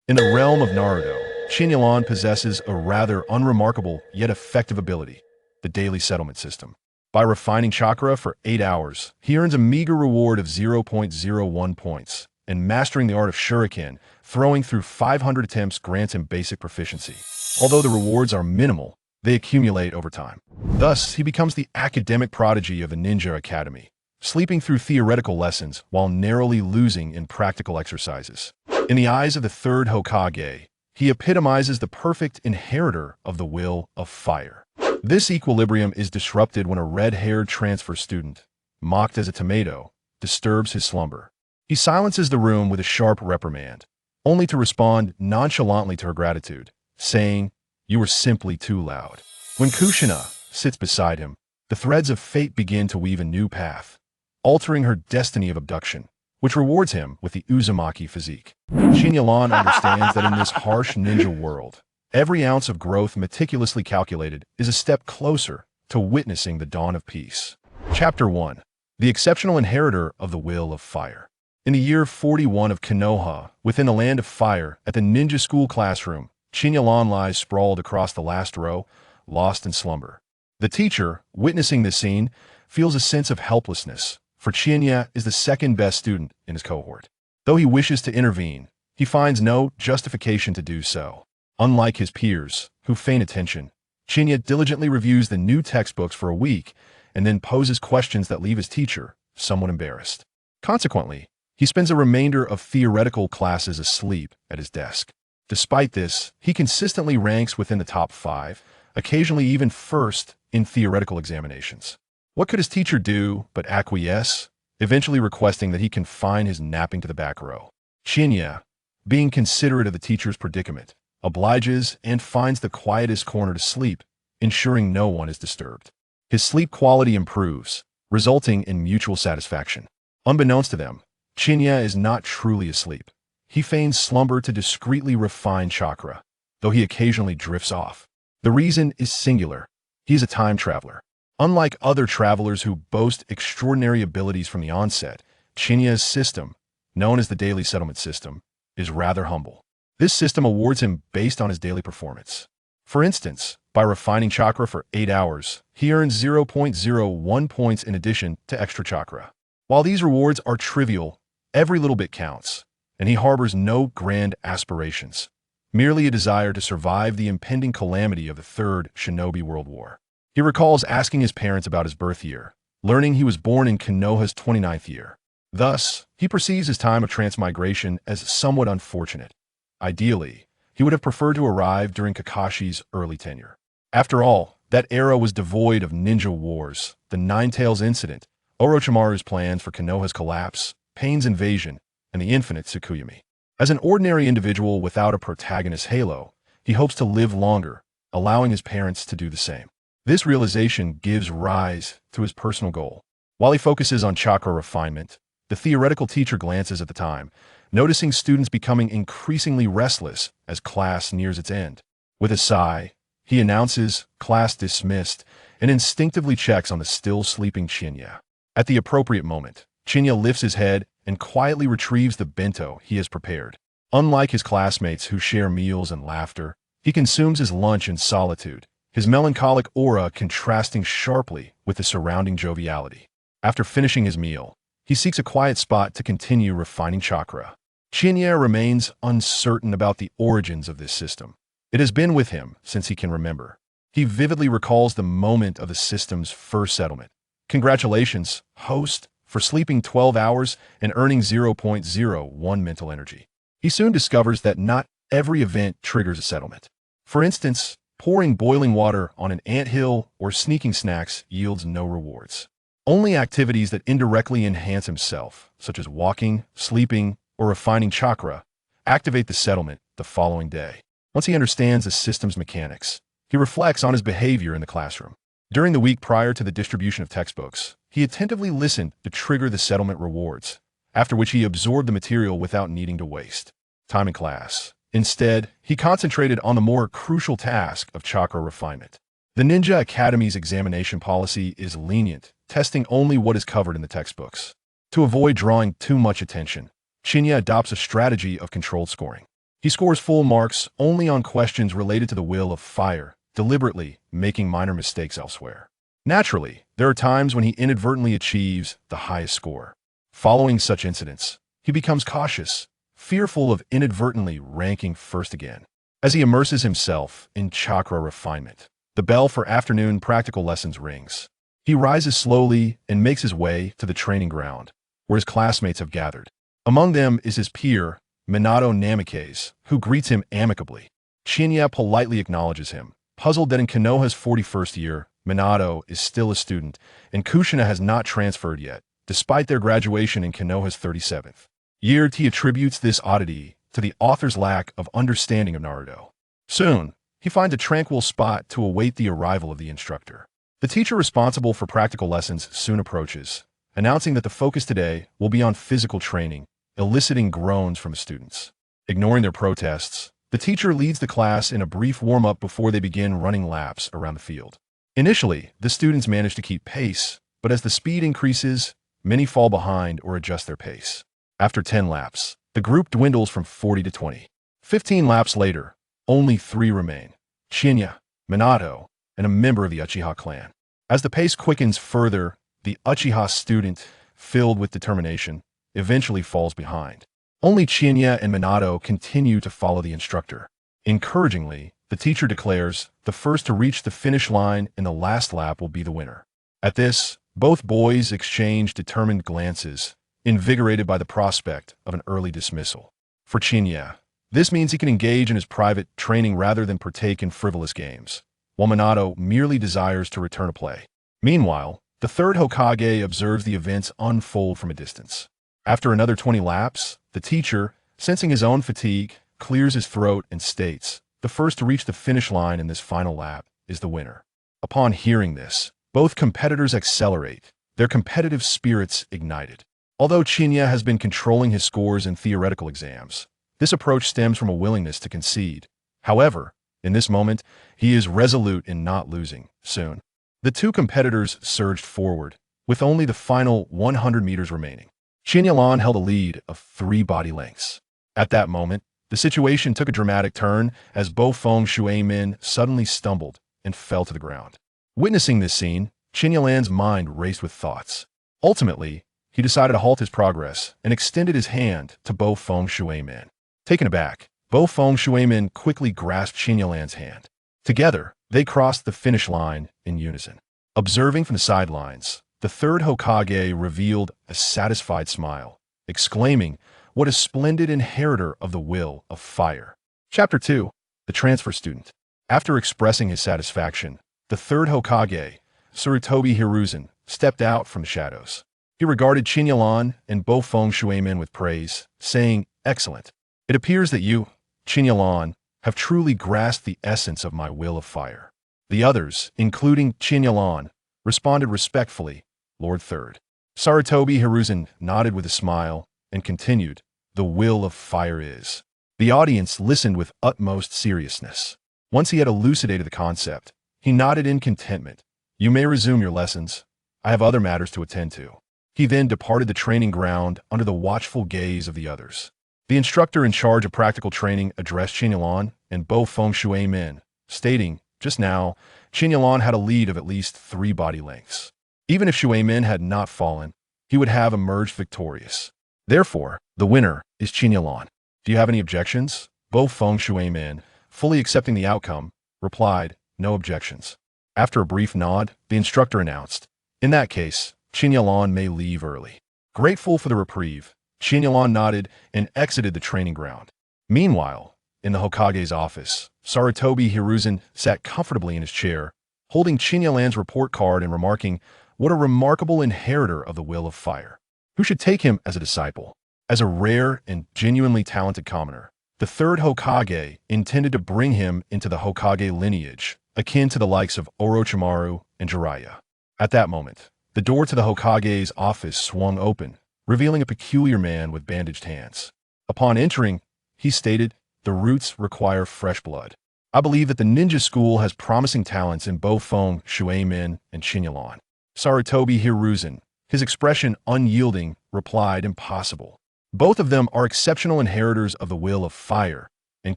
In the realm of Naruto, Chiya Ran possesses a rather unremarkable yet effective ability, the daily settlement system. By refining Chakra for 8 hours, he earns a meager reward of 0.01 points, and mastering the art of Shuriken, throwing through 500 attempts grants him basic proficiency. Although the rewards are minimal, they accumulate over time. Thus, he becomes the academic prodigy of a ninja academy, sleeping through theoretical lessons while narrowly losing in practical exercises. In the eyes of the third Hokage, he epitomizes the perfect inheritor of the will of fire. This equilibrium is disrupted when a red-haired transfer student, mocked as a tomato, disturbs his slumber. He silences the room with a sharp reprimand, only to respond nonchalantly to her gratitude, saying, "You were simply too loud." When Kushina sits beside him, the threads of fate begin to weave a new path, altering her destiny of abduction, which rewards him with the Uzumaki physique. Chiya Ran understands that in this harsh ninja world, every ounce of growth meticulously calculated is a step closer to witnessing the dawn of peace. Chapter 1. The Exceptional Inheritor of the Will of Fire. In the year 41 of Konoha, within the Land of Fire, at the ninja school classroom, Chiya Ran lies sprawled across the last row, lost in slumber. The teacher, witnessing this scene, feels a sense of helplessness, for Chiya is the second best student in his cohort. Though he wishes to intervene, he finds no justification to do so. Unlike his peers, who feign attention, Chiya diligently reviews the new textbooks for a week and then poses questions that leave his teacher somewhat embarrassed. Consequently, he spends the remainder of theoretical classes asleep at his desk. Despite this, he consistently ranks within the top 5, occasionally even first in theoretical examinations. What could his teacher do but acquiesce, eventually requesting that he confine his napping to the back row? Chiya, being considerate of the teacher's predicament, obliges and finds the quietest corner to sleep, ensuring no one is disturbed. His sleep quality improves, resulting in mutual satisfaction. Unbeknownst to them, Chiya is not truly asleep. He feigns slumber to discreetly refine Chakra, though he occasionally drifts off. The reason is singular. He is a time traveler. Unlike other travelers who boast extraordinary abilities from the onset, Chiya's system, known as the daily settlement system, is rather humble. This system awards him based on his daily performance. For instance, by refining Chakra for 8 hours, he earns 0.01 points in addition to extra Chakra. While these rewards are trivial, every little bit counts, and he harbors no grand aspirations, merely a desire to survive the impending calamity of the Third Shinobi World War. He recalls asking his parents about his birth year, learning he was born in Konoha's 29th year. Thus, he perceives his time of transmigration as somewhat unfortunate. Ideally, he would have preferred to arrive during Kakashi's early tenure. After all, that era was devoid of ninja wars, the Nine Tails incident, Orochimaru's plans for Konoha's collapse, Pain's invasion, and the infinite Tsukuyomi. As an ordinary individual without a protagonist halo, he hopes to live longer, allowing his parents to do the same. This realization gives rise to his personal goal. While he focuses on Chakra refinement, the theoretical teacher glances at the time, noticing students becoming increasingly restless as class nears its end. With a sigh, he announces class dismissed and instinctively checks on the still sleeping Chiya. At the appropriate moment, Chiya lifts his head and quietly retrieves the bento he has prepared. Unlike his classmates who share meals and laughter, he consumes his lunch in solitude, his melancholic aura contrasting sharply with the surrounding joviality. After finishing his meal, he seeks a quiet spot to continue refining Chakra. Chiya remains uncertain about the origins of this system. It has been with him since he can remember. He vividly recalls the moment of the system's first settlement. Congratulations, host, for sleeping 12 hours and earning 0.01 mental energy. He soon discovers that not every event triggers a settlement. For instance, pouring boiling water on an anthill or sneaking snacks yields no rewards. Only activities that indirectly enhance himself, such as walking, sleeping, or refining Chakra, activate the settlement the following day. Once he understands the system's mechanics, he reflects on his behavior in the classroom. During the week prior to the distribution of textbooks, he attentively listened to trigger the settlement rewards, after which he absorbed the material without needing to waste time in class. Instead, he concentrated on the more crucial task of Chakra refinement. The Ninja Academy's examination policy is lenient, testing only what is covered in the textbooks. To avoid drawing too much attention, Chiya adopts a strategy of controlled scoring. He scores full marks only on questions related to the will of fire, deliberately making minor mistakes elsewhere. Naturally, there are times when he inadvertently achieves the highest score. Following such incidents, he becomes cautious, fearful of inadvertently ranking first again. As he immerses himself in chakra refinement, the bell for afternoon practical lessons rings. He rises slowly and makes his way to the training ground, where his classmates have gathered. Among them is his peer, Minato Namikaze, who greets him amicably. Chinya politely acknowledges him, puzzled that in Konoha's 41st year, Minato is still a student, and Kushina has not transferred yet, despite their graduation in Konoha's 37th year. He attributes this oddity to the author's lack of understanding of Naruto. Soon, he finds a tranquil spot to await the arrival of the instructor. The teacher responsible for practical lessons soon approaches, announcing that the focus today will be on physical training, eliciting groans from students. Ignoring their protests, the teacher leads the class in a brief warm-up before they begin running laps around the field. Initially, the students manage to keep pace, but as the speed increases, many fall behind or adjust their pace. After 10 laps, the group dwindles from 40 to 20. 15 laps later, only 3 remain: Chinya, Minato, and a member of the Uchiha clan. As the pace quickens further, the Uchiha student, filled with determination, eventually falls behind. Only Chinya and Minato continue to follow the instructor. Encouragingly, the teacher declares the first to reach the finish line in the last lap will be the winner. At this, both boys exchange determined glances, invigorated by the prospect of an early dismissal. For Chinya, this means he can engage in his private training rather than partake in frivolous games, while Minato merely desires to return to play. Meanwhile, the third Hokage observes the events unfold from a distance. After another 20 laps, the teacher, sensing his own fatigue, clears his throat and states, the first to reach the finish line in this final lap is the winner. Upon hearing this, both competitors accelerate, their competitive spirits ignited. Although Chinya has been controlling his scores in theoretical exams, this approach stems from a willingness to concede. However, in this moment, he is resolute in not losing. Soon, the two competitors surged forward, with only the final 100 meters remaining. Chinya Ran held a lead of 3 body lengths. At that moment, the situation took a dramatic turn as Bo-Fong Shui-min suddenly stumbled and fell to the ground. Witnessing this scene, Chinya Ran's mind raced with thoughts. Ultimately, he decided to halt his progress and extended his hand to Bo-Fong Shui-min. Taken aback, Bo-Fong Shui-min quickly grasped Chinya Ran's hand. Together, they crossed the finish line in unison. Observing from the sidelines, the third Hokage revealed a satisfied smile, exclaiming, "What a splendid inheritor of the will of fire." Chapter 2. The Transfer Student. After expressing his satisfaction, the third Hokage, Sarutobi Hiruzen, stepped out from the shadows. He regarded Chinya Ran and Bo-Fong Shui-min with praise, saying, "Excellent. It appears that you, Chinya Ran, have truly grasped the essence of my will of fire." The others, including Chinya Ran, responded respectfully, "Lord Third." Sarutobi Hiruzen nodded with a smile and continued, "The will of fire is." The audience listened with utmost seriousness. Once he had elucidated the concept, he nodded in contentment. "You may resume your lessons. I have other matters to attend to." He then departed the training ground under the watchful gaze of the others. The instructor in charge of practical training addressed Chinya Ran and Bo-Fong Shui-min, stating, "Just now, Chinya Ran had a lead of at least 3 body lengths. Even if Shui-min had not fallen, he would have emerged victorious. Therefore, the winner is Chinya Ran. Do you have any objections?" Bo-Fong Shui-min, fully accepting the outcome, replied, "No objections." After a brief nod, the instructor announced, "In that case, Chinya Ran may leave early." Grateful for the reprieve, Chinya Ran nodded and exited the training ground. Meanwhile, in the Hokage's office, Sarutobi Hiruzen sat comfortably in his chair, holding Chinya Ran's report card and remarking, "What a remarkable inheritor of the will of fire. Who should take him as a disciple?" As a rare and genuinely talented commoner, the third Hokage intended to bring him into the Hokage lineage, akin to the likes of Orochimaru and Jiraiya. At that moment, the door to the Hokage's office swung open, revealing a peculiar man with bandaged hands. Upon entering, he stated, "The roots require fresh blood. I believe that the ninja school has promising talents in Bo-Fong Shui-min and Chinya Ran." Sarutobi Hiruzen, his expression unyielding, replied, "Impossible. Both of them are exceptional inheritors of the will of fire, and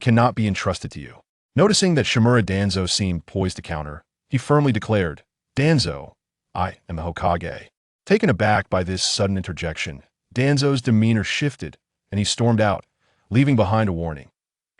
cannot be entrusted to you. Noticing that Shimura Danzo seemed poised to counter, he firmly declared, Danzo, I am the Hokage. Taken aback by this sudden interjection, Danzo's demeanor shifted, and he stormed out, leaving behind a warning.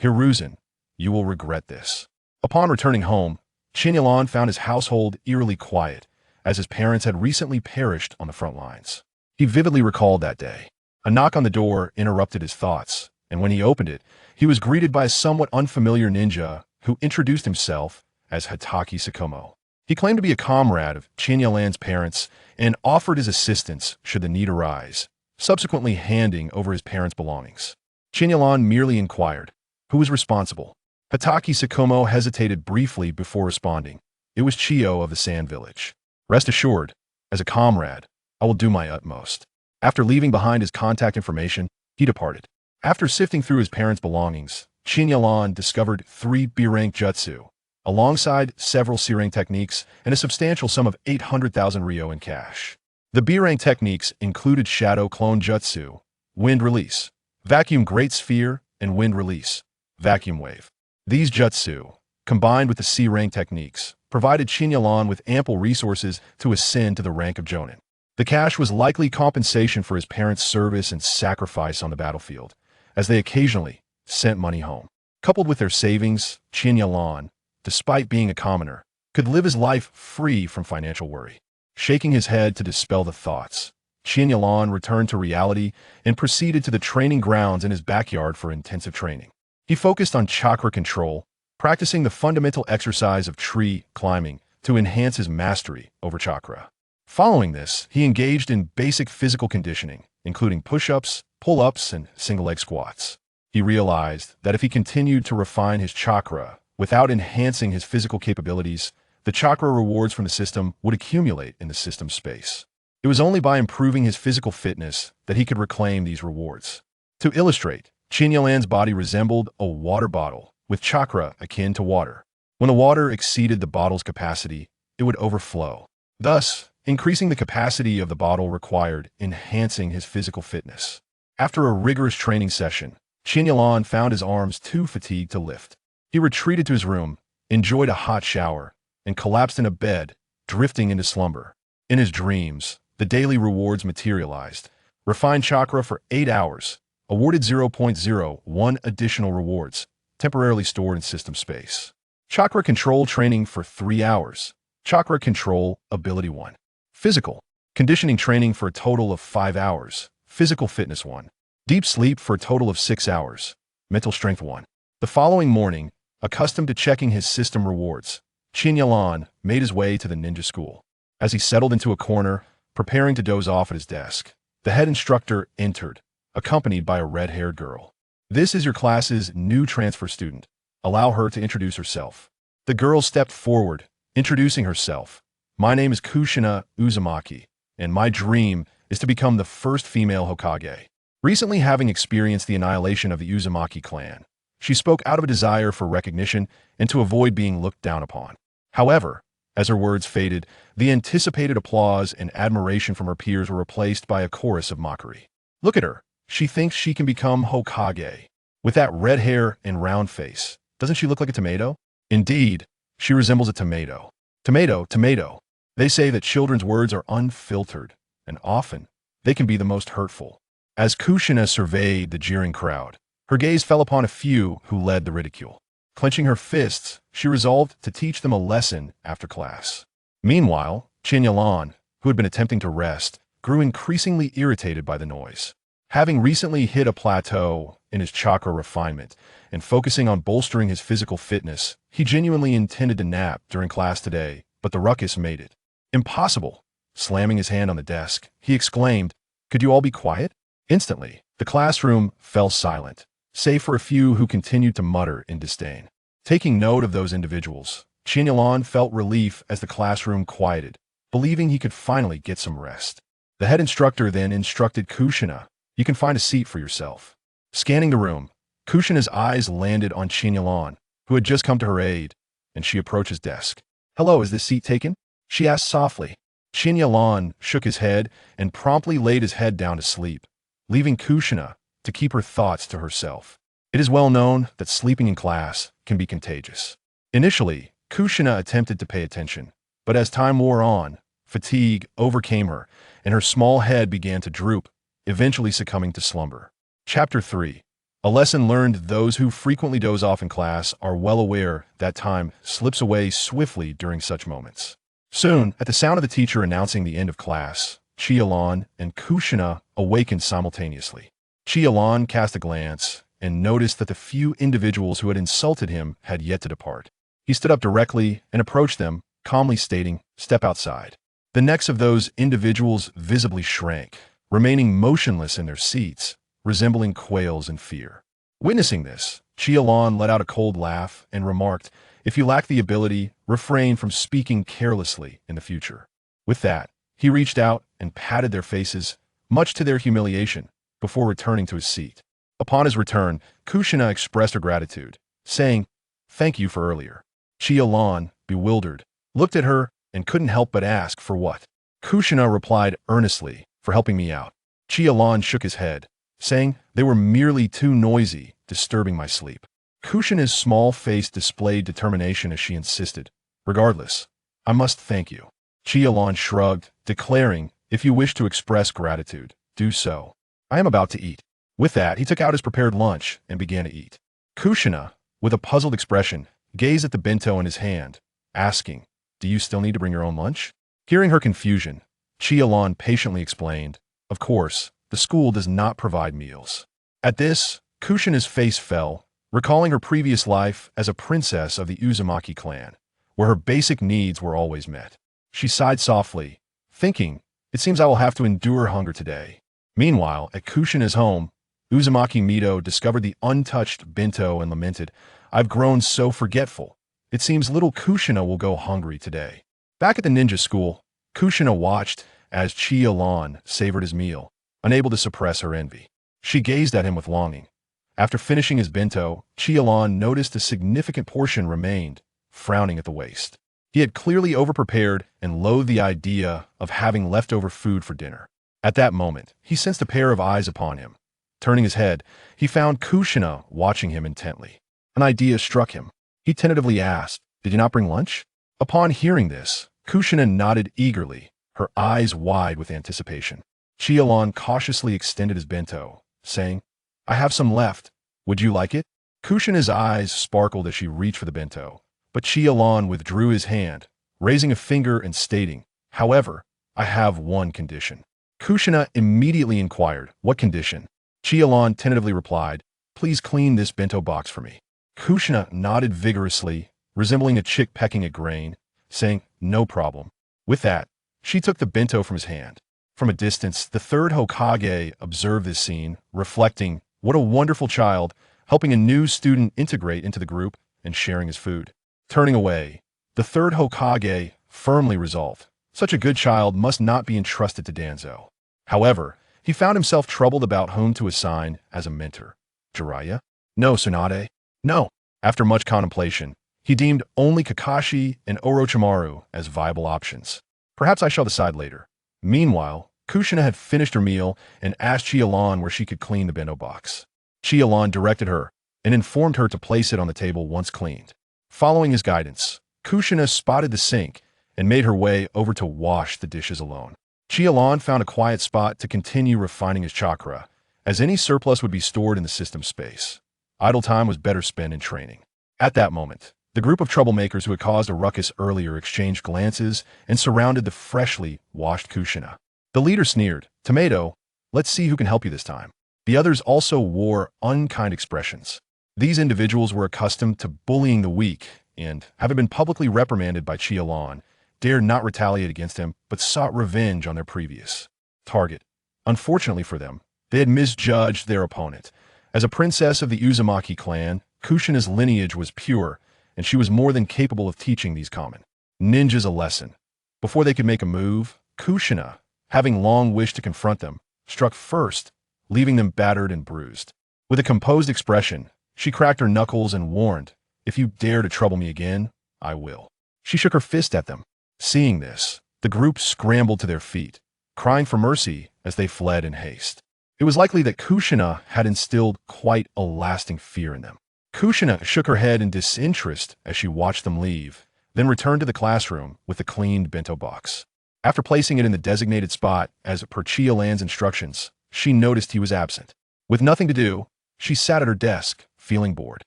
Hiruzen, you will regret this. Upon returning home, Chiya Ran found his household eerily quiet, as his parents had recently perished on the front lines. He vividly recalled that day. A knock on the door interrupted his thoughts, and when he opened it, he was greeted by a somewhat unfamiliar ninja who introduced himself as Hatake Sakomo. He claimed to be a comrade of Chiya Ran's parents and offered his assistance should the need arise, subsequently handing over his parents' belongings. Chiya Ran merely inquired, who was responsible? Hatake Sakomo hesitated briefly before responding. It was Chiyo of the Sand Village. Rest assured, as a comrade, I will do my utmost. After leaving behind his contact information, he departed. After sifting through his parents' belongings, Chiya Ran discovered 3 B-rank jutsu, alongside several C-rank techniques and a substantial sum of 800,000 ryo in cash. The B-rank techniques included Shadow Clone Jutsu, Wind Release, Vacuum Great Sphere, and Wind Release, Vacuum Wave. These jutsu, combined with the C-rank techniques, provided Chiya Ran with ample resources to ascend to the rank of Jonin. The cash was likely compensation for his parents' service and sacrifice on the battlefield, as they occasionally sent money home. Coupled with their savings, Chiya Ran, despite being a commoner, could live his life free from financial worry. Shaking his head to dispel the thoughts, Chiya Ran returned to reality and proceeded to the training grounds in his backyard for intensive training. He focused on chakra control, practicing the fundamental exercise of tree climbing to enhance his mastery over chakra. Following this, he engaged in basic physical conditioning, including push-ups, pull-ups, and single-leg squats. He realized that if he continued to refine his chakra without enhancing his physical capabilities, the chakra rewards from the system would accumulate in the system space. It was only by improving his physical fitness that he could reclaim these rewards. To illustrate, Chiya Ran's body resembled a water bottle, with chakra akin to water. When the water exceeded the bottle's capacity, it would overflow. Thus, increasing the capacity of the bottle required enhancing his physical fitness. After a rigorous training session, Chiya Ran found his arms too fatigued to lift. He retreated to his room, enjoyed a hot shower, and collapsed in a bed, drifting into slumber. In his dreams, the daily rewards materialized. Refined chakra for 8 hours, awarded 0.01 additional rewards, temporarily stored in system space. Chakra control training for 3 hours. Chakra control ability 1. Physical conditioning training for a total of 5 hours. Physical fitness 1. Deep sleep for a total of 6 hours. Mental strength 1. The following morning, accustomed to checking his system rewards, Chiya Ran made his way to the ninja school. As he settled into a corner, preparing to doze off at his desk, the head instructor entered, accompanied by a red-haired girl. This is your class's new transfer student. Allow her to introduce herself. The girl stepped forward, introducing herself. My name is Kushina Uzumaki, and my dream is to become the first female Hokage. Recently having experienced the annihilation of the Uzumaki clan, she spoke out of a desire for recognition and to avoid being looked down upon. However, as her words faded, the anticipated applause and admiration from her peers were replaced by a chorus of mockery. Look at her. She thinks she can become Hokage. With that red hair and round face, doesn't she look like a tomato? Indeed, she resembles a tomato. Tomato, tomato. They say that children's words are unfiltered, and often they can be the most hurtful. As Kushina surveyed the jeering crowd, her gaze fell upon a few who led the ridicule. Clenching her fists, she resolved to teach them a lesson after class. Meanwhile, Chiya Ran, who had been attempting to rest, grew increasingly irritated by the noise. Having recently hit a plateau in his chakra refinement and focusing on bolstering his physical fitness, he genuinely intended to nap during class today, but the ruckus made it impossible. Slamming his hand on the desk, he exclaimed, "Could you all be quiet?" Instantly, the classroom fell silent, save for a few who continued to mutter in disdain. Taking note of those individuals, Chiya Ran felt relief as the classroom quieted, believing he could finally get some rest. The head instructor then instructed Kushina, "You can find a seat for yourself." Scanning the room, Kushina's eyes landed on Chiya Ran, who had just come to her aid, and she approached his desk. "Hello, is this seat taken?" she asked softly. Chiya Ran shook his head and promptly laid his head down to sleep, leaving Kushina to keep her thoughts to herself. It is well known that sleeping in class can be contagious. Initially, Kushina attempted to pay attention, but as time wore on, fatigue overcame her, and her small head began to droop, eventually succumbing to slumber. Chapter 3. A lesson learned: those who frequently doze off in class are well aware that time slips away swiftly during such moments. Soon, at the sound of the teacher announcing the end of class, Chiya Ran and Kushina awakened simultaneously. Chiya Ran cast a glance and noticed that the few individuals who had insulted him had yet to depart. He stood up directly and approached them, calmly stating, "Step outside." The necks of those individuals visibly shrank, remaining motionless in their seats, resembling quails in fear. Witnessing this, Chiya Ran let out a cold laugh and remarked, "If you lack the ability, refrain from speaking carelessly in the future." With that, he reached out and patted their faces, much to their humiliation, before returning to his seat. Upon his return, Kushina expressed her gratitude, saying, "Thank you for earlier." Chiya Ran, bewildered, looked at her and couldn't help but ask, "For what?" Kushina replied earnestly, "For helping me out." Chiya Ran shook his head, saying, "They were merely too noisy, disturbing my sleep." Kushina's small face displayed determination as she insisted, "Regardless, I must thank you." Chiya Ran shrugged, declaring, "If you wish to express gratitude, do so. I am about to eat." With that, he took out his prepared lunch and began to eat. Kushina, with a puzzled expression, gazed at the bento in his hand, asking, "Do you still need to bring your own lunch?" Hearing her confusion, Chiya Ran patiently explained, "Of course, the school does not provide meals." At this, Kushina's face fell, recalling her previous life as a princess of the Uzumaki clan, where her basic needs were always met. She sighed softly, thinking, "It seems I will have to endure hunger today." Meanwhile, at Kushina's home, Uzumaki Mito discovered the untouched bento and lamented, "I've grown so forgetful. It seems little Kushina will go hungry today." Back at the ninja school, Kushina watched as Chiya Ran savored his meal, unable to suppress her envy. She gazed at him with longing. After finishing his bento, Chiya Ran noticed a significant portion remained, frowning at the waste. He had clearly overprepared and loathed the idea of having leftover food for dinner. At that moment, he sensed a pair of eyes upon him. Turning his head, he found Kushina watching him intently. An idea struck him. He tentatively asked, "Did you not bring lunch?" Upon hearing this, Kushina nodded eagerly, her eyes wide with anticipation. Chiya Ran cautiously extended his bento, saying, "I have some left. Would you like it?" Kushina's eyes sparkled as she reached for the bento, but Chiya Ran withdrew his hand, raising a finger and stating, "However, I have one condition." Kushina immediately inquired, "What condition?" Chiya Ran tentatively replied, "Please clean this bento box for me." Kushina nodded vigorously, resembling a chick pecking at grain, saying, "No problem." With that, she took the bento from his hand. From a distance, the third Hokage observed this scene, reflecting, "What a wonderful child, helping a new student integrate into the group and sharing his food." Turning away, the third Hokage firmly resolved, such a good child must not be entrusted to Danzo. However, he found himself troubled about whom to assign as a mentor. Jiraiya? No, Tsunade? No. After much contemplation, he deemed only Kakashi and Orochimaru as viable options. Perhaps I shall decide later. Meanwhile, Kushina had finished her meal and asked Chiya Ran where she could clean the bento box. Chiya Ran directed her and informed her to place it on the table once cleaned. Following his guidance, Kushina spotted the sink and made her way over to wash the dishes alone. Chiya Ran found a quiet spot to continue refining his chakra, as any surplus would be stored in the system space. Idle time was better spent in training. At that moment, the group of troublemakers who had caused a ruckus earlier exchanged glances and surrounded the freshly washed Kushina. The leader sneered, "Tomato, let's see who can help you this time." The others also wore unkind expressions. These individuals were accustomed to bullying the weak and, having been publicly reprimanded by Chiya Ran, dared not retaliate against him but sought revenge on their previous target. Unfortunately for them, they had misjudged their opponent. As a princess of the Uzumaki clan, Kushina's lineage was pure, and she was more than capable of teaching these common ninjas a lesson. Before they could make a move, Kushina, having long wished to confront them, struck first, leaving them battered and bruised. With a composed expression, she cracked her knuckles and warned, "If you dare to trouble me again, I will." She shook her fist at them. Seeing this, the group scrambled to their feet, crying for mercy as they fled in haste. It was likely that Kushina had instilled quite a lasting fear in them. Kushina shook her head in disinterest as she watched them leave, then returned to the classroom with the cleaned bento box. After placing it in the designated spot as per Chiya Ran's instructions, she noticed he was absent. With nothing to do, she sat at her desk, feeling bored.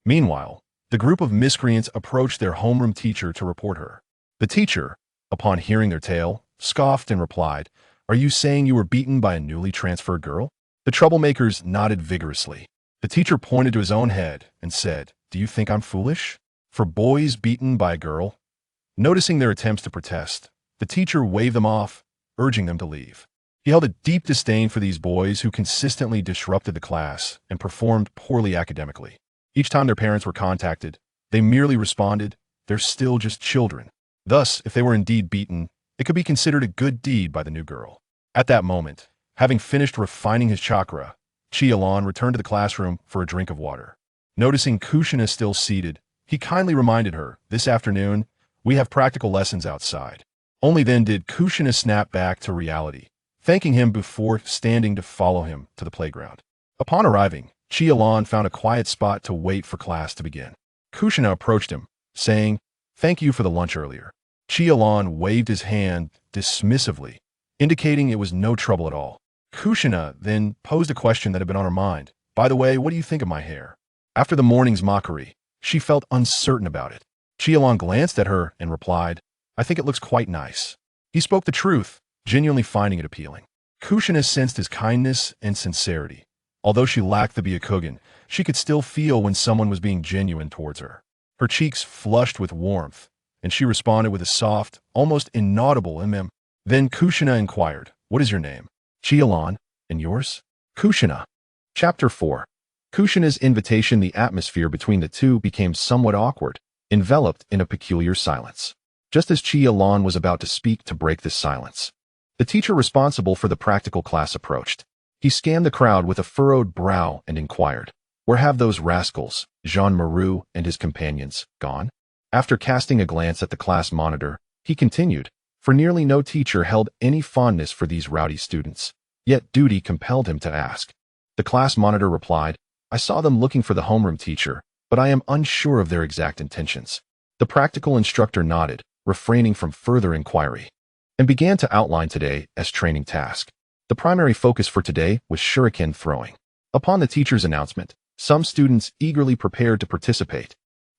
Meanwhile, the group of miscreants approached their homeroom teacher to report her. The teacher, upon hearing their tale, scoffed and replied, "Are you saying you were beaten by a newly transferred girl?" The troublemakers nodded vigorously. The teacher pointed to his own head and said, "Do you think I'm foolish? For boys beaten by a girl?" Noticing their attempts to protest, the teacher waved them off, urging them to leave. He held a deep disdain for these boys who consistently disrupted the class and performed poorly academically. Each time their parents were contacted, they merely responded, "They're still just children." Thus, if they were indeed beaten, it could be considered a good deed by the new girl. At that moment, having finished refining his chakra, Chiya Ran returned to the classroom for a drink of water. Noticing Kushina still seated, he kindly reminded her, "This afternoon, we have practical lessons outside." Only then did Kushina snap back to reality, thanking him before standing to follow him to the playground. Upon arriving, Chiya Ran found a quiet spot to wait for class to begin. Kushina approached him, saying, "Thank you for the lunch earlier." Chiya Ran waved his hand dismissively, indicating it was no trouble at all. Kushina then posed a question that had been on her mind. "By the way, what do you think of my hair?" After the morning's mockery, she felt uncertain about it. Chiya Ran glanced at her and replied, "I think it looks quite nice." He spoke the truth, genuinely finding it appealing. Kushina sensed his kindness and sincerity. Although she lacked the Byakugan, she could still feel when someone was being genuine towards her. Her cheeks flushed with warmth, and she responded with a soft, almost inaudible mm. Then Kushina inquired, "What is your name?" "Chiya Ran, and yours?" "Kushina." Chapter 4. Kushina's invitation. The atmosphere between the two became somewhat awkward, enveloped in a peculiar silence. Just as Chiya Ran was about to speak to break this silence, the teacher responsible for the practical class approached. He scanned the crowd with a furrowed brow and inquired, "Where have those rascals, Jean Maru and his companions, gone?" After casting a glance at the class monitor, he continued, for nearly no teacher held any fondness for these rowdy students, yet duty compelled him to ask. The class monitor replied, "I saw them looking for the homeroom teacher, but I am unsure of their exact intentions." The practical instructor nodded, refraining from further inquiry, and began to outline today as training task. The primary focus for today was Shuriken throwing. Upon the teacher's announcement, some students eagerly prepared to participate,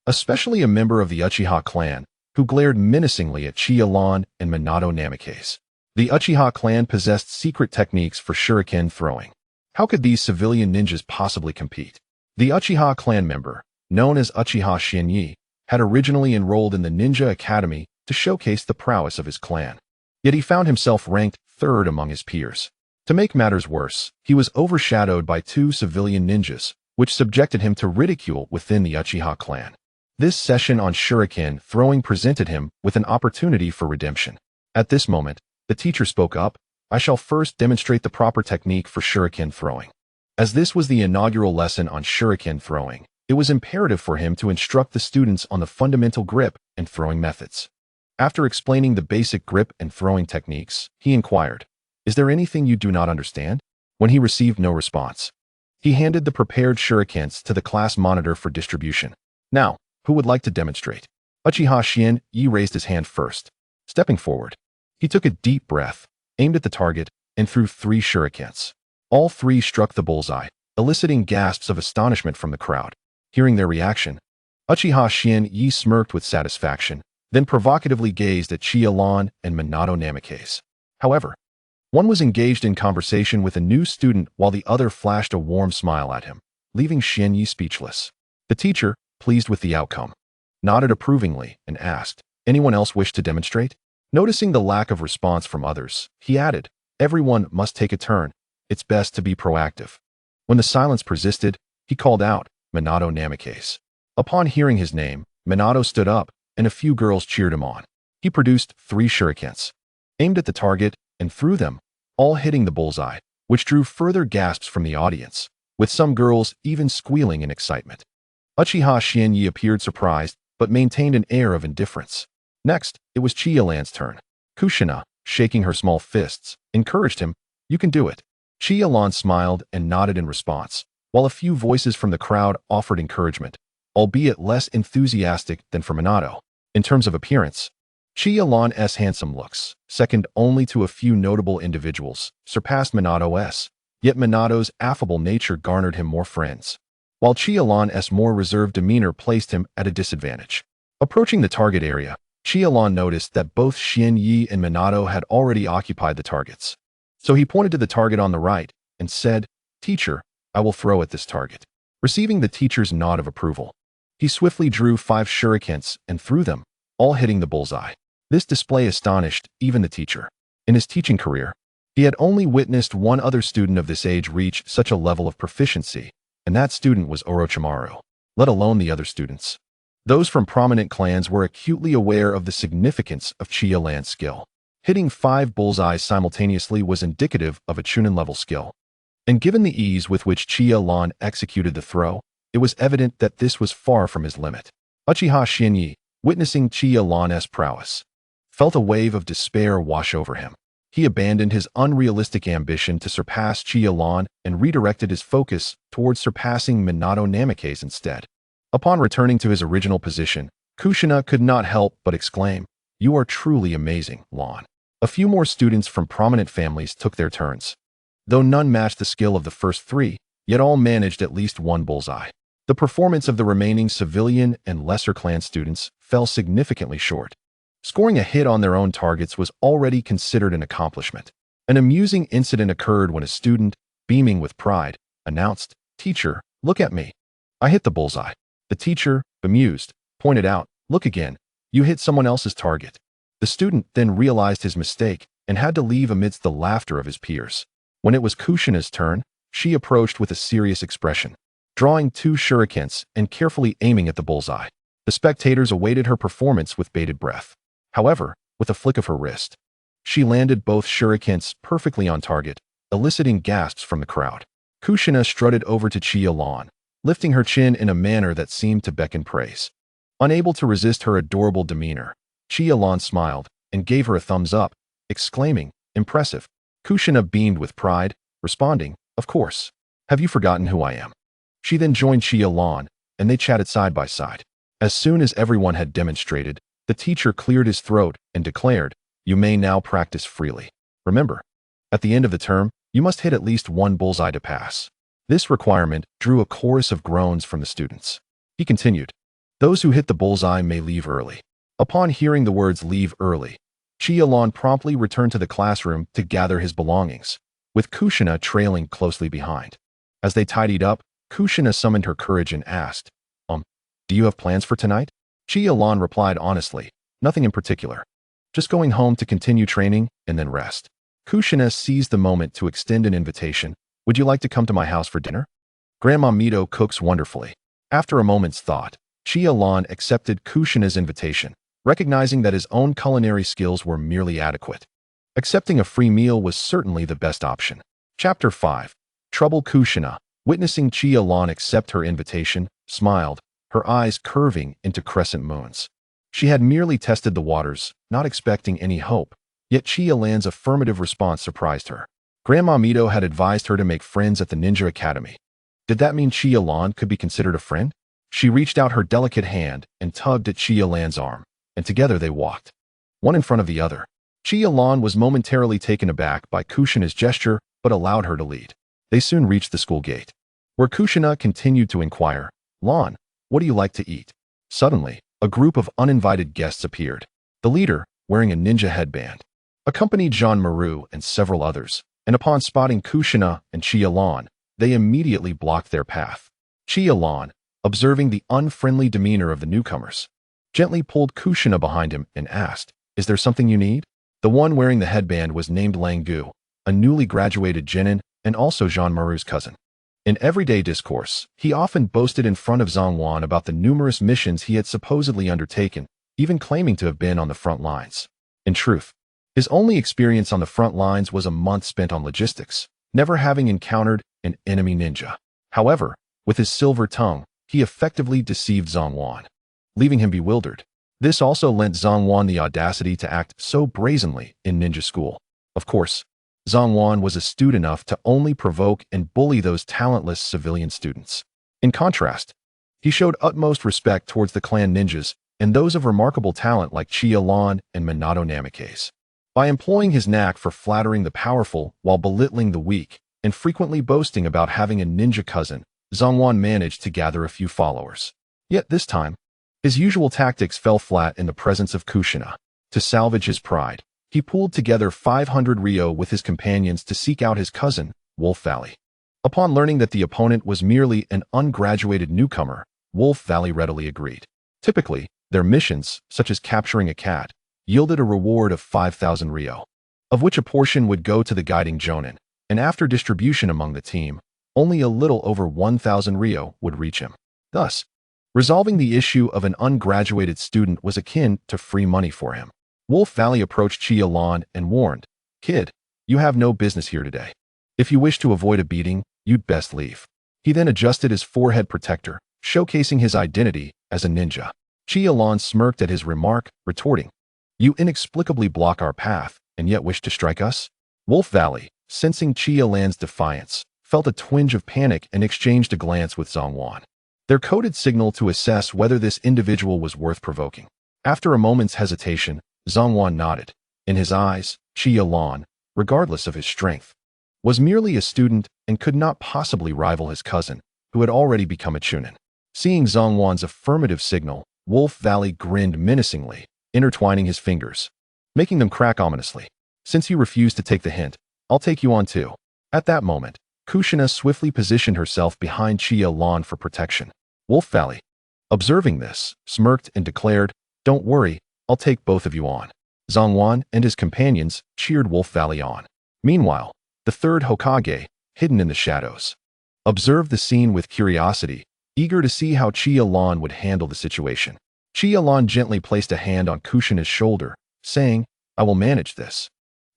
especially a member of the Uchiha clan, who glared menacingly at Chiya Ran and Minato Namikaze. The Uchiha clan possessed secret techniques for Shuriken throwing. How could these civilian ninjas possibly compete? The Uchiha clan member, known as Uchiha Shinyi, had originally enrolled in the Ninja Academy to showcase the prowess of his clan. Yet he found himself ranked third among his peers. To make matters worse, he was overshadowed by two civilian ninjas, which subjected him to ridicule within the Uchiha clan. This session on Shuriken throwing presented him with an opportunity for redemption. At this moment, the teacher spoke up, "I shall first demonstrate the proper technique for Shuriken throwing." As this was the inaugural lesson on Shuriken throwing, it was imperative for him to instruct the students on the fundamental grip and throwing methods. After explaining the basic grip and throwing techniques, he inquired, "Is there anything you do not understand?" When he received no response, he handed the prepared shurikens to the class monitor for distribution. "Now, who would like to demonstrate?" Uchiha Shinyi raised his hand first. Stepping forward, he took a deep breath, aimed at the target, and threw 3 shurikens. All 3 struck the bullseye, eliciting gasps of astonishment from the crowd. Hearing their reaction, Uchiha Shinyi smirked with satisfaction, then provocatively gazed at Chiya Ran and Minato Namikaze. However, one was engaged in conversation with a new student while the other flashed a warm smile at him, leaving Shinyi speechless. The teacher, pleased with the outcome, nodded approvingly and asked, "Anyone else wish to demonstrate?" Noticing the lack of response from others, he added, "Everyone must take a turn. It's best to be proactive." When the silence persisted, he called out, "Minato Namikaze." Upon hearing his name, Minato stood up, and a few girls cheered him on. He produced 3 shurikens, aimed at the target, and threw them, all hitting the bullseye, which drew further gasps from the audience, with some girls even squealing in excitement. Uchiha Shinyi appeared surprised, but maintained an air of indifference. Next, it was Chiya Ran's turn. Kushina, shaking her small fists, encouraged him, "You can do it." Chiya Ran smiled and nodded in response, while a few voices from the crowd offered encouragement, albeit less enthusiastic than for Minato. In terms of appearance, Chiya Ran's handsome looks, second only to a few notable individuals, surpassed Minato's, yet Minato's affable nature garnered him more friends, while Chiya Ran's more reserved demeanor placed him at a disadvantage. Approaching the target area, Chiya Ran noticed that both Shin Yi and Minato had already occupied the targets. So he pointed to the target on the right and said, "Teacher, I will throw at this target." Receiving the teacher's nod of approval, he swiftly drew 5 shurikens and threw them, all hitting the bullseye. This display astonished even the teacher. In his teaching career, he had only witnessed one other student of this age reach such a level of proficiency, and that student was Orochimaru, let alone the other students. Those from prominent clans were acutely aware of the significance of Chiya Ran's skill. Hitting 5 bullseyes simultaneously was indicative of a Chunin-level skill. And given the ease with which Chiya Ran executed the throw, it was evident that this was far from his limit. Uchiha Shinyi, witnessing Chiya Ran's prowess, felt a wave of despair wash over him. He abandoned his unrealistic ambition to surpass Chiya Ran and redirected his focus towards surpassing Minato Namake's instead. Upon returning to his original position, Kushina could not help but exclaim, "You are truly amazing, Ran." A few more students from prominent families took their turns. Though none matched the skill of the first 3, yet all managed at least one bullseye. The performance of the remaining civilian and lesser clan students fell significantly short. Scoring a hit on their own targets was already considered an accomplishment. An amusing incident occurred when a student, beaming with pride, announced, "Teacher, look at me. I hit the bullseye." The teacher, bemused, pointed out, "Look again, you hit someone else's target." The student then realized his mistake and had to leave amidst the laughter of his peers. When it was Kushina's turn, she approached with a serious expression, drawing 2 shurikens and carefully aiming at the bullseye. The spectators awaited her performance with bated breath. However, with a flick of her wrist, she landed both shurikens perfectly on target, eliciting gasps from the crowd. Kushina strutted over to Chiya Ran, lifting her chin in a manner that seemed to beckon praise. Unable to resist her adorable demeanor, Chiya Ran smiled and gave her a thumbs up, exclaiming, "Impressive." Kushina beamed with pride, responding, "Of course. Have you forgotten who I am?" She then joined Chiya Ran, and they chatted side by side. As soon as everyone had demonstrated, the teacher cleared his throat and declared, "You may now practice freely. Remember, at the end of the term, you must hit at least one bullseye to pass." This requirement drew a chorus of groans from the students. He continued, "Those who hit the bullseye may leave early." Upon hearing the words "leave early," Chiya Ran promptly returned to the classroom to gather his belongings, with Kushina trailing closely behind. As they tidied up, Kushina summoned her courage and asked, "Do you have plans for tonight?" Chiya Ran replied honestly, "Nothing in particular. Just going home to continue training and then rest." Kushina seized the moment to extend an invitation. "Would you like to come to my house for dinner? Grandma Mito cooks wonderfully." After a moment's thought, Chiya Ran accepted Kushina's invitation, recognizing that his own culinary skills were merely adequate. Accepting a free meal was certainly the best option. Chapter 5. Trouble. Kushina, witnessing Chiya Ran accept her invitation, smiled, her eyes curving into crescent moons. She had merely tested the waters, not expecting any hope, yet Chiya Ran's affirmative response surprised her. Grandma Mito had advised her to make friends at the Ninja Academy. Did that mean Chiya Ran could be considered a friend? She reached out her delicate hand and tugged at Chiya Ran's arm, and together they walked, one in front of the other. Chiya Ran was momentarily taken aback by Kushina's gesture, but allowed her to lead. They soon reached the school gate, where Kushina continued to inquire, "Ran, what do you like to eat?" Suddenly, a group of uninvited guests appeared. The leader, wearing a ninja headband, accompanied Jean Maru and several others, and upon spotting Kushina and Chiya Ran, they immediately blocked their path. Chiya Ran, observing the unfriendly demeanor of the newcomers, gently pulled Kushina behind him and asked, "Is there something you need?" The one wearing the headband was named Langu, a newly graduated genin and also Jean Maru's cousin. In everyday discourse, he often boasted in front of Zhongwan about the numerous missions he had supposedly undertaken, even claiming to have been on the front lines. In truth, his only experience on the front lines was a month spent on logistics, never having encountered an enemy ninja. However, with his silver tongue, he effectively deceived Zhongwan, leaving him bewildered. This also lent Zhongwan the audacity to act so brazenly in ninja school. Of course, Zhongwan was astute enough to only provoke and bully those talentless civilian students. In contrast, he showed utmost respect towards the clan ninjas and those of remarkable talent like Chiya Ran and Minato Namikaze. By employing his knack for flattering the powerful while belittling the weak, and frequently boasting about having a ninja cousin, Zhongwan managed to gather a few followers. Yet this time, his usual tactics fell flat in the presence of Kushina. To salvage his pride, he pooled together 500 ryo with his companions to seek out his cousin, Wolf Valley. Upon learning that the opponent was merely an ungraduated newcomer, Wolf Valley readily agreed. Typically, their missions, such as capturing a cat, yielded a reward of 5,000 ryo, of which a portion would go to the guiding jonin, and after distribution among the team, only a little over 1,000 ryo would reach him. Thus, resolving the issue of an ungraduated student was akin to free money for him. Wolf Valley approached Chiya Ran and warned, "Kid, you have no business here today. If you wish to avoid a beating, you'd best leave." He then adjusted his forehead protector, showcasing his identity as a ninja. Chiya Ran smirked at his remark, retorting, "You inexplicably block our path and yet wish to strike us?" Wolf Valley, sensing Chiya Ran's defiance, felt a twinge of panic and exchanged a glance with Zhongwan. Their coded signal to assess whether this individual was worth provoking. After a moment's hesitation, Zhongwan nodded. In his eyes, Chiya Ran, regardless of his strength, was merely a student and could not possibly rival his cousin, who had already become a Chunin. Seeing Zhongwan's affirmative signal, Wolf Valley grinned menacingly, intertwining his fingers, making them crack ominously. "Since you refuse to take the hint, I'll take you on too." At that moment, Kushina swiftly positioned herself behind Chiya Ran for protection. Wolf Valley, observing this, smirked and declared, "Don't worry, I'll take both of you on." Zhongwan and his companions cheered Wolf Valley on. Meanwhile, the third Hokage, hidden in the shadows, observed the scene with curiosity, eager to see how Chiya Ran would handle the situation. Chiya Ran gently placed a hand on Kushina's shoulder, saying, "I will manage this."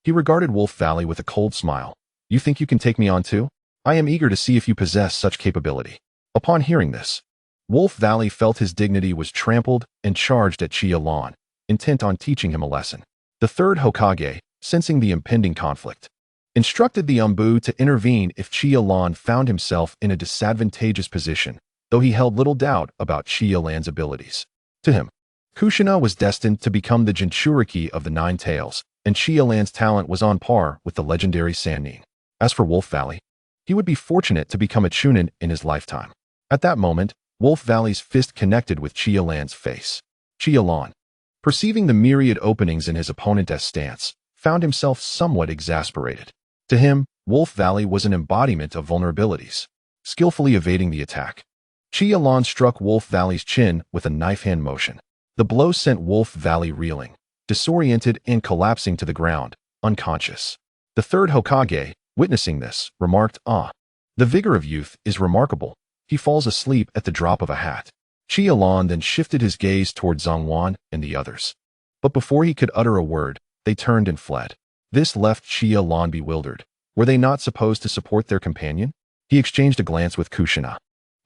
He regarded Wolf Valley with a cold smile. "You think you can take me on too? I am eager to see if you possess such capability." Upon hearing this, Wolf Valley felt his dignity was trampled and charged at Chiya Ran, intent on teaching him a lesson. The third Hokage, sensing the impending conflict, instructed the Umbu to intervene if Chiya Ran found himself in a disadvantageous position, though he held little doubt about Chiya Ran's abilities. To him, Kushina was destined to become the genturiki of the Nine Tails, and Chiya Ran's talent was on par with the legendary Sannin. As for Wolf Valley, he would be fortunate to become a Chunin in his lifetime. At that moment, Wolf Valley's fist connected with Chiya Ran's face. Chiya Ran, perceiving the myriad openings in his opponent's stance, found himself somewhat exasperated. To him, Wolf Valley was an embodiment of vulnerabilities, skillfully evading the attack. Chiya Ran struck Wolf Valley's chin with a knife-hand motion. The blow sent Wolf Valley reeling, disoriented and collapsing to the ground, unconscious. The third Hokage, witnessing this, remarked, "Ah, the vigor of youth is remarkable. He falls asleep at the drop of a hat." Chiya Ran then shifted his gaze toward Zhongwan and the others. But before he could utter a word, they turned and fled. This left Chiya Ran bewildered. Were they not supposed to support their companion? He exchanged a glance with Kushina,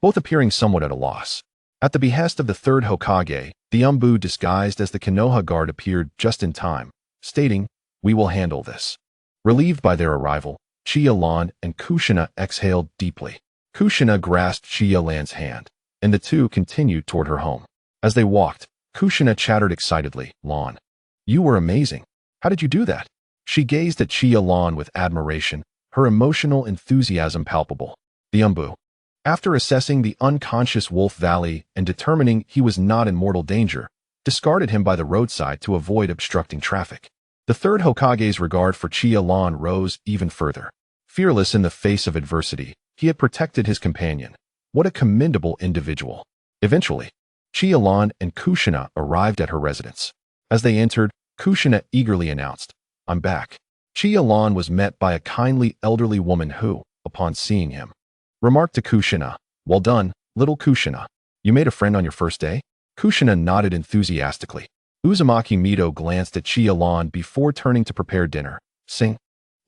both appearing somewhat at a loss. At the behest of the third Hokage, the Umbu disguised as the Konoha guard appeared just in time, stating, "We will handle this." Relieved by their arrival, Chiya Ran and Kushina exhaled deeply. Kushina grasped Chiya Ran's hand, and the two continued toward her home. As they walked, Kushina chattered excitedly, "Lan, you were amazing. How did you do that?" She gazed at Chiya Ran with admiration, her emotional enthusiasm palpable. The Umbu, after assessing the unconscious Wolf Valley and determining he was not in mortal danger, discarded him by the roadside to avoid obstructing traffic. The third Hokage's regard for Chiya Ran rose even further. Fearless in the face of adversity, he had protected his companion. What a commendable individual. Eventually, Chiya Ran and Kushina arrived at her residence. As they entered, Kushina eagerly announced, "I'm back." Chiya Ran was met by a kindly elderly woman who, upon seeing him, remarked to Kushina, "Well done, little Kushina. You made a friend on your first day?" Kushina nodded enthusiastically. Uzumaki Mito glanced at Chiya Ran before turning to prepare dinner, saying,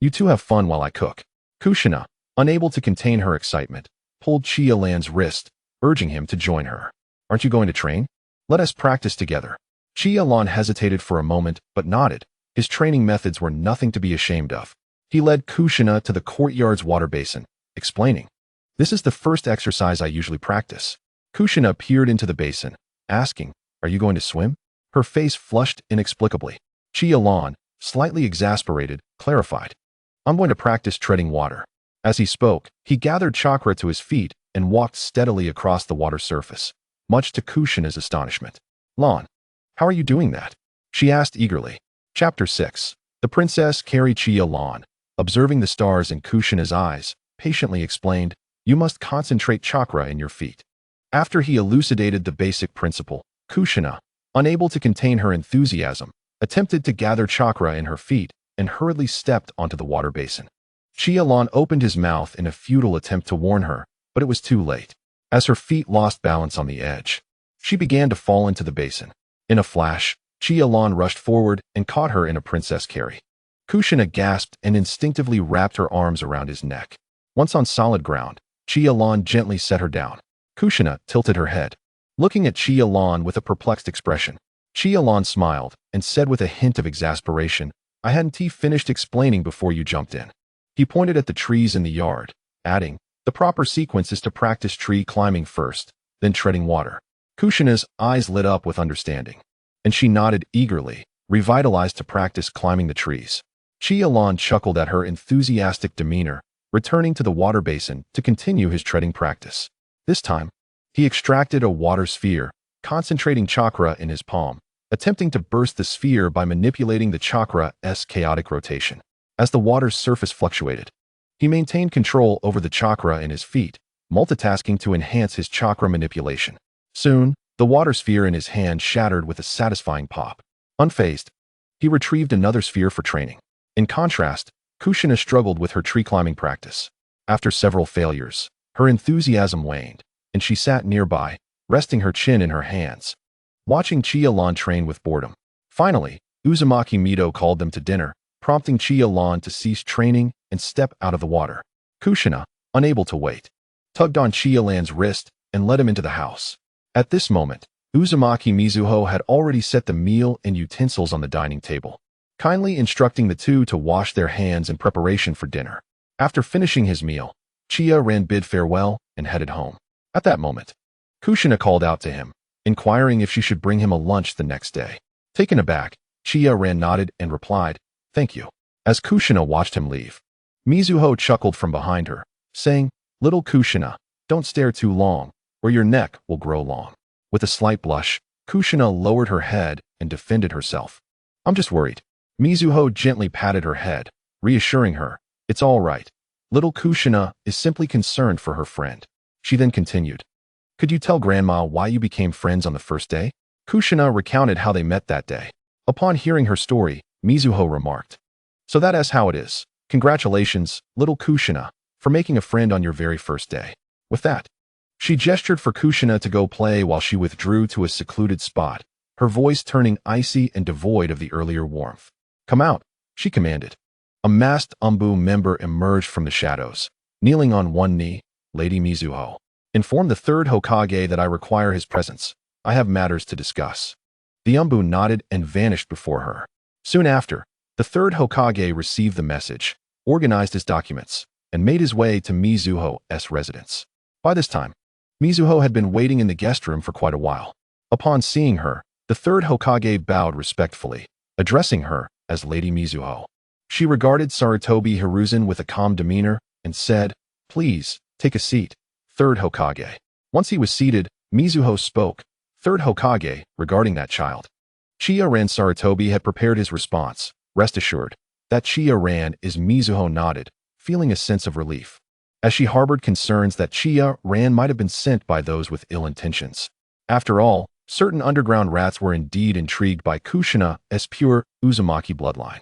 "You two have fun while I cook." Kushina, unable to contain her excitement, pulled Chiya Ran's wrist, urging him to join her. "Aren't you going to train? Let us practice together." Chiya Ran hesitated for a moment, but nodded. His training methods were nothing to be ashamed of. He led Kushina to the courtyard's water basin, explaining, "This is the first exercise I usually practice." Kushina peered into the basin, asking, "Are you going to swim?" Her face flushed inexplicably. Chiya Ran, slightly exasperated, clarified, "I'm going to practice treading water." As he spoke, he gathered Chakra to his feet and walked steadily across the water surface, much to Kushina's astonishment. "Lan, how are you doing that?" she asked eagerly. Chapter 6. The princess carried Chiya Ran, observing the stars in Kushina's eyes, patiently explained, "You must concentrate chakra in your feet." After he elucidated the basic principle, Kushina, unable to contain her enthusiasm, attempted to gather chakra in her feet and hurriedly stepped onto the water basin. Chiya Ran opened his mouth in a futile attempt to warn her, but it was too late. As her feet lost balance on the edge, she began to fall into the basin. In a flash, Chiya Ran rushed forward and caught her in a princess carry. Kushina gasped and instinctively wrapped her arms around his neck. Once on solid ground, Chiya Ran gently set her down. Kushina tilted her head, looking at Chiya Ran with a perplexed expression. Chiya Ran smiled and said with a hint of exasperation, "I hadn't finished explaining before you jumped in." He pointed at the trees in the yard, adding, "The proper sequence is to practice tree climbing first, then treading water." Kushina's eyes lit up with understanding, and she nodded eagerly, revitalized to practice climbing the trees. Chiya Ran chuckled at her enthusiastic demeanor, returning to the water basin to continue his treading practice. This time, he extracted a water sphere, concentrating chakra in his palm, attempting to burst the sphere by manipulating the chakra's chaotic rotation. As the water's surface fluctuated, he maintained control over the chakra in his feet, multitasking to enhance his chakra manipulation. Soon, the water sphere in his hand shattered with a satisfying pop. Unfazed, he retrieved another sphere for training. In contrast, Kushina struggled with her tree climbing practice. After several failures, her enthusiasm waned, and she sat nearby, resting her chin in her hands, watching Chiya Ran train with boredom. Finally, Uzumaki Mito called them to dinner, prompting Chiya Ran to cease training and step out of the water. Kushina, unable to wait, tugged on Chiya Ran's wrist and led him into the house. At this moment, Uzumaki Mizuho had already set the meal and utensils on the dining table, kindly instructing the two to wash their hands in preparation for dinner. After finishing his meal, Chiya Ran bid farewell and headed home. At that moment, Kushina called out to him, inquiring if she should bring him a lunch the next day. Taken aback, Chiya Ran nodded and replied, "Thank you." As Kushina watched him leave, Mizuho chuckled from behind her, saying, "Little Kushina, don't stare too long, or your neck will grow long." With a slight blush, Kushina lowered her head and defended herself. "I'm just worried." Mizuho gently patted her head, reassuring her, "It's all right. Little Kushina is simply concerned for her friend." She then continued, "Could you tell Grandma why you became friends on the first day?" Kushina recounted how they met that day. Upon hearing her story, Mizuho remarked, "So that's how it is. Congratulations, little Kushina, for making a friend on your very first day." With that, she gestured for Kushina to go play while she withdrew to a secluded spot, her voice turning icy and devoid of the earlier warmth. "Come out," she commanded. A masked Umbu member emerged from the shadows. Kneeling on one knee, "Lady Mizuho, inform the third Hokage that I require his presence. I have matters to discuss." The Umbu nodded and vanished before her. Soon after, the third Hokage received the message, organized his documents, and made his way to Mizuho's residence. By this time, Mizuho had been waiting in the guest room for quite a while. Upon seeing her, the third Hokage bowed respectfully, addressing her as Lady Mizuho. She regarded Sarutobi Hiruzen with a calm demeanor and said, "Please, take a seat, third Hokage." Once he was seated, Mizuho spoke, "Third Hokage, regarding that child." Chiya Ran. Sarutobi had prepared his response. "Rest assured that Chiya Ran is." Mizuho nodded, feeling a sense of relief, as she harbored concerns that Chiya Ran might have been sent by those with ill intentions. After all, certain underground rats were indeed intrigued by Kushina's pure Uzumaki bloodline.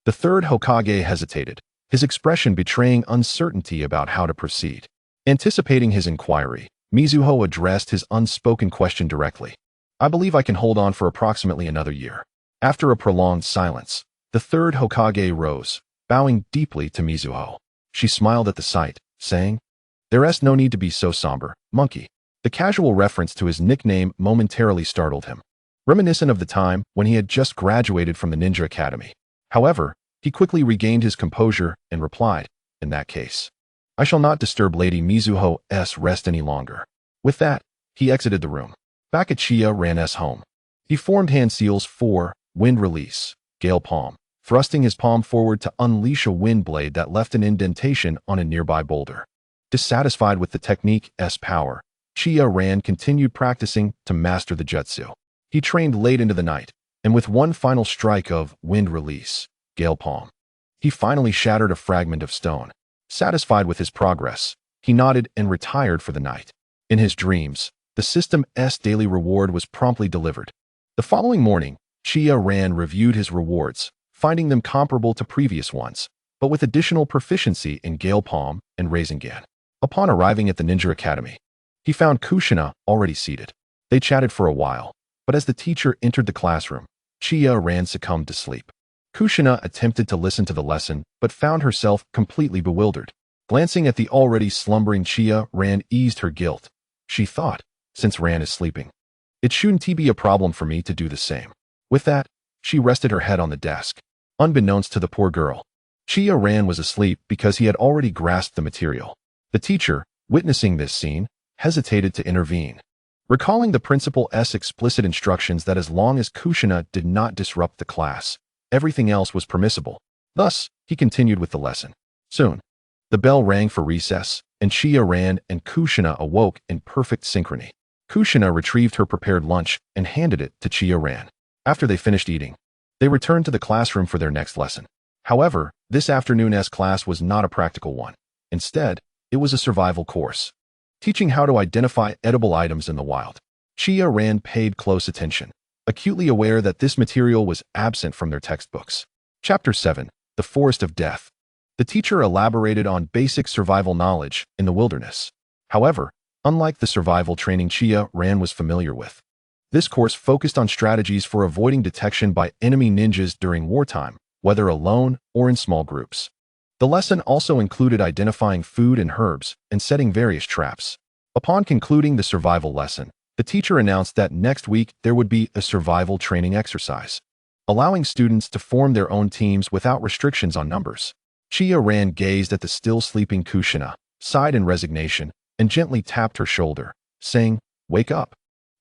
The third Hokage hesitated, his expression betraying uncertainty about how to proceed. Anticipating his inquiry, Mizuho addressed his unspoken question directly. "I believe I can hold on for approximately another year." After a prolonged silence, the third Hokage rose, bowing deeply to Mizuho. She smiled at the sight, saying, "There's no need to be so somber, monkey." The casual reference to his nickname momentarily startled him, reminiscent of the time when he had just graduated from the Ninja Academy. However, He quickly regained his composure and replied, "In that case, I shall not disturb Lady Mizuho's rest any longer." With that, he exited the room. Back at Chiya Ran's home, he formed hand seals for wind release, gale palm, thrusting his palm forward to unleash a wind blade that left an indentation on a nearby boulder. Dissatisfied with the technique's power, Chiya Ran continued practicing to master the jutsu. He trained late into the night, and with one final strike of wind release, gale palm, he finally shattered a fragment of stone. Satisfied with his progress, he nodded and retired for the night. In his dreams, the system's daily reward was promptly delivered. The following morning, Chiya Ran reviewed his rewards, finding them comparable to previous ones, but with additional proficiency in gale palm and Rasengan. Upon arriving at the Ninja Academy, he found Kushina already seated. They chatted for a while, but as the teacher entered the classroom, Chiya Ran succumbed to sleep. Kushina attempted to listen to the lesson, but found herself completely bewildered. Glancing at the already slumbering Chiya Ran eased her guilt. She thought, since Ran is sleeping, it shouldn't be a problem for me to do the same. With that, she rested her head on the desk. Unbeknownst to the poor girl, Chiya Ran was asleep because he had already grasped the material. The teacher, witnessing this scene, hesitated to intervene. Recalling the principal's explicit instructions that as long as Kushina did not disrupt the class, everything else was permissible. Thus, he continued with the lesson. Soon, the bell rang for recess, and Chiya Ran and Kushina awoke in perfect synchrony. Kushina retrieved her prepared lunch and handed it to Chiya Ran. After they finished eating, they returned to the classroom for their next lesson. However, this afternoon's class was not a practical one. Instead, it was a survival course, teaching how to identify edible items in the wild. Chiya Ran paid close attention, acutely aware that this material was absent from their textbooks. Chapter 7, The Forest of Death. The teacher elaborated on basic survival knowledge in the wilderness. However, unlike the survival training Chiya Ran was familiar with, this course focused on strategies for avoiding detection by enemy ninjas during wartime, whether alone or in small groups. The lesson also included identifying food and herbs and setting various traps. Upon concluding the survival lesson, the teacher announced that next week there would be a survival training exercise, allowing students to form their own teams without restrictions on numbers. Chiya Ran gazed at the still sleeping Kushina, sighed in resignation, and gently tapped her shoulder, saying, "Wake up.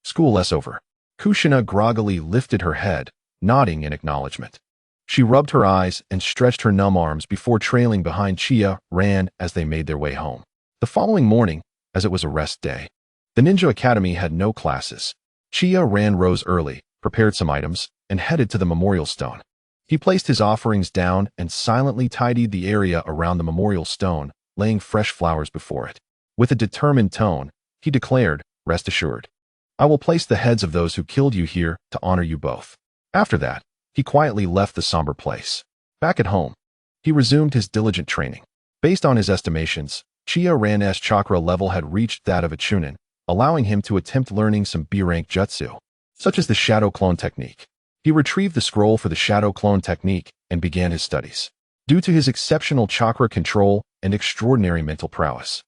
School's over." Kushina groggily lifted her head, nodding in acknowledgement. She rubbed her eyes and stretched her numb arms before trailing behind Chiya Ran as they made their way home. The following morning, as it was a rest day, the Ninja Academy had no classes. Chiya Ran rose early, prepared some items, and headed to the memorial stone. He placed his offerings down and silently tidied the area around the memorial stone, laying fresh flowers before it. With a determined tone, he declared, "Rest assured, I will place the heads of those who killed you here to honor you both." After that, he quietly left the somber place. Back at home, he resumed his diligent training. Based on his estimations, Chiya Ran's chakra level had reached that of a Chunin, allowing him to attempt learning some B-rank jutsu, such as the shadow clone technique. He retrieved the scroll for the shadow clone technique and began his studies. Due to his exceptional chakra control and extraordinary mental prowess,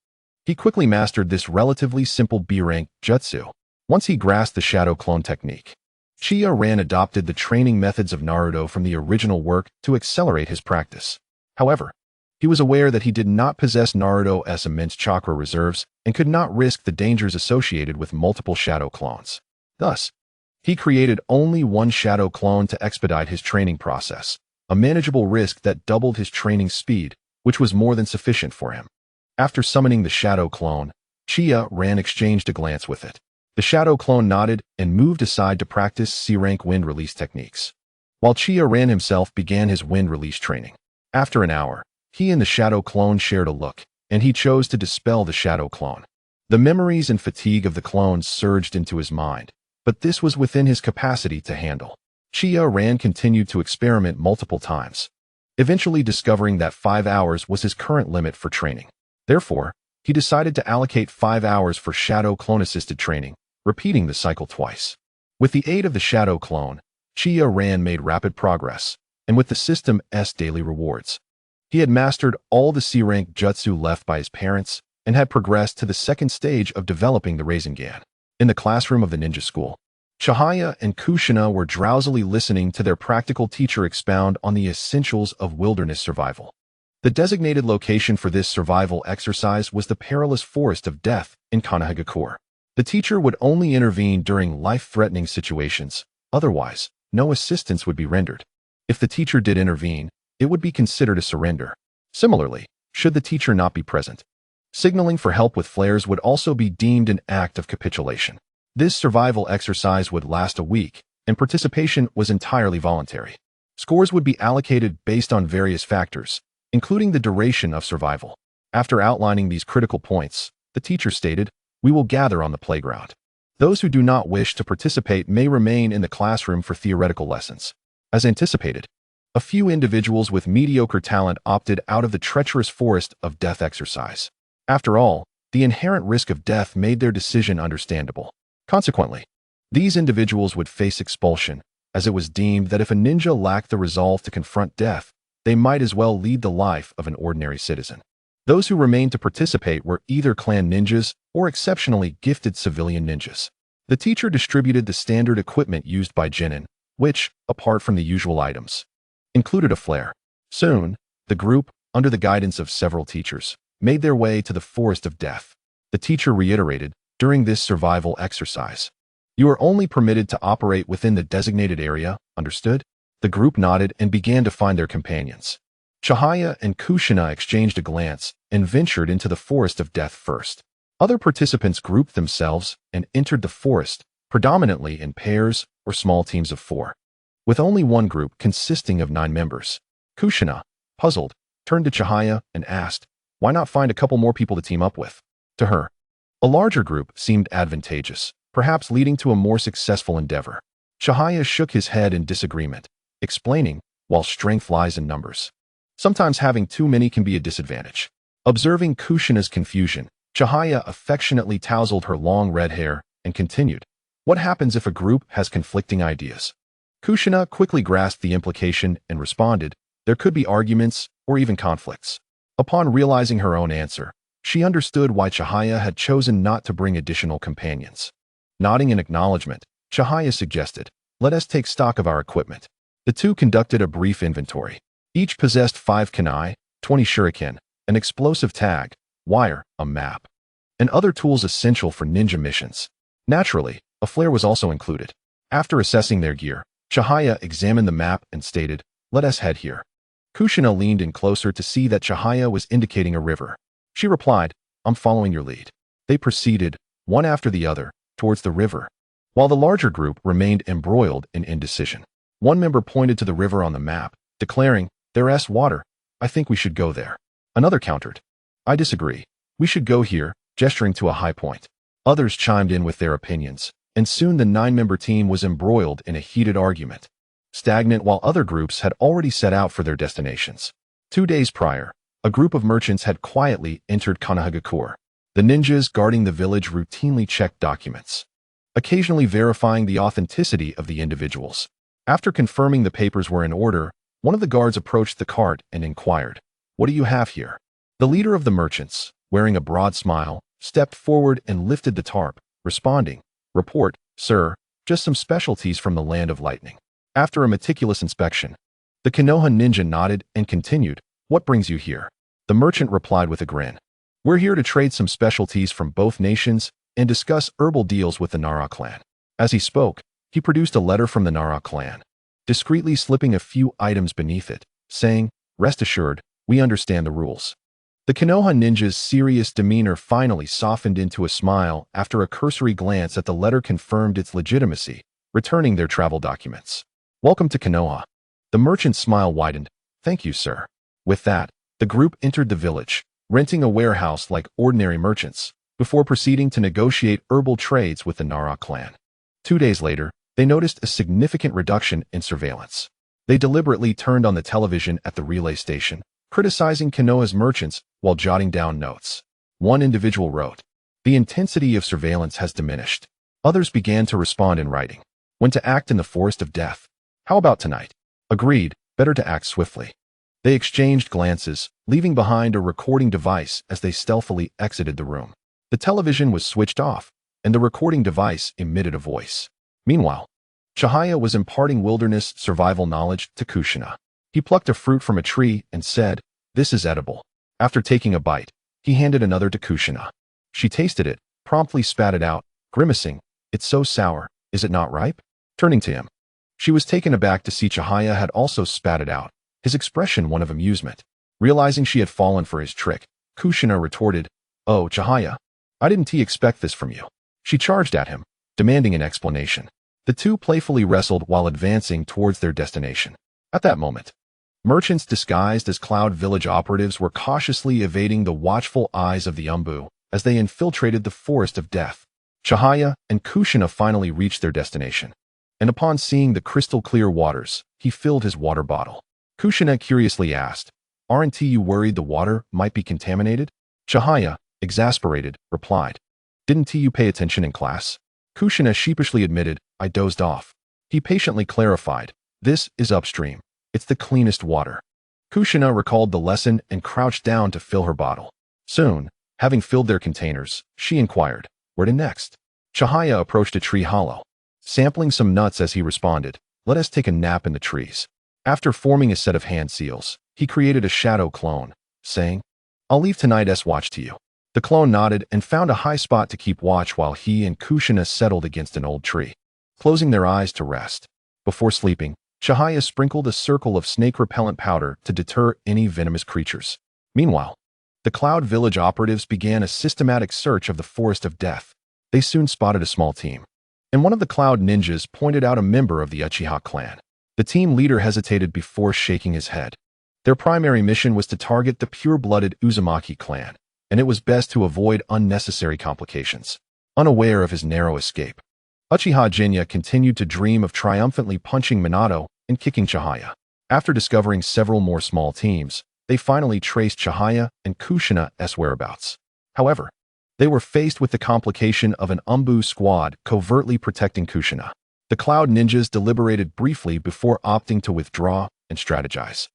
he quickly mastered this relatively simple B-rank jutsu. Once he grasped the shadow clone technique, Chiya Ran adopted the training methods of Naruto from the original work to accelerate his practice. However, he was aware that he did not possess Naruto's immense chakra reserves and could not risk the dangers associated with multiple shadow clones. Thus, he created only one shadow clone to expedite his training process, a manageable risk that doubled his training speed, which was more than sufficient for him. After summoning the shadow clone, Chiya Ran exchanged a glance with it. The shadow clone nodded and moved aside to practice C-rank wind release techniques, while Chiya Ran himself began his wind release training. After an hour, he and the shadow clone shared a look, and he chose to dispel the shadow clone. The memories and fatigue of the clones surged into his mind, but this was within his capacity to handle. Chiya Ran continued to experiment multiple times, eventually discovering that 5 hours was his current limit for training. Therefore, he decided to allocate 5 hours for shadow clone-assisted training, repeating the cycle twice. With the aid of the shadow clone, Chiya Ran made rapid progress, and with the system's daily rewards, he had mastered all the C-rank jutsu left by his parents and had progressed to the second stage of developing the Rasengan. In the classroom of the ninja school, Chihaya and Kushina were drowsily listening to their practical teacher expound on the essentials of wilderness survival. The designated location for this survival exercise was the perilous forest of death in Konoha. The teacher would only intervene during life-threatening situations, otherwise, no assistance would be rendered. If the teacher did intervene, it would be considered a surrender. Similarly, should the teacher not be present, signaling for help with flares would also be deemed an act of capitulation. This survival exercise would last a week, and participation was entirely voluntary. Scores would be allocated based on various factors, including the duration of survival. After outlining these critical points, the teacher stated, "We will gather on the playground. Those who do not wish to participate may remain in the classroom for theoretical lessons." As anticipated, a few individuals with mediocre talent opted out of the treacherous forest of death exercise. After all, the inherent risk of death made their decision understandable. Consequently, these individuals would face expulsion, as it was deemed that if a ninja lacked the resolve to confront death, they might as well lead the life of an ordinary citizen. Those who remained to participate were either clan ninjas or exceptionally gifted civilian ninjas. The teacher distributed the standard equipment used by genin, which, apart from the usual items, included a flare. Soon, the group, under the guidance of several teachers, made their way to the forest of death. The teacher reiterated, during this survival exercise, "You are only permitted to operate within the designated area, understood?" The group nodded and began to find their companions. Chihaya and Kushina exchanged a glance and ventured into the forest of death first. Other participants grouped themselves and entered the forest, predominantly in pairs or small teams of 4. With only one group consisting of 9 members, Kushina, puzzled, turned to Chihaya and asked, "Why not find a couple more people to team up with?" To her, a larger group seemed advantageous, perhaps leading to a more successful endeavor. Chihaya shook his head in disagreement, explaining, "While strength lies in numbers, sometimes having too many can be a disadvantage." Observing Kushina's confusion, Chihaya affectionately tousled her long red hair and continued, "What happens if a group has conflicting ideas?" Kushina quickly grasped the implication and responded, "There could be arguments or even conflicts." Upon realizing her own answer, she understood why Chihaya had chosen not to bring additional companions. Nodding in acknowledgement, Chihaya suggested, "Let us take stock of our equipment." The two conducted a brief inventory. Each possessed 5 kunai, 20 shuriken, an explosive tag, wire, a map, and other tools essential for ninja missions. Naturally, a flare was also included. After assessing their gear, Chihaya examined the map and stated, "Let us head here." Kushina leaned in closer to see that Chihaya was indicating a river. She replied, "I'm following your lead." They proceeded, one after the other, towards the river, while the larger group remained embroiled in indecision. One member pointed to the river on the map, declaring, "There's water. I think we should go there." Another countered, "I disagree. We should go here," gesturing to a high point. Others chimed in with their opinions, and soon the 9-member team was embroiled in a heated argument, stagnant while other groups had already set out for their destinations. 2 days prior, a group of merchants had quietly entered Konoha. The ninjas guarding the village routinely checked documents, occasionally verifying the authenticity of the individuals. After confirming the papers were in order, one of the guards approached the cart and inquired, "What do you have here?" The leader of the merchants, wearing a broad smile, stepped forward and lifted the tarp, responding, "Report, sir, just some specialties from the land of lightning." After a meticulous inspection, the Konoha ninja nodded and continued, "What brings you here?" The merchant replied with a grin, "We're here to trade some specialties from both nations and discuss herbal deals with the Nara clan." As he spoke, he produced a letter from the Nara clan, discreetly slipping a few items beneath it, saying, "Rest assured, we understand the rules." The Konoha ninja's serious demeanor finally softened into a smile after a cursory glance at the letter confirmed its legitimacy, returning their travel documents. "Welcome to Konoha." The merchant's smile widened. "Thank you, sir." With that, the group entered the village, renting a warehouse like ordinary merchants, before proceeding to negotiate herbal trades with the Nara clan. 2 days later, they noticed a significant reduction in surveillance. They deliberately turned on the television at the relay station, criticizing Konoha's merchants while jotting down notes. One individual wrote, "The intensity of surveillance has diminished." Others began to respond in writing, "When to act in the forest of death. How about tonight?" "Agreed, better to act swiftly." They exchanged glances, leaving behind a recording device as they stealthily exited the room. The television was switched off, and the recording device emitted a voice. Meanwhile, Chihaya was imparting wilderness survival knowledge to Kushina. He plucked a fruit from a tree and said, "This is edible." After taking a bite, he handed another to Kushina. She tasted it, promptly spat it out, grimacing, "It's so sour, is it not ripe?" Turning to him, she was taken aback to see Chihaya had also spat it out, his expression one of amusement. Realizing she had fallen for his trick, Kushina retorted, "Oh, Chihaya, I didn't expect this from you." She charged at him, demanding an explanation. The two playfully wrestled while advancing towards their destination. At that moment, merchants disguised as Cloud Village operatives were cautiously evading the watchful eyes of the Umbu as they infiltrated the Forest of Death. Chihaya and Kushina finally reached their destination, and upon seeing the crystal-clear waters, he filled his water bottle. Kushina curiously asked, "Aren't you worried the water might be contaminated?" Chihaya, exasperated, replied, "Didn't you pay attention in class?" Kushina sheepishly admitted, "I dozed off." He patiently clarified, "This is upstream. It's the cleanest water." Kushina recalled the lesson and crouched down to fill her bottle. Soon, having filled their containers, she inquired, "Where to next?" Chihaya approached a tree hollow, sampling some nuts as he responded, "Let us take a nap in the trees." After forming a set of hand seals, he created a shadow clone, saying, "I'll leave tonight's watch to you." The clone nodded and found a high spot to keep watch while he and Kushina settled against an old tree, closing their eyes to rest. Before sleeping, Chihaya sprinkled a circle of snake-repellent powder to deter any venomous creatures. Meanwhile, the Cloud Village operatives began a systematic search of the Forest of Death. They soon spotted a small team, and one of the Cloud Ninjas pointed out a member of the Uchiha clan. The team leader hesitated before shaking his head. Their primary mission was to target the pure-blooded Uzumaki clan, and it was best to avoid unnecessary complications. Unaware of his narrow escape, Uchiha Jinya continued to dream of triumphantly punching Minato and kicking Chihaya. After discovering several more small teams, they finally traced Chihaya and Kushina's whereabouts. However, they were faced with the complication of an Umbu squad covertly protecting Kushina. The Cloud Ninjas deliberated briefly before opting to withdraw and strategize.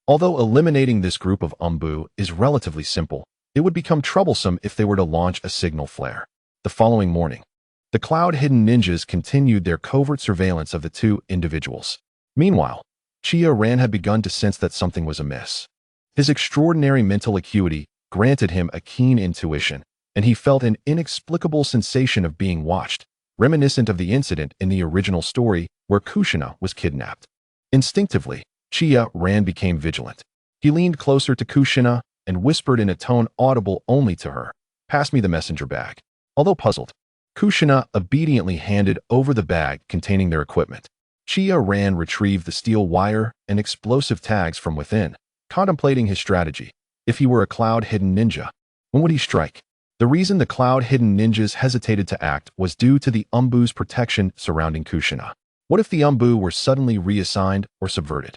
Although eliminating this group of Umbu is relatively simple, it would become troublesome if they were to launch a signal flare. The following morning, the Cloud Hidden Ninjas continued their covert surveillance of the two individuals. Meanwhile, Chiya Ran had begun to sense that something was amiss. His extraordinary mental acuity granted him a keen intuition, and he felt an inexplicable sensation of being watched, reminiscent of the incident in the original story where Kushina was kidnapped. Instinctively, Chiya Ran became vigilant. He leaned closer to Kushina and whispered in a tone audible only to her, "Pass me the messenger bag." Although puzzled, Kushina obediently handed over the bag containing their equipment. Chiya Ran retrieved the steel wire and explosive tags from within, contemplating his strategy. If he were a Cloud Hidden Ninja, when would he strike? The reason the Cloud Hidden Ninjas hesitated to act was due to the Umbu's protection surrounding Kushina. What if the Umbu were suddenly reassigned or subverted?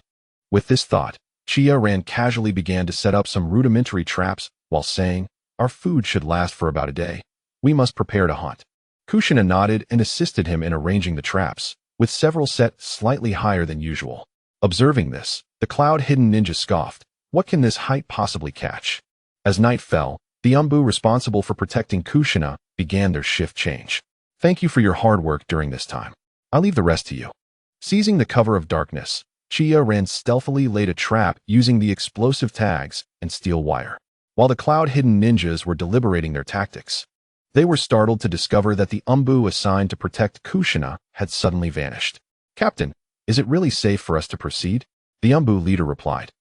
With this thought, Chiya Ran casually began to set up some rudimentary traps while saying, "Our food should last for about a day. We must prepare to hunt." Kushina nodded and assisted him in arranging the traps, with several set slightly higher than usual. Observing this, the Cloud Hidden Ninja scoffed, "What can this height possibly catch?" As night fell, the Umbu responsible for protecting Kushina began their shift change. "Thank you for your hard work during this time. I'll leave the rest to you." Seizing the cover of darkness, Chiya Ran stealthily laid a trap using the explosive tags and steel wire. While the Cloud Hidden Ninjas were deliberating their tactics, they were startled to discover that the Umbu assigned to protect Kushina had suddenly vanished. "Captain, is it really safe for us to proceed?" The Umbu leader replied.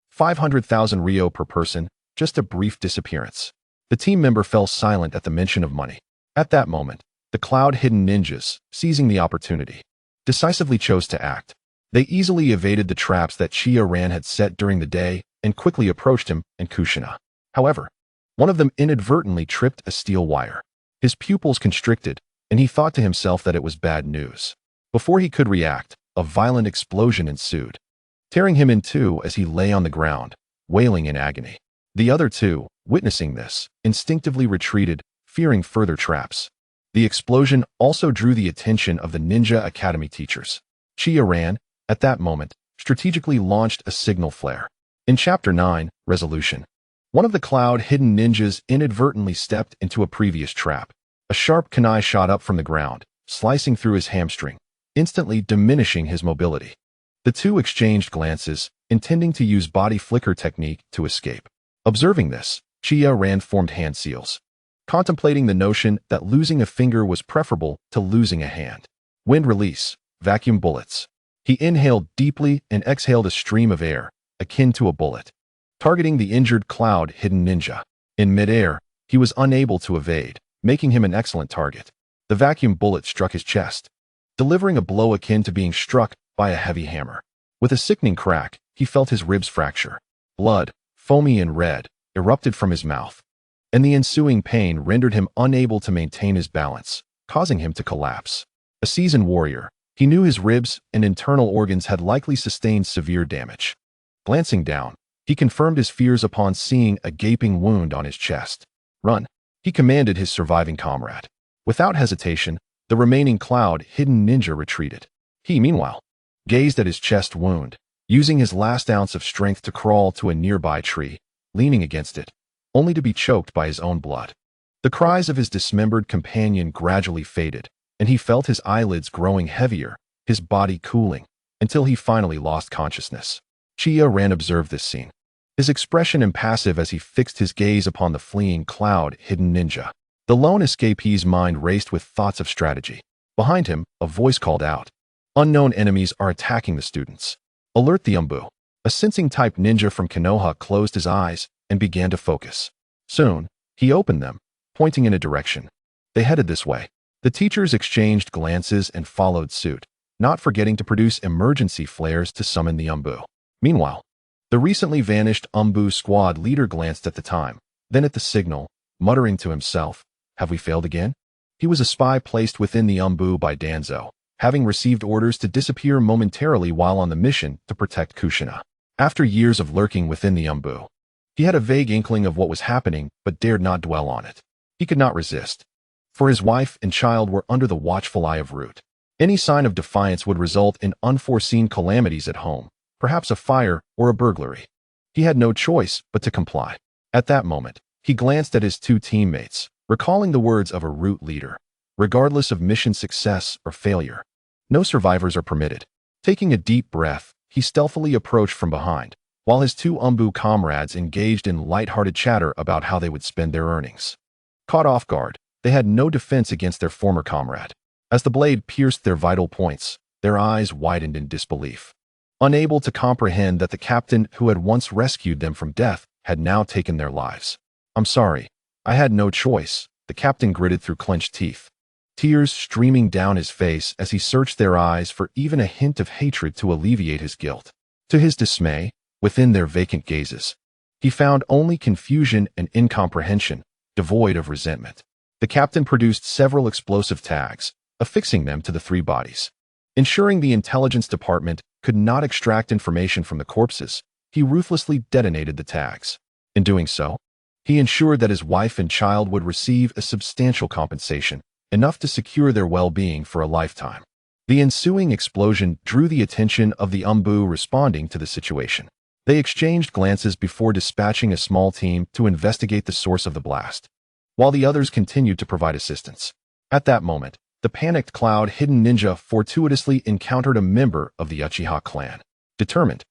500,000 Ryo per person, just a brief disappearance." The team member fell silent at the mention of money. At that moment, the Cloud Hidden Ninjas, seizing the opportunity, decisively chose to act. They easily evaded the traps that Chiya Ran had set during the day and quickly approached him and Kushina. However, one of them inadvertently tripped a steel wire. His pupils constricted, and he thought to himself that it was bad news. Before he could react, a violent explosion ensued, tearing him in two as he lay on the ground, wailing in agony. The other two, witnessing this, instinctively retreated, fearing further traps. The explosion also drew the attention of the Ninja Academy teachers. Chiya Ran, at that moment, strategically launched a signal flare. In Chapter 9, Resolution, one of the Cloud Hidden Ninjas inadvertently stepped into a previous trap. A sharp kunai shot up from the ground, slicing through his hamstring, instantly diminishing his mobility. The two exchanged glances, intending to use body flicker technique to escape. Observing this, Chiya Ran formed hand seals, contemplating the notion that losing a finger was preferable to losing a hand. Wind release, vacuum bullets. He inhaled deeply and exhaled a stream of air, akin to a bullet, targeting the injured cloud-hidden ninja. In midair, he was unable to evade, making him an excellent target. The vacuum bullet struck his chest, delivering a blow akin to being struck by a heavy hammer. With a sickening crack, he felt his ribs fracture. Blood, foamy and red, erupted from his mouth, and the ensuing pain rendered him unable to maintain his balance, causing him to collapse. A seasoned warrior, he knew his ribs and internal organs had likely sustained severe damage. Glancing down, he confirmed his fears upon seeing a gaping wound on his chest. "Run," he commanded his surviving comrade. Without hesitation, the remaining cloud-hidden ninja retreated. He, meanwhile, gazed at his chest wound, using his last ounce of strength to crawl to a nearby tree, leaning against it, only to be choked by his own blood. The cries of his dismembered companion gradually faded, and he felt his eyelids growing heavier, his body cooling, until he finally lost consciousness. Chiya Ran observed this scene, his expression impassive as he fixed his gaze upon the fleeing cloud-hidden ninja. The lone escapee's mind raced with thoughts of strategy. Behind him, a voice called out, "Unknown enemies are attacking the students. Alert the Umbu." A sensing-type ninja from Konoha closed his eyes and began to focus. Soon, he opened them, pointing in a direction. They headed this way. The teachers exchanged glances and followed suit, not forgetting to produce emergency flares to summon the Umbu. Meanwhile, the recently vanished Umbu squad leader glanced at the time, then at the signal, muttering to himself, "Have we failed again?" He was a spy placed within the Umbu by Danzo, having received orders to disappear momentarily while on the mission to protect Kushina. After years of lurking within the Umbu, he had a vague inkling of what was happening but dared not dwell on it. He could not resist, for his wife and child were under the watchful eye of Root. Any sign of defiance would result in unforeseen calamities at home, perhaps a fire or a burglary. He had no choice but to comply. At that moment, he glanced at his two teammates, recalling the words of a Root leader, "Regardless of mission success or failure, no survivors are permitted." Taking a deep breath, he stealthily approached from behind, while his two Umbu comrades engaged in light-hearted chatter about how they would spend their earnings. Caught off guard, they had no defense against their former comrade. As the blade pierced their vital points, their eyes widened in disbelief, unable to comprehend that the captain who had once rescued them from death had now taken their lives. "I'm sorry. I had no choice," the captain gritted through clenched teeth, tears streaming down his face as he searched their eyes for even a hint of hatred to alleviate his guilt. To his dismay, within their vacant gazes, he found only confusion and incomprehension, devoid of resentment. The captain produced several explosive tags, affixing them to the three bodies. Ensuring the intelligence department could not extract information from the corpses, he ruthlessly detonated the tags. In doing so, he ensured that his wife and child would receive a substantial compensation, enough to secure their well-being for a lifetime. The ensuing explosion drew the attention of the Umbu responding to the situation. They exchanged glances before dispatching a small team to investigate the source of the blast, while the others continued to provide assistance. At that moment, the panicked cloud-hidden ninja fortuitously encountered a member of the Uchiha clan. Determined,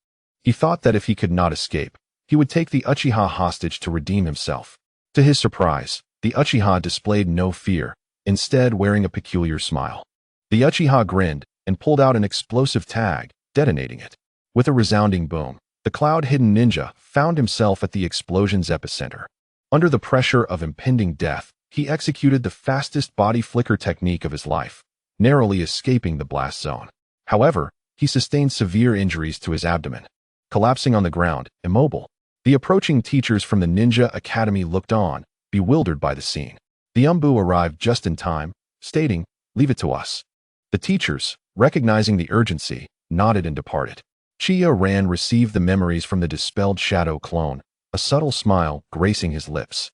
he thought that if he could not escape, he would take the Uchiha hostage to redeem himself. To his surprise, the Uchiha displayed no fear, instead wearing a peculiar smile. The Uchiha grinned and pulled out an explosive tag, detonating it. With a resounding boom, the cloud-hidden ninja found himself at the explosion's epicenter. Under the pressure of impending death, he executed the fastest body flicker technique of his life, narrowly escaping the blast zone. However, he sustained severe injuries to his abdomen. Collapsing on the ground, immobile, the approaching teachers from the Ninja Academy looked on, bewildered by the scene. The Umbu arrived just in time, stating, "Leave it to us." The teachers, recognizing the urgency, nodded and departed. Chiya Ran received the memories from the dispelled shadow clone, a subtle smile gracing his lips.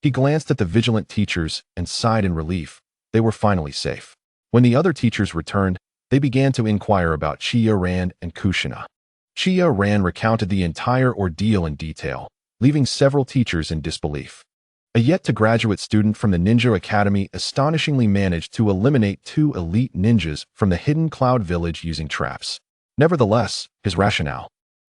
He glanced at the vigilant teachers and sighed in relief. They were finally safe. When the other teachers returned, they began to inquire about Chiya Ran and Kushina. Chiya Ran recounted the entire ordeal in detail, leaving several teachers in disbelief. A yet-to-graduate student from the Ninja Academy astonishingly managed to eliminate 2 elite ninjas from the hidden cloud village using traps. Nevertheless, his rationale,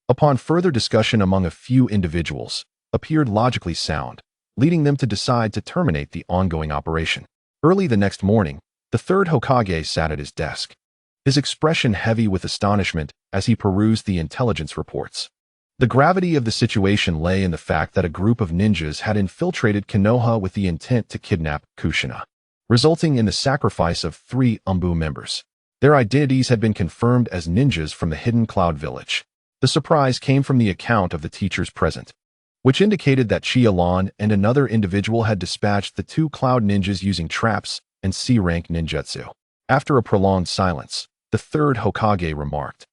upon further discussion among a few individuals, appeared logically sound, leading them to decide to terminate the ongoing operation. Early the next morning, the third Hokage sat at his desk, his expression heavy with astonishment as he perused the intelligence reports. The gravity of the situation lay in the fact that a group of ninjas had infiltrated Konoha with the intent to kidnap Kushina, resulting in the sacrifice of 3 Umbu members. Their identities had been confirmed as ninjas from the hidden cloud village. The surprise came from the account of the teachers present, which indicated that Chiya Ran and another individual had dispatched the 2 cloud ninjas using traps and C-rank ninjutsu. After a prolonged silence, the third Hokage remarked,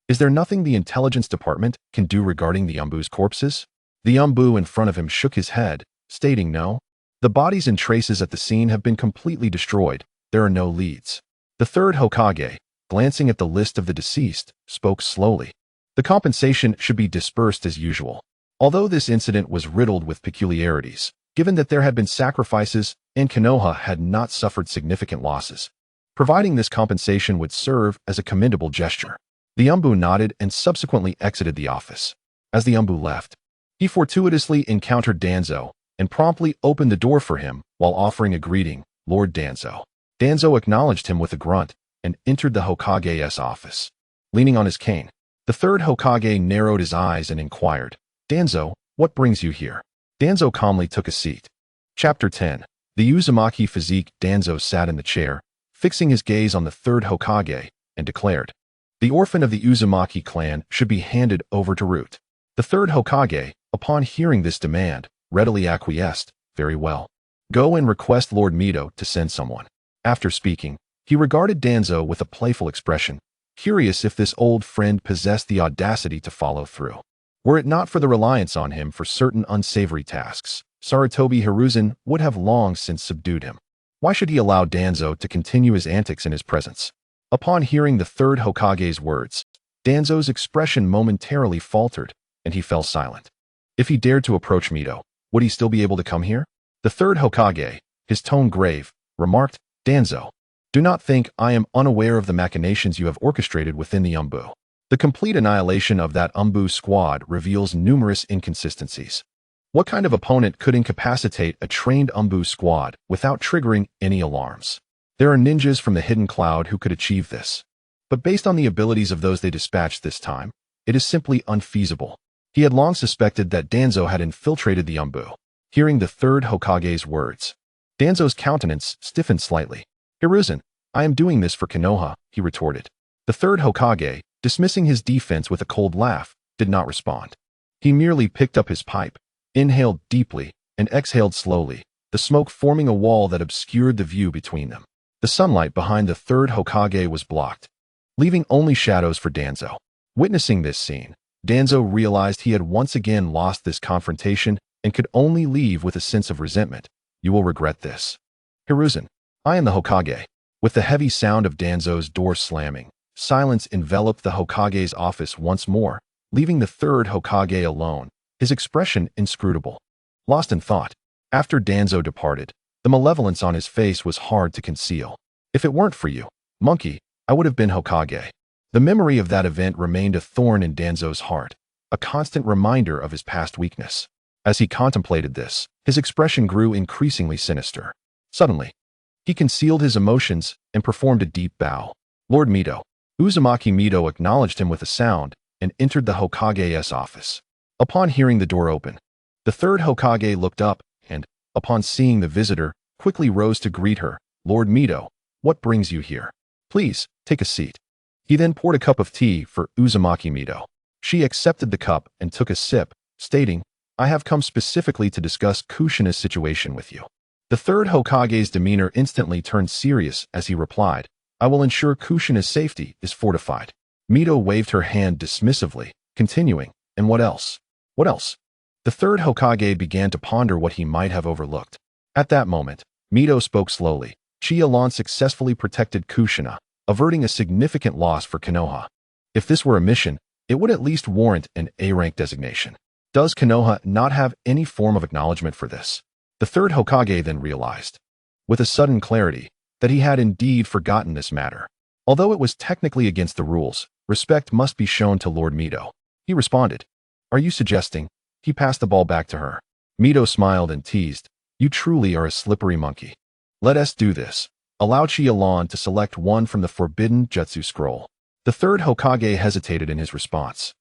"Is there nothing the intelligence department can do regarding the Umbu's corpses?" The Umbu in front of him shook his head, stating no. The bodies and traces at the scene have been completely destroyed. There are no leads. The third Hokage, glancing at the list of the deceased, spoke slowly. The compensation should be dispersed as usual. Although this incident was riddled with peculiarities, given that there had been sacrifices and Konoha had not suffered significant losses, providing this compensation would serve as a commendable gesture. The Umbu nodded and subsequently exited the office. As the Umbu left, he fortuitously encountered Danzo and promptly opened the door for him while offering a greeting, "Lord Danzo." Danzo acknowledged him with a grunt and entered the Hokage's office. Leaning on his cane, the third Hokage narrowed his eyes and inquired, "Danzo, what brings you here?" Danzo calmly took a seat. Chapter 10. The Uzumaki physique. Danzo sat in the chair, fixing his gaze on the third Hokage, and declared, "The orphan of the Uzumaki clan should be handed over to Root." The third Hokage, upon hearing this demand, readily acquiesced. "Very well. Go and request Lord Mito to send someone." After speaking, he regarded Danzo with a playful expression, curious if this old friend possessed the audacity to follow through. Were it not for the reliance on him for certain unsavory tasks, Sarutobi Hiruzen would have long since subdued him. Why should he allow Danzo to continue his antics in his presence? Upon hearing the third Hokage's words, Danzo's expression momentarily faltered, and he fell silent. If he dared to approach Mito, would he still be able to come here? The third Hokage, his tone grave, remarked, "Danzo, do not think I am unaware of the machinations you have orchestrated within the Umbu. The complete annihilation of that Umbu squad reveals numerous inconsistencies. What kind of opponent could incapacitate a trained Umbu squad without triggering any alarms? There are ninjas from the hidden cloud who could achieve this. But based on the abilities of those they dispatched this time, it is simply unfeasible." He had long suspected that Danzo had infiltrated the Umbu. Hearing the third Hokage's words, Danzo's countenance stiffened slightly. "Hiruzen, I am doing this for Konoha," he retorted. The third Hokage, dismissing his defense with a cold laugh, did not respond. He merely picked up his pipe, inhaled deeply, and exhaled slowly, the smoke forming a wall that obscured the view between them. The sunlight behind the third Hokage was blocked, leaving only shadows for Danzo. Witnessing this scene, Danzo realized he had once again lost this confrontation and could only leave with a sense of resentment. "You will regret this. Hiruzen, I am the Hokage." With the heavy sound of Danzo's door slamming, silence enveloped the Hokage's office once more, leaving the third Hokage alone, his expression inscrutable. Lost in thought, after Danzo departed, the malevolence on his face was hard to conceal. "If it weren't for you, monkey, I would have been Hokage." The memory of that event remained a thorn in Danzo's heart, a constant reminder of his past weakness. As he contemplated this, his expression grew increasingly sinister. Suddenly, he concealed his emotions and performed a deep bow. "Lord Mito." Uzumaki Mito acknowledged him with a sound and entered the Hokage's office. Upon hearing the door open, the third Hokage looked up and, upon seeing the visitor, quickly rose to greet her. "Lord Mito, what brings you here? Please, take a seat." He then poured a cup of tea for Uzumaki Mito. She accepted the cup and took a sip, stating, "I have come specifically to discuss Kushina's situation with you." The third Hokage's demeanor instantly turned serious as he replied, "I will ensure Kushina's safety is fortified." Mito waved her hand dismissively, continuing, "And what else? What else?" The third Hokage began to ponder what he might have overlooked. At that moment, Mito spoke slowly. "Chiya Ran successfully protected Kushina, averting a significant loss for Konoha. If this were a mission, it would at least warrant an A-rank designation. Does Konoha not have any form of acknowledgement for this?" The third Hokage then realized, with a sudden clarity, that he had indeed forgotten this matter. Although it was technically against the rules, respect must be shown to Lord Mito. He responded, "Are you suggesting?" He passed the ball back to her. Mito smiled and teased, "You truly are a slippery monkey. Let us do this. Allow Chiya Ran to select one from the forbidden jutsu scroll." The third Hokage hesitated in his response.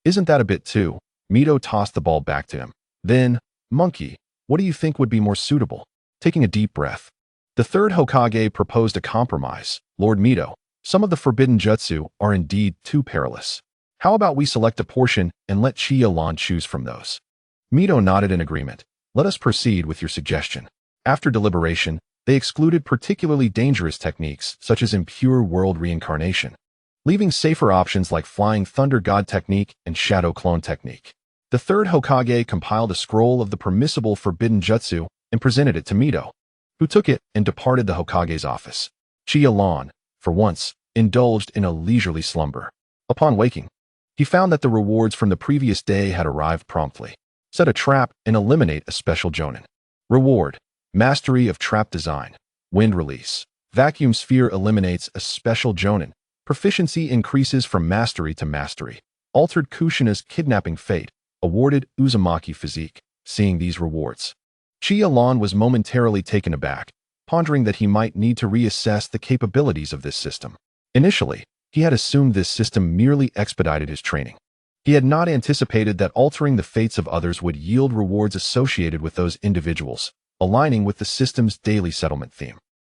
"Isn't that a bit too?" Mito tossed the ball back to him. Then, "Monkey, what do you think would be more suitable?" Taking a deep breath, the third Hokage proposed a compromise. "Lord Mito, some of the forbidden jutsu are indeed too perilous. How about we select a portion and let Chiya Ran choose from those?" Mito nodded in agreement. "Let us proceed with your suggestion." After deliberation, they excluded particularly dangerous techniques such as impure world reincarnation, leaving safer options like Flying Thunder God technique and Shadow Clone technique. The third Hokage compiled a scroll of the permissible forbidden jutsu and presented it to Mito, who took it and departed the Hokage's office. Chiya Ran, for once, indulged in a leisurely slumber. Upon waking, he found that the rewards from the previous day had arrived promptly. Set a trap and eliminate a special jonin. Reward: Mastery of Trap Design. Wind Release. Vacuum Sphere eliminates a special jonin. Proficiency increases from mastery to mastery. Altered Kushina's Kidnapping Fate. Awarded Uzumaki Physique. Seeing these rewards, Chiya Ran was momentarily taken aback, pondering that he might need to reassess the capabilities of this system. Initially, he had assumed this system merely expedited his training. He had not anticipated that altering the fates of others would yield rewards associated with those individuals, aligning with the system's daily settlement theme.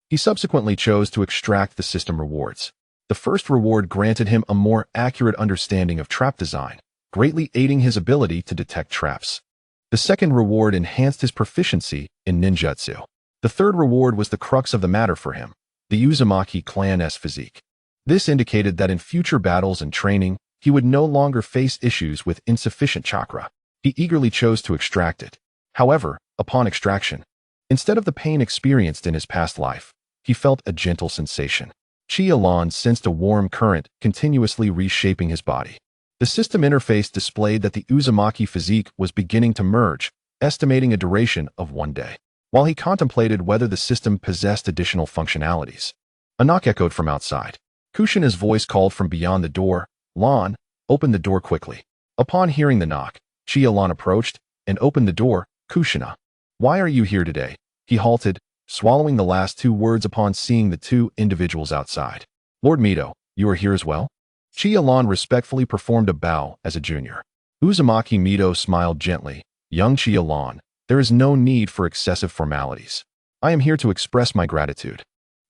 He subsequently chose to extract the system rewards. The first reward granted him a more accurate understanding of trap design, greatly aiding his ability to detect traps. The second reward enhanced his proficiency in ninjutsu. The third reward was the crux of the matter for him, the Uzumaki clan's physique. This indicated that in future battles and training, he would no longer face issues with insufficient chakra. He eagerly chose to extract it. However, upon extraction, instead of the pain experienced in his past life, he felt a gentle sensation. Chiya Ran sensed a warm current continuously reshaping his body. The system interface displayed that the Uzumaki physique was beginning to merge, estimating a duration of 1 day. While he contemplated whether the system possessed additional functionalities, a knock echoed from outside. Kushina's voice called from beyond the door, "Lan, open the door quickly." Upon hearing the knock, Chiya Ran approached and opened the door. "Kushina, why are you here today?" He halted, swallowing the last two words upon seeing the two individuals outside. "Lord Mito, you are here as well?" Chiya Ran respectfully performed a bow as a junior. Uzumaki Mito smiled gently. "Young Chiya Ran, there is no need for excessive formalities. I am here to express my gratitude."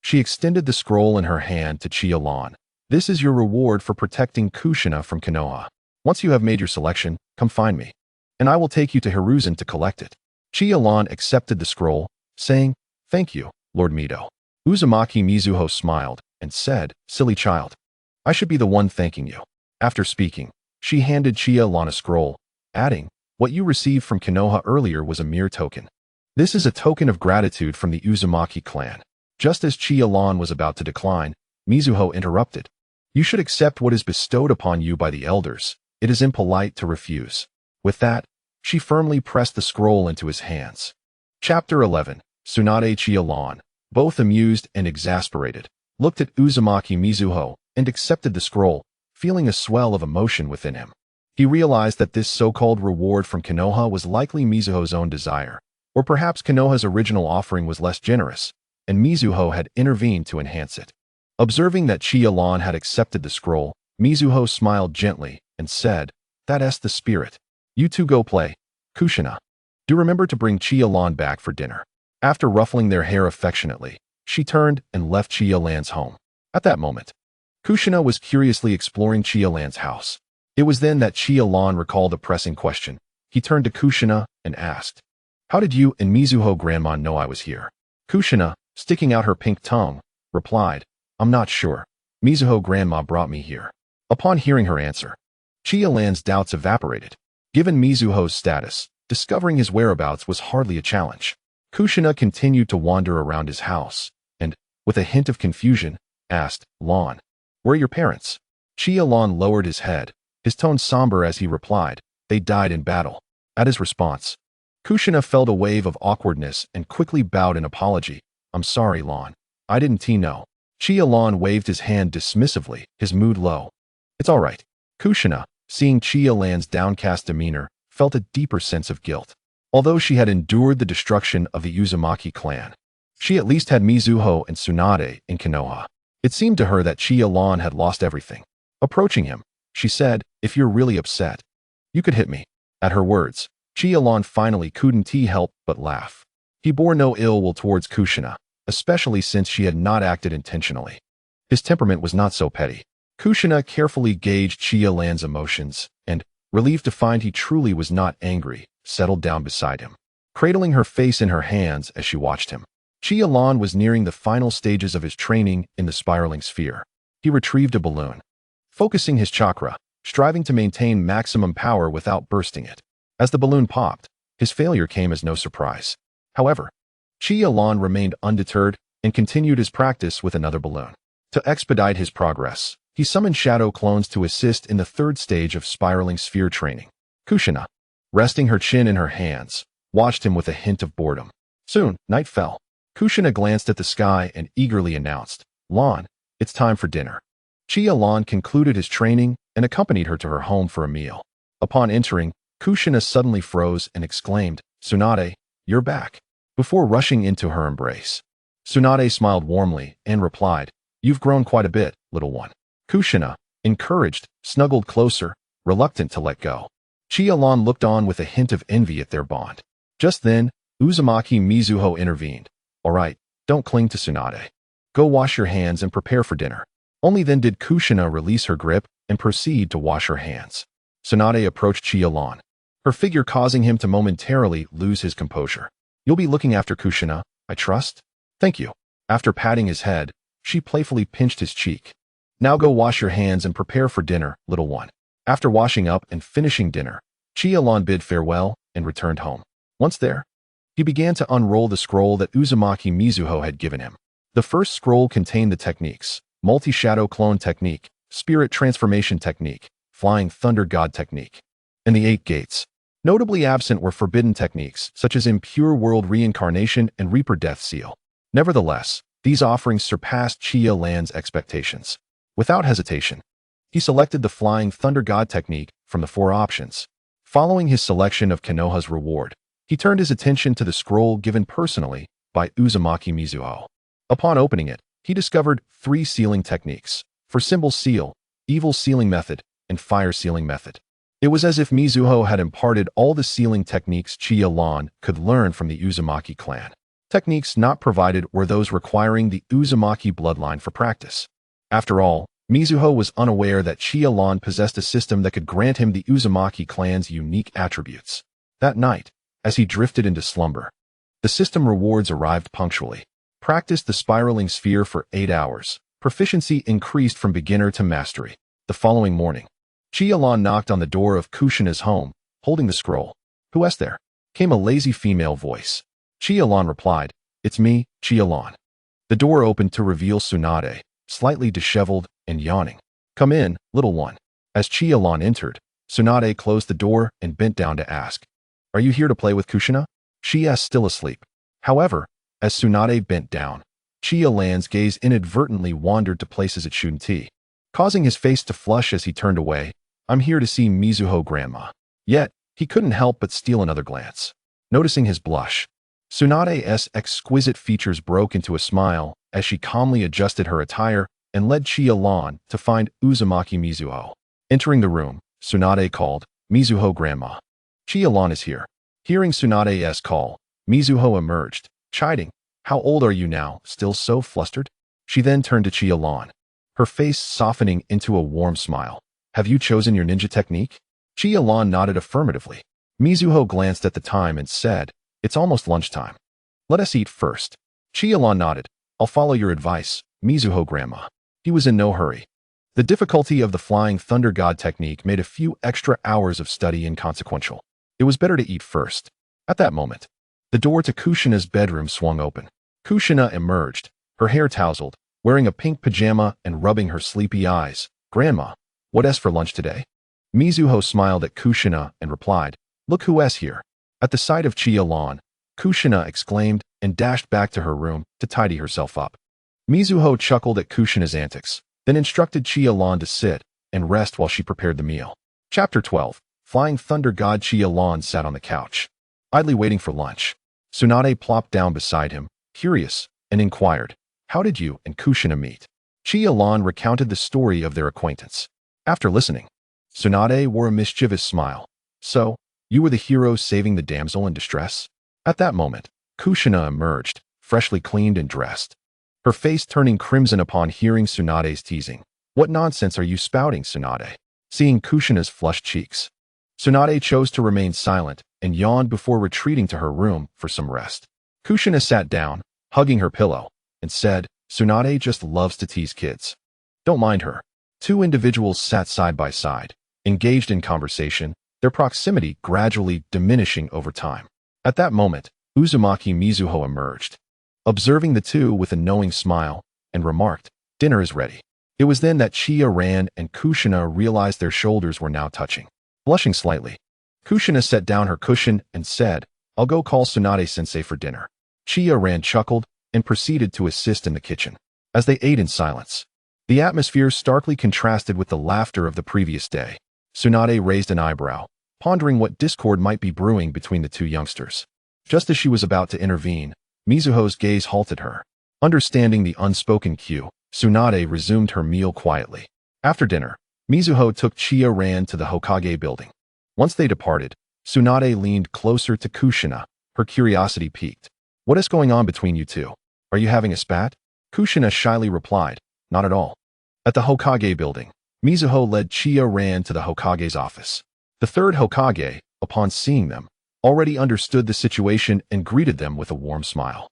She extended the scroll in her hand to Chiya Ran. "This is your reward for protecting Kushina from Konoha. Once you have made your selection, come find me, and I will take you to Hiruzen to collect it." Chiya Ran accepted the scroll, saying, "Thank you, Lord Mito." Uzumaki Mizuho smiled and said, "Silly child. I should be the one thanking you." After speaking, she handed Chiya Ran a scroll, adding, "What you received from Konoha earlier was a mere token. This is a token of gratitude from the Uzumaki clan." Just as Chiya Ran was about to decline, Mizuho interrupted. "You should accept what is bestowed upon you by the elders. It is impolite to refuse." With that, she firmly pressed the scroll into his hands. Chapter 11. Tsunade. Chiya Ran, both amused and exasperated, looked at Uzumaki Mizuho and accepted the scroll, feeling a swell of emotion within him. He realized that this so-called reward from Konoha was likely Mizuho's own desire, or perhaps Konoha's original offering was less generous, and Mizuho had intervened to enhance it. Observing that Chiya Ran had accepted the scroll, Mizuho smiled gently and said, "That's the spirit. You two go play. Kushina, do remember to bring Chiya Ran back for dinner." After ruffling their hair affectionately, she turned and left Chiya Ran's home. At that moment, Kushina was curiously exploring Chiya Ran's house. It was then that Chiya Ran recalled a pressing question. He turned to Kushina and asked, "How did you and Mizuho grandma know I was here?" Kushina, sticking out her pink tongue, replied, "I'm not sure. Mizuho grandma brought me here." Upon hearing her answer, Chiya Ran's doubts evaporated. Given Mizuho's status, discovering his whereabouts was hardly a challenge. Kushina continued to wander around his house and, with a hint of confusion, asked, "Lan, where are your parents?" Chiya Ran lowered his head, his tone somber as he replied, "They died in battle." At his response, Kushina felt a wave of awkwardness and quickly bowed in apology. I'm sorry, Lan. I didn't know. Chiya Ran waved his hand dismissively, his mood low. It's all right. Kushina, seeing Chiya Ran's downcast demeanor, felt a deeper sense of guilt. Although she had endured the destruction of the Uzumaki clan, she at least had Mizuho and Tsunade in Konoha. It seemed to her that Chiya Ran had lost everything. Approaching him, she said, if you're really upset, you could hit me. At her words, Chiya Ran finally couldn't help but laugh. He bore no ill will towards Kushina, especially since she had not acted intentionally. His temperament was not so petty. Kushina carefully gauged Chiya Ran's emotions and, relieved to find he truly was not angry, settled down beside him, cradling her face in her hands as she watched him. Chiya Ran was nearing the final stages of his training in the spiraling sphere. He retrieved a balloon, focusing his chakra, striving to maintain maximum power without bursting it. As the balloon popped, his failure came as no surprise. However, Chiya Ran remained undeterred and continued his practice with another balloon. To expedite his progress, he summoned shadow clones to assist in the third stage of spiraling sphere training. Kushina, resting her chin in her hands, watched him with a hint of boredom. Soon, night fell. Kushina glanced at the sky and eagerly announced, Lan, it's time for dinner. Chiya Ran concluded his training and accompanied her to her home for a meal. Upon entering, Kushina suddenly froze and exclaimed, Tsunade, you're back. Before rushing into her embrace, Tsunade smiled warmly and replied, you've grown quite a bit, little one. Kushina, encouraged, snuggled closer, reluctant to let go. Chiya Ran looked on with a hint of envy at their bond. Just then, Uzumaki Mizuho intervened. All right, don't cling to Tsunade. Go wash your hands and prepare for dinner. Only then did Kushina release her grip and proceed to wash her hands. Tsunade approached Chiya Ran, her figure causing him to momentarily lose his composure. You'll be looking after Kushina, I trust? Thank you. After patting his head, she playfully pinched his cheek. Now go wash your hands and prepare for dinner, little one. After washing up and finishing dinner, Chiya Ran bid farewell and returned home. Once there, he began to unroll the scroll that Uzumaki Mizuho had given him. The first scroll contained the techniques, multi-shadow clone technique, spirit transformation technique, flying thunder god technique, and the 8 gates. Notably absent were forbidden techniques, such as impure world reincarnation and reaper death seal. Nevertheless, these offerings surpassed Chiya Ran's expectations. Without hesitation, he selected the flying thunder god technique from the 4 options. Following his selection of Konoha's reward, he turned his attention to the scroll given personally by Uzumaki Mizuho. Upon opening it, he discovered 3 sealing techniques, for symbol seal, evil sealing method, and fire sealing method. It was as if Mizuho had imparted all the sealing techniques Chiya Ran could learn from the Uzumaki clan. Techniques not provided were those requiring the Uzumaki bloodline for practice. After all, Mizuho was unaware that Chiya Ran possessed a system that could grant him the Uzumaki clan's unique attributes. That night, as he drifted into slumber, the system rewards arrived punctually. Practiced the spiraling sphere for 8 hours. Proficiency increased from beginner to mastery. The following morning, Chiya Ran knocked on the door of Kushina's home, holding the scroll. Who is there? Came a lazy female voice. Chiya Ran replied, It's me, Chiya Ran. The door opened to reveal Tsunade, slightly disheveled and yawning. Come in, little one. As Chiya Ran entered, Tsunade closed the door and bent down to ask, Are you here to play with Kushina? She is still asleep. However, as Tsunade bent down, Chiya Ran's gaze inadvertently wandered to places it shouldn't, causing his face to flush as he turned away. I'm here to see Mizuho grandma. Yet, he couldn't help but steal another glance. Noticing his blush, Tsunade's exquisite features broke into a smile as she calmly adjusted her attire and led Chiya Ran to find Uzumaki Mizuho. Entering the room, Tsunade called, Mizuho grandma. Chiya Ran is here. Hearing Tsunade's call, Mizuho emerged, chiding, How old are you now, still so flustered? She then turned to Chiya Ran, her face softening into a warm smile. Have you chosen your ninja technique? Chiya Ran nodded affirmatively. Mizuho glanced at the time and said, It's almost lunchtime. Let us eat first. Chiya Ran nodded. I'll follow your advice, Mizuho grandma. He was in no hurry. The difficulty of the flying thunder god technique made a few extra hours of study inconsequential. It was better to eat first. At that moment, the door to Kushina's bedroom swung open. Kushina emerged, her hair tousled, wearing a pink pajama and rubbing her sleepy eyes. Grandma, what is for lunch today? Mizuho smiled at Kushina and replied, Look who is here. At the sight of Chiya Ran, Kushina exclaimed and dashed back to her room to tidy herself up. Mizuho chuckled at Kushina's antics, then instructed Chiya Ran to sit and rest while she prepared the meal. Chapter 12. Flying Thunder God. Chiya Ran sat on the couch, idly waiting for lunch. Tsunade plopped down beside him, curious, and inquired, "How did you and Kushina meet?" Chiya Ran recounted the story of their acquaintance. After listening, Tsunade wore a mischievous smile. "So, you were the hero saving the damsel in distress?" At that moment, Kushina emerged, freshly cleaned and dressed, her face turning crimson upon hearing Tsunade's teasing. "What nonsense are you spouting, Tsunade?" Seeing Kushina's flushed cheeks, Tsunade chose to remain silent and yawned before retreating to her room for some rest. Kushina sat down, hugging her pillow, and said, "Tsunade just loves to tease kids. Don't mind her." Two individuals sat side by side, engaged in conversation, their proximity gradually diminishing over time. At that moment, Uzumaki Mizuho emerged, observing the two with a knowing smile, and remarked, "Dinner is ready." It was then that Chiya Ran and Kushina realized their shoulders were now touching. Blushing slightly, Kushina set down her cushion and said, "I'll go call Tsunade-sensei for dinner." Chiya Ran chuckled and proceeded to assist in the kitchen. As they ate in silence, the atmosphere starkly contrasted with the laughter of the previous day. Tsunade raised an eyebrow, pondering what discord might be brewing between the two youngsters. Just as she was about to intervene, Mizuho's gaze halted her. Understanding the unspoken cue, Tsunade resumed her meal quietly. After dinner, Mizuho took Chiya Ran to the Hokage building. Once they departed, Tsunade leaned closer to Kushina, her curiosity piqued. "What is going on between you two? Are you having a spat?" Kushina shyly replied, "Not at all." At the Hokage building, Mizuho led Chiya Ran to the Hokage's office. The third Hokage, upon seeing them, already understood the situation and greeted them with a warm smile.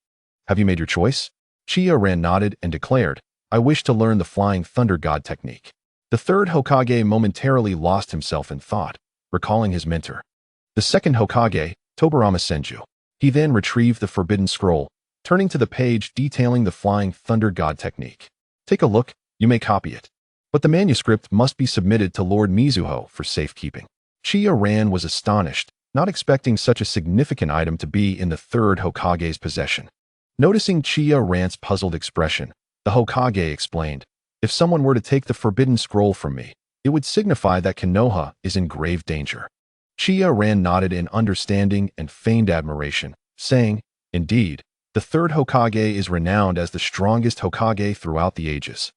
"Have you made your choice?" Chiya Ran nodded and declared, "I wish to learn the Flying Thunder God technique." The third Hokage momentarily lost himself in thought, recalling his mentor, the second Hokage, Tobirama Senju. He then retrieved the Forbidden Scroll, turning to the page detailing the Flying Thunder God technique. "Take a look, you may copy it. But the manuscript must be submitted to Lord Mizuho for safekeeping." Chiya Ran was astonished, not expecting such a significant item to be in the third Hokage's possession. Noticing Chiya Ran's puzzled expression, the Hokage explained, "If someone were to take the Forbidden Scroll from me, it would signify that Konoha is in grave danger." Chiya Ran nodded in understanding and feigned admiration, saying, "Indeed, the third Hokage is renowned as the strongest Hokage throughout the ages.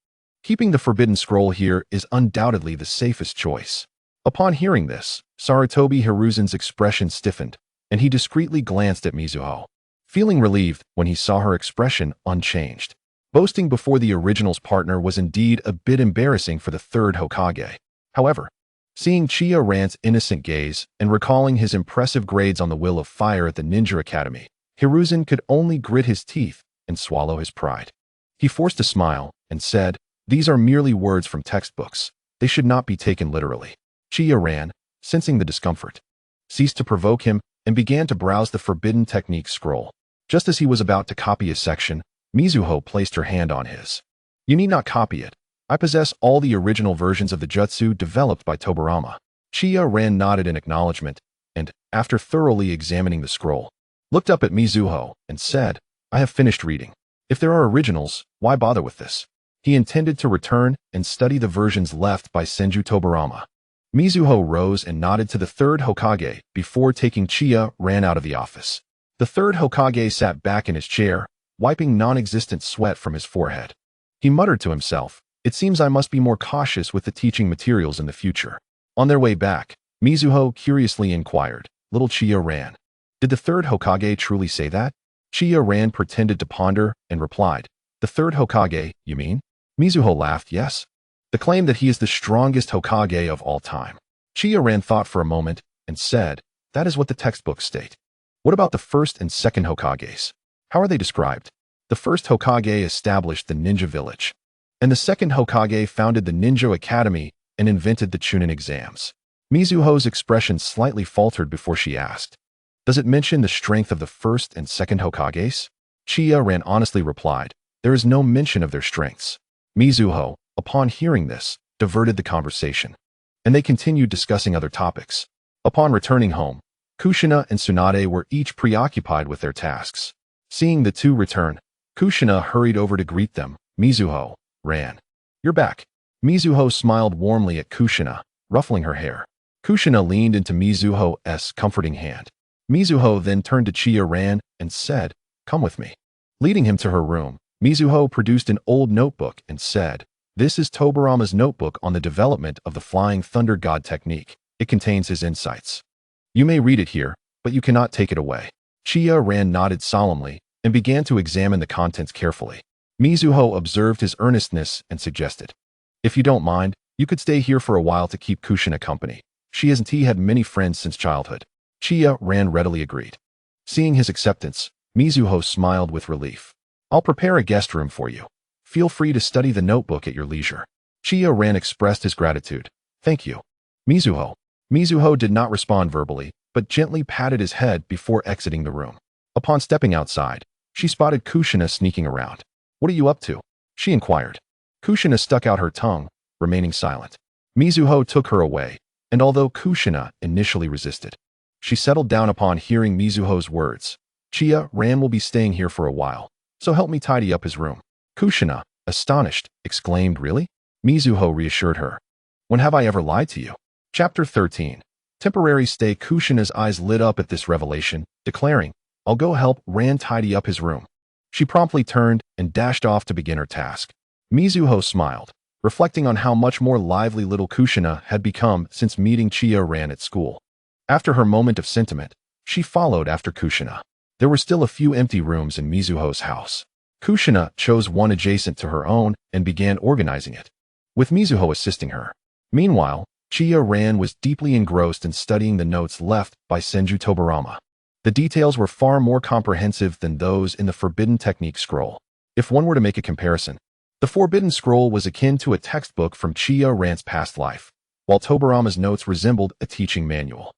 Keeping the Forbidden Scroll here is undoubtedly the safest choice." Upon hearing this, Sarutobi Hiruzen's expression stiffened, and he discreetly glanced at Mizuho, feeling relieved when he saw her expression unchanged. Boasting before the original's partner was indeed a bit embarrassing for the third Hokage. However, seeing Chiya Ran's innocent gaze and recalling his impressive grades on the Will of Fire at the Ninja Academy, Hiruzen could only grit his teeth and swallow his pride. He forced a smile and said, "These are merely words from textbooks. They should not be taken literally." Chiya Ran, sensing the discomfort, ceased to provoke him and began to browse the Forbidden Technique scroll. Just as he was about to copy a section, Mizuho placed her hand on his. "You need not copy it. I possess all the original versions of the jutsu developed by Tobirama." Chiya Ran nodded in acknowledgement and, after thoroughly examining the scroll, looked up at Mizuho and said, "I have finished reading. If there are originals, why bother with this?" He intended to return and study the versions left by Senju Tobirama. Mizuho rose and nodded to the third Hokage before taking Chiya Ran out of the office. The third Hokage sat back in his chair, wiping non-existent sweat from his forehead. He muttered to himself, "It seems I must be more cautious with the teaching materials in the future." On their way back, Mizuho curiously inquired, "Little Chiya Ran, did the third Hokage truly say that?" Chiya Ran pretended to ponder and replied, "The third Hokage, you mean?" Mizuho laughed, "Yes. The claim that he is the strongest Hokage of all time." Chiya Ran thought for a moment and said, "That is what the textbooks state. What about the first and second Hokages? How are they described?" "The first Hokage established the ninja village, and the second Hokage founded the Ninja Academy and invented the Chunin exams." Mizuho's expression slightly faltered before she asked, "Does it mention the strength of the first and second Hokages?" Chiya Ran honestly replied, "There is no mention of their strengths." Mizuho, upon hearing this, diverted the conversation, and they continued discussing other topics. Upon returning home, Kushina and Tsunade were each preoccupied with their tasks. Seeing the two return, Kushina hurried over to greet them. Mizuho, Ran. You're back. Mizuho smiled warmly at Kushina, ruffling her hair. Kushina leaned into Mizuho's comforting hand. Mizuho then turned to Chiya Ran and said, Come with me. Leading him to her room, Mizuho produced an old notebook and said, This is Tobarama's notebook on the development of the Flying Thunder God technique. It contains his insights. You may read it here, but you cannot take it away. Chiya Ran nodded solemnly and began to examine the contents carefully. Mizuho observed his earnestness and suggested, If you don't mind, you could stay here for a while to keep Kushina company. She hasn't had many friends since childhood. Chiya Ran readily agreed. Seeing his acceptance, Mizuho smiled with relief. I'll prepare a guest room for you. Feel free to study the notebook at your leisure. Chiya Ran expressed his gratitude. Thank you. Mizuho. Mizuho did not respond verbally, but gently patted his head before exiting the room. Upon stepping outside, she spotted Kushina sneaking around. What are you up to? She inquired. Kushina stuck out her tongue, remaining silent. Mizuho took her away, and although Kushina initially resisted, she settled down upon hearing Mizuho's words. Chiya Ran will be staying here for a while, so help me tidy up his room. Kushina, astonished, exclaimed, Really? Mizuho reassured her. When have I ever lied to you? Chapter 13. Temporary stay. Kushina's eyes lit up at this revelation, declaring, I'll go help Ran tidy up his room. She promptly turned and dashed off to begin her task. Mizuho smiled, reflecting on how much more lively little Kushina had become since meeting Chiya Ran at school. After her moment of sentiment, she followed after Kushina. There were still a few empty rooms in Mizuho's house. Kushina chose one adjacent to her own and began organizing it, with Mizuho assisting her. Meanwhile, Chiya Ran was deeply engrossed in studying the notes left by Senju Tobarama. The details were far more comprehensive than those in the Forbidden Technique scroll. If one were to make a comparison, the Forbidden Scroll was akin to a textbook from Chiya Ran's past life, while Tobarama's notes resembled a teaching manual.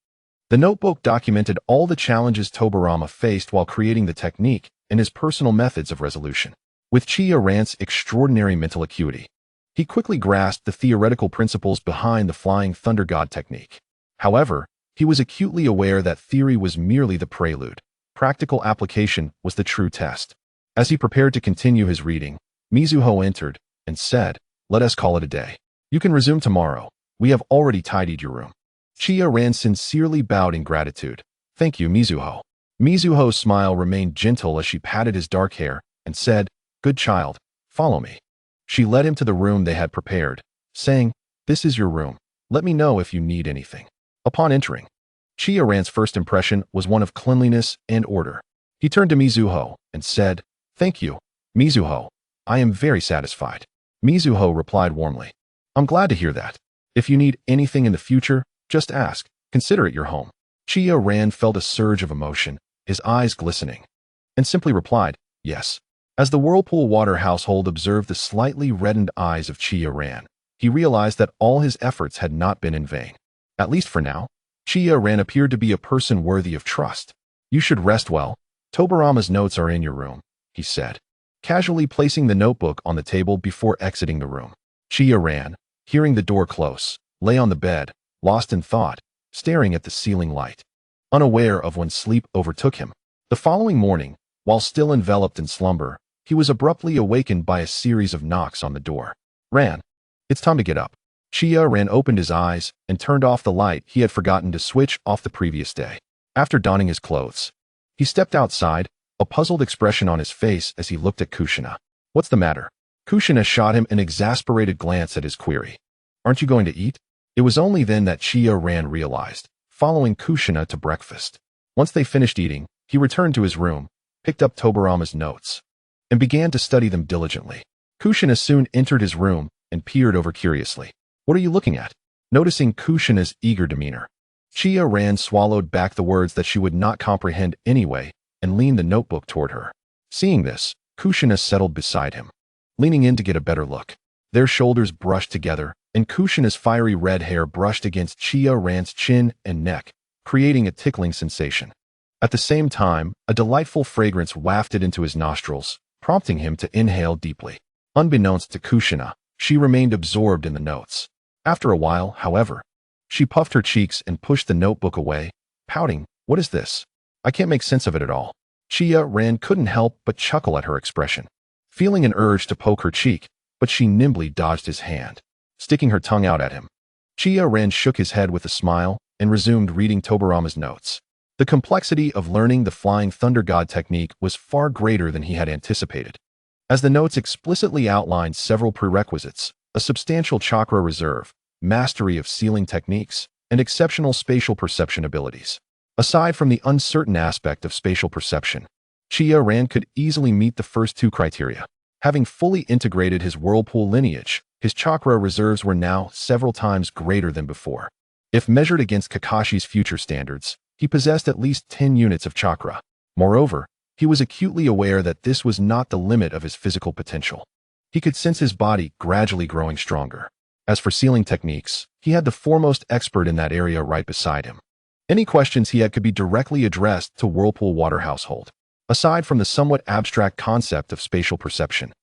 The notebook documented all the challenges Tobarama faced while creating the technique and his personal methods of resolution. With Chiya Ran's extraordinary mental acuity, he quickly grasped the theoretical principles behind the Flying Thunder God technique. However, he was acutely aware that theory was merely the prelude. Practical application was the true test. As he prepared to continue his reading, Mizuho entered and said, Let us call it a day. You can resume tomorrow. We have already tidied your room. Chiya Ran sincerely bowed in gratitude. Thank you, Mizuho. Mizuho's smile remained gentle as she patted his dark hair and said, Good child, follow me. She led him to the room they had prepared, saying, This is your room. Let me know if you need anything. Upon entering, Chiya Ran's first impression was one of cleanliness and order. He turned to Mizuho and said, Thank you, Mizuho. I am very satisfied. Mizuho replied warmly. I'm glad to hear that. If you need anything in the future, just ask. Consider it your home. Chiya Ran felt a surge of emotion, his eyes glistening, and simply replied, Yes. As the Whirlpool Water household observed the slightly reddened eyes of Chiya Ran, he realized that all his efforts had not been in vain. At least for now, Chiya Ran appeared to be a person worthy of trust. You should rest well. Tobarama's notes are in your room, he said, casually placing the notebook on the table before exiting the room. Chiya Ran, hearing the door close, lay on the bed, lost in thought, staring at the ceiling light, unaware of when sleep overtook him. The following morning, while still enveloped in slumber, he was abruptly awakened by a series of knocks on the door. Ran. It's time to get up. Chiya Ran opened his eyes and turned off the light he had forgotten to switch off the previous day. After donning his clothes, he stepped outside, a puzzled expression on his face as he looked at Kushina. What's the matter? Kushina shot him an exasperated glance at his query. Aren't you going to eat? It was only then that Chiya Ran realized, following Kushina to breakfast. Once they finished eating, he returned to his room, picked up Tobarama's notes, and began to study them diligently. Kushina soon entered his room and peered over curiously. What are you looking at? Noticing Kushina's eager demeanor, Chiya Ran swallowed back the words that she would not comprehend anyway and leaned the notebook toward her. Seeing this, Kushina settled beside him, leaning in to get a better look. Their shoulders brushed together, and Kushina's fiery red hair brushed against Chiya Ran's chin and neck, creating a tickling sensation. At the same time, a delightful fragrance wafted into his nostrils, prompting him to inhale deeply. Unbeknownst to Kushina, she remained absorbed in the notes. After a while, however, she puffed her cheeks and pushed the notebook away, pouting, What is this? I can't make sense of it at all. Chiya Ran couldn't help but chuckle at her expression, feeling an urge to poke her cheek, but she nimbly dodged his hand, sticking her tongue out at him. Chiya Ran shook his head with a smile and resumed reading Tobarama's notes. The complexity of learning the Flying Thunder God technique was far greater than he had anticipated, as the notes explicitly outlined several prerequisites: a substantial chakra reserve, mastery of sealing techniques, and exceptional spatial perception abilities. Aside from the uncertain aspect of spatial perception, Chiya Ran could easily meet the first two criteria. Having fully integrated his whirlpool lineage, his chakra reserves were now several times greater than before. If measured against Kakashi's future standards, he possessed at least 10 units of chakra. Moreover, he was acutely aware that this was not the limit of his physical potential. He could sense his body gradually growing stronger. As for sealing techniques, he had the foremost expert in that area right beside him. Any questions he had could be directly addressed to Whirlpool Water Household. Aside from the somewhat abstract concept of spatial perception,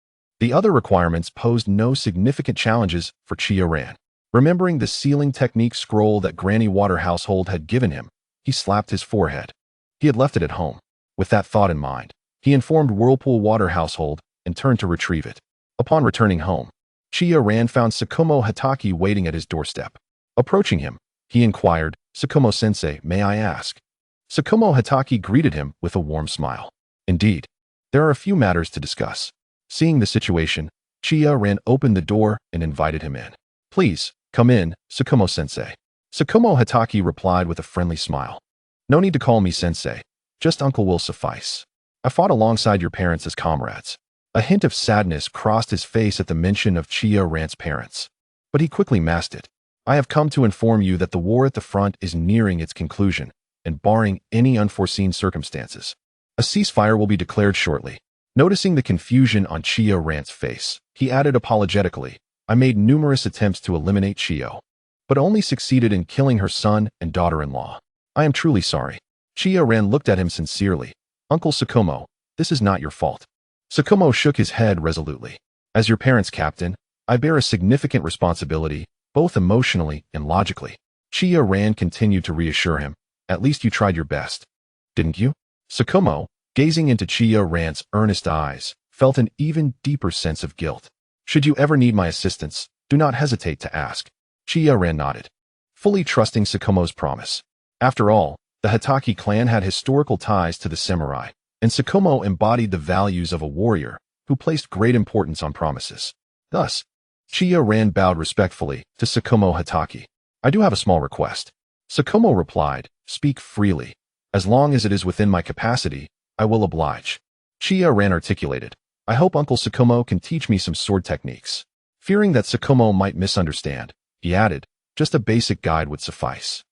the other requirements posed no significant challenges for Chiya Ran. Remembering the sealing technique scroll that Granny Water Household had given him, he slapped his forehead. He had left it at home. With that thought in mind, he informed Whirlpool Water Household and turned to retrieve it. Upon returning home, Chiya Ran found Tsukumo Hatake waiting at his doorstep. Approaching him, he inquired, "Tsukumo-sensei, may I ask?" Tsukumo Hatake greeted him with a warm smile. "Indeed, there are a few matters to discuss." Seeing the situation, Chiya Ran opened the door and invited him in. "Please, come in, Tsukumo-sensei." Tsukumo Hatake replied with a friendly smile. "No need to call me sensei. Just uncle will suffice. I fought alongside your parents as comrades." A hint of sadness crossed his face at the mention of Chiya Ran's parents, but he quickly masked it. "I have come to inform you that the war at the front is nearing its conclusion, and barring any unforeseen circumstances, a ceasefire will be declared shortly." Noticing the confusion on Chiya Ran's face, he added apologetically, "I made numerous attempts to eliminate Chiyo, but only succeeded in killing her son and daughter-in-law. I am truly sorry." Chiya Ran looked at him sincerely. "Uncle Tsukumo, this is not your fault." Tsukumo shook his head resolutely. "As your parents' captain, I bear a significant responsibility, both emotionally and logically." Chiya Ran continued to reassure him. "At least you tried your best, didn't you?" Tsukumo, gazing into Chiya Ran's earnest eyes, felt an even deeper sense of guilt. "Should you ever need my assistance, do not hesitate to ask." Chiya Ran nodded, fully trusting Tsukumo's promise. After all, the Hatake clan had historical ties to the samurai, and Tsukumo embodied the values of a warrior who placed great importance on promises. Thus, Chiya Ran bowed respectfully to Tsukumo Hatake. "I do have a small request." Tsukumo replied, "Speak freely. As long as it is within my capacity, I will oblige." Chiya Ran articulated, "I hope Uncle Tsukumo can teach me some sword techniques." Fearing that Tsukumo might misunderstand, he added, "Just a basic guide would suffice."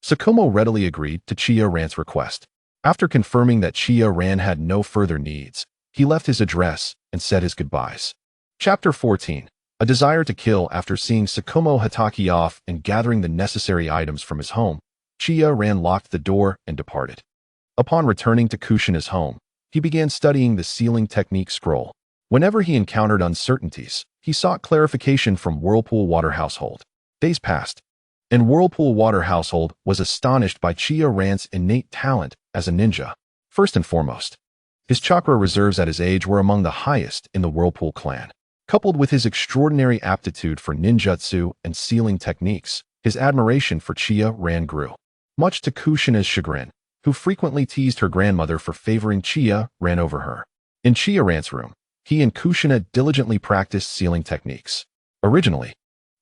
Tsukumo readily agreed to Chiya Ran's request. After confirming that Chiya Ran had no further needs, he left his address and said his goodbyes. Chapter 14. A desire to kill. After seeing Tsukumo Hatake off and gathering the necessary items from his home, Chiya Ran locked the door and departed. Upon returning to Kushina's home, he began studying the sealing technique scroll. Whenever he encountered uncertainties, he sought clarification from Whirlpool Water Household. Days passed, and Whirlpool Water Household was astonished by Chiya Ran's innate talent as a ninja. First and foremost, his chakra reserves at his age were among the highest in the Whirlpool clan. Coupled with his extraordinary aptitude for ninjutsu and sealing techniques, his admiration for Chiya Ran grew. Much to Kushina's chagrin, who frequently teased her grandmother for favoring Chiya Ran over her. In Chiya Ran's room, he and Kushina diligently practiced sealing techniques. Originally,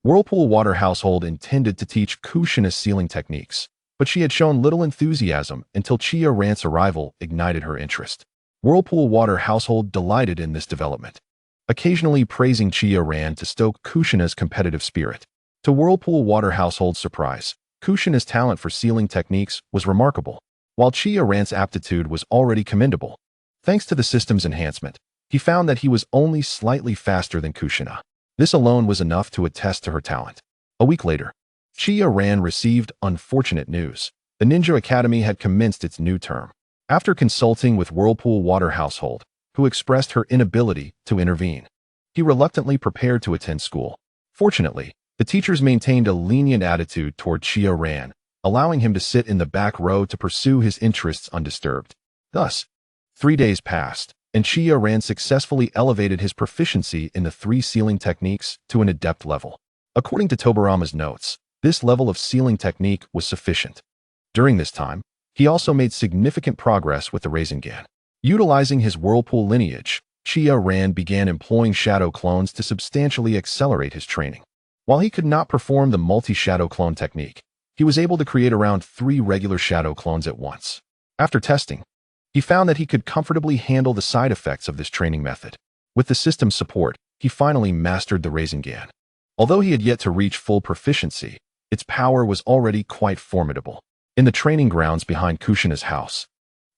Whirlpool Water Household intended to teach Kushina sealing techniques, but she had shown little enthusiasm until Chiya Ran's arrival ignited her interest. Whirlpool Water Household delighted in this development, occasionally praising Chiya Ran to stoke Kushina's competitive spirit. To Whirlpool Water Household's surprise, Kushina's talent for sealing techniques was remarkable, while Chiya Ran's aptitude was already commendable. Thanks to the system's enhancement, he found that he was only slightly faster than Kushina. This alone was enough to attest to her talent. A week later, Chiya Ran received unfortunate news. The Ninja Academy had commenced its new term. After consulting with Whirlpool Water Household, who expressed her inability to intervene, he reluctantly prepared to attend school. Fortunately, the teachers maintained a lenient attitude toward Chiya Ran, allowing him to sit in the back row to pursue his interests undisturbed. Thus, 3 days passed, and Chiya Ran successfully elevated his proficiency in the 3 sealing techniques to an adept level. According to Tobarama's notes, this level of sealing technique was sufficient. During this time, he also made significant progress with the Rasengan. Utilizing his whirlpool lineage, Chiya Ran began employing shadow clones to substantially accelerate his training. While he could not perform the multi-shadow clone technique, he was able to create around 3 regular shadow clones at once. After testing, he found that he could comfortably handle the side effects of this training method. With the system's support, he finally mastered the Rasengan. Although he had yet to reach full proficiency, its power was already quite formidable. In the training grounds behind Kushina's house,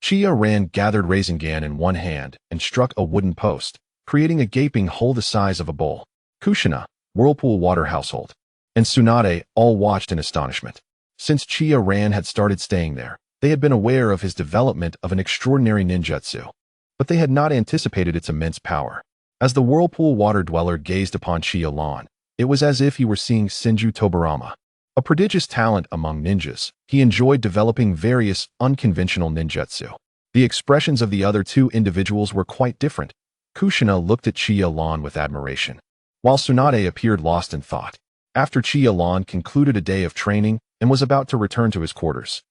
Chiya Ran gathered Rasengan in one hand and struck a wooden post, creating a gaping hole the size of a bowl. Kushina, Whirlpool Water Household, and Tsunade all watched in astonishment. Since Chiya Ran had started staying there, they had been aware of his development of an extraordinary ninjutsu, but they had not anticipated its immense power. As the Whirlpool Water Dweller gazed upon Chiya Ran, it was as if he were seeing Senju Tobarama. A prodigious talent among ninjas, he enjoyed developing various unconventional ninjutsu. The expressions of the other 2 individuals were quite different. Kushina looked at Chiya Ran with admiration, while Tsunade appeared lost in thought. After Chiya Ran concluded a day of training and was about to return to his quarters,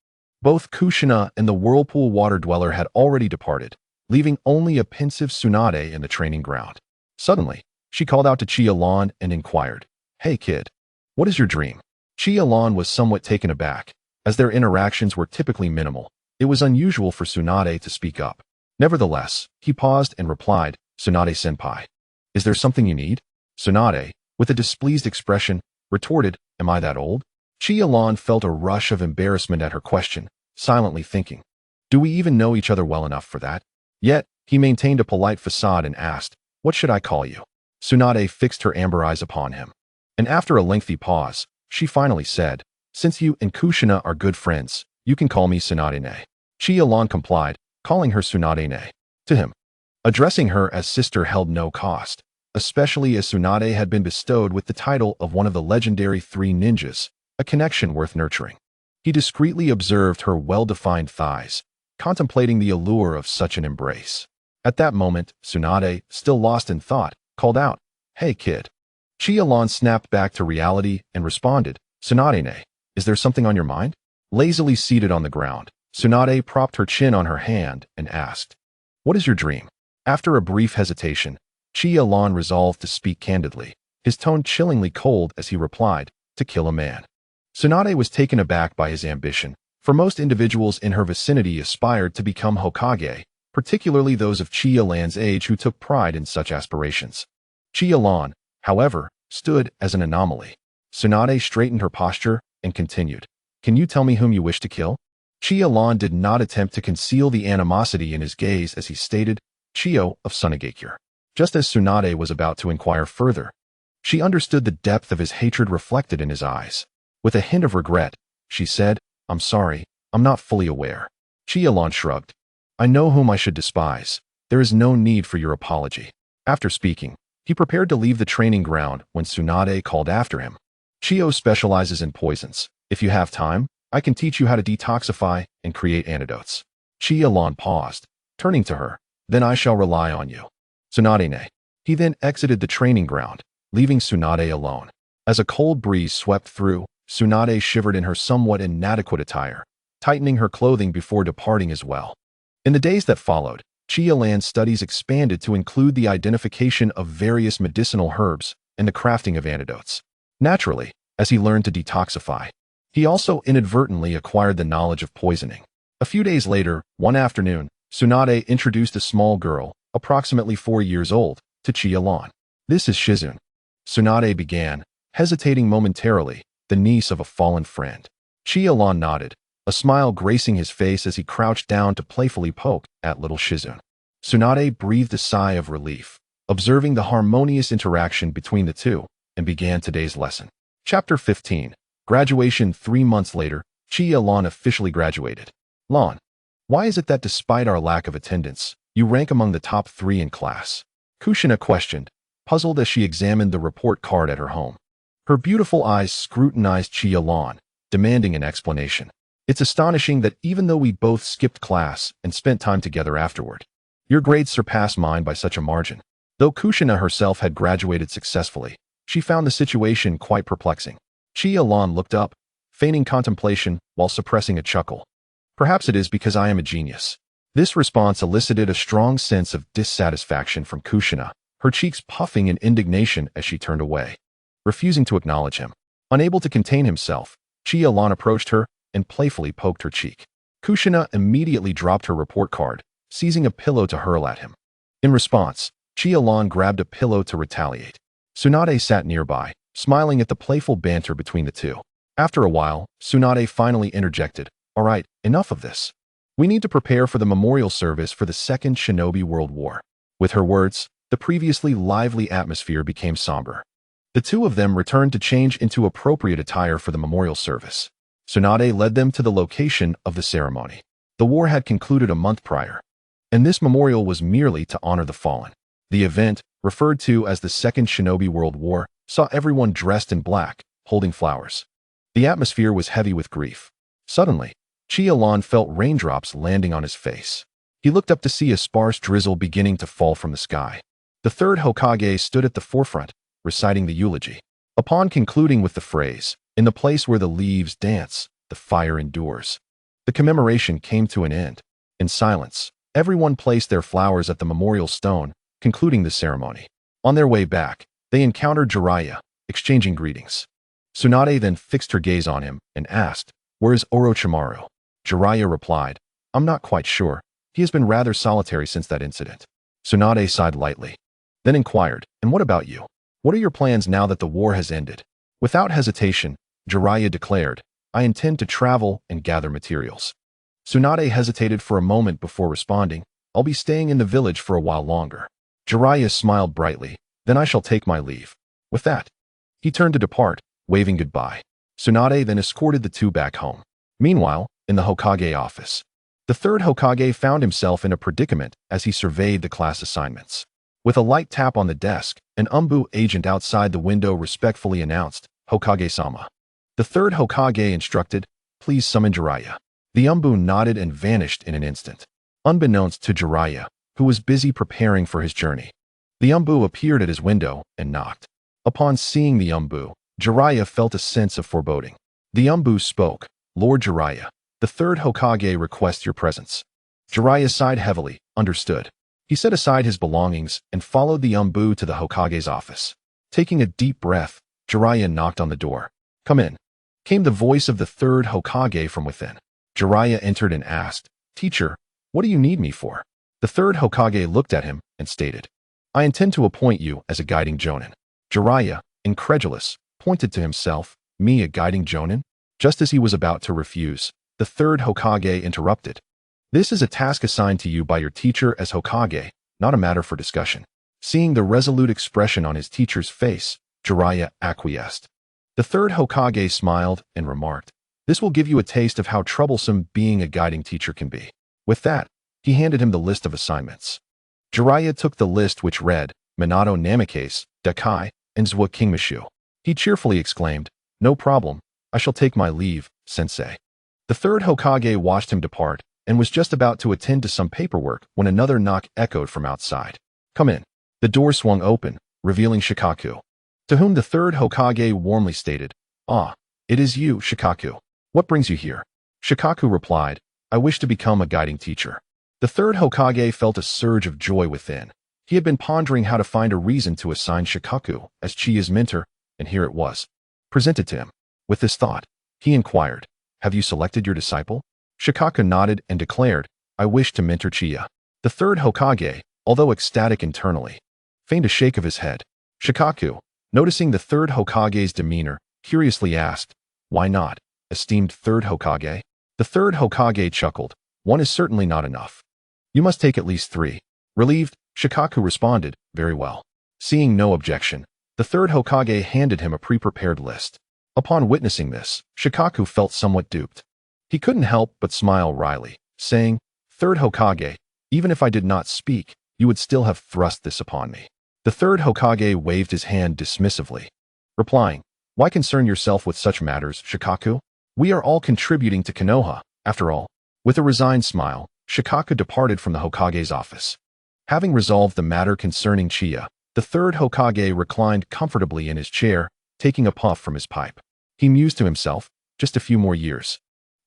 both Kushina and the Whirlpool Water Dweller had already departed, leaving only a pensive Tsunade in the training ground. Suddenly, she called out to Chiya Ran and inquired, "Hey kid, what is your dream?" Chiya Ran was somewhat taken aback. As their interactions were typically minimal, it was unusual for Tsunade to speak up. Nevertheless, he paused and replied, "Tsunade-senpai, is there something you need?" Tsunade, with a displeased expression, retorted, "Am I that old?" Chiya Ran felt a rush of embarrassment at her question, silently thinking, "Do we even know each other well enough for that?" Yet, he maintained a polite facade and asked, "What should I call you?" Tsunade fixed her amber eyes upon him, and after a lengthy pause, she finally said, "Since you and Kushina are good friends, you can call me Tsunade-ne." Chiya Ran complied, calling her Tsunade-ne. To him, addressing her as sister held no cost, especially as Tsunade had been bestowed with the title of one of the legendary 3 ninjas, a connection worth nurturing. He discreetly observed her well-defined thighs, contemplating the allure of such an embrace. At that moment, Tsunade, still lost in thought, called out, "Hey kid." Chiya Ran snapped back to reality and responded, "Tsunade-ne, is there something on your mind?" Lazily seated on the ground, Tsunade propped her chin on her hand and asked, "What is your dream?" After a brief hesitation, Chiya Ran resolved to speak candidly, his tone chillingly cold as he replied, "To kill a man." Tsunade was taken aback by his ambition, for most individuals in her vicinity aspired to become Hokage, particularly those of Chiya Ran's age who took pride in such aspirations. Chiya Ran, however, stood as an anomaly. Tsunade straightened her posture and continued, "Can you tell me whom you wish to kill?" Chiya Ran did not attempt to conceal the animosity in his gaze as he stated, "Chiyo of Sunagakure." Just as Tsunade was about to inquire further, she understood the depth of his hatred reflected in his eyes. With a hint of regret, she said, "I'm sorry, I'm not fully aware." Chiya Ran shrugged. "I know whom I should despise. There is no need for your apology." After speaking, he prepared to leave the training ground when Tsunade called after him. "Chiyo specializes in poisons. If you have time, I can teach you how to detoxify and create antidotes." Chiya Ran paused, turning to her, "Then I shall rely on you." Tsunade-ne. He then exited the training ground, leaving Tsunade alone. As a cold breeze swept through, Tsunade shivered in her somewhat inadequate attire, tightening her clothing before departing as well. In the days that followed, Chiya Ran's studies expanded to include the identification of various medicinal herbs and the crafting of antidotes. Naturally, as he learned to detoxify, he also inadvertently acquired the knowledge of poisoning. A few days later, one afternoon, Tsunade introduced a small girl, approximately 4 years old, to Chiya Ran. "This is Shizune," Tsunade began, hesitating momentarily, the niece of a fallen friend. Chiya Ran nodded, a smile gracing his face as he crouched down to playfully poke at little Shizune. Tsunade breathed a sigh of relief, observing the harmonious interaction between the two, and began today's lesson. Chapter 15. Graduation. 3 months later, Chiya Ran officially graduated. "Lan, why is it that despite our lack of attendance, you rank among the top 3 in class?" Kushina questioned, puzzled as she examined the report card at her home. Her beautiful eyes scrutinized Chiya Ran, demanding an explanation. It's astonishing that even though we both skipped class and spent time together afterward, your grades surpassed mine by such a margin. Though Kushina herself had graduated successfully, she found the situation quite perplexing. Chiya Ran looked up, feigning contemplation while suppressing a chuckle. Perhaps it is because I am a genius. This response elicited a strong sense of dissatisfaction from Kushina, her cheeks puffing in indignation as she turned away, refusing to acknowledge him. Unable to contain himself, Chiya Ran approached her and playfully poked her cheek. Kushina immediately dropped her report card, seizing a pillow to hurl at him. In response, Chiya Ran grabbed a pillow to retaliate. Tsunade sat nearby, smiling at the playful banter between the two. After a while, Tsunade finally interjected, "All right, enough of this. We need to prepare for the memorial service for the Second Shinobi World War." With her words, the previously lively atmosphere became somber. The two of them returned to change into appropriate attire for the memorial service. Tsunade led them to the location of the ceremony. The war had concluded a month prior, and this memorial was merely to honor the fallen. The event, referred to as the Second Shinobi World War, saw everyone dressed in black, holding flowers. The atmosphere was heavy with grief. Suddenly, Chiya Ran felt raindrops landing on his face. He looked up to see a sparse drizzle beginning to fall from the sky. The third Hokage stood at the forefront, reciting the eulogy. Upon concluding with the phrase, "In the place where the leaves dance, the fire endures," the commemoration came to an end. In silence, everyone placed their flowers at the memorial stone, concluding the ceremony. On their way back, they encountered Jiraiya, exchanging greetings. Tsunade then fixed her gaze on him and asked, "Where is Orochimaru?" Jiraiya replied, "I'm not quite sure. He has been rather solitary since that incident." Tsunade sighed lightly, then inquired, "And what about you? What are your plans now that the war has ended?" Without hesitation, Jiraiya declared, "I intend to travel and gather materials." Tsunade hesitated for a moment before responding, "I'll be staying in the village for a while longer." Jiraiya smiled brightly, "Then I shall take my leave." With that, he turned to depart, waving goodbye. Tsunade then escorted the two back home. Meanwhile, in the Hokage office, the third Hokage found himself in a predicament as he surveyed the class assignments. With a light tap on the desk, an Umbu agent outside the window respectfully announced, "Hokage-sama." The third Hokage instructed, "Please summon Jiraiya." The Umbu nodded and vanished in an instant. Unbeknownst to Jiraiya, who was busy preparing for his journey, the Umbu appeared at his window and knocked. Upon seeing the Umbu, Jiraiya felt a sense of foreboding. The Umbu spoke, "Lord Jiraiya, the third Hokage requests your presence." Jiraiya sighed heavily, understood. He set aside his belongings and followed the Umbu to the Hokage's office. Taking a deep breath, Jiraiya knocked on the door. "Come in," came the voice of the third Hokage from within. Jiraiya entered and asked, "Teacher, what do you need me for?" The third Hokage looked at him and stated, "I intend to appoint you as a guiding jonin." Jiraiya, incredulous, pointed to himself, "Me a guiding jonin?" Just as he was about to refuse, the third Hokage interrupted. "This is a task assigned to you by your teacher as Hokage, not a matter for discussion." Seeing the resolute expression on his teacher's face, Jiraiya acquiesced. The third Hokage smiled and remarked, "This will give you a taste of how troublesome being a guiding teacher can be." With that, he handed him the list of assignments. Jiraiya took the list, which read, "Minato Namikaze, Dakai, and Zwa Kingmishu." He cheerfully exclaimed, "No problem, I shall take my leave, sensei." The third Hokage watched him depart and was just about to attend to some paperwork when another knock echoed from outside. "Come in." The door swung open, revealing Shikaku, to whom the third Hokage warmly stated, "Ah, it is you, Shikaku. What brings you here?" Shikaku replied, "I wish to become a guiding teacher." The third Hokage felt a surge of joy within. He had been pondering how to find a reason to assign Shikaku as Chiya's mentor, and here it was, presented to him. With this thought, he inquired, "Have you selected your disciple?" Shikaku nodded and declared, "I wish to mentor Chiya." The third Hokage, although ecstatic internally, feigned a shake of his head. Shikaku, noticing the third Hokage's demeanor, curiously asked, "Why not, esteemed third Hokage?" The third Hokage chuckled, "One is certainly not enough. You must take at least 3. Relieved, Shikaku responded, "Very well." Seeing no objection, the third Hokage handed him a pre-prepared list. Upon witnessing this, Shikaku felt somewhat duped. He couldn't help but smile wryly, saying, "Third Hokage, even if I did not speak, you would still have thrust this upon me." The third Hokage waved his hand dismissively, replying, "Why concern yourself with such matters, Shikaku? We are all contributing to Konoha, after all. With a resigned smile, Shikaka departed from the Hokage's office. Having resolved the matter concerning Chiya, the third Hokage reclined comfortably in his chair, taking a puff from his pipe. He mused to himself, just a few more years,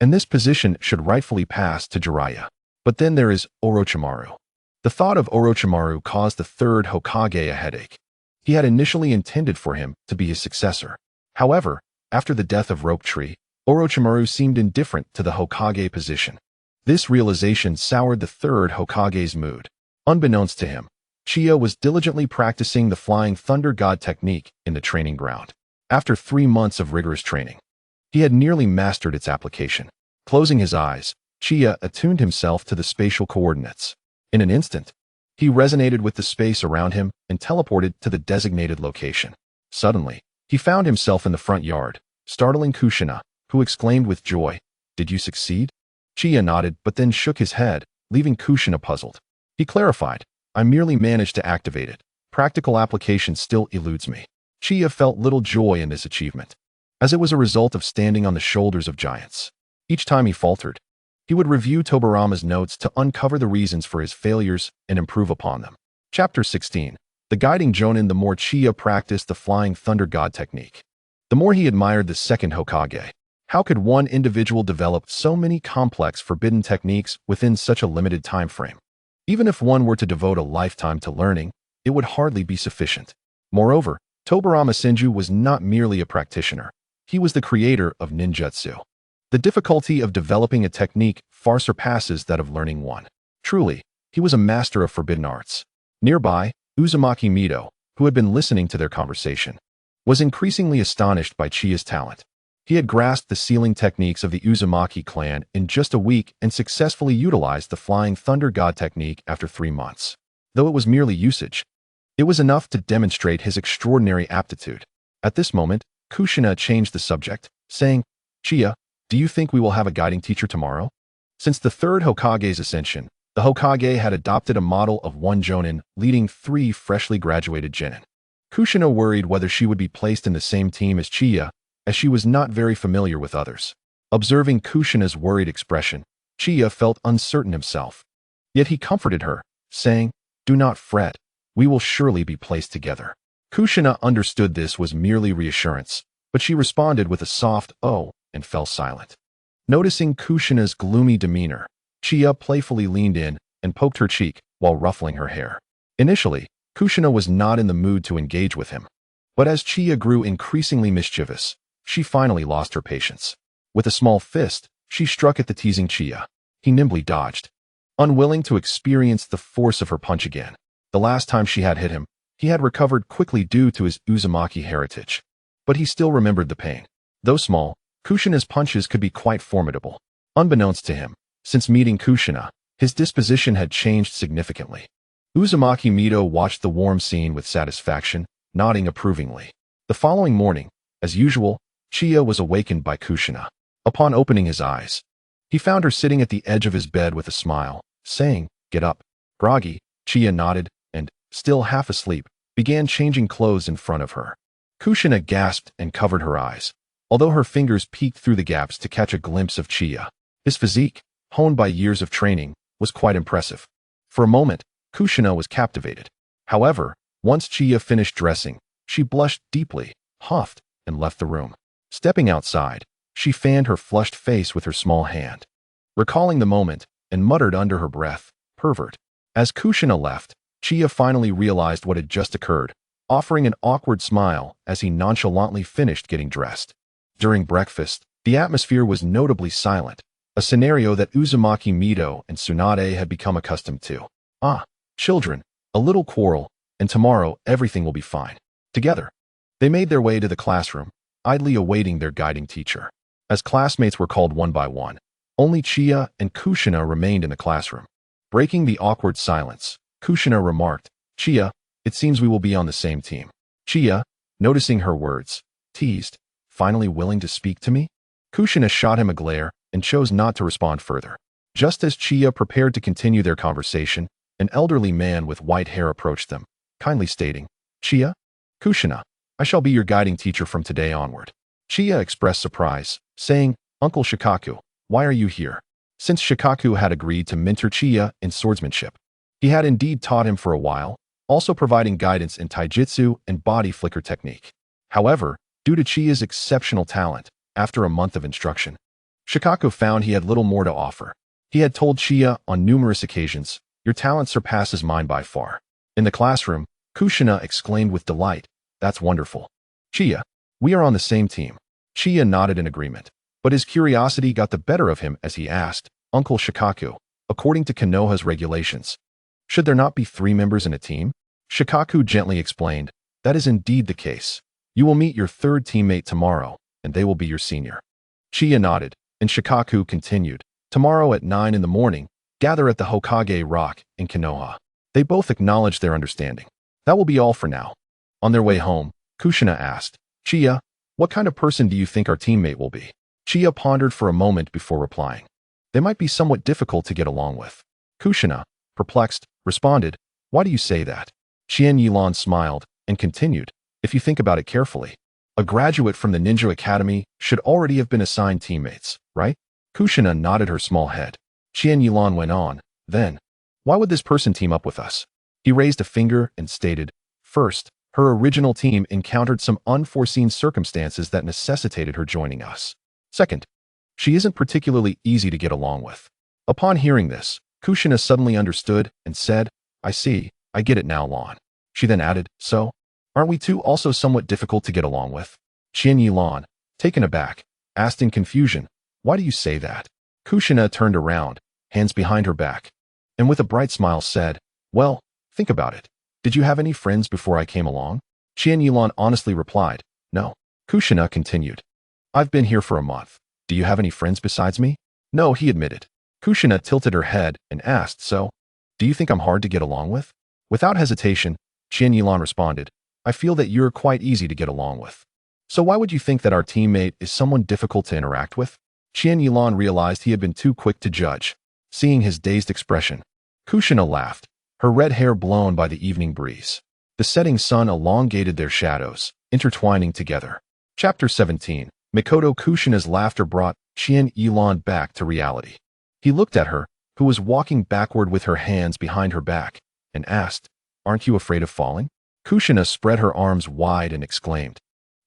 and this position should rightfully pass to Jiraiya. But then there is Orochimaru. The thought of Orochimaru caused the third Hokage a headache. He had initially intended for him to be his successor. However, after the death of Rope Tree, Orochimaru seemed indifferent to the Hokage position. This realization soured the third Hokage's mood. Unbeknownst to him, Chiya was diligently practicing the Flying Thunder God technique in the training ground. After 3 months of rigorous training, he had nearly mastered its application. Closing his eyes, Chiya attuned himself to the spatial coordinates. In an instant, he resonated with the space around him and teleported to the designated location. Suddenly, he found himself in the front yard, startling Kushina, who exclaimed with joy, "Did you succeed?" Chiya nodded but then shook his head, leaving Kushina puzzled. He clarified, "I merely managed to activate it. Practical application still eludes me." Chiya felt little joy in this achievement, as it was a result of standing on the shoulders of giants. Each time he faltered, he would review Tobarama's notes to uncover the reasons for his failures and improve upon them. Chapter 16. The Guiding Jonin. The more Chiya practiced the Flying Thunder God technique, the more he admired the second Hokage. How could one individual develop so many complex forbidden techniques within such a limited time frame? Even if one were to devote a lifetime to learning, it would hardly be sufficient. Moreover, Tobarama Senju was not merely a practitioner. He was the creator of ninjutsu. The difficulty of developing a technique far surpasses that of learning one. Truly, he was a master of forbidden arts. Nearby, Uzumaki Mido, who had been listening to their conversation, was increasingly astonished by Chiya's talent. He had grasped the sealing techniques of the Uzumaki clan in just a week and successfully utilized the Flying Thunder God technique after 3 months. Though it was merely usage, it was enough to demonstrate his extraordinary aptitude. At this moment, Kushina changed the subject, saying, "Chiya, do you think we will have a guiding teacher tomorrow?" Since the third Hokage's ascension, the Hokage had adopted a model of one Jonin leading 3 freshly graduated genin. Kushina worried whether she would be placed in the same team as Chiya, as she was not very familiar with others. Observing Kushina's worried expression, Chiya felt uncertain himself. Yet he comforted her, saying, "Do not fret, we will surely be placed together." Kushina understood this was merely reassurance, but she responded with a soft "oh" and fell silent. Noticing Kushina's gloomy demeanor, Chiya playfully leaned in and poked her cheek while ruffling her hair. Initially, Kushina was not in the mood to engage with him, but as Chiya grew increasingly mischievous, she finally lost her patience. With a small fist, she struck at the teasing Chiya. He nimbly dodged, unwilling to experience the force of her punch again. The last time she had hit him, he had recovered quickly due to his Uzumaki heritage, but he still remembered the pain. Though small, Kushina's punches could be quite formidable. Unbeknownst to him, since meeting Kushina, his disposition had changed significantly. Uzumaki Mido watched the warm scene with satisfaction, nodding approvingly. The following morning, as usual, Chiya was awakened by Kushina. Upon opening his eyes, he found her sitting at the edge of his bed with a smile, saying, "Get up." Groggy, Chiya nodded and, still half asleep, began changing clothes in front of her. Kushina gasped and covered her eyes, although her fingers peeked through the gaps to catch a glimpse of Chiya. His physique, honed by years of training, was quite impressive. For a moment, Kushina was captivated. However, once Chiya finished dressing, she blushed deeply, huffed, and left the room. Stepping outside, she fanned her flushed face with her small hand, recalling the moment, and muttered under her breath, "Pervert." As Kushina left, Chiya finally realized what had just occurred, offering an awkward smile as he nonchalantly finished getting dressed. During breakfast, the atmosphere was notably silent, a scenario that Uzumaki Mido and Tsunade had become accustomed to. "Ah, children, a little quarrel, and tomorrow everything will be fine." Together, they made their way to the classroom, idly awaiting their guiding teacher. As classmates were called one by one, only Chiya and Kushina remained in the classroom. Breaking the awkward silence, Kushina remarked, "Chiya, it seems we will be on the same team." Chiya, noticing her words, teased, "Finally willing to speak to me?" Kushina shot him a glare and chose not to respond further. Just as Chiya prepared to continue their conversation, an elderly man with white hair approached them, kindly stating, "Chiya? Kushina, I shall be your guiding teacher from today onward." Chiya expressed surprise, saying, Uncle Shikaku, why are you here? Since Shikaku had agreed to mentor Chiya in swordsmanship, he had indeed taught him for a while, also providing guidance in taijutsu and body flicker technique. However, due to Chiya's exceptional talent, after a month of instruction, Shikaku found he had little more to offer. He had told Chiya on numerous occasions, "Your talent surpasses mine by far." In the classroom, Kushina exclaimed with delight, "That's wonderful. Chiya, we are on the same team." Chiya nodded in agreement, but his curiosity got the better of him as he asked, "Uncle Shikaku, according to Konoha's regulations, should there not be 3 members in a team?" Shikaku gently explained, "That is indeed the case. You will meet your 3rd teammate tomorrow, and they will be your senior." Chiya nodded, and Shikaku continued, "Tomorrow at 9 in the morning, gather at the Hokage Rock in Konoha." They both acknowledged their understanding. That will be all for now. On their way home, Kushina asked, "Chiya, what kind of person do you think our teammate will be?" Chiya pondered for a moment before replying. "They might be somewhat difficult to get along with." Kushina, perplexed, responded, "Why do you say that?" Qian smiled and continued, "If you think about it carefully, a graduate from the Ninja Academy should already have been assigned teammates, right?" Kushina nodded her small head. Qian went on, "Then, why would this person team up with us?" He raised a finger and stated, "First, her original team encountered some unforeseen circumstances that necessitated her joining us. Second, she isn't particularly easy to get along with." Upon hearing this, Kushina suddenly understood and said, "I see, I get it now, Lan." She then added, "So, aren't we two also somewhat difficult to get along with?" Qian, taken aback, asked in confusion, "Why do you say that?" Kushina turned around, hands behind her back, and with a bright smile said, "Well, think about it. Did you have any friends before I came along?" Qian honestly replied, "No." Kushina continued, "I've been here for a month. Do you have any friends besides me?" "No," he admitted. Kushina tilted her head and asked, "So, do you think I'm hard to get along with?" Without hesitation, Qian responded, "I feel that you're quite easy to get along with. So why would you think that our teammate is someone difficult to interact with?" Qian realized he had been too quick to judge. Seeing his dazed expression, Kushina laughed, her red hair blown by the evening breeze. The setting sun elongated their shadows, intertwining together. Chapter 17. Mikoto Kushina's laughter brought Qian back to reality. He looked at her, who was walking backward with her hands behind her back, and asked, "Aren't you afraid of falling?" Kushina spread her arms wide and exclaimed,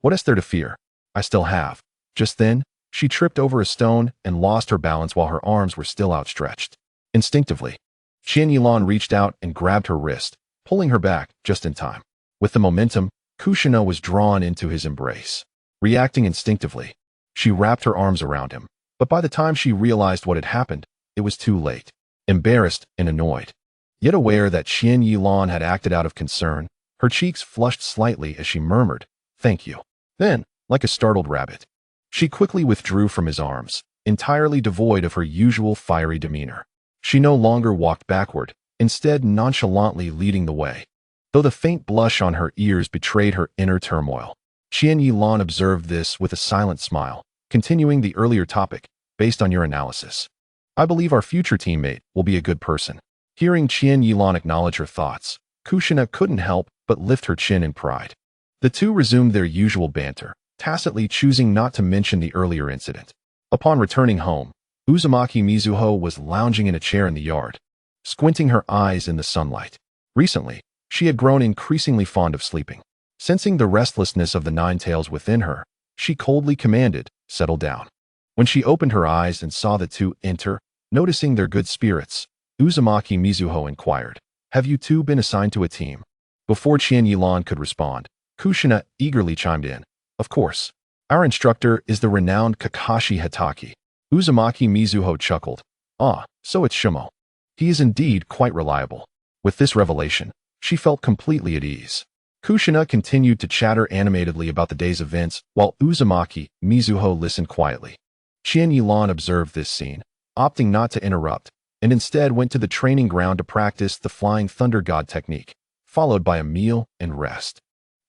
"What is there to fear? I still have." Just then, she tripped over a stone and lost her balance while her arms were still outstretched. Instinctively, Qian reached out and grabbed her wrist, pulling her back just in time. With the momentum, Kushina was drawn into his embrace. Reacting instinctively, she wrapped her arms around him, but by the time she realized what had happened, it was too late. Embarrassed and annoyed, yet aware that Qian had acted out of concern, her cheeks flushed slightly as she murmured, "Thank you." Then, like a startled rabbit, she quickly withdrew from his arms, entirely devoid of her usual fiery demeanor. She no longer walked backward, instead nonchalantly leading the way. Though the faint blush on her ears betrayed her inner turmoil, Qian observed this with a silent smile, continuing the earlier topic, "Based on your analysis, I believe our future teammate will be a good person." Hearing Qian acknowledge her thoughts, Kushina couldn't help but lift her chin in pride. The two resumed their usual banter, tacitly choosing not to mention the earlier incident. Upon returning home, Uzumaki Mizuho was lounging in a chair in the yard, squinting her eyes in the sunlight. Recently, she had grown increasingly fond of sleeping. Sensing the restlessness of the nine tails within her, she coldly commanded, "Settle down." When she opened her eyes and saw the two enter, noticing their good spirits, Uzumaki Mizuho inquired, "Have you two been assigned to a team?" Before Qian could respond, Kushina eagerly chimed in, "Of course. Our instructor is the renowned Kakashi Hitaki." Uzumaki Mizuho chuckled, "Ah, so it's Shimo. He is indeed quite reliable." With this revelation, she felt completely at ease. Kushina continued to chatter animatedly about the day's events, while Uzumaki Mizuho listened quietly. Qian observed this scene, opting not to interrupt, and instead went to the training ground to practice the Flying Thunder God technique, followed by a meal and rest.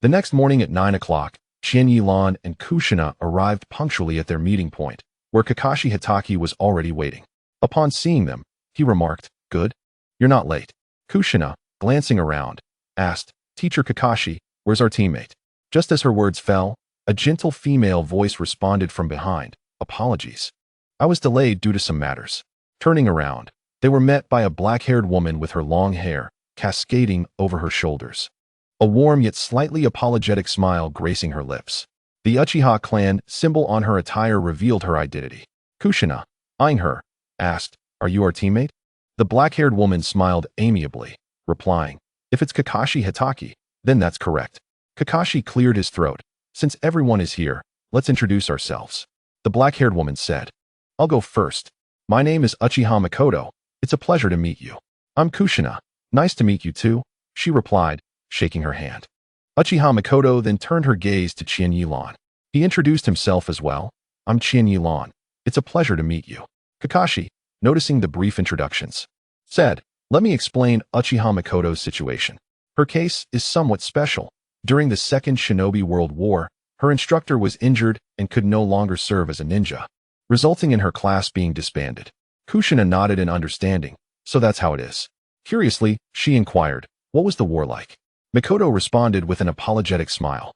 The next morning at 9 o'clock, Qian and Kushina arrived punctually at their meeting point, where Kakashi Hitaki was already waiting. Upon seeing them, he remarked, "Good. You're not late." Kushina, glancing around, asked, "Teacher Kakashi, where's our teammate?" Just as her words fell, a gentle female voice responded from behind, apologies. I was delayed due to some matters. Turning around, they were met by a black-haired woman with her long hair cascading over her shoulders. A warm yet slightly apologetic smile gracing her lips. The Uchiha clan symbol on her attire revealed her identity. Kushina, eyeing her, asked, "Are you our teammate?" The black-haired woman smiled amiably, replying, "If it's Kakashi Hitaki, then that's correct." Kakashi cleared his throat. "Since everyone is here, let's introduce ourselves." The black-haired woman said, "I'll go first. My name is Uchiha Makoto. It's a pleasure to meet you." "I'm Kushina. Nice to meet you too," she replied, shaking her hand. Uchiha Makoto then turned her gaze to Chiya Ran. He introduced himself as well. "I'm Chiya Ran. It's a pleasure to meet you." Kakashi, noticing the brief introductions, said, "Let me explain Uchiha Makoto's situation. Her case is somewhat special. During the Second Shinobi World War, her instructor was injured and could no longer serve as a ninja, resulting in her class being disbanded." Kushina nodded in understanding. "So that's how it is." Curiously, she inquired, "What was the war like?" Makoto responded with an apologetic smile.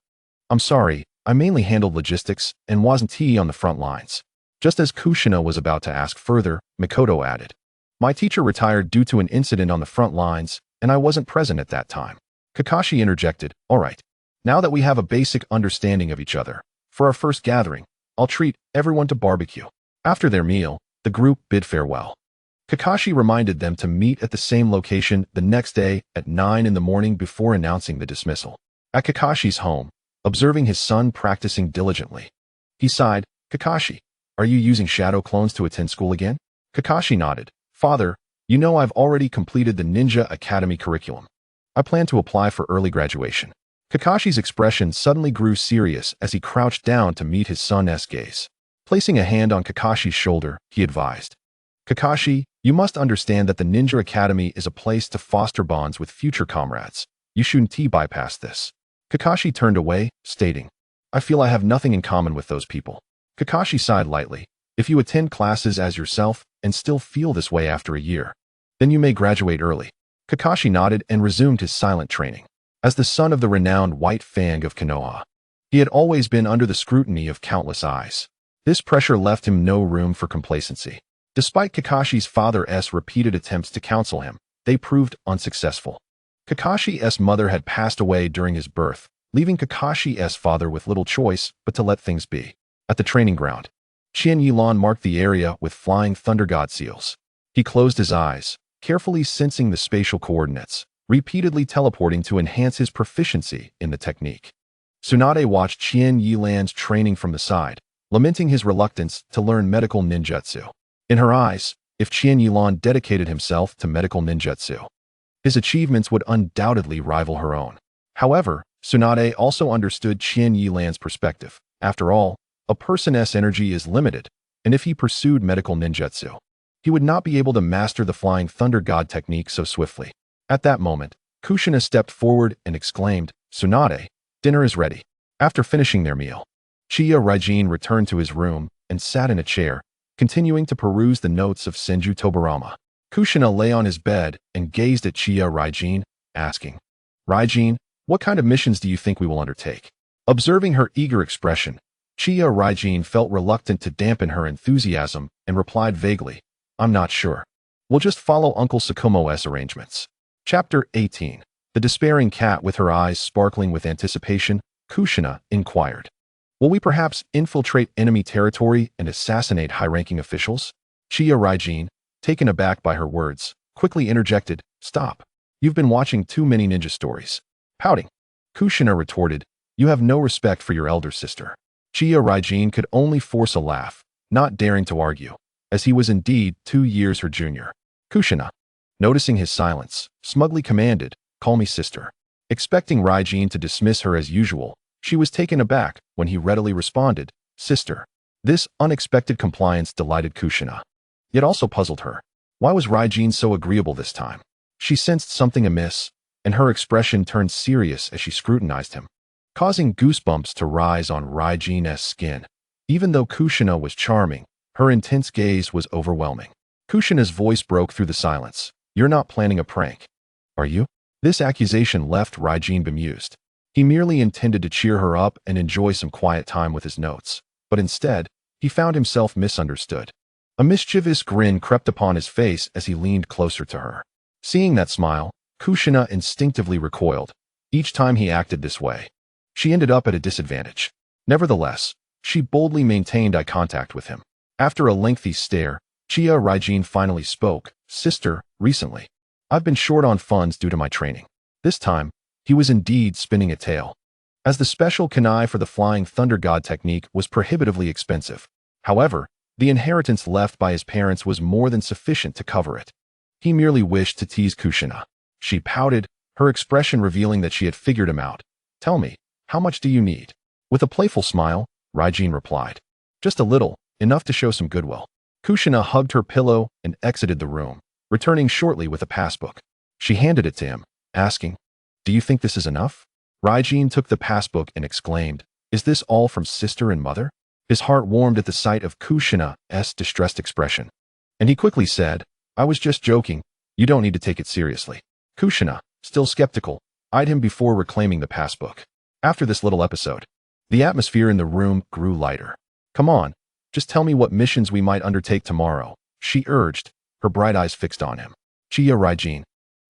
"I'm sorry, I mainly handled logistics and wasn't on the front lines." Just as Kushina was about to ask further, Makoto added, "My teacher retired due to an incident on the front lines, and I wasn't present at that time." Kakashi interjected, "All right. Now that we have a basic understanding of each other, for our first gathering, I'll treat everyone to barbecue." After their meal, the group bid farewell. Kakashi reminded them to meet at the same location the next day at 9 in the morning before announcing the dismissal. At Kakashi's home, observing his son practicing diligently, he sighed, "Kakashi, are you using shadow clones to attend school again?" Kakashi nodded. "Father, you know I've already completed the Ninja Academy curriculum. I plan to apply for early graduation." Kakashi's expression suddenly grew serious as he crouched down to meet his son's gaze. Placing a hand on Kakashi's shoulder, he advised, "Kakashi, you must understand that the Ninja Academy is a place to foster bonds with future comrades. You shouldn't bypass this." Kakashi turned away, stating, "I feel I have nothing in common with those people." Kakashi sighed lightly. "If you attend classes as yourself and still feel this way after a year, then you may graduate early." Kakashi nodded and resumed his silent training. As the son of the renowned White Fang of Konoha, he had always been under the scrutiny of countless eyes. This pressure left him no room for complacency. Despite Kakashi's father's repeated attempts to counsel him, they proved unsuccessful. Kakashi's mother had passed away during his birth, leaving Kakashi's father with little choice but to let things be. At the training ground, Chiya Ran marked the area with flying thunder god seals. He closed his eyes, carefully sensing the spatial coordinates, repeatedly teleporting to enhance his proficiency in the technique. Tsunade watched Chiya Ran's training from the side, lamenting his reluctance to learn medical ninjutsu. In her eyes, if Chiya Ran dedicated himself to medical ninjutsu, his achievements would undoubtedly rival her own. However, Tsunade also understood Chiya Ran's perspective. After all, a person's energy is limited, and if he pursued medical ninjutsu, he would not be able to master the flying thunder god technique so swiftly. At that moment, Kushina stepped forward and exclaimed, "Tsunade, dinner is ready." After finishing their meal, Chiya Ran returned to his room and sat in a chair, continuing to peruse the notes of Senju Tobarama. Kushina lay on his bed and gazed at Chiya Ran, asking, "Ran, what kind of missions do you think we will undertake?" Observing her eager expression, Chiya Ran felt reluctant to dampen her enthusiasm and replied vaguely, "I'm not sure. We'll just follow Uncle Sakumo's arrangements." Chapter 18. The despairing cat with her eyes sparkling with anticipation, Kushina inquired, "Will we perhaps infiltrate enemy territory and assassinate high-ranking officials?" Chiya Ran, taken aback by her words, quickly interjected, "Stop. You've been watching too many ninja stories." Pouting, Kushina retorted, "You have no respect for your elder sister." Chiya Ran could only force a laugh, not daring to argue, as he was indeed 2 years her junior. Kushina, noticing his silence, smugly commanded, "Call me sister." Expecting Ran to dismiss her as usual, she was taken aback when he readily responded, "Sister." This unexpected compliance delighted Kushina, yet also puzzled her. Why was Ran so agreeable this time? She sensed something amiss, and her expression turned serious as she scrutinized him, causing goosebumps to rise on Ran's skin. Even though Kushina was charming, her intense gaze was overwhelming. Kushina's voice broke through the silence. "You're not planning a prank, are you?" This accusation left Ran bemused. He merely intended to cheer her up and enjoy some quiet time with his notes, but instead, he found himself misunderstood. A mischievous grin crept upon his face as he leaned closer to her. Seeing that smile, Kushina instinctively recoiled. Each time he acted this way, she ended up at a disadvantage. Nevertheless, she boldly maintained eye contact with him. After a lengthy stare, Chiya Ran finally spoke. Sister, recently, I've been short on funds due to my training. This time, he was indeed spinning a tale. As the special kunai for the Flying Thunder God technique was prohibitively expensive. However, the inheritance left by his parents was more than sufficient to cover it. He merely wished to tease Kushina. She pouted, her expression revealing that she had figured him out. Tell me, how much do you need? With a playful smile, Ran replied. Just a little, enough to show some goodwill. Kushina hugged her pillow and exited the room, returning shortly with a passbook. She handed it to him, asking, Do you think this is enough? Ran took the passbook and exclaimed, Is this all from sister and mother? His heart warmed at the sight of Kushina's distressed expression. And he quickly said, I was just joking, you don't need to take it seriously. Kushina, still skeptical, eyed him before reclaiming the passbook. After this little episode, the atmosphere in the room grew lighter. Come on, just tell me what missions we might undertake tomorrow, she urged, her bright eyes fixed on him. Chiya Ran,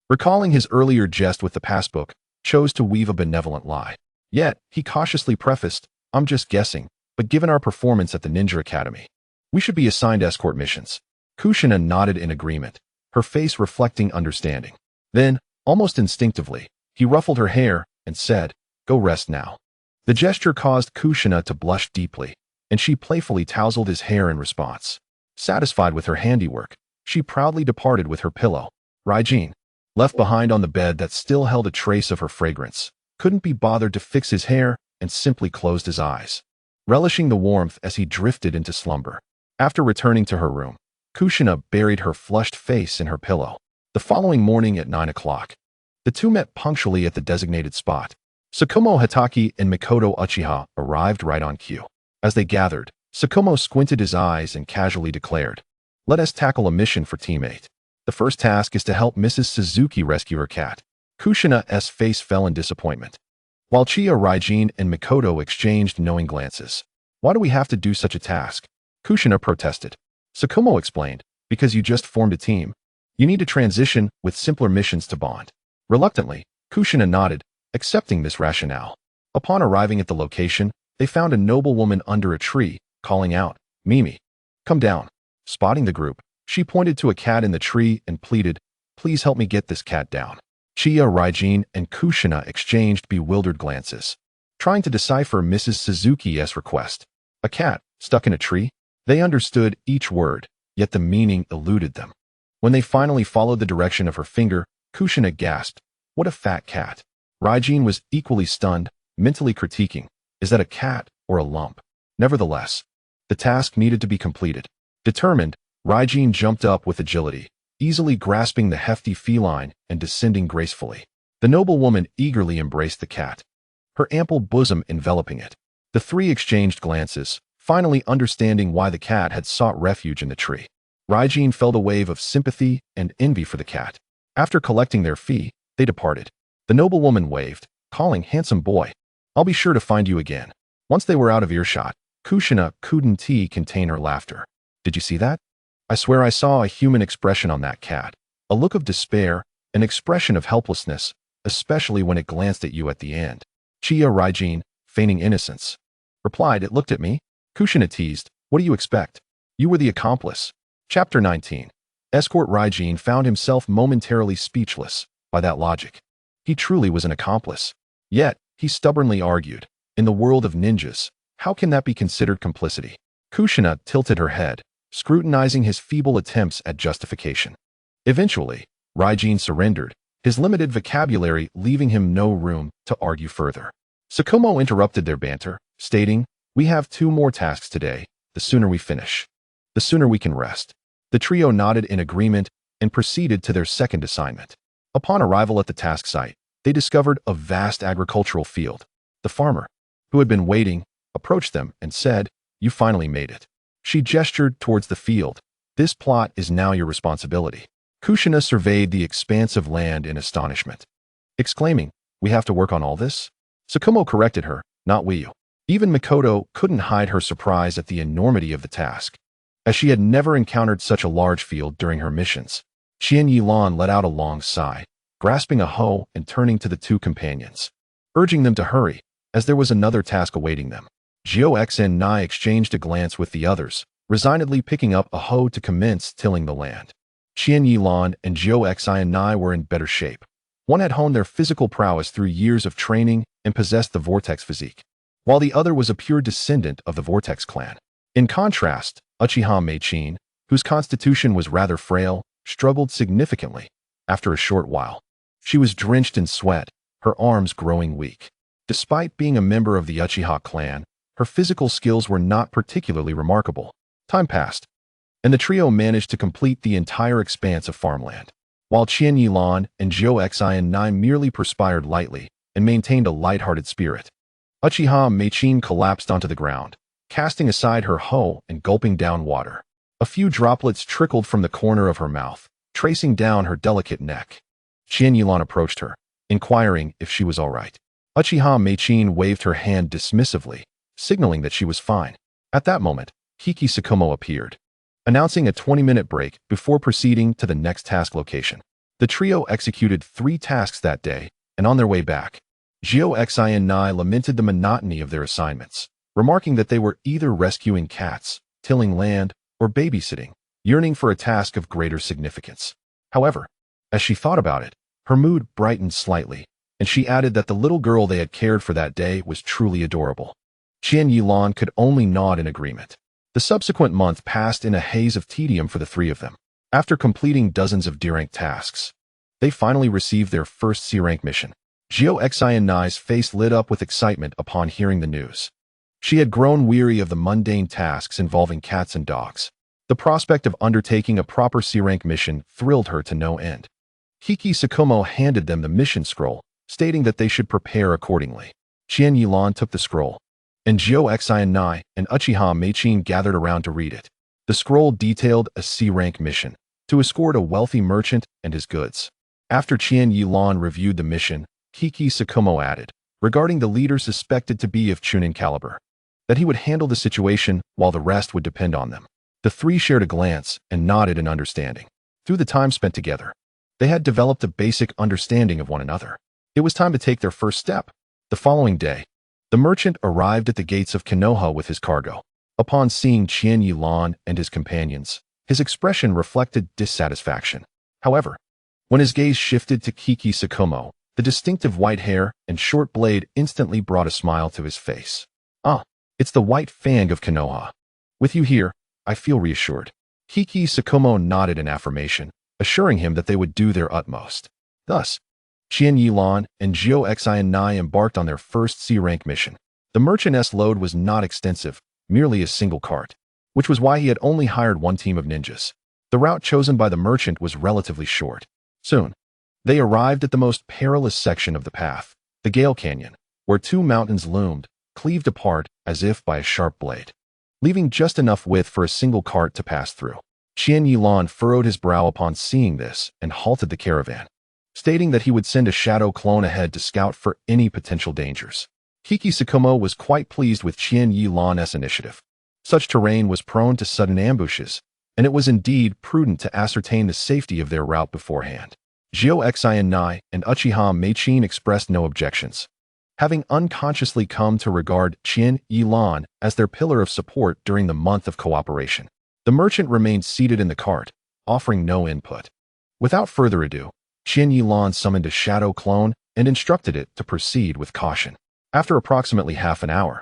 recalling his earlier jest with the passbook, chose to weave a benevolent lie. Yet, he cautiously prefaced, I'm just guessing, but given our performance at the Ninja Academy, we should be assigned escort missions. Kushina nodded in agreement, her face reflecting understanding. Then, almost instinctively, he ruffled her hair and said, Go rest now. The gesture caused Kushina to blush deeply, and she playfully tousled his hair in response. Satisfied with her handiwork, she proudly departed with her pillow. Ran, left behind on the bed that still held a trace of her fragrance, couldn't be bothered to fix his hair and simply closed his eyes, relishing the warmth as he drifted into slumber. After returning to her room, Kushina buried her flushed face in her pillow. The following morning at 9 o'clock, the two met punctually at the designated spot. Tsukumo Hitaki and Mikoto Uchiha arrived right on cue. As they gathered, Tsukumo squinted his eyes and casually declared, Let us tackle a mission for Team 8. The first task is to help Mrs. Suzuki rescue her cat. Kushina's face fell in disappointment, while Chiya Ran and Mikoto exchanged knowing glances. Why do we have to do such a task? Kushina protested. Tsukumo explained, because you just formed a team. You need to transition with simpler missions to bond. Reluctantly, Kushina nodded, accepting this rationale. Upon arriving at the location, they found a noblewoman under a tree, calling out, Mimi, come down. Spotting the group, she pointed to a cat in the tree and pleaded, Please help me get this cat down. Chiya Ran and Kushina exchanged bewildered glances, trying to decipher Mrs. Suzuki's request. A cat, stuck in a tree? They understood each word, yet the meaning eluded them. When they finally followed the direction of her finger, Kushina gasped, What a fat cat. Ran was equally stunned, mentally critiquing, Is that a cat or a lump? Nevertheless, the task needed to be completed. Determined, Ran jumped up with agility, easily grasping the hefty feline and descending gracefully. The noblewoman eagerly embraced the cat, her ample bosom enveloping it. The three exchanged glances, finally understanding why the cat had sought refuge in the tree. Ran felt a wave of sympathy and envy for the cat. After collecting their fee, they departed. The noblewoman waved, calling, Handsome boy, I'll be sure to find you again. Once they were out of earshot, Kushina couldn't contain her laughter. Did you see that? I swear I saw a human expression on that cat. A look of despair, an expression of helplessness, especially when it glanced at you at the end. Chiya Ran, feigning innocence, replied, It looked at me. Kushina teased, What do you expect? You were the accomplice. Chapter 19. Escort Ran found himself momentarily speechless by that logic. He truly was an accomplice. Yet, he stubbornly argued, in the world of ninjas, how can that be considered complicity? Kushina tilted her head, scrutinizing his feeble attempts at justification. Eventually, Ran surrendered, his limited vocabulary leaving him no room to argue further. Tsukumo interrupted their banter, stating, We have 2 more tasks today. The sooner we finish, the sooner we can rest. The trio nodded in agreement and proceeded to their second assignment. Upon arrival at the task site, they discovered a vast agricultural field. The farmer, who had been waiting, approached them and said, You finally made it. She gestured towards the field. This plot is now your responsibility. Kushina surveyed the expanse of land in astonishment, exclaiming, We have to work on all this? Tsukumo corrected her, Not we. Even Mikoto couldn't hide her surprise at the enormity of the task, as she had never encountered such a large field during her missions. Qian Yilan let out a long sigh, grasping a hoe and turning to the two companions, urging them to hurry, as there was another task awaiting them. Zhou X and Nai exchanged a glance with the others, resignedly picking up a hoe to commence tilling the land. Qian Yilan and Zhou X and Nai were in better shape. One had honed their physical prowess through years of training and possessed the Vortex physique, while the other was a pure descendant of the Vortex clan. In contrast, Uchiha Meichin, whose constitution was rather frail, struggled significantly. After a short while, she was drenched in sweat, her arms growing weak. Despite being a member of the Uchiha clan, her physical skills were not particularly remarkable. Time passed, and the trio managed to complete the entire expanse of farmland, while Qian Yilan and Zhou Xian merely perspired lightly and maintained a light-hearted spirit. Uchiha Meichin collapsed onto the ground, casting aside her hoe and gulping down water. A few droplets trickled from the corner of her mouth, tracing down her delicate neck. Qian Yilan approached her, inquiring if she was all right. Uchiha Meichin waved her hand dismissively, signaling that she was fine. At that moment, Hiki Tsukumo appeared, announcing a 20-minute break before proceeding to the next task location. The trio executed 3 tasks that day, and on their way back, Zhou Xian lamented the monotony of their assignments, remarking that they were either rescuing cats, tilling land, or babysitting, yearning for a task of greater significance. However, as she thought about it, her mood brightened slightly, and she added that the little girl they had cared for that day was truly adorable. Qian Yilan could only nod in agreement. The subsequent month passed in a haze of tedium for the 3 of them. After completing dozens of D-rank tasks, they finally received their first C-rank mission. Zhou Xian's face lit up with excitement upon hearing the news. She had grown weary of the mundane tasks involving cats and dogs. The prospect of undertaking a proper C-rank mission thrilled her to no end. Hiki Tsukumo handed them the mission scroll, stating that they should prepare accordingly. Qian Yilan took the scroll, and Zhou Xian and Uchiha Meichin gathered around to read it. The scroll detailed a C-rank mission to escort a wealthy merchant and his goods. After Qian Yilan reviewed the mission, Hiki Tsukumo added, regarding the leader suspected to be of Chunin caliber, that he would handle the situation while the rest would depend on them. The 3 shared a glance and nodded in understanding. Through the time spent together, they had developed a basic understanding of one another. It was time to take their first step. The following day, the merchant arrived at the gates of Konoha with his cargo. Upon seeing Qian Yilan and his companions, his expression reflected dissatisfaction. However, when his gaze shifted to Hiki Tsukumo, the distinctive white hair and short blade instantly brought a smile to his face. "Ah, it's the White Fang of Konoha. With you here, I feel reassured." Hiki Tsukumo nodded in affirmation, assuring him that they would do their utmost. Thus, Qian Yilan and Zhou Xian embarked on their first C-rank mission. The merchant's load was not extensive, merely a single cart, which was why he had only hired 1 team of ninjas. The route chosen by the merchant was relatively short. Soon, they arrived at the most perilous section of the path, the Gale Canyon, where 2 mountains loomed, cleaved apart as if by a sharp blade, leaving just enough width for a single cart to pass through. Qian Yilan furrowed his brow upon seeing this and halted the caravan, stating that he would send a shadow clone ahead to scout for any potential dangers. Hiki Tsukumo was quite pleased with Qian Yilan's initiative. Such terrain was prone to sudden ambushes, and it was indeed prudent to ascertain the safety of their route beforehand. Zhou Xian and Uchiha Meichin expressed no objections, having unconsciously come to regard Qian Yilan as their pillar of support during the month of cooperation. The merchant remained seated in the cart, offering no input. Without further ado, Qian Yilan summoned a shadow clone and instructed it to proceed with caution. After approximately half an hour,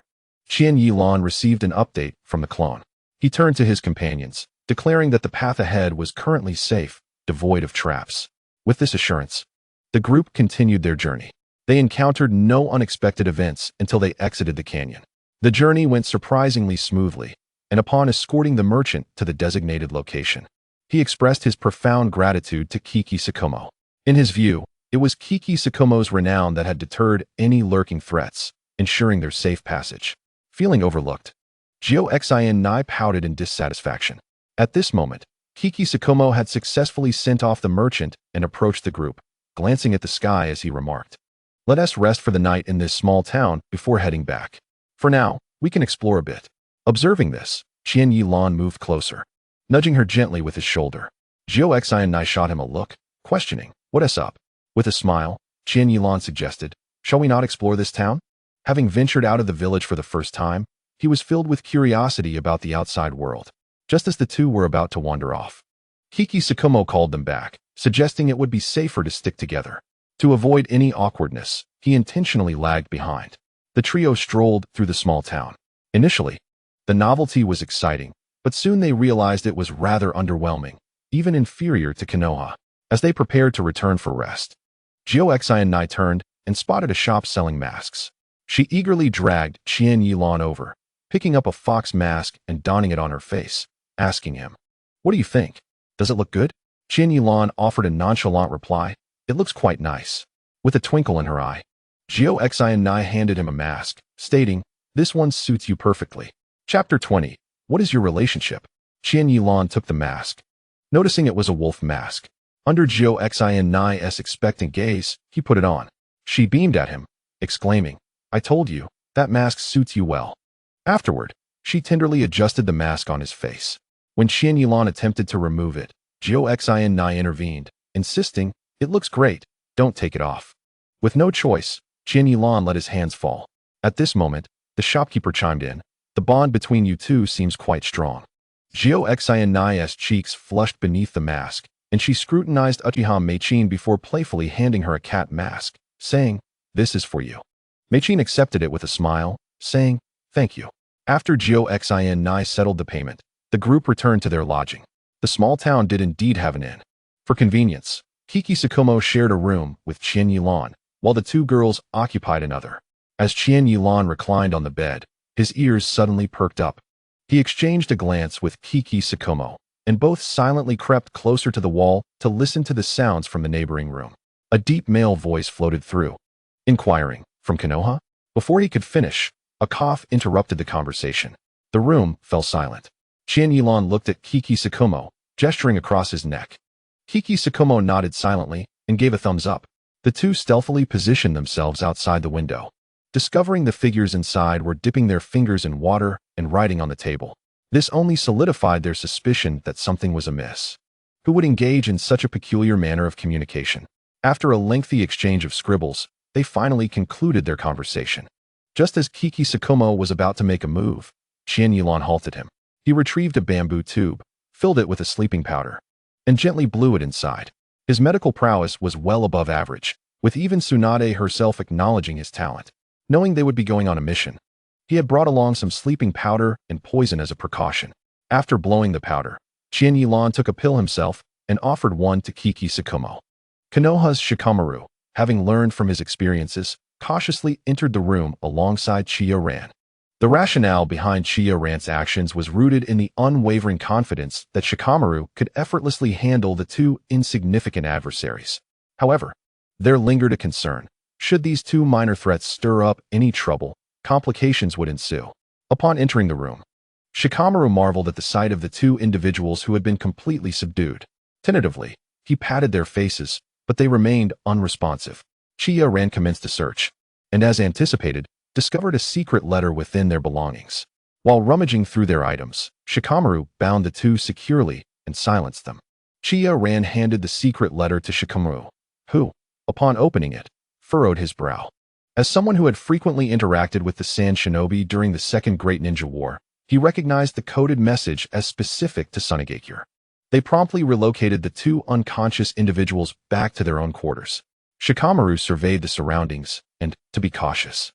Qian Yilan received an update from the clone. He turned to his companions, declaring that the path ahead was currently safe, devoid of traps. With this assurance, the group continued their journey. They encountered no unexpected events until they exited the canyon. The journey went surprisingly smoothly, and upon escorting the merchant to the designated location, he expressed his profound gratitude to Hiki Tsukumo. In his view, it was Hiki Tsukumo's renown that had deterred any lurking threats, ensuring their safe passage. Feeling overlooked, Zhou Xian pouted in dissatisfaction. At this moment, Hiki Tsukumo had successfully sent off the merchant and approached the group, glancing at the sky as he remarked, "Let us rest for the night in this small town before heading back." For now, we can explore a bit. Observing this, Qian Yilan moved closer, nudging her gently with his shoulder. Zhou Xianbai shot him a look, questioning, "What's up?" With a smile, Qian Yilan suggested, "Shall we not explore this town?" Having ventured out of the village for the first time, he was filled with curiosity about the outside world. Just as the two were about to wander off, Kiki Tsukumo called them back, suggesting it would be safer to stick together. To avoid any awkwardness, he intentionally lagged behind. The trio strolled through the small town. Initially, the novelty was exciting, but soon they realized it was rather underwhelming, even inferior to Konoha. As they prepared to return for rest, Zhou Xianbai turned and spotted a shop selling masks. She eagerly dragged Qian Yilan over, picking up a fox mask and donning it on her face, asking him, "What do you think? Does it look good?" Qian Yilan offered a nonchalant reply, "It looks quite nice." With a twinkle in her eye, Zhou Xianbai handed him a mask, stating, "This one suits you perfectly." Chapter 20. What is your relationship? Qian Yilan took the mask, noticing it was a wolf mask. Under Zhou Xianbai's expectant gaze, he put it on. She beamed at him, exclaiming, "I told you, that mask suits you well." Afterward, she tenderly adjusted the mask on his face. When Qian Yilan attempted to remove it, Zhou Xianbai intervened, insisting, "It looks great, don't take it off." With no choice, Qian Yilan let his hands fall. At this moment, the shopkeeper chimed in, "The bond between you two seems quite strong." Zhou Xianbai's cheeks flushed beneath the mask, and she scrutinized Uchiha Meichin before playfully handing her a cat mask, saying, "This is for you." Meichin accepted it with a smile, saying, "Thank you." After Zhou Xianbai settled the payment, the group returned to their lodging. The small town did indeed have an inn. For convenience, Kiki Tsukumo shared a room with Qian Yilan, while the two girls occupied another. As Qian Yilan reclined on the bed, his ears suddenly perked up. He exchanged a glance with Kiki Tsukumo, and both silently crept closer to the wall to listen to the sounds from the neighboring room. A deep male voice floated through, inquiring, "From Konoha?" Before he could finish, a cough interrupted the conversation. The room fell silent. Qian Yilan looked at Kiki Tsukumo, gesturing across his neck. Kiki Tsukumo nodded silently and gave a thumbs up. The two stealthily positioned themselves outside the window. Discovering the figures inside were dipping their fingers in water and writing on the table. This only solidified their suspicion that something was amiss. Who would engage in such a peculiar manner of communication? After a lengthy exchange of scribbles, they finally concluded their conversation. Just as Kiki Tsukumo was about to make a move, Qian Yilan halted him. He retrieved a bamboo tube, filled it with a sleeping powder, and gently blew it inside. His medical prowess was well above average, with even Tsunade herself acknowledging his talent. Knowing they would be going on a mission, he had brought along some sleeping powder and poison as a precaution. After blowing the powder, Qian Yilan took a pill himself and offered one to Kiki Tsukumo. Konoha's Shikamaru, having learned from his experiences, cautiously entered the room alongside Chiya Ran. The rationale behind Chiya Ran's actions was rooted in the unwavering confidence that Shikamaru could effortlessly handle the two insignificant adversaries. However, there lingered a concern. Should these two minor threats stir up any trouble, complications would ensue. Upon entering the room, Shikamaru marveled at the sight of the two individuals who had been completely subdued. Tentatively, he patted their faces, but they remained unresponsive. Chiya Ran commenced a search, and as anticipated, discovered a secret letter within their belongings. While rummaging through their items, Shikamaru bound the two securely and silenced them. Chiya Ran handed the secret letter to Shikamaru, who, upon opening it, furrowed his brow. As someone who had frequently interacted with the Sand Shinobi during the Second Great Ninja War, he recognized the coded message as specific to Sandaime. They promptly relocated the two unconscious individuals back to their own quarters. Shikamaru surveyed the surroundings and, to be cautious,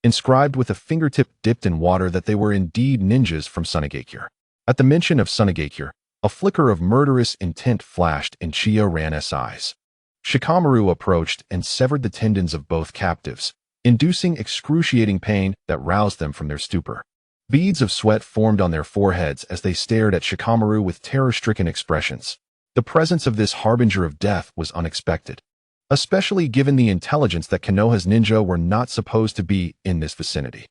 inscribed with a fingertip dipped in water that they were indeed ninjas from Sandaime. At the mention of Sandaime, a flicker of murderous intent flashed in Chiya Ran's eyes. Shikamaru approached and severed the tendons of both captives, inducing excruciating pain that roused them from their stupor. Beads of sweat formed on their foreheads as they stared at Shikamaru with terror-stricken expressions. The presence of this harbinger of death was unexpected, especially given the intelligence that Konoha's ninja were not supposed to be in this vicinity.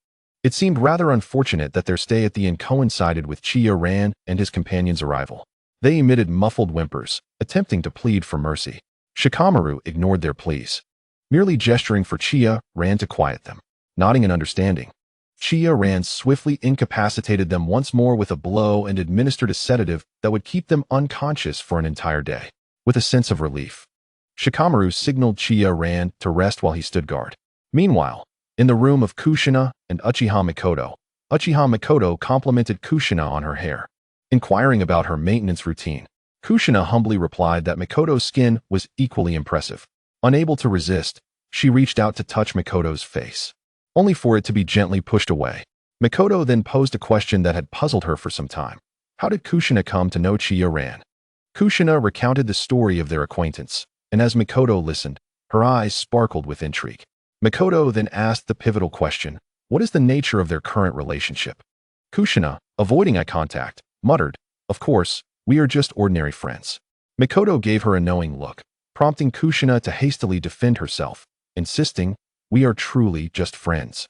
It seemed rather unfortunate that their stay at the inn coincided with Chiya Ran and his companion's arrival. They emitted muffled whimpers, attempting to plead for mercy. Shikamaru ignored their pleas, merely gesturing for Chiya Ran to quiet them. Nodding in understanding, Chiya Ran swiftly incapacitated them once more with a blow and administered a sedative that would keep them unconscious for an entire day. With a sense of relief, Shikamaru signaled Chiya Ran to rest while he stood guard. Meanwhile, in the room of Kushina and Uchiha Mikoto complimented Kushina on her hair. Inquiring about her maintenance routine, Kushina humbly replied that Mikoto's skin was equally impressive. Unable to resist, she reached out to touch Mikoto's face, only for it to be gently pushed away. Mikoto then posed a question that had puzzled her for some time. How did Kushina come to know Chiya Ran? Kushina recounted the story of their acquaintance, and as Mikoto listened, her eyes sparkled with intrigue. Mikoto then asked the pivotal question, what is the nature of their current relationship? Kushina, avoiding eye contact, muttered, of course, we are just ordinary friends. Mikoto gave her a knowing look, prompting Kushina to hastily defend herself, insisting, we are truly just friends.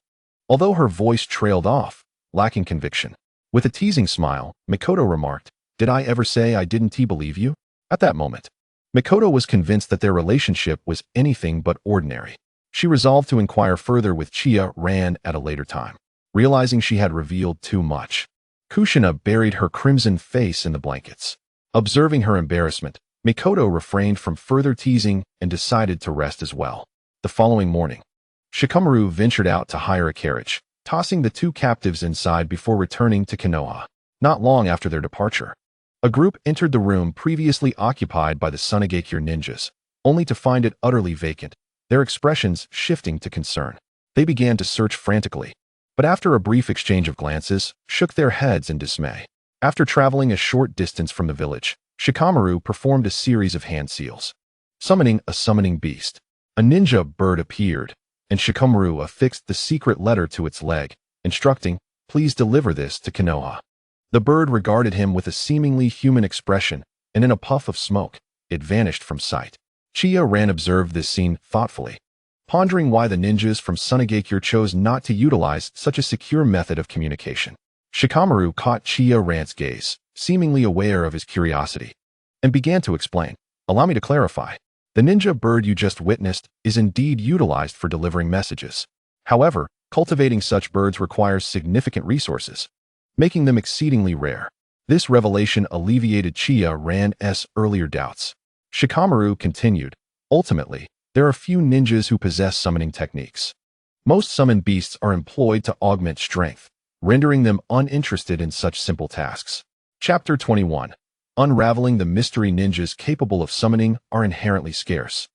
Although her voice trailed off, lacking conviction. With a teasing smile, Mikoto remarked, did I ever say I didn't believe you? At that moment, Mikoto was convinced that their relationship was anything but ordinary. She resolved to inquire further with Chiya Ran at a later time, realizing she had revealed too much. Kushina buried her crimson face in the blankets. Observing her embarrassment, Mikoto refrained from further teasing and decided to rest as well. The following morning, Shikamaru ventured out to hire a carriage, tossing the two captives inside before returning to Konoha. Not long after their departure, a group entered the room previously occupied by the Sunagakure ninjas, only to find it utterly vacant, their expressions shifting to concern. They began to search frantically, but after a brief exchange of glances, shook their heads in dismay. After traveling a short distance from the village, Shikamaru performed a series of hand seals. Summoning a summoning beast, a ninja bird appeared, and Shikamaru affixed the secret letter to its leg, instructing, please deliver this to Konoha. The bird regarded him with a seemingly human expression, and in a puff of smoke, it vanished from sight. Chiya Ran observed this scene thoughtfully, pondering why the ninjas from Sunagakure chose not to utilize such a secure method of communication. Shikamaru caught Chiya Ran's gaze, seemingly aware of his curiosity, and began to explain. Allow me to clarify. The ninja bird you just witnessed is indeed utilized for delivering messages. However, cultivating such birds requires significant resources, making them exceedingly rare. This revelation alleviated Chiya Ran's earlier doubts. Shikamaru continued, ultimately, there are few ninjas who possess summoning techniques. Most summoned beasts are employed to augment strength, rendering them uninterested in such simple tasks. Chapter 21. Unraveling the mystery. Ninjas capable of summoning are inherently scarce,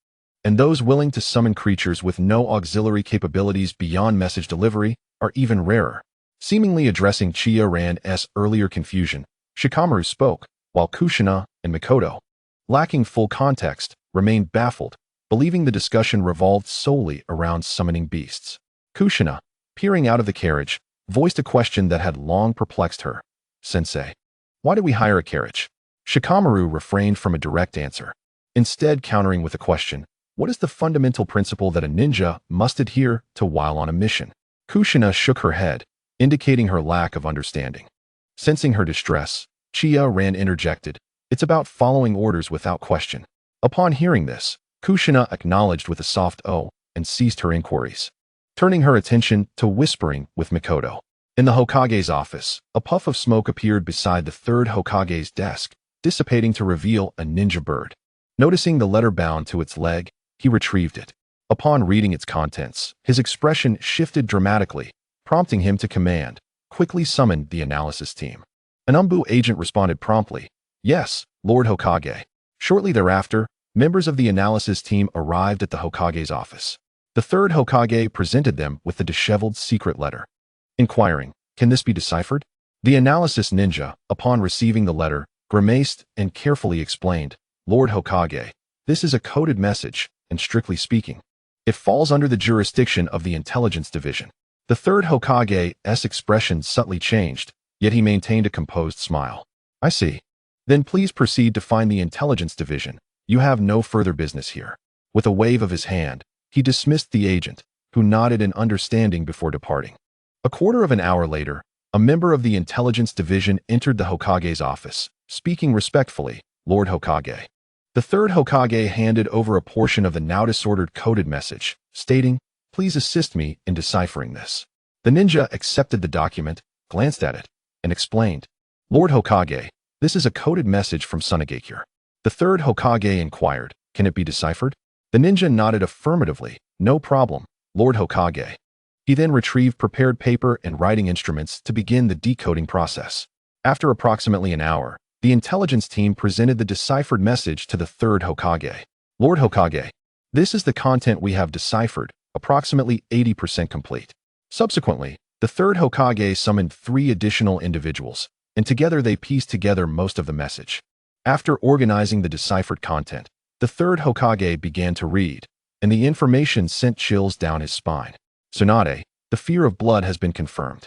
and those willing to summon creatures with no auxiliary capabilities beyond message delivery are even rarer. Seemingly addressing Chiya Ran's earlier confusion, Shikamaru spoke, while Kushina and Mikoto, lacking full context, remained baffled, believing the discussion revolved solely around summoning beasts. Kushina, peering out of the carriage, voiced a question that had long perplexed her. Sensei, why did we hire a carriage? Shikamaru refrained from a direct answer, instead countering with a question, what is the fundamental principle that a ninja must adhere to while on a mission? Kushina shook her head, indicating her lack of understanding. Sensing her distress, Chiya Ran interjected, it's about following orders without question. Upon hearing this, Kushina acknowledged with a soft "oh" and ceased her inquiries, turning her attention to whispering with Mikoto. In the Hokage's office, a puff of smoke appeared beside the third Hokage's desk, dissipating to reveal a ninja bird. Noticing the letter bound to its leg, he retrieved it. Upon reading its contents, his expression shifted dramatically, prompting him to command, quickly summon the analysis team. An Umbu agent responded promptly, yes, Lord Hokage. Shortly thereafter, members of the analysis team arrived at the Hokage's office. The third Hokage presented them with the disheveled secret letter. Inquiring, can this be deciphered? The analysis ninja, upon receiving the letter, grimaced and carefully explained, Lord Hokage, this is a coded message, and strictly speaking, it falls under the jurisdiction of the intelligence division. The third Hokage's expression subtly changed, yet he maintained a composed smile. I see. Then please proceed to find the intelligence division. You have no further business here. With a wave of his hand, he dismissed the agent, who nodded in understanding before departing. A quarter of an hour later, a member of the intelligence division entered the Hokage's office, speaking respectfully, Lord Hokage. The third Hokage handed over a portion of the now disordered coded message, stating, please assist me in deciphering this. The ninja accepted the document, glanced at it, and explained, "Lord Hokage, this is a coded message from Sunagakure." The third Hokage inquired, "Can it be deciphered?" The ninja nodded affirmatively, "No problem, Lord Hokage." He then retrieved prepared paper and writing instruments to begin the decoding process. After approximately an hour, the intelligence team presented the deciphered message to the third Hokage. "Lord Hokage, this is the content we have deciphered, approximately 80% complete." Subsequently, the third Hokage summoned 3 additional individuals, and together they pieced together most of the message. After organizing the deciphered content, the third Hokage began to read, and the information sent chills down his spine. "Tsunade, the fear of blood has been confirmed.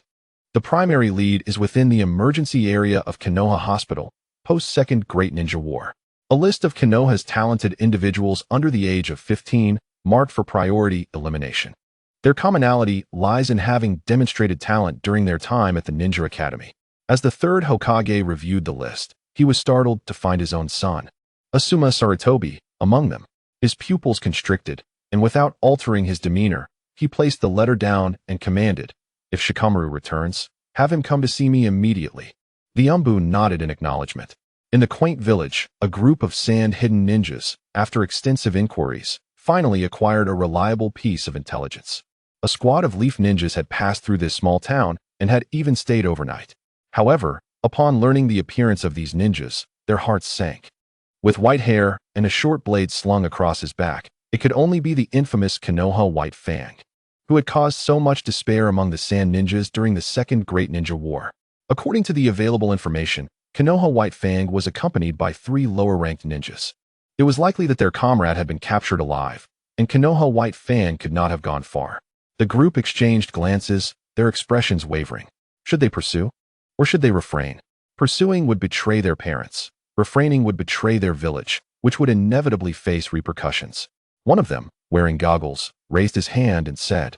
The primary lead is within the emergency area of Konoha Hospital, post-Second Great Ninja War. A list of Konoha's talented individuals under the age of 15 marked for priority elimination. Their commonality lies in having demonstrated talent during their time at the Ninja Academy." As the third Hokage reviewed the list, he was startled to find his own son, Asuma Sarutobi, among them. His pupils constricted, and without altering his demeanor, he placed the letter down and commanded, "If Shikamaru returns, have him come to see me immediately." The Umbu nodded in acknowledgement. In the quaint village, a group of sand-hidden ninjas, after extensive inquiries, finally acquired a reliable piece of intelligence. A squad of leaf ninjas had passed through this small town and had even stayed overnight. However, upon learning the appearance of these ninjas, their hearts sank. With white hair and a short blade slung across his back, it could only be the infamous Konoha White Fang, who had caused so much despair among the sand ninjas during the Second Great Ninja War. According to the available information, Konoha White Fang was accompanied by 3 lower-ranked ninjas. It was likely that their comrade had been captured alive, and Konoha White Fang could not have gone far. The group exchanged glances, their expressions wavering. Should they pursue? Or should they refrain? Pursuing would betray their parents. Refraining would betray their village, which would inevitably face repercussions. One of them, wearing goggles, raised his hand and said,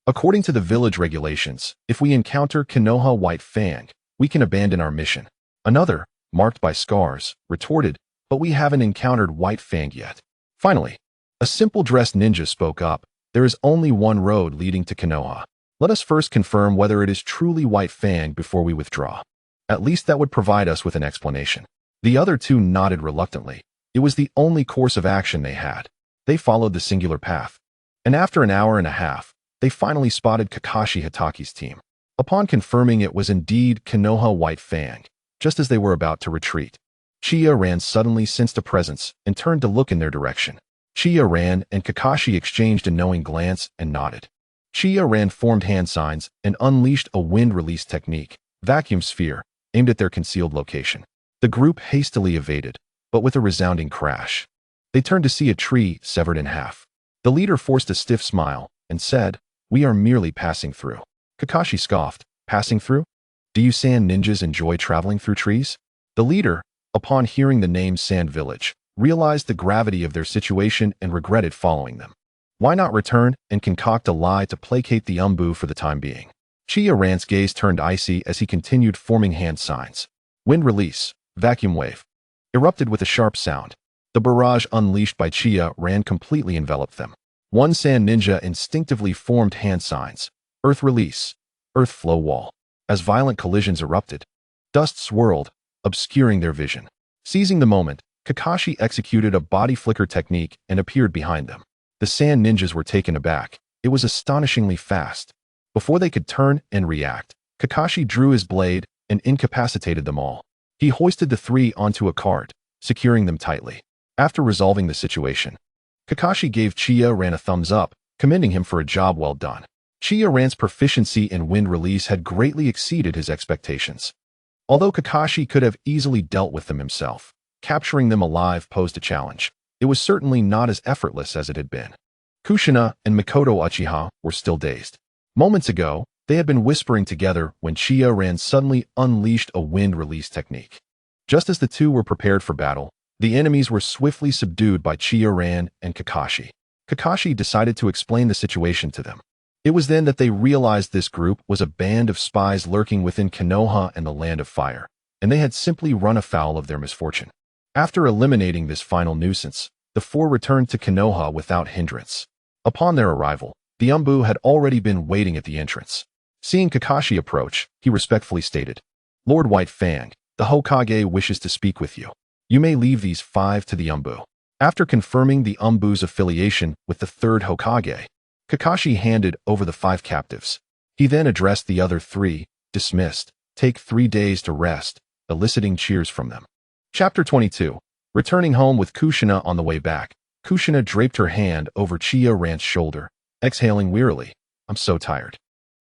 "According to the village regulations, if we encounter Konoha White Fang, we can abandon our mission." Another, marked by scars, retorted, "But we haven't encountered White Fang yet." Finally, a simple-dressed ninja spoke up, "There is only one road leading to Konoha. Let us first confirm whether it is truly White Fang before we withdraw. At least that would provide us with an explanation." The other 2 nodded reluctantly. It was the only course of action they had. They followed the singular path. And after an hour and a half, they finally spotted Kakashi Hitaki's team. Upon confirming it was indeed Konoha White Fang, just as they were about to retreat, Chiya Ran suddenly sensed a presence and turned to look in their direction. Chiya Ran and Kakashi exchanged a knowing glance and nodded. Chiya Ran formed hand signs and unleashed a wind release technique, vacuum sphere, aimed at their concealed location. The group hastily evaded, but with a resounding crash. They turned to see a tree severed in half. The leader forced a stiff smile and said, "We are merely passing through." Kakashi scoffed, "Passing through? Do you sand ninjas enjoy traveling through trees?" The leader, upon hearing the name Sand Village, realized the gravity of their situation and regretted following them. Why not return and concoct a lie to placate the Umbu for the time being? Chiya Ran's gaze turned icy as he continued forming hand signs. Wind release, vacuum wave, erupted with a sharp sound. The barrage unleashed by Chiya Ran completely enveloped them. One sand ninja instinctively formed hand signs. Earth release, earth flow wall. As violent collisions erupted, dust swirled, obscuring their vision. Seizing the moment, Kakashi executed a body flicker technique and appeared behind them. The sand ninjas were taken aback. It was astonishingly fast. Before they could turn and react, Kakashi drew his blade and incapacitated them all. He hoisted the 3 onto a cart, securing them tightly. After resolving the situation, Kakashi gave Chiya Ran a thumbs up, commending him for a job well done. Chiya Ran's proficiency in wind release had greatly exceeded his expectations. Although Kakashi could have easily dealt with them himself, capturing them alive posed a challenge. It was certainly not as effortless as it had been. Kushina and Mikoto Uchiha were still dazed. Moments ago, they had been whispering together when Chiya Ran suddenly unleashed a wind release technique. Just as the 2 were prepared for battle, the enemies were swiftly subdued by Chiya Ran and Kakashi. Kakashi decided to explain the situation to them. It was then that they realized this group was a band of spies lurking within Konoha and the Land of Fire, and they had simply run afoul of their misfortune. After eliminating this final nuisance, the 4 returned to Konoha without hindrance. Upon their arrival, the Umbu had already been waiting at the entrance. Seeing Kakashi approach, he respectfully stated, "Lord White Fang, the Hokage wishes to speak with you. You may leave these 5 to the Umbu." After confirming the Umbu's affiliation with the third Hokage, Kakashi handed over the 5 captives. He then addressed the other 3, dismissed, take 3 days to rest, eliciting cheers from them. Chapter 22. Returning home with Kushina on the way back, Kushina draped her hand over Chiya Ran's shoulder, exhaling wearily, "I'm so tired."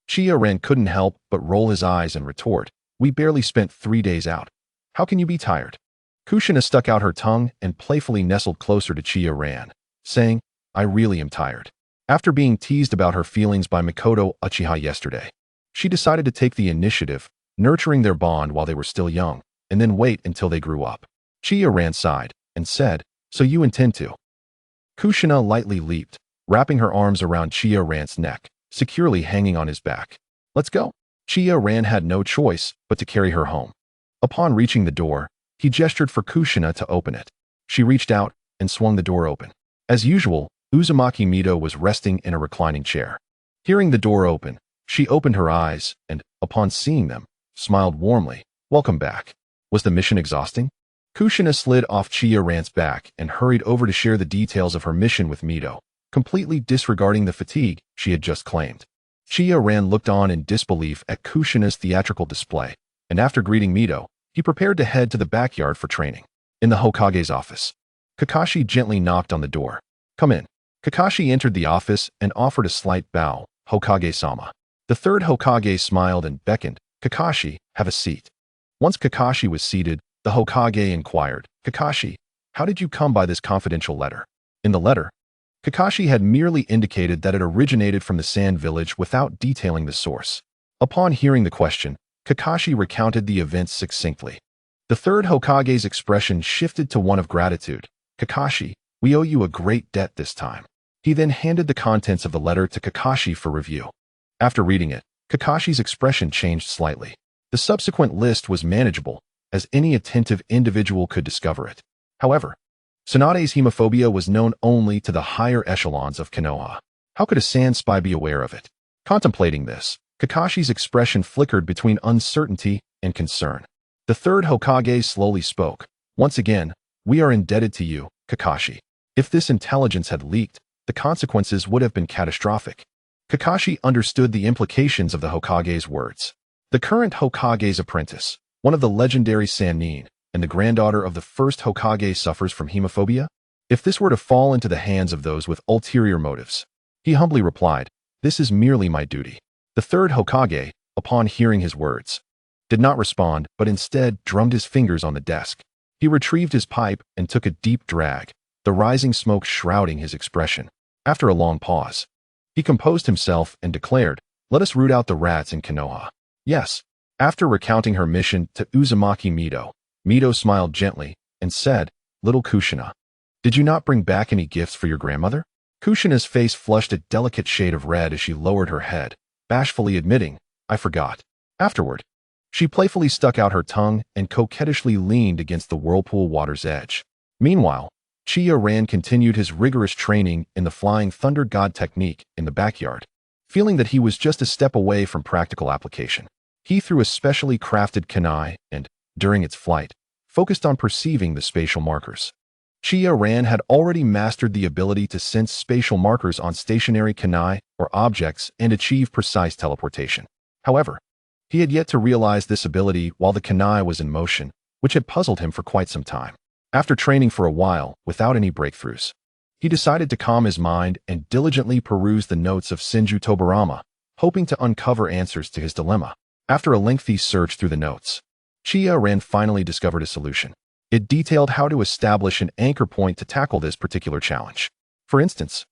Chiya Ran couldn't help but roll his eyes and retort, "We barely spent 3 days out. How can you be tired?" Kushina stuck out her tongue and playfully nestled closer to Chiya Ran, saying, "I really am tired." After being teased about her feelings by Mikoto Uchiha yesterday, she decided to take the initiative, nurturing their bond while they were still young, and then wait until they grew up. Chiya Ran sighed and said, "So you intend to?" Kushina lightly leaped, wrapping her arms around Chiya Ran's neck, securely hanging on his back. "Let's go." Chiya Ran had no choice but to carry her home. Upon reaching the door, he gestured for Kushina to open it. She reached out and swung the door open. As usual, Uzumaki Mito was resting in a reclining chair. Hearing the door open, she opened her eyes and, upon seeing them, smiled warmly. "Welcome back. Was the mission exhausting?" Kushina slid off Chiya Ran's back and hurried over to share the details of her mission with Mito, completely disregarding the fatigue she had just claimed. Chiya Ran looked on in disbelief at Kushina's theatrical display, and after greeting Mito, he prepared to head to the backyard for training. In the Hokage's office, Kakashi gently knocked on the door. "Come in." Kakashi entered the office and offered a slight bow, "Hokage-sama." The third Hokage smiled and beckoned, "Kakashi, have a seat." Once Kakashi was seated, the Hokage inquired, "Kakashi, how did you come by this confidential letter?" In the letter, Kakashi had merely indicated that it originated from the Sand Village without detailing the source. Upon hearing the question, Kakashi recounted the events succinctly. The third Hokage's expression shifted to one of gratitude. "Kakashi, we owe you a great debt this time." He then handed the contents of the letter to Kakashi for review. After reading it, Kakashi's expression changed slightly. The subsequent list was manageable, as any attentive individual could discover it. However, Tsunade's hemophobia was known only to the higher echelons of Konoha. How could a sand spy be aware of it? Contemplating this, Kakashi's expression flickered between uncertainty and concern. The third Hokage slowly spoke. "Once again, we are indebted to you, Kakashi. If this intelligence had leaked, the consequences would have been catastrophic." Kakashi understood the implications of the Hokage's words. The current Hokage's apprentice, one of the legendary Sannin, and the granddaughter of the first Hokage suffers from hemophobia? If this were to fall into the hands of those with ulterior motives? He humbly replied, "This is merely my duty." The third Hokage, upon hearing his words, did not respond but instead drummed his fingers on the desk. He retrieved his pipe and took a deep drag, the rising smoke shrouding his expression. After a long pause, he composed himself and declared, "Let us root out the rats in Konoha." Yes. After recounting her mission to Uzumaki Mito, Mito smiled gently and said, "Little Kushina, did you not bring back any gifts for your grandmother?" Kushina's face flushed a delicate shade of red as she lowered her head, bashfully admitting, "I forgot." Afterward, she playfully stuck out her tongue and coquettishly leaned against the whirlpool water's edge. Meanwhile, Chiya Ran continued his rigorous training in the Flying Thunder God technique in the backyard. Feeling that he was just a step away from practical application, he threw a specially crafted kunai and, during its flight, focused on perceiving the spatial markers. Chiya Ran had already mastered the ability to sense spatial markers on stationary kunai or objects and achieve precise teleportation. However, he had yet to realize this ability while the kunai was in motion, which had puzzled him for quite some time. After training for a while without any breakthroughs, he decided to calm his mind and diligently peruse the notes of Senju Tobarama, hoping to uncover answers to his dilemma. After a lengthy search through the notes, Chiya Ran finally discovered a solution. It detailed how to establish an anchor point to tackle this particular challenge. For instance,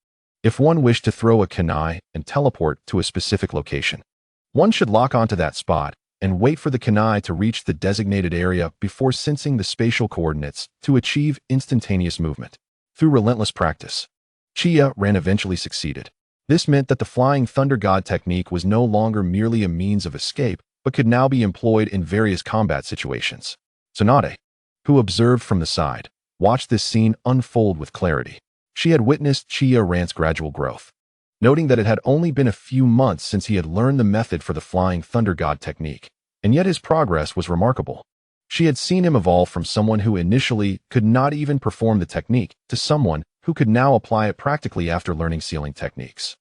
if one wished to throw a kunai and teleport to a specific location, one should lock onto that spot and wait for the kunai to reach the designated area before sensing the spatial coordinates to achieve instantaneous movement. Through relentless practice, Chiya Ran eventually succeeded. This meant that the Flying Thunder God technique was no longer merely a means of escape, but could now be employed in various combat situations. Tsunade, who observed from the side, watched this scene unfold with clarity. She had witnessed Chiya Ran's gradual growth. noting that it had only been a few months since he had learned the method for the Flying Thunder God technique, and yet his progress was remarkable. She had seen him evolve from someone who initially could not even perform the technique to someone who could now apply it practically after learning sealing techniques.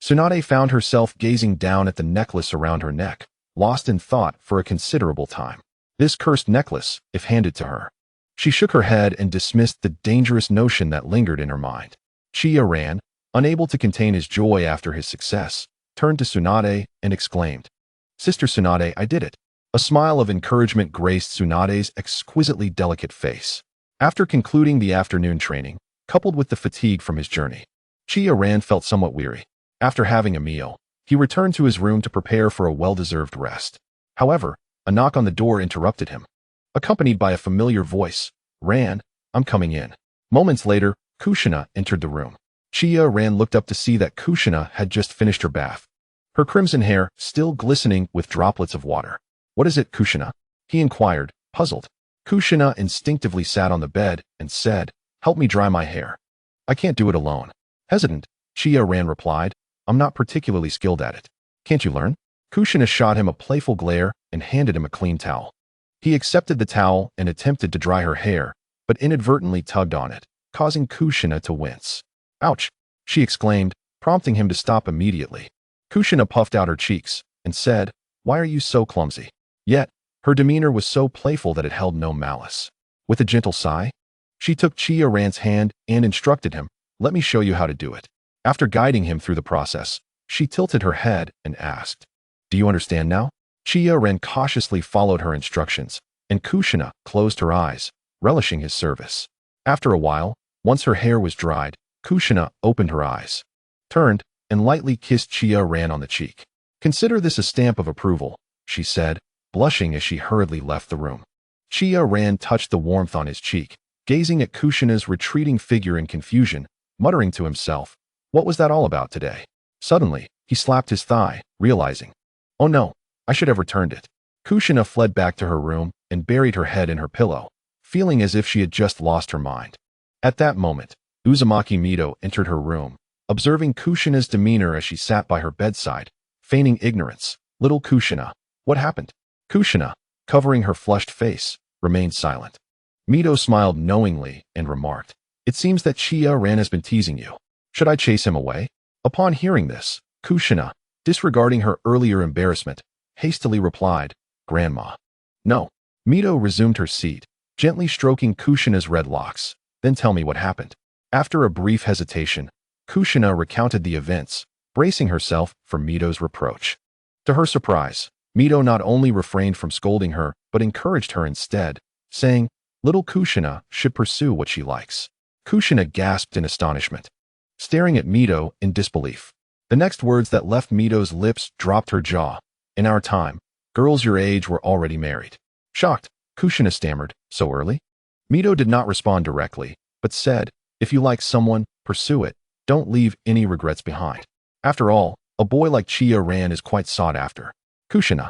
Tsunade found herself gazing down at the necklace around her neck, lost in thought for a considerable time. This cursed necklace, if handed to her. She shook her head and dismissed the dangerous notion that lingered in her mind. Chiya Ran, unable to contain his joy after his success, turned to Tsunade and exclaimed, "Sister Tsunade, I did it." A smile of encouragement graced Tsunade's exquisitely delicate face. After concluding the afternoon training, coupled with the fatigue from his journey, Chiya Ran felt somewhat weary. After having a meal, he returned to his room to prepare for a well-deserved rest. However, a knock on the door interrupted him. Accompanied by a familiar voice, "Ran, I'm coming in." Moments later, Kushina entered the room. Chiya Ran looked up to see that Kushina had just finished her bath, her crimson hair still glistening with droplets of water. "What is it, Kushina?" he inquired, puzzled. Kushina instinctively sat on the bed and said, "Help me dry my hair." "I can't do it alone." Hesitant, Chiya Ran replied, "I'm not particularly skilled at it." "Can't you learn?" Kushina shot him a playful glare and handed him a clean towel. He accepted the towel and attempted to dry her hair, but inadvertently tugged on it, causing Kushina to wince. "Ouch!" she exclaimed, prompting him to stop immediately. Kushina puffed out her cheeks and said, "Why are you so clumsy?" Yet, her demeanor was so playful that it held no malice. With a gentle sigh, she took Chiya Ran's hand and instructed him, "Let me show you how to do it." After guiding him through the process, she tilted her head and asked, "Do you understand now?" Chiya Ran cautiously followed her instructions, and Kushina closed her eyes, relishing his service. After a while, once her hair was dried, Kushina opened her eyes, turned, and lightly kissed Chiya Ran on the cheek. "Consider this a stamp of approval," she said, blushing as she hurriedly left the room. Chiya Ran touched the warmth on his cheek, gazing at Kushina's retreating figure in confusion, muttering to himself, "What was that all about today?" Suddenly, he slapped his thigh, realizing, "Oh no, I should have returned it." Kushina fled back to her room and buried her head in her pillow, feeling as if she had just lost her mind. At that moment, Uzumaki Mito entered her room, observing Kushina's demeanor as she sat by her bedside, feigning ignorance. "Little Kushina, what happened?" Kushina, covering her flushed face, remained silent. Mito smiled knowingly and remarked, "It seems that Chiya Ran has been teasing you. Should I chase him away?" Upon hearing this, Kushina, disregarding her earlier embarrassment, hastily replied, "Grandma." "No." Mito resumed her seat, gently stroking Kushina's red locks. "Then tell me what happened." After a brief hesitation, Kushina recounted the events, bracing herself for Mito's reproach. To her surprise, Mito not only refrained from scolding her, but encouraged her instead, saying, "Little Kushina should pursue what she likes." Kushina gasped in astonishment, staring at Mito in disbelief. The next words that left Mito's lips dropped her jaw. "In our time, girls your age were already married." Shocked, Kushina stammered, "So early?" Mito did not respond directly, but said, "If you like someone, pursue it. Don't leave any regrets behind. After all, a boy like Chiya Ran is quite sought after." Kushina,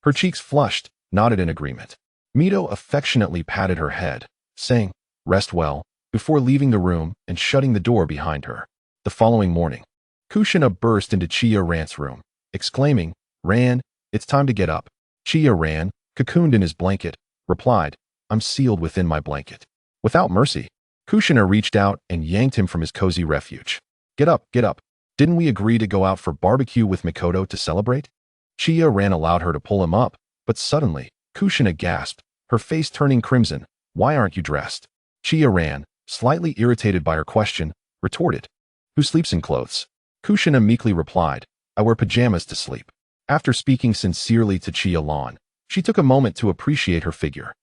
her cheeks flushed, nodded in agreement. Mito affectionately patted her head, saying, "Rest well," before leaving the room and shutting the door behind her. The following morning, Kushina burst into Chiya Ran's room, exclaiming, "Ran, it's time to get up." Chiya Ran, cocooned in his blanket, replied, "I'm sealed within my blanket." Without mercy, Kushina reached out and yanked him from his cozy refuge. Get up, get up. Didn't we agree to go out for barbecue with Mikoto to celebrate?" Chiya Ran allowed her to pull him up, but suddenly, Kushina gasped, her face turning crimson. "Why aren't you dressed?" Chiya Ran, slightly irritated by her question, retorted, "Who sleeps in clothes?" Kushina meekly replied, "I wear pajamas to sleep." After speaking sincerely to Chiya Ran, she took a moment to appreciate her figure.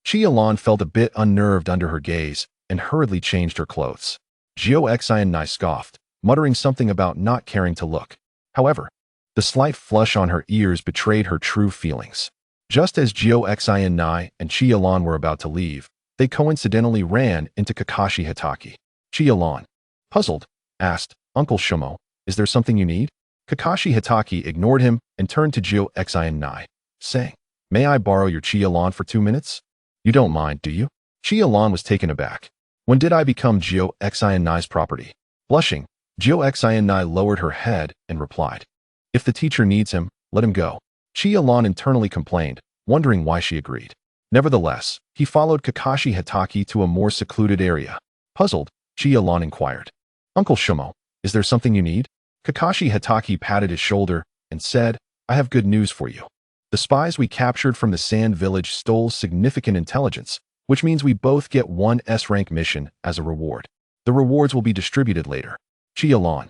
Chiya Ran felt a bit unnerved under her gaze and hurriedly changed her clothes. Gyo Xian scoffed, muttering something about not caring to look. However, the slight flush on her ears betrayed her true feelings. Just as Gyo Xian and Chiya Ran were about to leave, they coincidentally ran into Kakashi Hitaki. Chiya Ran, puzzled, asked, "Uncle Shumo, is there something you need?" Kakashi Hitaki ignored him and turned to Gyo Xian, saying, "May I borrow your Chiya Ran for 2 minutes? You don't mind, do you?" Chiya Ran was taken aback. "When did I become Gyo Xian's property?" Blushing, Xian'ai lowered her head and replied, "If the teacher needs him, let him go." Chiya Ran internally complained, wondering why she agreed. Nevertheless, he followed Kakashi Hatake to a more secluded area. Puzzled, Chiya Ran inquired, "Uncle Shumo, is there something you need?" Kakashi Hatake patted his shoulder and said, "I have good news for you. The spies we captured from the Sand Village stole significant intelligence, which means we both get one S-rank mission as a reward. The rewards will be distributed later." Chiya Ran,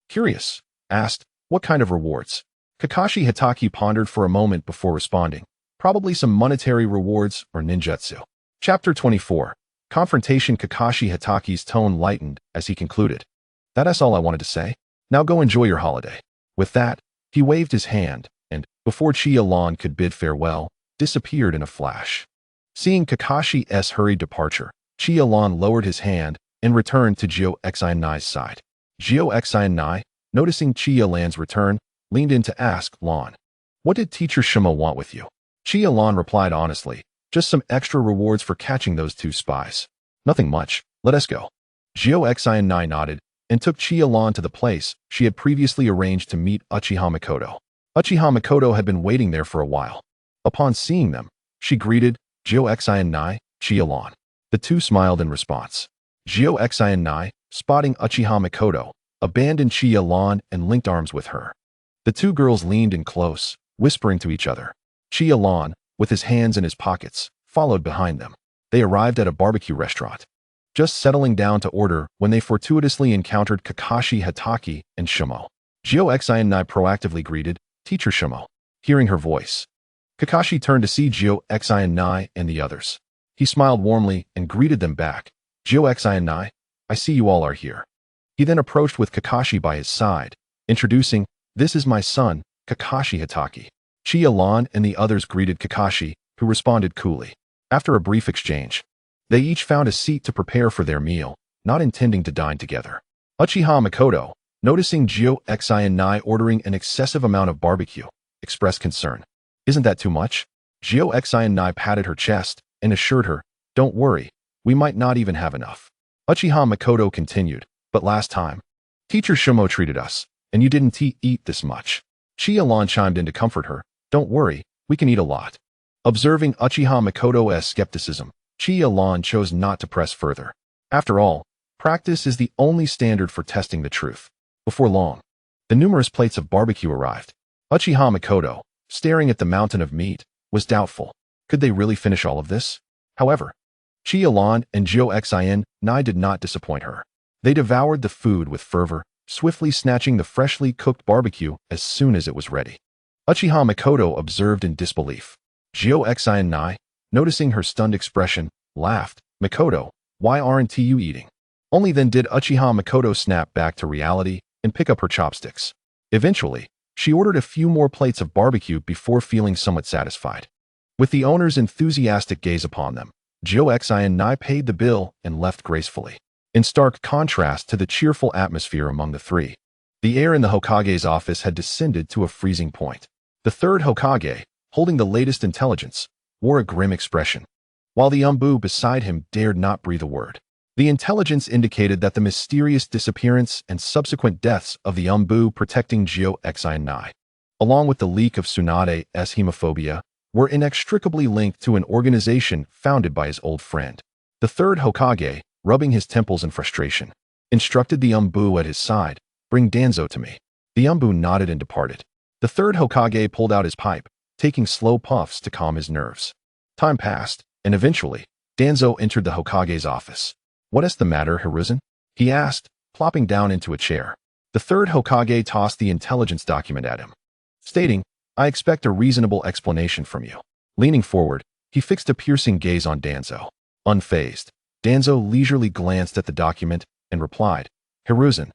curious, asked, "What kind of rewards?" Kakashi Hatake pondered for a moment before responding, "Probably some monetary rewards or ninjutsu." Chapter 24. Confrontation. Kakashi Hatake's tone lightened as he concluded, "That's all I wanted to say. Now go enjoy your holiday." With that, he waved his hand, and, before Chiya Ran could bid farewell, disappeared in a flash. Seeing Kakashi's hurried departure, Chiya Ran lowered his hand and returned to Xian'ai's side. Xian'ai, noticing Chiya Ran's return, leaned in to ask Lan, "What did Teacher Shumo want with you?" Chiya Ran replied honestly, "Just some extra rewards for catching those two spies. Nothing much, let us go." Xian'ai nodded and took Chiya Ran to the place she had previously arranged to meet Uchiha Mikoto. Uchiha Mikoto had been waiting there for a while. Upon seeing them, she greeted Xian'ai, Chiya Ran. The two smiled in response. Xian'ai, spotting Uchiha Mikoto, abandoned Chiya Ran and linked arms with her. The two girls leaned in close, whispering to each other. Chiya Ran, with his hands in his pockets, followed behind them. They arrived at a barbecue restaurant, just settling down to order when they fortuitously encountered Kakashi Hatake and Shumo. Xian'ai proactively greeted, "Teacher Shumo." Hearing her voice, Kakashi turned to see Xian'ai and the others. He smiled warmly and greeted them back. "Xian'ai, I see you all are here." He then approached with Kakashi by his side, introducing, "This is my son, Kakashi Hatake." Chiya Ran and the others greeted Kakashi, who responded coolly. After a brief exchange, they each found a seat to prepare for their meal, not intending to dine together. Uchiha Mikoto, noticing Xian'ai ordering an excessive amount of barbecue, expressed concern. "Isn't that too much?" Xian'ai patted her chest and assured her, "Don't worry, we might not even have enough." Uchiha Mikoto continued, "But last time, Teacher Shumo treated us, and you didn't eat this much." Chiya Ran chimed in to comfort her, "Don't worry, we can eat a lot." Observing Uchiha Mikoto's skepticism, Chiya Ran chose not to press further. After all, practice is the only standard for testing the truth. Before long, the numerous plates of barbecue arrived. Uchiha Mikoto, staring at the mountain of meat, was doubtful. Could they really finish all of this? However, Chiya Ran and Xian'ai did not disappoint her. They devoured the food with fervor, swiftly snatching the freshly cooked barbecue as soon as it was ready. Uchiha Mikoto observed in disbelief. Xian'ai, noticing her stunned expression, laughed, "Mikoto, why aren't you eating?" Only then did Uchiha Mikoto snap back to reality and pick up her chopsticks. Eventually, she ordered a few more plates of barbecue before feeling somewhat satisfied. With the owner's enthusiastic gaze upon them, Xian'ai paid the bill and left gracefully. In stark contrast to the cheerful atmosphere among the three, the air in the Hokage's office had descended to a freezing point. The third Hokage, holding the latest intelligence, wore a grim expression, while the Umbu beside him dared not breathe a word. The intelligence indicated that the mysterious disappearance and subsequent deaths of the Umbu protecting Xian'ai, along with the leak of Tsunade's hemophobia, were inextricably linked to an organization founded by his old friend. The third Hokage, rubbing his temples in frustration, instructed the Umbu at his side, "Bring Danzo to me." The Umbu nodded and departed. The third Hokage pulled out his pipe, taking slow puffs to calm his nerves. Time passed, and eventually, Danzo entered the Hokage's office. "What is the matter, Hiruzen?" he asked, plopping down into a chair. The third Hokage tossed the intelligence document at him, stating, "I expect a reasonable explanation from you." Leaning forward, he fixed a piercing gaze on Danzo. Unfazed, Danzo leisurely glanced at the document and replied, "Hiruzen,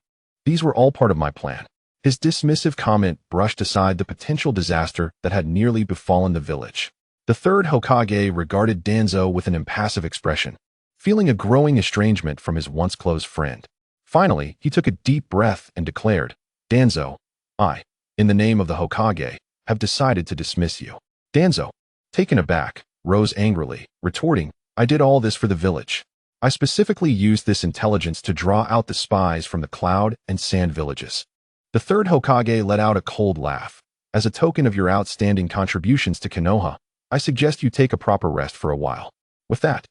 these were all part of my plan." His dismissive comment brushed aside the potential disaster that had nearly befallen the village. The third Hokage regarded Danzo with an impassive expression, feeling a growing estrangement from his once close friend. Finally, he took a deep breath and declared, "Danzo, I, in the name of the Hokage, have decided to dismiss you." Danzo, taken aback, rose angrily, retorting, "I did all this for the village. I specifically used this intelligence to draw out the spies from the cloud and sand villages. The third Hokage let out a cold laugh. As a token of your outstanding contributions to Konoha, I suggest you take a proper rest for a while. With that,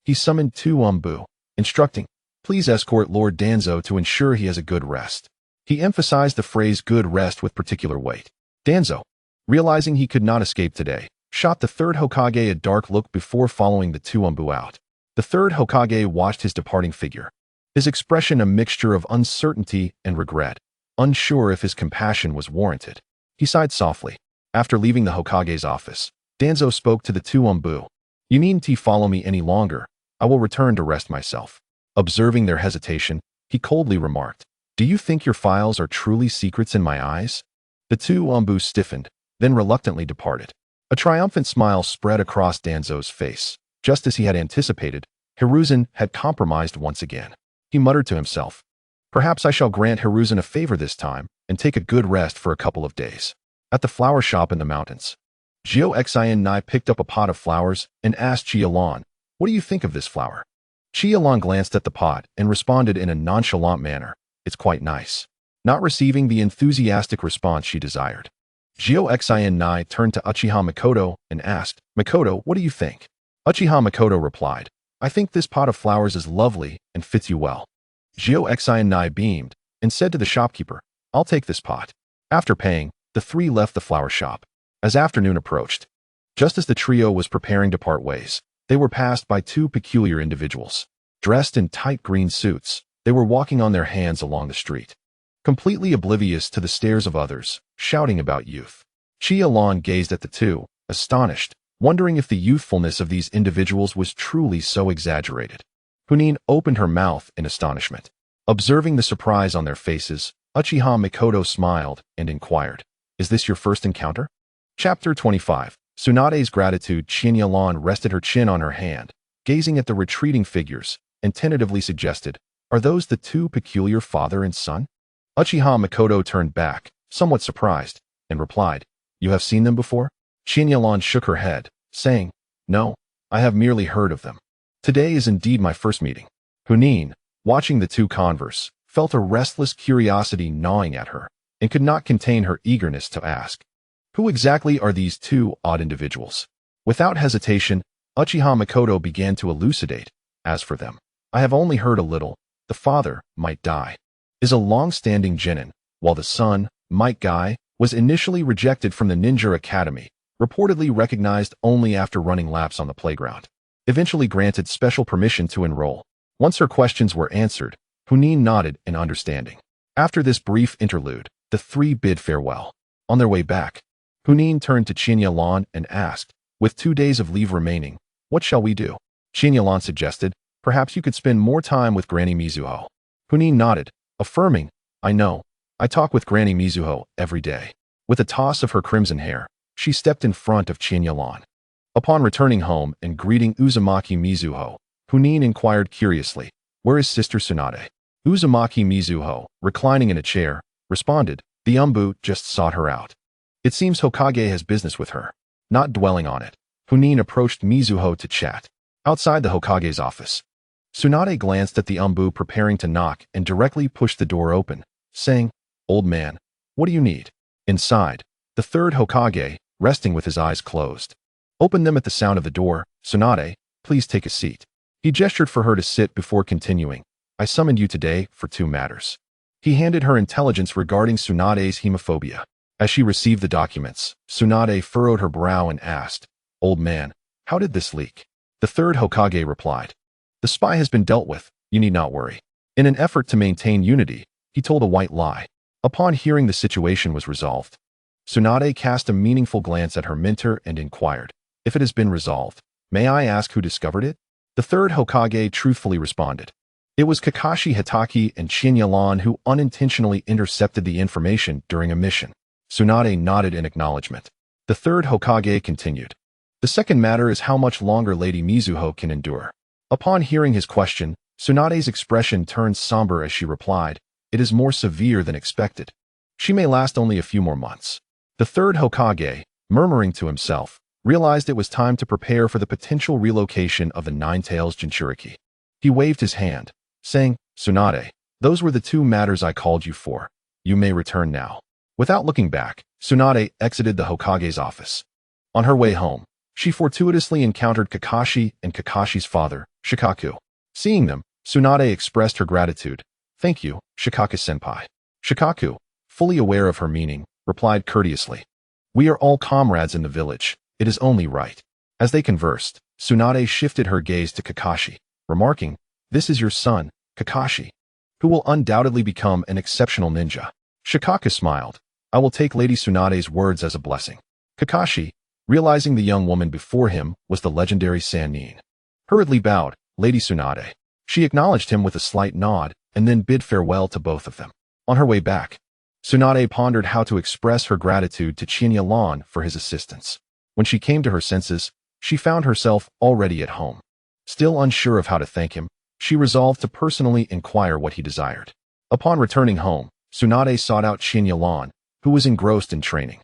he summoned two Umbu, instructing, please escort Lord Danzo to ensure he has a good rest. He emphasized the phrase good rest with particular weight. Danzo, realizing he could not escape today, shot the third Hokage a dark look before following the two Umbu out. The third Hokage watched his departing figure, his expression a mixture of uncertainty and regret, unsure if his compassion was warranted. He sighed softly. After leaving the Hokage's office, Danzo spoke to the two Umbu. You needn't follow me any longer. I will return to rest myself. Observing their hesitation, he coldly remarked, do you think your files are truly secrets in my eyes? The two Umbu stiffened, then reluctantly departed. A triumphant smile spread across Danzo's face. Just as he had anticipated, Hiruzen had compromised once again. He muttered to himself, perhaps I shall grant Hiruzen a favor this time and take a good rest for a couple of days. At the flower shop in the mountains, Xiao picked up a pot of flowers and asked Chiya Ran, what do you think of this flower? Chiya Ran glanced at the pot and responded in a nonchalant manner, it's quite nice. Not receiving the enthusiastic response she desired, Xiao turned to Uchiha Mikoto and asked, Mikoto, what do you think? Uchiha Mikoto replied, I think this pot of flowers is lovely and fits you well. Xiao beamed and said to the shopkeeper, I'll take this pot. After paying, the three left the flower shop. As afternoon approached, just as the trio was preparing to part ways, they were passed by two peculiar individuals. Dressed in tight green suits, they were walking on their hands along the street, completely oblivious to the stares of others, shouting about youth. Chiya Ran gazed at the two, astonished, wondering if the youthfulness of these individuals was truly so exaggerated. Chunin opened her mouth in astonishment. Observing the surprise on their faces, Uchiha Mikoto smiled and inquired, is this your first encounter? Chapter 25. Tsunade's gratitude. Chiya Ran rested her chin on her hand, gazing at the retreating figures, and tentatively suggested, are those the two peculiar father and son? Uchiha Mikoto turned back, somewhat surprised, and replied, you have seen them before? Chiya Ran shook her head, saying, no, I have merely heard of them. Today is indeed my first meeting. Chunin, watching the two converse, felt a restless curiosity gnawing at her, and could not contain her eagerness to ask, who exactly are these two odd individuals? Without hesitation, Uchiha Mikoto began to elucidate, as for them, I have only heard a little. The father, Might Guy, is a long-standing genin, while the son, Might Guy, was initially rejected from the ninja academy, reportedly recognized only after running laps on the playground. Eventually granted special permission to enroll. Once her questions were answered, Chunin nodded in understanding. After this brief interlude, the three bid farewell. On their way back, Chunin turned to Chiya Ran and asked, with 2 days of leave remaining, what shall we do? Chiya Ran suggested, perhaps you could spend more time with Granny Mizuho. Chunin nodded, affirming, I know. I talk with Granny Mizuho every day. With a toss of her crimson hair, she stepped in front of Chiya Ran. Upon returning home and greeting Uzumaki Mizuho, Chunin inquired curiously, where is Sister Tsunade? Uzumaki Mizuho, reclining in a chair, responded, the Umbu just sought her out. It seems Hokage has business with her. Not dwelling on it, Chunin approached Mizuho to chat. Outside the Hokage's office, Tsunade glanced at the Umbu preparing to knock and directly pushed the door open, saying, old man, what do you need? Inside, the third Hokage, resting with his eyes closed, opened them at the sound of the door. Tsunade, please take a seat. He gestured for her to sit before continuing, I summoned you today for 2 matters. He handed her intelligence regarding Tsunade's hemophobia. As she received the documents, Tsunade furrowed her brow and asked, old man, how did this leak? The third Hokage replied, the spy has been dealt with, you need not worry. In an effort to maintain unity, he told a white lie. Upon hearing the situation was resolved, Tsunade cast a meaningful glance at her mentor and inquired, if it has been resolved, may I ask who discovered it? The third Hokage truthfully responded, it was Kakashi Hitaki and Chiya Ran who unintentionally intercepted the information during a mission. Tsunade nodded in acknowledgement. The third Hokage continued, the second matter is how much longer Lady Mizuho can endure. Upon hearing his question, Tsunade's expression turned somber as she replied, it is more severe than expected. She may last only a few more months. The third Hokage, murmuring to himself, realized it was time to prepare for the potential relocation of the Nine-Tails Genturiki. He waved his hand, saying, "Tsunade, those were the two matters I called you for. You may return now." Without looking back, Tsunade exited the Hokage's office. On her way home, she fortuitously encountered Kakashi and Kakashi's father, Shikaku. Seeing them, Tsunade expressed her gratitude. "Thank you, Shikaku-senpai." Shikaku, fully aware of her meaning, replied courteously, "We are all comrades in the village. It is only right." As they conversed, Tsunade shifted her gaze to Kakashi, remarking, "This is your son, Kakashi, who will undoubtedly become an exceptional ninja." Shikaku smiled. "I will take Lady Tsunade's words as a blessing." Kakashi, realizing the young woman before him was the legendary Sannin, hurriedly bowed, "Lady Tsunade." She acknowledged him with a slight nod and then bid farewell to both of them. On her way back, Tsunade pondered how to express her gratitude to Chiya Ran for his assistance. When she came to her senses, she found herself already at home. Still unsure of how to thank him, she resolved to personally inquire what he desired. Upon returning home, Tsunade sought out Chiya Ran, who was engrossed in training.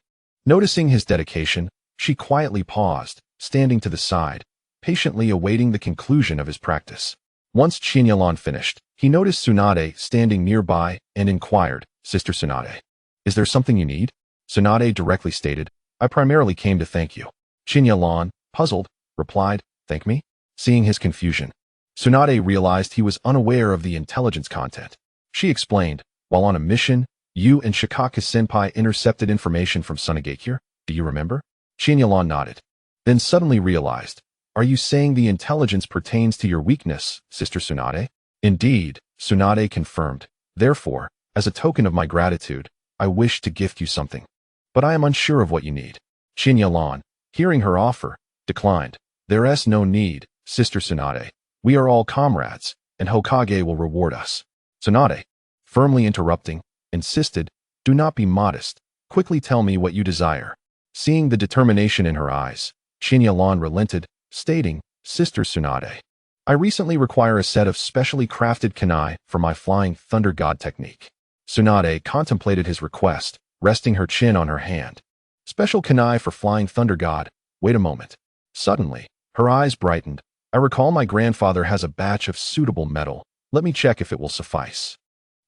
Noticing his dedication, she quietly paused, standing to the side, patiently awaiting the conclusion of his practice. Once Chiya Ran finished, he noticed Tsunade standing nearby and inquired, "Sister Tsunade, is there something you need?" Tsunade directly stated, "I primarily came to thank you." Chiya Ran, puzzled, replied, "Thank me?" Seeing his confusion, Tsunade realized he was unaware of the intelligence content. She explained, "While on a mission, you and Shikaku-senpai intercepted information from Sunagakure. Do you remember?" Chiya Ran nodded, then suddenly realized, "Are you saying the intelligence pertains to your weakness, Sister Tsunade?" "Indeed," Tsunade confirmed. "Therefore, as a token of my gratitude, I wish to gift you something. But I am unsure of what you need." Chiya Ran, hearing her offer, declined. "There's no need, Sister Tsunade. We are all comrades, and Hokage will reward us." Tsunade, firmly interrupting, insisted, "Do not be modest. Quickly tell me what you desire." Seeing the determination in her eyes, Chiya Ran relented, stating, "Sister Tsunade, I recently require a set of specially crafted kunai for my flying thunder god technique." Tsunade contemplated his request, resting her chin on her hand. "Special kunai for flying thunder god? Wait a moment." Suddenly, her eyes brightened. "I recall my grandfather has a batch of suitable metal. Let me check if it will suffice."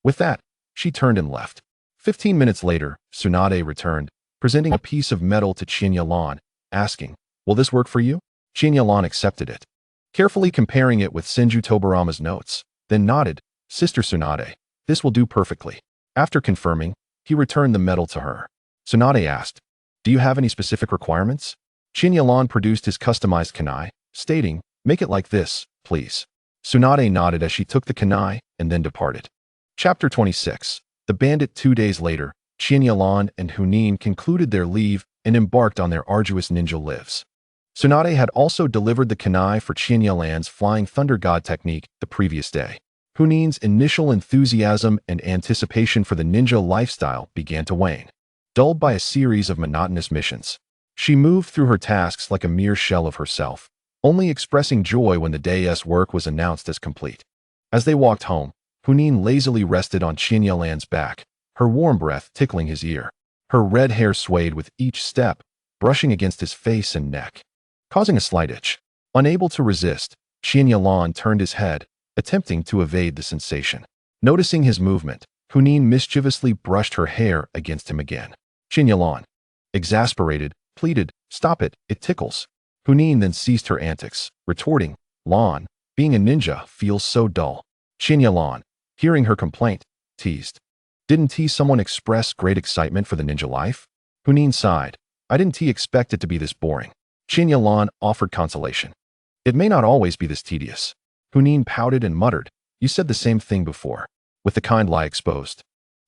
With that, she turned and left. 15 minutes later, Tsunade returned, presenting a piece of metal to Chiya Ran, asking, "Will this work for you?" Chiya Ran accepted it, carefully comparing it with Senju Tobarama's notes, then nodded, "Sister Tsunade, this will do perfectly." After confirming, he returned the metal to her. Tsunade asked, "Do you have any specific requirements?" Chiya Ran produced his customized kunai, stating, "Make it like this, please." Tsunade nodded as she took the kunai and then departed. Chapter 26. The Bandit. 2 days later, Chiya Ran and Chunin concluded their leave and embarked on their arduous ninja lives. Tsunade had also delivered the kunai for Chiya Ran's Flying Thunder God technique the previous day. Chunin's initial enthusiasm and anticipation for the ninja lifestyle began to wane. Dulled by a series of monotonous missions, she moved through her tasks like a mere shell of herself, only expressing joy when the day's work was announced as complete. As they walked home, Chunin lazily rested on Chiya Ran's back, her warm breath tickling his ear. Her red hair swayed with each step, brushing against his face and neck, causing a slight itch. Unable to resist, Chiya Ran turned his head, attempting to evade the sensation. Noticing his movement, Chunin mischievously brushed her hair against him again. Chiya Ran, exasperated, pleaded, "Stop it, it tickles." Chunin then ceased her antics, retorting, "Lan, being a ninja feels so dull." Chiya Ran, hearing her complaint, teased, "Didn't someone express great excitement for the ninja life?" Chunin sighed, "I didn't expect it to be this boring." Chiya Ran offered consolation. "It may not always be this tedious." Chunin pouted and muttered, "You said the same thing before." With the kind lie exposed,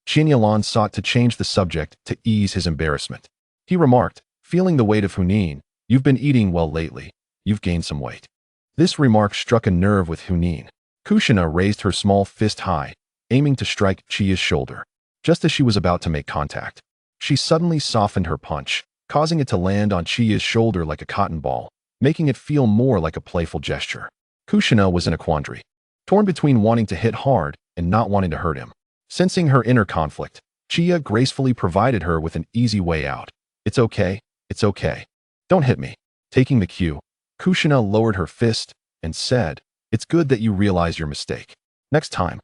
Chiya Ran sought to change the subject to ease his embarrassment. He remarked, feeling the weight of Chunin, "You've been eating well lately. You've gained some weight." This remark struck a nerve with Chunin. Kushina raised her small fist high, aiming to strike Chiya's shoulder. Just as she was about to make contact, she suddenly softened her punch, causing it to land on Chiya's shoulder like a cotton ball, making it feel more like a playful gesture. Kushina was in a quandary, torn between wanting to hit hard and not wanting to hurt him. Sensing her inner conflict, Chiya gracefully provided her with an easy way out. It's okay. It's okay. Don't hit me." Taking the cue, Kushina lowered her fist and said, It's good that you realize your mistake. Next time,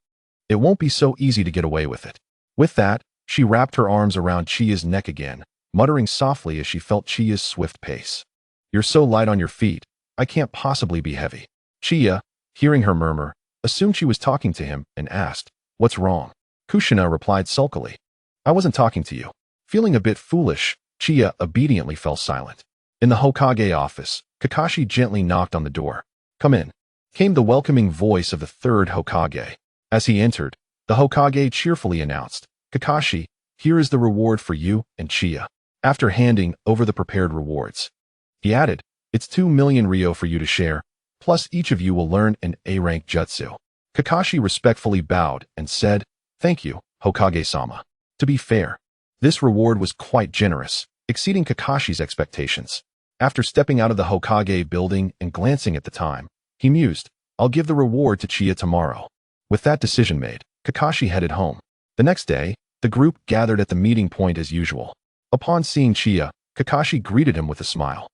it won't be so easy to get away with it. With that, she wrapped her arms around Chiya's neck again, muttering softly as she felt Chiya's swift pace. You're so light on your feet, I can't possibly be heavy. Chiya, hearing her murmur, assumed she was talking to him and asked, What's wrong? Kushina replied sulkily. I wasn't talking to you. Feeling a bit foolish, Chiya obediently fell silent. In the Hokage office, Kakashi gently knocked on the door. Come in, came the welcoming voice of the third Hokage. As he entered, the Hokage cheerfully announced, Kakashi, here is the reward for you and Chiya. After handing over the prepared rewards, he added, it's 2 million ryo for you to share, plus each of you will learn an A-rank jutsu. Kakashi respectfully bowed and said, Thank you, Hokage-sama. To be fair, this reward was quite generous, exceeding Kakashi's expectations. After stepping out of the Hokage building and glancing at the time, he mused, I'll give the reward to Chiya tomorrow. With that decision made, Kakashi headed home. The next day, the group gathered at the meeting point as usual. Upon seeing Chiya, Kakashi greeted him with a smile.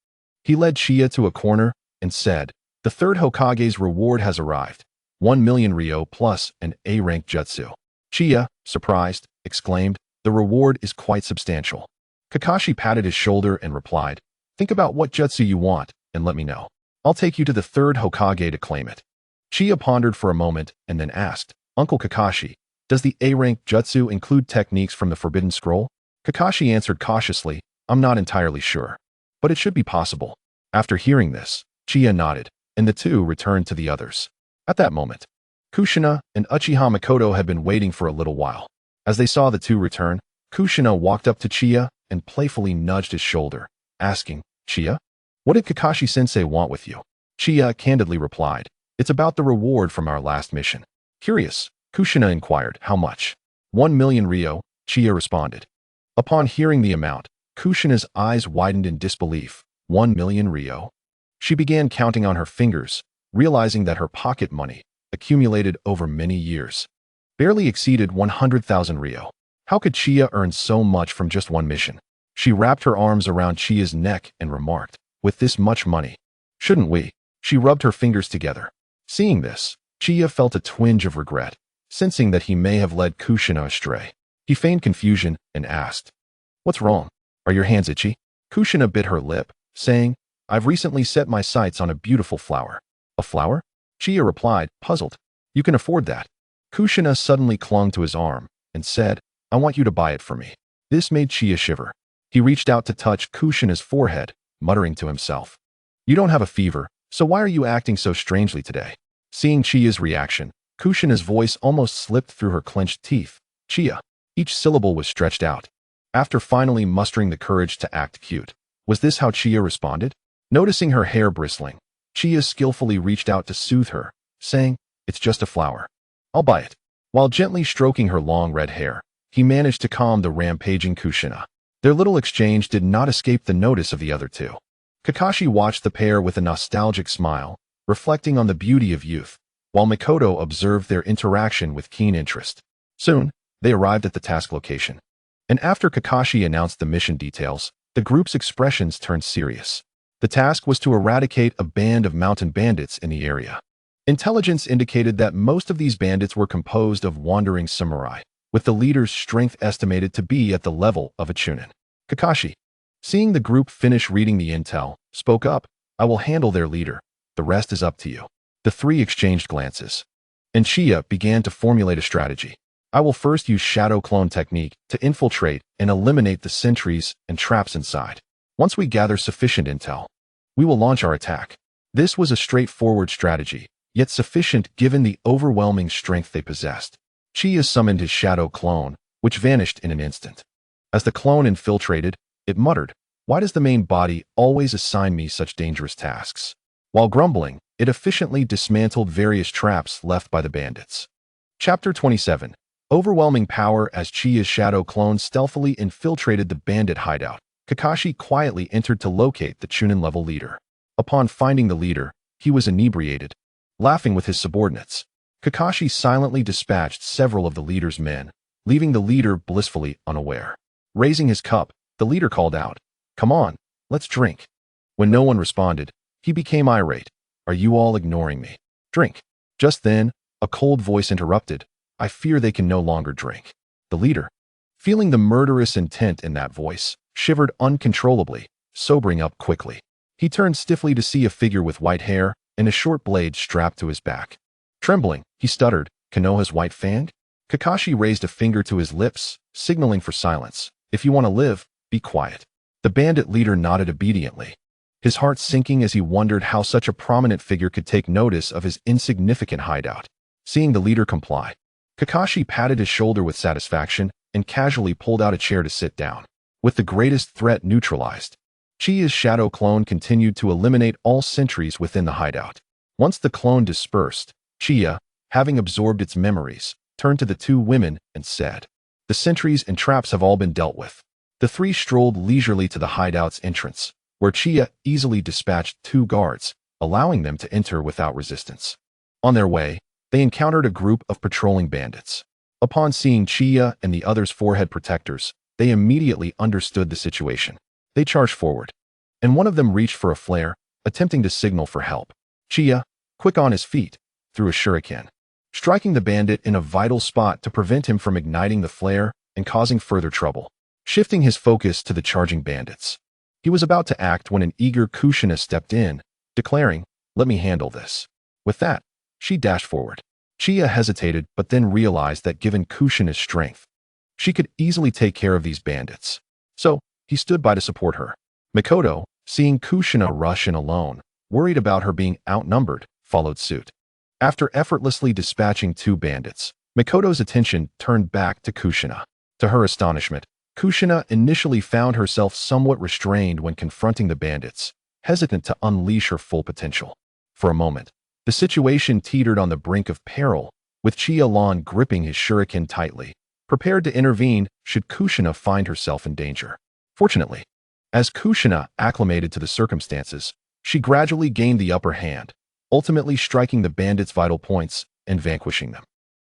He led Chiya to a corner and said, The third Hokage's reward has arrived. 1 million ryo plus an A-rank jutsu. Chiya, surprised, exclaimed, The reward is quite substantial. Kakashi patted his shoulder and replied, Think about what jutsu you want and let me know. I'll take you to the third Hokage to claim it. Chiya pondered for a moment and then asked, Uncle Kakashi, does the A-rank jutsu include techniques from the Forbidden Scroll? Kakashi answered cautiously, I'm not entirely sure, but it should be possible. After hearing this, Chiya nodded, and the two returned to the others. At that moment, Kushina and Uchiha Makoto had been waiting for a little while. As they saw the two return, Kushina walked up to Chiya and playfully nudged his shoulder, asking, Chiya, what did Kakashi-sensei want with you? Chiya candidly replied, It's about the reward from our last mission. Curious, Kushina inquired, How much? 1 million ryo, Chiya responded. Upon hearing the amount, Kushina's eyes widened in disbelief. 1 million ryo? She began counting on her fingers, realizing that her pocket money, accumulated over many years, barely exceeded 100,000 ryo. How could Chiya earn so much from just one mission? She wrapped her arms around Chiya's neck and remarked, With this much money, shouldn't we? She rubbed her fingers together. Seeing this, Chiya felt a twinge of regret, sensing that he may have led Kushina astray. He feigned confusion and asked, What's wrong? Are your hands itchy? Kushina bit her lip, saying, I've recently set my sights on a beautiful flower. A flower? Chiya replied, puzzled. You can afford that. Kushina suddenly clung to his arm and said, I want you to buy it for me. This made Chiya shiver. He reached out to touch Kushina's forehead, muttering to himself, You don't have a fever, so why are you acting so strangely today? Seeing Chiya's reaction, Kushina's voice almost slipped through her clenched teeth. Chiya. Each syllable was stretched out. After finally mustering the courage to act cute, was this how Chiya responded? Noticing her hair bristling, Chiya skillfully reached out to soothe her, saying, It's just a flower. I'll buy it. While gently stroking her long red hair, he managed to calm the rampaging Kushina. Their little exchange did not escape the notice of the other two. Kakashi watched the pair with a nostalgic smile, reflecting on the beauty of youth, while Makoto observed their interaction with keen interest. Soon, they arrived at the task location. And after Kakashi announced the mission details, the group's expressions turned serious. The task was to eradicate a band of mountain bandits in the area. Intelligence indicated that most of these bandits were composed of wandering samurai, with the leader's strength estimated to be at the level of a Chunin. Kakashi, seeing the group finish reading the intel, spoke up, I will handle their leader. The rest is up to you. The three exchanged glances. And Chiya began to formulate a strategy. I will first use shadow clone technique to infiltrate and eliminate the sentries and traps inside. Once we gather sufficient intel, we will launch our attack. This was a straightforward strategy, yet sufficient given the overwhelming strength they possessed. Chiya summoned his shadow clone, which vanished in an instant. As the clone infiltrated, it muttered, Why does the main body always assign me such dangerous tasks? While grumbling, it efficiently dismantled various traps left by the bandits. Chapter 27. Overwhelming power. As Chiya's shadow clone stealthily infiltrated the bandit hideout, Kakashi quietly entered to locate the Chunin-level leader. Upon finding the leader, he was inebriated, laughing with his subordinates. Kakashi silently dispatched several of the leader's men, leaving the leader blissfully unaware. Raising his cup, the leader called out, Come on, let's drink. When no one responded, he became irate. Are you all ignoring me? Drink. Just then, a cold voice interrupted. I fear they can no longer drink. The leader, feeling the murderous intent in that voice, shivered uncontrollably, sobering up quickly. He turned stiffly to see a figure with white hair and a short blade strapped to his back. Trembling, he stuttered, Konoha's white fang? Kakashi raised a finger to his lips, signaling for silence. If you want to live, be quiet. The bandit leader nodded obediently, his heart sinking as he wondered how such a prominent figure could take notice of his insignificant hideout. Seeing the leader comply, Kakashi patted his shoulder with satisfaction and casually pulled out a chair to sit down. With the greatest threat neutralized, Chiya's shadow clone continued to eliminate all sentries within the hideout. Once the clone dispersed, Chiya, having absorbed its memories, turned to the two women and said, "The sentries and traps have all been dealt with." The three strolled leisurely to the hideout's entrance, where Chiya easily dispatched two guards, allowing them to enter without resistance. On their way, they encountered a group of patrolling bandits. Upon seeing Chiya and the others' forehead protectors, they immediately understood the situation. They charged forward, and one of them reached for a flare, attempting to signal for help. Chiya, quick on his feet, threw a shuriken, striking the bandit in a vital spot to prevent him from igniting the flare and causing further trouble. Shifting his focus to the charging bandits, he was about to act when an eager Kushina stepped in, declaring, "Let me handle this." With that, she dashed forward. Chiya hesitated but then realized that given Kushina's strength, she could easily take care of these bandits. So, he stood by to support her. Mikoto, seeing Kushina rush in alone, worried about her being outnumbered, followed suit. After effortlessly dispatching two bandits, Mikoto's attention turned back to Kushina. To her astonishment, Kushina initially found herself somewhat restrained when confronting the bandits, hesitant to unleash her full potential. For a moment, the situation teetered on the brink of peril, with Chiya Ran gripping his shuriken tightly, prepared to intervene should Kushina find herself in danger. Fortunately, as Kushina acclimated to the circumstances, she gradually gained the upper hand, ultimately striking the bandits' vital points and vanquishing them.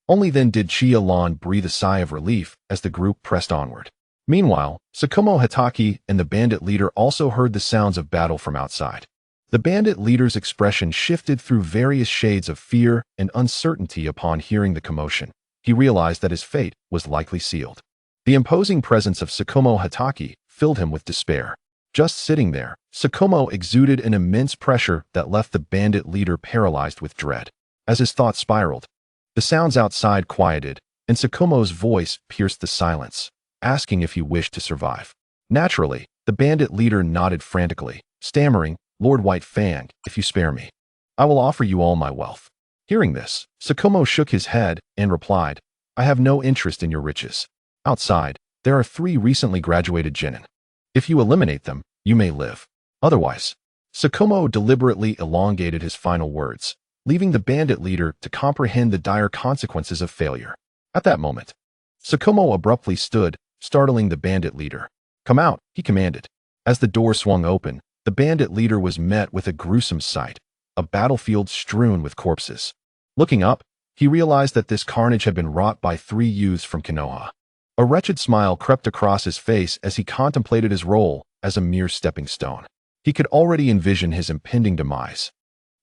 Only then did Chiya Ran breathe a sigh of relief as the group pressed onward. Meanwhile, Tsukumo Hatake and the bandit leader also heard the sounds of battle from outside. The bandit leader's expression shifted through various shades of fear and uncertainty upon hearing the commotion. He realized that his fate was likely sealed. The imposing presence of Tsukumo Hatake filled him with despair. Just sitting there, Tsukumo exuded an immense pressure that left the bandit leader paralyzed with dread. As his thoughts spiraled, the sounds outside quieted, and Tsukumo's voice pierced the silence, asking if he wished to survive. Naturally, the bandit leader nodded frantically, stammering, "Lord White Fang, if you spare me, I will offer you all my wealth." Hearing this, Tsukumo shook his head and replied, "I have no interest in your riches. Outside, there are 3 recently graduated genin. If you eliminate them, you may live. Otherwise." Tsukumo deliberately elongated his final words, leaving the bandit leader to comprehend the dire consequences of failure. At that moment, Tsukumo abruptly stood, startling the bandit leader. "Come out," he commanded. As the door swung open, the bandit leader was met with a gruesome sight, a battlefield strewn with corpses. Looking up, he realized that this carnage had been wrought by 3 youths from Konoha. A wretched smile crept across his face as he contemplated his role as a mere stepping stone. He could already envision his impending demise.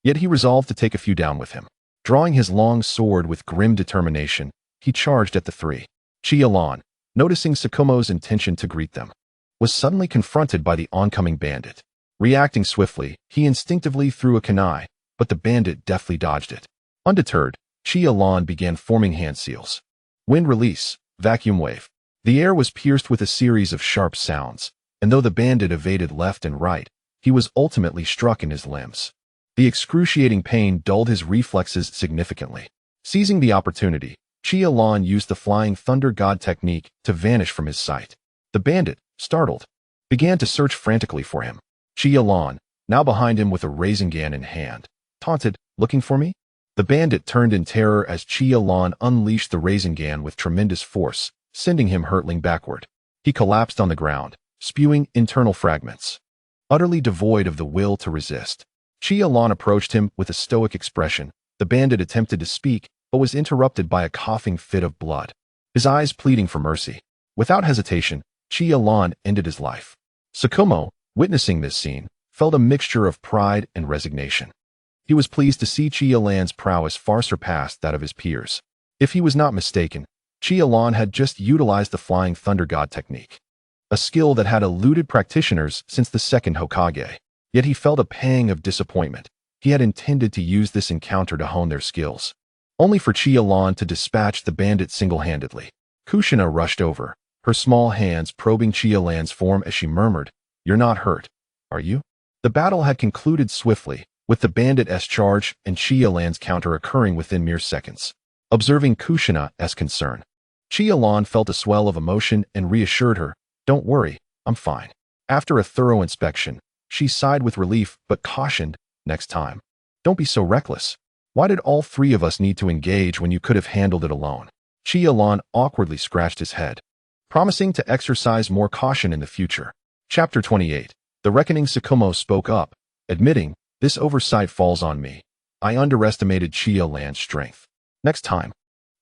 Yet he resolved to take a few down with him. Drawing his long sword with grim determination, he charged at the 3. Chiya Ran, noticing Tsukumo's intention to greet them, was suddenly confronted by the oncoming bandit. Reacting swiftly, he instinctively threw a kunai, but the bandit deftly dodged it. Undeterred, Chiya Ran began forming hand seals. Wind release, vacuum wave. The air was pierced with a series of sharp sounds, and though the bandit evaded left and right, he was ultimately struck in his limbs. The excruciating pain dulled his reflexes significantly. Seizing the opportunity, Chiya Ran used the Flying Thunder God technique to vanish from his sight. The bandit, startled, began to search frantically for him. Chiya Ran, now behind him with a Rasengan in hand, taunted, "Looking for me?" The bandit turned in terror as Chiya Ran unleashed the Rasengan with tremendous force, sending him hurtling backward. He collapsed on the ground, spewing internal fragments. Utterly devoid of the will to resist, Chiya Ran approached him with a stoic expression. The bandit attempted to speak, but was interrupted by a coughing fit of blood, his eyes pleading for mercy. Without hesitation, Chiya Ran ended his life. Tsukumo, witnessing this scene, felt a mixture of pride and resignation. He was pleased to see Chiya Ran's prowess far surpassed that of his peers. If he was not mistaken, Chiya Ran had just utilized the Flying Thunder God technique, a skill that had eluded practitioners since the second Hokage. Yet he felt a pang of disappointment. He had intended to use this encounter to hone their skills, only for Chiya Ran to dispatch the bandit single-handedly. Kushina rushed over, her small hands probing Chiya Ran's form as she murmured, "You're not hurt, are you?" The battle had concluded swiftly, with the bandit's charge and Chiya Ran's counter occurring within mere seconds. Observing Kushina's concern, Chiya Ran felt a swell of emotion and reassured her, "Don't worry, I'm fine." After a thorough inspection, she sighed with relief but cautioned, "Next time, don't be so reckless. Why did all three of us need to engage when you could have handled it alone?" Chiya Ran awkwardly scratched his head, promising to exercise more caution in the future. Chapter 28. The Reckoning. Tsukumo spoke up, admitting, "This oversight falls on me. I underestimated Chiya Ran's strength. Next time,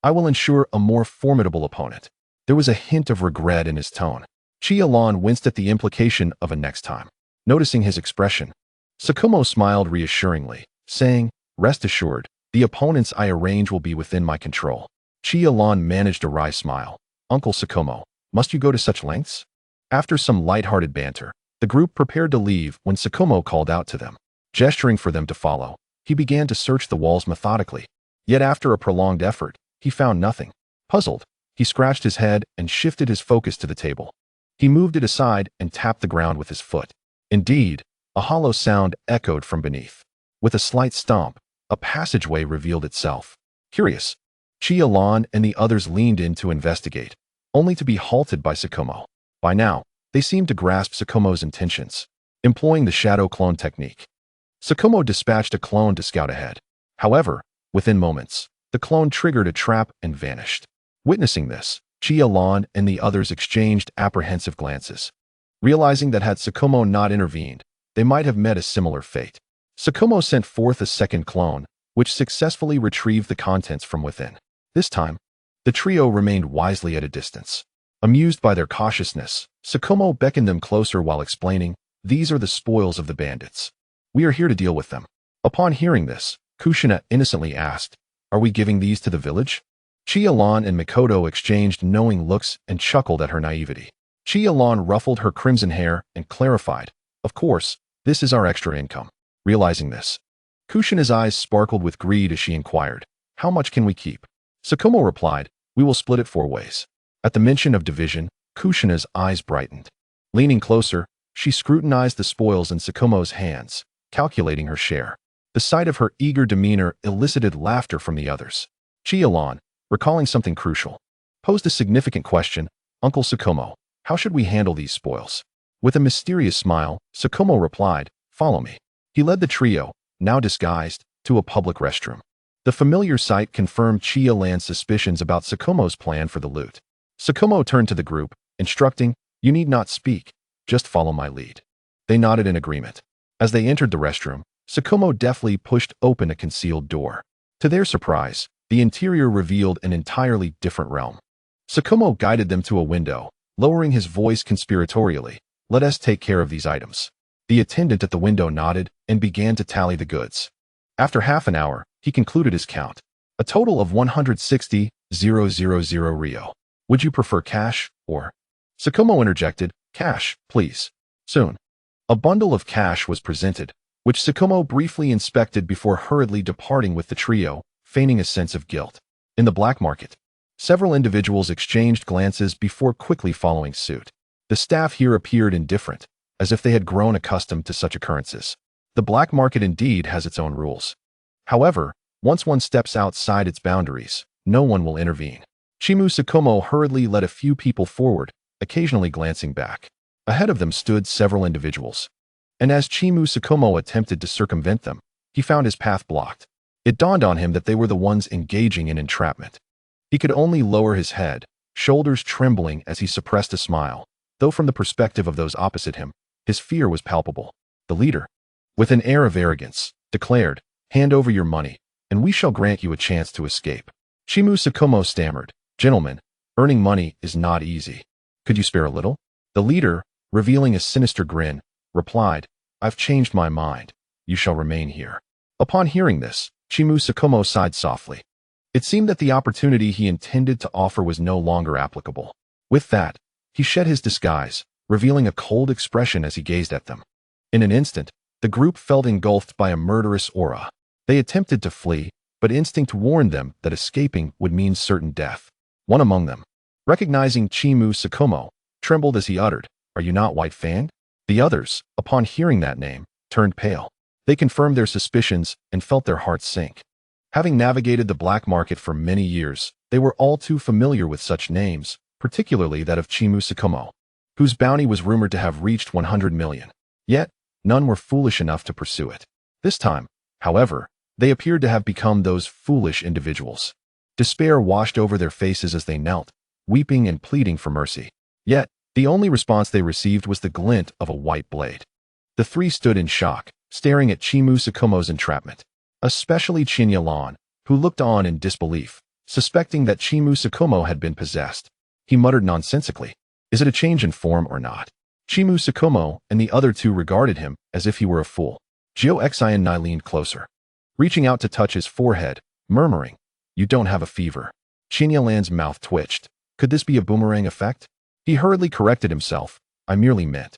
I will ensure a more formidable opponent." There was a hint of regret in his tone. Chiya Ran winced at the implication of a next time. Noticing his expression, Tsukumo smiled reassuringly, saying, "Rest assured, the opponents I arrange will be within my control." Chiya Ran managed a wry smile. "Uncle Tsukumo, must you go to such lengths?" After some light-hearted banter, the group prepared to leave when Tsukumo called out to them. Gesturing for them to follow, he began to search the walls methodically. Yet after a prolonged effort, he found nothing. Puzzled, he scratched his head and shifted his focus to the table. He moved it aside and tapped the ground with his foot. Indeed, a hollow sound echoed from beneath. With a slight stomp, a passageway revealed itself. Curious, Chiya Ran and the others leaned in to investigate, only to be halted by Tsukumo. By now, they seemed to grasp Tsukumo's intentions. Employing the shadow clone technique, Tsukumo dispatched a clone to scout ahead. However, within moments, the clone triggered a trap and vanished. Witnessing this, Chiya Ran and the others exchanged apprehensive glances, realizing that had Tsukumo not intervened, they might have met a similar fate. Tsukumo sent forth a second clone, which successfully retrieved the contents from within. This time, the trio remained wisely at a distance. Amused by their cautiousness, Tsukumo beckoned them closer while explaining, "These are the spoils of the bandits. We are here to deal with them." Upon hearing this, Kushina innocently asked, "Are we giving these to the village?" Chiya Ran and Mikoto exchanged knowing looks and chuckled at her naivety. Chiya Ran ruffled her crimson hair and clarified, "Of course, this is our extra income." Realizing this, Kushina's eyes sparkled with greed as she inquired, "How much can we keep?" Tsukumo replied, "We will split it 4 ways." At the mention of division, Kushina's eyes brightened. Leaning closer, she scrutinized the spoils in Tsukumo's hands, calculating her share. The sight of her eager demeanor elicited laughter from the others. Chiya Ran, recalling something crucial, posed a significant question, "Uncle Tsukumo, how should we handle these spoils?" With a mysterious smile, Tsukumo replied, "Follow me." He led the trio, now disguised, to a public restroom. The familiar sight confirmed Chiya Ran's suspicions about Tsukumo's plan for the loot. Tsukumo turned to the group, instructing, "You need not speak, just follow my lead." They nodded in agreement. As they entered the restroom, Tsukumo deftly pushed open a concealed door. To their surprise, the interior revealed an entirely different realm. Tsukumo guided them to a window, lowering his voice conspiratorially, "Let us take care of these items." The attendant at the window nodded and began to tally the goods. After half an hour, he concluded his count. A total of 160,000 Rio. "Would you prefer cash, or?" Tsukumo interjected, "Cash, please." Soon, a bundle of cash was presented, which Tsukumo briefly inspected before hurriedly departing with the trio, feigning a sense of guilt. In the black market, several individuals exchanged glances before quickly following suit. The staff here appeared indifferent, as if they had grown accustomed to such occurrences. The black market indeed has its own rules. However, once one steps outside its boundaries, no one will intervene. Chimu Tsukumo hurriedly led a few people forward, occasionally glancing back. Ahead of them stood several individuals, and as Chimu Tsukumo attempted to circumvent them, he found his path blocked. It dawned on him that they were the ones engaging in entrapment. He could only lower his head, shoulders trembling as he suppressed a smile, though from the perspective of those opposite him, his fear was palpable. The leader, with an air of arrogance, declared, "Hand over your money, and we shall grant you a chance to escape." Chimu Tsukumo stammered, "Gentlemen, earning money is not easy. Could you spare a little?" The leader, revealing a sinister grin, replied, "I've changed my mind. You shall remain here." Upon hearing this, Chimu Sakomo sighed softly. It seemed that the opportunity he intended to offer was no longer applicable. With that, he shed his disguise, revealing a cold expression as he gazed at them. In an instant, the group felt engulfed by a murderous aura. They attempted to flee, but instinct warned them that escaping would mean certain death. One among them, recognizing Chimu Sakomo, trembled as he uttered, "Are you not White Fan?" The others, upon hearing that name, turned pale. They confirmed their suspicions and felt their hearts sink. Having navigated the black market for many years, they were all too familiar with such names, particularly that of Chimu Sakomo, whose bounty was rumored to have reached 100 million. Yet, none were foolish enough to pursue it. This time, however, they appeared to have become those foolish individuals. Despair washed over their faces as they knelt, weeping and pleading for mercy. Yet, the only response they received was the glint of a white blade. The three stood in shock, staring at Chimu Sakomo's entrapment, especially Chiya Ran, who looked on in disbelief, suspecting that Chimu Sakomo had been possessed. He muttered nonsensically, "Is it a change in form or not?" Chimu Sakomo and the other two regarded him as if he were a fool. Xiao leaned closer, reaching out to touch his forehead, murmuring, "You don't have a fever." Chiya Ran's mouth twitched. Could this be a boomerang effect? He hurriedly corrected himself, "I merely meant."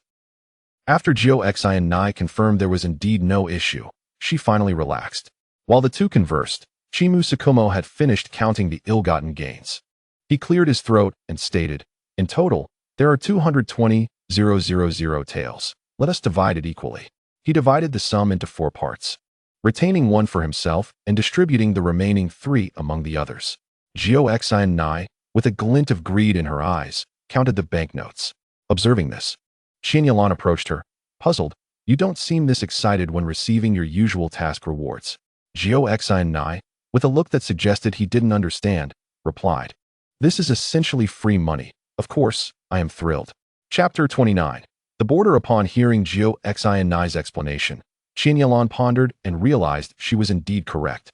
After Xiao confirmed there was indeed no issue, she finally relaxed. While the two conversed, Chimu Sakomo had finished counting the ill-gotten gains. He cleared his throat and stated, "In total, there are 220,000 taels. Let us divide it equally." He divided the sum into 4 parts, retaining 1 for himself and distributing the remaining 3 among the others. Xiao, with a glint of greed in her eyes, counted the banknotes. Observing this, Chiya Ran approached her, puzzled. "You don't seem this excited when receiving your usual task rewards." Xiao, with a look that suggested he didn't understand, replied, "This is essentially free money. Of course, I am thrilled." Chapter 29. The boarder. Upon hearing Xiao's explanation, Chiya Ran pondered and realized she was indeed correct.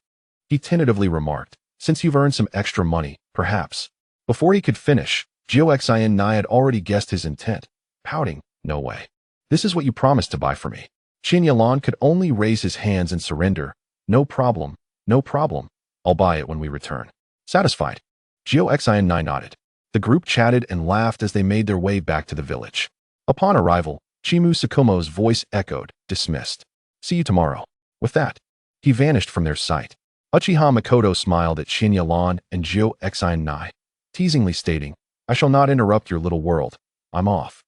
He tentatively remarked, "Since you've earned some extra money, perhaps." Before he could finish, Xiao had already guessed his intent, pouting, "No way. This is what you promised to buy for me." Chiya Ran could only raise his hands and surrender. "No problem, no problem. I'll buy it when we return." Satisfied, Xiao nodded. The group chatted and laughed as they made their way back to the village. Upon arrival, Chimu Sakomo's voice echoed, "Dismissed. See you tomorrow." With that, he vanished from their sight. Uchiha Makoto smiled at Chiya Ran and Xiao, teasingly stating, "I shall not interrupt your little world. I'm off."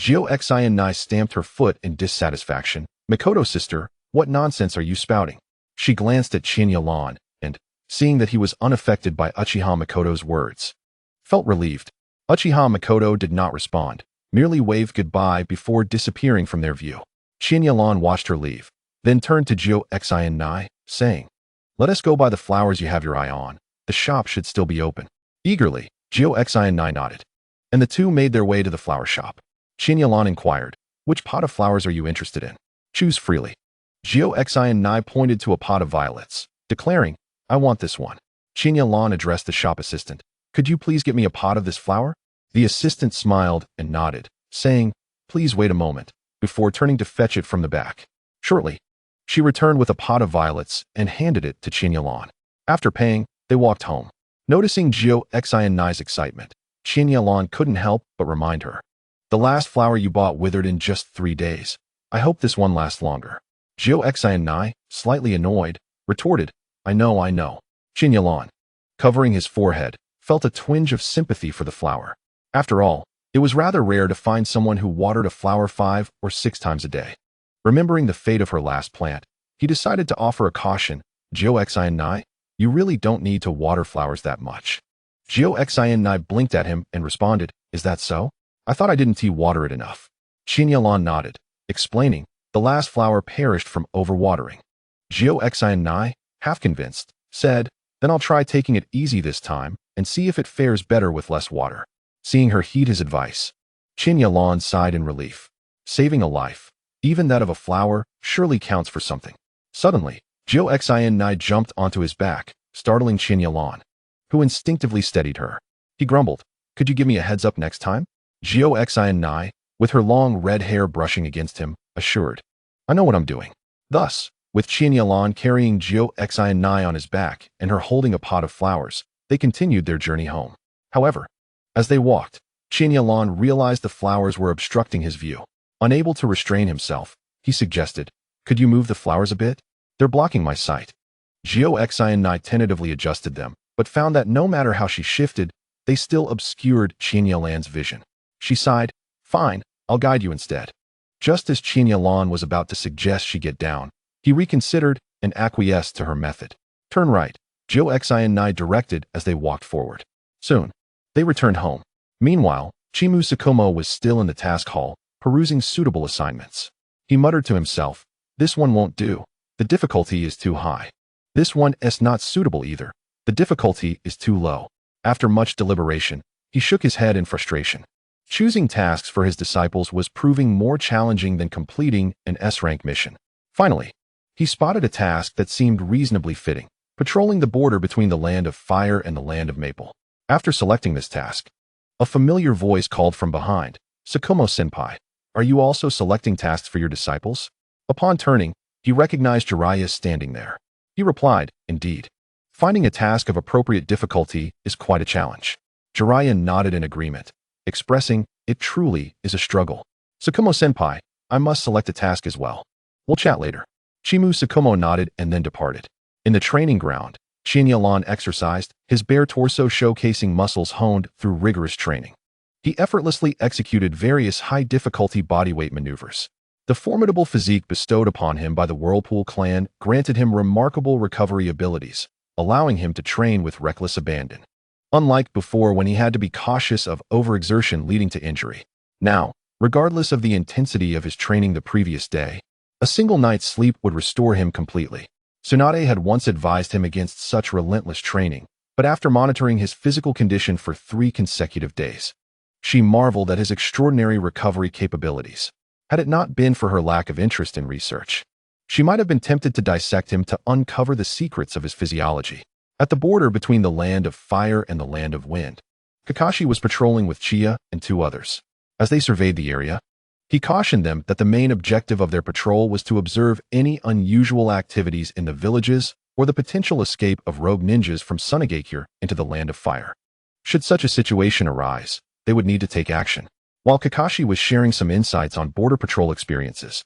Xiao stamped her foot in dissatisfaction. "Makoto sister, what nonsense are you spouting?" She glanced at Chiya Ran and, seeing that he was unaffected by Uchiha Makoto's words, felt relieved. Uchiha Makoto did not respond, merely waved goodbye before disappearing from their view. Chiya Ran watched her leave, then turned to Xiao, saying, "Let us go buy the flowers you have your eye on. The shop should still be open." Eagerly, Xiao nodded, and the two made their way to the flower shop. Chiya Ran inquired, "Which pot of flowers are you interested in? Choose freely." Xiao pointed to a pot of violets, declaring, "I want this one." Chiya Ran addressed the shop assistant, "Could you please get me a pot of this flower?" The assistant smiled and nodded, saying, "Please wait a moment," before turning to fetch it from the back. Shortly, she returned with a pot of violets and handed it to Chiya Ran. After paying, they walked home. Noticing Xiao's excitement, Chiya Ran couldn't help but remind her, "The last flower you bought withered in just 3 days. I hope this one lasts longer." Xiao, slightly annoyed, retorted, I know. Chiya Ran, covering his forehead, felt a twinge of sympathy for the flower. After all, it was rather rare to find someone who watered a flower 5 or 6 times a day. Remembering the fate of her last plant, he decided to offer a caution. "Xiao, you really don't need to water flowers that much." Xiao blinked at him and responded, "Is that so? I thought I didn't water it enough." Chiya Ran nodded, explaining, "The last flower perished from overwatering." Xiao, half convinced, said, "Then I'll try taking it easy this time and see if it fares better with less water." Seeing her heed his advice, Chiya Ran sighed in relief. Saving a life, even that of a flower, surely counts for something. Suddenly, Xiao jumped onto his back, startling Chiya Ran, who instinctively steadied her. He grumbled, "Could you give me a heads up next time?" Xiao, with her long red hair brushing against him, assured, "I know what I'm doing." Thus, With Chiya Ran carrying Nai on his back and her holding a pot of flowers, they continued their journey home. However, as they walked, Chiya Ran realized the flowers were obstructing his view. Unable to restrain himself, he suggested, "Could you move the flowers a bit? They're blocking my sight." Nai tentatively adjusted them, but found that no matter how she shifted, they still obscured Chiya Ran's vision. She sighed, "Fine, I'll guide you instead." Just as Chiya Ran was about to suggest she get down, he reconsidered and acquiesced to her method. "Turn right," Nai directed as they walked forward. Soon, they returned home. Meanwhile, Chimu Tsukumo was still in the task hall, perusing suitable assignments. He muttered to himself, "This one won't do. The difficulty is too high. This one is not suitable either. The difficulty is too low." After much deliberation, he shook his head in frustration. Choosing tasks for his disciples was proving more challenging than completing an S-rank mission. Finally, he spotted a task that seemed reasonably fitting, patrolling the border between the land of fire and the land of maple. After selecting this task, a familiar voice called from behind, "Tsukumo-senpai, are you also selecting tasks for your disciples?" Upon turning, he recognized Jiraiya standing there. He replied, "Indeed. Finding a task of appropriate difficulty is quite a challenge." Jiraiya nodded in agreement, expressing, "It truly is a struggle. Tsukumo-senpai, I must select a task as well. We'll chat later." Chimu Tsukumo nodded and then departed. In the training ground, Chiya Ran exercised, his bare torso showcasing muscles honed through rigorous training. He effortlessly executed various high-difficulty bodyweight maneuvers. The formidable physique bestowed upon him by the Whirlpool clan granted him remarkable recovery abilities, allowing him to train with reckless abandon. Unlike before when he had to be cautious of overexertion leading to injury. Now, regardless of the intensity of his training the previous day, a single night's sleep would restore him completely. Tsunade had once advised him against such relentless training, but after monitoring his physical condition for 3 consecutive days, she marveled at his extraordinary recovery capabilities. Had it not been for her lack of interest in research, she might have been tempted to dissect him to uncover the secrets of his physiology. At the border between the land of fire and the land of wind, Kakashi was patrolling with Chiya and 2 others. As they surveyed the area, he cautioned them that the main objective of their patrol was to observe any unusual activities in the villages or the potential escape of rogue ninjas from Sunagakure into the land of fire. Should such a situation arise, they would need to take action. While Kakashi was sharing some insights on border patrol experiences,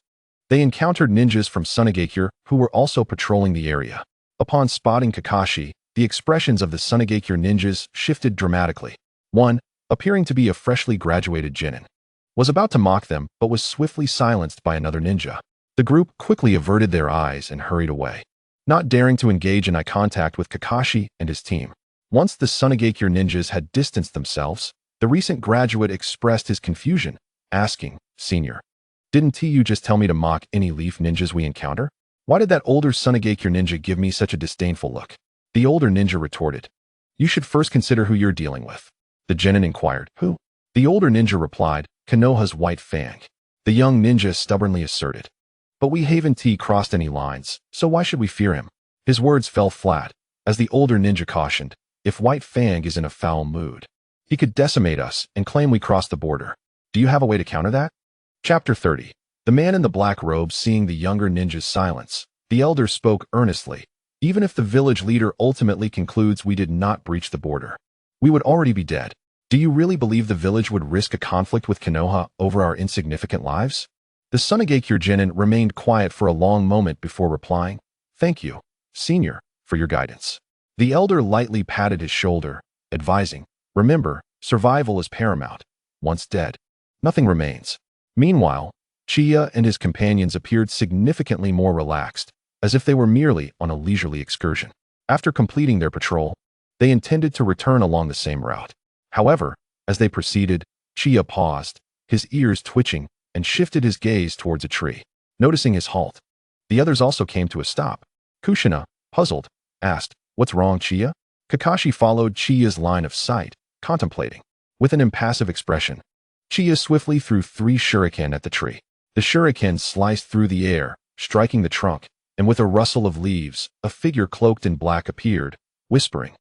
they encountered ninjas from Sunagakure who were also patrolling the area. Upon spotting Kakashi, the expressions of the Sunagakure ninjas shifted dramatically. One, appearing to be a freshly graduated genin, was about to mock them but was swiftly silenced by another ninja. The group quickly averted their eyes and hurried away, not daring to engage in eye contact with Kakashi and his team. Once the Sunagakure ninjas had distanced themselves, the recent graduate expressed his confusion, asking, "Senior, didn't you just tell me to mock any leaf ninjas we encounter? Why did that older Sunagakure ninja give me such a disdainful look?" The older ninja retorted, "You should first consider who you're dealing with." The genin inquired, "Who?" The older ninja replied, "Konoha's White Fang." The young ninja stubbornly asserted, "But we haven't crossed any lines, so why should we fear him?" His words fell flat, as the older ninja cautioned, "If White Fang is in a foul mood, he could decimate us and claim we crossed the border. Do you have a way to counter that?" Chapter 30. The man in the black robe seeing the younger ninja's silence, the elder spoke earnestly, "Even if the village leader ultimately concludes we did not breach the border, we would already be dead. Do you really believe the village would risk a conflict with Konoha over our insignificant lives?" The Sunagakure genin remained quiet for a long moment before replying, "Thank you, Senior, for your guidance." The elder lightly patted his shoulder, advising, "Remember, survival is paramount. Once dead, nothing remains." Meanwhile, Chiya and his companions appeared significantly more relaxed, as if they were merely on a leisurely excursion. After completing their patrol, they intended to return along the same route. However, as they proceeded, Chiya paused, his ears twitching, and shifted his gaze towards a tree. Noticing his halt, the others also came to a stop. Kushina, puzzled, asked, "What's wrong, Chiya?" Kakashi followed Chiya's line of sight, contemplating. With an impassive expression, Chiya swiftly threw 3 shuriken at the tree. The shuriken sliced through the air, striking the trunk, and with a rustle of leaves, a figure cloaked in black appeared, whispering,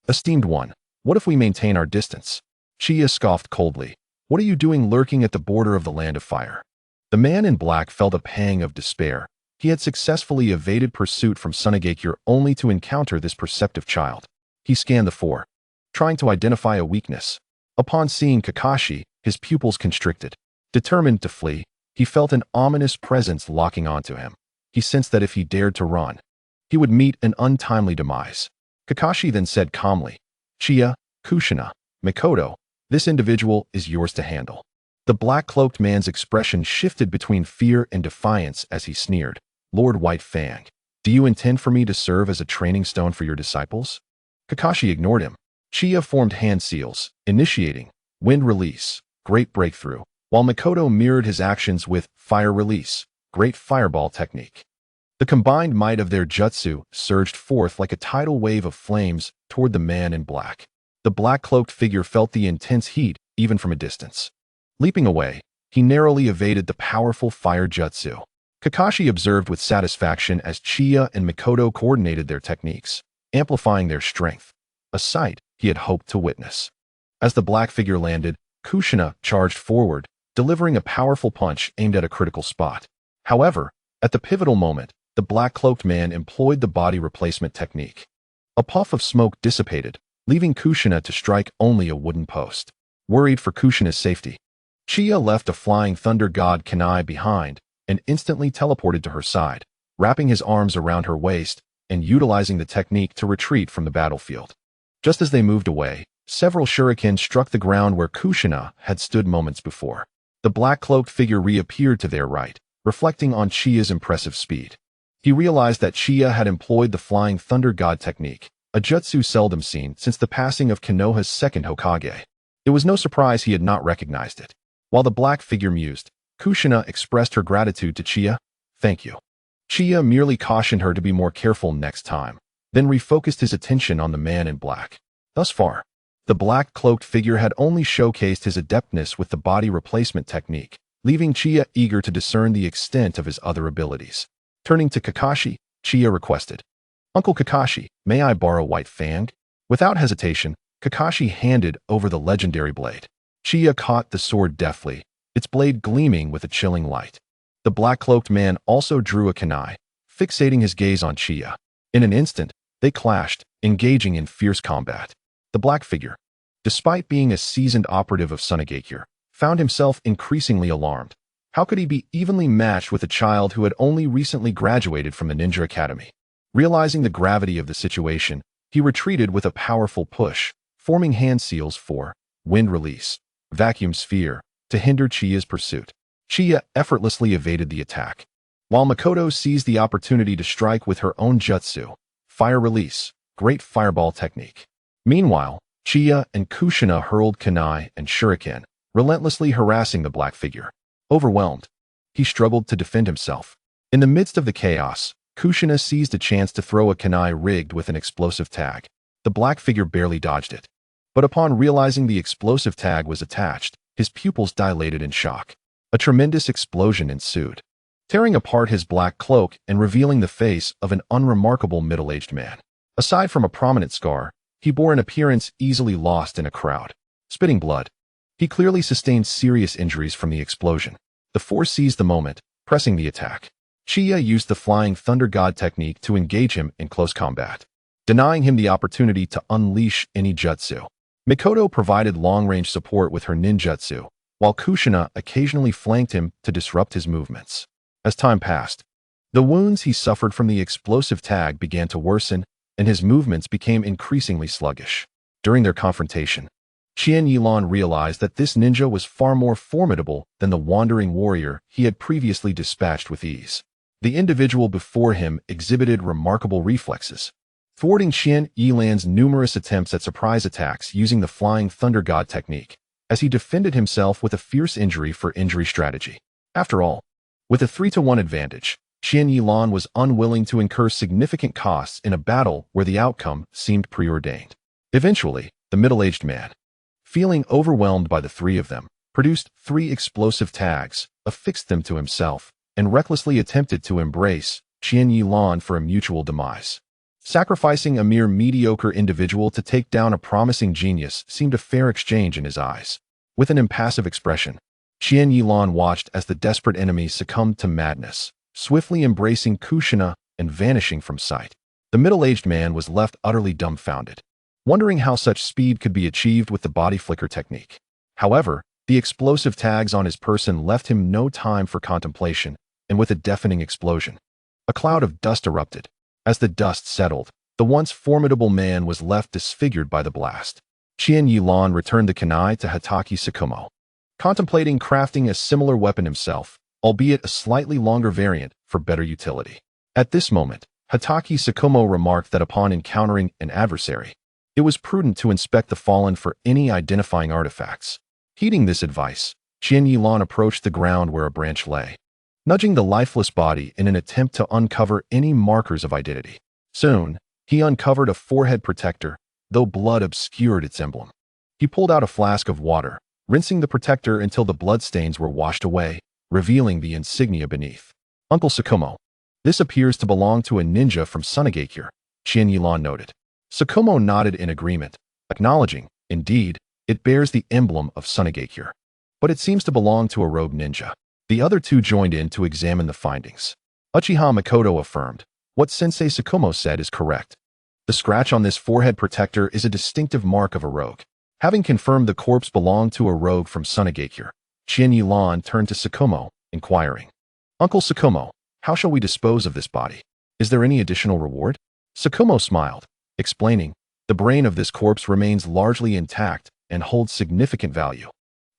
"Esteemed one, what if we maintain our distance?" Chiya scoffed coldly, "What are you doing lurking at the border of the land of fire?" The man in black felt a pang of despair. He had successfully evaded pursuit from Sunagakure only to encounter this perceptive child. He scanned the four, trying to identify a weakness. Upon seeing Kakashi, his pupils constricted. Determined to flee, he felt an ominous presence locking onto him. He sensed that if he dared to run, he would meet an untimely demise. Kakashi then said calmly, "Chiya, Kushina, Mikoto, this individual is yours to handle." The black-cloaked man's expression shifted between fear and defiance as he sneered, "Lord White Fang, do you intend for me to serve as a training stone for your disciples?" Kakashi ignored him. Chiya formed hand seals, initiating wind release, great breakthrough, while Mikoto mirrored his actions with fire release, great fireball technique. The combined might of their jutsu surged forth like a tidal wave of flames toward the man in black. The black-cloaked figure felt the intense heat even from a distance. Leaping away, he narrowly evaded the powerful fire jutsu. Kakashi observed with satisfaction as Chiya and Mikoto coordinated their techniques, amplifying their strength, a sight he had hoped to witness. As the black figure landed, Kushina charged forward, delivering a powerful punch aimed at a critical spot. However, at the pivotal moment, the black-cloaked man employed the body replacement technique. A puff of smoke dissipated, leaving Kushina to strike only a wooden post. Worried for Kushina's safety, Chiya left a flying thunder god kunai behind and instantly teleported to her side, wrapping his arms around her waist and utilizing the technique to retreat from the battlefield. Just as they moved away, several shuriken struck the ground where Kushina had stood moments before. The black-cloaked figure reappeared to their right, reflecting on Chiya's impressive speed. He realized that Chiya had employed the Flying Thunder God technique, a jutsu seldom seen since the passing of Konoha's second Hokage. It was no surprise he had not recognized it. While the black figure mused, Kushina expressed her gratitude to Chiya. "Thank you." Chiya merely cautioned her to be more careful next time, then refocused his attention on the man in black. Thus far, the black-cloaked figure had only showcased his adeptness with the body replacement technique, leaving Chiya eager to discern the extent of his other abilities. Turning to Kakashi, Chiya requested, "Uncle Kakashi, may I borrow White Fang?" Without hesitation, Kakashi handed over the legendary blade. Chiya caught the sword deftly, its blade gleaming with a chilling light. The black-cloaked man also drew a kunai, fixating his gaze on Chiya. In an instant, they clashed, engaging in fierce combat. The black figure, despite being a seasoned operative of Sunagakure, found himself increasingly alarmed. How could he be evenly matched with a child who had only recently graduated from the Ninja Academy? Realizing the gravity of the situation, he retreated with a powerful push, forming hand seals for wind release, vacuum sphere, to hinder Chiya's pursuit. Chiya effortlessly evaded the attack, while Mikoto seized the opportunity to strike with her own jutsu, fire release, great fireball technique. Meanwhile, Chiya and Kushina hurled kunai and shuriken, relentlessly harassing the black figure. Overwhelmed, he struggled to defend himself. In the midst of the chaos, Kushina seized a chance to throw a kunai rigged with an explosive tag. The black figure barely dodged it. But upon realizing the explosive tag was attached, his pupils dilated in shock. A tremendous explosion ensued, tearing apart his black cloak and revealing the face of an unremarkable middle-aged man. Aside from a prominent scar, he bore an appearance easily lost in a crowd. Spitting blood, he clearly sustained serious injuries from the explosion. The four seized the moment, pressing the attack. Chiya used the Flying Thunder God technique to engage him in close combat, denying him the opportunity to unleash any jutsu. Mikoto provided long-range support with her ninjutsu, while Kushina occasionally flanked him to disrupt his movements. As time passed, the wounds he suffered from the explosive tag began to worsen, and his movements became increasingly sluggish. During their confrontation, Qian Yilan realized that this ninja was far more formidable than the wandering warrior he had previously dispatched with ease. The individual before him exhibited remarkable reflexes, thwarting Qian Yilan's numerous attempts at surprise attacks using the Flying Thunder God technique, as he defended himself with a fierce injury for injury strategy. After all, with a 3-to-1 advantage, Qian Yilan was unwilling to incur significant costs in a battle where the outcome seemed preordained. Eventually, the middle-aged man, feeling overwhelmed by the three of them, produced 3 explosive tags, affixed them to himself, and recklessly attempted to embrace Qian Yilan for a mutual demise. Sacrificing a mere mediocre individual to take down a promising genius seemed a fair exchange in his eyes. With an impassive expression, Qian Yilan watched as the desperate enemy succumbed to madness, swiftly embracing Kushina and vanishing from sight. The middle-aged man was left utterly dumbfounded, wondering how such speed could be achieved with the body flicker technique. However, the explosive tags on his person left him no time for contemplation, and with a deafening explosion, a cloud of dust erupted. As the dust settled, the once formidable man was left disfigured by the blast. Chiya Ran returned the kunai to Hatake Tsukumo, contemplating crafting a similar weapon himself, albeit a slightly longer variant for better utility. At this moment, Hatake Tsukumo remarked that upon encountering an adversary, it was prudent to inspect the fallen for any identifying artifacts. Heeding this advice, Chiya Ran approached the ground where a branch lay, nudging the lifeless body in an attempt to uncover any markers of identity. Soon, he uncovered a forehead protector, though blood obscured its emblem. He pulled out a flask of water, rinsing the protector until the bloodstains were washed away, revealing the insignia beneath. Uncle Tsukumo. This appears to belong to a ninja from Sunagakure, Chiya Ran noted. Tsukumo nodded in agreement, acknowledging, indeed, it bears the emblem of Sunagakure. But it seems to belong to a rogue ninja. The other two joined in to examine the findings. Uchiha Makoto affirmed, what Sensei Tsukumo said is correct. The scratch on this forehead protector is a distinctive mark of a rogue. Having confirmed the corpse belonged to a rogue from Sunagakure, Chiya Ran turned to Tsukumo, inquiring, Uncle Tsukumo, how shall we dispose of this body? Is there any additional reward? Tsukumo smiled, explaining, the brain of this corpse remains largely intact and holds significant value.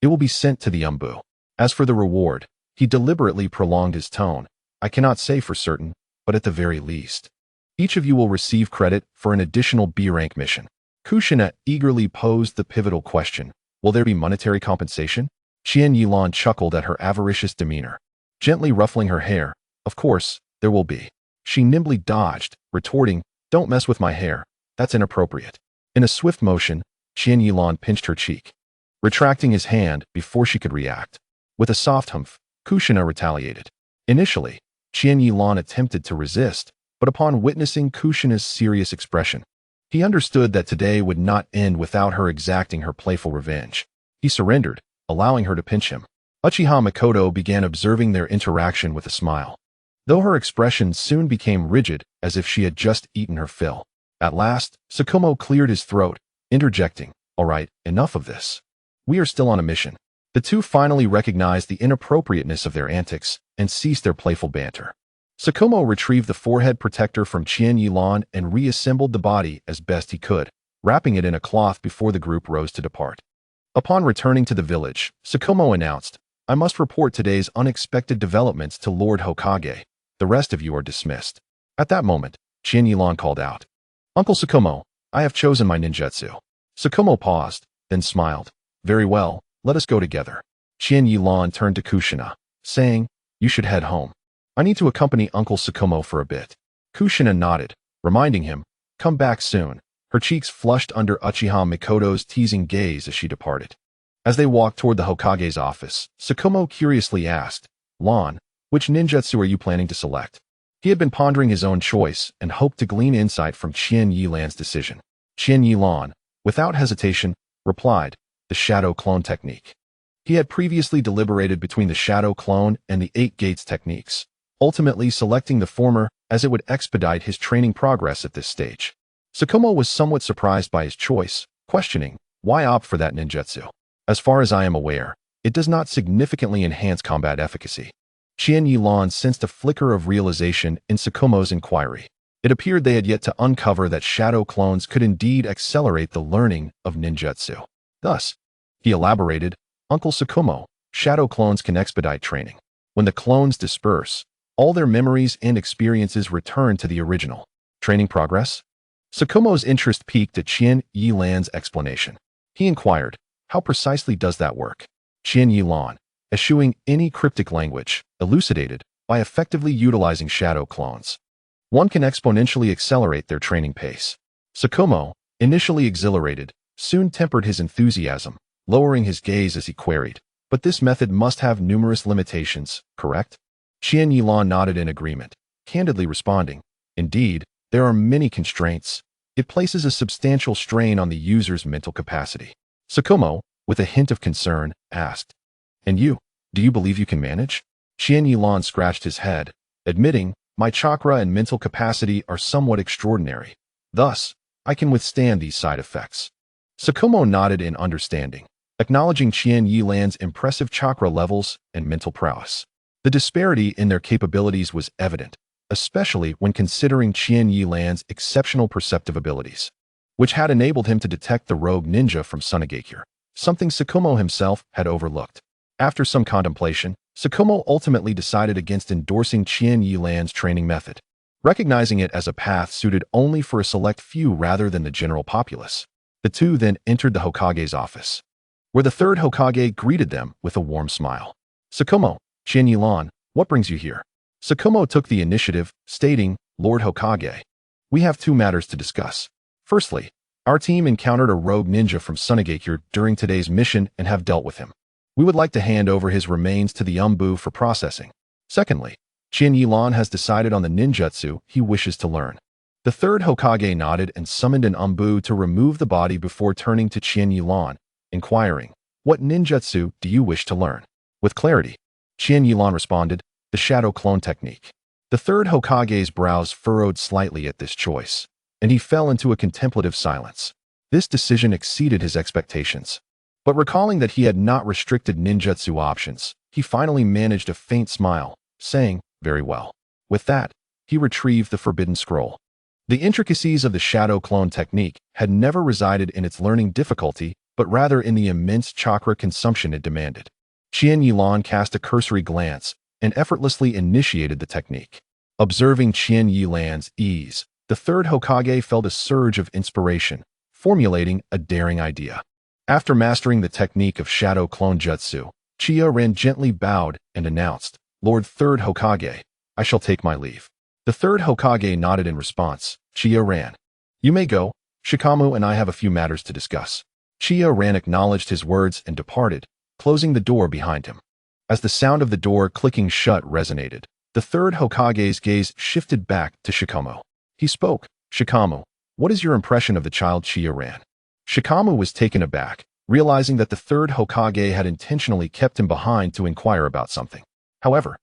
It will be sent to the Umbu. As for the reward, he deliberately prolonged his tone, I cannot say for certain, but at the very least, each of you will receive credit for an additional B-rank mission. Kushina eagerly posed the pivotal question, will there be monetary compensation? Chiya Ran chuckled at her avaricious demeanor, gently ruffling her hair. Of course, there will be. She nimbly dodged, retorting, don't mess with my hair, that's inappropriate. In a swift motion, Chiya Ran pinched her cheek, retracting his hand before she could react. With a soft humph, Kushina retaliated. Initially, Chiya Ran attempted to resist, but upon witnessing Kushina's serious expression, he understood that today would not end without her exacting her playful revenge. He surrendered, allowing her to pinch him. Uchiha Makoto began observing their interaction with a smile, though her expression soon became rigid as if she had just eaten her fill. At last, Tsukumo cleared his throat, interjecting, all right, enough of this. We are still on a mission. The two finally recognized the inappropriateness of their antics and ceased their playful banter. Tsukumo retrieved the forehead protector from Chiya Ran and reassembled the body as best he could, wrapping it in a cloth before the group rose to depart. Upon returning to the village, Tsukumo announced, I must report today's unexpected developments to Lord Hokage. The rest of you are dismissed. At that moment, Chiya Ran called out, Uncle Tsukumo, I have chosen my ninjutsu. Tsukumo paused, then smiled. Very well, let us go together. Chiya Ran turned to Kushina, saying, you should head home. I need to accompany Uncle Tsukumo for a bit. Kushina nodded, reminding him, come back soon. Her cheeks flushed under Uchiha Makoto's teasing gaze as she departed. As they walked toward the Hokage's office, Tsukumo curiously asked, Lan, which ninjutsu are you planning to select? He had been pondering his own choice and hoped to glean insight from Chiya Ran's decision. Chiya Ran, without hesitation, replied, the shadow clone technique. He had previously deliberated between the shadow clone and the 8 gates techniques, ultimately selecting the former as it would expedite his training progress at this stage. Tsukumo was somewhat surprised by his choice, questioning, why opt for that ninjutsu? As far as I am aware, it does not significantly enhance combat efficacy. Chiya Ran sensed a flicker of realization in Tsukumo's inquiry. It appeared they had yet to uncover that shadow clones could indeed accelerate the learning of ninjutsu. Thus, he elaborated, Uncle Tsukumo, shadow clones can expedite training. When the clones disperse, all their memories and experiences return to the original. Training progress? Tsukumo's interest piqued at Chiya Ran's explanation. He inquired, how precisely does that work? Chiya Ran, eschewing any cryptic language, elucidated, by effectively utilizing shadow clones. One can exponentially accelerate their training pace. Tsukumo, initially exhilarated, soon tempered his enthusiasm, lowering his gaze as he queried, but this method must have numerous limitations, correct? Chiya Ran nodded in agreement, candidly responding, indeed, there are many constraints. It places a substantial strain on the user's mental capacity. Tsukumo, with a hint of concern, asked, and you, do you believe you can manage? Chiya Ran scratched his head, admitting, my chakra and mental capacity are somewhat extraordinary. Thus, I can withstand these side effects. Tsukumo nodded in understanding, acknowledging Qian Yilan's impressive chakra levels and mental prowess. The disparity in their capabilities was evident, especially when considering Qian Yilan's exceptional perceptive abilities, which had enabled him to detect the rogue ninja from Sunagakure, something Tsukumo himself had overlooked. After some contemplation, Tsukumo ultimately decided against endorsing Qian Yilan's training method, recognizing it as a path suited only for a select few rather than the general populace. The two then entered the Hokage's office, where the third Hokage greeted them with a warm smile. Tsukumo, Qian Yilan, what brings you here? Tsukumo took the initiative, stating, Lord Hokage, we have two matters to discuss. Firstly, our team encountered a rogue ninja from Sunagakure during today's mission and have dealt with him. We would like to hand over his remains to the Umbu for processing. Secondly, Qian Yilan has decided on the ninjutsu he wishes to learn. The third Hokage nodded and summoned an Umbu to remove the body before turning to Qian Yilan, inquiring, what ninjutsu do you wish to learn? With clarity, Qian Yilan responded, the shadow clone technique. The third Hokage's brows furrowed slightly at this choice, and he fell into a contemplative silence. This decision exceeded his expectations. But recalling that he had not restricted ninjutsu options, he finally managed a faint smile, saying, very well. With that, he retrieved the forbidden scroll. The intricacies of the shadow clone technique had never resided in its learning difficulty, but rather in the immense chakra consumption it demanded. Qian Yilan cast a cursory glance and effortlessly initiated the technique. Observing Qian Yilan's ease, the third Hokage felt a surge of inspiration, formulating a daring idea. After mastering the technique of shadow clone jutsu, Chiya Ran gently bowed and announced, Lord Third Hokage, I shall take my leave. The third Hokage nodded in response. Chiya Ran, you may go. Shikamu and I have a few matters to discuss. Chiya Ran acknowledged his words and departed, closing the door behind him. As the sound of the door clicking shut resonated, the third Hokage's gaze shifted back to Shikamu. He spoke, Shikamu, what is your impression of the child Chiya Ran? Shikamu was taken aback, realizing that the third Hokage had intentionally kept him behind to inquire about something. However,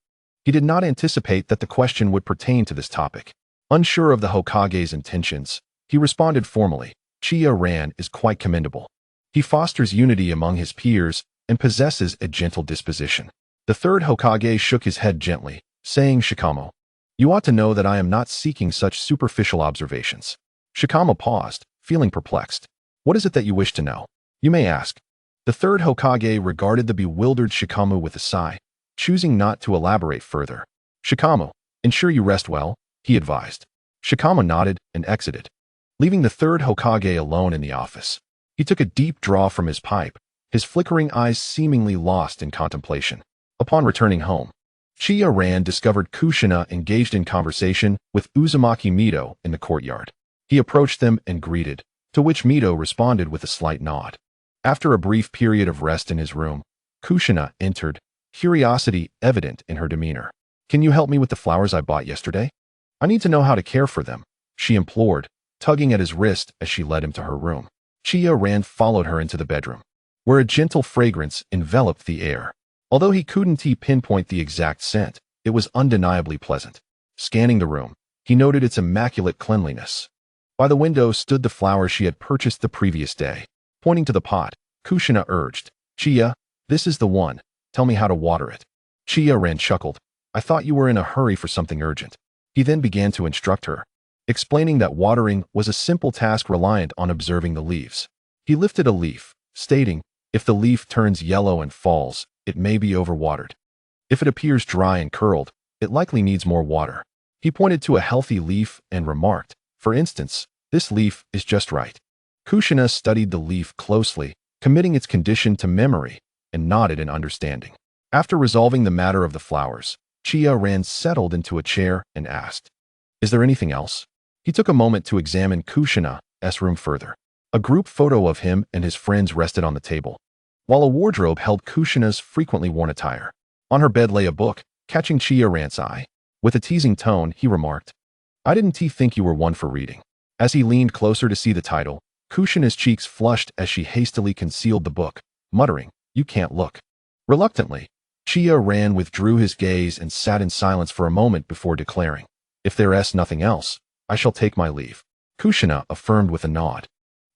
he did not anticipate that the question would pertain to this topic. Unsure of the Hokage's intentions, he responded formally, Chiya Ran is quite commendable. He fosters unity among his peers and possesses a gentle disposition. The third Hokage shook his head gently, saying, Shikamu, you ought to know that I am not seeking such superficial observations. Shikamu paused, feeling perplexed. What is it that you wish to know? You may ask. The third Hokage regarded the bewildered Shikamu with a sigh, choosing not to elaborate further. Shikamu, ensure you rest well, he advised. Shikamu nodded and exited, leaving the third Hokage alone in the office. He took a deep draw from his pipe, his flickering eyes seemingly lost in contemplation. Upon returning home, Chiya Ran discovered Kushina engaged in conversation with Uzumaki Mito in the courtyard. He approached them and greeted, to which Mito responded with a slight nod. After a brief period of rest in his room, Kushina entered, curiosity evident in her demeanor. Can you help me with the flowers I bought yesterday? I need to know how to care for them, she implored, tugging at his wrist as she led him to her room. Chiya Ran followed her into the bedroom, where a gentle fragrance enveloped the air. Although he couldn't pinpoint the exact scent, it was undeniably pleasant. Scanning the room, he noted its immaculate cleanliness. By the window stood the flower she had purchased the previous day. Pointing to the pot, Kushina urged, Chiya, this is the one. Tell me how to water it. Chiya Ran chuckled. I thought you were in a hurry for something urgent. He then began to instruct her, explaining that watering was a simple task reliant on observing the leaves. He lifted a leaf, stating, if the leaf turns yellow and falls, it may be overwatered. If it appears dry and curled, it likely needs more water. He pointed to a healthy leaf and remarked, for instance, this leaf is just right. Kushina studied the leaf closely, committing its condition to memory, and nodded in understanding. After resolving the matter of the flowers, Chiya Ran settled into a chair and asked, is there anything else? He took a moment to examine Kushina's room further. A group photo of him and his friends rested on the table, while a wardrobe held Kushina's frequently worn attire. On her bed lay a book, catching Chiya Ran's eye. With a teasing tone, he remarked, I didn't think you were one for reading. As he leaned closer to see the title, Kushina's cheeks flushed as she hastily concealed the book, muttering, you can't look. Reluctantly, Chiya Ran withdrew his gaze and sat in silence for a moment before declaring, "If there's nothing else, I shall take my leave." Kushina affirmed with a nod,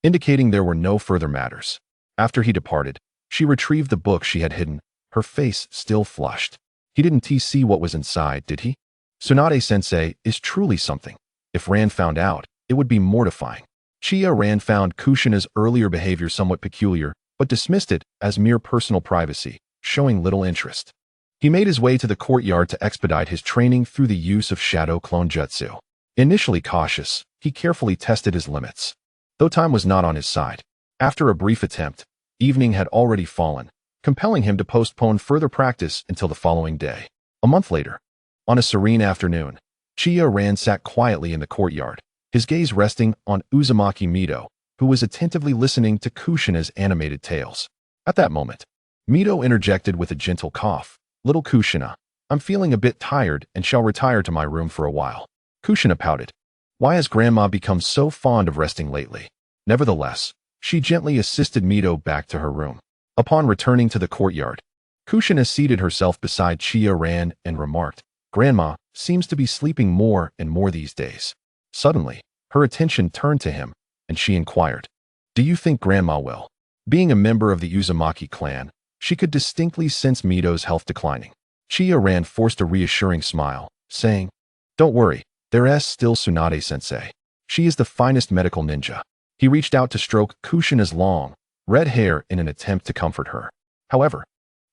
indicating there were no further matters. After he departed, she retrieved the book she had hidden, her face still flushed. He didn't see what was inside, did he? Tsunade-sensei is truly something. If Ran found out, it would be mortifying. Chiya Ran found Kushina's earlier behavior somewhat peculiar, but dismissed it as mere personal privacy, showing little interest. He made his way to the courtyard to expedite his training through the use of shadow clone jutsu. Initially cautious, he carefully tested his limits. Though time was not on his side, after a brief attempt, evening had already fallen, compelling him to postpone further practice until the following day. A month later, on a serene afternoon, Chiya Ran sat quietly in the courtyard, his gaze resting on Uzumaki Mito, who was attentively listening to Kushina's animated tales. At that moment, Mito interjected with a gentle cough. "Little Kushina, I'm feeling a bit tired and shall retire to my room for a while." Kushina pouted. Why has Grandma become so fond of resting lately? Nevertheless, she gently assisted Mito back to her room. Upon returning to the courtyard, Kushina seated herself beside Chiya Ran and remarked, "Grandma seems to be sleeping more and more these days." Suddenly, her attention turned to him, and she inquired, "Do you think Grandma will?" Being a member of the Uzumaki clan, she could distinctly sense Mito's health declining. Chiya Ran forced a reassuring smile, saying, "Don't worry, there's still Tsunade-sensei. She is the finest medical ninja." He reached out to stroke Kushina's long, red hair in an attempt to comfort her. However,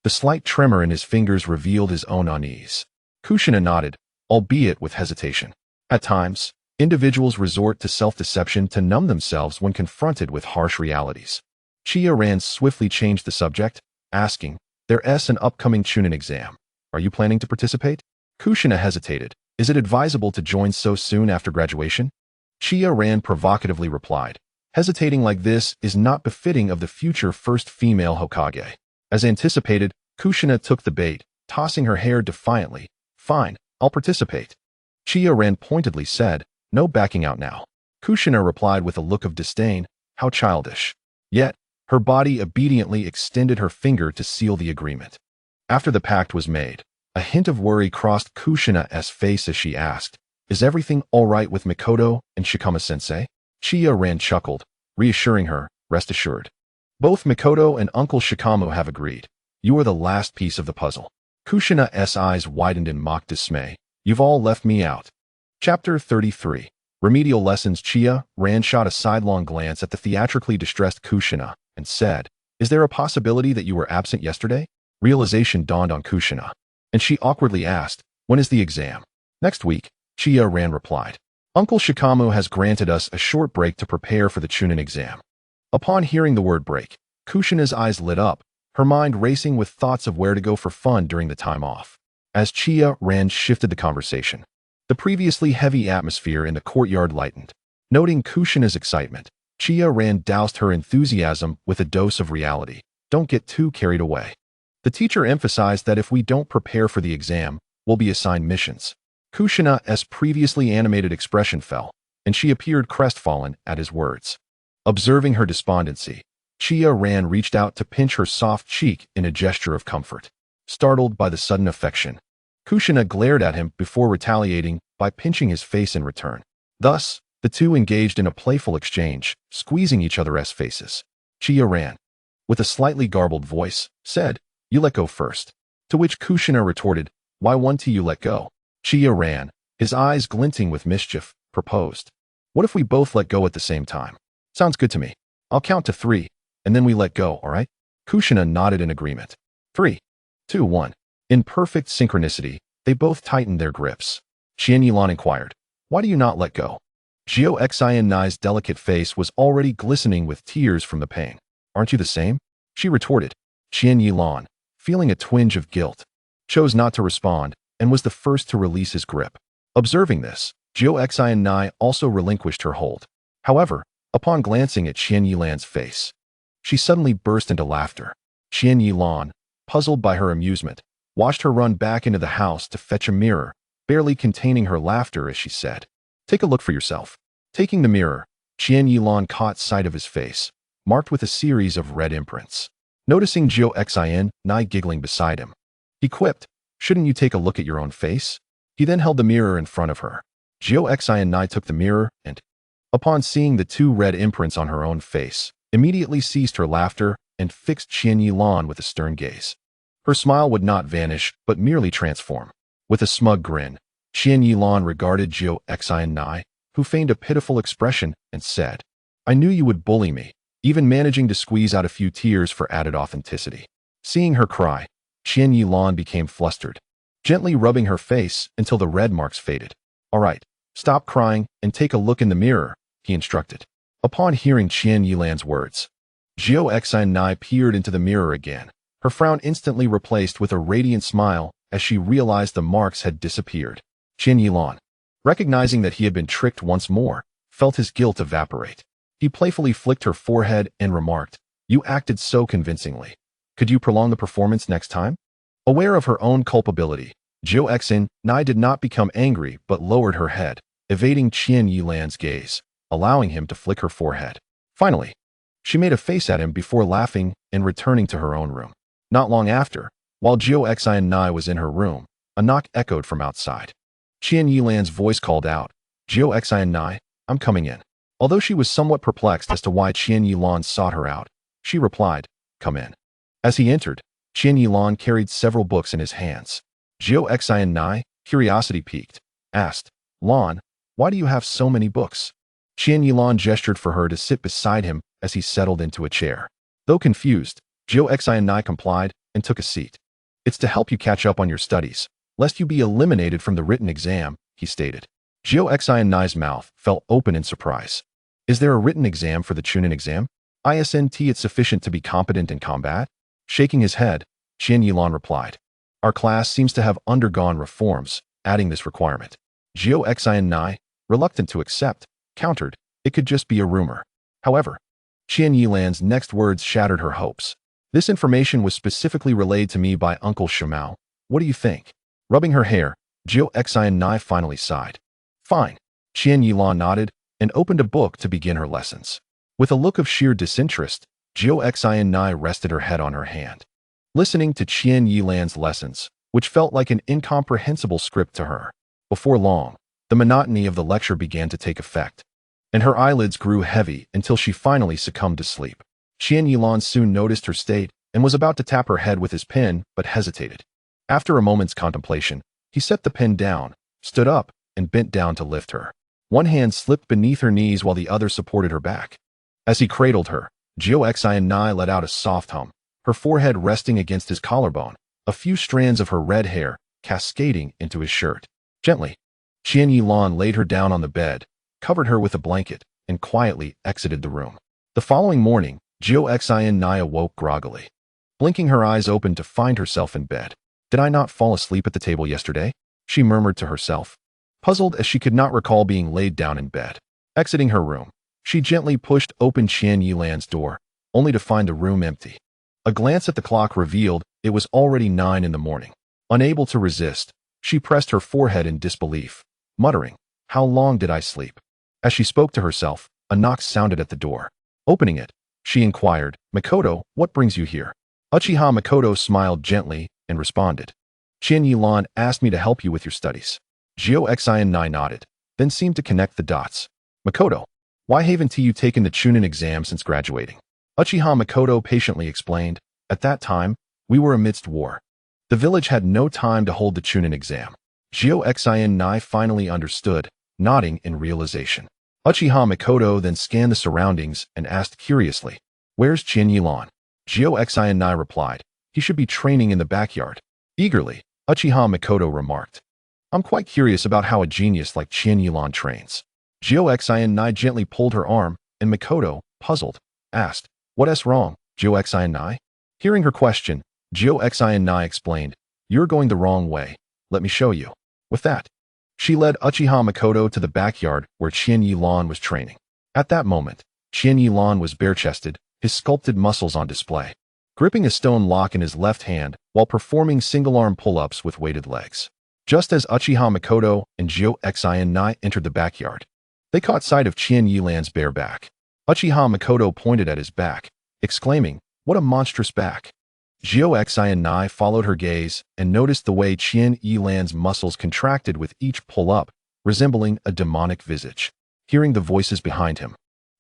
the slight tremor in his fingers revealed his own unease. Kushina nodded, albeit with hesitation. At times, individuals resort to self-deception to numb themselves when confronted with harsh realities. Chiya Ran swiftly changed the subject, asking, "There's an upcoming Chunin exam. Are you planning to participate?" Kushina hesitated. "Is it advisable to join so soon after graduation?" Chiya Ran provocatively replied, "Hesitating like this is not befitting of the future first female Hokage." As anticipated, Kushina took the bait, tossing her hair defiantly. "Fine, I'll participate." Chiya Ran pointedly said, "No backing out now." Kushina replied with a look of disdain, "How childish." Yet, her body obediently extended her finger to seal the agreement. After the pact was made, a hint of worry crossed Kushina's face as she asked, "Is everything all right with Mikoto and Shikama-sensei?" Chiya Ran chuckled, reassuring her, "Rest assured. Both Mikoto and Uncle Shikama have agreed. You are the last piece of the puzzle." Kushina's eyes widened in mock dismay. "You've all left me out." Chapter 33. Remedial Lessons. Chiya Ran shot a sidelong glance at the theatrically distressed Kushina and said, "Is there a possibility that you were absent yesterday?" Realization dawned on Kushina, and she awkwardly asked, "When is the exam?" "Next week," Chiya Ran replied. "Uncle Shikama has granted us a short break to prepare for the Chunin exam." Upon hearing the word break, Kushina's eyes lit up, her mind racing with thoughts of where to go for fun during the time off. As Chiya Ran shifted the conversation, the previously heavy atmosphere in the courtyard lightened. Noting Kushina's excitement, Chiya Ran doused her enthusiasm with a dose of reality. "Don't get too carried away." The teacher emphasized that if we don't prepare for the exam, we'll be assigned missions. Kushina's previously animated expression fell, and she appeared crestfallen at his words. Observing her despondency, Chiya Ran reached out to pinch her soft cheek in a gesture of comfort. Startled by the sudden affection, Kushina glared at him before retaliating by pinching his face in return. Thus, the two engaged in a playful exchange, squeezing each other's faces. Chiya Ran, with a slightly garbled voice, said, "You let go first." To which Kushina retorted, "Why won't you let go?" Chiya Ran, his eyes glinting with mischief, proposed, "What if we both let go at the same time?" "Sounds good to me. I'll count to 3, and then we let go, all right?" Kushina nodded in agreement. 3, 2, 1. In perfect synchronicity, they both tightened their grips. Qian Yilan inquired, "Why do you not let go?" Jiao Xian's delicate face was already glistening with tears from the pain. "Aren't you the same?" she retorted. Qian Yilan, feeling a twinge of guilt, chose not to respond and was the first to release his grip. Observing this, Jiao Xian also relinquished her hold. However, upon glancing at Qian Yilan's face, she suddenly burst into laughter. Qian Yilan, puzzled by her amusement, watched her run back into the house to fetch a mirror, barely containing her laughter as she said, "Take a look for yourself." Taking the mirror, Qian Yilan caught sight of his face, marked with a series of red imprints. Noticing Jiao Xian giggling beside him, He quipped, "Shouldn't you take a look at your own face?" He then held the mirror in front of her. Chiya took the mirror and, upon seeing the two red imprints on her own face, immediately ceased her laughter and fixed Chiya with a stern gaze. Her smile would not vanish, but merely transform. With a smug grin, Chiya regarded Chiya, who feigned a pitiful expression, and said, "I knew you would bully me," even managing to squeeze out a few tears for added authenticity. Seeing her cry, Chiya became flustered, gently rubbing her face until the red marks faded. "All right, stop crying and take a look in the mirror," he instructed. Upon hearing Chiya words, Chiya peered into the mirror again, her frown instantly replaced with a radiant smile as she realized the marks had disappeared. Chiya, recognizing that he had been tricked once more, felt his guilt evaporate. He playfully flicked her forehead and remarked, "You acted so convincingly. Could you prolong the performance next time?" Aware of her own culpability, Chiya did not become angry but lowered her head, evading Chiya gaze, allowing him to flick her forehead. Finally, she made a face at him before laughing and returning to her own room. Not long after, while Chiya was in her room, a knock echoed from outside. Chiya voice called out, "Chiya, I'm coming in." Although she was somewhat perplexed as to why Chiya sought her out, she replied, "Come in." As he entered, Chiya carried several books in his hands. Chiya, curiosity piqued, asked, "Lan, why do you have so many books?" Chiya gestured for her to sit beside him as he settled into a chair. Though confused, Chiya complied and took a seat. "It's to help you catch up on your studies, lest you be eliminated from the written exam," he stated. Chiya's mouth fell open in surprise. "Is there a written exam for the Chunin exam? Isn't it sufficient to be competent in combat?" Shaking his head, Chiya replied, "Our class seems to have undergone reforms, adding this requirement." Chiya, reluctant to accept, countered, "It could just be a rumor." However, Chiya's next words shattered her hopes. "This information was specifically relayed to me by Uncle Shimao. What do you think?" Rubbing her hair, Chiya finally sighed. "Fine." Chiya nodded and opened a book to begin her lessons. With a look of sheer disinterest, Chiya rested her head on her hand. Listening to Chiya's lessons, which felt like an incomprehensible script to her. Before long, the monotony of the lecture began to take effect, and her eyelids grew heavy until she finally succumbed to sleep. Chiya soon noticed her state and was about to tap her head with his pen, but hesitated. After a moment's contemplation, he set the pen down, stood up, and bent down to lift her. One hand slipped beneath her knees while the other supported her back. As he cradled her, Chiya let out a soft hum, her forehead resting against his collarbone, a few strands of her red hair cascading into his shirt. Gently, Chiya laid her down on the bed, covered her with a blanket, and quietly exited the room. The following morning, Chiya awoke groggily. Blinking her eyes open to find herself in bed. "Did I not fall asleep at the table yesterday?" she murmured to herself, puzzled as she could not recall being laid down in bed. Exiting her room, she gently pushed open Chiya's door, only to find the room empty. A glance at the clock revealed it was already 9 in the morning. Unable to resist, she pressed her forehead in disbelief, muttering, "How long did I sleep?" As she spoke to herself, a knock sounded at the door. Opening it, she inquired, "Makoto, what brings you here?" Uchiha Makoto smiled gently and responded, "Chiya asked me to help you with your studies." Chiya nodded, then seemed to connect the dots. "Makoto, why haven't you taken the Chunin exam since graduating?" Uchiha Makoto patiently explained, "At that time, we were amidst war. The village had no time to hold the Chunin exam." Chiya finally understood, nodding in realization. Uchiha Makoto then scanned the surroundings and asked curiously, "Where's Chiya?" Chiya replied, "He should be training in the backyard." Eagerly, Uchiha Makoto remarked, "I'm quite curious about how a genius like Chiya trains." Chiya gently pulled her arm, and Makoto, puzzled, asked, "What's wrong, Chiya?" Hearing her question, Chiya explained, "You're going the wrong way. Let me show you." With that, she led Uchiha Makoto to the backyard where Chiya was training. At that moment, Chiya was bare-chested, his sculpted muscles on display, gripping a stone lock in his left hand while performing single-arm pull-ups with weighted legs. Just as Uchiha Makoto and Chiya entered the backyard, they caught sight of Chiya's bare back. Uchiha Makoto pointed at his back, exclaiming, "What a monstrous back!" Xi and Nai followed her gaze and noticed the way Qian Yilan's muscles contracted with each pull-up, resembling a demonic visage. Hearing the voices behind him,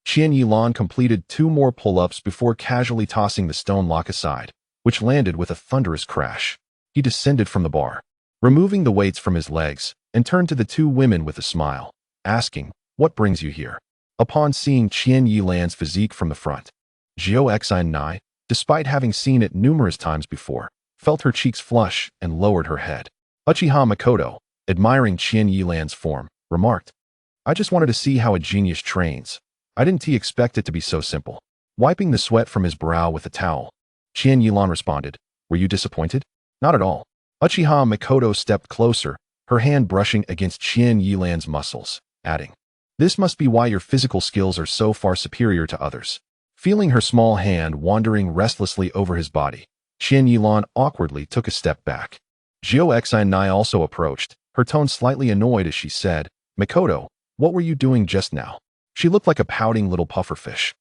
Qian Yilan completed 2 more pull-ups before casually tossing the stone lock aside, which landed with a thunderous crash. He descended from the bar, removing the weights from his legs, and turned to the 2 women with a smile, asking, "What brings you here?" Upon seeing Qian Yilan's physique from the front, Xi and Nai, despite having seen it numerous times before, felt her cheeks flush and lowered her head. Uchiha Makoto, admiring Qian Yilan's form, remarked, "I just wanted to see how a genius trains. I didn't expect it to be so simple." Wiping the sweat from his brow with a towel, Qian Yilan responded, "Were you disappointed?" "Not at all." Uchiha Makoto stepped closer, her hand brushing against Qian Yilan's muscles, adding, "This must be why your physical skills are so far superior to others." Feeling her small hand wandering restlessly over his body, Qian Yilan awkwardly took a step back. Xi and Nai also approached, her tone slightly annoyed as she said, "Makoto, what were you doing just now?" She looked like a pouting little pufferfish.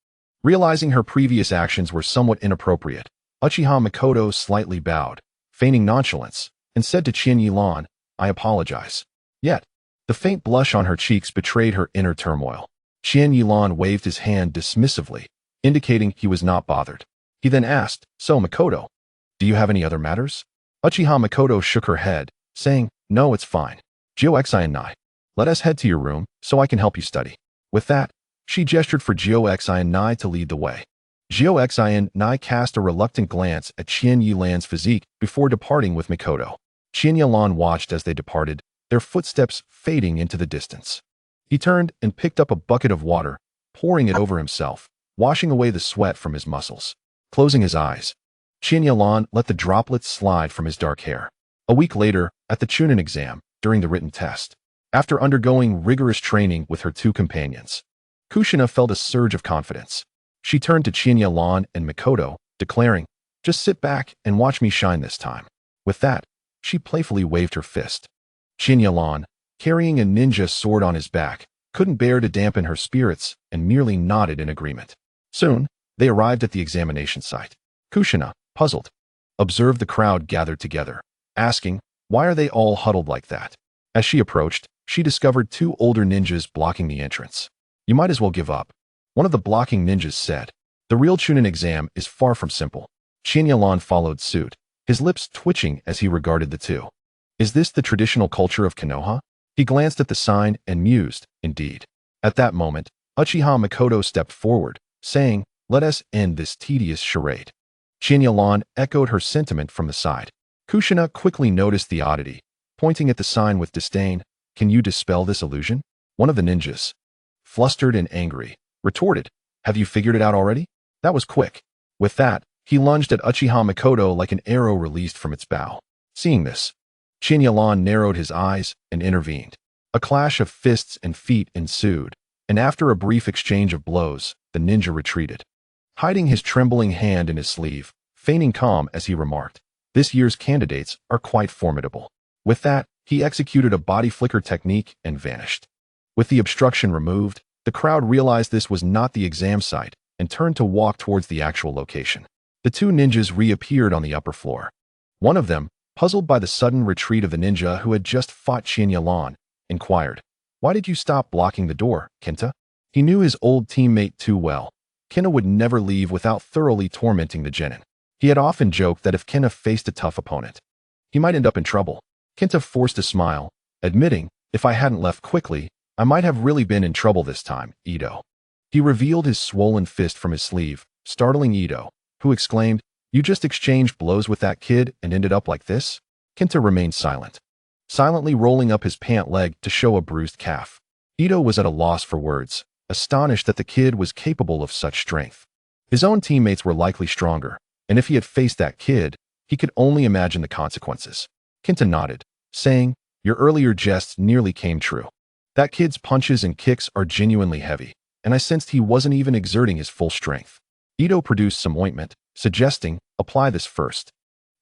Realizing her previous actions were somewhat inappropriate, Uchiha Makoto slightly bowed, feigning nonchalance, and said to Qian Yilan, "I apologize." Yet, the faint blush on her cheeks betrayed her inner turmoil. Qian Yilan waved his hand dismissively, indicating he was not bothered. He then asked, "So, Makoto, do you have any other matters?" Uchiha Makoto shook her head, saying, "No, it's fine. Gyo and Nai, let us head to your room so I can help you study." With that, she gestured for Gyo and Nai to lead the way. Gyo and Nai cast a reluctant glance at Qian Yilan's physique before departing with Makoto. Qian Yilan watched as they departed, their footsteps fading into the distance. He turned and picked up a bucket of water, pouring it over himself, washing away the sweat from his muscles. Closing his eyes, Qian Yilan let the droplets slide from his dark hair. A week later, at the Chunin exam, during the written test, after undergoing rigorous training with her 2 companions, Kushina felt a surge of confidence. She turned to Qian Yilan and Makoto, declaring, "Just sit back and watch me shine this time." With that, she playfully waved her fist. Qian Yilan, carrying a ninja sword on his back, couldn't bear to dampen her spirits and merely nodded in agreement. Soon, they arrived at the examination site. Kushina, puzzled, observed the crowd gathered together, asking, "Why are they all huddled like that?" As she approached, she discovered 2 older ninjas blocking the entrance. "You might as well give up," one of the blocking ninjas said. "The real Chunin exam is far from simple." Qian Yilan followed suit, his lips twitching as he regarded the 2. "Is this the traditional culture of Konoha?" He glanced at the sign and mused, "Indeed." At that moment, Uchiha Makoto stepped forward, saying, "Let us end this tedious charade." Qian Yilan echoed her sentiment from the side. Kushina quickly noticed the oddity, pointing at the sign with disdain. "Can you dispel this illusion?" One of the ninjas, flustered and angry, retorted, "Have you figured it out already?" That was quick. With that, he lunged at Uchiha Makoto like an arrow released from its bow. Seeing this, Qian Yilan narrowed his eyes and intervened. A clash of fists and feet ensued, and after a brief exchange of blows, the ninja retreated, hiding his trembling hand in his sleeve, feigning calm as he remarked, "This year's candidates are quite formidable." With that, he executed a body flicker technique and vanished. With the obstruction removed, the crowd realized this was not the exam site and turned to walk towards the actual location. The 2 ninjas reappeared on the upper floor. One of them, puzzled by the sudden retreat of the ninja who had just fought Qian Yilan, inquired, "Why did you stop blocking the door, Kenta?" He knew his old teammate too well. Kenta would never leave without thoroughly tormenting the genin. He had often joked that if Kenta faced a tough opponent, he might end up in trouble. Kenta forced a smile, admitting, "If I hadn't left quickly, I might have really been in trouble this time, Ito." He revealed his swollen fist from his sleeve, startling Ito, who exclaimed, "You just exchanged blows with that kid and ended up like this?" Kenta remained silent, silently rolling up his pant leg to show a bruised calf. Ito was at a loss for words, astonished that the kid was capable of such strength. His own teammates were likely stronger, and if he had faced that kid, he could only imagine the consequences. Kenta nodded, saying, "Your earlier jests nearly came true. That kid's punches and kicks are genuinely heavy, and I sensed he wasn't even exerting his full strength." Ito produced some ointment, suggesting, "Apply this first,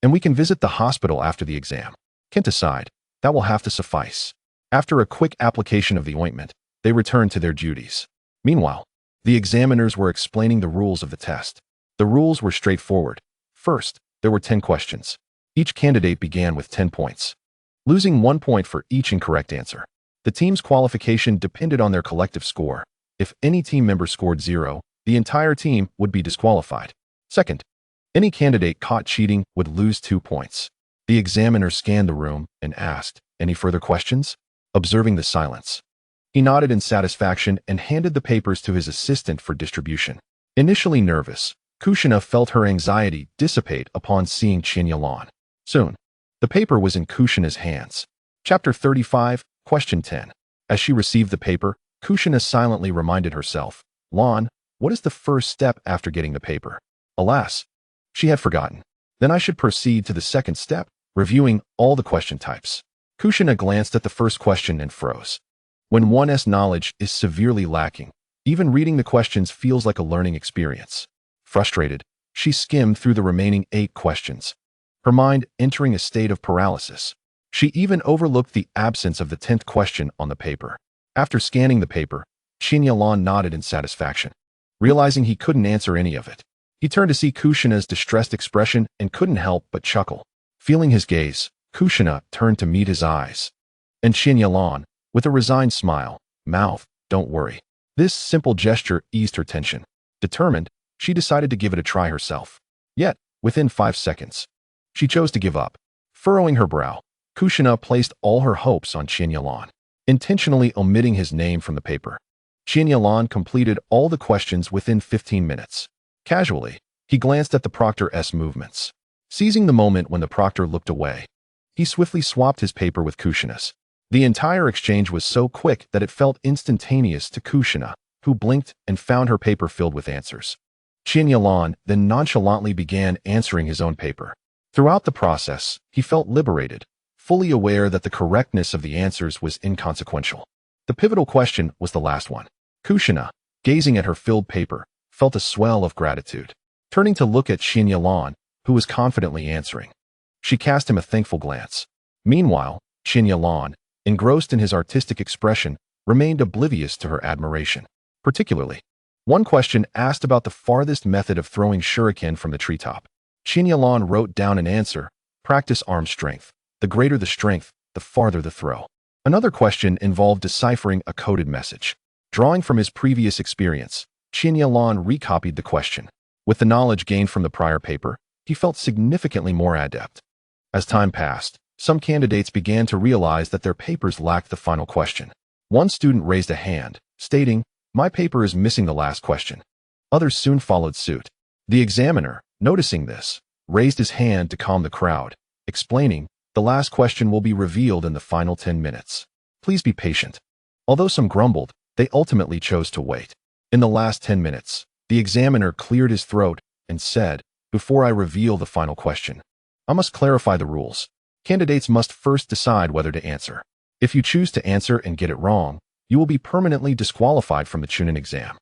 and we can visit the hospital after the exam." Kenta sighed, "That will have to suffice." After a quick application of the ointment, they returned to their duties. Meanwhile, the examiners were explaining the rules of the test. The rules were straightforward. First, There were 10 questions. Each candidate began with 10 points, losing 1 point for each incorrect answer. The team's qualification depended on their collective score. If any team member scored 0, the entire team would be disqualified. Second, any candidate caught cheating would lose 2 points. The examiner scanned the room and asked, "Any further questions?" Observing the silence, he nodded in satisfaction and handed the papers to his assistant for distribution. Initially nervous, Kushina felt her anxiety dissipate upon seeing Chiya Ran. Soon, the paper was in Kushina's hands. Chapter 35, Question 10. As she received the paper, Kushina silently reminded herself, "Lan, what is the first step after getting the paper?" Alas, she had forgotten. Then I should proceed to the second step, reviewing all the question types. Kushina glanced at the first question and froze. When one's knowledge is severely lacking, even reading the questions feels like a learning experience. Frustrated, she skimmed through the remaining 8 questions, her mind entering a state of paralysis. She even overlooked the absence of the 10th question on the paper. After scanning the paper, Chiya Ran nodded in satisfaction, realizing he couldn't answer any of it. He turned to see Kushina's distressed expression and couldn't help but chuckle. Feeling his gaze, Kushina turned to meet his eyes. And Chiya Ran, with a resigned smile, mouthed, "Don't worry." This simple gesture eased her tension. Determined, she decided to give it a try herself. Yet, within 5 seconds, she chose to give up. Furrowing her brow, Kushina placed all her hopes on Chiya Ran, intentionally omitting his name from the paper. Chiya Ran completed all the questions within 15 minutes. Casually, he glanced at the proctor's movements. Seizing the moment when the proctor looked away, he swiftly swapped his paper with Kushina's. The entire exchange was so quick that it felt instantaneous to Kushina, who blinked and found her paper filled with answers. Chiya Ran then nonchalantly began answering his own paper. Throughout the process, he felt liberated, fully aware that the correctness of the answers was inconsequential. The pivotal question was the last one. Kushina, gazing at her filled paper, felt a swell of gratitude. Turning to look at Chiya Ran, who was confidently answering, she cast him a thankful glance. Meanwhile, Chiya Ran, engrossed in his artistic expression, remained oblivious to her admiration. Particularly, one question asked about the farthest method of throwing Shuriken from the treetop. Chiya Ran wrote down an answer: "Practice arm strength. The greater the strength, the farther the throw." Another question involved deciphering a coded message. Drawing from his previous experience, Chiya Ran recopied the question. With the knowledge gained from the prior paper, he felt significantly more adept. As time passed, some candidates began to realize that their papers lacked the final question. One student raised a hand, stating, "My paper is missing the last question." Others soon followed suit. The examiner, noticing this, raised his hand to calm the crowd, explaining, "The last question will be revealed in the final 10 minutes. Please be patient." Although some grumbled, they ultimately chose to wait. In the last 10 minutes, the examiner cleared his throat and said, "Before I reveal the final question, I must clarify the rules. Candidates must first decide whether to answer. If you choose to answer and get it wrong, you will be permanently disqualified from the Chunin exam.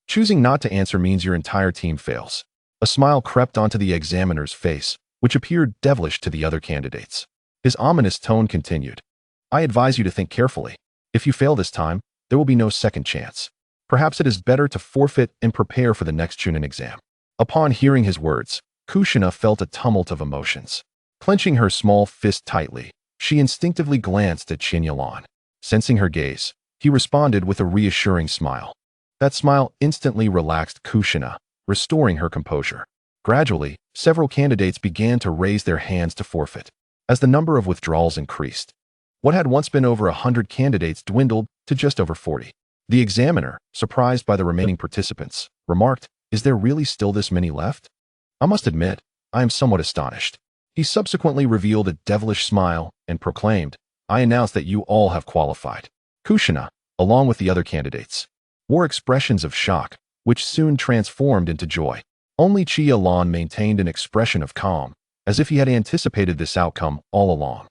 Choosing not to answer means your entire team fails." A smile crept onto the examiner's face, which appeared devilish to the other candidates. His ominous tone continued, "I advise you to think carefully. If you fail this time, there will be no second chance. Perhaps it is better to forfeit and prepare for the next Chunin exam." Upon hearing his words, Kushina felt a tumult of emotions. Clenching her small fist tightly, she instinctively glanced at Chiya Ran. Sensing her gaze, he responded with a reassuring smile. That smile instantly relaxed Kushina, restoring her composure. Gradually, several candidates began to raise their hands to forfeit. As the number of withdrawals increased, what had once been over 100 candidates dwindled to just over 40. The examiner, surprised by the remaining participants, remarked, "Is there really still this many left? I must admit, I am somewhat astonished." He subsequently revealed a devilish smile and proclaimed, "I announce that you all have qualified." Kushina, along with the other candidates, wore expressions of shock, which soon transformed into joy. Only Chiya Ran maintained an expression of calm, as if he had anticipated this outcome all along.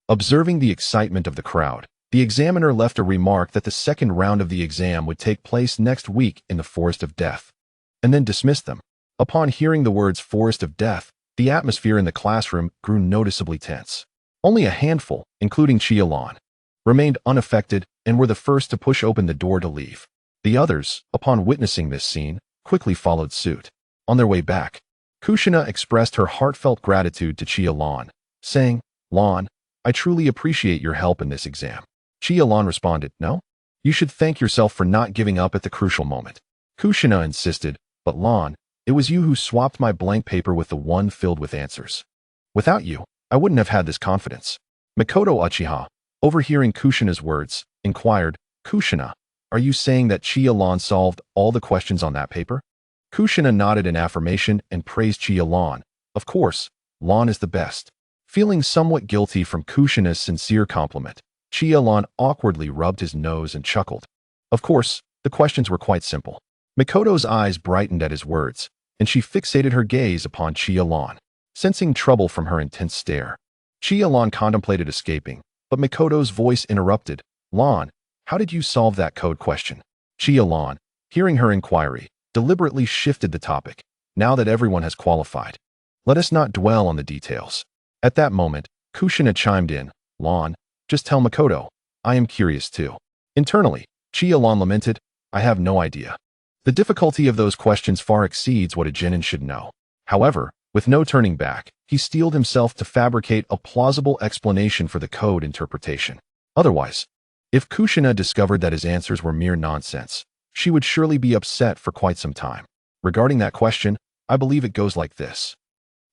Observing the excitement of the crowd, the examiner left a remark that the second round of the exam would take place next week in the Forest of Death, and then dismissed them. Upon hearing the words Forest of Death, the atmosphere in the classroom grew noticeably tense. Only a handful, including Chiya Ran, remained unaffected and were the first to push open the door to leave. The others, upon witnessing this scene, quickly followed suit. On their way back, Kushina expressed her heartfelt gratitude to Chiya Ran, saying, "Lan, I truly appreciate your help in this exam." Chiya Ran responded, "No? You should thank yourself for not giving up at the crucial moment." Kushina insisted, "But Lan, it was you who swapped my blank paper with the one filled with answers. Without you, I wouldn't have had this confidence." Makoto Uchiha, overhearing Kushina's words, inquired, "Kushina, are you saying that Chiya Ran solved all the questions on that paper?" Kushina nodded in affirmation and praised Chiya Ran. "Of course, Lan is the best." Feeling somewhat guilty from Kushina's sincere compliment, Chiya Ran awkwardly rubbed his nose and chuckled. Of course, the questions were quite simple. Makoto's eyes brightened at his words, and she fixated her gaze upon Chiya Ran, sensing trouble from her intense stare. Chiya Ran contemplated escaping, but Makoto's voice interrupted. "Lan, how did you solve that code question?" Chiya Ran, hearing her inquiry, deliberately shifted the topic. "Now that everyone has qualified, let us not dwell on the details." At that moment, Kushina chimed in, "Lan, just tell Makoto. I am curious too." Internally, Chiya Ran lamented, "I have no idea. The difficulty of those questions far exceeds what a genin should know." However, with no turning back, he steeled himself to fabricate a plausible explanation for the code interpretation. Otherwise, if Kushina discovered that his answers were mere nonsense, she would surely be upset for quite some time. Regarding that question, I believe it goes like this.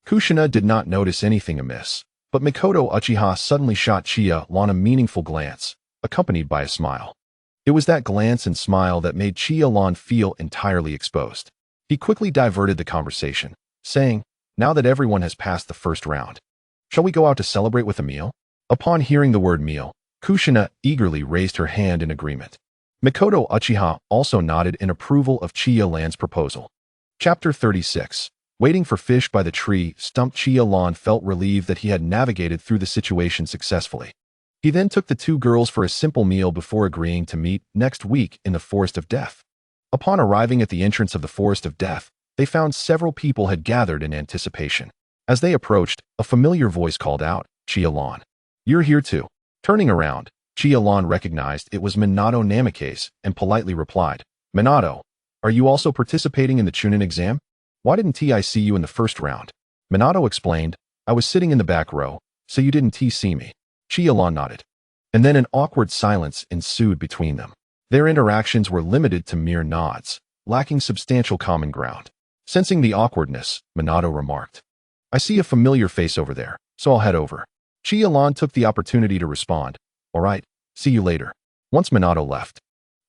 Kushina did not notice anything amiss, but Makoto Uchiha suddenly shot Chiya Ran a meaningful glance, accompanied by a smile. It was that glance and smile that made Chiya Ran feel entirely exposed. He quickly diverted the conversation, saying, "Now that everyone has passed the first round, shall we go out to celebrate with a meal?" Upon hearing the word meal, Kushina eagerly raised her hand in agreement. Makoto Uchiha also nodded in approval of Chiya Ran's proposal. Chapter 36. Waiting for fish by the tree stump. Chiya Ran felt relieved that he had navigated through the situation successfully. He then took the two girls for a simple meal before agreeing to meet next week in the Forest of Death. Upon arriving at the entrance of the Forest of Death, they found several people had gathered in anticipation. As they approached, a familiar voice called out, "Chiya Ran, you're here too." Turning around, Chiya Ran recognized it was Minato Namikaze and politely replied, "Minato, are you also participating in the Chunin exam? Why didn't I see you in the first round?" Minato explained, "I was sitting in the back row, so you didn't see me." Chiya Ran nodded. And then an awkward silence ensued between them. Their interactions were limited to mere nods, lacking substantial common ground. Sensing the awkwardness, Minato remarked, "I see a familiar face over there, so I'll head over." Chiya Ran took the opportunity to respond, "All right, see you later." Once Minato left,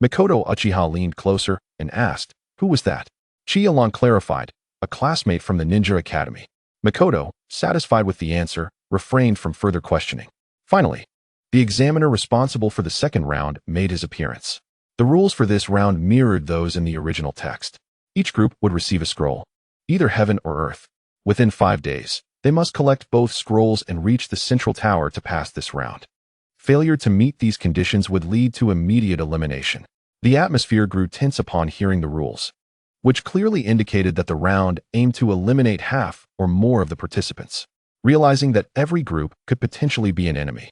Makoto Uchiha leaned closer and asked, "Who was that?" Chiya Ran clarified, "A classmate from the Ninja Academy." Makoto, satisfied with the answer, refrained from further questioning. Finally, the examiner responsible for the second round made his appearance. The rules for this round mirrored those in the original text. Each group would receive a scroll, either heaven or earth. Within 5 days, they must collect both scrolls and reach the central tower to pass this round. Failure to meet these conditions would lead to immediate elimination. The atmosphere grew tense upon hearing the rules, which clearly indicated that the round aimed to eliminate half or more of the participants. Realizing that every group could potentially be an enemy,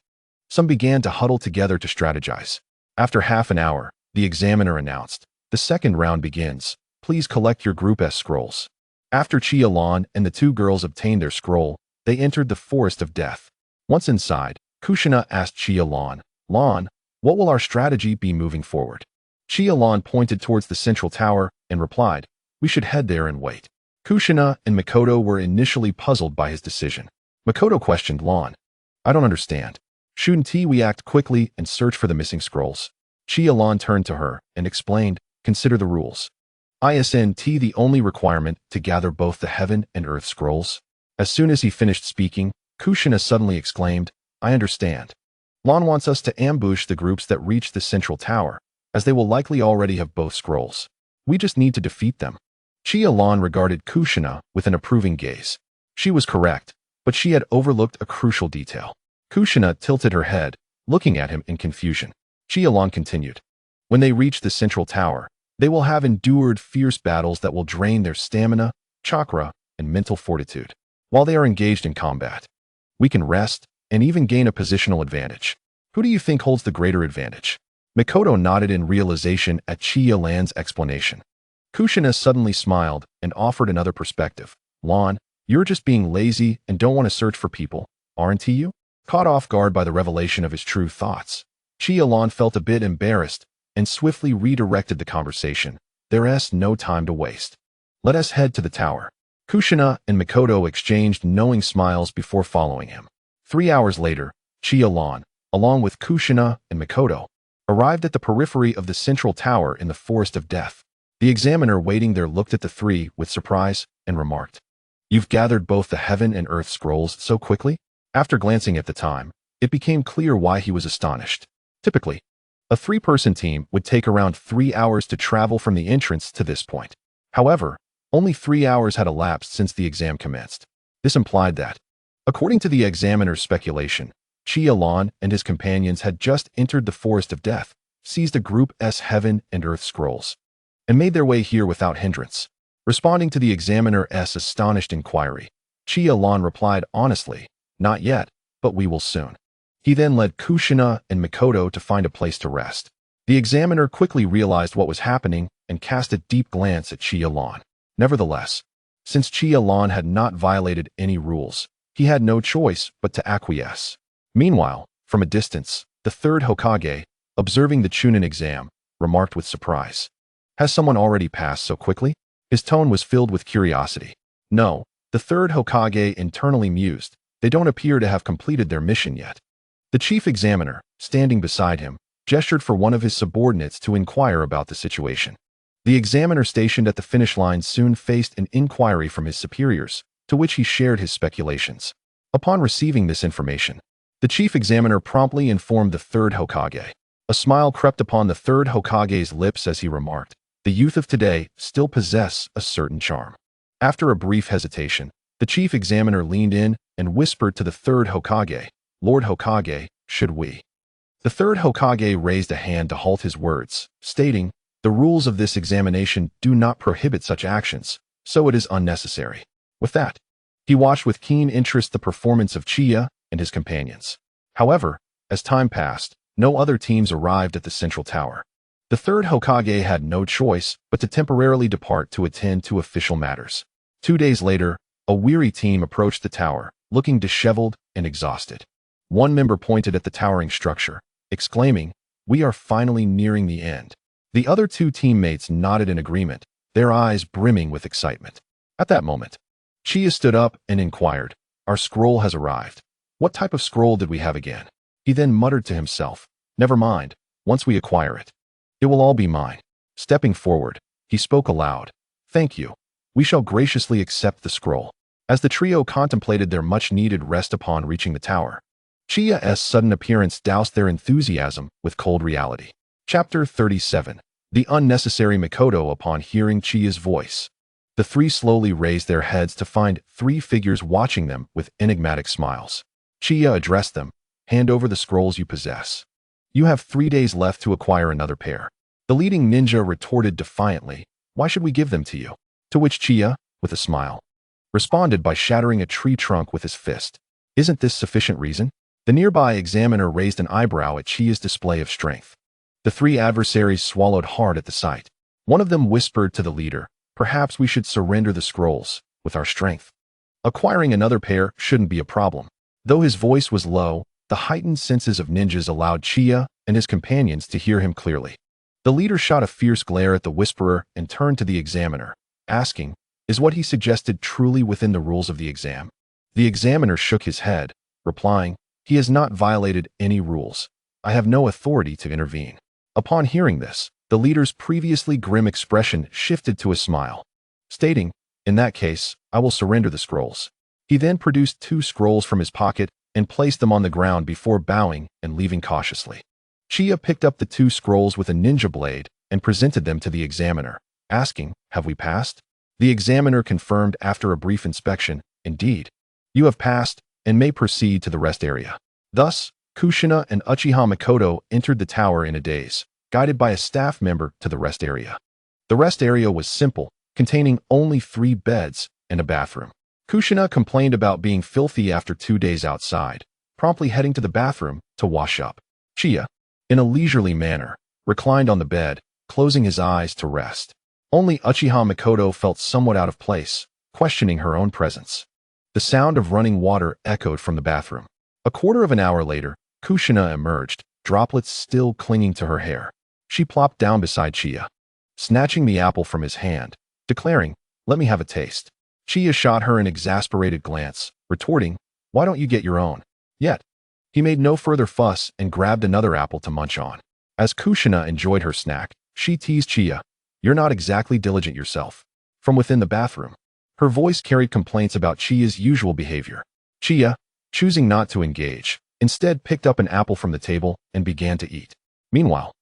some began to huddle together to strategize. After half an hour, the examiner announced, "The second round begins. Please collect your Group S scrolls." After Chiya Ran and the two girls obtained their scroll, they entered the Forest of Death. Once inside, Kushina asked Chiya Ran, "Lan, what will our strategy be moving forward?" Chiya Ran pointed towards the central tower and replied, "We should head there and wait." Kushina and Makoto were initially puzzled by his decision. Makoto questioned Lan, "I don't understand. Shouldn't we act quickly and search for the missing scrolls?" Chiya Ran turned to her and explained, "Consider the rules. Isn't the only requirement to gather both the heaven and earth scrolls?" As soon as he finished speaking, Kushina suddenly exclaimed, "I understand. Lan wants us to ambush the groups that reach the central tower, as they will likely already have both scrolls. We just need to defeat them." Chiya Ran regarded Kushina with an approving gaze. She was correct, but she had overlooked a crucial detail. Kushina tilted her head, looking at him in confusion. Chiya Ran continued, "When they reach the central tower, they will have endured fierce battles that will drain their stamina, chakra, and mental fortitude. While they are engaged in combat, we can rest and even gain a positional advantage. Who do you think holds the greater advantage?" Makoto nodded in realization at Chiya Ran's explanation. Kushina suddenly smiled and offered another perspective. Lan, you're just being lazy and don't want to search for people, aren't you? Caught off guard by the revelation of his true thoughts, Chiya Ran felt a bit embarrassed and swiftly redirected the conversation. There's no time to waste. Let us head to the tower. Kushina and Mikoto exchanged knowing smiles before following him. 3 hours later, Chiya Ran, along with Kushina and Mikoto, arrived at the periphery of the central tower in the Forest of Death. The examiner waiting there looked at the three with surprise and remarked, "You've gathered both the heaven and earth scrolls so quickly?" After glancing at the time, it became clear why he was astonished. Typically, a three-person team would take around 3 hours to travel from the entrance to this point. However, only 3 hours had elapsed since the exam commenced. This implied that, according to the examiner's speculation, Chiya Ran and his companions had just entered the Forest of Death, seized a Group S Heaven and Earth scrolls, and made their way here without hindrance. Responding to the examiner's astonished inquiry, Chiya Ran replied honestly, "Not yet, but we will soon." He then led Kushina and Mikoto to find a place to rest. The examiner quickly realized what was happening and cast a deep glance at Chiya Ran. Nevertheless, since Chiya Ran had not violated any rules, he had no choice but to acquiesce. Meanwhile, from a distance, the third Hokage, observing the Chunin exam, remarked with surprise, "Has someone already passed so quickly?" His tone was filled with curiosity. "No," the third Hokage internally mused, "they don't appear to have completed their mission yet." The chief examiner, standing beside him, gestured for one of his subordinates to inquire about the situation. The examiner stationed at the finish line soon faced an inquiry from his superiors, to which he shared his speculations. Upon receiving this information, the chief examiner promptly informed the third Hokage. A smile crept upon the third Hokage's lips as he remarked, "The youth of today still possess a certain charm." After a brief hesitation, the chief examiner leaned in and whispered to the third Hokage, "Lord Hokage, should we?" The third Hokage raised a hand to halt his words, stating, "The rules of this examination do not prohibit such actions, so it is unnecessary." With that, he watched with keen interest the performance of Chiya and his companions. However, as time passed, no other teams arrived at the central tower. The third Hokage had no choice but to temporarily depart to attend to official matters. 2 days later, a weary team approached the tower, looking disheveled and exhausted. One member pointed at the towering structure, exclaiming, "We are finally nearing the end." The other two teammates nodded in agreement, their eyes brimming with excitement. At that moment, Chiya stood up and inquired, "Our scroll has arrived. What type of scroll did we have again?" He then muttered to himself, "Never mind, once we acquire it, it will all be mine." Stepping forward, he spoke aloud, "Thank you. We shall graciously accept the scroll." As the trio contemplated their much-needed rest upon reaching the tower, Chiya's sudden appearance doused their enthusiasm with cold reality. Chapter 37. The unnecessary Mikoto. Upon hearing Chiya's voice, the three slowly raised their heads to find 3 figures watching them with enigmatic smiles. Chiya addressed them, "Hand over the scrolls you possess. You have 3 days left to acquire another pair." The leading ninja retorted defiantly, "Why should we give them to you?" To which Chiya, with a smile, responded by shattering a tree trunk with his fist. "Isn't this sufficient reason?" The nearby examiner raised an eyebrow at Chiya's display of strength. The 3 adversaries swallowed hard at the sight. One of them whispered to the leader, "Perhaps we should surrender the scrolls. With our strength, acquiring another pair shouldn't be a problem." Though his voice was low, the heightened senses of ninjas allowed Chiya and his companions to hear him clearly. The leader shot a fierce glare at the whisperer and turned to the examiner, asking, "Is what he suggested truly within the rules of the exam?" The examiner shook his head, replying, "He has not violated any rules. I have no authority to intervene." Upon hearing this, the leader's previously grim expression shifted to a smile, stating, "In that case, I will surrender the scrolls." He then produced 2 scrolls from his pocket and placed them on the ground before bowing and leaving cautiously. Chiya picked up the 2 scrolls with a ninja blade and presented them to the examiner, asking, "Have we passed?" The examiner confirmed after a brief inspection, "Indeed, you have passed and may proceed to the rest area." Thus, Kushina and Uchiha Mikoto entered the tower in a daze, guided by a staff member to the rest area. The rest area was simple, containing only 3 beds and a bathroom. Kushina complained about being filthy after 2 days outside, promptly heading to the bathroom to wash up. Chiya, in a leisurely manner, reclined on the bed, closing his eyes to rest. Only Uchiha Mikoto felt somewhat out of place, questioning her own presence. The sound of running water echoed from the bathroom. A quarter of an hour later, Kushina emerged, droplets still clinging to her hair. She plopped down beside Chiya, snatching the apple from his hand, declaring, "Let me have a taste." Chiya shot her an exasperated glance, retorting, "Why don't you get your own?" Yet, he made no further fuss and grabbed another apple to munch on. As Kushina enjoyed her snack, she teased Chiya, "You're not exactly diligent yourself." From within the bathroom, her voice carried complaints about Chiya's usual behavior. Chiya, choosing not to engage, instead picked up an apple from the table and began to eat. Meanwhile,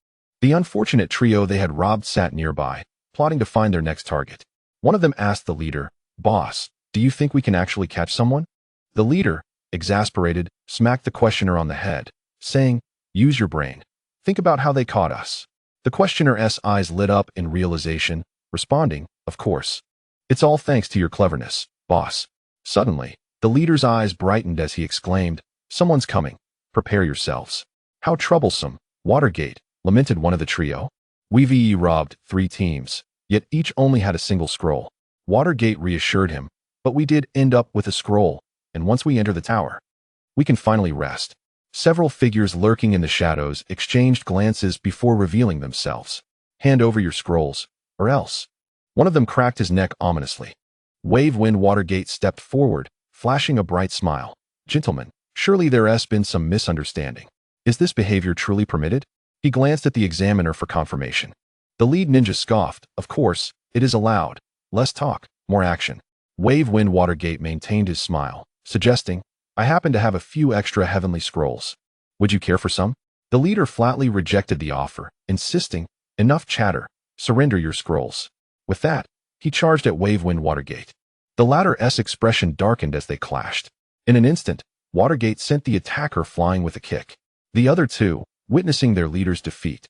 the unfortunate trio they had robbed sat nearby, plotting to find their next target. One of them asked the leader, "Boss, do you think we can actually catch someone?" The leader, exasperated, smacked the questioner on the head, saying, "Use your brain. Think about how they caught us." The questioner's eyes lit up in realization, responding, "Of course. It's all thanks to your cleverness, boss." Suddenly, the leader's eyes brightened as he exclaimed, "Someone's coming. Prepare yourselves." "How troublesome, Watergate," lamented one of the trio. "We've robbed 3 teams, yet each only had a single scroll." Watergate reassured him, "But we did end up with a scroll, and once we enter the tower, we can finally rest." Several figures lurking in the shadows exchanged glances before revealing themselves. "Hand over your scrolls, or else." One of them cracked his neck ominously. Wind Watergate stepped forward, flashing a bright smile. "Gentlemen, surely there has been some misunderstanding. Is this behavior truly permitted?" He glanced at the examiner for confirmation. The lead ninja scoffed, "Of course, it is allowed. Less talk, more action." Wind Watergate maintained his smile, suggesting, "I happen to have a few extra heavenly scrolls. Would you care for some?" The leader flatly rejected the offer, insisting, "Enough chatter. Surrender your scrolls." With that, he charged at Wind Watergate. The latter's expression darkened as they clashed. In an instant, Watergate sent the attacker flying with a kick. The other two, witnessing their leader's defeat,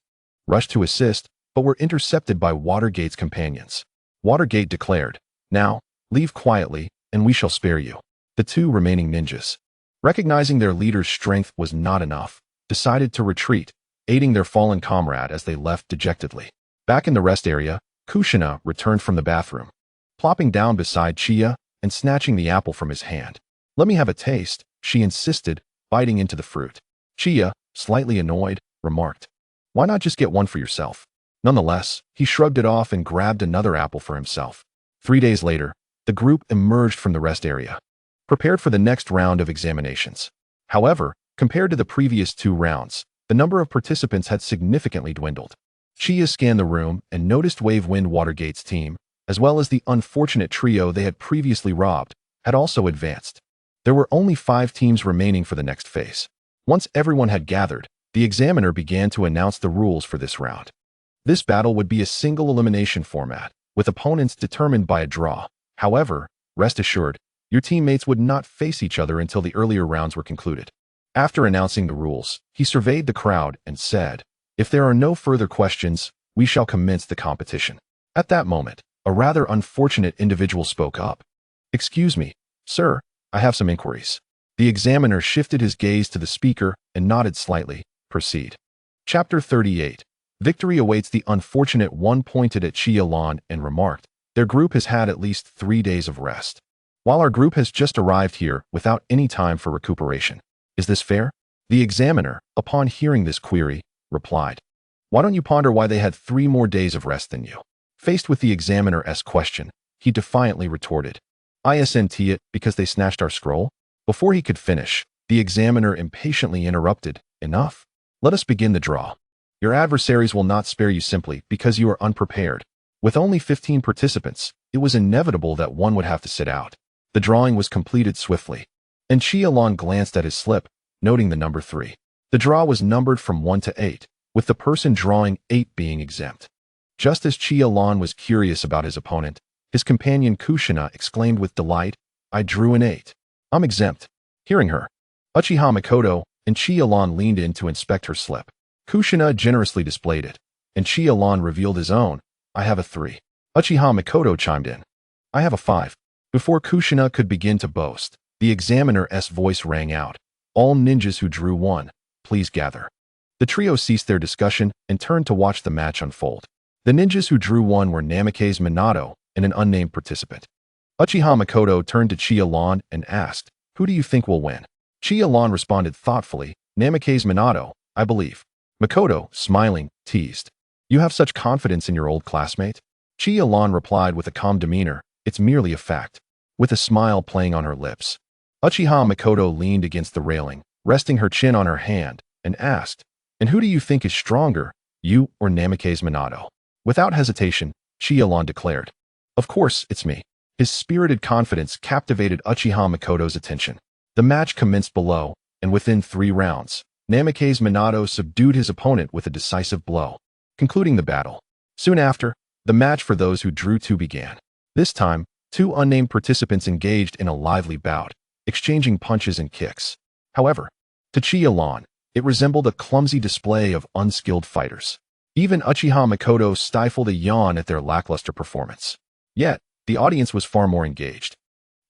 rushed to assist, but were intercepted by Watergate's companions. Watergate declared, "Now, leave quietly, and we shall spare you." The 2 remaining ninjas, recognizing their leader's strength was not enough, decided to retreat, aiding their fallen comrade as they left dejectedly. Back in the rest area, Kushina returned from the bathroom, plopping down beside Chiya and snatching the apple from his hand. "Let me have a taste," she insisted, biting into the fruit. Chiya, slightly annoyed, remarked, "Why not just get one for yourself?" Nonetheless, he shrugged it off and grabbed another apple for himself. 3 days later, the group emerged from the rest area, prepared for the next round of examinations. However, compared to the previous 2 rounds, the number of participants had significantly dwindled. Chiya scanned the room and noticed Wind Watergate's team, as well as the unfortunate trio they had previously robbed, had also advanced. There were only 5 teams remaining for the next phase. Once everyone had gathered, the examiner began to announce the rules for this round. This battle would be a single elimination format, with opponents determined by a draw. However, rest assured, your teammates would not face each other until the earlier rounds were concluded. After announcing the rules, he surveyed the crowd and said, "If there are no further questions, we shall commence the competition." At that moment, a rather unfortunate individual spoke up. "Excuse me, sir, I have some inquiries." The examiner shifted his gaze to the speaker and nodded slightly. "Proceed." Chapter 38. Victory awaits the unfortunate one. Pointed at Chiya Ran and remarked, "Their group has had at least 3 days of rest, while our group has just arrived here without any time for recuperation. Is this fair?" The examiner, upon hearing this query, replied, "Why don't you ponder why they had 3 more days of rest than you?" Faced with the examiner's question, he defiantly retorted, "Isn't it because they snatched our scroll?" Before he could finish, the examiner impatiently interrupted, "Enough. Let us begin the draw. Your adversaries will not spare you simply because you are unprepared." With only 15 participants, it was inevitable that one would have to sit out. The drawing was completed swiftly, and Chiya Ran glanced at his slip, noting the number 3. The draw was numbered from 1 to 8, with the person drawing 8 being exempt. Just as Chiya Ran was curious about his opponent, his companion Kushina exclaimed with delight, "I drew an 8. I'm exempt." Hearing her, Uchiha Makoto and Chiya Ran leaned in to inspect her slip. Kushina generously displayed it, and Chiya Ran revealed his own, "I have a 3. Uchiha Makoto chimed in, "I have a 5. Before Kushina could begin to boast, the examiner's voice rang out, "All ninjas who drew 1, please gather." The trio ceased their discussion and turned to watch the match unfold. The ninjas who drew 1 were Namikaze Minato and an unnamed participant. Uchiha Makoto turned to Chiya Ran and asked, "Who do you think will win?" Chiya Ran responded thoughtfully, "Namikaze Minato, I believe." Makoto, smiling, teased, "You have such confidence in your old classmate?" Chiya Ran replied with a calm demeanor, "It's merely a fact," with a smile playing on her lips. Uchiha Makoto leaned against the railing, resting her chin on her hand, and asked, "And who do you think is stronger, you or Namikaze Minato?" Without hesitation, Chiya Ran declared, "Of course, it's me." His spirited confidence captivated Uchiha Makoto's attention. The match commenced below, and within 3 rounds, Namikaze Minato subdued his opponent with a decisive blow, concluding the battle. Soon after, the match for those who drew 2 began. This time, 2 unnamed participants engaged in a lively bout, exchanging punches and kicks. However, to Chiya Ran, it resembled a clumsy display of unskilled fighters. Even Uchiha Makoto stifled a yawn at their lackluster performance. Yet, the audience was far more engaged.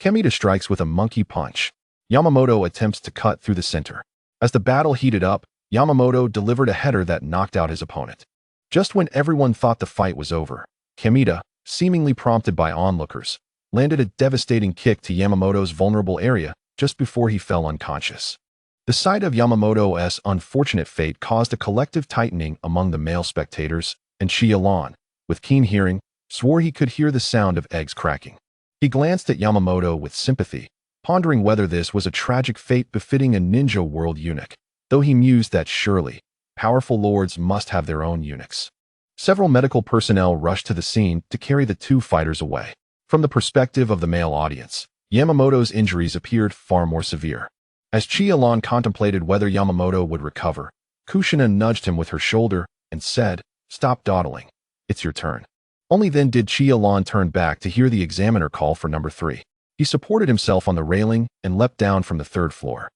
Kamita strikes with a monkey punch. Yamamoto attempts to cut through the center. As the battle heated up, Yamamoto delivered a header that knocked out his opponent. Just when everyone thought the fight was over, Kamita, seemingly prompted by onlookers, landed a devastating kick to Yamamoto's vulnerable area just before he fell unconscious. The sight of Yamamoto's unfortunate fate caused a collective tightening among the male spectators, and Chiya Ran, with keen hearing, swore he could hear the sound of eggs cracking. He glanced at Yamamoto with sympathy, pondering whether this was a tragic fate befitting a ninja world eunuch, though he mused that surely, powerful lords must have their own eunuchs. Several medical personnel rushed to the scene to carry the 2 fighters away. From the perspective of the male audience, Yamamoto's injuries appeared far more severe. As Chiya Ran contemplated whether Yamamoto would recover, Kushina nudged him with her shoulder and said, "Stop dawdling. It's your turn." Only then did Chiya Ran turn back to hear the examiner call for number 3. He supported himself on the railing and leapt down from the 3rd floor.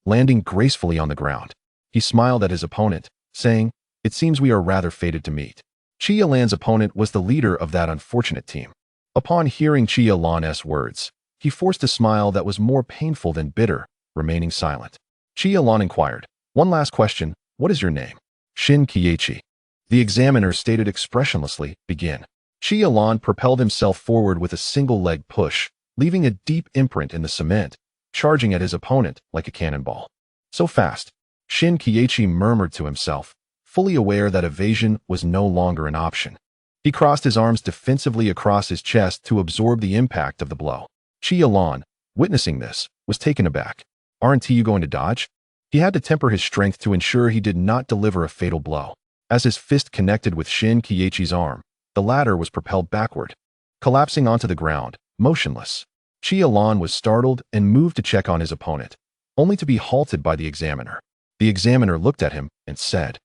Landing gracefully on the ground, he smiled at his opponent, saying, "It seems we are rather fated to meet." Chiya Ran's opponent was the leader of that unfortunate team. Upon hearing Chiya Ran's words, he forced a smile that was more painful than bitter, remaining silent. Chiya Ran inquired, "One last question, what is your name?" "Shin Keiichi." The examiner stated expressionlessly, "Begin." Chiya Ran propelled himself forward with a single leg push, leaving a deep imprint in the cement, charging at his opponent like a cannonball. So fast, Shin Keiichi murmured to himself, fully aware that evasion was no longer an option. He crossed his arms defensively across his chest to absorb the impact of the blow. Chiya Ran, witnessing this, was taken aback. "Aren't you going to dodge?" He had to temper his strength to ensure he did not deliver a fatal blow. As his fist connected with Shin Keiichi's arm, the latter was propelled backward, collapsing onto the ground, motionless. Chiya Ran was startled and moved to check on his opponent, only to be halted by the examiner. The examiner looked at him and said,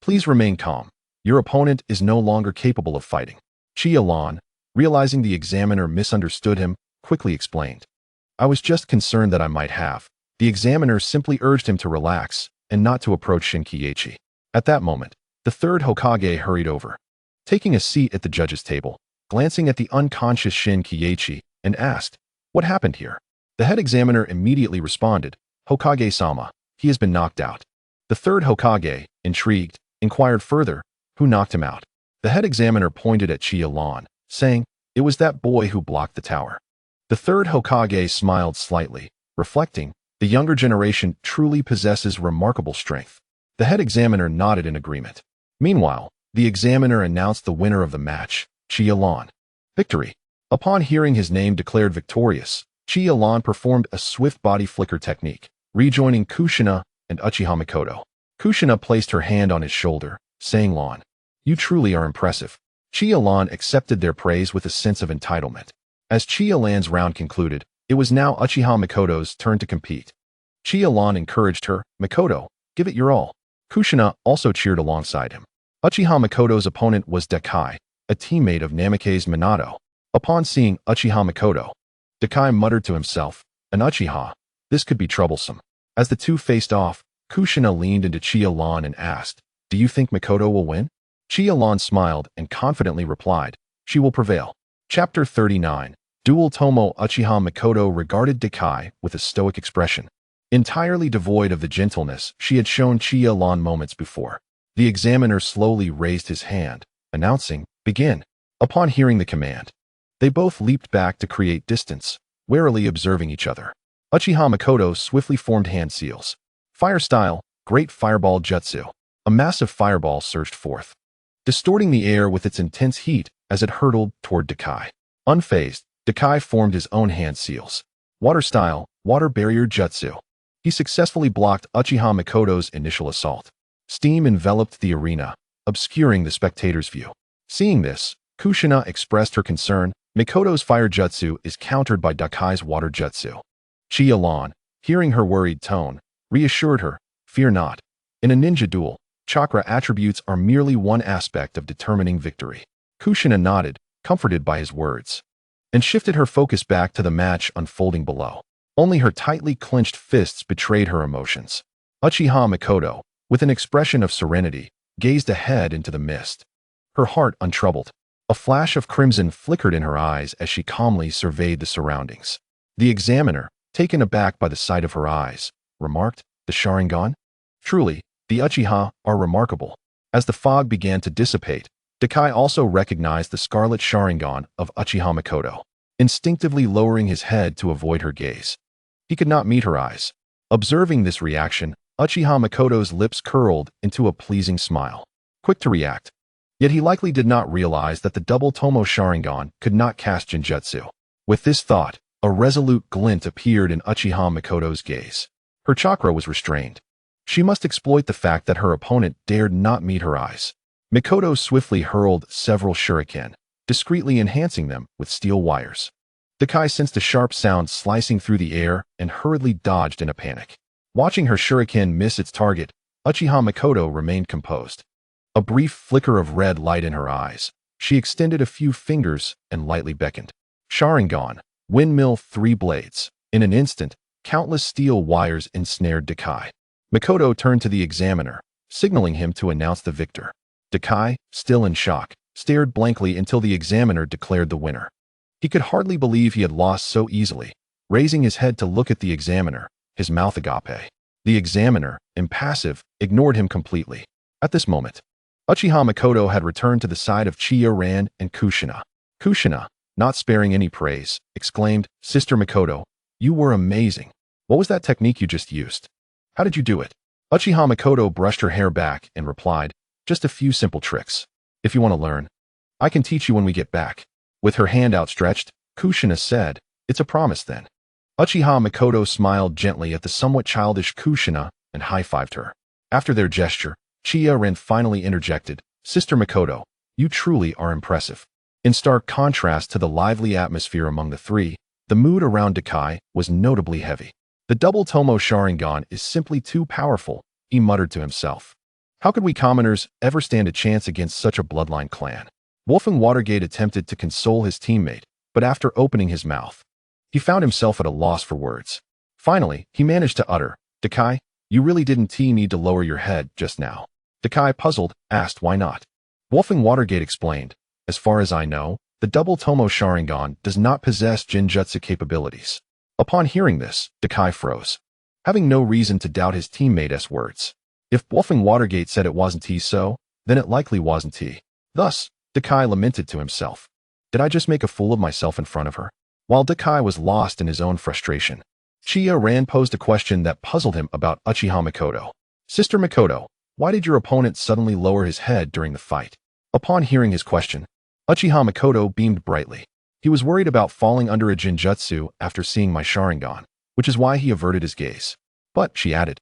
"Please remain calm. Your opponent is no longer capable of fighting." Chiya Ran, realizing the examiner misunderstood him, quickly explained, "I was just concerned that I might have." The examiner simply urged him to relax and not to approach Shin Keiichi. At that moment, the 3rd Hokage hurried over, taking a seat at the judge's table, glancing at the unconscious Shin Keiichi, and asked, "What happened here?" The head examiner immediately responded, "Hokage-sama, he has been knocked out." The 3rd Hokage, intrigued, inquired further, "Who knocked him out?" The head examiner pointed at Chiya Ran, saying, "It was that boy who blocked the tower." The 3rd Hokage smiled slightly, reflecting, "The younger generation truly possesses remarkable strength." The head examiner nodded in agreement. Meanwhile, the examiner announced the winner of the match, Chiya Ran. Victory. Upon hearing his name declared victorious, Chiya Ran performed a swift body flicker technique, rejoining Kushina and Uchiha Makoto. Kushina placed her hand on his shoulder, saying, "Ran, you truly are impressive." Chiya Ran accepted their praise with a sense of entitlement. As Chiya Ran's round concluded, it was now Uchiha Makoto's turn to compete. Chiya Ran encouraged her, "Makoto, give it your all." Kushina also cheered alongside him. Uchiha Makoto's opponent was Dekai, a teammate of Namikaze Minato. Upon seeing Uchiha Makoto, Dekai muttered to himself, "An Uchiha, this could be troublesome." As the two faced off, Kushina leaned into Chiya Ran and asked, "Do you think Makoto will win?" Chiya Ran smiled and confidently replied, "She will prevail." Chapter 39. Dual Tomo. Uchiha Makoto regarded Dekai with a stoic expression, entirely devoid of the gentleness she had shown Chiya Ran moments before. The examiner slowly raised his hand, announcing, "Begin." Upon hearing the command, They both leaped back to create distance, warily observing each other. Uchiha Makoto swiftly formed hand seals. Fire style, great fireball jutsu. A massive fireball surged forth, distorting the air with its intense heat as it hurtled toward Dakai. Unfazed, Dakai formed his own hand seals. Water style, water barrier jutsu. He successfully blocked Uchiha Makoto's initial assault. Steam enveloped the arena, obscuring the spectator's view. Seeing this, Kushina expressed her concern. Makoto's fire jutsu is countered by Dakai's water jutsu. Chiya Ran, hearing her worried tone, reassured her, "Fear not. In a ninja duel, chakra attributes are merely one aspect of determining victory." Kushina nodded, comforted by his words, and shifted her focus back to the match unfolding below. Only her tightly clenched fists betrayed her emotions. Uchiha Makoto, with an expression of serenity, gazed ahead into the mist, her heart untroubled. A flash of crimson flickered in her eyes as she calmly surveyed the surroundings. The examiner, taken aback by the sight of her eyes, remarked, "The Sharingan? Truly, the Uchiha are remarkable." As the fog began to dissipate, Dakai also recognized the scarlet Sharingan of Uchiha Makoto, instinctively lowering his head to avoid her gaze. He could not meet her eyes. Observing this reaction, Uchiha Makoto's lips curled into a pleasing smile. Quick to react. Yet he likely did not realize that the double Tomo Sharingan could not cast Genjutsu. With this thought, a resolute glint appeared in Uchiha Makoto's gaze. Her chakra was restrained. She must exploit the fact that her opponent dared not meet her eyes. Makoto swiftly hurled several shuriken, discreetly enhancing them with steel wires. Dakai sensed a sharp sound slicing through the air and hurriedly dodged in a panic. Watching her shuriken miss its target, Uchiha Makoto remained composed. A brief flicker of red light in her eyes, she extended a few fingers and lightly beckoned. Sharingan, windmill 3 blades. In an instant, countless steel wires ensnared Dakai. Makoto turned to the examiner, signaling him to announce the victor. Dakai, still in shock, stared blankly until the examiner declared the winner. He could hardly believe he had lost so easily. Raising his head to look at the examiner, his mouth agape. The examiner, impassive, ignored him completely. At this moment, Uchiha Makoto had returned to the side of Chiya Ran and Kushina. Kushina, not sparing any praise, exclaimed, "Sister Makoto, you were amazing. What was that technique you just used? How did you do it?" Uchiha Makoto brushed her hair back and replied, "Just a few simple tricks. If you want to learn, I can teach you when we get back." With her hand outstretched, Kushina said, "It's a promise then." Uchiha Makoto smiled gently at the somewhat childish Kushina and high-fived her. After their gesture, Chiya Ran finally interjected, "Sister Makoto, you truly are impressive." In stark contrast to the lively atmosphere among the three, the mood around Dakai was notably heavy. "The double Tomo Sharingan is simply too powerful," he muttered to himself. "How could we commoners ever stand a chance against such a bloodline clan?" Wolfgang Watergate attempted to console his teammate, but after opening his mouth, he found himself at a loss for words. Finally, he managed to utter, "Dakai, you really didn't need to lower your head just now." Dakai, puzzled, asked why not. Wolfgang Watergate explained, "As far as I know, the double Tomo Sharingan does not possess Genjutsu capabilities." Upon hearing this, Dakai froze, having no reason to doubt his teammate's words. If Wolfgang Watergate said it wasn't he so, then it likely wasn't he. Thus, Dakai lamented to himself, "Did I just make a fool of myself in front of her?" While Dakai was lost in his own frustration, Chiya Ran posed a question that puzzled him about Uchiha Makoto. "Sister Makoto, why did your opponent suddenly lower his head during the fight?" Upon hearing his question, Uchiha Makoto beamed brightly. He was worried about falling under a Genjutsu after seeing my Sharingan, which is why he averted his gaze. "But," she added,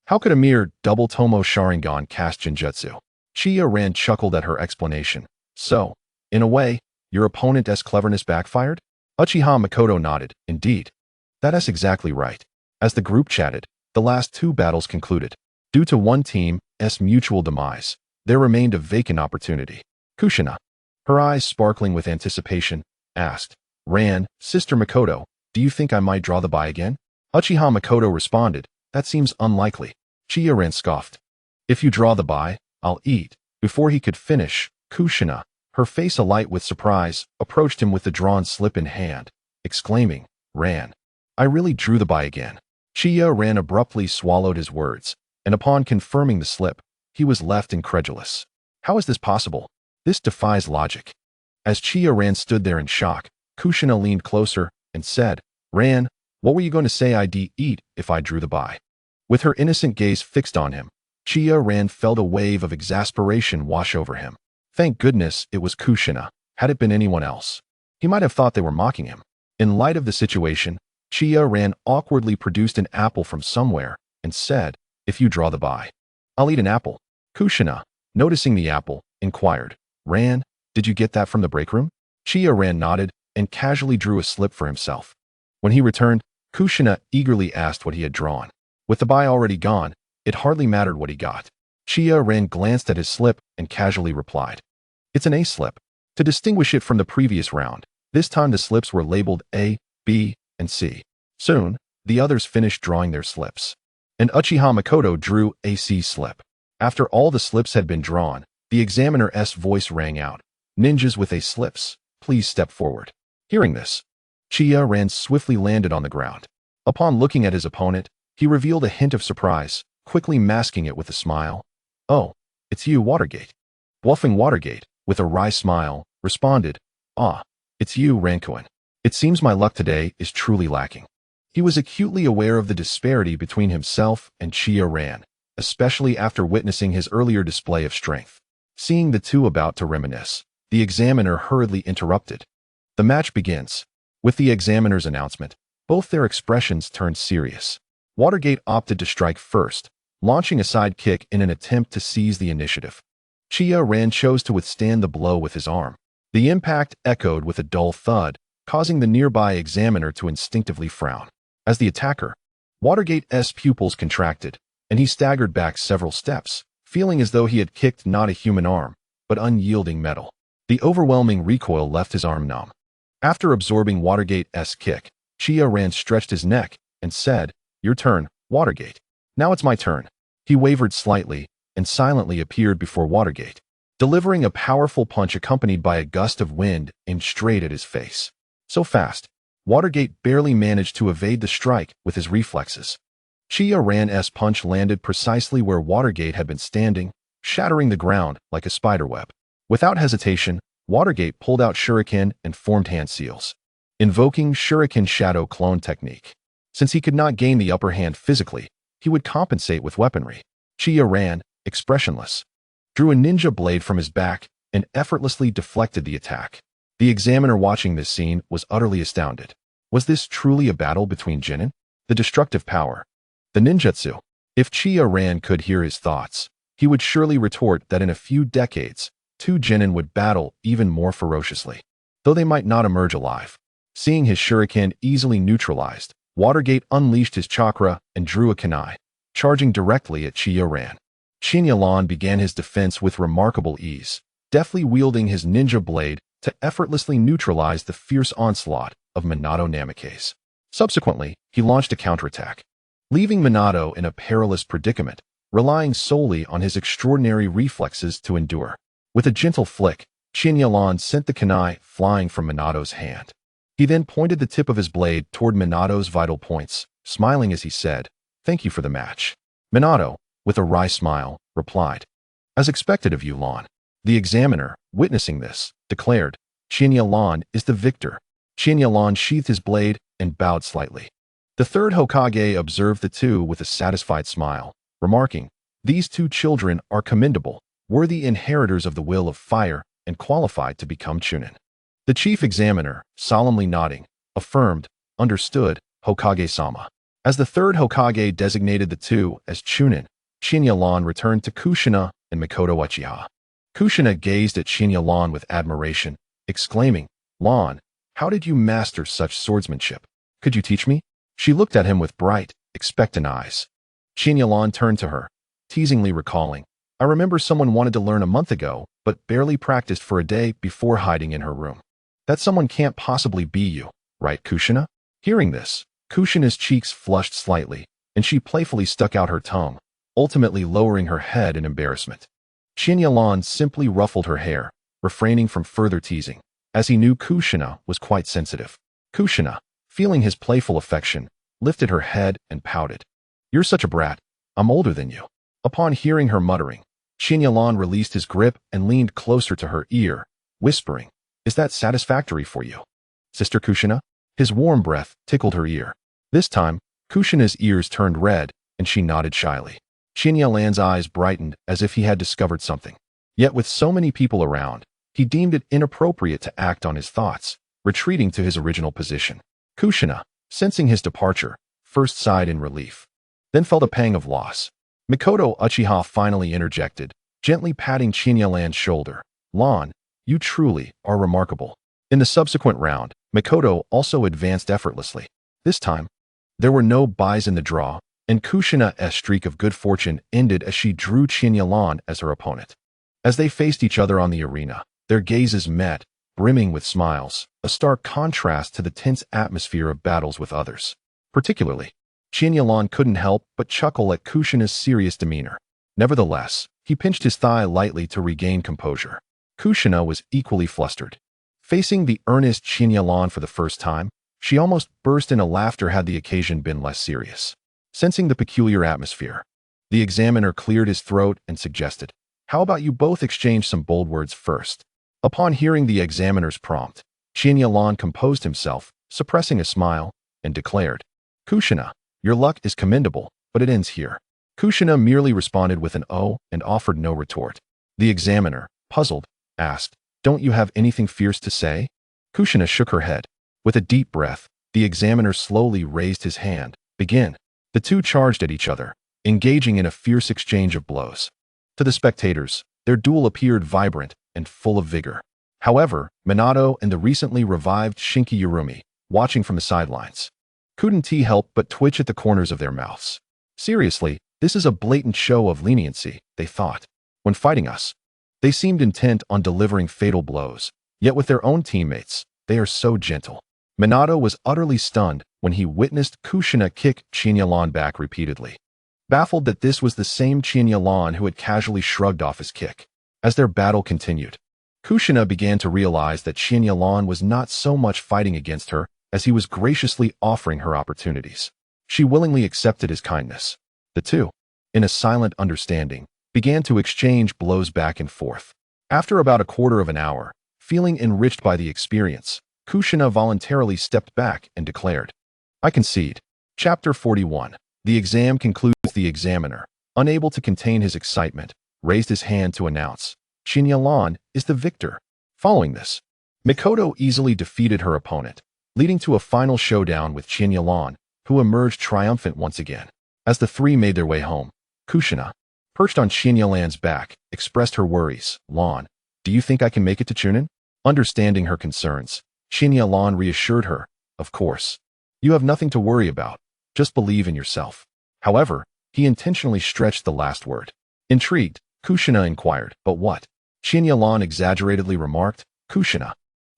"how could a mere double Tomo Sharingan cast Genjutsu?" Chiya Ran chuckled at her explanation. "So, in a way, your opponent's cleverness backfired?" Uchiha Makoto nodded. "Indeed. That's exactly right." As the group chatted, the last 2 battles concluded. Due to one team's mutual demise, there remained a vacant opportunity. Kushina, her eyes sparkling with anticipation, asked, "Ran, Sister Makoto, do you think I might draw the bye again?" Uchiha Makoto responded, "That seems unlikely." Chiya Ran scoffed, "If you draw the bye, I'll eat." Before he could finish, Kushina, her face alight with surprise, approached him with the drawn slip in hand, exclaiming, "Ran, I really drew the bye again." Chiya Ran abruptly swallowed his words, and upon confirming the slip, he was left incredulous. How is this possible? This defies logic. As Chiya Ran stood there in shock, Kushina leaned closer and said, Ran, what were you going to say I'd eat if I drew the bye? With her innocent gaze fixed on him, Chiya Ran felt a wave of exasperation wash over him. Thank goodness it was Kushina. Had it been anyone else, he might have thought they were mocking him. In light of the situation, Chiya Ran awkwardly produced an apple from somewhere and said, if you draw the bye, I'll eat an apple. Kushina, noticing the apple, inquired, Ran, did you get that from the break room? Chiya Ran nodded and casually drew a slip for himself. When he returned, Kushina eagerly asked what he had drawn. With the bye already gone, it hardly mattered what he got. Chiya Ran glanced at his slip and casually replied, it's an A slip. To distinguish it from the previous round, this time the slips were labeled A, B, and C. Soon, the others finished drawing their slips. And Uchiha Makoto drew a C slip. After all the slips had been drawn, the examiner's voice rang out, ninjas with A slips, please step forward. Hearing this, Chiya Ran swiftly landed on the ground. Upon looking at his opponent, he revealed a hint of surprise, quickly masking it with a smile. Oh, it's you, Watergate. Bluffing Watergate, with a wry smile, responded, ah, it's you, Rankuin. It seems my luck today is truly lacking. He was acutely aware of the disparity between himself and Chiya Ran, especially after witnessing his earlier display of strength. Seeing the two about to reminisce, the examiner hurriedly interrupted. The match begins. With the examiner's announcement, both their expressions turned serious. Watergate opted to strike first, launching a side kick in an attempt to seize the initiative. Chiya Ran chose to withstand the blow with his arm. The impact echoed with a dull thud, causing the nearby examiner to instinctively frown. As the attacker, Watergate's pupils contracted, and he staggered back several steps, feeling as though he had kicked not a human arm, but unyielding metal. The overwhelming recoil left his arm numb. After absorbing Watergate's kick, Chiya Ran stretched his neck and said, your turn, Watergate. Now it's my turn. He wavered slightly and silently appeared before Watergate, delivering a powerful punch accompanied by a gust of wind aimed straight at his face. So fast, Watergate barely managed to evade the strike with his reflexes. Chiya Ran's punch landed precisely where Watergate had been standing, shattering the ground like a spiderweb. Without hesitation, Watergate pulled out Shuriken and formed hand seals, invoking Shuriken Shadow Clone technique. Since he could not gain the upper hand physically, he would compensate with weaponry. Chiya Ran, expressionless, drew a ninja blade from his back and effortlessly deflected the attack. The examiner watching this scene was utterly astounded. Was this truly a battle between Chunin, the destructive power, the ninjutsu? If Chiya Ran could hear his thoughts, he would surely retort that in a few decades, two Chunin would battle even more ferociously, though they might not emerge alive. Seeing his shuriken easily neutralized, Watergate unleashed his chakra and drew a kunai, charging directly at Chiya Ran. Chiya Ran began his defense with remarkable ease, deftly wielding his ninja blade to effortlessly neutralize the fierce onslaught of Minato Namikaze. Subsequently, he launched a counterattack, leaving Minato in a perilous predicament, relying solely on his extraordinary reflexes to endure. With a gentle flick, Chiya Ran sent the kunai flying from Minato's hand. He then pointed the tip of his blade toward Minato's vital points, smiling as he said, thank you for the match. Minato, with a wry smile, replied, as expected of you, Lan. The examiner, witnessing this, declared, Chiya Ran is the victor. Chiya Ran sheathed his blade and bowed slightly. The third Hokage observed the two with a satisfied smile, remarking, these two children are commendable, worthy inheritors of the will of fire and qualified to become Chunin. The chief examiner, solemnly nodding, affirmed, understood, Hokage-sama. As the third Hokage designated the two as Chunin, Chiya Ran returned to Kushina and Makoto Uchiha. Kushina gazed at Chiya Ran with admiration, exclaiming, Lan, how did you master such swordsmanship? Could you teach me? She looked at him with bright, expectant eyes. Chiya Ran turned to her, teasingly recalling, I remember someone wanted to learn a month ago, but barely practiced for a day before hiding in her room. That someone can't possibly be you, right, Kushina? Hearing this, Kushina's cheeks flushed slightly, and she playfully stuck out her tongue, ultimately lowering her head in embarrassment. Chiya Ran simply ruffled her hair, refraining from further teasing, as he knew Kushina was quite sensitive. Kushina, feeling his playful affection, lifted her head and pouted. You're such a brat. I'm older than you. Upon hearing her muttering, Chiya Ran released his grip and leaned closer to her ear, whispering, is that satisfactory for you? Sister Kushina? His warm breath tickled her ear. This time, Kushina's ears turned red, and she nodded shyly. Chiya Ran's eyes brightened as if he had discovered something. Yet with so many people around, he deemed it inappropriate to act on his thoughts, retreating to his original position. Kushina, sensing his departure, first sighed in relief, then felt a pang of loss. Mikoto Uchiha finally interjected, gently patting Chiya Ran's shoulder. "Lan, you truly are remarkable." In the subsequent round, Mikoto also advanced effortlessly. This time, there were no buys in the draw, and Kushina's streak of good fortune ended as she drew Chiya Ran as her opponent. As they faced each other on the arena, their gazes met, brimming with smiles, a stark contrast to the tense atmosphere of battles with others. Particularly, Chiya Ran couldn't help but chuckle at Kushina's serious demeanor. Nevertheless, he pinched his thigh lightly to regain composure. Kushina was equally flustered. Facing the earnest Chiya Ran for the first time, she almost burst into laughter had the occasion been less serious. Sensing the peculiar atmosphere, the examiner cleared his throat and suggested, "How about you both exchange some bold words first?" Upon hearing the examiner's prompt, Chiya Ran composed himself, suppressing a smile, and declared, "Kushina, your luck is commendable, but it ends here." Kushina merely responded with an "oh" and offered no retort. The examiner, puzzled, asked, "Don't you have anything fierce to say?" Kushina shook her head. With a deep breath, the examiner slowly raised his hand. "Begin." The two charged at each other, engaging in a fierce exchange of blows. To the spectators, their duel appeared vibrant and full of vigor. However, Minato and the recently revived Shinki Yurumi, watching from the sidelines, couldn't help but twitch at the corners of their mouths. Seriously, this is a blatant show of leniency, they thought. When fighting us, they seemed intent on delivering fatal blows, yet with their own teammates, they are so gentle. Minato was utterly stunned when he witnessed Kushina kick Chiya Ran back repeatedly, baffled that this was the same Chiya Ran who had casually shrugged off his kick. As their battle continued, Kushina began to realize that Chiya Ran was not so much fighting against her as he was graciously offering her opportunities. She willingly accepted his kindness. The two, in a silent understanding, began to exchange blows back and forth. After about a quarter of an hour, feeling enriched by the experience, Kushina voluntarily stepped back and declared, "I concede." Chapter 41. The exam concludes. The examiner, unable to contain his excitement, raised his hand to announce, "Chiya Ran is the victor." Following this, Mikoto easily defeated her opponent, leading to a final showdown with Chiya Ran, who emerged triumphant once again. As the three made their way home, Kushina, perched on Chiya Ran's back, expressed her worries. "Lan, do you think I can make it to Chunin?" Understanding her concerns, Chiya Ran reassured her, "Of course. You have nothing to worry about. Just believe in yourself." However, he intentionally stretched the last word. Intrigued, Kushina inquired, "But what?" Chiya Ran exaggeratedly remarked, "Kushina,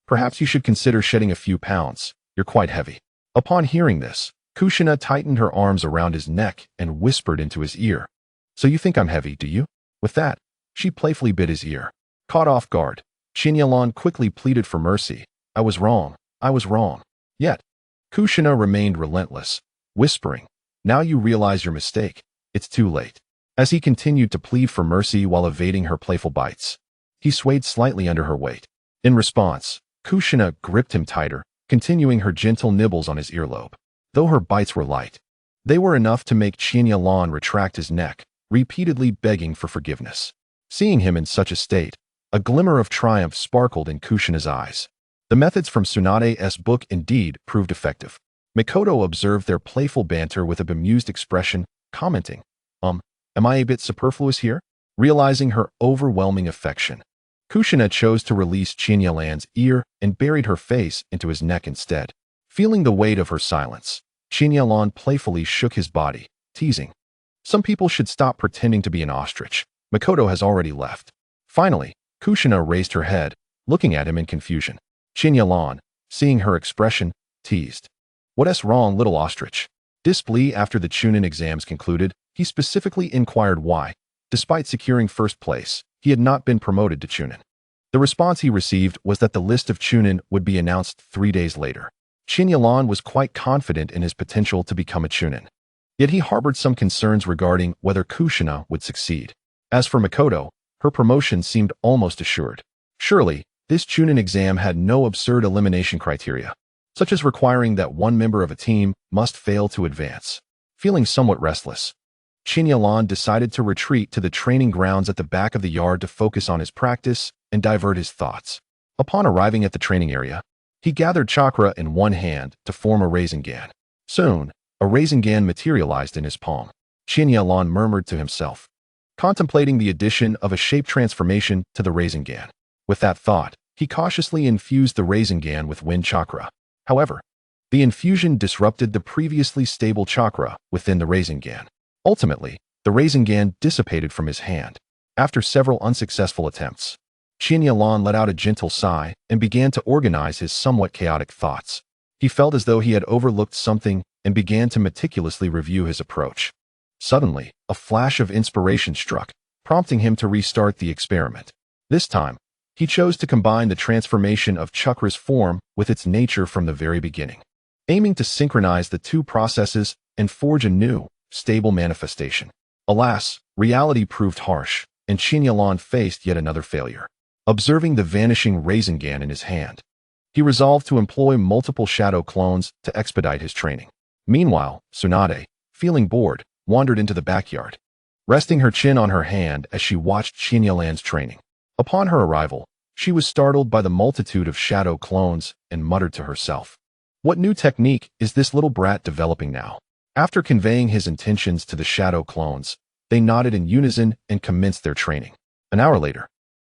perhaps you should consider shedding a few pounds. You're quite heavy." Upon hearing this, Kushina tightened her arms around his neck and whispered into his ear, "So you think I'm heavy, do you?" With that, she playfully bit his ear. Caught off guard, Chiya Ran quickly pleaded for mercy. "I was wrong. I was wrong." Yet, Kushina remained relentless, whispering, "Now you realize your mistake. It's too late." As he continued to plead for mercy while evading her playful bites, he swayed slightly under her weight. In response, Kushina gripped him tighter, continuing her gentle nibbles on his earlobe. Though her bites were light, they were enough to make Chiya Ran retract his neck, repeatedly begging for forgiveness. Seeing him in such a state, a glimmer of triumph sparkled in Kushina's eyes. The methods from Tsunade's book indeed proved effective. Mikoto observed their playful banter with a bemused expression, commenting, Am I a bit superfluous here?" Realizing her overwhelming affection, Kushina chose to release Chiya Ran's ear and buried her face into his neck instead. Feeling the weight of her silence, Chiya Ran playfully shook his body, teasing, "Some people should stop pretending to be an ostrich. Mikoto has already left." Finally, Kushina raised her head, looking at him in confusion. Chiya Ran, seeing her expression, teased, "What's wrong, little ostrich?" Displeased after the Chunin exams concluded, he specifically inquired why, despite securing first place, he had not been promoted to Chunin. The response he received was that the list of Chunin would be announced 3 days later. Chiya Ran was quite confident in his potential to become a Chunin. Yet he harbored some concerns regarding whether Kushina would succeed. As for Mikoto, her promotion seemed almost assured. Surely, this Chunin exam had no absurd elimination criteria. such as requiring that one member of a team must fail to advance. Feeling somewhat restless, Chiya Ran decided to retreat to the training grounds at the back of the yard to focus on his practice and divert his thoughts. Upon arriving at the training area, he gathered chakra in one hand to form a Rasengan. Soon, a Rasengan materialized in his palm. Chiya Ran murmured to himself, contemplating the addition of a shape transformation to the Rasengan. With that thought, he cautiously infused the Rasengan with wind chakra. However, the infusion disrupted the previously stable chakra within the Rasengan. Ultimately, the Rasengan dissipated from his hand. After several unsuccessful attempts, Chiya Ran let out a gentle sigh and began to organize his somewhat chaotic thoughts. He felt as though he had overlooked something and began to meticulously review his approach. Suddenly, a flash of inspiration struck, prompting him to restart the experiment. This time, he chose to combine the transformation of Chakra's form with its nature from the very beginning, aiming to synchronize the two processes and forge a new, stable manifestation. Alas, reality proved harsh, and Chiya Ran faced yet another failure. Observing the vanishing Rasengan in his hand, he resolved to employ multiple shadow clones to expedite his training. Meanwhile, Tsunade, feeling bored, wandered into the backyard, resting her chin on her hand as she watched Chiya Ran's training. Upon her arrival, she was startled by the multitude of shadow clones and muttered to herself, "What new technique is this little brat developing now?" After conveying his intentions to the shadow clones, they nodded in unison and commenced their training. An hour later,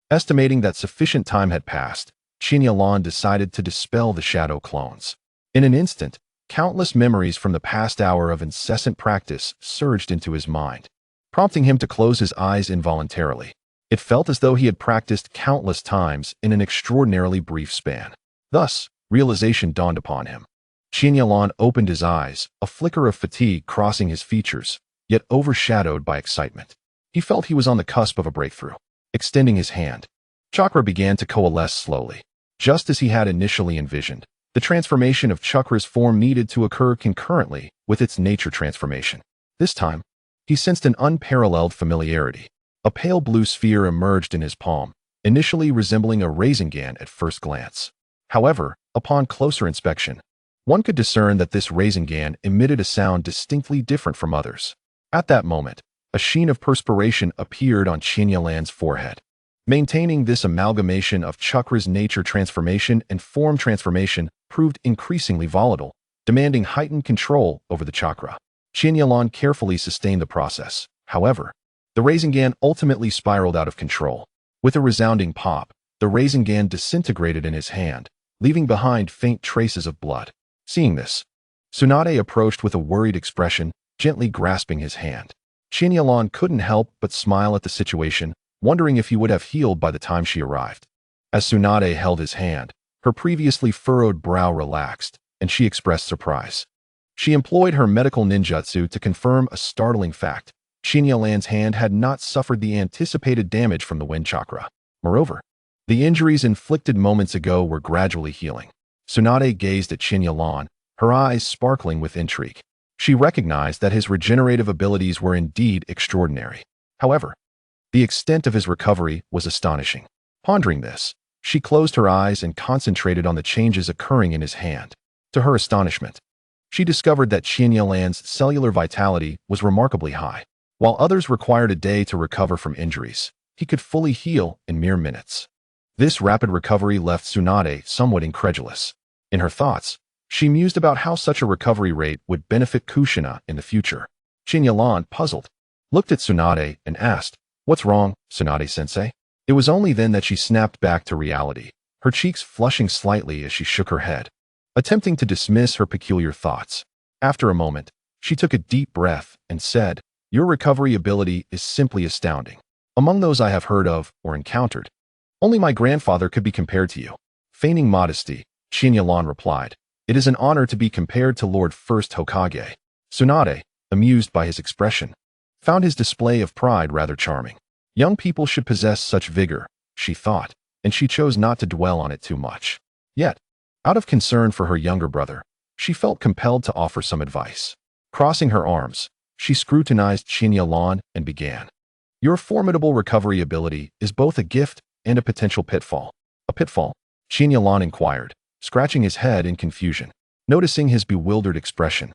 estimating that sufficient time had passed, Chiya Ran decided to dispel the shadow clones. In an instant, countless memories from the past hour of incessant practice surged into his mind, prompting him to close his eyes involuntarily. It felt as though he had practiced countless times in an extraordinarily brief span. Thus, realization dawned upon him. Chiya Ran opened his eyes, a flicker of fatigue crossing his features, yet overshadowed by excitement. He felt he was on the cusp of a breakthrough. Extending his hand, chakra began to coalesce slowly. Just as he had initially envisioned, the transformation of Chakra's form needed to occur concurrently with its nature transformation. This time, he sensed an unparalleled familiarity. A pale blue sphere emerged in his palm, initially resembling a Rasengan at first glance. However, upon closer inspection, one could discern that this Rasengan emitted a sound distinctly different from others. At that moment, a sheen of perspiration appeared on Chiya Ran's forehead. Maintaining this amalgamation of Chakra's nature transformation and form transformation proved increasingly volatile, demanding heightened control over the chakra. Chiya Ran carefully sustained the process. However, the Rasengan ultimately spiraled out of control. With a resounding pop, the Rasengan disintegrated in his hand, leaving behind faint traces of blood. Seeing this, Tsunade approached with a worried expression, gently grasping his hand. Chiya Ran couldn't help but smile at the situation, wondering if he would have healed by the time she arrived. As Tsunade held his hand, her previously furrowed brow relaxed, and she expressed surprise. She employed her medical ninjutsu to confirm a startling fact. Chiya Ran's hand had not suffered the anticipated damage from the wind chakra. Moreover, the injuries inflicted moments ago were gradually healing. Tsunade gazed at Chiya Ran, her eyes sparkling with intrigue. She recognized that his regenerative abilities were indeed extraordinary. However, the extent of his recovery was astonishing. Pondering this, she closed her eyes and concentrated on the changes occurring in his hand. To her astonishment, she discovered that Chiya Ran's cellular vitality was remarkably high. While others required a day to recover from injuries, he could fully heal in mere minutes. This rapid recovery left Tsunade somewhat incredulous. In her thoughts, she mused about how such a recovery rate would benefit Kushina in the future. Chiya Ran, puzzled, looked at Tsunade and asked, "What's wrong, Tsunade-sensei?" It was only then that she snapped back to reality, her cheeks flushing slightly as she shook her head, attempting to dismiss her peculiar thoughts. After a moment, she took a deep breath and said, "Your recovery ability is simply astounding. Among those I have heard of or encountered, only my grandfather could be compared to you." Feigning modesty, Chiya Ran replied, "It is an honor to be compared to Lord First Hokage." Tsunade, amused by his expression, found his display of pride rather charming. Young people should possess such vigor, she thought, and she chose not to dwell on it too much. Yet, out of concern for her younger brother, she felt compelled to offer some advice. Crossing her arms, she scrutinized Chiya Ran and began, "Your formidable recovery ability is both a gift and a potential pitfall." "A pitfall?" Chiya Ran inquired, scratching his head in confusion. Noticing his bewildered expression,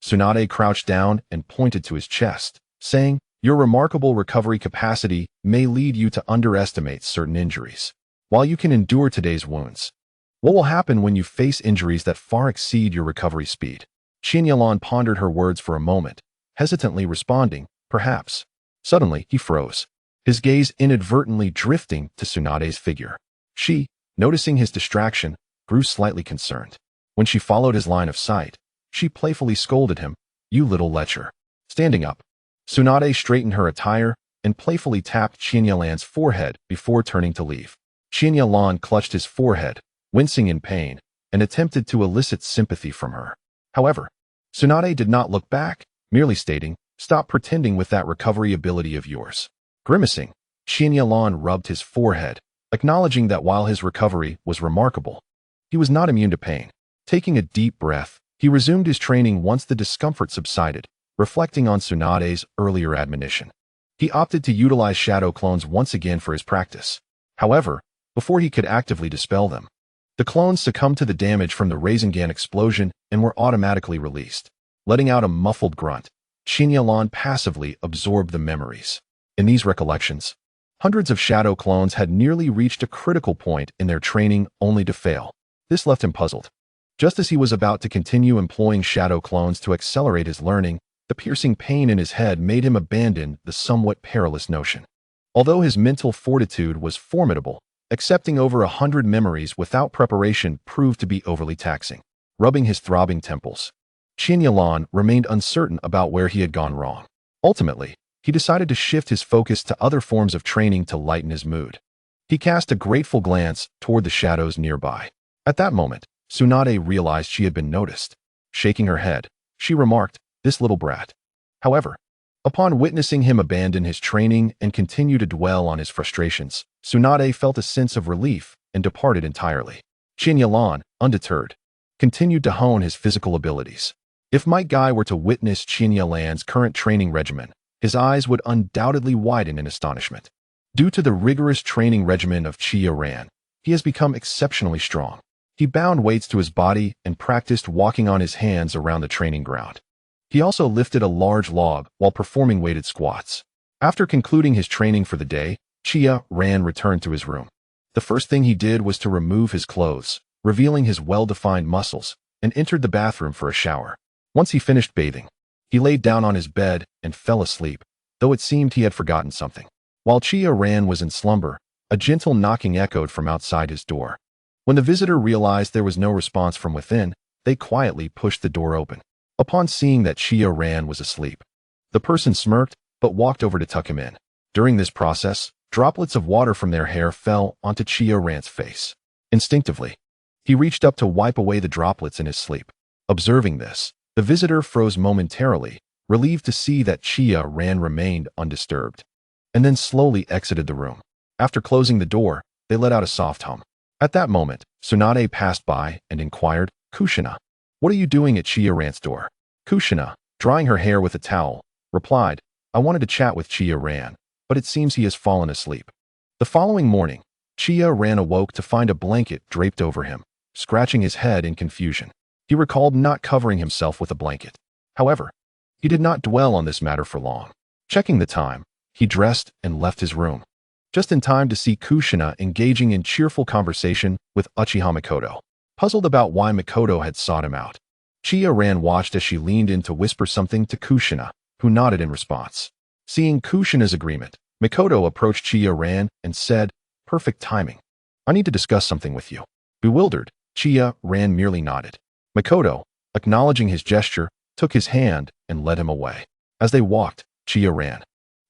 Tsunade crouched down and pointed to his chest, saying, "Your remarkable recovery capacity may lead you to underestimate certain injuries. While you can endure today's wounds, what will happen when you face injuries that far exceed your recovery speed?" Chiya Ran pondered her words for a moment, hesitantly responding, "Perhaps." Suddenly, he froze, his gaze inadvertently drifting to Tsunade's figure. She, noticing his distraction, grew slightly concerned. When she followed his line of sight, she playfully scolded him, "You little lecher." Standing up, Tsunade straightened her attire and playfully tapped Chiya Ran's forehead before turning to leave. Chiya Ran clutched his forehead, wincing in pain, and attempted to elicit sympathy from her. However, Tsunade did not look back, merely stating, "Stop pretending with that recovery ability of yours." Grimacing, Chiya Ran rubbed his forehead, acknowledging that while his recovery was remarkable, he was not immune to pain. Taking a deep breath, he resumed his training once the discomfort subsided, reflecting on Tsunade's earlier admonition. He opted to utilize shadow clones once again for his practice. However, before he could actively dispel them, the clones succumbed to the damage from the Rasengan explosion and were automatically released. Letting out a muffled grunt, Chiya Ran passively absorbed the memories. In these recollections, hundreds of shadow clones had nearly reached a critical point in their training only to fail. This left him puzzled. Just as he was about to continue employing shadow clones to accelerate his learning, the piercing pain in his head made him abandon the somewhat perilous notion. Although his mental fortitude was formidable, accepting over 100 memories without preparation proved to be overly taxing. Rubbing his throbbing temples, Chiya Ran remained uncertain about where he had gone wrong. Ultimately, he decided to shift his focus to other forms of training to lighten his mood. He cast a grateful glance toward the shadows nearby. At that moment, Tsunade realized she had been noticed. Shaking her head, she remarked, "This little brat." However, upon witnessing him abandon his training and continue to dwell on his frustrations, Tsunade felt a sense of relief and departed entirely. Chiya Ran, undeterred, continued to hone his physical abilities. If Might Guy were to witness Chiya Ran's current training regimen, his eyes would undoubtedly widen in astonishment. Due to the rigorous training regimen of Chiya Ran, he has become exceptionally strong. He bound weights to his body and practiced walking on his hands around the training ground. He also lifted a large log while performing weighted squats. After concluding his training for the day, Chiya Ran returned to his room. The first thing he did was to remove his clothes, revealing his well-defined muscles, and entered the bathroom for a shower. Once he finished bathing, he laid down on his bed and fell asleep, though it seemed he had forgotten something. While Chiya Ran was in slumber, a gentle knocking echoed from outside his door. When the visitor realized there was no response from within, they quietly pushed the door open. Upon seeing that Chiya Ran was asleep, the person smirked but walked over to tuck him in. During this process, droplets of water from their hair fell onto Chiya Ran's face. Instinctively, he reached up to wipe away the droplets in his sleep. Observing this, the visitor froze momentarily, relieved to see that Chiya Ran remained undisturbed, and then slowly exited the room. After closing the door, they let out a soft hum. At that moment, Tsunade passed by and inquired, "Kushina, what are you doing at Chiya Ran's door?" Kushina, drying her hair with a towel, replied, "I wanted to chat with Chiya Ran, but it seems he has fallen asleep." The following morning, Chiya Ran awoke to find a blanket draped over him, scratching his head in confusion. He recalled not covering himself with a blanket. However, he did not dwell on this matter for long. Checking the time, he dressed and left his room, just in time to see Kushina engaging in cheerful conversation with Uchiha Mikoto. Puzzled about why Mikoto had sought him out, Chiya Ran watched as she leaned in to whisper something to Kushina, who nodded in response. Seeing Kushina's agreement, Mikoto approached Chiya Ran and said, "Perfect timing. I need to discuss something with you." Bewildered, Chiya Ran merely nodded. Mikoto, acknowledging his gesture, took his hand and led him away. As they walked, Chiya Ran,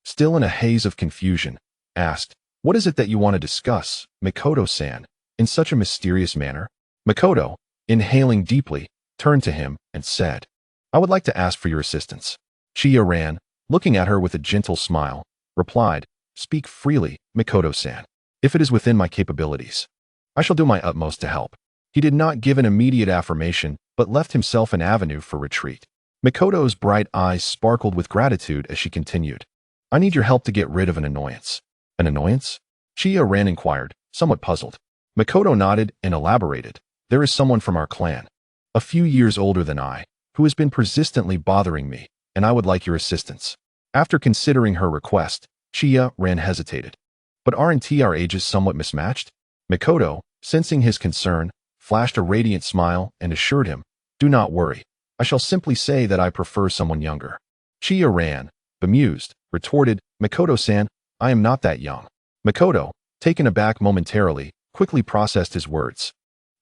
still in a haze of confusion, asked, "What is it that you want to discuss, Mikoto-san, in such a mysterious manner?" Mikoto, inhaling deeply, turned to him and said, "I would like to ask for your assistance." Chiya Ran, looking at her with a gentle smile, replied, "Speak freely, Mikoto-san. If it is within my capabilities, I shall do my utmost to help." He did not give an immediate affirmation, but left himself an avenue for retreat. Mikoto's bright eyes sparkled with gratitude as she continued, "I need your help to get rid of an annoyance." "An annoyance?" Chiya Ran inquired, somewhat puzzled. Mikoto nodded and elaborated, There is someone from our clan, a few years older than I, who has been persistently bothering me, and I would like your assistance." After considering her request, Chiya Ran hesitated. "But aren't our ages somewhat mismatched?" Mikoto, sensing his concern, flashed a radiant smile and assured him, "Do not worry. I shall simply say that I prefer someone younger." Chiya Ran, bemused, retorted, "Mikoto-san, I am not that young." Mikoto, taken aback momentarily, quickly processed his words.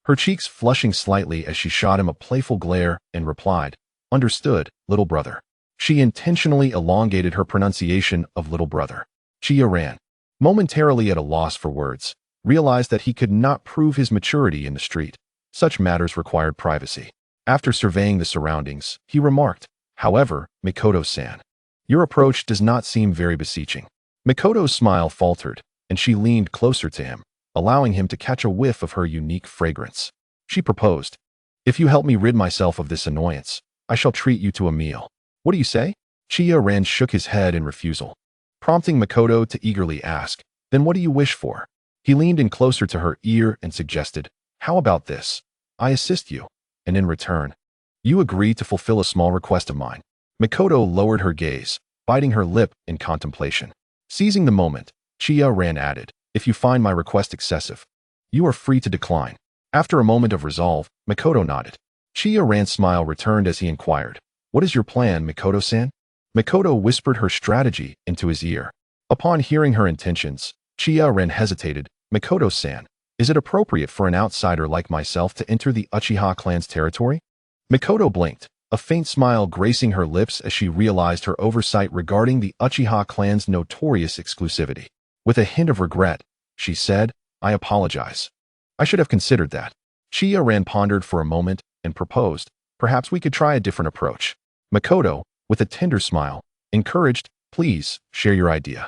Her cheeks flushing slightly as she shot him a playful glare and replied, "Understood, little brother." She intentionally elongated her pronunciation of little brother. Chiya Ran, momentarily at a loss for words, realized that he could not prove his maturity in the street. Such matters required privacy. After surveying the surroundings, he remarked, "However, Mikoto-san, your approach does not seem very beseeching." Mikoto's smile faltered, and she leaned closer to him, allowing him to catch a whiff of her unique fragrance. She proposed, "If you help me rid myself of this annoyance, I shall treat you to a meal. What do you say?" Chiya Ran shook his head in refusal, prompting Mikoto to eagerly ask, "Then what do you wish for?" He leaned in closer to her ear and suggested, "How about this? I assist you, and in return, you agree to fulfill a small request of mine." Mikoto lowered her gaze, biting her lip in contemplation. Seizing the moment, Chiya Ran added, "If you find my request excessive, you are free to decline." After a moment of resolve, Mikoto nodded. Chiya Ran's smile returned as he inquired, "What is your plan, Mikoto-san?" Mikoto whispered her strategy into his ear. Upon hearing her intentions, Chiya Ran hesitated. "Mikoto-san, is it appropriate for an outsider like myself to enter the Uchiha clan's territory?" Mikoto blinked, a faint smile gracing her lips as she realized her oversight regarding the Uchiha clan's notorious exclusivity. With a hint of regret, she said, "I apologize. I should have considered that." Chiya Ran pondered for a moment and proposed, "Perhaps we could try a different approach." Mikoto, with a tender smile, encouraged, "Please, share your idea."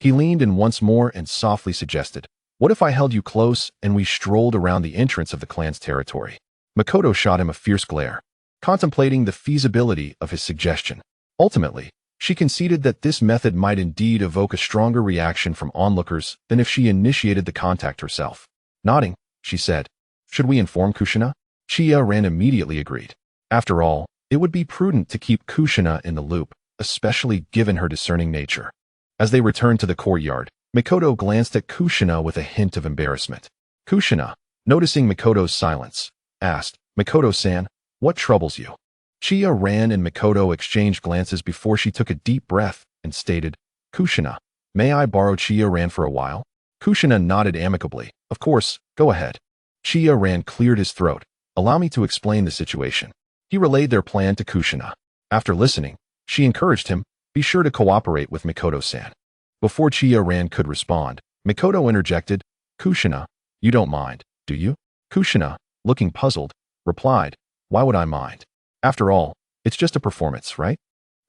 He leaned in once more and softly suggested, "What if I held you close and we strolled around the entrance of the clan's territory?" Mikoto shot him a fierce glare, contemplating the feasibility of his suggestion. Ultimately, she conceded that this method might indeed evoke a stronger reaction from onlookers than if she initiated the contact herself. Nodding, she said, "Should we inform Kushina?" Chiya Ran immediately agreed. After all, it would be prudent to keep Kushina in the loop, especially given her discerning nature. As they returned to the courtyard, Mikoto glanced at Kushina with a hint of embarrassment. Kushina, noticing Mikoto's silence, asked, "Mikoto-san, what troubles you?" Chiya Ran and Mikoto exchanged glances before she took a deep breath and stated, "Kushina, may I borrow Chiya Ran for a while?" Kushina nodded amicably. "Of course, go ahead." Chiya Ran cleared his throat. "Allow me to explain the situation." He relayed their plan to Kushina. After listening, she encouraged him, "Be sure to cooperate with Mikoto-san." Before Chiya Ran could respond, Mikoto interjected, "Kushina, you don't mind, do you?" Kushina, looking puzzled, replied, "Why would I mind? After all, it's just a performance, right?"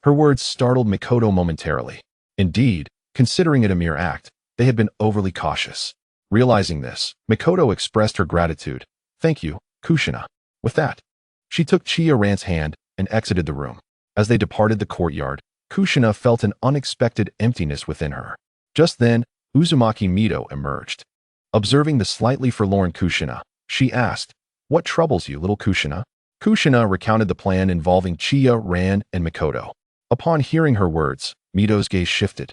Her words startled Mikoto momentarily. Indeed, considering it a mere act, they had been overly cautious. Realizing this, Mikoto expressed her gratitude. "Thank you, Kushina." With that, she took Chiya Ran's hand and exited the room. As they departed the courtyard, Kushina felt an unexpected emptiness within her. Just then, Uzumaki Mito emerged. Observing the slightly forlorn Kushina, she asked, "What troubles you, little Kushina?" Kushina recounted the plan involving Chiya Ran and Mikoto. Upon hearing her words, Mito's gaze shifted,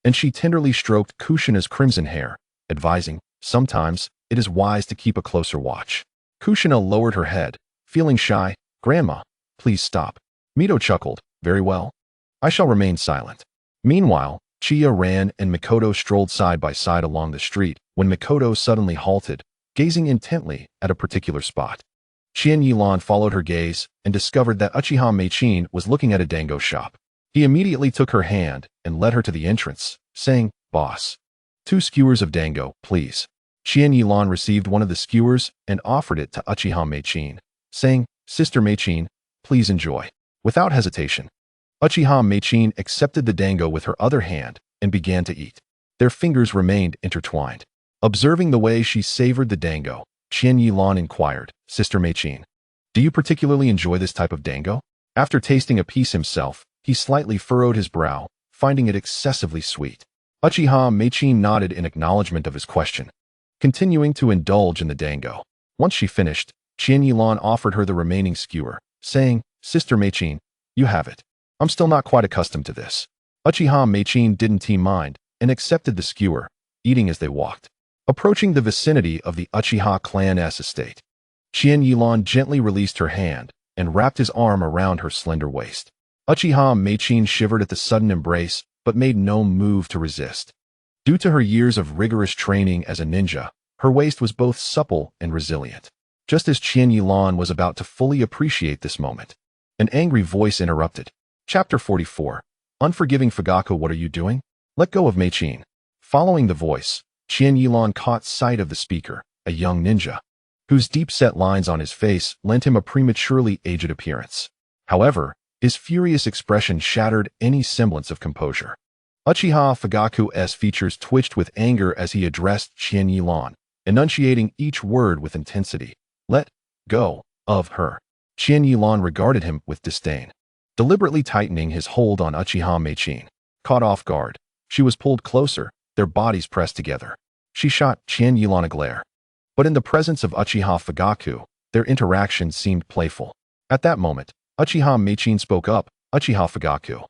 and she tenderly stroked Kushina's crimson hair, advising, "Sometimes, it is wise to keep a closer watch." Kushina lowered her head, feeling shy. "Grandma, please stop." Mito chuckled, "Very well. I shall remain silent." Meanwhile, Chiya Ran and Mikoto strolled side by side along the street when Mikoto suddenly halted, gazing intently at a particular spot. Qian followed her gaze and discovered that Uchiha Meichin was looking at a dango shop. He immediately took her hand and led her to the entrance, saying, "Boss, 2 skewers of dango, please." Qian received one of the skewers and offered it to Uchiha Meichin, saying, "Sister Meichin, please enjoy." Without hesitation, Uchiha Meichin accepted the dango with her other hand and began to eat. Their fingers remained intertwined. Observing the way she savored the dango, Qian inquired, "Sister Meichin, do you particularly enjoy this type of dango?" After tasting a piece himself, he slightly furrowed his brow, finding it excessively sweet. Uchiha Meichin nodded in acknowledgement of his question, continuing to indulge in the dango. Once she finished, Qian Yilan offered her the remaining skewer, saying, "Sister Meichin, you have it. I'm still not quite accustomed to this." Uchiha Meichin didn't mind and accepted the skewer, eating as they walked. Approaching the vicinity of the Uchiha clan's estate, Qian Yilan gently released her hand and wrapped his arm around her slender waist. Uchiha Meichin shivered at the sudden embrace, but made no move to resist. Due to her years of rigorous training as a ninja, her waist was both supple and resilient. Just as Qian Yilan was about to fully appreciate this moment, an angry voice interrupted. Chapter 44. Unforgiving Fugaku, what are you doing? Let go of Meichin. Following the voice, Qian Yilan caught sight of the speaker, a young ninja, whose deep-set lines on his face lent him a prematurely aged appearance. However, his furious expression shattered any semblance of composure. Uchiha Fugaku's features twitched with anger as he addressed Qian Yilan, enunciating each word with intensity. Let go of her. Qian Yilan regarded him with disdain, deliberately tightening his hold on Uchiha Meichin. Caught off guard, she was pulled closer, their bodies pressed together. She shot Qian Yilan a glare. But in the presence of Uchiha Fugaku, their interaction seemed playful. At that moment, Uchiha Meichin spoke up. Uchiha Fugaku,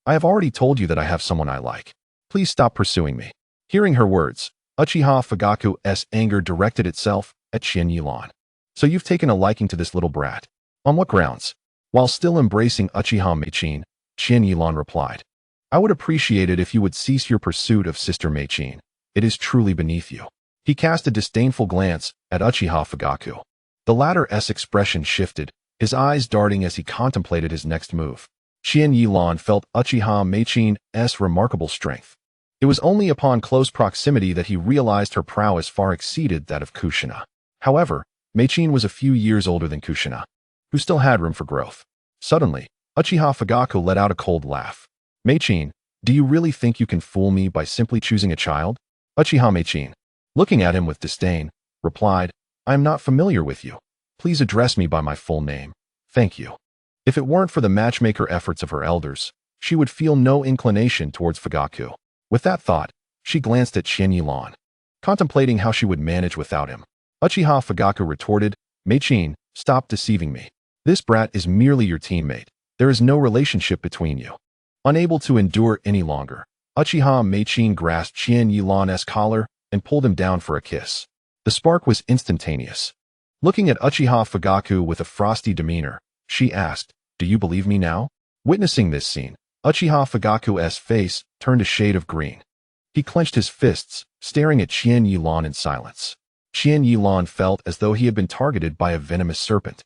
I have already told you that I have someone I like. Please stop pursuing me. Hearing her words, Uchiha Fugaku's anger directed itself at Qian Yilan. So you've taken a liking to this little brat. On what grounds? While still embracing Uchiha Meichin, Qian Yilan replied, I would appreciate it if you would cease your pursuit of Sister Meichin. It is truly beneath you. He cast a disdainful glance at Uchiha Fugaku. The latter's expression shifted, his eyes darting as he contemplated his next move. Qian Yilan felt Uchiha Meichin's remarkable strength. It was only upon close proximity that he realized her prowess far exceeded that of Kushina. However, Meichin was a few years older than Kushina, who still had room for growth. Suddenly, Uchiha Fugaku let out a cold laugh. Meichin, do you really think you can fool me by simply choosing a child? Uchiha Meichin, looking at him with disdain, replied, I am not familiar with you. Please address me by my full name. Thank you. If it weren't for the matchmaker efforts of her elders, she would feel no inclination towards Fugaku. With that thought, she glanced at Qian Yilan, contemplating how she would manage without him. Uchiha Fugaku retorted, Meichin, stop deceiving me. This brat is merely your teammate. There is no relationship between you. Unable to endure any longer, Uchiha Meichin grasped Qian Yilan's collar and pulled him down for a kiss. The spark was instantaneous. Looking at Uchiha Fugaku with a frosty demeanor, she asked, Do you believe me now? Witnessing this scene, Uchiha Fugaku's face turned a shade of green. He clenched his fists, staring at Qian Yilan in silence. Qian Yilan felt as though he had been targeted by a venomous serpent.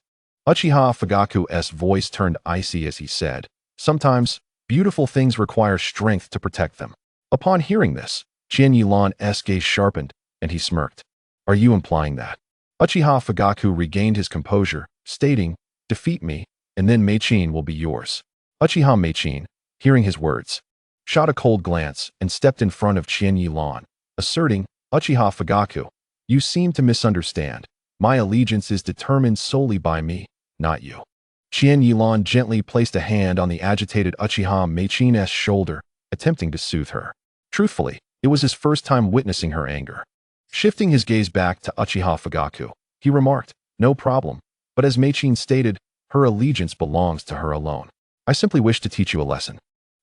Uchiha Fugaku's voice turned icy as he said, Sometimes, beautiful things require strength to protect them. Upon hearing this, Qian Yilan's gaze sharpened, and he smirked. Are you implying that? Uchiha Fugaku regained his composure, stating, Defeat me, and then Meichin will be yours. Uchiha Meichin, hearing his words, shot a cold glance and stepped in front of Qian Yilan, asserting, Uchiha Fugaku, you seem to misunderstand. My allegiance is determined solely by me, not you. Qian Yilan gently placed a hand on the agitated Uchiha Meichin's shoulder, attempting to soothe her. Truthfully, it was his first time witnessing her anger. Shifting his gaze back to Uchiha Fugaku, he remarked, No problem, but as Meichin stated, her allegiance belongs to her alone. I simply wish to teach you a lesson.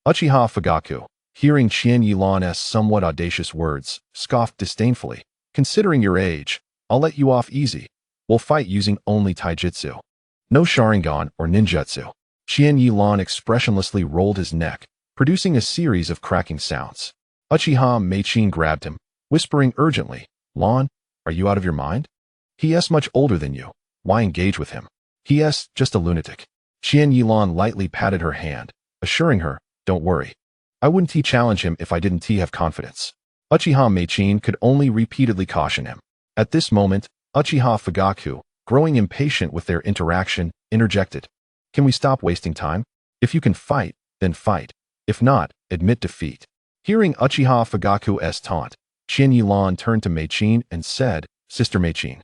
Uchiha Fugaku, hearing Qian Yilan's somewhat audacious words, scoffed disdainfully. Considering your age, I'll let you off easy. We'll fight using only taijutsu. No Sharingan or ninjutsu. Qian Yilan expressionlessly rolled his neck, producing a series of cracking sounds. Uchiha Meichin grabbed him, whispering urgently, Lan, are you out of your mind? He's much older than you. Why engage with him? He's just a lunatic. Qian Yilan lightly patted her hand, assuring her, Don't worry. I wouldn't challenge him if I didn't have confidence. Uchiha Meichin could only repeatedly caution him. At this moment, Uchiha Fugaku, growing impatient with their interaction, interjected. Can we stop wasting time? If you can fight, then fight. If not, admit defeat. Hearing Uchiha Fugaku's taunt, Qian Yilan turned to Meichin and said, Sister Meichin,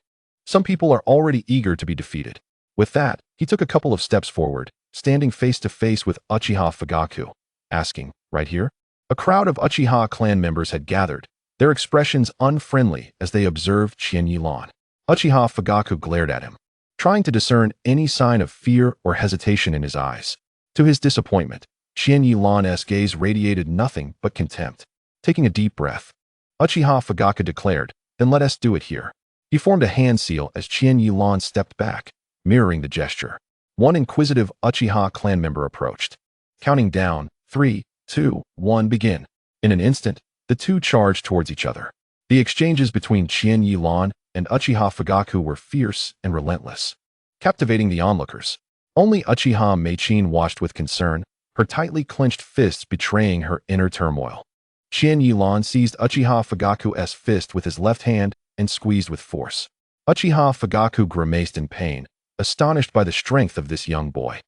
some people are already eager to be defeated. With that, he took a couple of steps forward, standing face to face with Uchiha Fugaku, asking, Right here? A crowd of Uchiha clan members had gathered, their expressions unfriendly as they observed Qian Yilan. Uchiha Fugaku glared at him. trying to discern any sign of fear or hesitation in his eyes. To his disappointment, Qian-Yi-Lan's gaze radiated nothing but contempt. Taking a deep breath, Uchiha Fugaku declared, "Then let us do it here." He formed a hand seal as Qian-Yi-Lan stepped back, mirroring the gesture. One inquisitive Uchiha clan member approached. Counting down, 3, 2, 1, begin. In an instant, the two charged towards each other. The exchanges between Qian-Yi-Lan and Uchiha Fugaku were fierce and relentless, captivating the onlookers. Only Uchiha Meichin watched with concern, her tightly clenched fists betraying her inner turmoil. Qian-Yi-Lan seized Uchiha Fugaku's fist with his left hand and squeezed with force. Uchiha Fugaku grimaced in pain, astonished by the strength of this young boy.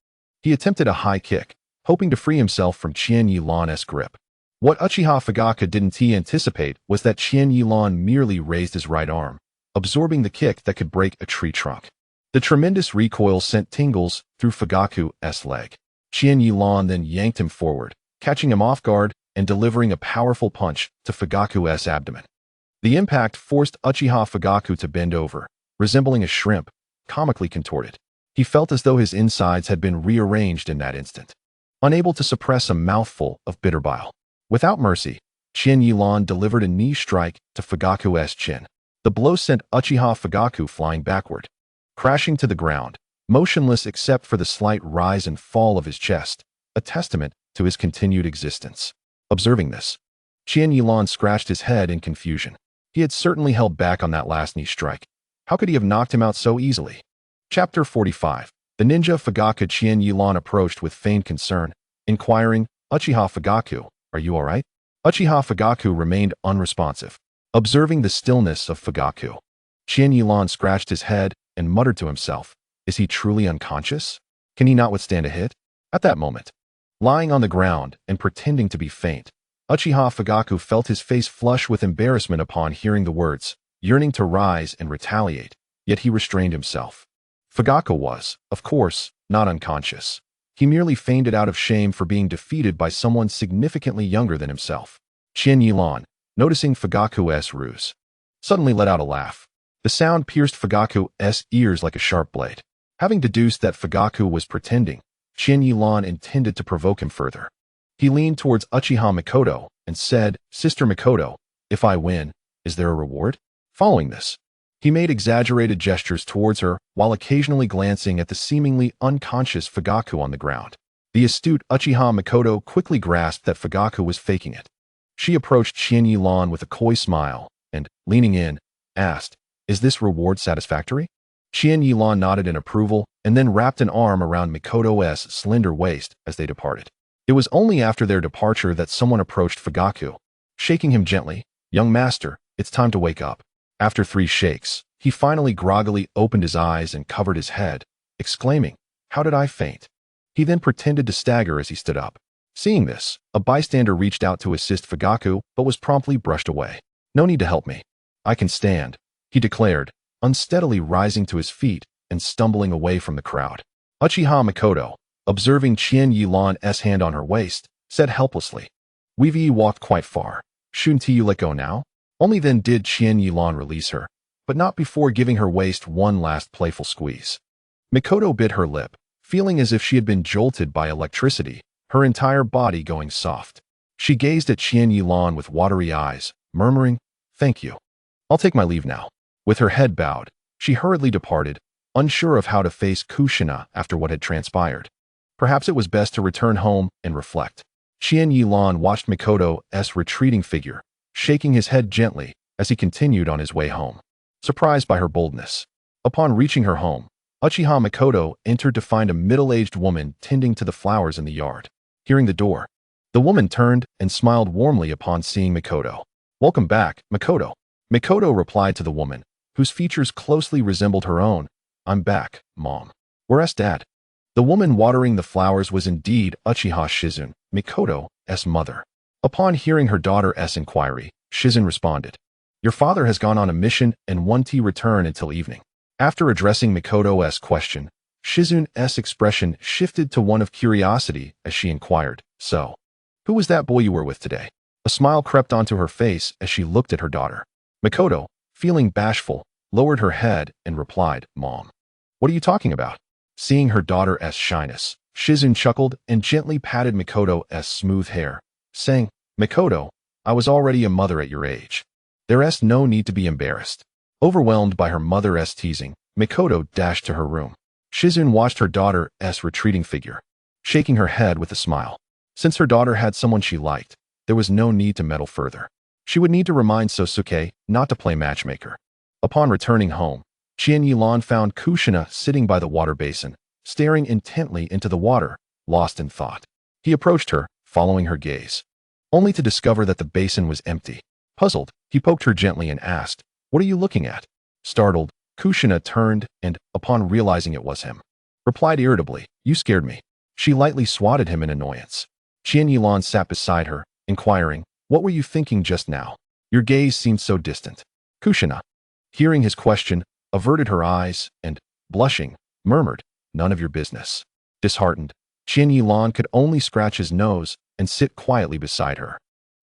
He attempted a high kick, hoping to free himself from Qian-Yi-Lan's grip. What Uchiha Fugaku didn't anticipate was that Qian-Yi-Lan merely raised his right arm, absorbing the kick that could break a tree trunk. The tremendous recoil sent tingles through Fugaku's leg. Qian-Yi-Lan then yanked him forward, catching him off guard and delivering a powerful punch to Fugaku's abdomen. The impact forced Uchiha Fugaku to bend over, resembling a shrimp, comically contorted. He felt as though his insides had been rearranged in that instant. Unable to suppress a mouthful of bitter bile. Without mercy, Qian-Yi-Lan delivered a knee strike to Fugaku's chin. The blow sent Uchiha Fugaku flying backward, crashing to the ground, motionless except for the slight rise and fall of his chest, a testament to his continued existence. Observing this, Qian-Yi-Lan scratched his head in confusion. He had certainly held back on that last knee strike. How could he have knocked him out so easily? Chapter 45. The ninja Fugaku. Qian-Yi-Lan approached with feigned concern, inquiring, "Uchiha Fugaku, are you all right?" Uchiha Fugaku remained unresponsive. Observing the stillness of Fugaku, Qian-Yi-Lan scratched his head and muttered to himself, "Is he truly unconscious? Can he not withstand a hit?" At that moment, lying on the ground and pretending to be faint, Uchiha Fugaku felt his face flush with embarrassment upon hearing the words, yearning to rise and retaliate, yet he restrained himself. Fugaku was, of course, not unconscious. He merely feigned it out of shame for being defeated by someone significantly younger than himself. Qian-Yi-Lan, noticing Fugaku's ruse, suddenly let out a laugh. The sound pierced Fugaku's ears like a sharp blade. Having deduced that Fugaku was pretending, Qian-Yi-Lan intended to provoke him further. He leaned towards Uchiha Mikoto and said, "Sister Mikoto, if I win, is there a reward?" Following this, he made exaggerated gestures towards her while occasionally glancing at the seemingly unconscious Fugaku on the ground. The astute Uchiha Mikoto quickly grasped that Fugaku was faking it. She approached Qian-Yi-Lan with a coy smile and, leaning in, asked, "Is this reward satisfactory?" Qian-Yi-Lan nodded in approval and then wrapped an arm around Mikoto's slender waist as they departed. It was only after their departure that someone approached Fugaku, shaking him gently. "Young master, it's time to wake up." After 3 shakes, he finally groggily opened his eyes and covered his head, exclaiming, "How did I faint?" He then pretended to stagger as he stood up. Seeing this, a bystander reached out to assist Fugaku but was promptly brushed away. "No need to help me. I can stand," he declared, unsteadily rising to his feet and stumbling away from the crowd. Uchiha Mikoto, observing Qian-Yi-Lan's hand on her waist, said helplessly, "We've walked quite far. Shouldn't you let go now?" Only then did Qian-Yi-Lan release her, but not before giving her waist one last playful squeeze. Mikoto bit her lip, feeling as if she had been jolted by electricity, her entire body going soft. She gazed at Qian-Yi-Lan with watery eyes, murmuring, "Thank you. I'll take my leave now." With her head bowed, she hurriedly departed, unsure of how to face Kushina after what had transpired. Perhaps it was best to return home and reflect. Qian-Yi-Lan watched Mikoto's retreating figure, shaking his head gently as he continued on his way home. Surprised by her boldness, upon reaching her home, Uchiha Mikoto entered to find a middle-aged woman tending to the flowers in the yard. Hearing the door, the woman turned and smiled warmly upon seeing Mikoto. "Welcome back, Mikoto." Mikoto replied to the woman, whose features closely resembled her own, "I'm back, Mom. Where's Dad?" The woman watering the flowers was indeed Uchiha Shizune, Mikoto's mother. Upon hearing her daughter's inquiry, Shizune responded, "Your father has gone on a mission and won't return until evening." After addressing Mikoto's question, Shizune's expression shifted to one of curiosity as she inquired, "So, who was that boy you were with today?" A smile crept onto her face as she looked at her daughter. Mikoto, feeling bashful, lowered her head and replied, "Mom, What are you talking about? Seeing her daughter's shyness, Shizune chuckled and gently patted Mikoto's smooth hair, saying, Mikoto, I was already a mother at your age. There's no need to be embarrassed. Overwhelmed by her mother's teasing, Mikoto dashed to her room. Shizune watched her daughter's retreating figure, shaking her head with a smile. Since her daughter had someone she liked, there was no need to meddle further. She would need to remind Sosuke not to play matchmaker. Upon returning home, Chiya found Kushina sitting by the water basin, staring intently into the water, lost in thought. He approached her, following her gaze, only to discover that the basin was empty. Puzzled, he poked her gently and asked, What are you looking at? Startled, Kushina turned and, upon realizing it was him, replied irritably, You scared me. She lightly swatted him in annoyance. Chiya sat beside her, inquiring, What were you thinking just now? Your gaze seemed so distant. Kushina, hearing his question, averted her eyes and, blushing, murmured, None of your business. Disheartened, Chiya could only scratch his nose and sit quietly beside her.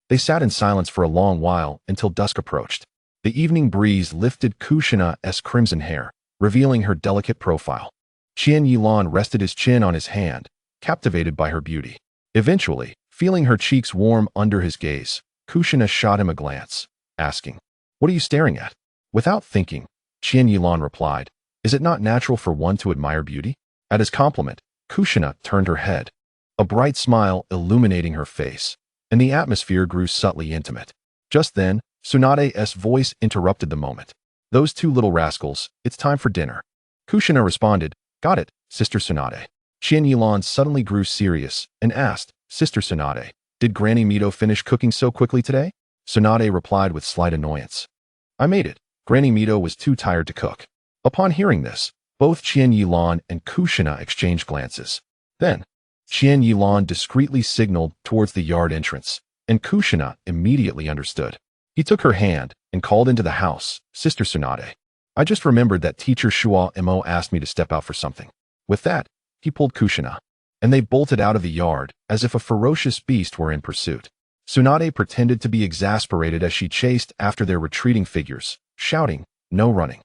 They sat in silence for a long while until dusk approached. The evening breeze lifted Kushina's crimson hair, revealing her delicate profile. Chiya rested his chin on his hand, captivated by her beauty. Eventually, feeling her cheeks warm under his gaze, Kushina shot him a glance, asking, What are you staring at? Without thinking, Chiya replied, Is it not natural for one to admire beauty? At his compliment, Kushina turned her head, a bright smile illuminating her face, and the atmosphere grew subtly intimate. Just then, Tsunade's voice interrupted the moment. Those two little rascals, it's time for dinner. Kushina responded, Got it, Sister Tsunade. Chiya suddenly grew serious and asked, Sister Tsunade, did Granny Mito finish cooking so quickly today? Tsunade replied with slight annoyance, I made it. Granny Mito was too tired to cook. Upon hearing this, both Chiya and Kushina exchanged glances. Then, Chiya discreetly signaled towards the yard entrance, and Kushina immediately understood. He took her hand and called into the house, Sister Tsunade. I just remembered that teacher Shuo asked me to step out for something. With that, he pulled Kushina, and they bolted out of the yard as if a ferocious beast were in pursuit. Tsunade pretended to be exasperated as she chased after their retreating figures, shouting, No running.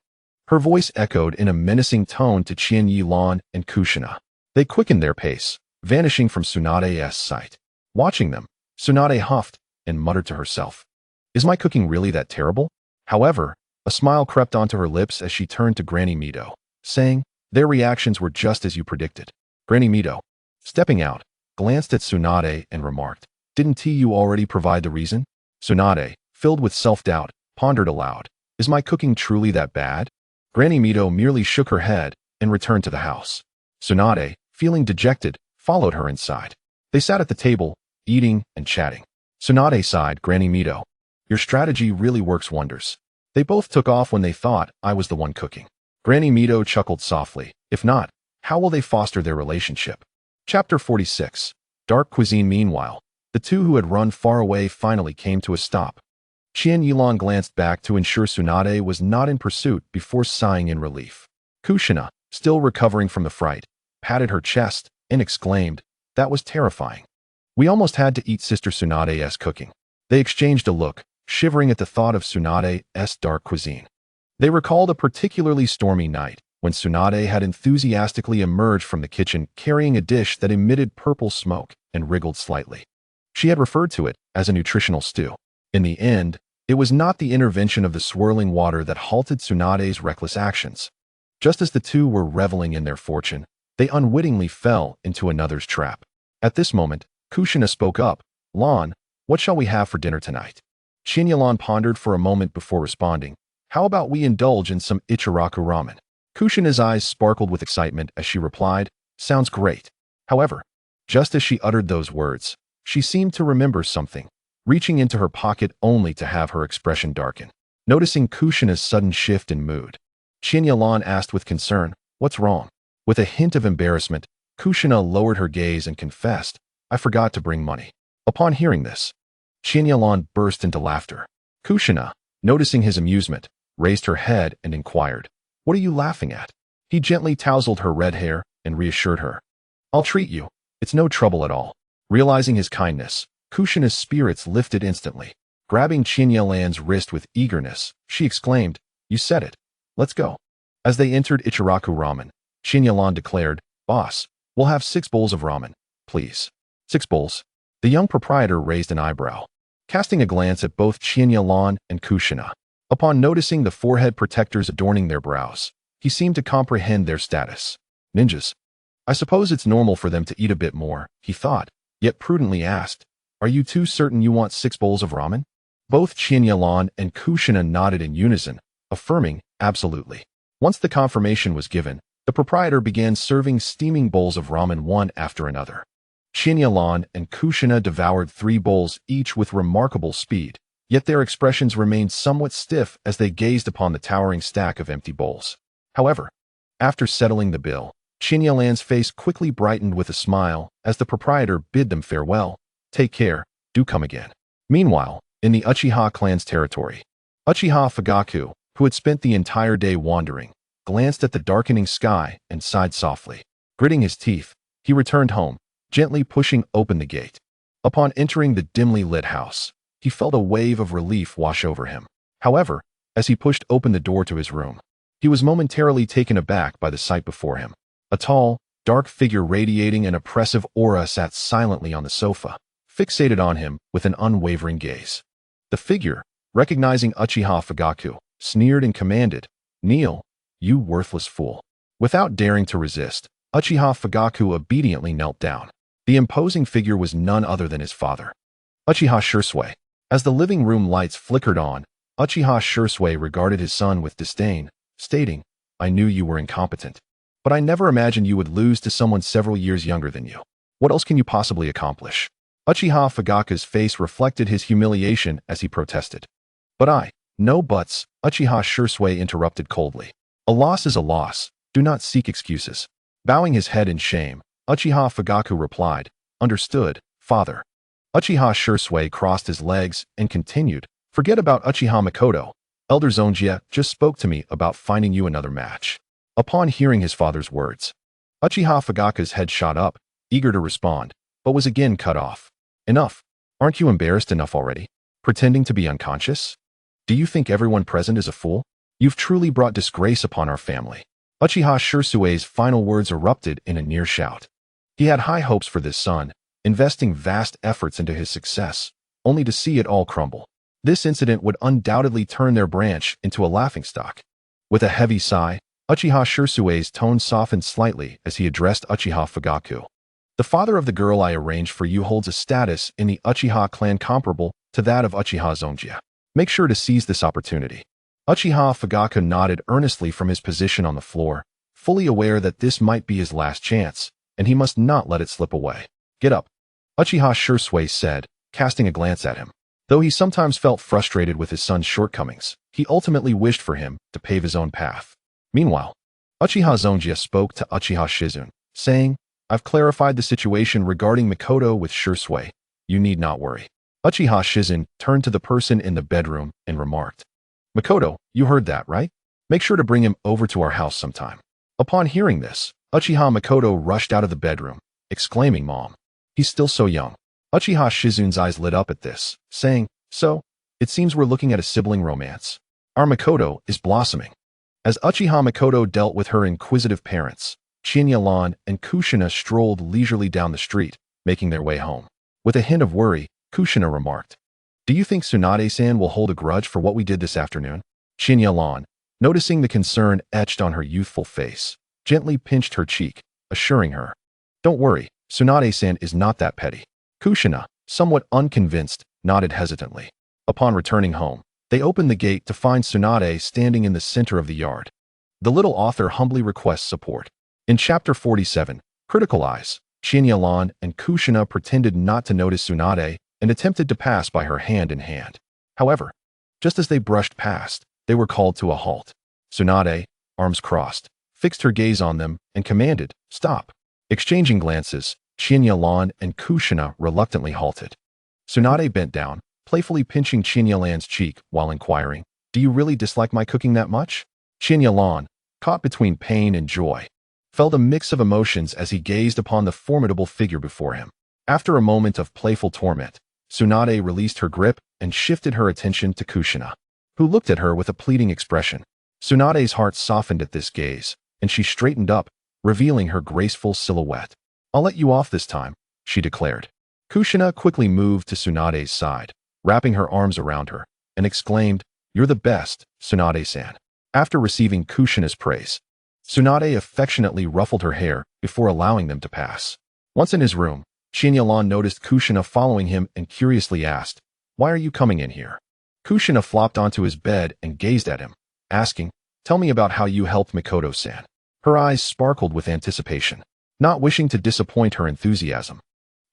Her voice echoed in a menacing tone to Chiya and Kushina. They quickened their pace, vanishing from Tsunade's sight. Watching them, Tsunade huffed and muttered to herself, Is my cooking really that terrible? However, a smile crept onto her lips as she turned to Granny Mito, saying, Their reactions were just as you predicted. Granny Mito, stepping out, glanced at Tsunade and remarked, Didn't you already provide the reason? Tsunade, filled with self-doubt, pondered aloud, Is my cooking truly that bad? Granny Mito merely shook her head and returned to the house. Tsunade, feeling dejected, followed her inside. They sat at the table, eating and chatting. Tsunade sighed, Granny Mito, Your strategy really works wonders. They both took off when they thought I was the one cooking. Granny Mito chuckled softly. If not, how will they foster their relationship? Chapter 46. Dark Cuisine. Meanwhile, the two who had run far away finally came to a stop. Chiya glanced back to ensure Tsunade was not in pursuit before sighing in relief. Kushina, still recovering from the fright, patted her chest and exclaimed, That was terrifying. We almost had to eat Sister Tsunade's cooking. They exchanged a look, shivering at the thought of Tsunade's dark cuisine. They recalled a particularly stormy night when Tsunade had enthusiastically emerged from the kitchen carrying a dish that emitted purple smoke and wriggled slightly. She had referred to it as a nutritional stew. In the end, it was not the intervention of the swirling water that halted Tsunade's reckless actions. Just as the two were reveling in their fortune, they unwittingly fell into another's trap. At this moment, Kushina spoke up, Lan, what shall we have for dinner tonight? Chiya pondered for a moment before responding, How about we indulge in some Ichiraku ramen? Kushina's eyes sparkled with excitement as she replied, Sounds great. However, just as she uttered those words, she seemed to remember something, reaching into her pocket only to have her expression darken. Noticing Kushina's sudden shift in mood, Chiya asked with concern, What's wrong? With a hint of embarrassment, Kushina lowered her gaze and confessed, I forgot to bring money. Upon hearing this, Chiya burst into laughter. Kushina, noticing his amusement, raised her head and inquired, What are you laughing at? He gently tousled her red hair and reassured her, I'll treat you. It's no trouble at all. Realizing his kindness, Kushina's spirits lifted instantly. Grabbing Chiya-lan's wrist with eagerness, she exclaimed, You said it. Let's go. As they entered Ichiraku Ramen, Chiya Ran declared, "Boss, we'll have 6 bowls of ramen, please." 6 bowls? The young proprietor raised an eyebrow, casting a glance at both Chiya Ran and Kushina. Upon noticing the forehead protectors adorning their brows, he seemed to comprehend their status. Ninjas. I suppose it's normal for them to eat a bit more, he thought, yet prudently asked, "Are you too certain you want 6 bowls of ramen?" Both Chiya Ran and Kushina nodded in unison, affirming, "Absolutely." Once the confirmation was given, the proprietor began serving steaming bowls of ramen one after another. Chiya Ran and Kushina devoured 3 bowls each with remarkable speed, yet their expressions remained somewhat stiff as they gazed upon the towering stack of empty bowls. However, after settling the bill, Chiya Ran's face quickly brightened with a smile as the proprietor bid them farewell. "Take care, do come again." Meanwhile, in the Uchiha clan's territory, Uchiha Fugaku, who had spent the entire day wandering, glanced at the darkening sky and sighed softly. Gritting his teeth, he returned home, gently pushing open the gate. Upon entering the dimly lit house, he felt a wave of relief wash over him. However, as he pushed open the door to his room, he was momentarily taken aback by the sight before him. A tall, dark figure radiating an oppressive aura sat silently on the sofa, fixated on him with an unwavering gaze. The figure, recognizing Uchiha Fugaku, sneered and commanded, "Kneel, you worthless fool." Without daring to resist, Uchiha Fugaku obediently knelt down. The imposing figure was none other than his father, Uchiha Shursui. As the living room lights flickered on, Uchiha Shursui regarded his son with disdain, stating, "I knew you were incompetent, but I never imagined you would lose to someone several years younger than you. What else can you possibly accomplish?" Uchiha Fugaku's face reflected his humiliation as he protested. No buts," Uchiha Shursui interrupted coldly. "A loss is a loss. Do not seek excuses." Bowing his head in shame, Uchiha Fugaku replied, "Understood, father." Uchiha Shursui crossed his legs and continued, "Forget about Uchiha Makoto. Elder Zonjia just spoke to me about finding you another match." Upon hearing his father's words, Uchiha Fugaku's head shot up, eager to respond, but was again cut off. "Enough. Aren't you embarrassed enough already? Pretending to be unconscious? Do you think everyone present is a fool? You've truly brought disgrace upon our family." Uchiha Shursui's final words erupted in a near shout. He had high hopes for this son, investing vast efforts into his success, only to see it all crumble. This incident would undoubtedly turn their branch into a laughingstock. With a heavy sigh, Uchiha Shursui's tone softened slightly as he addressed Uchiha Fugaku. "The father of the girl I arranged for you holds a status in the Uchiha clan comparable to that of Uchiha Zonjia. Make sure to seize this opportunity." Uchiha Fugaku nodded earnestly from his position on the floor, fully aware that this might be his last chance, and he must not let it slip away. "Get up," Uchiha Shursui said, casting a glance at him. Though he sometimes felt frustrated with his son's shortcomings, he ultimately wished for him to pave his own path. Meanwhile, Uchiha Zonjia spoke to Uchiha Shizun, saying, "I've clarified the situation regarding Makoto with Shursui. You need not worry." Uchiha Shizun turned to the person in the bedroom and remarked, "Makoto, you heard that, right? Make sure to bring him over to our house sometime." Upon hearing this, Uchiha Makoto rushed out of the bedroom, exclaiming, "Mom, he's still so young." Uchiha Shizun's eyes lit up at this, saying, "So, it seems we're looking at a sibling romance. Our Makoto is blossoming." As Uchiha Makoto dealt with her inquisitive parents, Chiya Ran and Kushina strolled leisurely down the street, making their way home. With a hint of worry, Kushina remarked, "Do you think Tsunade-san will hold a grudge for what we did this afternoon?" Chiya Ran, noticing the concern etched on her youthful face, gently pinched her cheek, assuring her, "Don't worry, Tsunade-san is not that petty." Kushina, somewhat unconvinced, nodded hesitantly. Upon returning home, they opened the gate to find Tsunade standing in the center of the yard. The little author humbly requests support. In Chapter 47, Critical Eyes, Chiya Ran and Kushina pretended not to notice Tsunade and attempted to pass by her hand in hand. However, just as they brushed past, they were called to a halt. Tsunade, arms crossed, fixed her gaze on them and commanded, "Stop." Exchanging glances, Chiya Ran and Kushina reluctantly halted. Tsunade bent down, playfully pinching Chiya Ran's cheek while inquiring, "Do you really dislike my cooking that much?" Chiya Ran, caught between pain and joy, felt a mix of emotions as he gazed upon the formidable figure before him. After a moment of playful torment, Tsunade released her grip and shifted her attention to Kushina, who looked at her with a pleading expression. Tsunade's heart softened at this gaze, and she straightened up, revealing her graceful silhouette. "I'll let you off this time," she declared. Kushina quickly moved to Tsunade's side, wrapping her arms around her, and exclaimed, "You're the best, Tsunade-san." After receiving Kushina's praise, Tsunade affectionately ruffled her hair before allowing them to pass. Once in his room, Chiya Ran noticed Kushina following him and curiously asked, "Why are you coming in here?" Kushina flopped onto his bed and gazed at him, asking, "Tell me about how you helped Mikoto-san." Her eyes sparkled with anticipation. Not wishing to disappoint her enthusiasm,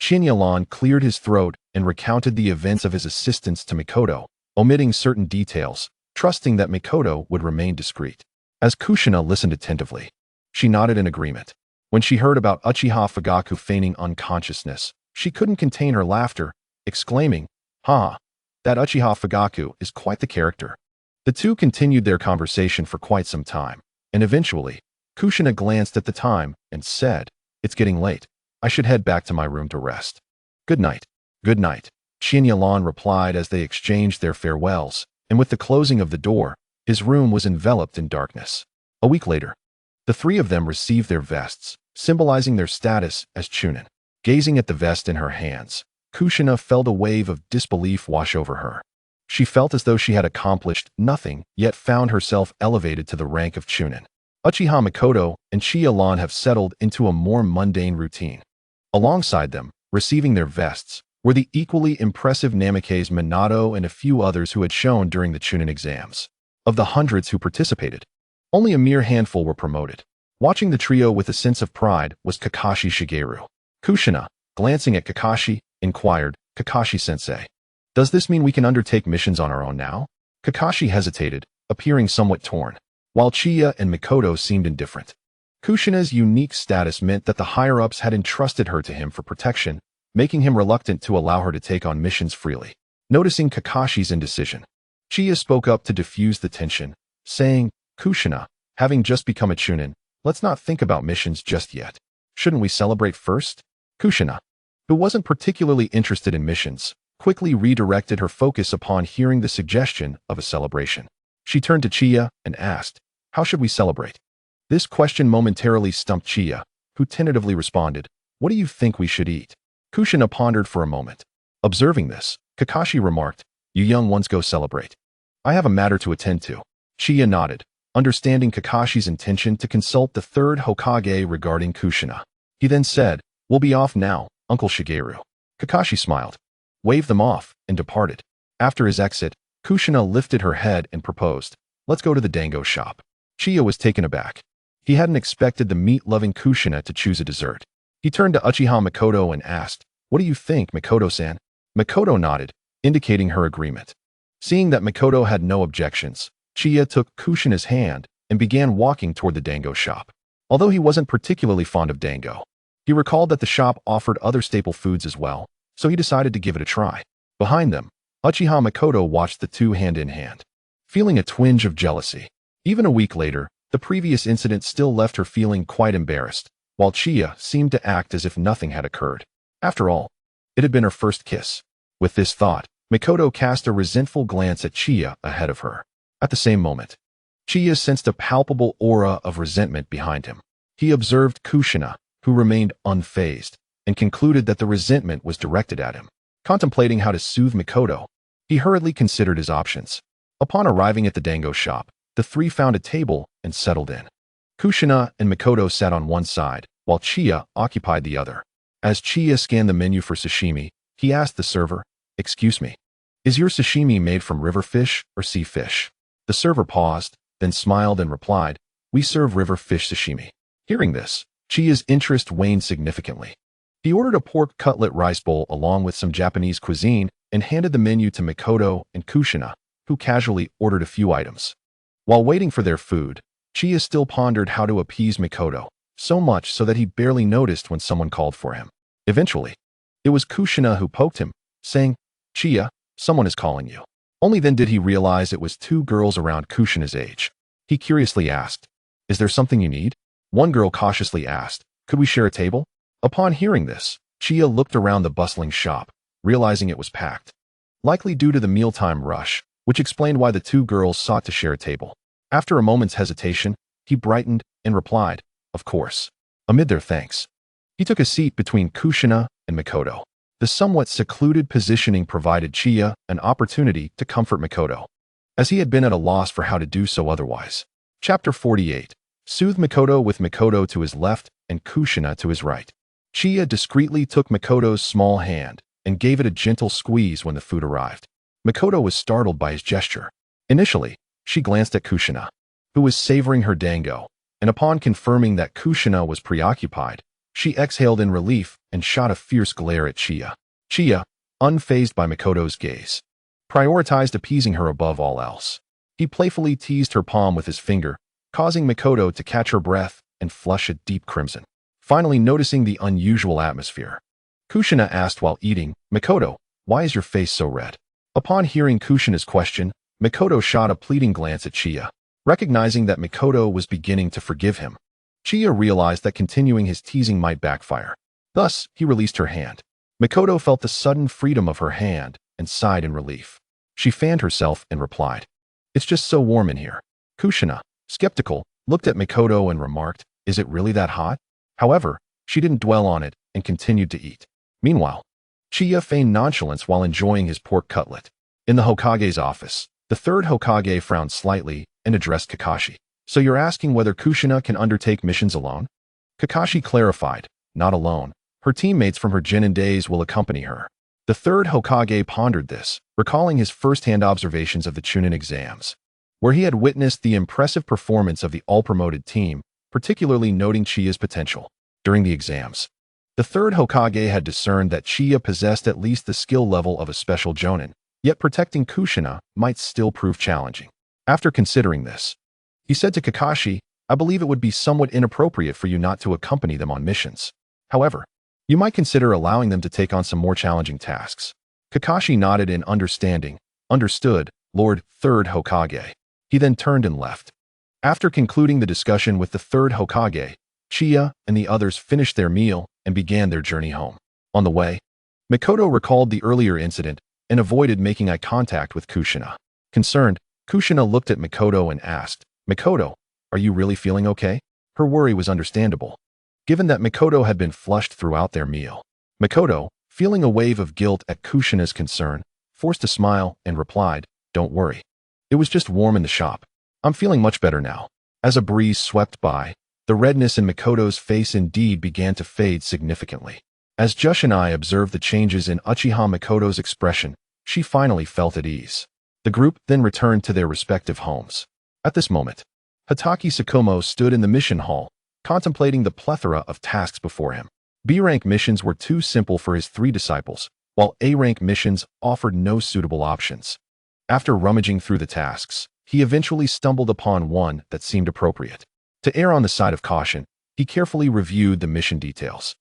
Chiya Ran cleared his throat and recounted the events of his assistance to Mikoto, omitting certain details, trusting that Mikoto would remain discreet. As Kushina listened attentively, she nodded in agreement. When she heard about Uchiha Fugaku feigning unconsciousness, she couldn't contain her laughter, exclaiming, "Ha! That Uchiha Fugaku is quite the character." The two continued their conversation for quite some time, and eventually, Kushina glanced at the time and said, "It's getting late. I should head back to my room to rest." "Good night." "Good night," Chiya Ran replied as they exchanged their farewells, and with the closing of the door, his room was enveloped in darkness. A week later, the three of them received their vests, symbolizing their status as Chunin. Gazing at the vest in her hands, Kushina felt a wave of disbelief wash over her. She felt as though she had accomplished nothing, yet found herself elevated to the rank of Chunin. Uchiha Mikoto and Chiya Ran have settled into a more mundane routine. Alongside them, receiving their vests, were the equally impressive Namikaze Minato and a few others who had shown during the Chunin exams. Of the hundreds who participated, only a mere handful were promoted. Watching the trio with a sense of pride was Kakashi Shigeru. Kushina, glancing at Kakashi, inquired, "Kakashi-sensei, does this mean we can undertake missions on our own now?" Kakashi hesitated, appearing somewhat torn, while Chiya and Mikoto seemed indifferent. Kushina's unique status meant that the higher-ups had entrusted her to him for protection, making him reluctant to allow her to take on missions freely. Noticing Kakashi's indecision, Chiya spoke up to diffuse the tension, saying, "Kushina, having just become a Chunin, let's not think about missions just yet. Shouldn't we celebrate first?" Kushina, who wasn't particularly interested in missions, quickly redirected her focus upon hearing the suggestion of a celebration. She turned to Chiya and asked, "How should we celebrate?" This question momentarily stumped Chiya, who tentatively responded, "What do you think we should eat?" Kushina pondered for a moment. Observing this, Kakashi remarked, "You young ones go celebrate. I have a matter to attend to." Chiya nodded, understanding Kakashi's intention to consult the third Hokage regarding Kushina. He then said, "We'll be off now, Uncle Shigeru." Kakashi smiled, waved them off, and departed. After his exit, Kushina lifted her head and proposed, "Let's go to the dango shop." Chiya was taken aback. He hadn't expected the meat-loving Kushina to choose a dessert. He turned to Uchiha Mikoto and asked, "What do you think, Mikoto-san?" Mikoto nodded, indicating her agreement. Seeing that Mikoto had no objections, Chiya took Kushina's hand and began walking toward the dango shop. Although he wasn't particularly fond of dango, he recalled that the shop offered other staple foods as well, so he decided to give it a try. Behind them, Uchiha Mikoto watched the two hand in hand, feeling a twinge of jealousy. Even a week later, the previous incident still left her feeling quite embarrassed, while Chiya seemed to act as if nothing had occurred. After all, it had been her first kiss. With this thought, Mikoto cast a resentful glance at Chiya ahead of her. At the same moment, Chiya sensed a palpable aura of resentment behind him. He observed Kushina, who remained unfazed, and concluded that the resentment was directed at him. Contemplating how to soothe Mikoto, he hurriedly considered his options. Upon arriving at the dango shop, the three found a table and settled in. Kushina and Mikoto sat on one side, while Chiya occupied the other. As Chiya scanned the menu for sashimi, he asked the server, "Excuse me, is your sashimi made from river fish or sea fish?" The server paused, then smiled and replied, "We serve river fish sashimi." Hearing this, Chiya's interest waned significantly. He ordered a pork cutlet rice bowl along with some Japanese cuisine and handed the menu to Mikoto and Kushina, who casually ordered a few items. While waiting for their food, Chiya still pondered how to appease Mikoto, so much so that he barely noticed when someone called for him. Eventually, it was Kushina who poked him, saying, "Chiya, someone is calling you." Only then did he realize it was two girls around Kushina's age. He curiously asked, "Is there something you need?" One girl cautiously asked, "Could we share a table?" Upon hearing this, Chiya looked around the bustling shop, realizing it was packed, likely due to the mealtime rush, which explained why the two girls sought to share a table. After a moment's hesitation, he brightened and replied, "Of course." Amid their thanks, he took a seat between Kushina and Mikoto. The somewhat secluded positioning provided Chiya an opportunity to comfort Mikoto, as he had been at a loss for how to do so otherwise. Chapter 48. Soothe Mikoto with Mikoto to his left and Kushina to his right. Chiya discreetly took Mikoto's small hand and gave it a gentle squeeze when the food arrived. Mikoto was startled by his gesture. Initially, she glanced at Kushina, who was savoring her dango, and upon confirming that Kushina was preoccupied, she exhaled in relief and shot a fierce glare at Chiya. Chiya, unfazed by Mikoto's gaze, prioritized appeasing her above all else. He playfully teased her palm with his finger, causing Mikoto to catch her breath and flush a deep crimson. Finally noticing the unusual atmosphere, Kushina asked while eating, "Mikoto, why is your face so red?" Upon hearing Kushina's question, Mikoto shot a pleading glance at Chiya. Recognizing that Mikoto was beginning to forgive him, Chiya realized that continuing his teasing might backfire. Thus, he released her hand. Mikoto felt the sudden freedom of her hand and sighed in relief. She fanned herself and replied, "It's just so warm in here." Kushina, skeptical, looked at Mikoto and remarked, "Is it really that hot?" However, she didn't dwell on it and continued to eat. Meanwhile, Chiya feigned nonchalance while enjoying his pork cutlet. In the Hokage's office, the third Hokage frowned slightly and addressed Kakashi. "So you're asking whether Kushina can undertake missions alone?" Kakashi clarified, "Not alone. Her teammates from her Chunin days will accompany her." The third Hokage pondered this, recalling his first-hand observations of the Chunin exams, where he had witnessed the impressive performance of the all-promoted team, particularly noting Chiya's potential. During the exams, the third Hokage had discerned that Chiya possessed at least the skill level of a special Jonin, yet protecting Kushina might still prove challenging. After considering this, he said to Kakashi, "I believe it would be somewhat inappropriate for you not to accompany them on missions. However, you might consider allowing them to take on some more challenging tasks." Kakashi nodded in understanding. "Understood, Lord Third Hokage." He then turned and left. After concluding the discussion with the third Hokage, Chiya and the others finished their meal and began their journey home. On the way, Mikoto recalled the earlier incident and avoided making eye contact with Kushina. Concerned, Kushina looked at Mikoto and asked, "Mikoto, are you really feeling okay?" Her worry was understandable, given that Mikoto had been flushed throughout their meal. Mikoto, feeling a wave of guilt at Kushina's concern, forced a smile and replied, "Don't worry. It was just warm in the shop. I'm feeling much better now." As a breeze swept by, the redness in Mikoto's face indeed began to fade significantly. As Jushinai observed the changes in Uchiha Mikoto's expression, she finally felt at ease. The group then returned to their respective homes. At this moment, Hatake Tsukumo stood in the mission hall, contemplating the plethora of tasks before him. B-rank missions were too simple for his three disciples, while A-rank missions offered no suitable options. After rummaging through the tasks, he eventually stumbled upon one that seemed appropriate. To err on the side of caution, he carefully reviewed the mission details.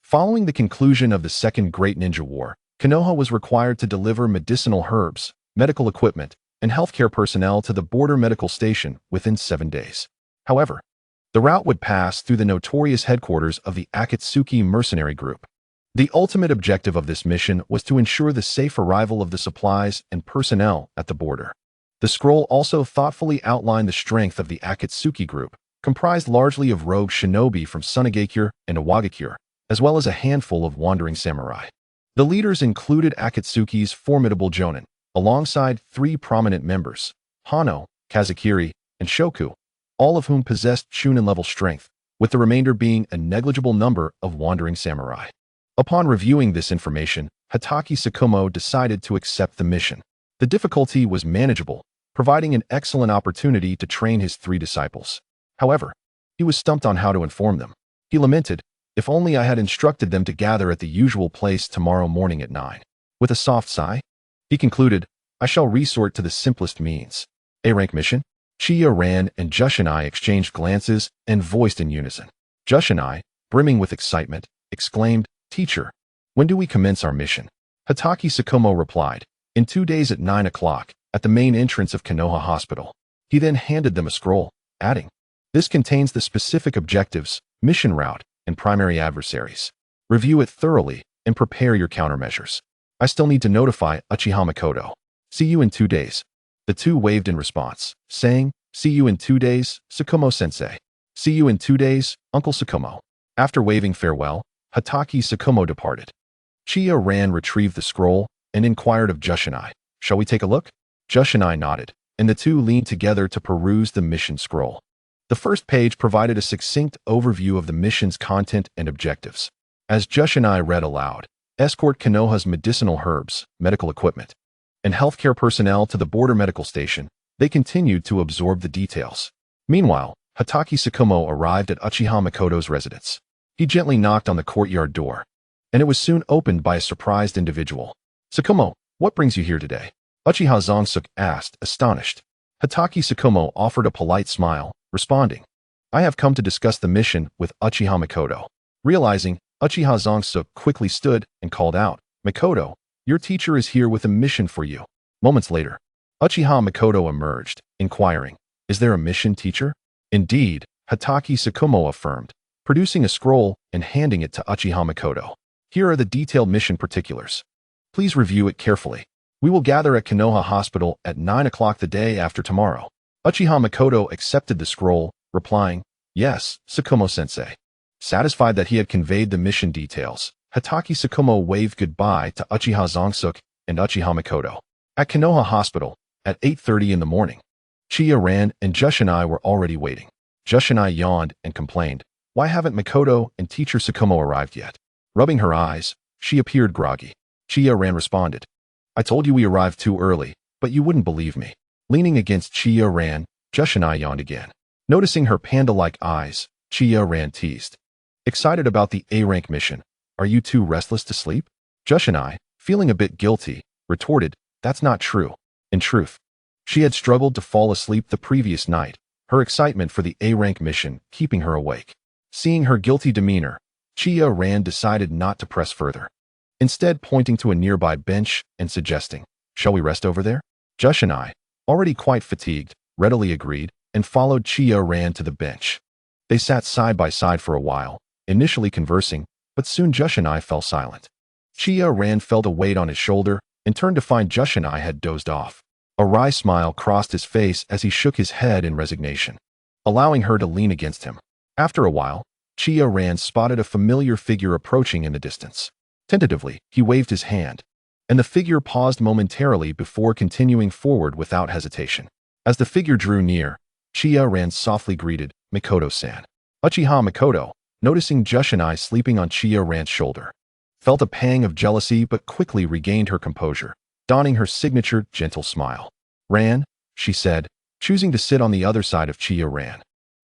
Following the conclusion of the Second Great Ninja War, Konoha was required to deliver medicinal herbs, medical equipment, and healthcare personnel to the border medical station within 7 days. However, the route would pass through the notorious headquarters of the Akatsuki mercenary group. The ultimate objective of this mission was to ensure the safe arrival of the supplies and personnel at the border. The scroll also thoughtfully outlined the strength of the Akatsuki group, comprised largely of rogue shinobi from Sunagakure and Iwagakure, as well as a handful of wandering samurai. The leaders included Akatsuki's formidable Jonin, alongside 3 prominent members, Hano, Kazakiri, and Shoku, all of whom possessed Chunin-level strength, with the remainder being a negligible number of wandering samurai. Upon reviewing this information, Hatake Tsukumo decided to accept the mission. The difficulty was manageable, providing an excellent opportunity to train his 3 disciples. However, he was stumped on how to inform them. He lamented, "If only I had instructed them to gather at the usual place tomorrow morning at 9. With a soft sigh, he concluded, "I shall resort to the simplest means." A-rank mission? Chiya Ran and Jushinai exchanged glances and voiced in unison. Jushinai, brimming with excitement, exclaimed, "Teacher, when do we commence our mission?" Hatake Tsukumo replied, "In 2 days at 9 o'clock, at the main entrance of Konoha Hospital." He then handed them a scroll, adding, "This contains the specific objectives, mission route, and primary adversaries. Review it thoroughly and prepare your countermeasures. I still need to notify Uchiha Mikoto. See you in 2 days." The two waved in response, saying, "See you in 2 days, Tsukumo-sensei." "See you in 2 days, Uncle Tsukumo." After waving farewell, Hatake Tsukumo departed. Chiya Ran retrieved the scroll and inquired of Jushinai, "Shall we take a look?" Jushinai nodded, and the two leaned together to peruse the mission scroll. The first page provided a succinct overview of the mission's content and objectives. As Jushinai read aloud, escort Konoha's medicinal herbs, medical equipment, and healthcare personnel to the border medical station. They continued to absorb the details. Meanwhile, Hatake Tsukumo arrived at Uchiha Makoto's residence. He gently knocked on the courtyard door, and it was soon opened by a surprised individual. "Tsukumo, what brings you here today?" Uchiha Zongsuk asked, astonished. Hatake Tsukumo offered a polite smile, responding, "I have come to discuss the mission with Uchiha Makoto." Realizing, Uchiha Zongsuk quickly stood and called out, "Makoto, your teacher is here with a mission for you." Moments later, Uchiha Makoto emerged, inquiring, "Is there a mission, teacher?" "Indeed," Hatake Tsukumo affirmed, producing a scroll and handing it to Uchiha Makoto. "Here are the detailed mission particulars. Please review it carefully. We will gather at Konoha Hospital at 9 o'clock the day after tomorrow." Uchiha Makoto accepted the scroll, replying, "Yes, Tsukumo-sensei." Satisfied that he had conveyed the mission details, Hatake Tsukumo waved goodbye to Uchiha Zongsuk and Uchiha Makoto. At Konoha Hospital, at 8:30 in the morning, Chiya Ran and Jushinai were already waiting. Jushinai yawned and complained, "Why haven't Makoto and teacher Tsukumo arrived yet?" Rubbing her eyes, she appeared groggy. Chiya Ran responded, "I told you we arrived too early, but you wouldn't believe me." Leaning against Chiya Ran, Jushinai yawned again. Noticing her panda-like eyes, Chiya Ran teased, "Excited about the A-rank mission. Are you too restless to sleep?" Jushinai, feeling a bit guilty, retorted, "That's not true." In truth, she had struggled to fall asleep the previous night, her excitement for the A-rank mission keeping her awake. Seeing her guilty demeanor, Chiya Ran decided not to press further, instead pointing to a nearby bench and suggesting, "Shall we rest over there?" Jushinai, already quite fatigued, readily agreed and followed Chiya Ran to the bench. They sat side by side for a while, initially conversing, but soon Jushinai fell silent. Chiya Ran felt a weight on his shoulder and turned to find Jushinai had dozed off. A wry smile crossed his face as he shook his head in resignation, allowing her to lean against him. After a while, Chiya Ran spotted a familiar figure approaching in the distance. Tentatively, he waved his hand, and the figure paused momentarily before continuing forward without hesitation. As the figure drew near, Chiya Ran softly greeted, "Makoto-san." Uchiha Makoto, noticing Jushinai sleeping on Chiya Ran's shoulder, felt a pang of jealousy but quickly regained her composure, donning her signature gentle smile. "Ran," she said, choosing to sit on the other side of Chiya Ran.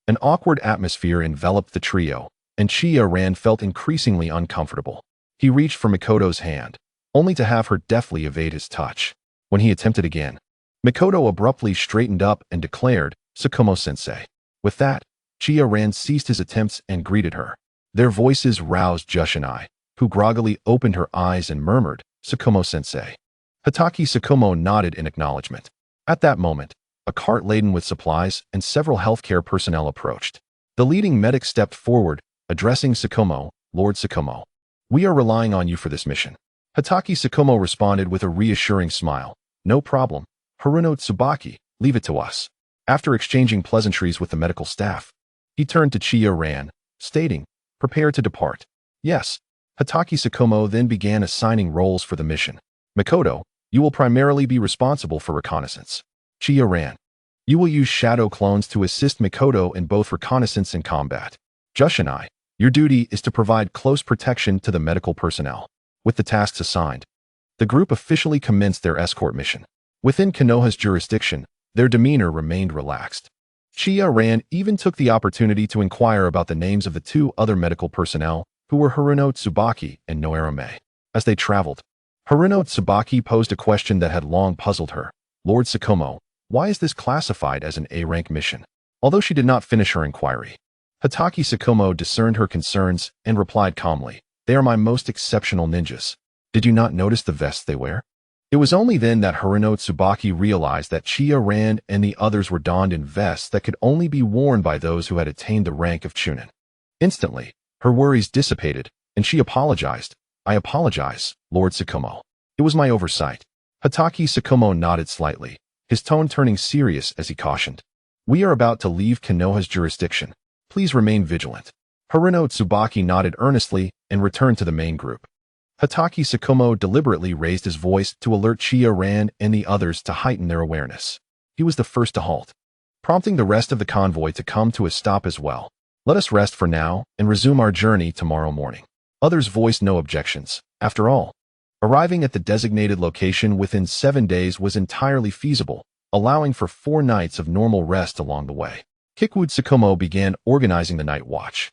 An awkward atmosphere enveloped the trio, and Chiya Ran felt increasingly uncomfortable. He reached for Makoto's hand, only to have her deftly evade his touch. When he attempted again, Makoto abruptly straightened up and declared, "Tsukumo-sensei." With that, Chiya Ran ceased his attempts and greeted her. Their voices roused Jushinai, who groggily opened her eyes and murmured, "Tsukumo-sensei." Hatake Tsukumo nodded in acknowledgement. At that moment, a cart laden with supplies and several healthcare personnel approached. The leading medic stepped forward, addressing Tsukumo, "Lord Tsukumo, we are relying on you for this mission." Hatake Tsukumo responded with a reassuring smile, "No problem, Haruno Tsubaki, leave it to us." After exchanging pleasantries with the medical staff, he turned to Chiya Ran, stating, "Prepare to depart." "Yes." Hatake Tsukumo then began assigning roles for the mission. "Makoto, you will primarily be responsible for reconnaissance." Chiya Ran, "You will use shadow clones to assist Makoto in both reconnaissance and combat." Jushinai, "Your duty is to provide close protection to the medical personnel." With the tasks assigned, the group officially commenced their escort mission. Within Konoha's jurisdiction, their demeanor remained relaxed. Chiya Ran even took the opportunity to inquire about the names of the two other medical personnel, who were Haruno Tsubaki and Noirame. As they traveled, Haruno Tsubaki posed a question that had long puzzled her. "Lord Tsukumo, why is this classified as an A-rank mission?" Although she did not finish her inquiry, Hatake Tsukumo discerned her concerns and replied calmly, "They are my most exceptional ninjas. Did you not notice the vests they wear?" It was only then that Haruno Tsubaki realized that Chiya Ran and the others were donned in vests that could only be worn by those who had attained the rank of Chunin. Instantly, her worries dissipated, and she apologized. "I apologize, Lord Tsukumo. It was my oversight." Hatake Tsukumo nodded slightly, his tone turning serious as he cautioned, "We are about to leave Konoha's jurisdiction. Please remain vigilant." Haruno Tsubaki nodded earnestly and returned to the main group. Hataki Tsukumo deliberately raised his voice to alert Chiya Ran and the others to heighten their awareness. He was the first to halt, prompting the rest of the convoy to come to a stop as well. Let us rest for now and resume our journey tomorrow morning. Others voiced no objections. After all, arriving at the designated location within 7 days was entirely feasible, allowing for 4 nights of normal rest along the way. Kikude Tsukumo began organizing the night watch.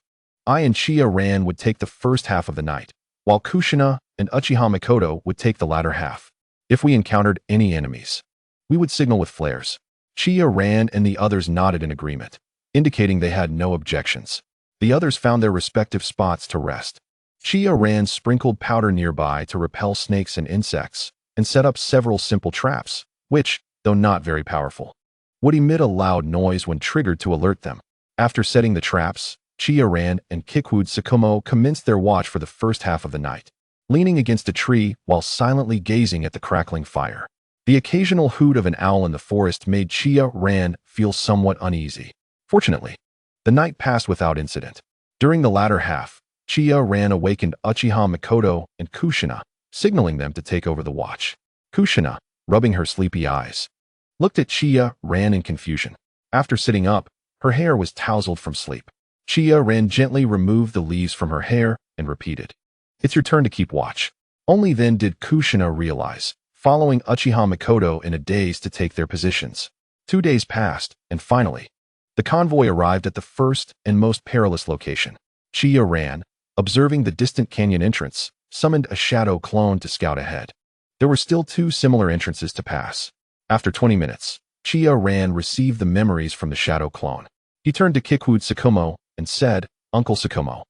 I and Chiya Ran would take the first half of the night, while Kushina and Uchiha Mikoto would take the latter half. If we encountered any enemies, we would signal with flares. Chiya Ran and the others nodded in agreement, indicating they had no objections. The others found their respective spots to rest. Chiya Ran sprinkled powder nearby to repel snakes and insects, and set up several simple traps, which, though not very powerful, would emit a loud noise when triggered to alert them. After setting the traps, Chiya Ran and Kikude Tsukumo commenced their watch for the first half of the night, leaning against a tree while silently gazing at the crackling fire. The occasional hoot of an owl in the forest made Chiya Ran feel somewhat uneasy. Fortunately, the night passed without incident. During the latter half, Chiya Ran awakened Uchiha Mikoto and Kushina, signaling them to take over the watch. Kushina, rubbing her sleepy eyes, looked at Chiya Ran in confusion. After sitting up, her hair was tousled from sleep. Chiya Ran gently removed the leaves from her hair and repeated, "It's your turn to keep watch." Only then did Kushina realize, following Uchiha Mikoto in a daze to take their positions. 2 days passed, and finally, the convoy arrived at the first and most perilous location. Chiya Ran, observing the distant canyon entrance, summoned a shadow clone to scout ahead. There were still 2 similar entrances to pass. After 20 minutes, Chiya Ran received the memories from the shadow clone. He turned to Kikude Tsukumo and said, "Uncle Tsukumo,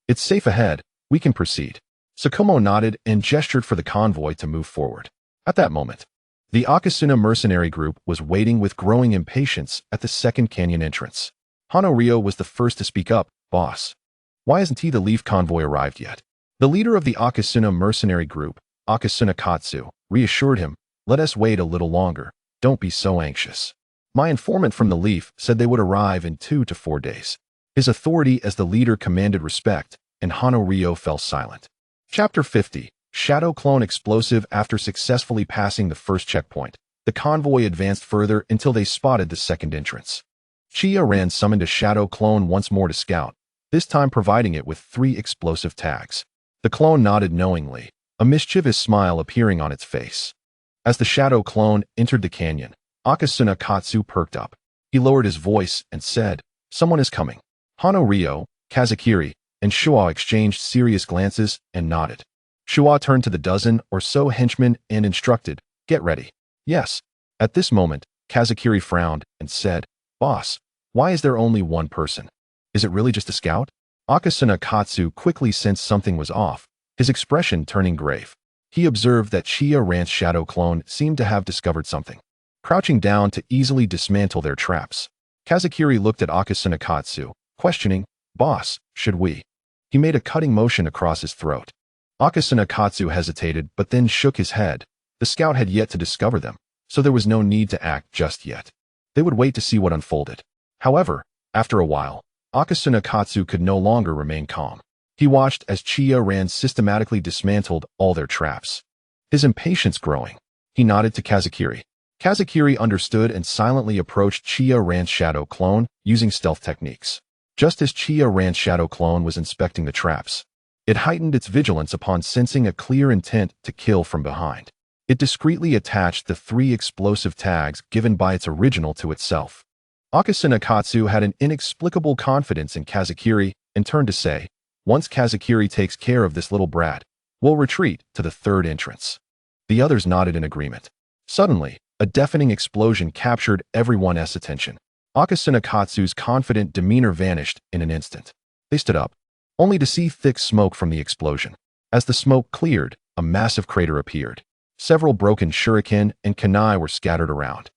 it's safe ahead, we can proceed." Tsukumo nodded and gestured for the convoy to move forward. At that moment, the Akasuna mercenary group was waiting with growing impatience at the second canyon entrance. Hanorio was the first to speak up. "Boss, why hasn't the Leaf convoy arrived yet?" The leader of the Akasuna mercenary group, Akasuna Katsu, reassured him, "Let us wait a little longer, don't be so anxious. My informant from the Leaf said they would arrive in 2 to 4 days." His authority as the leader commanded respect, and Hanorio fell silent. Chapter 50. Shadow Clone Explosive. After successfully passing the first checkpoint, the convoy advanced further until they spotted the second entrance. Chiya Ran summoned a shadow clone once more to scout, this time providing it with 3 explosive tags. The clone nodded knowingly, a mischievous smile appearing on its face. As the shadow clone entered the canyon, Akasuna Katsu perked up. He lowered his voice and said, "Someone is coming." Hanorio, Kazakiri, and Shua exchanged serious glances and nodded. Shua turned to the dozen or so henchmen and instructed, "Get ready." "Yes." At this moment, Kazakiri frowned and said, "Boss, why is there only 1 person? Is it really just a scout?" Akasuna Katsu quickly sensed something was off, his expression turning grave. He observed that Chiya Ran's shadow clone seemed to have discovered something, crouching down to easily dismantle their traps. Kazakiri looked at Akasuna Katsu, questioning, "Boss, should we?" He made a cutting motion across his throat. Akasuna Katsu hesitated but then shook his head. The scout had yet to discover them, so there was no need to act just yet. They would wait to see what unfolded. However, after a while, Akasuna Katsu could no longer remain calm. He watched as Chiya Ran systematically dismantled all their traps. His impatience growing, he nodded to Kazakiri. Kazakiri understood and silently approached Chiya Ran's shadow clone using stealth techniques. Just as Chiya Ran's shadow clone was inspecting the traps, it heightened its vigilance upon sensing a clear intent to kill from behind. It discreetly attached the 3 explosive tags given by its original to itself. Akasuna Katsu had an inexplicable confidence in Kazakiri and turned to say, "Once Kazakiri takes care of this little brat, we'll retreat to the 3rd entrance." The others nodded in agreement. Suddenly, a deafening explosion captured everyone's attention. Akasuna Katsu's confident demeanor vanished in an instant. They stood up, only to see thick smoke from the explosion. As the smoke cleared, a massive crater appeared. Several broken shuriken and kunai were scattered around.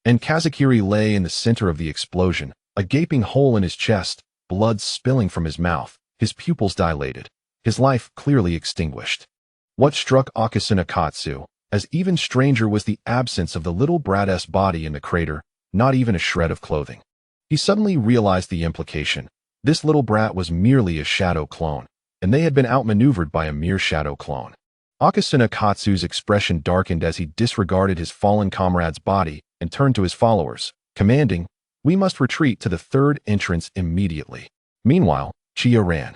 And Kazakiri lay in the center of the explosion, a gaping hole in his chest, blood spilling from his mouth, his pupils dilated, his life clearly extinguished. What struck Akasuna Katsu as even stranger was the absence of the little brat's body in the crater, not even a shred of clothing. He suddenly realized the implication. This little brat was merely a shadow clone, and they had been outmaneuvered by a mere shadow clone. Akasuna Katsu's expression darkened as he disregarded his fallen comrade's body and turned to his followers, commanding, "We must retreat to the third entrance immediately." Meanwhile, Chiya Ran,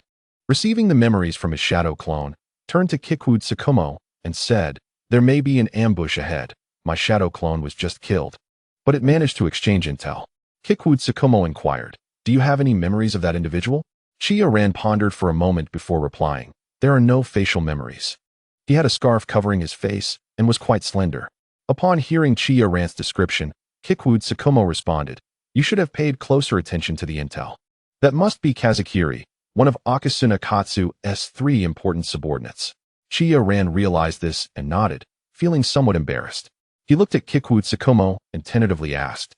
receiving the memories from his shadow clone, turned to Kikude Tsukumo and said, "There may be an ambush ahead. My shadow clone was just killed, but it managed to exchange intel." Kikude Tsukumo inquired, "Do you have any memories of that individual?" Chiya Ran pondered for a moment before replying, "There are no facial memories. He had a scarf covering his face and was quite slender." Upon hearing Chiya Ran's description, Kikude Tsukumo responded, "You should have paid closer attention to the intel. That must be Kazukiri, one of Akasuna Katsu's 3 important subordinates." Chiya Ran realized this and nodded, feeling somewhat embarrassed. He looked at Kikude Tsukumo and tentatively asked,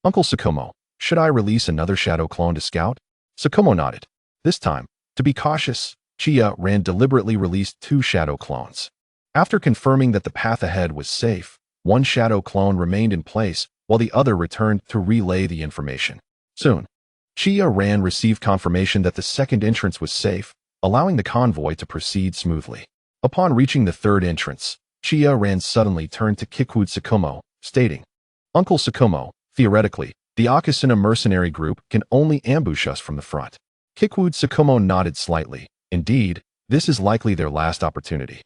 "Uncle Tsukumo, should I release another shadow clone to scout?" Tsukumo nodded. This time, to be cautious, Chiya Ran deliberately released 2 shadow clones. After confirming that the path ahead was safe, one shadow clone remained in place while the other returned to relay the information. Soon, Chiya Ran received confirmation that the second entrance was safe, allowing the convoy to proceed smoothly. Upon reaching the third entrance, Chiya Ran suddenly turned to Kikude Tsukumo, stating, "Uncle Tsukumo, theoretically, the Akasuna mercenary group can only ambush us from the front." Kikude Tsukumo nodded slightly. "Indeed, this is likely their last opportunity.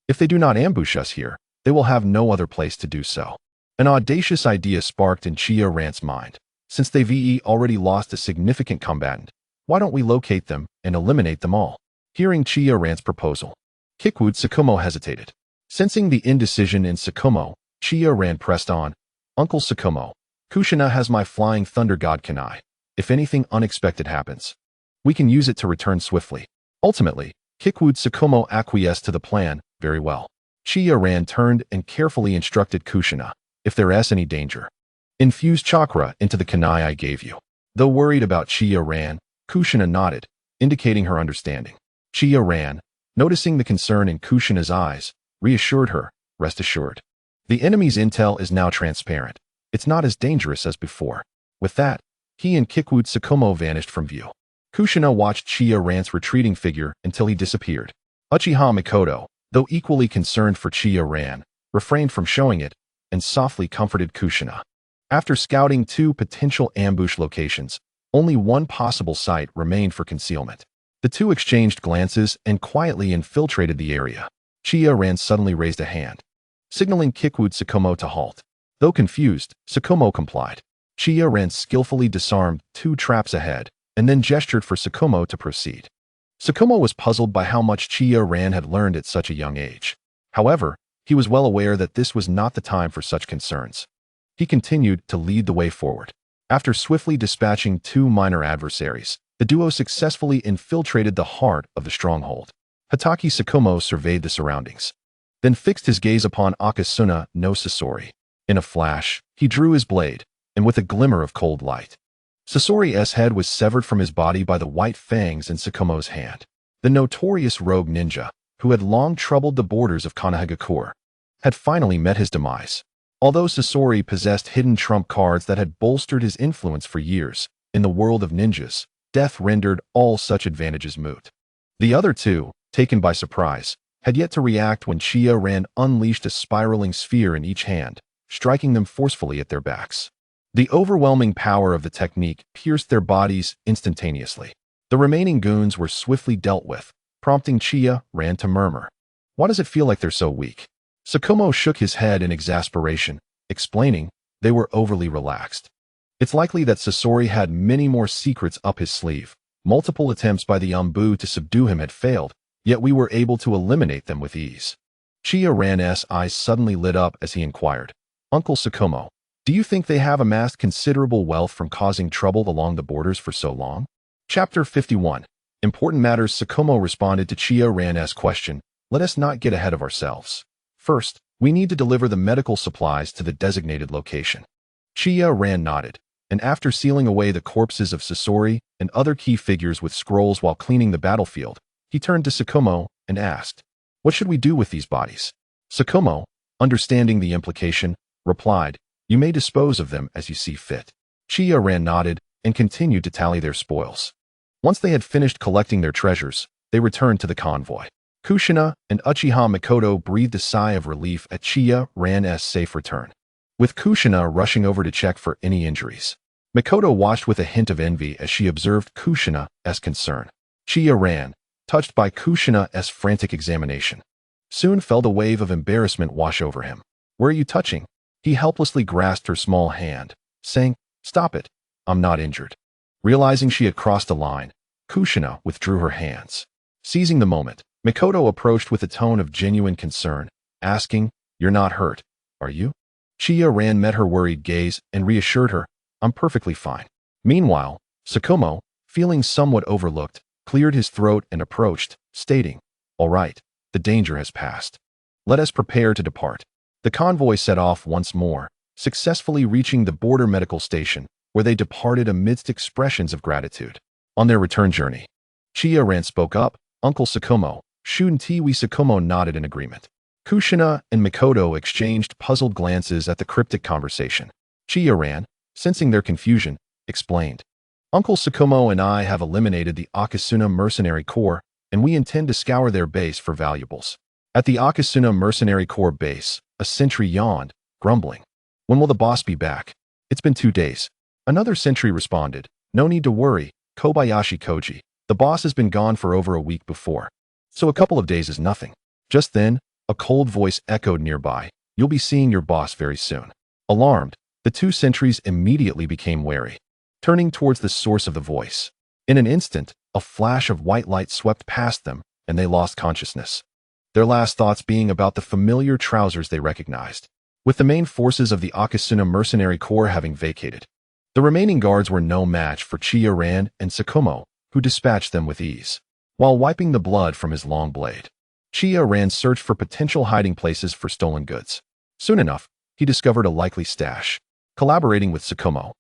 If they do not ambush us here, they will have no other place to do so." An audacious idea sparked in Chiya Ran's mind. Since they've already lost a significant combatant, why don't we locate them and eliminate them all? Hearing Chiya Ran's proposal, Kikude Tsukumo hesitated. Sensing the indecision in Tsukumo, Chiya Ran pressed on, "Uncle Tsukumo, Kushina has my flying thunder god kunai. If anything unexpected happens, we can use it to return swiftly." Ultimately, Kikude Tsukumo acquiesced to the plan. "Very well." Chiya Ran turned and carefully instructed Kushina, "If there is any danger, infuse chakra into the kunai I gave you." Though worried about Chiya Ran, Kushina nodded, indicating her understanding. Chiya Ran, noticing the concern in Kushina's eyes, reassured her, "Rest assured. The enemy's intel is now transparent. It's not as dangerous as before." With that, he and Kikude Tsukumo vanished from view. Kushina watched Chiya Ran's retreating figure until he disappeared. Uchiha Mikoto, though equally concerned for Chiya Ran, refrained from showing it and softly comforted Kushina. After scouting 2 potential ambush locations, only one possible site remained for concealment. The 2 exchanged glances and quietly infiltrated the area. Chiya Ran suddenly raised a hand, signaling Kikude Tsukumo to halt. Though confused, Tsukumo complied. Chiya Ran skillfully disarmed 2 traps ahead and then gestured for Tsukumo to proceed. Tsukumo was puzzled by how much Chiya Ran had learned at such a young age. However, he was well aware that this was not the time for such concerns. He continued to lead the way forward. After swiftly dispatching 2 minor adversaries, the duo successfully infiltrated the heart of the stronghold. Hatake Tsukumo surveyed the surroundings, then fixed his gaze upon Akasuna no Sasori. In a flash, he drew his blade, and with a glimmer of cold light, Sasori's head was severed from his body by the white fangs in Tsukumo's hand. The notorious rogue ninja, who had long troubled the borders of Konohagakure, had finally met his demise. Although Sasori possessed hidden trump cards that had bolstered his influence for years, in the world of ninjas, death rendered all such advantages moot. The other 2, taken by surprise, had yet to react when Chiya Ran unleashed a spiraling sphere in each hand, striking them forcefully at their backs. The overwhelming power of the technique pierced their bodies instantaneously. The remaining goons were swiftly dealt with, prompting Chiya Ran to murmur, "Why does it feel like they're so weak?" Tsukumo shook his head in exasperation, explaining, "They were overly relaxed. It's likely that Sasori had many more secrets up his sleeve. Multiple attempts by the Umbu to subdue him had failed, yet we were able to eliminate them with ease." Chiya Ran's eyes suddenly lit up as he inquired, "Uncle Tsukumo, do you think they have amassed considerable wealth from causing trouble along the borders for so long?" Chapter 51. Important Matters. Tsukumo responded to Chiya Ran's question, "Let us not get ahead of ourselves. First, we need to deliver the medical supplies to the designated location." Chiya Ran nodded, and after sealing away the corpses of Sasori and other key figures with scrolls while cleaning the battlefield, he turned to Tsukumo and asked, "What should we do with these bodies?" Tsukumo, understanding the implication, replied, "You may dispose of them as you see fit." Chiya Ran nodded and continued to tally their spoils. Once they had finished collecting their treasures, they returned to the convoy. Kushina and Uchiha Mikoto breathed a sigh of relief at Chiya Ran's safe return, with Kushina rushing over to check for any injuries. Mikoto watched with a hint of envy as she observed Kushina's concern. Chiya Ran, touched by Kushina's frantic examination, soon felt a wave of embarrassment wash over him. "Where are you touching?" He helplessly grasped her small hand, saying, "Stop it, I'm not injured." Realizing she had crossed a line, Kushina withdrew her hands. Seizing the moment, Mikoto approached with a tone of genuine concern, asking, "You're not hurt, are you?" Chiya Ran met her worried gaze and reassured her, "I'm perfectly fine." Meanwhile, Tsukumo, feeling somewhat overlooked, cleared his throat and approached, stating, "All right, the danger has passed. Let us prepare to depart." The convoy set off once more, successfully reaching the border medical station, where they departed amidst expressions of gratitude. On their return journey, Chiya Ran spoke up, "Uncle Tsukumo." Shuntiwi Tsukumo nodded in agreement. Kushina and Mikoto exchanged puzzled glances at the cryptic conversation. Chiya Ran, sensing their confusion, explained, "Uncle Tsukumo and I have eliminated the Akasuna Mercenary Corps, and we intend to scour their base for valuables." At the Akasuna Mercenary Corps base, a sentry yawned, grumbling, "When will the boss be back?" "It's been 2 days." Another sentry responded, "No need to worry, Kobayashi Koji. The boss has been gone for over a week before, so a couple of days is nothing." Just then, a cold voice echoed nearby, "You'll be seeing your boss very soon." Alarmed, the 2 sentries immediately became wary, turning towards the source of the voice. In an instant, a flash of white light swept past them, and they lost consciousness, their last thoughts being about the familiar trousers they recognized. With the main forces of the Akasuna Mercenary Corps having vacated, the remaining guards were no match for Chiya Ran and Tsukumo, who dispatched them with ease. While wiping the blood from his long blade, Chiya Ran searched for potential hiding places for stolen goods. Soon enough, he discovered a likely stash. Collaborating with Tsukumo,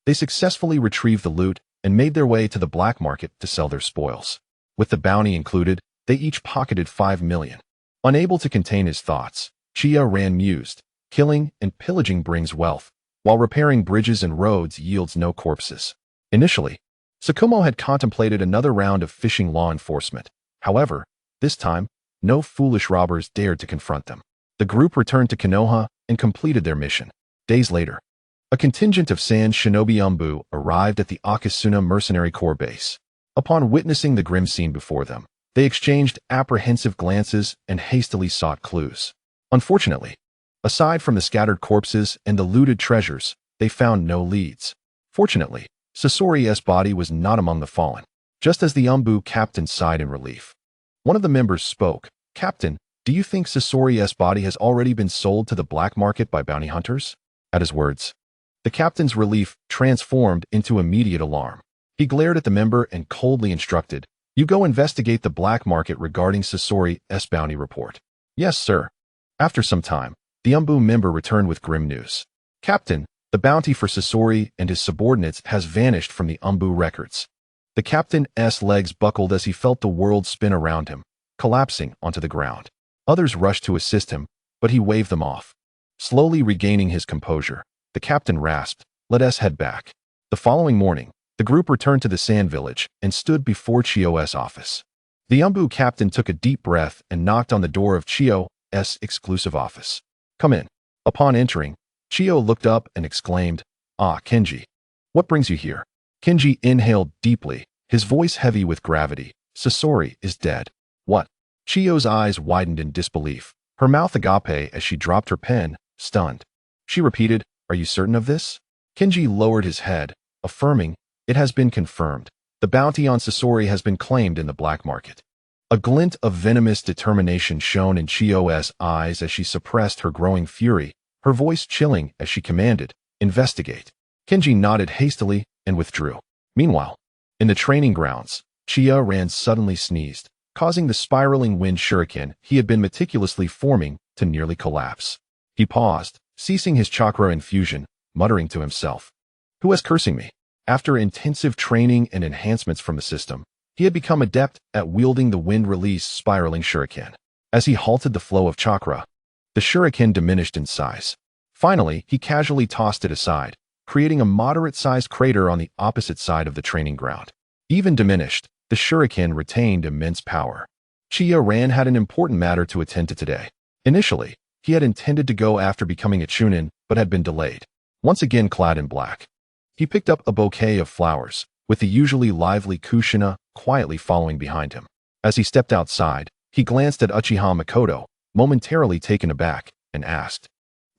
they successfully retrieved the loot and made their way to the black market to sell their spoils. With the bounty included, they each pocketed 5 million. Unable to contain his thoughts, Chiya Ran mused, "Killing and pillaging brings wealth, while repairing bridges and roads yields no corpses." Initially, Tsukumo had contemplated another round of fishing law enforcement. However, this time, no foolish robbers dared to confront them. The group returned to Konoha and completed their mission. Days later, a contingent of Sand Shinobi Umbu arrived at the Akasuna Mercenary Corps base. Upon witnessing the grim scene before them, they exchanged apprehensive glances and hastily sought clues. Unfortunately, aside from the scattered corpses and the looted treasures, they found no leads. Fortunately, Sasori's body was not among the fallen. Just as the Umbu captain sighed in relief, one of the members spoke, "Captain, do you think Sasori's body has already been sold to the black market by bounty hunters?" At his words, the captain's relief transformed into immediate alarm. He glared at the member and coldly instructed, "You go investigate the black market regarding Sasori's bounty report." "Yes, sir." After some time, the Umbu member returned with grim news. "Captain, the bounty for Sasori and his subordinates has vanished from the Umbu records." The captain's legs buckled as he felt the world spin around him, collapsing onto the ground. Others rushed to assist him, but he waved them off. Slowly regaining his composure, the captain rasped, "Let us head back." The following morning, the group returned to the sand village and stood before Chiyo's office. The Umbu captain took a deep breath and knocked on the door of Chiyo's exclusive office. "Come in." Upon entering, Chiyo looked up and exclaimed, "Ah, Kenji. What brings you here?" Kenji inhaled deeply, his voice heavy with gravity. "Sasori is dead." "What?" Chiyo's eyes widened in disbelief, her mouth agape as she dropped her pen, stunned. She repeated, "Are you certain of this?" Kenji lowered his head, affirming, "It has been confirmed. The bounty on Sasori has been claimed in the black market." A glint of venomous determination shone in Chiyo's eyes as she suppressed her growing fury, her voice chilling as she commanded, "Investigate." Kenji nodded hastily and withdrew. Meanwhile, in the training grounds, Chiya Ran suddenly sneezed, causing the spiraling wind shuriken he had been meticulously forming to nearly collapse. He paused, ceasing his chakra infusion, muttering to himself, "Who is cursing me?" After intensive training and enhancements from the system, he had become adept at wielding the wind-release spiraling shuriken. As he halted the flow of chakra, the shuriken diminished in size. Finally, he casually tossed it aside, creating a moderate-sized crater on the opposite side of the training ground. Even diminished, the Shuriken retained immense power. Chiya Ran had an important matter to attend to today. Initially, he had intended to go after becoming a Chunin, but had been delayed. Once again clad in black, he picked up a bouquet of flowers, with the usually lively Kushina quietly following behind him. As he stepped outside, he glanced at Uchiha Makoto, momentarily taken aback, and asked,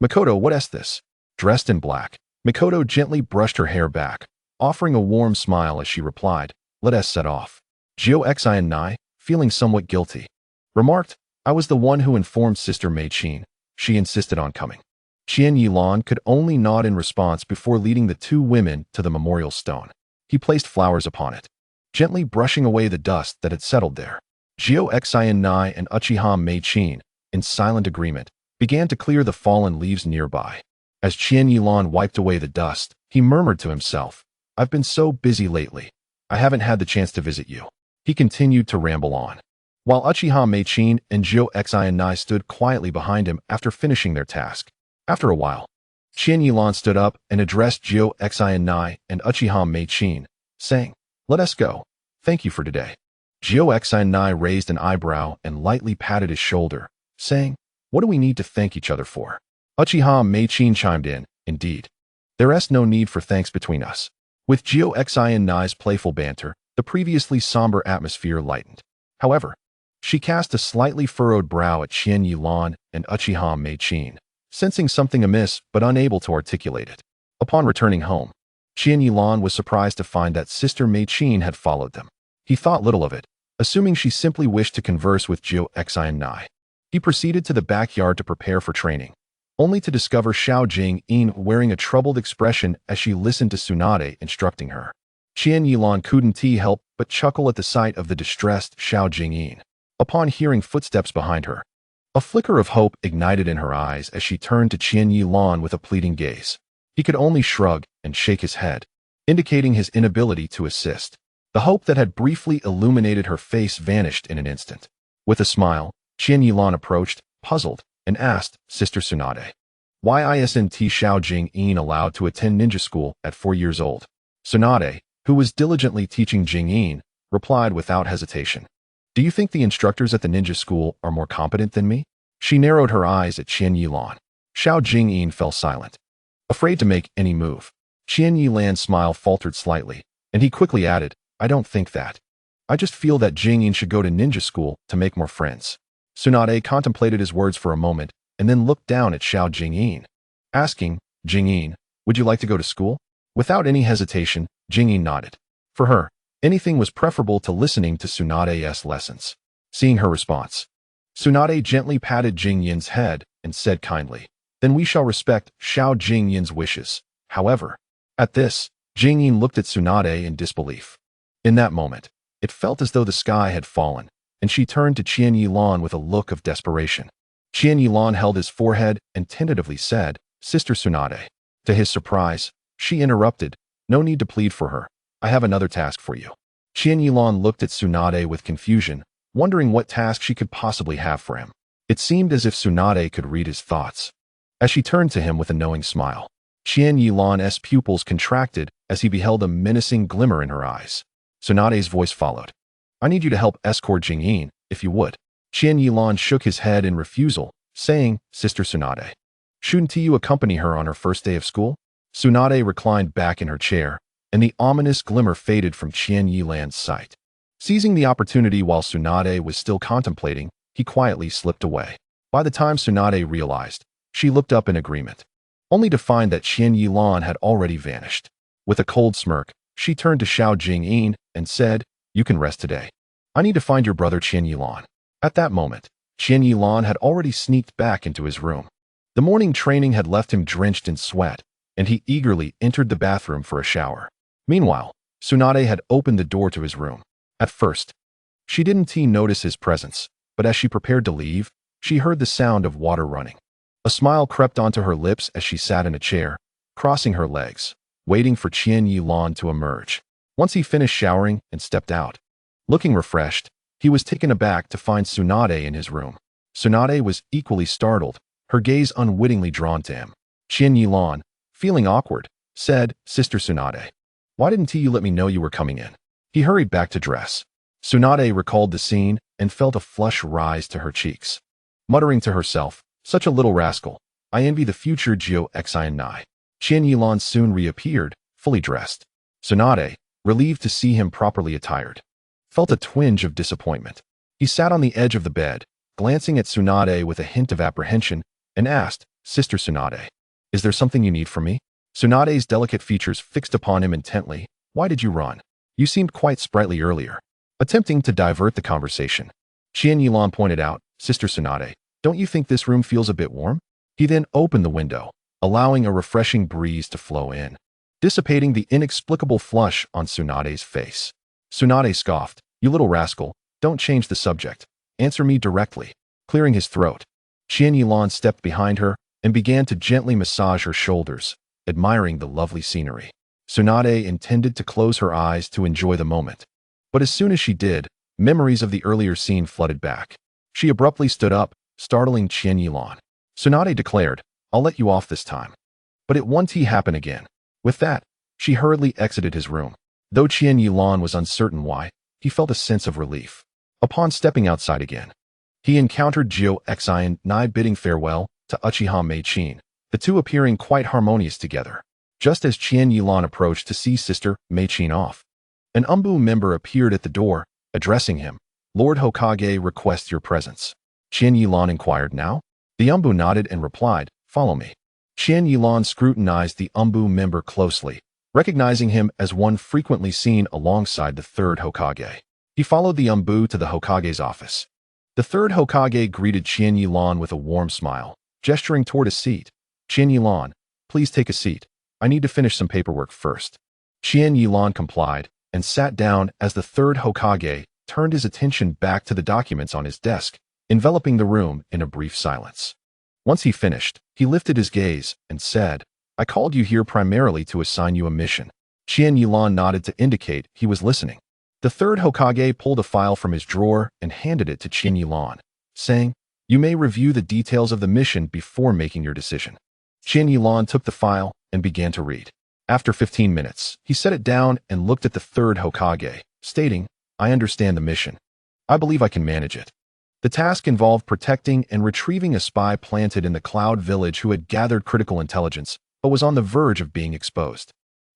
"Makoto, what is this?" Dressed in black, Makoto gently brushed her hair back, offering a warm smile as she replied, "Let us set off." Jio Xian Nai, feeling somewhat guilty, remarked, "I was the one who informed Sister Mei Qin. She insisted on coming." Qian Yilan could only nod in response before leading the two women to the memorial stone. He placed flowers upon it, gently brushing away the dust that had settled there. Jio Xian Nai and Uchiha Mei Qin, in silent agreement, began to clear the fallen leaves nearby. As Qian Yilan wiped away the dust, he murmured to himself, "I've been so busy lately. I haven't had the chance to visit you." He continued to ramble on, while Uchiha Mei Qin and Jio Xian Nai stood quietly behind him after finishing their task. After a while, Qian Yilan stood up and addressed Jio Xian Nai and Uchiha Mei Qin, saying, "Let us go. Thank you for today." Jio Xian Nai raised an eyebrow and lightly patted his shoulder, saying, "What do we need to thank each other for?" Uchiha Mei Qin chimed in, "Indeed. There is no need for thanks between us." With Jio Xian Nai's playful banter, the previously somber atmosphere lightened. However, she cast a slightly furrowed brow at Qian Yilan and Uchiha Mei Qin, sensing something amiss but unable to articulate it. Upon returning home, Qian Yilan was surprised to find that Sister Mei Qin had followed them. He thought little of it, assuming she simply wished to converse with Jio Xian Nai. He proceeded to the backyard to prepare for training, only to discover Xiao Jing-in wearing a troubled expression as she listened to Tsunade instructing her. Qian Yilan couldn't help but chuckle at the sight of the distressed Xiao Jing-in. Upon hearing footsteps behind her, a flicker of hope ignited in her eyes as she turned to Qian Yilan with a pleading gaze. He could only shrug and shake his head, indicating his inability to assist. The hope that had briefly illuminated her face vanished in an instant. With a smile, Qian Yilan approached, puzzled, and asked, "Sister Tsunade, why isn't Xiao Jing-in allowed to attend ninja school at 4 years old?" Tsunade, who was diligently teaching Jing-in, replied without hesitation, "Do you think the instructors at the ninja school are more competent than me?" She narrowed her eyes at Qian Yilan. Xiao Jing-in fell silent, afraid to make any move. Qian Yilan's smile faltered slightly, and he quickly added, "I don't think that. I just feel that Jing-in should go to ninja school to make more friends." Tsunade contemplated his words for a moment and then looked down at Xiao Jing-in, asking, "Jing-in, would you like to go to school?" Without any hesitation, Jing-in nodded. For her, anything was preferable to listening to Tsunade's lessons. Seeing her response, Tsunade gently patted Jing-yin's head and said kindly, "Then we shall respect Xiao Jing-yin's wishes." However, at this, Jing-yin looked at Tsunade in disbelief. In that moment, it felt as though the sky had fallen, and she turned to Qian Yilan with a look of desperation. Qian Yilan held his forehead and tentatively said, "Sister Tsunade." To his surprise, she interrupted, "No need to plead for her. I have another task for you." Qian Yilan looked at Tsunade with confusion, wondering what task she could possibly have for him. It seemed as if Tsunade could read his thoughts. As she turned to him with a knowing smile, Qian Yilan's pupils contracted as he beheld a menacing glimmer in her eyes. Tsunade's voice followed, "I need you to help escort Jing-in, if you would." Qian Yilan shook his head in refusal, saying, "Sister Tsunade, shouldn't you accompany her on her first day of school?" Tsunade reclined back in her chair, and the ominous glimmer faded from Qian Yilan's sight. Seizing the opportunity while Tsunade was still contemplating, he quietly slipped away. By the time Tsunade realized, she looked up in agreement, only to find that Qian Yilan had already vanished. With a cold smirk, she turned to Xiao Jing-in and said, "You can rest today. I need to find your brother Qian Yilan." At that moment, Qian Yilan had already sneaked back into his room. The morning training had left him drenched in sweat, and he eagerly entered the bathroom for a shower. Meanwhile, Tsunade had opened the door to his room. At first, she didn't notice his presence, but as she prepared to leave, she heard the sound of water running. A smile crept onto her lips as she sat in a chair, crossing her legs, waiting for Qian Yilan to emerge. Once he finished showering and stepped out, looking refreshed, he was taken aback to find Tsunade in his room. Tsunade was equally startled, her gaze unwittingly drawn to him. Qian Yilan, feeling awkward, said, "Sister Tsunade, why didn't you let me know you were coming in?" He hurried back to dress. Tsunade recalled the scene and felt a flush rise to her cheeks. Muttering to herself, such a little rascal, I envy the future Gyo Xian Nai. Qian Yilan soon reappeared, fully dressed. Tsunade, relieved to see him properly attired, felt a twinge of disappointment. He sat on the edge of the bed, glancing at Tsunade with a hint of apprehension, and asked, Sister Tsunade, is there something you need from me? Tsunade's delicate features fixed upon him intently. Why did you run? You seemed quite sprightly earlier. Attempting to divert the conversation, Qian Yilan pointed out, Sister Tsunade, don't you think this room feels a bit warm? He then opened the window, allowing a refreshing breeze to flow in, dissipating the inexplicable flush on Tsunade's face. Tsunade scoffed, you little rascal, don't change the subject. Answer me directly. Clearing his throat, Qian Yilan stepped behind her and began to gently massage her shoulders, admiring the lovely scenery. Tsunade intended to close her eyes to enjoy the moment, but as soon as she did, memories of the earlier scene flooded back. She abruptly stood up, startling Qian Yilan. Tsunade declared, I'll let you off this time. But it won't happen again. With that, she hurriedly exited his room. Though Qian Yilan was uncertain why, he felt a sense of relief. Upon stepping outside again, he encountered Gyo Xian Nai bidding farewell to Uchiha Mei-chin, the two appearing quite harmonious together. Just as Qian Yilan approached to see Sister Mei-chin off, an Umbu member appeared at the door, addressing him. Lord Hokage requests your presence. Qian Yilan inquired now. The Umbu nodded and replied, follow me. Qian Yilan scrutinized the Umbu member closely, recognizing him as one frequently seen alongside the third Hokage. He followed the Umbu to the Hokage's office. The third Hokage greeted Qian Yilan with a warm smile, gesturing toward a seat. Qian Yilan, please take a seat. I need to finish some paperwork first. Qian Yilan complied and sat down as the third Hokage turned his attention back to the documents on his desk, enveloping the room in a brief silence. Once he finished, he lifted his gaze and said, I called you here primarily to assign you a mission. Qian Yilan nodded to indicate he was listening. The third Hokage pulled a file from his drawer and handed it to Qian Yilan, saying, you may review the details of the mission before making your decision. Qian Yilan took the file and began to read. After 15 minutes, he set it down and looked at the third Hokage, stating, I understand the mission. I believe I can manage it. The task involved protecting and retrieving a spy planted in the Cloud Village who had gathered critical intelligence, but was on the verge of being exposed.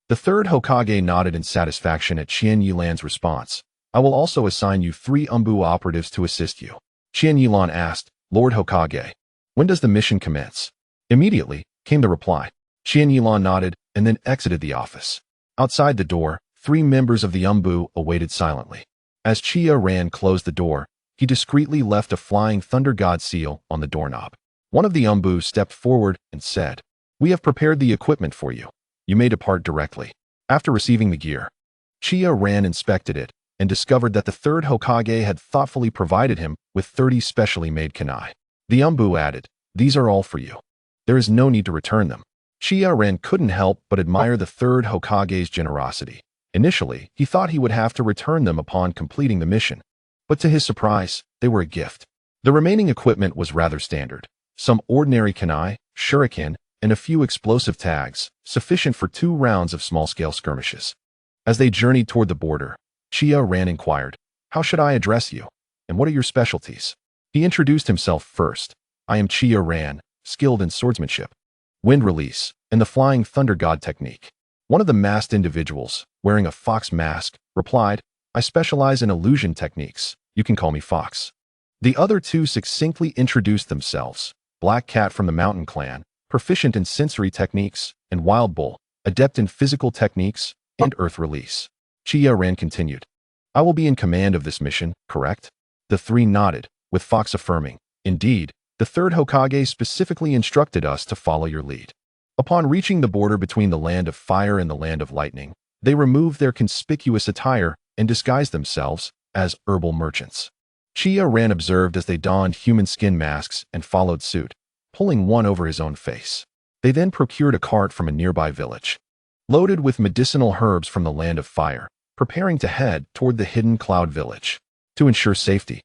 The third Hokage nodded in satisfaction at Qian Yilan's response. I will also assign you 3 Umbu operatives to assist you. Qian Yilan asked, Lord Hokage, when does the mission commence? Immediately, came the reply. Qian Yilan nodded and then exited the office. Outside the door, 3 members of the Umbu awaited silently. As Chiya Ran closed the door, he discreetly left a flying thunder god seal on the doorknob. One of the Umbu stepped forward and said, we have prepared the equipment for you. You may depart directly. After receiving the gear, Chiya Ran inspected it and discovered that the third Hokage had thoughtfully provided him with 30 specially made kunai. The Umbu added, these are all for you. There is no need to return them. Chiya Ran couldn't help but admire the third Hokage's generosity. Initially, he thought he would have to return them upon completing the mission, but to his surprise, they were a gift. The remaining equipment was rather standard. Some ordinary kunai, shuriken, and a few explosive tags, sufficient for 2 rounds of small-scale skirmishes. As they journeyed toward the border, Chiya Ran inquired, how should I address you, and what are your specialties? He introduced himself first. I am Chiya Ran, skilled in swordsmanship, wind release, and the flying thunder god technique. One of the masked individuals, wearing a fox mask, replied, I specialize in illusion techniques. You can call me Fox. The other 2 succinctly introduced themselves. Black Cat from the Mountain Clan, proficient in sensory techniques, and Wild Bull, adept in physical techniques and earth release. Chiya Ran continued, I will be in command of this mission, correct? The 3 nodded, with Fox affirming, indeed, the third Hokage specifically instructed us to follow your lead. Upon reaching the border between the land of fire and the land of lightning, they removed their conspicuous attire and disguised themselves as herbal merchants. Chiya Ran observed as they donned human skin masks and followed suit, pulling one over his own face. They then procured a cart from a nearby village, loaded with medicinal herbs from the land of fire, preparing to head toward the hidden Cloud Village. To ensure safety,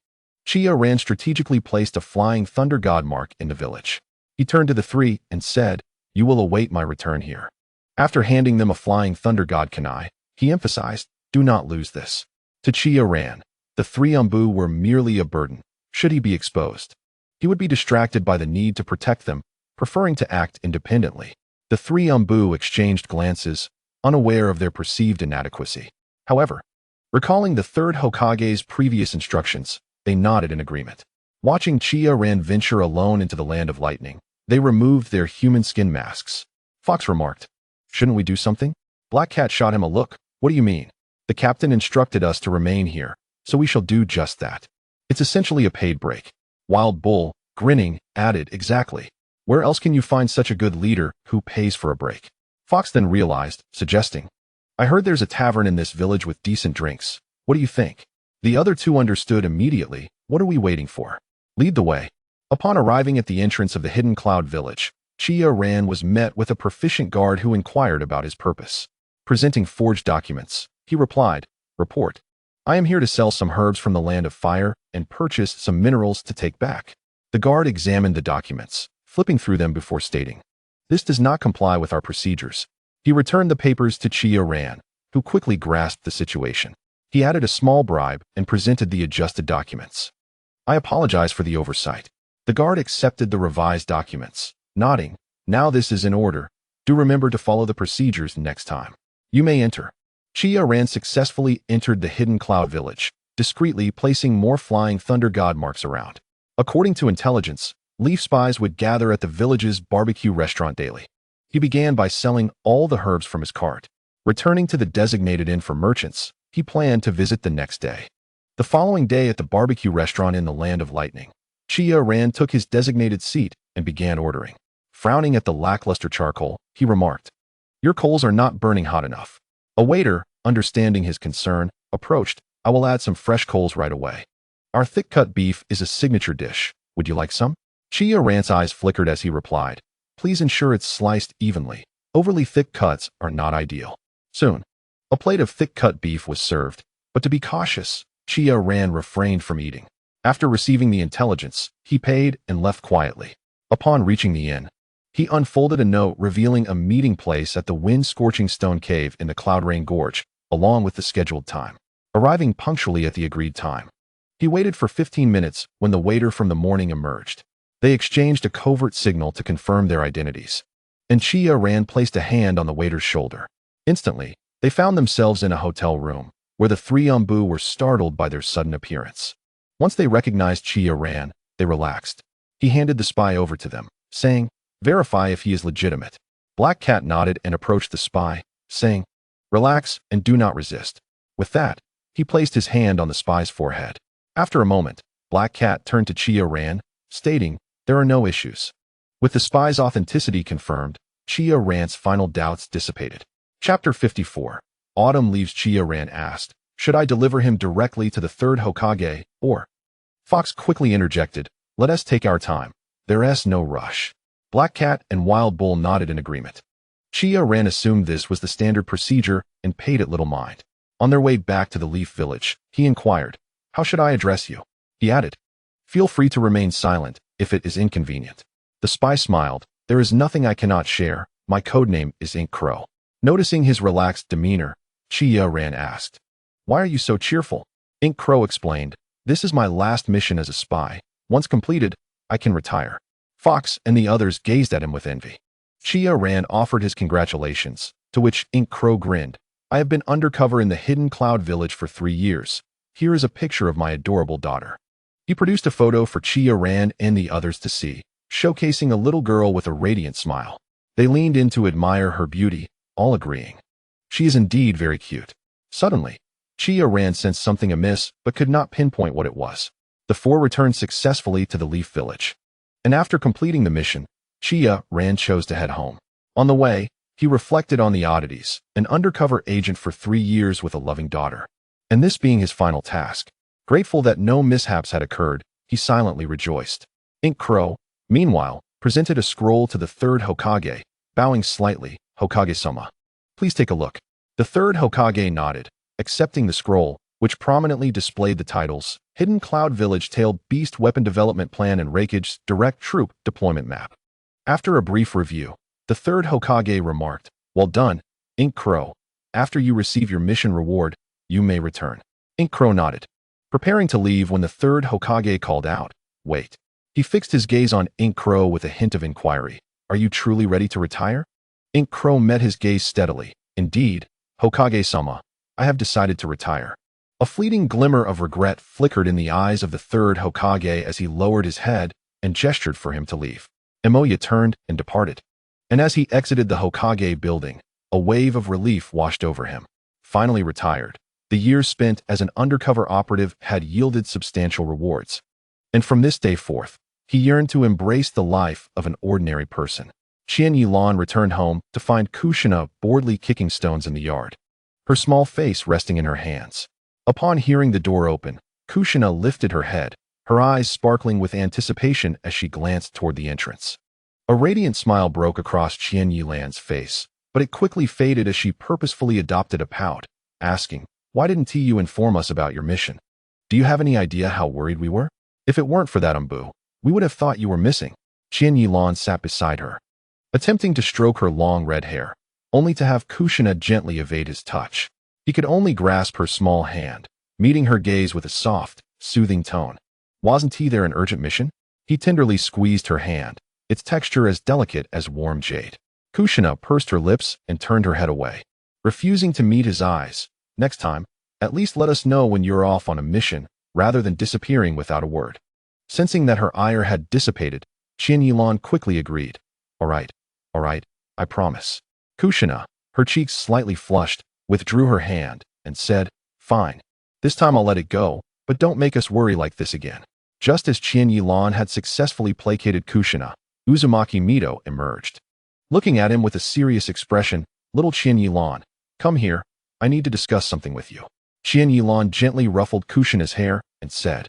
Chiya Ran strategically placed a flying thunder god mark in the village. He turned to the 3 and said, you will await my return here. After handing them a flying thunder god kunai, he emphasized, Do not lose this. To Chiya Ran, the three Umbu were merely a burden, should he be exposed. He would be distracted by the need to protect them, preferring to act independently. The three Umbu exchanged glances, unaware of their perceived inadequacy. However, recalling the third Hokage's previous instructions, they nodded in agreement. Watching Chiya Ran venture alone into the land of lightning, they removed their human skin masks. Fox remarked, "Shouldn't we do something?" Black Cat shot him a look. "What do you mean?" "The captain instructed us to remain here, so we shall do just that. It's essentially a paid break." Wild Bull, grinning, added, "Exactly. Where else can you find such a good leader who pays for a break?" Fox then realized, suggesting, "I heard there's a tavern in this village with decent drinks. What do you think?" The other two understood immediately. What are we waiting for? Lead the way. Upon arriving at the entrance of the Hidden Cloud Village, Chiya Ran was met with a proficient guard who inquired about his purpose. Presenting forged documents, he replied, "Report. I am here to sell some herbs from the land of fire and purchase some minerals to take back." The guard examined the documents, flipping through them before stating, "This does not comply with our procedures." He returned the papers to Chiya Ran, who quickly grasped the situation. He added a small bribe and presented the adjusted documents. "I apologize for the oversight." The guard accepted the revised documents, nodding, "Now this is in order. Do remember to follow the procedures next time. You may enter." Chiya Ran successfully entered the Hidden Cloud Village, discreetly placing more flying thunder god marks around. According to intelligence, Leaf spies would gather at the village's barbecue restaurant daily. He began by selling all the herbs from his cart. Returning to the designated inn for merchants, he planned to visit the next day. The following day at the barbecue restaurant in the Land of Lightning, Chiya Ran took his designated seat and began ordering. Frowning at the lackluster charcoal, he remarked, "Your coals are not burning hot enough." A waiter, understanding his concern, approached. "I will add some fresh coals right away. Our thick-cut beef is a signature dish. Would you like some?" Chiya Ran's eyes flickered as he replied, "Please ensure it's sliced evenly. Overly thick cuts are not ideal." Soon, a plate of thick-cut beef was served, but to be cautious, Chiya Ran refrained from eating. After receiving the intelligence, he paid and left quietly. Upon reaching the inn, he unfolded a note revealing a meeting place at the wind-scorching stone cave in the Cloud Rain Gorge, along with the scheduled time. Arriving punctually at the agreed time, he waited for 15 minutes when the waiter from the morning emerged. They exchanged a covert signal to confirm their identities, and Chiya Ran placed a hand on the waiter's shoulder. Instantly, they found themselves in a hotel room, where the three Umbu were startled by their sudden appearance. Once they recognized Chiya Ran, they relaxed. He handed the spy over to them, saying, "Verify if he is legitimate." Black Cat nodded and approached the spy, saying, "Relax and do not resist." With that, he placed his hand on the spy's forehead. After a moment, Black Cat turned to Chiya Ran, stating, "There are no issues." With the spy's authenticity confirmed, Chiya Ran's final doubts dissipated. Chapter 54. Autumn Leaves. Chiya Ran asked, "Should I deliver him directly to the third Hokage, or?" Fox quickly interjected, "Let us take our time. There's no rush." Black Cat and Wild Bull nodded in agreement. Chiya Ran assumed this was the standard procedure and paid it little mind. On their way back to the Leaf Village, he inquired, "How should I address you?" He added, "Feel free to remain silent if it is inconvenient." The spy smiled, "There is nothing I cannot share. My codename is Ink Crow." Noticing his relaxed demeanor, Chiya Ran asked, "Why are you so cheerful?" Ink Crow explained, "This is my last mission as a spy. Once completed, I can retire." Fox and the others gazed at him with envy. Chiya Ran offered his congratulations, to which Ink Crow grinned, "I have been undercover in the Hidden Cloud Village for 3 years. Here is a picture of my adorable daughter." He produced a photo for Chiya Ran and the others to see, showcasing a little girl with a radiant smile. They leaned in to admire her beauty, all agreeing, "She is indeed very cute." Suddenly, Chiya Ran sensed something amiss but could not pinpoint what it was. The four returned successfully to the Leaf Village, and after completing the mission, Chiya Ran chose to head home. On the way, he reflected on the oddities, an undercover agent for 3 years with a loving daughter, and this being his final task. Grateful that no mishaps had occurred, he silently rejoiced. Ink Crow, meanwhile, presented a scroll to the third Hokage, bowing slightly, "Hokage-sama, please take a look." The third Hokage nodded, accepting the scroll, which prominently displayed the titles, Hidden Cloud Village Tailed Beast Weapon Development Plan and Raikage's Direct Troop Deployment Map. After a brief review, the third Hokage remarked, "Well done, Ink Crow. After you receive your mission reward, You may return. Ink Crow nodded, preparing to leave when the third Hokage called out, "Wait." He fixed his gaze on Ink Crow with a hint of inquiry. "Are you truly ready to retire?" Ink Crow met his gaze steadily. "Indeed, Hokage-sama, I have decided to retire." A fleeting glimmer of regret flickered in the eyes of the third Hokage as he lowered his head and gestured for him to leave. Imoya turned and departed. And as he exited the Hokage building, a wave of relief washed over him. Finally retired, the years spent as an undercover operative had yielded substantial rewards. And from this day forth, he yearned to embrace the life of an ordinary person. Chiya Ran returned home to find Kushina boredly kicking stones in the yard, her small face resting in her hands. Upon hearing the door open, Kushina lifted her head, her eyes sparkling with anticipation as she glanced toward the entrance. A radiant smile broke across Chiya Ran's face, but it quickly faded as she purposefully adopted a pout, asking, "Why didn't you inform us about your mission? Do you have any idea how worried we were? If it weren't for that umbu, we would have thought you were missing." Chiya Ran sat beside her, attempting to stroke her long red hair, only to have Kushina gently evade his touch. He could only grasp her small hand, meeting her gaze with a soft, soothing tone. Wasn't there an urgent mission? He tenderly squeezed her hand, its texture as delicate as warm jade. Kushina pursed her lips and turned her head away, refusing to meet his eyes. "Next time, at least let us know when you're off on a mission, rather than disappearing without a word." Sensing that her ire had dissipated, Chiya Ran quickly agreed. All right, I promise." Kushina, her cheeks slightly flushed, withdrew her hand and said, "Fine. This time I'll let it go, but don't make us worry like this again." Just as Chiya Ran had successfully placated Kushina, Uzumaki Mito emerged. Looking at him with a serious expression, "Little Chiya Ran, come here, I need to discuss something with you." Chiya Ran gently ruffled Kushina's hair and said,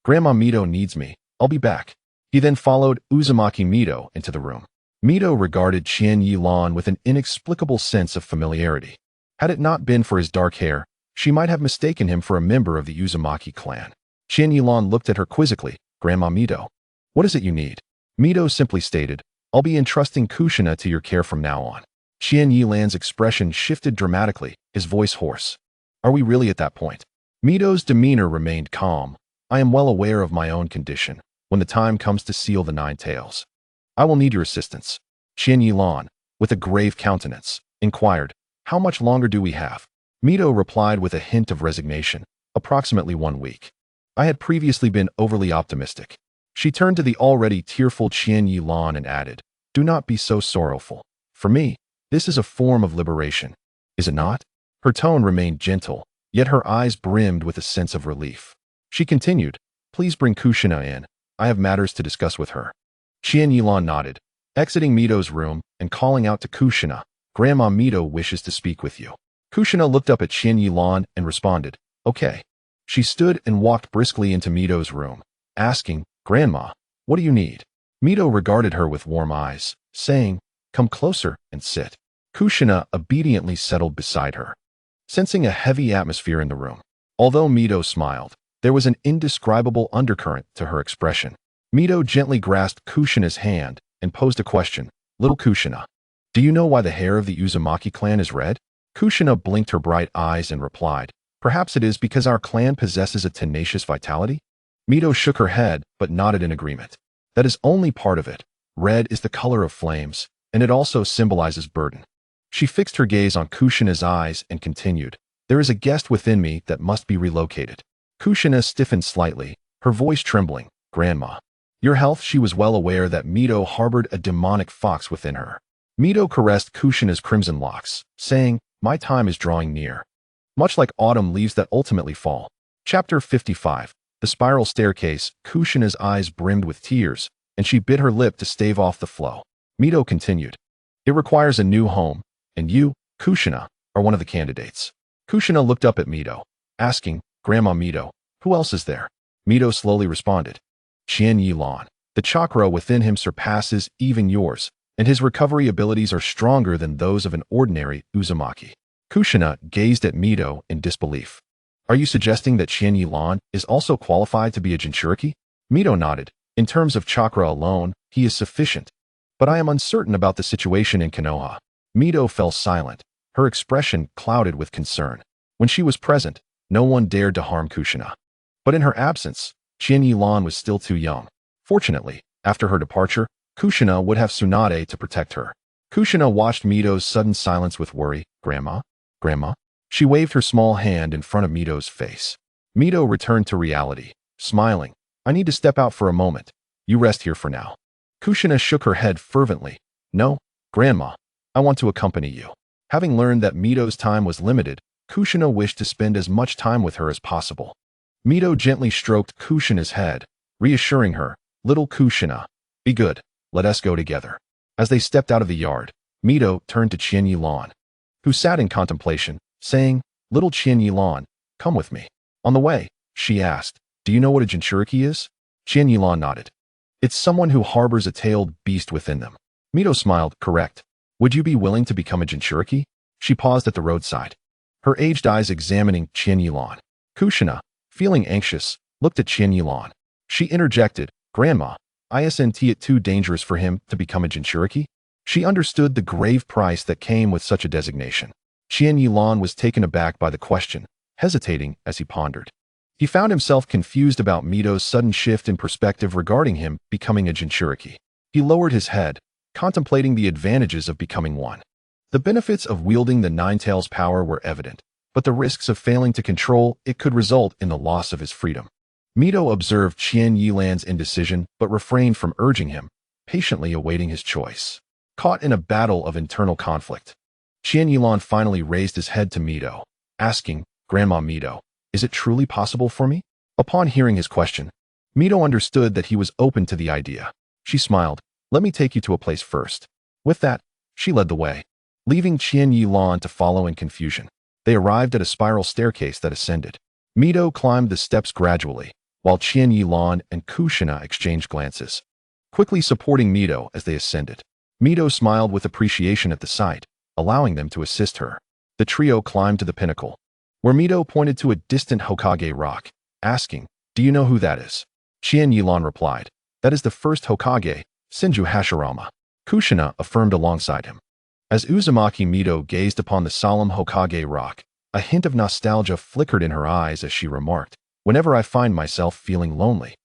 "Grandma Mito needs me, I'll be back." He then followed Uzumaki Mito into the room. Mito regarded Chiya Ran with an inexplicable sense of familiarity. Had it not been for his dark hair, she might have mistaken him for a member of the Uzumaki clan. Chiya Ran looked at her quizzically. "Grandma Mito, what is it you need?" Mito simply stated, "I'll be entrusting Kushina to your care from now on." Chiya Ran's expression shifted dramatically, his voice hoarse. "Are we really at that point?" Mito's demeanor remained calm. "I am well aware of my own condition. When the time comes to seal the 9 tails, I will need your assistance." Chiya Ran, with a grave countenance, inquired, "How much longer do we have?" Mito replied with a hint of resignation, "Approximately 1 week." I had previously been overly optimistic. She turned to the already tearful Chiya Ran and added, "Do not be so sorrowful. For me, this is a form of liberation. Is it not?" Her tone remained gentle, yet her eyes brimmed with a sense of relief. She continued, "Please bring Kushina in. I have matters to discuss with her." Chiya Ran nodded, exiting Mito's room and calling out to Kushina, "Grandma Mito wishes to speak with you." Kushina looked up at Chiya Ran and responded, "Okay." She stood and walked briskly into Mito's room, asking, "Grandma, what do you need?" Mito regarded her with warm eyes, saying, "Come closer and sit." Kushina obediently settled beside her, sensing a heavy atmosphere in the room. Although Mito smiled, there was an indescribable undercurrent to her expression. Mito gently grasped Kushina's hand and posed a question. "Little Kushina, do you know why the hair of the Uzumaki clan is red?" Kushina blinked her bright eyes and replied, "Perhaps it is because our clan possesses a tenacious vitality?" Mito shook her head but nodded in agreement. "That is only part of it. Red is the color of flames, and it also symbolizes burden." She fixed her gaze on Kushina's eyes and continued, "There is a guest within me that must be relocated." Kushina stiffened slightly, her voice trembling. "Grandma, your health." She was well aware that Mito harbored a demonic fox within her. Mito caressed Kushina's crimson locks, saying, "My time is drawing near. Much like autumn leaves that ultimately fall." Chapter 55. The Spiral Staircase. Kushina's eyes brimmed with tears, and she bit her lip to stave off the flow. Mito continued, "It requires a new home, and you, Kushina, are one of the candidates." Kushina looked up at Mito, asking, "Grandma Mito, who else is there?" Mito slowly responded, "Chiya Ran. The chakra within him surpasses even yours, and his recovery abilities are stronger than those of an ordinary Uzumaki." Kushina gazed at Mito in disbelief. "Are you suggesting that Chiya Ran is also qualified to be a genturiki?" Mito nodded. "In terms of chakra alone, he is sufficient. But I am uncertain about the situation in Konoha." Mito fell silent, her expression clouded with concern. When she was present, No one dared to harm Kushina. But in her absence, Chiya Ran was still too young. Fortunately, after her departure, Kushina would have Tsunade to protect her. Kushina watched Mito's sudden silence with worry. Grandma? Grandma? She waved her small hand in front of Mito's face. Mito returned to reality, smiling. I need to step out for a moment. You rest here for now. Kushina shook her head fervently. No, Grandma. I want to accompany you. Having learned that Mito's time was limited, Kushina wished to spend as much time with her as possible. Mito gently stroked Kushina's head, reassuring her, Little Kushina, be good, let us go together. As they stepped out of the yard, Mito turned to Chiya Ran, who sat in contemplation, saying, Little Chiya Ran, come with me. On the way, she asked, Do you know what a genturiki is? Chiya Ran nodded. It's someone who harbors a tailed beast within them. Mito smiled, correct. Would you be willing to become a genturiki? She paused at the roadside, her aged eyes examining Chiya Ran. Kushina, feeling anxious, looked at Chiya Ran. She interjected, Grandma, isn't it too dangerous for him to become a genturiki? She understood the grave price that came with such a designation. Chiya Ran was taken aback by the question, hesitating as he pondered. He found himself confused about Mito's sudden shift in perspective regarding him becoming a genturiki. He lowered his head, contemplating the advantages of becoming one. The benefits of wielding the Nine-Tails power were evident, but the risks of failing to control it could result in the loss of his freedom. Mito observed Chiya Ran's indecision but refrained from urging him, patiently awaiting his choice. Caught in a battle of internal conflict, Chiya Ran finally raised his head to Mito, asking, Grandma Mito, is it truly possible for me? Upon hearing his question, Mito understood that he was open to the idea. She smiled, let me take you to a place first. With that, she led the way, leaving Chiya Ran to follow in confusion. They arrived at a spiral staircase that ascended. Mito climbed the steps gradually, while Chiya Ran and Kushina exchanged glances, quickly supporting Mito as they ascended. Mito smiled with appreciation at the sight, allowing them to assist her. The trio climbed to the pinnacle, where Mito pointed to a distant Hokage rock, asking, Do you know who that is? Chiya Ran replied, That is the first Hokage, Senju Hashirama. Kushina affirmed alongside him. As Uzumaki Mito gazed upon the solemn Hokage rock, a hint of nostalgia flickered in her eyes as she remarked, Whenever I find myself feeling lonely,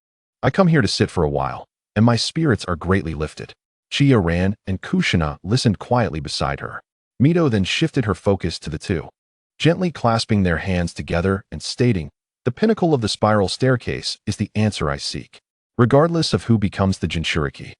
I come here to sit for a while, and my spirits are greatly lifted. Chiya Ran and Kushina listened quietly beside her. Mito then shifted her focus to the two, gently clasping their hands together and stating, The pinnacle of the spiral staircase is the answer I seek. Regardless of who becomes the genturiki,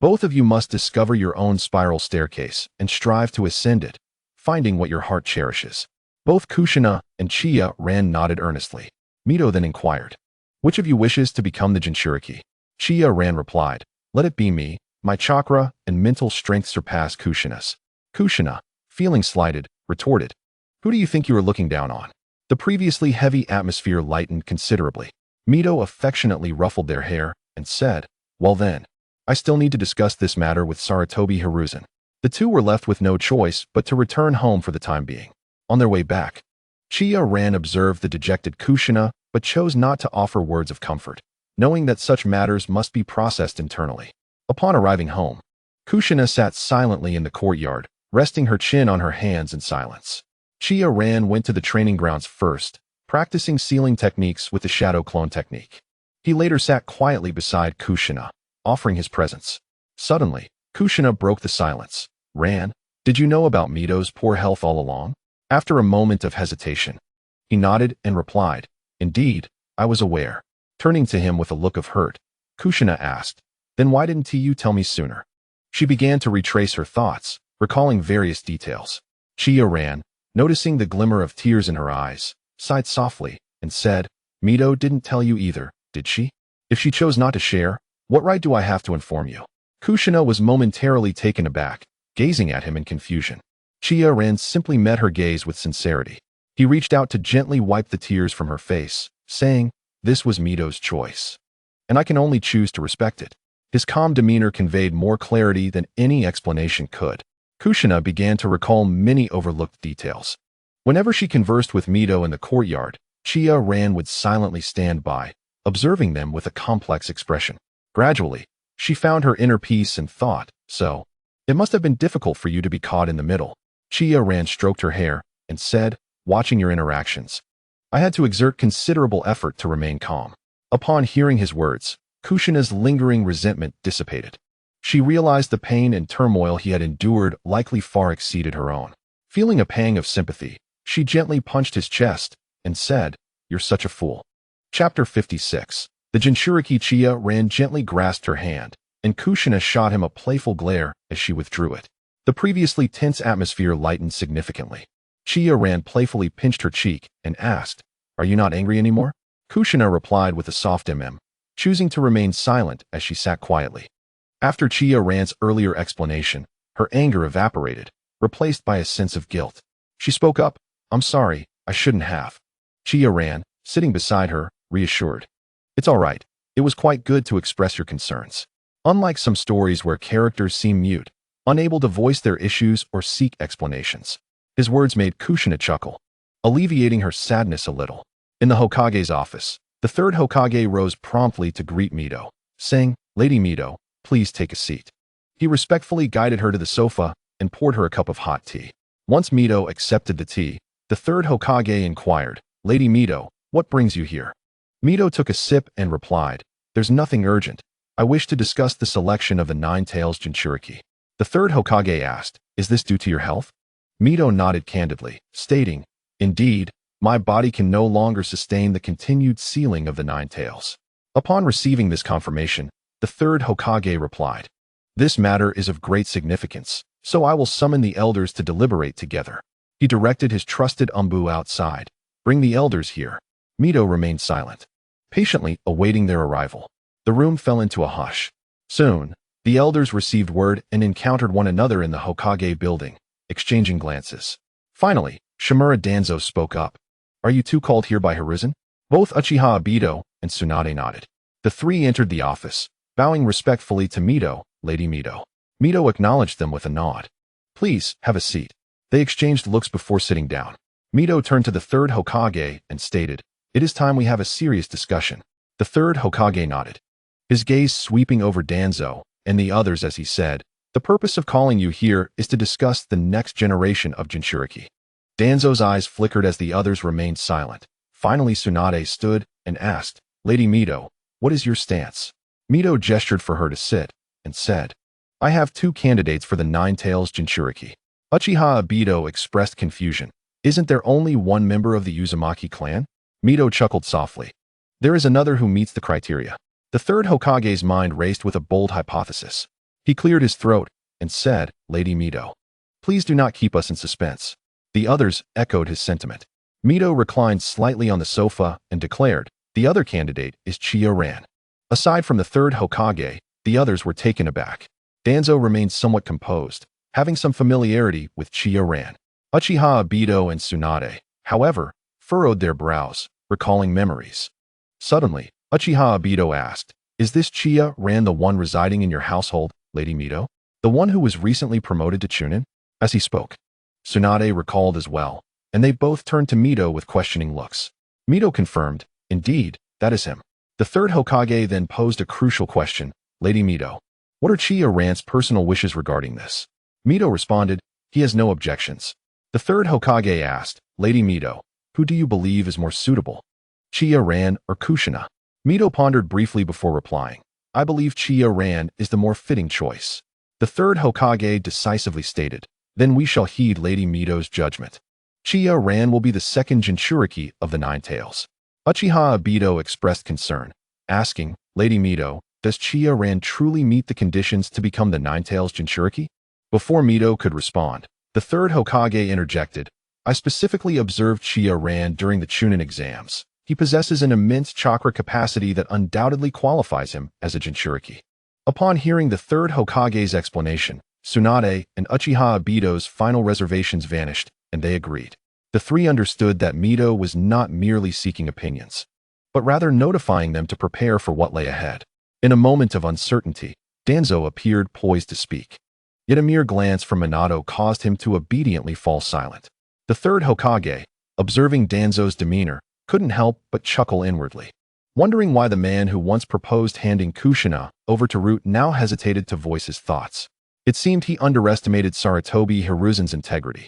both of you must discover your own spiral staircase and strive to ascend it, finding what your heart cherishes. Both Kushina and Chiya Ran nodded earnestly. Mito then inquired, Which of you wishes to become the genturiki? Chiya Ran replied, Let it be me. My chakra and mental strength surpass Kushina's. Kushina, feeling slighted, retorted, Who do you think you are looking down on? The previously heavy atmosphere lightened considerably. Mito affectionately ruffled their hair and said, Well then, I still need to discuss this matter with Sarutobi Hiruzen. The two were left with no choice but to return home for the time being. On their way back, Chiya Ran observed the dejected Kushina but chose not to offer words of comfort, knowing that such matters must be processed internally. Upon arriving home, Kushina sat silently in the courtyard, resting her chin on her hands in silence. Chiya Ran went to the training grounds first, practicing sealing techniques with the shadow clone technique. He later sat quietly beside Kushina, offering his presence. Suddenly, Kushina broke the silence. Ran, did you know about Mito's poor health all along? After a moment of hesitation, he nodded and replied, Indeed, I was aware. Turning to him with a look of hurt, Kushina asked, Then why didn't you tell me sooner? She began to retrace her thoughts, recalling various details. Chiya Ran, noticing the glimmer of tears in her eyes, sighed softly and said, Mito didn't tell you either, did she? If she chose not to share, what right do I have to inform you? Kushina was momentarily taken aback, gazing at him in confusion. Chiya Ran simply met her gaze with sincerity. He reached out to gently wipe the tears from her face, saying, This was Mito's choice, and I can only choose to respect it. His calm demeanor conveyed more clarity than any explanation could. Kushina began to recall many overlooked details. Whenever she conversed with Mito in the courtyard, Chiya Ran would silently stand by, observing them with a complex expression. Gradually, she found her inner peace and thought, So, it must have been difficult for you to be caught in the middle. Chiya Ran stroked her hair and said, Watching your interactions, I had to exert considerable effort to remain calm. Upon hearing his words, Kushina's lingering resentment dissipated. She realized the pain and turmoil he had endured likely far exceeded her own. Feeling a pang of sympathy, she gently punched his chest and said, "You're such a fool." Chapter 56. The genturiki Chiya Ran gently grasped her hand, and Kushina shot him a playful glare as she withdrew it. The previously tense atmosphere lightened significantly. Chiya Ran playfully pinched her cheek and asked, "Are you not angry anymore?" Kushina replied with a soft choosing to remain silent as she sat quietly. After Chiya Ran's earlier explanation, her anger evaporated, replaced by a sense of guilt. She spoke up, "I'm sorry, I shouldn't have." Chiya Ran, sitting beside her, reassured. "It's all right. It was quite good to express your concerns." Unlike some stories where characters seem mute, unable to voice their issues or seek explanations, his words made Kushina chuckle, alleviating her sadness a little. In the Hokage's office, the third Hokage rose promptly to greet Mito, saying, "Lady Mito, please take a seat." He respectfully guided her to the sofa and poured her a cup of hot tea. Once Mito accepted the tea, the third Hokage inquired, "Lady Mito, what brings you here?" Mito took a sip and replied, "There's nothing urgent. I wish to discuss the selection of the Nine Tails Jinchuriki." The third Hokage asked, "Is this due to your health?" Mito nodded candidly, stating, "Indeed, my body can no longer sustain the continued sealing of the Nine Tails." Upon receiving this confirmation, the third Hokage replied, "This matter is of great significance, so I will summon the elders to deliberate together." He directed his trusted Umbu outside. "Bring the elders here." Mito remained silent, patiently awaiting their arrival. The room fell into a hush. Soon, the elders received word and encountered one another in the Hokage building, exchanging glances. Finally, Shimura Danzo spoke up. "Are you two called here by Hiruzen?" Both Uchiha Obito and Tsunade nodded. The three entered the office, bowing respectfully to Mito, "Lady Mito." Mito acknowledged them with a nod. "Please, have a seat." They exchanged looks before sitting down. Mito turned to the third Hokage and stated, "It is time we have a serious discussion." The third Hokage nodded, his gaze sweeping over Danzo and the others as he said, "The purpose of calling you here is to discuss the next generation of Jinchuriki." Danzo's eyes flickered as the others remained silent. Finally Tsunade stood and asked, "Lady Mito, what is your stance?" Mito gestured for her to sit and said, "I have two candidates for the Nine Tails Jinchuriki." Uchiha Obito expressed confusion. "Isn't there only one member of the Uzumaki clan?" Mito chuckled softly. "There is another who meets the criteria." The third Hokage's mind raced with a bold hypothesis. He cleared his throat and said, "Lady Mito, please do not keep us in suspense." The others echoed his sentiment. Mito reclined slightly on the sofa and declared, "The other candidate is Chiya Ran." Aside from the third Hokage, the others were taken aback. Danzo remained somewhat composed, having some familiarity with Chiya Ran. Uchiha Obito and Tsunade, however, furrowed their brows, recalling memories. Suddenly, Uchiha Obito asked, "Is this Chiya Ran the one residing in your household, Lady Mito? The one who was recently promoted to Chunin?" As he spoke, Tsunade recalled as well, and they both turned to Mito with questioning looks. Mito confirmed, "Indeed, that is him." The third Hokage then posed a crucial question, "Lady Mito, what are Chiya Ran's personal wishes regarding this?" Mito responded, "He has no objections." The third Hokage asked, "Lady Mito, who do you believe is more suitable, Chiya Ran or Kushina?" Mito pondered briefly before replying, "I believe Chiya Ran is the more fitting choice." The third Hokage decisively stated, "Then we shall heed Lady Mito's judgment. Chiya Ran will be the second Jinchuriki of the Nine Tails." Uchiha Obito expressed concern, asking, "Lady Mito, does Chiya Ran truly meet the conditions to become the Nine Tails Jinchuriki?" Before Mito could respond, the third Hokage interjected, "I specifically observed Chiya Ran during the Chunin exams. He possesses an immense chakra capacity that undoubtedly qualifies him as a Jinchuriki." Upon hearing the third Hokage's explanation, Tsunade and Uchiha Obito's final reservations vanished, and they agreed. The three understood that Mito was not merely seeking opinions, but rather notifying them to prepare for what lay ahead. In a moment of uncertainty, Danzo appeared poised to speak. Yet a mere glance from Minato caused him to obediently fall silent. The third Hokage, observing Danzo's demeanor, couldn't help but chuckle inwardly, wondering why the man who once proposed handing Kushina over to Root now hesitated to voice his thoughts. It seemed he underestimated Sarutobi Hiruzen's integrity.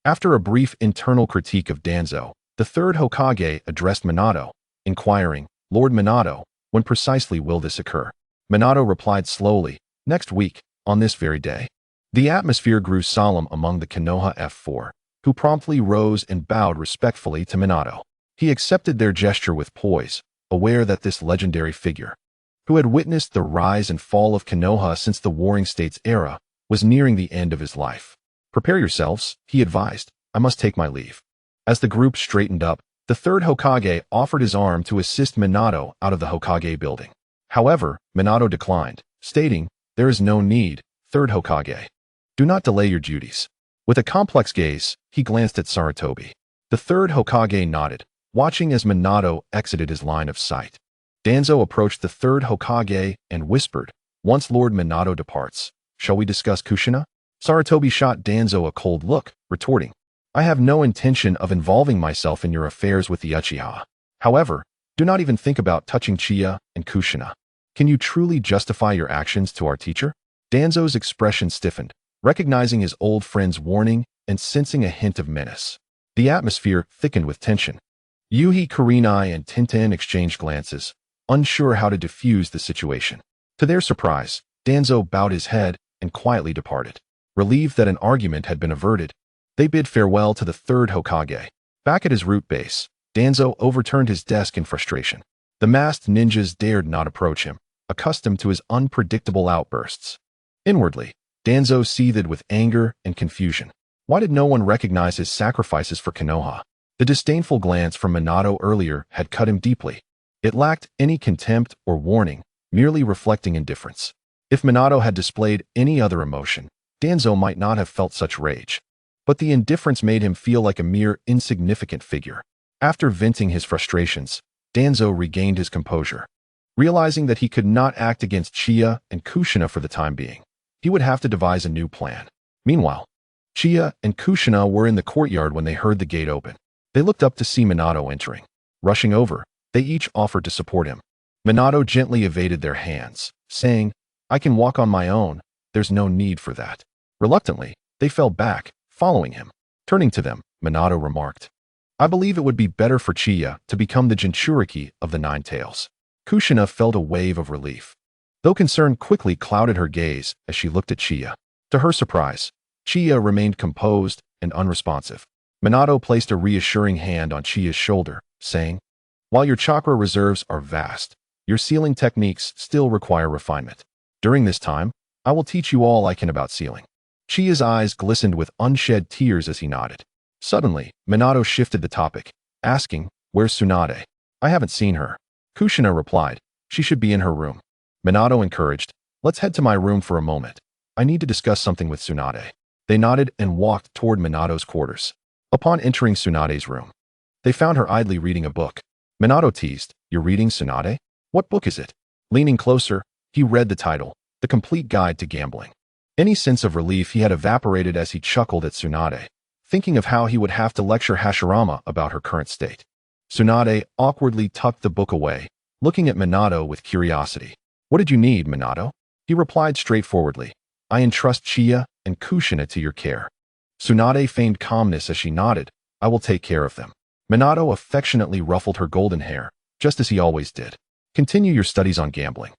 After a brief internal critique of Danzo, The third Hokage addressed Minato, inquiring, "Lord Minato, when precisely will this occur?" Minato replied slowly, "Next week, on this very day." The atmosphere grew solemn among the Konoha F4, who promptly rose and bowed respectfully to Minato. He accepted their gesture with poise, aware that this legendary figure, who had witnessed the rise and fall of Konoha since the Warring States era, was nearing the end of his life. "Prepare yourselves," he advised. "I must take my leave." As the group straightened up, the third Hokage offered his arm to assist Minato out of the Hokage building. However, Minato declined, stating, "There is no need, third Hokage. Do not delay your duties." With a complex gaze, he glanced at Sarutobi. The third Hokage nodded, watching as Minato exited his line of sight. Danzo approached the third Hokage and whispered, "Once Lord Minato departs, shall we discuss Kushina?" Sarutobi shot Danzo a cold look, retorting, "I have no intention of involving myself in your affairs with the Uchiha. However, do not even think about touching Chiya and Kushina. Can you truly justify your actions to our teacher?" Danzo's expression stiffened, recognizing his old friend's warning and sensing a hint of menace. The atmosphere thickened with tension. Yuhi Kurenai and Tintin exchanged glances, unsure how to diffuse the situation. To their surprise, Danzo bowed his head and quietly departed. Relieved that an argument had been averted, they bid farewell to the third Hokage. Back at his root base, Danzo overturned his desk in frustration. The masked ninjas dared not approach him, accustomed to his unpredictable outbursts. Inwardly, Danzo seethed with anger and confusion. Why did no one recognize his sacrifices for Konoha? The disdainful glance from Minato earlier had cut him deeply. It lacked any contempt or warning, merely reflecting indifference. If Minato had displayed any other emotion, Danzo might not have felt such rage. But the indifference made him feel like a mere insignificant figure. After venting his frustrations, Danzo regained his composure. Realizing that he could not act against Chiya and Kushina for the time being, he would have to devise a new plan. Meanwhile, Chiya and Kushina were in the courtyard when they heard the gate open. They looked up to see Minato entering. Rushing over, they each offered to support him. Minato gently evaded their hands, saying, "I can walk on my own, there's no need for that." Reluctantly, they fell back, following him. Turning to them, Minato remarked, "I believe it would be better for Chiya to become the genturiki of the Nine Tails." Kushina felt a wave of relief, though concern quickly clouded her gaze as she looked at Chiya. To her surprise, Chiya remained composed and unresponsive. Minato placed a reassuring hand on Chiya's shoulder, saying, "While your chakra reserves are vast, your sealing techniques still require refinement. During this time, I will teach you all I can about sealing." Chiya's eyes glistened with unshed tears as he nodded. Suddenly, Minato shifted the topic, asking, "Where's Tsunade?" "I haven't seen her." Kushina replied, "She should be in her room." Minato encouraged, "Let's head to my room for a moment. I need to discuss something with Tsunade." They nodded and walked toward Minato's quarters. Upon entering Tsunade's room, they found her idly reading a book. Minato teased, "You're reading, Tsunade? What book is it?" Leaning closer, he read the title, The Complete Guide to Gambling. Any sense of relief he had evaporated as he chuckled at Tsunade, thinking of how he would have to lecture Hashirama about her current state. Tsunade awkwardly tucked the book away, looking at Minato with curiosity. "What did you need, Minato?" He replied straightforwardly, "I entrust Chiya and Kushina to your care." Tsunade feigned calmness as she nodded, "I will take care of them." Minato affectionately ruffled her golden hair, just as he always did. "Continue your studies on gambling.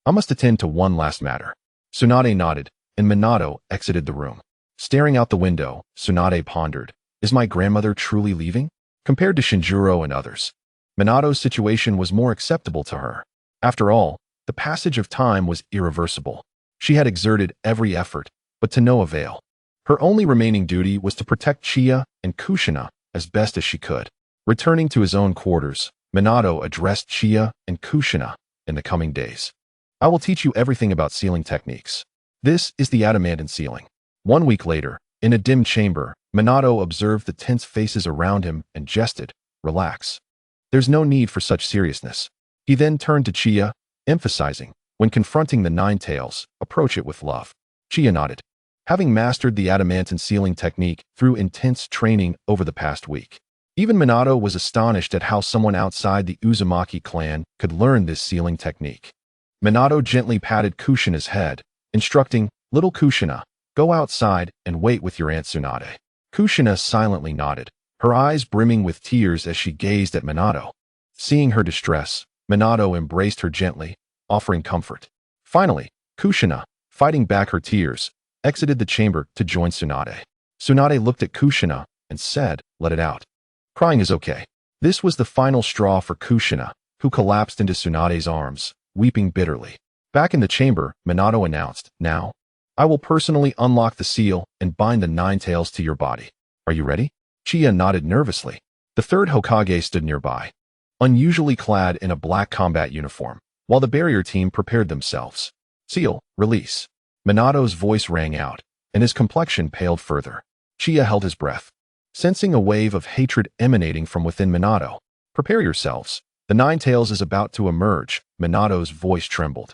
I must attend to one last matter." Tsunade nodded, and Minato exited the room. Staring out the window, Tsunade pondered, "Is my grandmother truly leaving?" Compared to Shinjuro and others, Minato's situation was more acceptable to her. After all, the passage of time was irreversible. She had exerted every effort, but to no avail. Her only remaining duty was to protect Chiya and Kushina as best as she could. Returning to his own quarters, Minato addressed Chiya and Kushina in the coming days. "I will teach you everything about sealing techniques. This is the adamantine sealing." 1 week later, in a dim chamber, Minato observed the tense faces around him and jested, "Relax. There's no need for such seriousness." He then turned to Chiya, emphasizing, "When confronting the Nine Tails, approach it with love." Chiya nodded, having mastered the adamantine sealing technique through intense training over the past week. Even Minato was astonished at how someone outside the Uzumaki clan could learn this sealing technique. Minato gently patted Kushina's head, instructing, "Little Kushina, go outside and wait with your Aunt Tsunade." Kushina silently nodded, her eyes brimming with tears as she gazed at Minato. Seeing her distress, Minato embraced her gently, offering comfort. Finally, Kushina, fighting back her tears, exited the chamber to join Tsunade. Tsunade looked at Kushina and said, "Let it out. Crying is okay." This was the final straw for Kushina, who collapsed into Tsunade's arms, weeping bitterly. Back in the chamber, Minato announced, "Now, I will personally unlock the seal and bind the 9 tails to your body. Are you ready?" Chiya nodded nervously. The third Hokage stood nearby, unusually clad in a black combat uniform, while the barrier team prepared themselves. "Seal, release." Minato's voice rang out, and his complexion paled further. Chiya held his breath, sensing a wave of hatred emanating from within Minato. "Prepare yourselves. The 9 tails is about to emerge." Minato's voice trembled.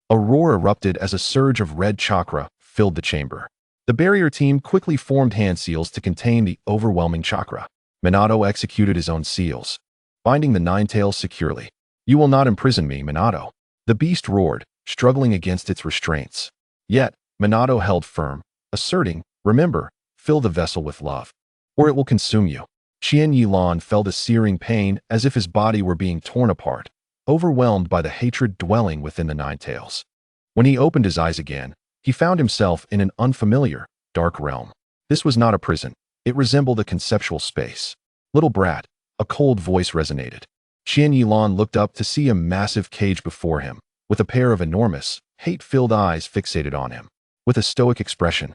A roar erupted as a surge of red chakra filled the chamber. The barrier team quickly formed hand seals to contain the overwhelming chakra. Minato executed his own seals, binding the 9 tails securely. "You will not imprison me, Minato." The beast roared, struggling against its restraints. Yet, Minato held firm, asserting, "Remember, fill the vessel with love, or it will consume you." Qian Yilan felt a searing pain as if his body were being torn apart, overwhelmed by the hatred dwelling within the 9 tails. When he opened his eyes again, he found himself in an unfamiliar, dark realm. This was not a prison. It resembled a conceptual space. "Little brat," a cold voice resonated. Qian Yilan looked up to see a massive cage before him, with a pair of enormous, hate-filled eyes fixated on him. With a stoic expression,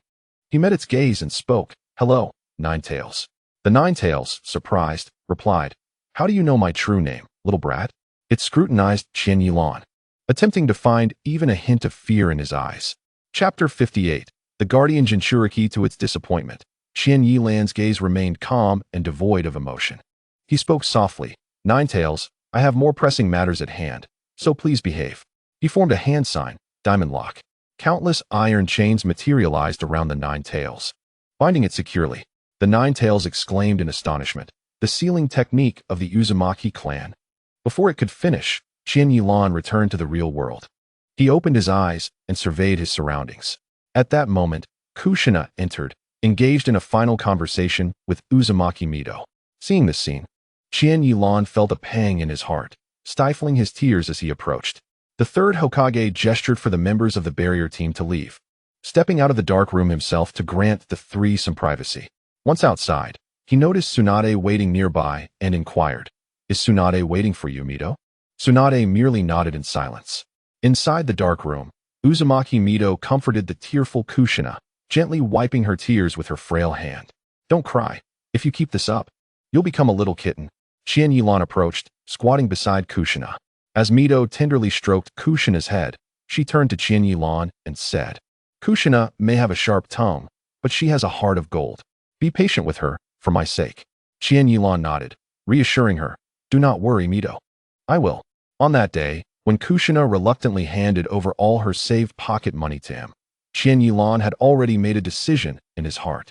he met its gaze and spoke, "Hello, 9 tails." The 9 tails, surprised, replied, "How do you know my true name, little brat?" It scrutinized Qian Yilan, attempting to find even a hint of fear in his eyes. Chapter 58. The Guardian Genturiki. To its disappointment, Qian Yilan's gaze remained calm and devoid of emotion. He spoke softly, "9 tails, I have more pressing matters at hand, so please behave." He formed a hand sign, diamond lock. Countless iron chains materialized around the 9 tails, binding it securely. The 9 tails exclaimed in astonishment, the sealing technique of the Uzumaki clan. Before it could finish, Qian Yilan returned to the real world. He opened his eyes and surveyed his surroundings. At that moment, Kushina entered, engaged in a final conversation with Uzumaki Mido. Seeing this scene, Qian Yilan felt a pang in his heart, stifling his tears as he approached. The third Hokage gestured for the members of the barrier team to leave, stepping out of the dark room himself to grant the 3 some privacy. Once outside, he noticed Tsunade waiting nearby and inquired, "Is Tsunade waiting for you, Mido?" Tsunade merely nodded in silence. Inside the dark room, Uzumaki Mido comforted the tearful Kushina, gently wiping her tears with her frail hand. "Don't cry. If you keep this up, you'll become a little kitten." Qian Yilan approached, squatting beside Kushina. As Mido tenderly stroked Kushina's head, she turned to Qian Yilan and said, "Kushina may have a sharp tongue, but she has a heart of gold. Be patient with her, for my sake." Qian Yilan nodded, reassuring her, "Do not worry, Mido. I will." On that day, when Kushina reluctantly handed over all her saved pocket money to him, Qian Yilan had already made a decision in his heart.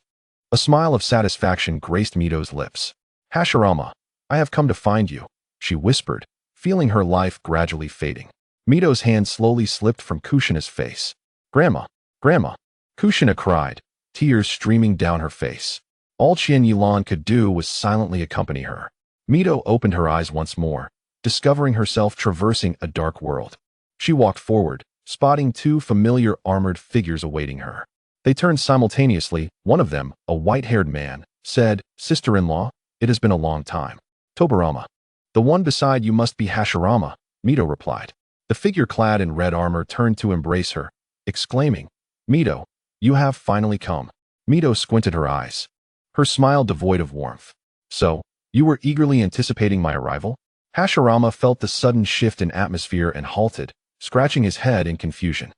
A smile of satisfaction graced Mido's lips. "Hashirama, I have come to find you," she whispered, feeling her life gradually fading. Mido's hand slowly slipped from Kushina's face. "Grandma, Grandma," Kushina cried, tears streaming down her face. All Qian Yilan could do was silently accompany her. Mido opened her eyes once more, discovering herself traversing a dark world. She walked forward, spotting 2 familiar armored figures awaiting her. They turned simultaneously. One of them, a white-haired man, said, "Sister-in-law, it has been a long time." "Tobarama. The one beside you must be Hashirama," Mido replied. The figure clad in red armor turned to embrace her, exclaiming, "Mido, you have finally come." Mido squinted her eyes, her smile devoid of warmth. "So, you were eagerly anticipating my arrival?" Hashirama felt the sudden shift in atmosphere and halted, scratching his head in confusion.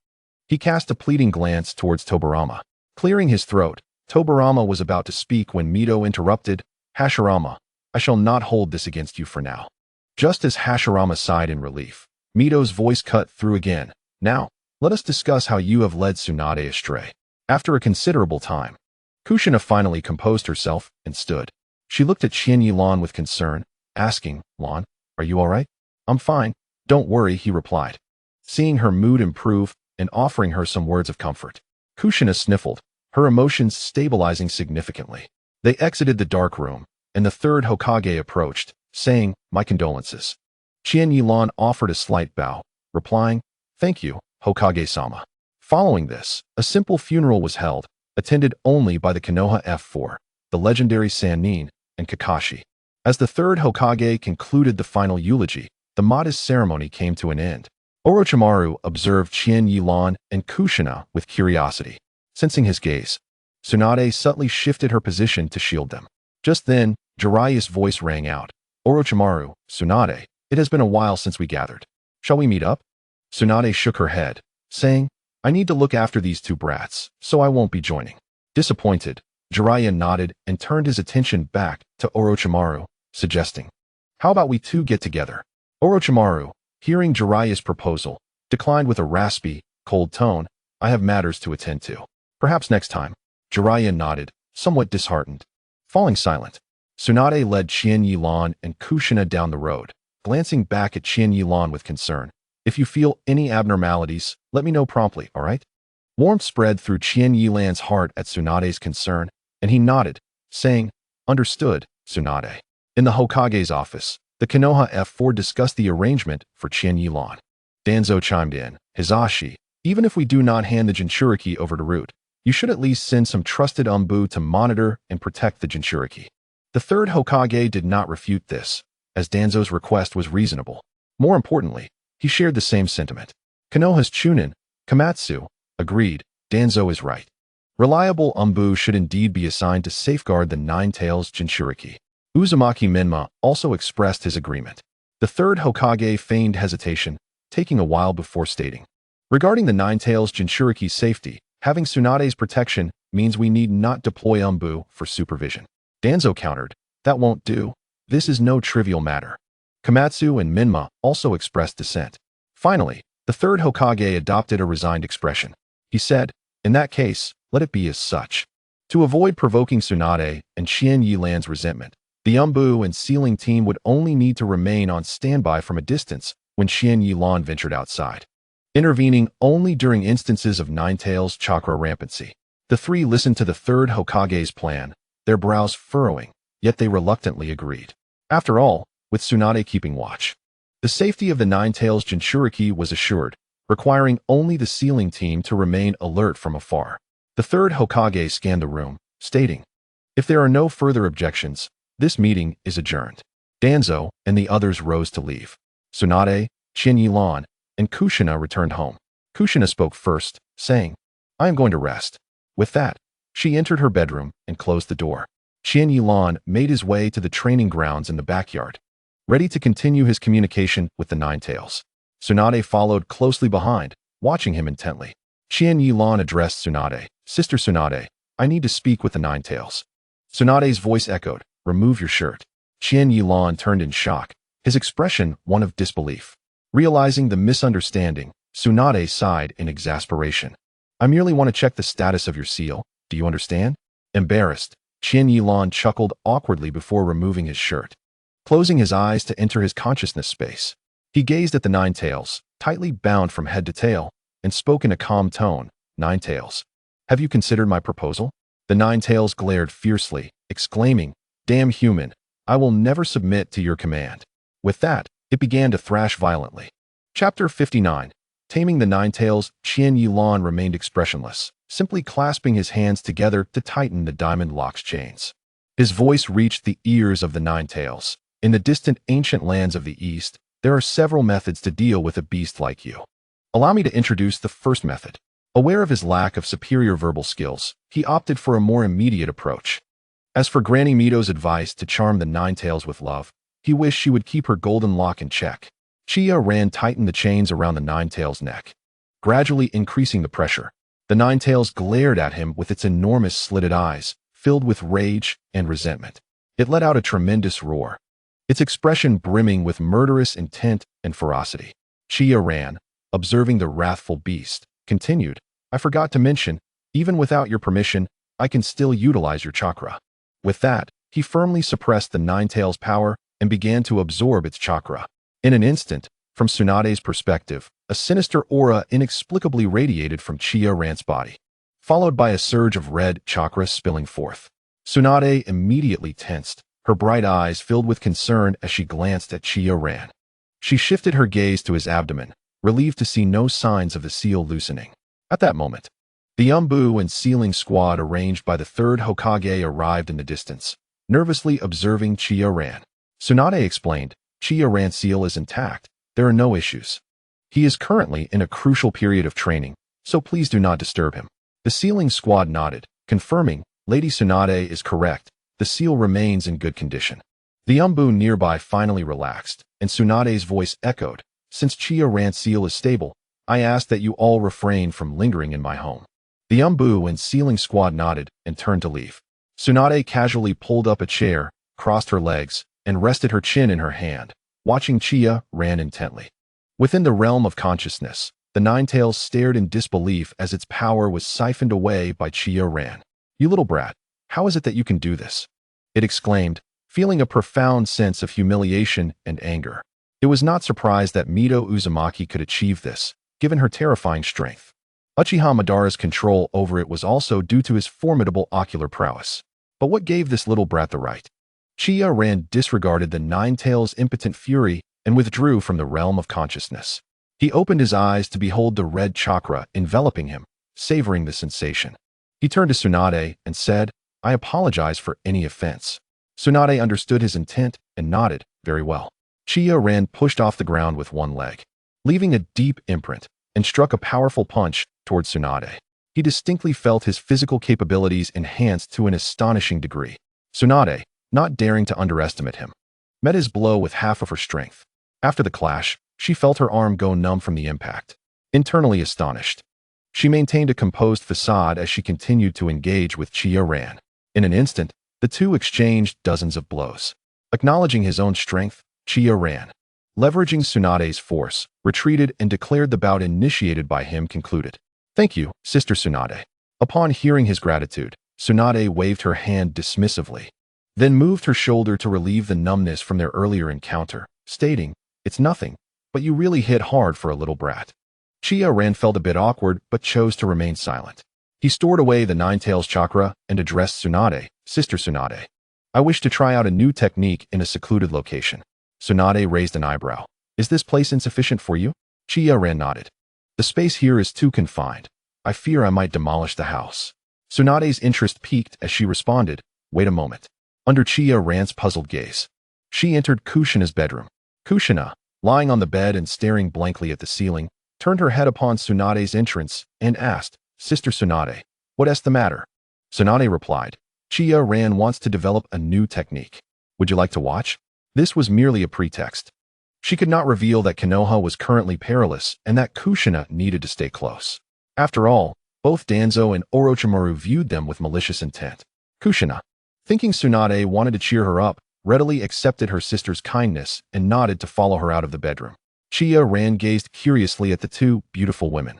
He cast a pleading glance towards Tobarama. Clearing his throat, Tobarama was about to speak when Mido interrupted, "Hashirama, I shall not hold this against you for now." Just as Hashirama sighed in relief, Mido's voice cut through again. "Now, let us discuss how you have led Tsunade astray." After a considerable time, Kushina finally composed herself and stood. She looked at Qian Yilan with concern, asking, "Lan, are you all right?" "I'm fine. Don't worry," he replied, seeing her mood improve and offering her some words of comfort. Kushina sniffled, her emotions stabilizing significantly. They exited the dark room, and the third Hokage approached, saying, "My condolences." Qian offered a slight bow, replying, "Thank you, Hokage-sama." Following this, a simple funeral was held, attended only by the Konoha F4, the legendary Sannin, and Kakashi. As the third Hokage concluded the final eulogy, the modest ceremony came to an end. Orochimaru observed Qian and Kushina with curiosity. Sensing his gaze, Tsunade subtly shifted her position to shield them. Just then, Jiraiya's voice rang out. "Orochimaru, Tsunade, it has been a while since we gathered. Shall we meet up?" Tsunade shook her head, saying, "I need to look after these two brats, so I won't be joining." Disappointed, Jiraiya nodded and turned his attention back to Orochimaru, suggesting, "How about we two get together?" Orochimaru, hearing Jiraiya's proposal, declined with a raspy, cold tone, "I have matters to attend to. Perhaps next time." Jiraiya nodded, somewhat disheartened. Falling silent, Tsunade led Qian and Kushina down the road, glancing back at Qian with concern. "If you feel any abnormalities, let me know promptly, all right?" Warmth spread through Qian heart at Tsunade's concern, and he nodded, saying, "Understood, Tsunade." In the Hokage's office, the Konoha F4 discussed the arrangement for Qian. Danzo chimed in, "Hizashi, even if we do not hand the genturiki over to Root, you should at least send some trusted umbu to monitor and protect the genturiki." The third Hokage did not refute this, as Danzo's request was reasonable. More importantly, he shared the same sentiment. Konoha's Chunin, Komatsu, agreed, "Danzo is right. Reliable umbu should indeed be assigned to safeguard the Nine-Tails genturiki." Uzumaki Menma also expressed his agreement. The third Hokage feigned hesitation, taking a while before stating, "Regarding the Nine-Tails genturiki safety, having Tsunade's protection means we need not deploy umbu for supervision." Danzo countered, "That won't do. This is no trivial matter." Komatsu and Menma also expressed dissent. Finally, the third Hokage adopted a resigned expression. He said, "In that case, let it be as such." To avoid provoking Tsunade and Qian resentment, the umbu and sealing team would only need to remain on standby from a distance when Qian ventured outside, intervening only during instances of Nine-Tails chakra rampancy. The three listened to the third Hokage's plan, their brows furrowing, yet they reluctantly agreed. After all, with Tsunade keeping watch, the safety of the Nine-Tails genturiki was assured, requiring only the sealing team to remain alert from afar. The third Hokage scanned the room, stating, "If there are no further objections, this meeting is adjourned." Danzo and the others rose to leave. Tsunade, Qian and Kushina returned home. Kushina spoke first, saying, "I am going to rest." With that, she entered her bedroom and closed the door. Qian made his way to the training grounds in the backyard, ready to continue his communication with the Nine-Tails. Tsunade followed closely behind, watching him intently. Qian addressed Tsunade, "Sister Tsunade, I need to speak with the Nine-Tails." Tsunade's voice echoed, "Remove your shirt." Qian turned in shock, his expression one of disbelief. Realizing the misunderstanding, Tsunade sighed in exasperation. "I merely want to check the status of your seal, do you understand?" Embarrassed, Qian chuckled awkwardly before removing his shirt. Closing his eyes to enter his consciousness space, he gazed at the Nine-Tails, tightly bound from head to tail, and spoke in a calm tone, "Nine-Tails, have you considered my proposal?" The Nine-Tails glared fiercely, exclaiming, "Damn human, I will never submit to your command." With that, it began to thrash violently. Chapter 59. Taming the Nine-Tails. Qian remained expressionless, simply clasping his hands together to tighten the diamond lock's chains. His voice reached the ears of the Nine-Tails. "In the distant ancient lands of the East, there are several methods to deal with a beast like you. Allow me to introduce the first method." Aware of his lack of superior verbal skills, he opted for a more immediate approach. As for Granny Mito's advice to charm the Nine-Tails with love, he wished she would keep her golden lock in check. Chiya Ran tightened the chains around the Nine-Tails' neck, gradually increasing the pressure. The Nine-Tails glared at him with its enormous slitted eyes, filled with rage and resentment. It let out a tremendous roar, its expression brimming with murderous intent and ferocity. Chiya Ran, observing the wrathful beast, continued, "I forgot to mention, even without your permission, I can still utilize your chakra." With that, he firmly suppressed the Nine-Tails' power and began to absorb its chakra. In an instant, from Tsunade's perspective, a sinister aura inexplicably radiated from Chiya Ran's body, followed by a surge of red chakra spilling forth. Tsunade immediately tensed, Her bright eyes filled with concern as she glanced at Chiya Ran. She shifted her gaze to his abdomen, relieved to see no signs of the seal loosening. At that moment, the Umbu and sealing squad arranged by the third Hokage arrived in the distance, nervously observing Chiya Ran. Tsunade explained, Chiya Ran's seal is intact. There are no issues. He is currently in a crucial period of training, so please do not disturb him. The sealing squad nodded, confirming, Lady Tsunade is correct. The seal remains in good condition. The Umbu nearby finally relaxed, and Tsunade's voice echoed, since Chiya Ran's seal is stable, I ask that you all refrain from lingering in my home. The Umbu and sealing squad nodded and turned to leave. Tsunade casually pulled up a chair, crossed her legs, and rested her chin in her hand, watching Chiya Ran intently. Within the realm of consciousness, the Ninetales stared in disbelief as its power was siphoned away by Chiya Ran. You little brat, how is it that you can do this? It exclaimed, feeling a profound sense of humiliation and anger. It was not surprised that Mito Uzumaki could achieve this, given her terrifying strength. Uchiha Madara's control over it was also due to his formidable ocular prowess. But what gave this little brat the right? Chiya Ran disregarded the Ninetales' impotent fury and withdrew from the realm of consciousness. He opened his eyes to behold the red chakra enveloping him, savoring the sensation. He turned to Tsunade and said, I apologize for any offense. Tsunade understood his intent and nodded, very well. Chiya Ran pushed off the ground with one leg, leaving a deep imprint, and struck a powerful punch towards Tsunade. He distinctly felt his physical capabilities enhanced to an astonishing degree. Tsunade, not daring to underestimate him, met his blow with half of her strength. After the clash, she felt her arm go numb from the impact. Internally astonished, she maintained a composed facade as she continued to engage with Chiya Ran. In an instant, the two exchanged dozens of blows. Acknowledging his own strength, Chiya Ran, leveraging Tsunade's force, retreated and declared the bout initiated by him concluded. Thank you, Sister Tsunade. Upon hearing his gratitude, Tsunade waved her hand dismissively, then moved her shoulder to relieve the numbness from their earlier encounter, stating, It's nothing, but you really hit hard for a little brat. Chiya Ran felt a bit awkward but chose to remain silent. He stored away the Ninetales chakra and addressed Tsunade, Sister Tsunade. I wish to try out a new technique in a secluded location. Tsunade raised an eyebrow. Is this place insufficient for you? Chiya Ran nodded. The space here is too confined. I fear I might demolish the house. Tsunade's interest piqued as she responded, Wait a moment. Under Chiya Ran's puzzled gaze, she entered Kushina's bedroom. Kushina, lying on the bed and staring blankly at the ceiling, turned her head upon Tsunade's entrance and asked, Sister Tsunade, what is the matter? Tsunade replied, Chiya Ran wants to develop a new technique. Would you like to watch? This was merely a pretext. She could not reveal that Konoha was currently perilous and that Kushina needed to stay close. After all, both Danzo and Orochimaru viewed them with malicious intent. Kushina, thinking Tsunade wanted to cheer her up, readily accepted her sister's kindness and nodded to follow her out of the bedroom. Chiya Ran gazed curiously at the two beautiful women.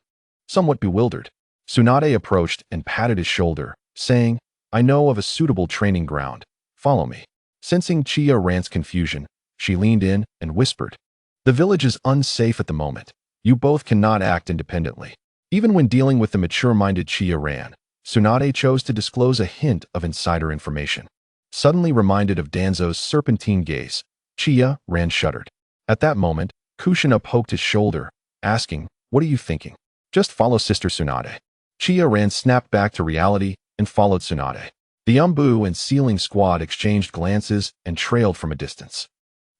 Somewhat bewildered, Tsunade approached and patted his shoulder, saying, I know of a suitable training ground. Follow me. Sensing Chiya Ran's confusion, she leaned in and whispered, The village is unsafe at the moment. You both cannot act independently. Even when dealing with the mature-minded Chiya Ran, Tsunade chose to disclose a hint of insider information. Suddenly reminded of Danzo's serpentine gaze, Chiya Ran shuddered. At that moment, Kushina poked his shoulder, asking, What are you thinking? Just follow Sister Tsunade. Chiya Ran snapped back to reality and followed Tsunade. The Umbu and sealing squad exchanged glances and trailed from a distance.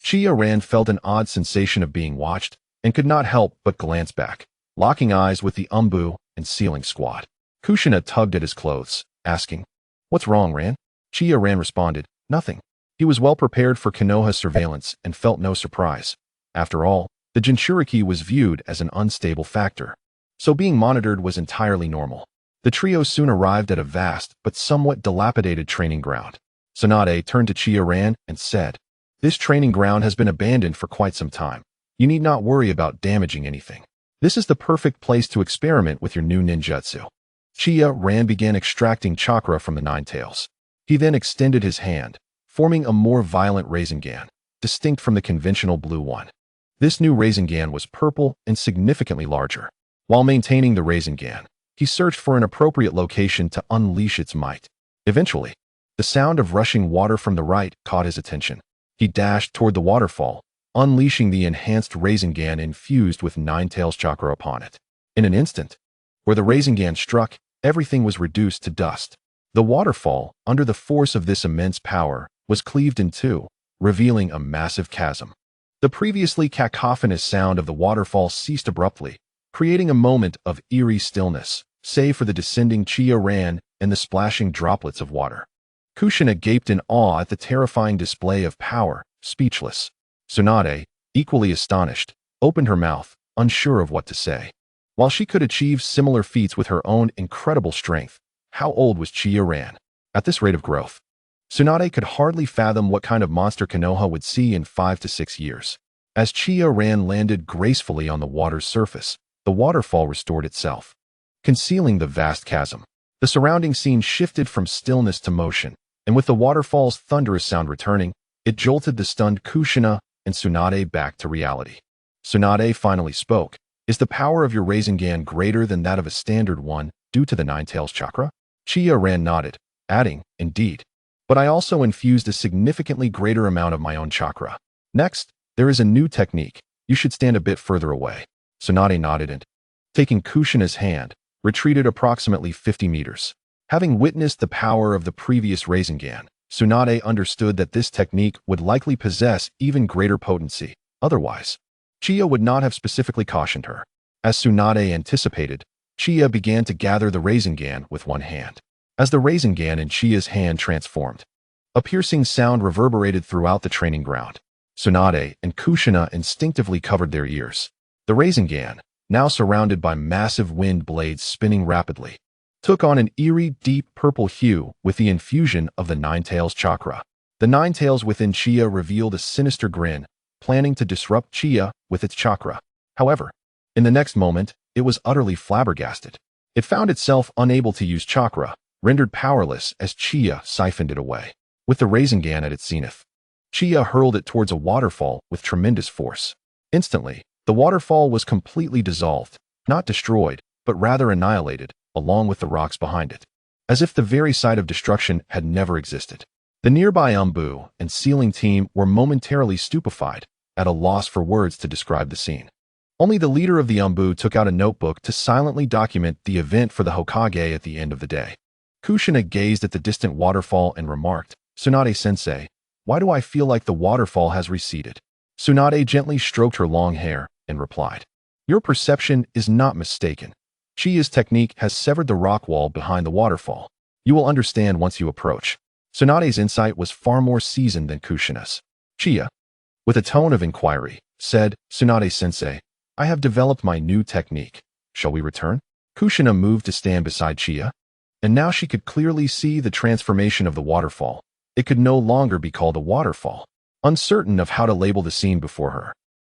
Chiya Ran felt an odd sensation of being watched and could not help but glance back, locking eyes with the Umbu and sealing squad. Kushina tugged at his clothes, asking, What's wrong, Ran? Chiya Ran responded, Nothing. He was well prepared for Konoha's surveillance and felt no surprise. After all, the genturiki was viewed as an unstable factor, so being monitored was entirely normal. The trio soon arrived at a vast but somewhat dilapidated training ground. Tsunade turned to Chiya Ran and said, This training ground has been abandoned for quite some time. You need not worry about damaging anything. This is the perfect place to experiment with your new ninjutsu. Chiya Ran began extracting chakra from the Ninetales. He then extended his hand, forming a more violent Rasengan, distinct from the conventional blue one. This new Rasengan was purple and significantly larger. While maintaining the Rasengan, he searched for an appropriate location to unleash its might. Eventually, The sound of rushing water from the right caught his attention. He dashed toward the waterfall, unleashing the enhanced Rasengan infused with Nine-Tails Chakra upon it. In an instant, where the Rasengan struck, everything was reduced to dust. The waterfall, under the force of this immense power, was cleaved in two, revealing a massive chasm. The previously cacophonous sound of the waterfall ceased abruptly, creating a moment of eerie stillness, save for the descending Chiya Ran and the splashing droplets of water. Kushina gaped in awe at the terrifying display of power, speechless. Tsunade, equally astonished, opened her mouth, unsure of what to say. While she could achieve similar feats with her own incredible strength, how old was Chiya Ran? At this rate of growth, Tsunade could hardly fathom what kind of monster Konoha would see in 5 to 6 years. As Chiya Ran landed gracefully on the water's surface, the waterfall restored itself, concealing the vast chasm. The surrounding scene shifted from stillness to motion, and with the waterfall's thunderous sound returning, it jolted the stunned Kushina and Tsunade back to reality. Tsunade finally spoke. Is the power of your Rasengan greater than that of a standard one due to the Nine-Tails Chakra? Chiya Ran nodded, adding, indeed. But I also infused a significantly greater amount of my own chakra. Next, there is a new technique. You should stand a bit further away. Tsunade nodded and, taking Kushina's hand, retreated approximately 50 meters. Having witnessed the power of the previous Rasengan, Tsunade understood that this technique would likely possess even greater potency. Otherwise, Chiya would not have specifically cautioned her. As Tsunade anticipated, Chiya began to gather the Rasengan with one hand. As the Rasengan in Chiya's hand transformed, a piercing sound reverberated throughout the training ground. Tsunade and Kushina instinctively covered their ears. The Rasengan, now surrounded by massive wind blades spinning rapidly, took on an eerie, deep purple hue with the infusion of the Nine-Tails Chakra. The Nine-Tails within Chiya revealed a sinister grin, planning to disrupt Chiya with its chakra. However, in the next moment, it was utterly flabbergasted. It found itself unable to use chakra, rendered powerless as Chiya siphoned it away. With the Rasengan at its zenith, Chiya hurled it towards a waterfall with tremendous force. Instantly, the waterfall was completely dissolved, not destroyed, but rather annihilated, along with the rocks behind it, as if the very sight of destruction had never existed. The nearby Umbu and Sealing team were momentarily stupefied, at a loss for words to describe the scene. Only the leader of the Umbu took out a notebook to silently document the event for the Hokage at the end of the day. Kushina gazed at the distant waterfall and remarked, Tsunade-sensei, why do I feel like the waterfall has receded? Tsunade gently stroked her long hair and replied, your perception is not mistaken. Chiya's technique has severed the rock wall behind the waterfall. You will understand once you approach. Tsunade's insight was far more seasoned than Kushina's. Chiya, with a tone of inquiry, said, Tsunade-sensei, I have developed my new technique. Shall we return? Kushina moved to stand beside Chiya, and now she could clearly see the transformation of the waterfall. It could no longer be called a waterfall. Uncertain of how to label the scene before her,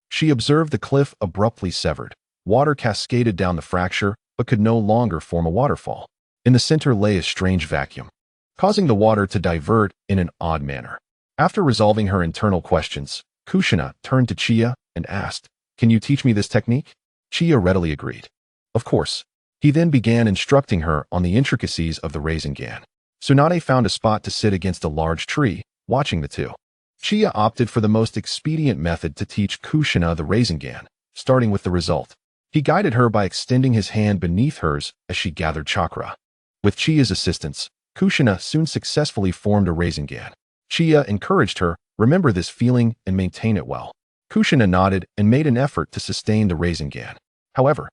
she observed the cliff abruptly severed. Water cascaded down the fracture, but could no longer form a waterfall. In the center lay a strange vacuum, causing the water to divert in an odd manner. After resolving her internal questions, Kushina turned to Chiya and asked, can you teach me this technique? Chiya readily agreed. Of course. He then began instructing her on the intricacies of the Rasengan. Tsunade found a spot to sit against a large tree, watching the two. Chiya opted for the most expedient method to teach Kushina the Rasengan, starting with the result. He guided her by extending his hand beneath hers as she gathered chakra. With Chiya's assistance, Kushina soon successfully formed a Rasengan. Chiya encouraged her, remember this feeling and maintain it well. Kushina nodded and made an effort to sustain the Rasengan. However,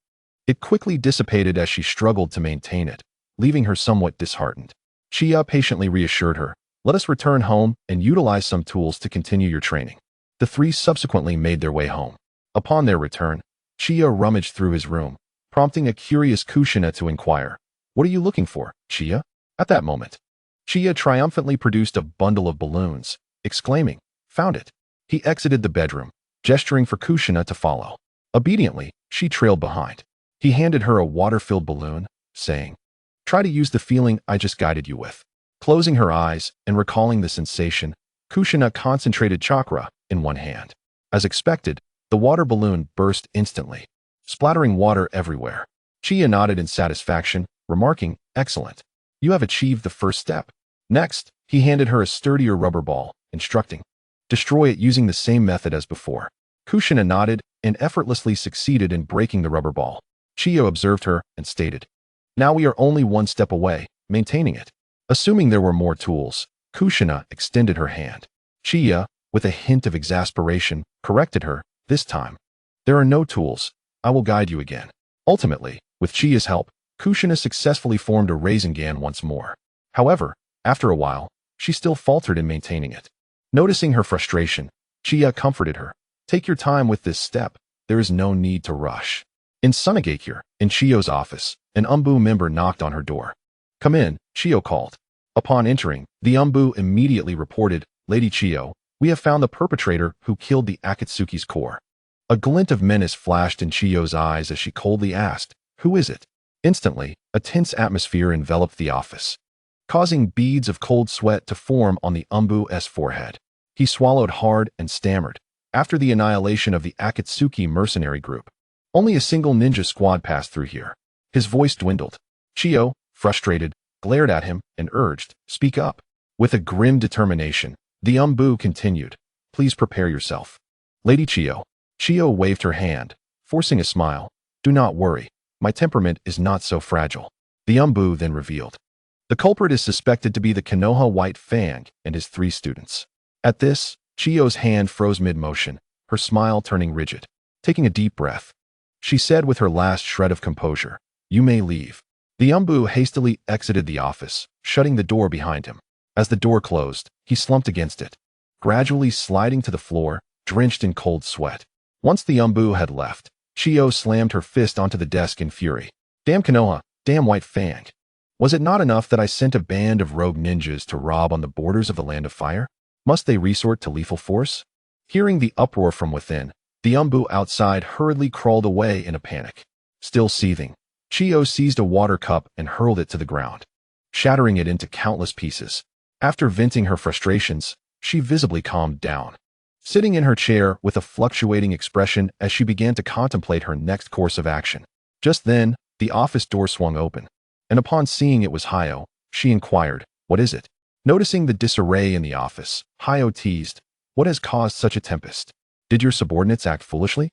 it quickly dissipated as she struggled to maintain it, leaving her somewhat disheartened. Chiya patiently reassured her, let us return home and utilize some tools to continue your training. The three subsequently made their way home. Upon their return, Chiya rummaged through his room, prompting a curious Kushina to inquire, what are you looking for, Chiya? At that moment, Chiya triumphantly produced a bundle of balloons, exclaiming, found it. He exited the bedroom, gesturing for Kushina to follow. Obediently, she trailed behind. He handed her a water-filled balloon, saying, try to use the feeling I just guided you with. Closing her eyes and recalling the sensation, Kushina concentrated chakra in one hand. As expected, the water balloon burst instantly, splattering water everywhere. Chiya nodded in satisfaction, remarking, excellent. You have achieved the first step. Next, he handed her a sturdier rubber ball, instructing, "Destroy it using the same method as before." Kushina nodded and effortlessly succeeded in breaking the rubber ball. Chiya observed her and stated, "Now we are only one step away, maintaining it." Assuming there were more tools, Kushina extended her hand. Chiya, with a hint of exasperation, corrected her, this time. "There are no tools. I will guide you again." Ultimately, with Chiya's help, Kushina successfully formed a Rasengan once more. However, after a while, she still faltered in maintaining it. Noticing her frustration, Chiya comforted her. "Take your time with this step. There is no need to rush." In Sunagakure, in Chiyo's office, an Umbu member knocked on her door. "Come in," Chiyo called. Upon entering, the Umbu immediately reported, "Lady Chiyo, we have found the perpetrator who killed the Akatsuki's core." A glint of menace flashed in Chiyo's eyes as she coldly asked, "Who is it?" Instantly, a tense atmosphere enveloped the office, causing beads of cold sweat to form on the Umbu's forehead. He swallowed hard and stammered. "After the annihilation of the Akatsuki mercenary group, only a single ninja squad passed through here." His voice dwindled. Chiyo, frustrated, glared at him and urged, "Speak up." With a grim determination, the Umbu continued, "Please prepare yourself. Lady Chiyo." Chiyo waved her hand, forcing a smile. "Do not worry. My temperament is not so fragile." The Umbu then revealed, the culprit is suspected to be the Konoha White Fang and his 3 students. At this, Chiyo's hand froze mid-motion, her smile turning rigid. Taking a deep breath, she said with her last shred of composure, "You may leave." The Umbu hastily exited the office, shutting the door behind him. As the door closed, he slumped against it, gradually sliding to the floor, drenched in cold sweat. Once the Umbu had left, Chiyo slammed her fist onto the desk in fury. "Damn Konoha, damn White Fang. Was it not enough that I sent a band of rogue ninjas to rob on the borders of the Land of Fire? Must they resort to lethal force?" Hearing the uproar from within, the Umbu outside hurriedly crawled away in a panic. Still seething, Chiyo seized a water cup and hurled it to the ground, shattering it into countless pieces. After venting her frustrations, she visibly calmed down, sitting in her chair with a fluctuating expression as she began to contemplate her next course of action. Just then, the office door swung open, and upon seeing it was Hayo, she inquired, "What is it?" Noticing the disarray in the office, Hayo teased, "What has caused such a tempest? Did your subordinates act foolishly?"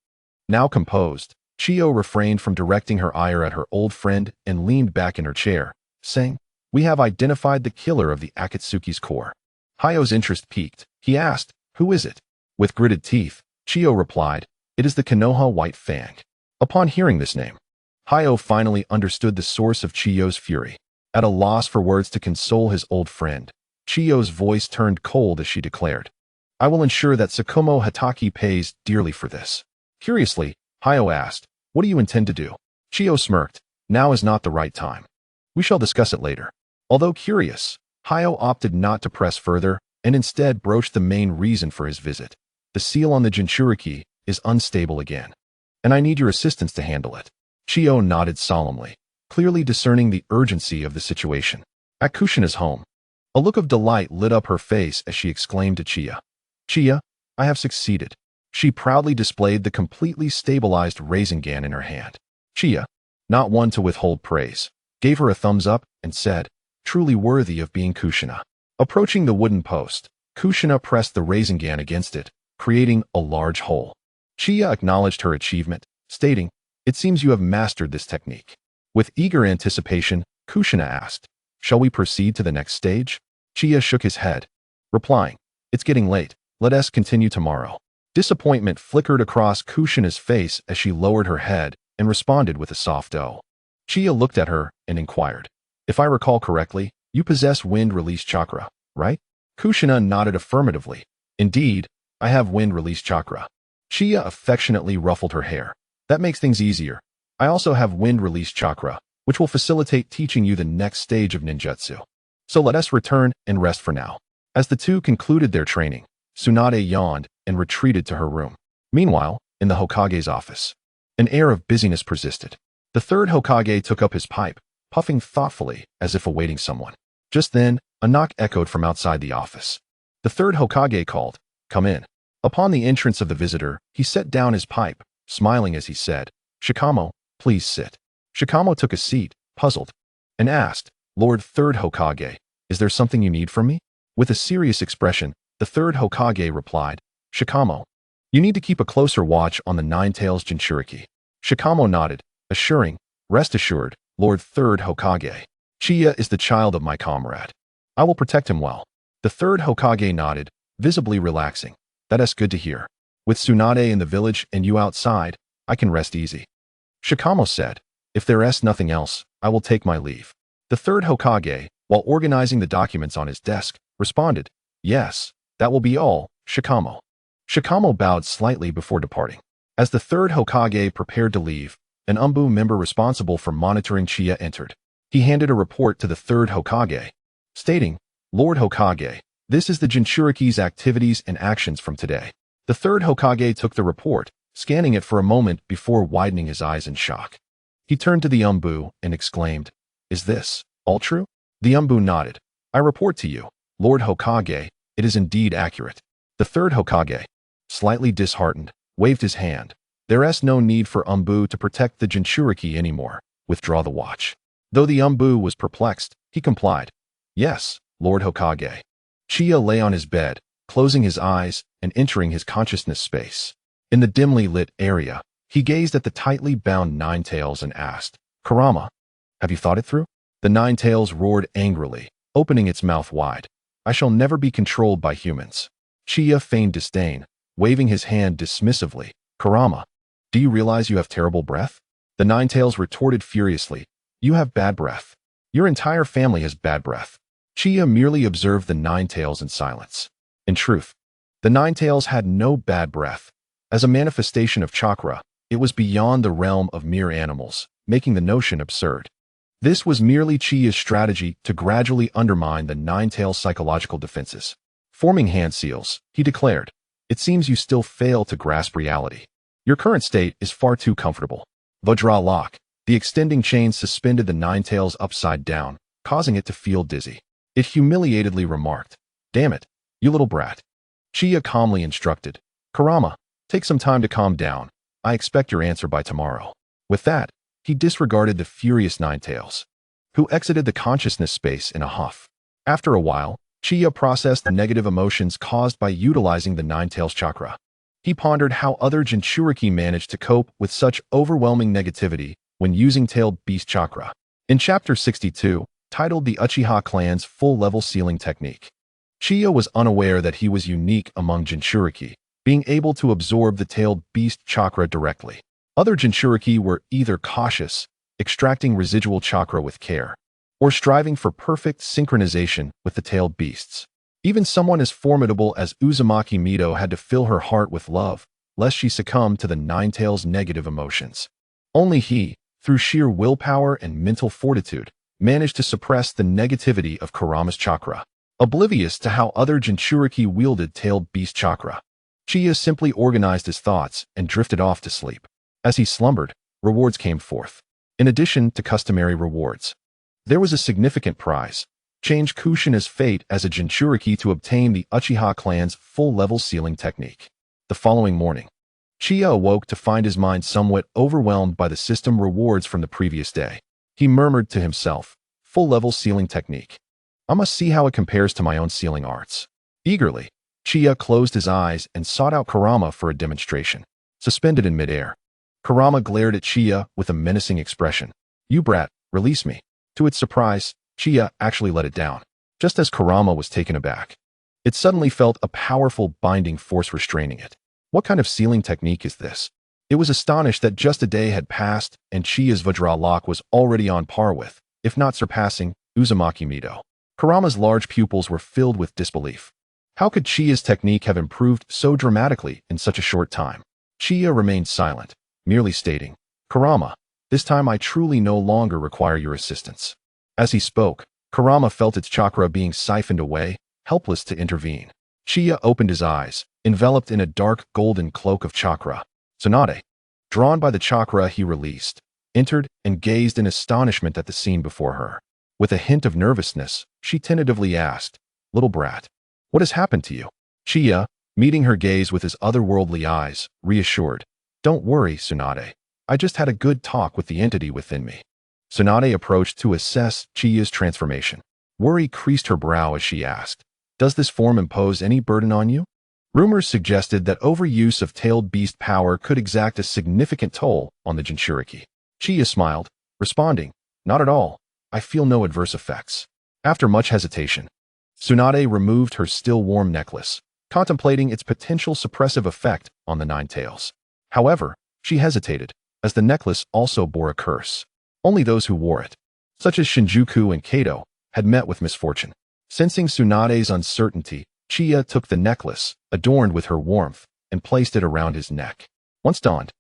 Now composed, Chiyo refrained from directing her ire at her old friend and leaned back in her chair, saying, "We have identified the killer of the Akatsuki's core." Hayo's interest piqued. He asked, "Who is it?" With gritted teeth, Chiyo replied, "It is the Konoha White Fang." Upon hearing this name, Hayo finally understood the source of Chiyo's fury. At a loss for words to console his old friend, Chiyo's voice turned cold as she declared, "I will ensure that Tsukumo Hataki pays dearly for this." Curiously, Hayo asked, "What do you intend to do?" Chiyo smirked, "Now is not the right time. We shall discuss it later." Although curious, Hayo opted not to press further and instead broached the main reason for his visit. "The seal on the genturiki is unstable again, and I need your assistance to handle it." Chiyo nodded solemnly, clearly discerning the urgency of the situation. At Kushina's home, a look of delight lit up her face as she exclaimed to Chiya, "Chiya, I have succeeded." She proudly displayed the completely stabilized Rasengan in her hand. Chiya, not one to withhold praise, gave her a thumbs up and said, "Truly worthy of being Kushina." Approaching the wooden post, Kushina pressed the Rasengan against it, creating a large hole. Chiya acknowledged her achievement, stating, "It seems you have mastered this technique." With eager anticipation, Kushina asked, "Shall we proceed to the next stage?" Chiya shook his head, replying, "It's getting late. Let us continue tomorrow." Disappointment flickered across Kushina's face as she lowered her head and responded with a soft "oh." Chiya looked at her and inquired, "If I recall correctly, you possess wind-release chakra, right?" Kushina nodded affirmatively. "Indeed, I have wind-release chakra." Chiya affectionately ruffled her hair. "That makes things easier. I also have wind-release chakra, which will facilitate teaching you the next stage of ninjutsu. So let us return and rest for now." As the two concluded their training, Tsunade yawned and retreated to her room. Meanwhile, in the Hokage's office, an air of busyness persisted. The third Hokage took up his pipe, puffing thoughtfully as if awaiting someone. Just then, a knock echoed from outside the office. The third Hokage called, "Come in." Upon the entrance of the visitor, he set down his pipe, smiling as he said, "Shikamo, please sit." Shikamo took a seat, puzzled, and asked, "Lord Third Hokage, Is there something you need from me? With a serious expression, the third Hokage replied, Shikamo. You need to keep a closer watch on the Nine-Tails Jinchuriki. Shikamo nodded, assuring, rest assured, Lord Third Hokage. Chiya is the child of my comrade. I will protect him well. The third Hokage nodded, visibly relaxing. That's good to hear. With Tsunade in the village and you outside, I can rest easy. Shikamo said, if there is nothing else, I will take my leave. The third Hokage, while organizing the documents on his desk, responded, yes, that will be all, Shikamo. Shikamo bowed slightly before departing. As the third Hokage prepared to leave, an Umbu member responsible for monitoring Chiya entered. He handed a report to the third Hokage, stating, Lord Hokage, this is the Jinchuriki's activities and actions from today. The third Hokage took the report, scanning it for a moment before widening his eyes in shock. He turned to the Umbu and exclaimed, is this all true? The Umbu nodded. I report to you, Lord Hokage, it is indeed accurate. The third Hokage, slightly disheartened, waved his hand. There is no need for Umbu to protect the Jinchuriki anymore. Withdraw the watch. Though the Umbu was perplexed, he complied. Yes, Lord Hokage. Chiya lay on his bed, closing his eyes and entering his consciousness space. In the dimly lit area, he gazed at the tightly bound Nine-Tails and asked, Kurama, have you thought it through? The Nine-Tails roared angrily, opening its mouth wide. I shall never be controlled by humans. Chiya feigned disdain, waving his hand dismissively. Kurama, do you realize you have terrible breath? The Nine-Tails retorted furiously. You have bad breath. Your entire family has bad breath. Chiya merely observed the Nine-Tails in silence. In truth, the Nine-Tails had no bad breath. As a manifestation of chakra, it was beyond the realm of mere animals, making the notion absurd. This was merely Chiya's strategy to gradually undermine the Nine-Tails' psychological defenses. Forming hand seals, he declared, it seems you still fail to grasp reality. Your current state is far too comfortable. Vajra lock, the extending chain suspended the Nine-Tails upside down, causing it to feel dizzy. It humiliatedly remarked, damn it, you little brat. Chiya calmly instructed, Kurama, take some time to calm down. I expect your answer by tomorrow. With that, he disregarded the furious Nine-Tails, who exited the consciousness space in a huff. After a while, Chiya processed the negative emotions caused by utilizing the Nine-Tails chakra. He pondered how other Jinchuriki managed to cope with such overwhelming negativity when using tailed beast chakra. In Chapter 62, titled The Uchiha Clan's Full-Level Sealing Technique, Chiya was unaware that he was unique among Jinchuriki, being able to absorb the tailed beast chakra directly. Other Jinchuriki were either cautious, extracting residual chakra with care, or striving for perfect synchronization with the tailed beasts. Even someone as formidable as Uzumaki Mito had to fill her heart with love, lest she succumb to the Nine-Tails' negative emotions. Only he, through sheer willpower and mental fortitude, managed to suppress the negativity of Kurama's chakra. Oblivious to how other Jinchuriki wielded tailed beast chakra, Chiya simply organized his thoughts and drifted off to sleep. As he slumbered, rewards came forth. In addition to customary rewards, there was a significant prize. Change Kushina's fate as a Jinchuriki to obtain the Uchiha clan's full-level sealing technique. The following morning, Chiya awoke to find his mind somewhat overwhelmed by the system rewards from the previous day. He murmured to himself, full-level sealing technique. I must see how it compares to my own sealing arts. Eagerly, Chiya closed his eyes and sought out Kurama for a demonstration. Suspended in midair, Kurama glared at Chiya with a menacing expression. You brat, release me. To its surprise, Chiya actually let it down. Just as Kurama was taken aback, it suddenly felt a powerful binding force restraining it. What kind of sealing technique is this? It was astonished that just a day had passed and Chiya's Vajra lock was already on par with, if not surpassing, Uzumaki Mito. Kurama's large pupils were filled with disbelief. How could Chiya's technique have improved so dramatically in such a short time? Chiya remained silent, merely stating, Kurama, this time I truly no longer require your assistance. As he spoke, Kurama felt its chakra being siphoned away, helpless to intervene. Chiya opened his eyes, enveloped in a dark golden cloak of chakra. Tsunade, drawn by the chakra he released, entered and gazed in astonishment at the scene before her. With a hint of nervousness, she tentatively asked, Little brat, what has happened to you? Chiya, meeting her gaze with his otherworldly eyes, reassured, Don't worry, Tsunade. I just had a good talk with the entity within me. Tsunade approached to assess Chiya's transformation. Worry creased her brow as she asked, "Does this form impose any burden on you?" Rumors suggested that overuse of tailed beast power could exact a significant toll on the genturiki. Chiya smiled, responding, "Not at all. I feel no adverse effects." After much hesitation, Tsunade removed her still warm necklace, contemplating its potential suppressive effect on the nine tails. However, she hesitated, as the necklace also bore a curse. Only those who wore it, such as Shinjuku and Kato, had met with misfortune. Sensing Tsunade's uncertainty, Chiya took the necklace, adorned with her warmth, and placed it around his neck. Once donned,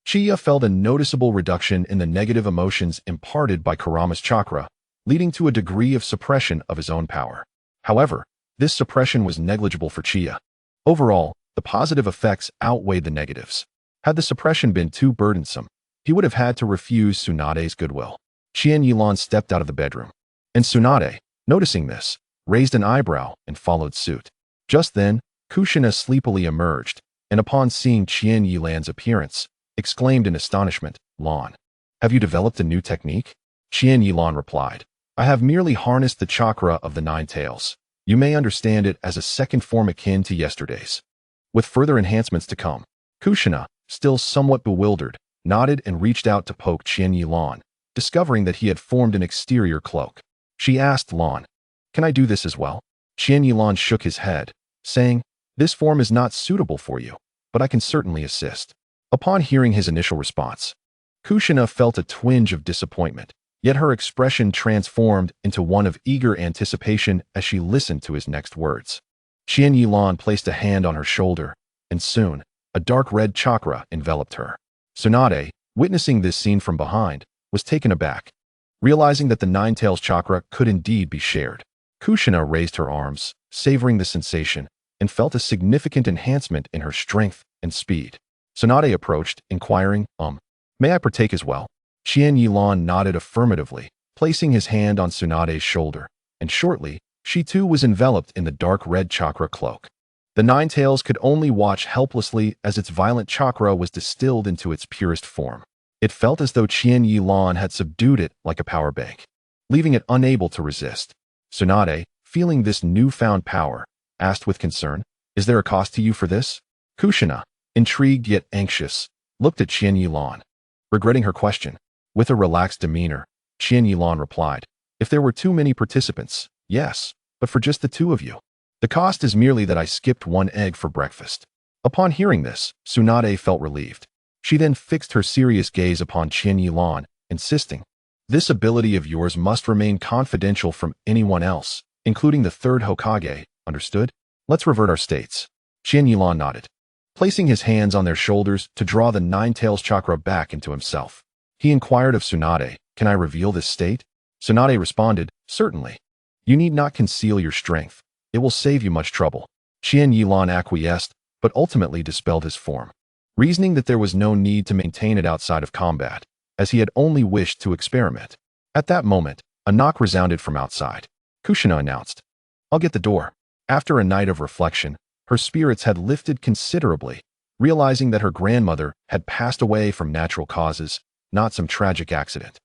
Chiya felt a noticeable reduction in the negative emotions imparted by Kurama's chakra, leading to a degree of suppression of his own power. However, this suppression was negligible for Chiya. Overall, the positive effects outweighed the negatives. Had the suppression been too burdensome, he would have had to refuse Tsunade's goodwill. Qian Yilan stepped out of the bedroom, and Tsunade, noticing this, raised an eyebrow and followed suit. Just then, Kushina sleepily emerged, and upon seeing Qian Yilan's appearance, exclaimed in astonishment, "Lan, have you developed a new technique?" Qian Yilan replied, "I have merely harnessed the chakra of the nine tails. You may understand it as a second form akin to yesterday's, with further enhancements to come." Kushina, still somewhat bewildered, nodded and reached out to poke Qian Yilan, discovering that he had formed an exterior cloak. She asked Lan, "Can I do this as well?" Qian Yilan shook his head, saying, "This form is not suitable for you, but I can certainly assist." Upon hearing his initial response, Kushina felt a twinge of disappointment, yet her expression transformed into one of eager anticipation as she listened to his next words. Qian Yilan placed a hand on her shoulder, and soon, a dark red chakra enveloped her. Tsunade, witnessing this scene from behind, was taken aback, realizing that the nine tails chakra could indeed be shared. Kushina raised her arms, savoring the sensation, and felt a significant enhancement in her strength and speed. Tsunade approached, inquiring, "May I partake as well?" Qian Yilan nodded affirmatively, placing his hand on Tsunade's shoulder, and shortly, she too was enveloped in the dark red chakra cloak. The nine tails could only watch helplessly as its violent chakra was distilled into its purest form. It felt as though Qian Yilan had subdued it like a power bank, leaving it unable to resist. Tsunade, feeling this newfound power, asked with concern, "Is there a cost to you for this?" Kushina, intrigued yet anxious, looked at Qian Yilan, regretting her question. With a relaxed demeanor, Qian Yilan replied, "If there were too many participants, yes, but for just the two of you. The cost is merely that I skipped one egg for breakfast." Upon hearing this, Tsunade felt relieved. She then fixed her serious gaze upon Qian Yilan, insisting, "This ability of yours must remain confidential from anyone else, including the third Hokage, understood? Let's revert our states." Qian Yilan nodded, placing his hands on their shoulders to draw the nine tails chakra back into himself. He inquired of Tsunade, "Can I reveal this state?" Tsunade responded, "Certainly. You need not conceal your strength. It will save you much trouble." Qian Yilan acquiesced, but ultimately dispelled his form, reasoning that there was no need to maintain it outside of combat, as he had only wished to experiment. At that moment, a knock resounded from outside. Kushina announced, "I'll get the door." After a night of reflection, her spirits had lifted considerably, realizing that her grandmother had passed away from natural causes, not some tragic accident.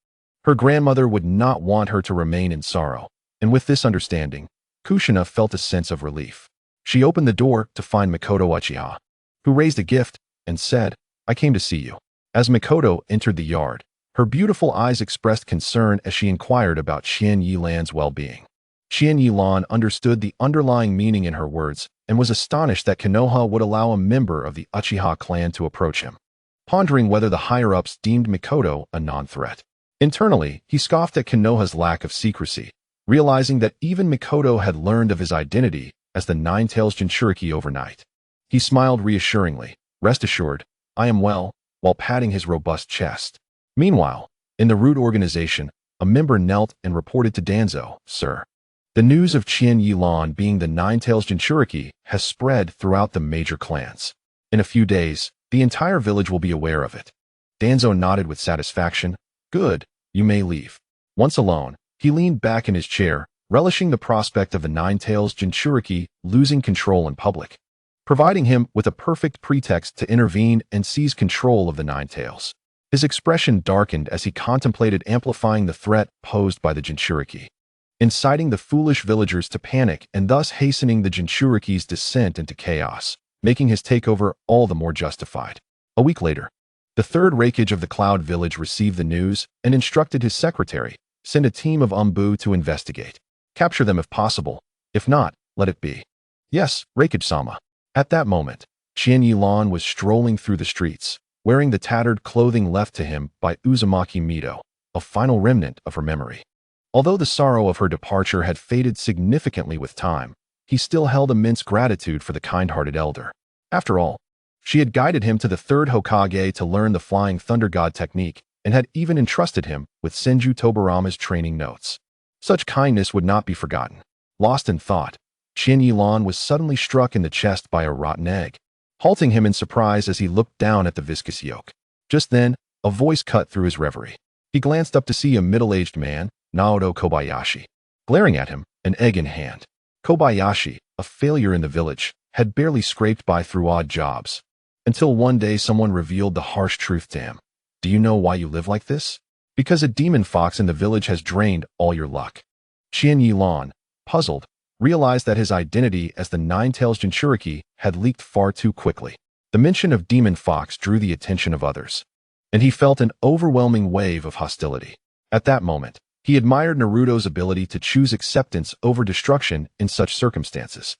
Her grandmother would not want her to remain in sorrow, and with this understanding, Kushina felt a sense of relief. She opened the door to find Mikoto Uchiha, who raised a gift and said, "I came to see you." As Mikoto entered the yard, her beautiful eyes expressed concern as she inquired about Qian Yilan's well-being. Qian Yilan understood the underlying meaning in her words and was astonished that Konoha would allow a member of the Uchiha clan to approach him, pondering whether the higher-ups deemed Mikoto a non-threat. Internally, he scoffed at Konoha's lack of secrecy, realizing that even Mikoto had learned of his identity as the Nine Tails Jinchuriki overnight. He smiled reassuringly, "Rest assured, I am well," while patting his robust chest. Meanwhile, in the root organization, a member knelt and reported to Danzo, "Sir, the news of Qian Yilan being the Nine Tails Jinchuriki has spread throughout the major clans. In a few days, the entire village will be aware of it." Danzo nodded with satisfaction. "Good, you may leave." Once alone, he leaned back in his chair, relishing the prospect of the Nine Tails Jinchuriki losing control in public, providing him with a perfect pretext to intervene and seize control of the Nine Tails. His expression darkened as he contemplated amplifying the threat posed by the Jinchuriki. inciting the foolish villagers to panic and thus hastening the Jinchuriki's descent into chaos, making his takeover all the more justified. A week later, the third Raikage of the Cloud Village received the news and instructed his secretary, send a team of Umbu to investigate. Capture them if possible. If not, let it be. Yes, Raikage-sama. At that moment, Qian Yilan was strolling through the streets, wearing the tattered clothing left to him by Uzumaki Mito, a final remnant of her memory. Although the sorrow of her departure had faded significantly with time, he still held immense gratitude for the kind-hearted elder. After all, she had guided him to the third Hokage to learn the Flying Thunder God technique and had even entrusted him with Senju Tobarama's training notes. Such kindness would not be forgotten. Lost in thought, Qian Yilan was suddenly struck in the chest by a rotten egg, halting him in surprise as he looked down at the viscous yolk. Just then, a voice cut through his reverie. He glanced up to see a middle-aged man, Naoto Kobayashi, glaring at him, an egg in hand. Kobayashi, a failure in the village, had barely scraped by through odd jobs, until one day someone revealed the harsh truth to him. Do you know why you live like this? Because a demon fox in the village has drained all your luck. Qian Yilan, puzzled, realized that his identity as the Nine-Tails Jinchuriki had leaked far too quickly. The mention of demon fox drew the attention of others, and he felt an overwhelming wave of hostility. At that moment, he admired Naruto's ability to choose acceptance over destruction in such circumstances.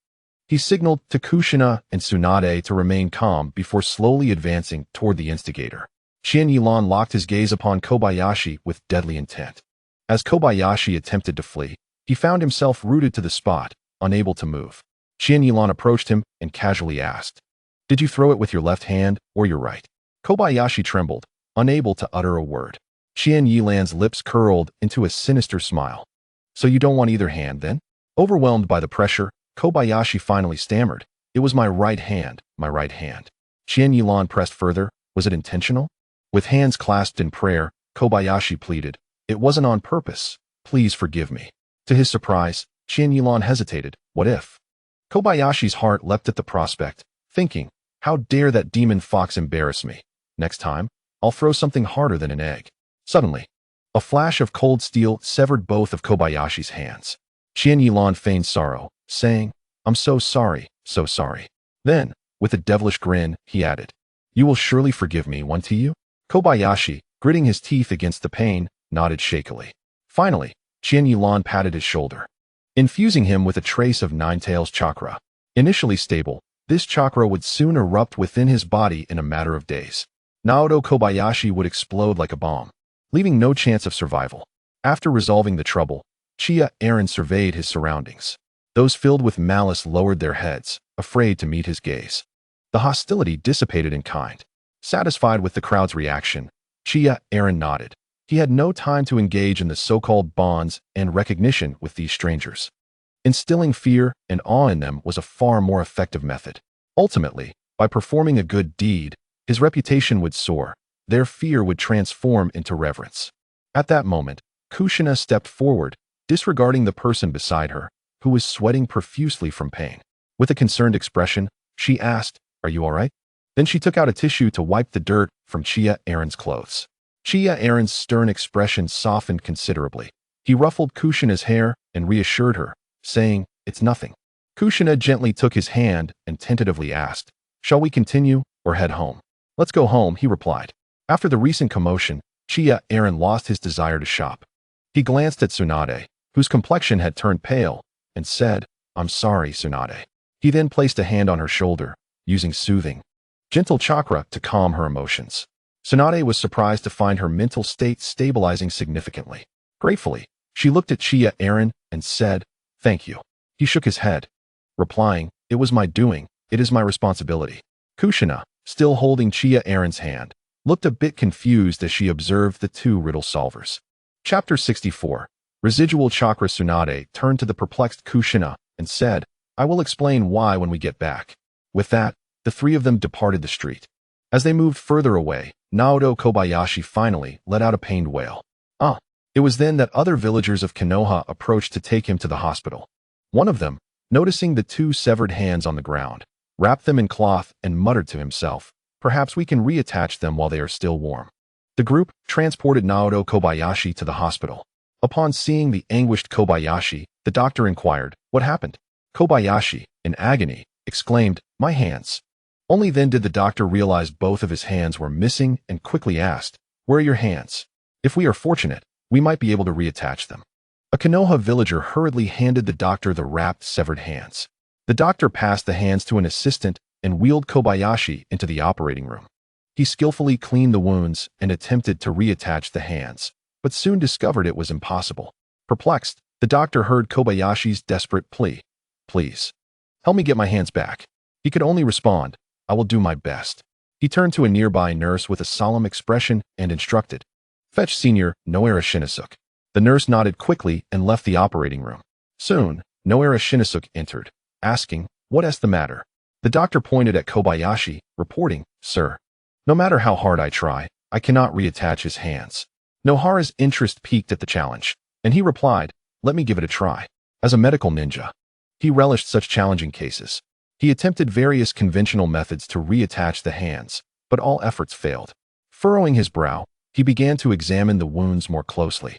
He signaled to Kushina and Tsunade to remain calm before slowly advancing toward the instigator. Qian Yilan locked his gaze upon Kobayashi with deadly intent. As Kobayashi attempted to flee, he found himself rooted to the spot, unable to move. Qian Yilan approached him and casually asked, "Did you throw it with your left hand or your right?" Kobayashi trembled, unable to utter a word. Qian Yilan's lips curled into a sinister smile. "So you don't want either hand, then?" Overwhelmed by the pressure, Kobayashi finally stammered, "It was my right hand, my right hand." Qian Yilan pressed further, "Was it intentional?" With hands clasped in prayer, Kobayashi pleaded, "It wasn't on purpose. Please forgive me." To his surprise, Qian Yilan hesitated. What if? Kobayashi's heart leapt at the prospect, thinking, how dare that demon fox embarrass me? Next time, I'll throw something harder than an egg. Suddenly, a flash of cold steel severed both of Kobayashi's hands. Qian Yilan feigned sorrow, saying, "I'm so sorry, so sorry." Then, with a devilish grin, he added, "You will surely forgive me, won't you?" Kobayashi, gritting his teeth against the pain, nodded shakily. Finally, Qian Yilan patted his shoulder, infusing him with a trace of Nine-Tails chakra. Initially stable, this chakra would soon erupt within his body in a matter of days. Naoto Kobayashi would explode like a bomb, leaving no chance of survival. After resolving the trouble, Chiya Ran surveyed his surroundings. Those filled with malice lowered their heads, afraid to meet his gaze. The hostility dissipated in kind. Satisfied with the crowd's reaction, Chiya Ran nodded. He had no time to engage in the so-called bonds and recognition with these strangers. Instilling fear and awe in them was a far more effective method. Ultimately, by performing a good deed, his reputation would soar. Their fear would transform into reverence. At that moment, Kushina stepped forward, disregarding the person beside her, who was sweating profusely from pain. With a concerned expression, she asked, "Are you all right?" Then she took out a tissue to wipe the dirt from Chiya Ran's clothes. Chiya Ran's stern expression softened considerably. He ruffled Kushina's hair and reassured her, saying, "It's nothing." Kushina gently took his hand and tentatively asked, "Shall we continue or head home?" "Let's go home," he replied. After the recent commotion, Chiya Ran lost his desire to shop. He glanced at Tsunade, whose complexion had turned pale, and said, "I'm sorry, Tsunade." He then placed a hand on her shoulder, using soothing, gentle chakra to calm her emotions. Tsunade was surprised to find her mental state stabilizing significantly. Gratefully, she looked at Chiya Ran and said, "Thank you." He shook his head, replying, "It was my doing, it is my responsibility." Kushina, still holding Chiya Ran's hand, looked a bit confused as she observed the two riddle solvers. Chapter 64. Residual Chakra. Tsunade turned to the perplexed Kushina and said, "I will explain why when we get back." With that, the three of them departed the street. As they moved further away, Naoto Kobayashi finally let out a pained wail. It was then that other villagers of Konoha approached to take him to the hospital. One of them, noticing the two severed hands on the ground, wrapped them in cloth and muttered to himself, "Perhaps we can reattach them while they are still warm." The group transported Naoto Kobayashi to the hospital. Upon seeing the anguished Kobayashi, the doctor inquired, "What happened?" Kobayashi, in agony, exclaimed, "My hands." Only then did the doctor realize both of his hands were missing and quickly asked, "Where are your hands? If we are fortunate, we might be able to reattach them." A Konoha villager hurriedly handed the doctor the wrapped, severed hands. The doctor passed the hands to an assistant and wheeled Kobayashi into the operating room. He skillfully cleaned the wounds and attempted to reattach the hands, but soon discovered it was impossible. Perplexed, the doctor heard Kobayashi's desperate plea, "Please, help me get my hands back." He could only respond, "I will do my best." He turned to a nearby nurse with a solemn expression and instructed, "Fetch Senior Noera Shinasuke." The nurse nodded quickly and left the operating room. Soon, Noera Shinasuke entered, asking, "What is the matter?" The doctor pointed at Kobayashi, reporting, "Sir, no matter how hard I try, I cannot reattach his hands." Nohara's interest piqued at the challenge, and he replied, "Let me give it a try." As a medical ninja, he relished such challenging cases. He attempted various conventional methods to reattach the hands, but all efforts failed. Furrowing his brow, he began to examine the wounds more closely,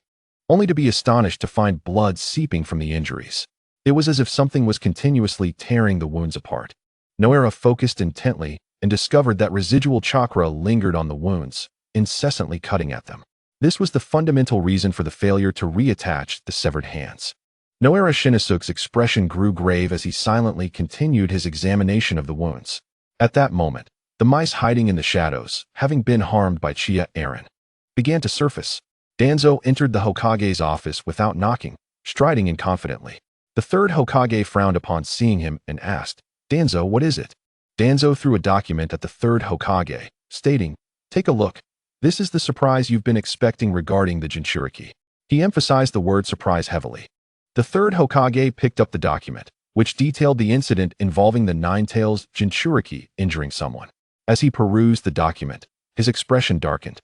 only to be astonished to find blood seeping from the injuries. It was as if something was continuously tearing the wounds apart. Noera focused intently and discovered that residual chakra lingered on the wounds, incessantly cutting at them. This was the fundamental reason for the failure to reattach the severed hands. Noera Shinasuke's expression grew grave as he silently continued his examination of the wounds. At that moment, the mice hiding in the shadows, having been harmed by Chiya Ran, began to surface. Danzo entered the Hokage's office without knocking, striding in confidently. The third Hokage frowned upon seeing him and asked, "Danzo, what is it?" Danzo threw a document at the third Hokage, stating, "Take a look. This is the surprise you've been expecting regarding the genturiki." He emphasized the word surprise heavily. The third Hokage picked up the document, which detailed the incident involving the Nine-Tails genturiki injuring someone. As he perused the document, his expression darkened.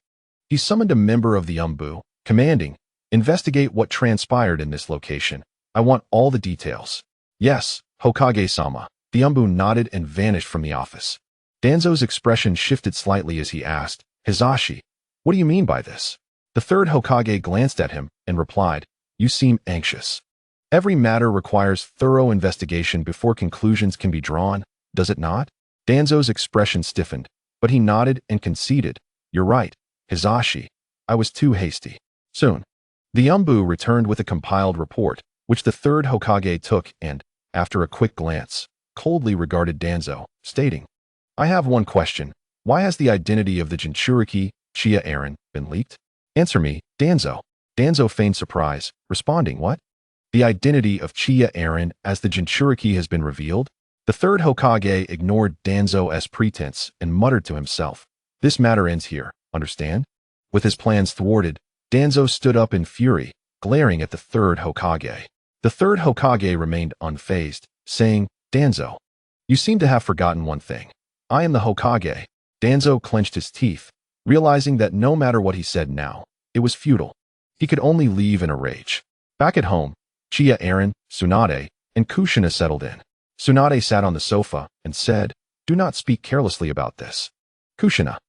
He summoned a member of the Umbu, commanding, "Investigate what transpired in this location. I want all the details." "Yes, Hokage-sama." The Umbu nodded and vanished from the office. Danzo's expression shifted slightly as he asked, "Hizashi, what do you mean by this?" The third Hokage glanced at him and replied, "You seem anxious. Every matter requires thorough investigation before conclusions can be drawn, does it not?" Danzo's expression stiffened, but he nodded and conceded, "You're right, Hizashi. I was too hasty." Soon, the Umbu returned with a compiled report, which the third Hokage took and, after a quick glance, coldly regarded Danzo, stating, "I have one question. Why has the identity of the genturiki, Chiya Ran, been leaked? Answer me, Danzo." Danzo feigned surprise, responding, "What? The identity of Chiya Ran as the genturiki has been revealed?" The third Hokage ignored Danzo's pretense and muttered to himself, "This matter ends here, understand?" With his plans thwarted, Danzo stood up in fury, glaring at the third Hokage. The third Hokage remained unfazed, saying, "Danzo, you seem to have forgotten one thing. I am the Hokage." Danzo clenched his teeth, realizing that no matter what he said now, it was futile. He could only leave in a rage. Back at home, Chiya Ran, Tsunade, and Kushina settled in. Tsunade sat on the sofa and said, "Do not speak carelessly about this." Kushina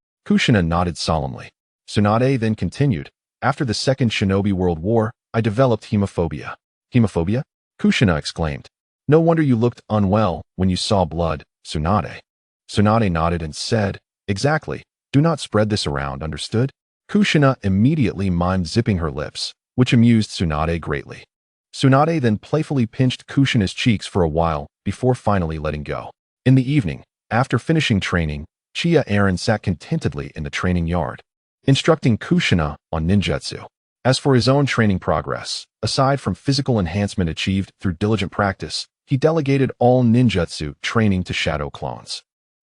nodded solemnly. Tsunade then continued, "After the Second Shinobi World War, I developed hemophobia." "Hemophobia?" Kushina exclaimed. "No wonder you looked unwell when you saw blood, Tsunade." Tsunade nodded and said, "Exactly. Do not spread this around, understood?" Kushina immediately mimed zipping her lips, which amused Tsunade greatly. Tsunade then playfully pinched Kushina's cheeks for a while before finally letting go. In the evening, after finishing training, Chiya Ran sat contentedly in the training yard, instructing Kushina on ninjutsu. As for his own training progress, aside from physical enhancement achieved through diligent practice, he delegated all ninjutsu training to shadow clones.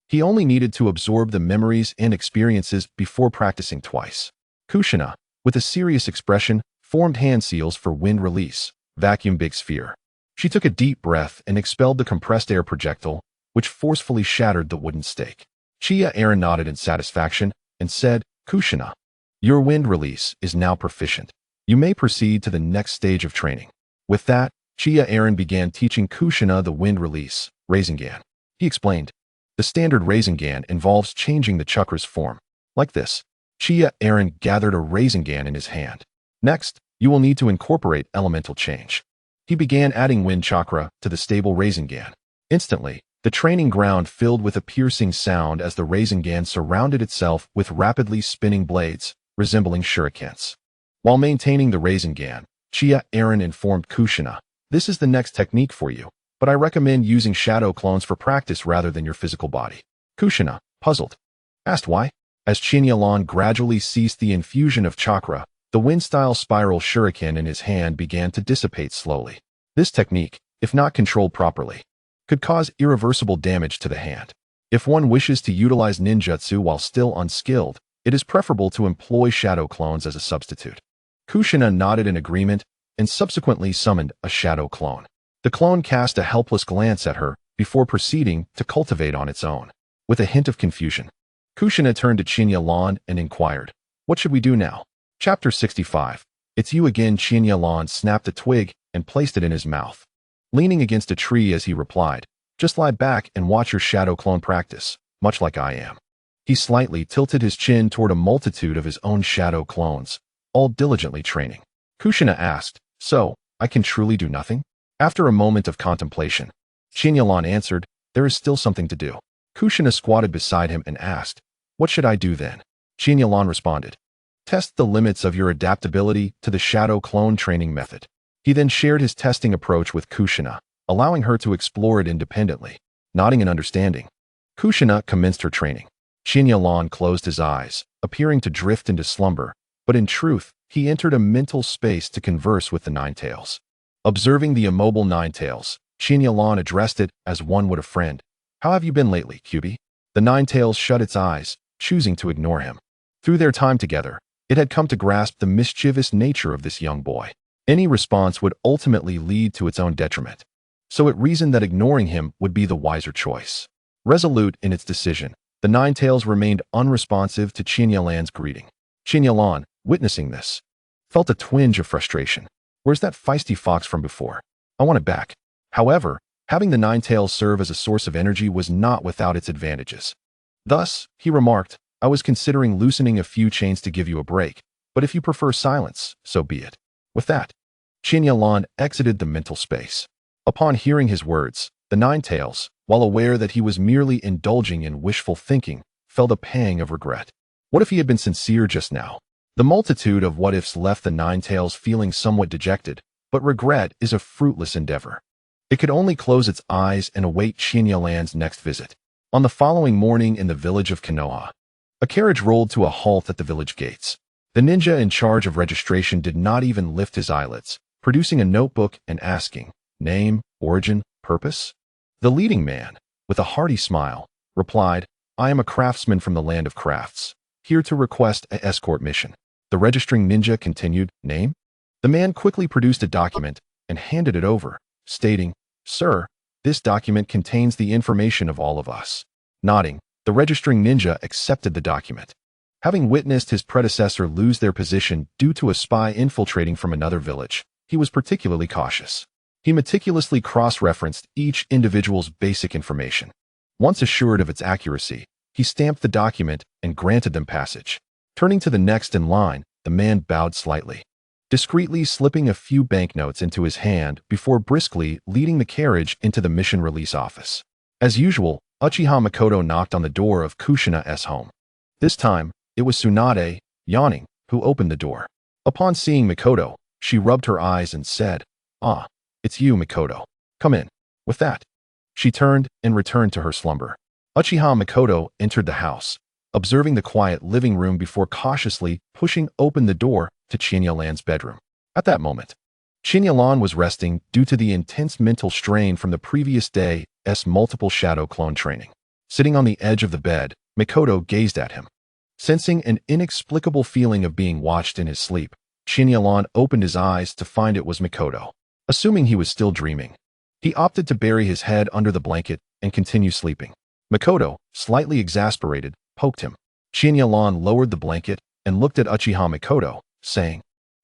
He only needed to absorb the memories and experiences before practicing twice. Kushina, with a serious expression, formed hand seals for wind release, vacuum big sphere. She took a deep breath and expelled the compressed air projectile, which forcefully shattered the wooden stake. Chiya Ran nodded in satisfaction and said, "Kushina, your wind release is now proficient. You may proceed to the next stage of training." With that, Chiya Ran began teaching Kushina the wind release, Rasengan. He explained, "The standard Rasengan involves changing the chakra's form. Like this." Chiya Ran gathered a Rasengan in his hand. Next, You will need to incorporate elemental change. He began adding wind chakra to the stable Rasengan. Instantly, the training ground filled with a piercing sound as the Rasengan surrounded itself with rapidly spinning blades, resembling shurikens. While maintaining the Rasengan, Chiya Ran informed Kushina, "This is the next technique for you, but I recommend using shadow clones for practice rather than your physical body." Kushina, puzzled, asked why. As Chiya Ran gradually ceased the infusion of chakra, the wind-style spiral shuriken in his hand began to dissipate slowly. This technique, if not controlled properly, could cause irreversible damage to the hand. If one wishes to utilize ninjutsu while still unskilled, it is preferable to employ shadow clones as a substitute. Kushina nodded in agreement and subsequently summoned a shadow clone. The clone cast a helpless glance at her before proceeding to cultivate on its own. With a hint of confusion, Kushina turned to Chiya Ran and inquired, "What should we do now?" Chapter 65. "It's you again." Chiya Ran snapped a twig and placed it in his mouth, leaning against a tree as he replied, "Just lie back and watch your shadow clone practice, much like I am." He slightly tilted his chin toward a multitude of his own shadow clones, all diligently training. Kushina asked, "So, I can truly do nothing?" After a moment of contemplation, Chiya Ran answered, "There is still something to do." Kushina squatted beside him and asked, "What should I do then?" Chiya Ran responded, "Test the limits of your adaptability to the shadow clone training method." He then shared his testing approach with Kushina, allowing her to explore it independently. Nodding in understanding, Kushina commenced her training. Chiya Ran closed his eyes, appearing to drift into slumber, but in truth, he entered a mental space to converse with the Ninetales. Observing the immobile Ninetales, Chiya Ran addressed it as one would a friend. "How have you been lately, Kyubi?" The Ninetales shut its eyes, choosing to ignore him. Through their time together, it had come to grasp the mischievous nature of this young boy. Any response would ultimately lead to its own detriment. So it reasoned that ignoring him would be the wiser choice. Resolute in its decision, the Ninetales remained unresponsive to Chiya Ran's greeting. Chiya Ran, witnessing this, felt a twinge of frustration. "Where's that feisty fox from before? I want it back." However, having the Ninetales serve as a source of energy was not without its advantages. Thus, he remarked, "I was considering loosening a few chains to give you a break, but if you prefer silence, so be it." With that, Chiya Ran exited the mental space. Upon hearing his words, the Ninetales, while aware that he was merely indulging in wishful thinking, felt a pang of regret. What if he had been sincere just now? The multitude of what-ifs left the Ninetales feeling somewhat dejected, but regret is a fruitless endeavor. It could only close its eyes and await Chiya Ran's next visit. On the following morning in the village of Konoha, a carriage rolled to a halt at the village gates. The ninja in charge of registration did not even lift his eyelids, producing a notebook and asking, "Name, origin, purpose?" The leading man, with a hearty smile, replied, "I am a craftsman from the land of crafts, here to request an escort mission." The registering ninja continued, "Name?" The man quickly produced a document and handed it over, stating, "Sir, this document contains the information of all of us." Nodding, the registering ninja accepted the document. Having witnessed his predecessor lose their position due to a spy infiltrating from another village, he was particularly cautious. He meticulously cross-referenced each individual's basic information. Once assured of its accuracy, he stamped the document and granted them passage. Turning to the next in line, the man bowed slightly, discreetly slipping a few banknotes into his hand before briskly leading the carriage into the mission release office. As usual, Uchiha Makoto knocked on the door of Kushina's home. This time, it was Tsunade, yawning, who opened the door. Upon seeing Makoto, she rubbed her eyes and said, "Ah, it's you, Makoto. Come in." With that, she turned and returned to her slumber. Uchiha Makoto entered the house, observing the quiet living room before cautiously pushing open the door to Chiya Ran's bedroom. At that moment, Chiya Ran was resting due to the intense mental strain from the previous day's multiple shadow clone training. Sitting on the edge of the bed, Makoto gazed at him. Sensing an inexplicable feeling of being watched in his sleep, Chiya Ran opened his eyes to find it was Makoto. Assuming he was still dreaming, he opted to bury his head under the blanket and continue sleeping. Makoto, slightly exasperated, poked him. Chiya Ran lowered the blanket and looked at Uchiha Makoto, saying,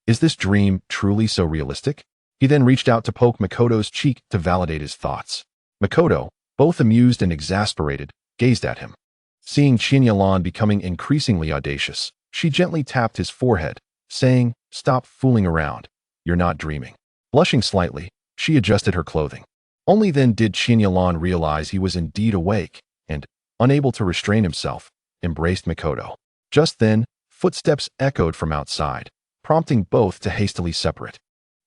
"Is this dream truly so realistic?" He then reached out to poke Makoto's cheek to validate his thoughts. Makoto, both amused and exasperated, gazed at him. Seeing Chiya Ran becoming increasingly audacious, she gently tapped his forehead, saying, Stop fooling around. You're not dreaming. Blushing slightly, she adjusted her clothing. Only then did Chiya Ran realize he was indeed awake, and, unable to restrain himself, embraced Mikoto. Just then, footsteps echoed from outside, prompting both to hastily separate.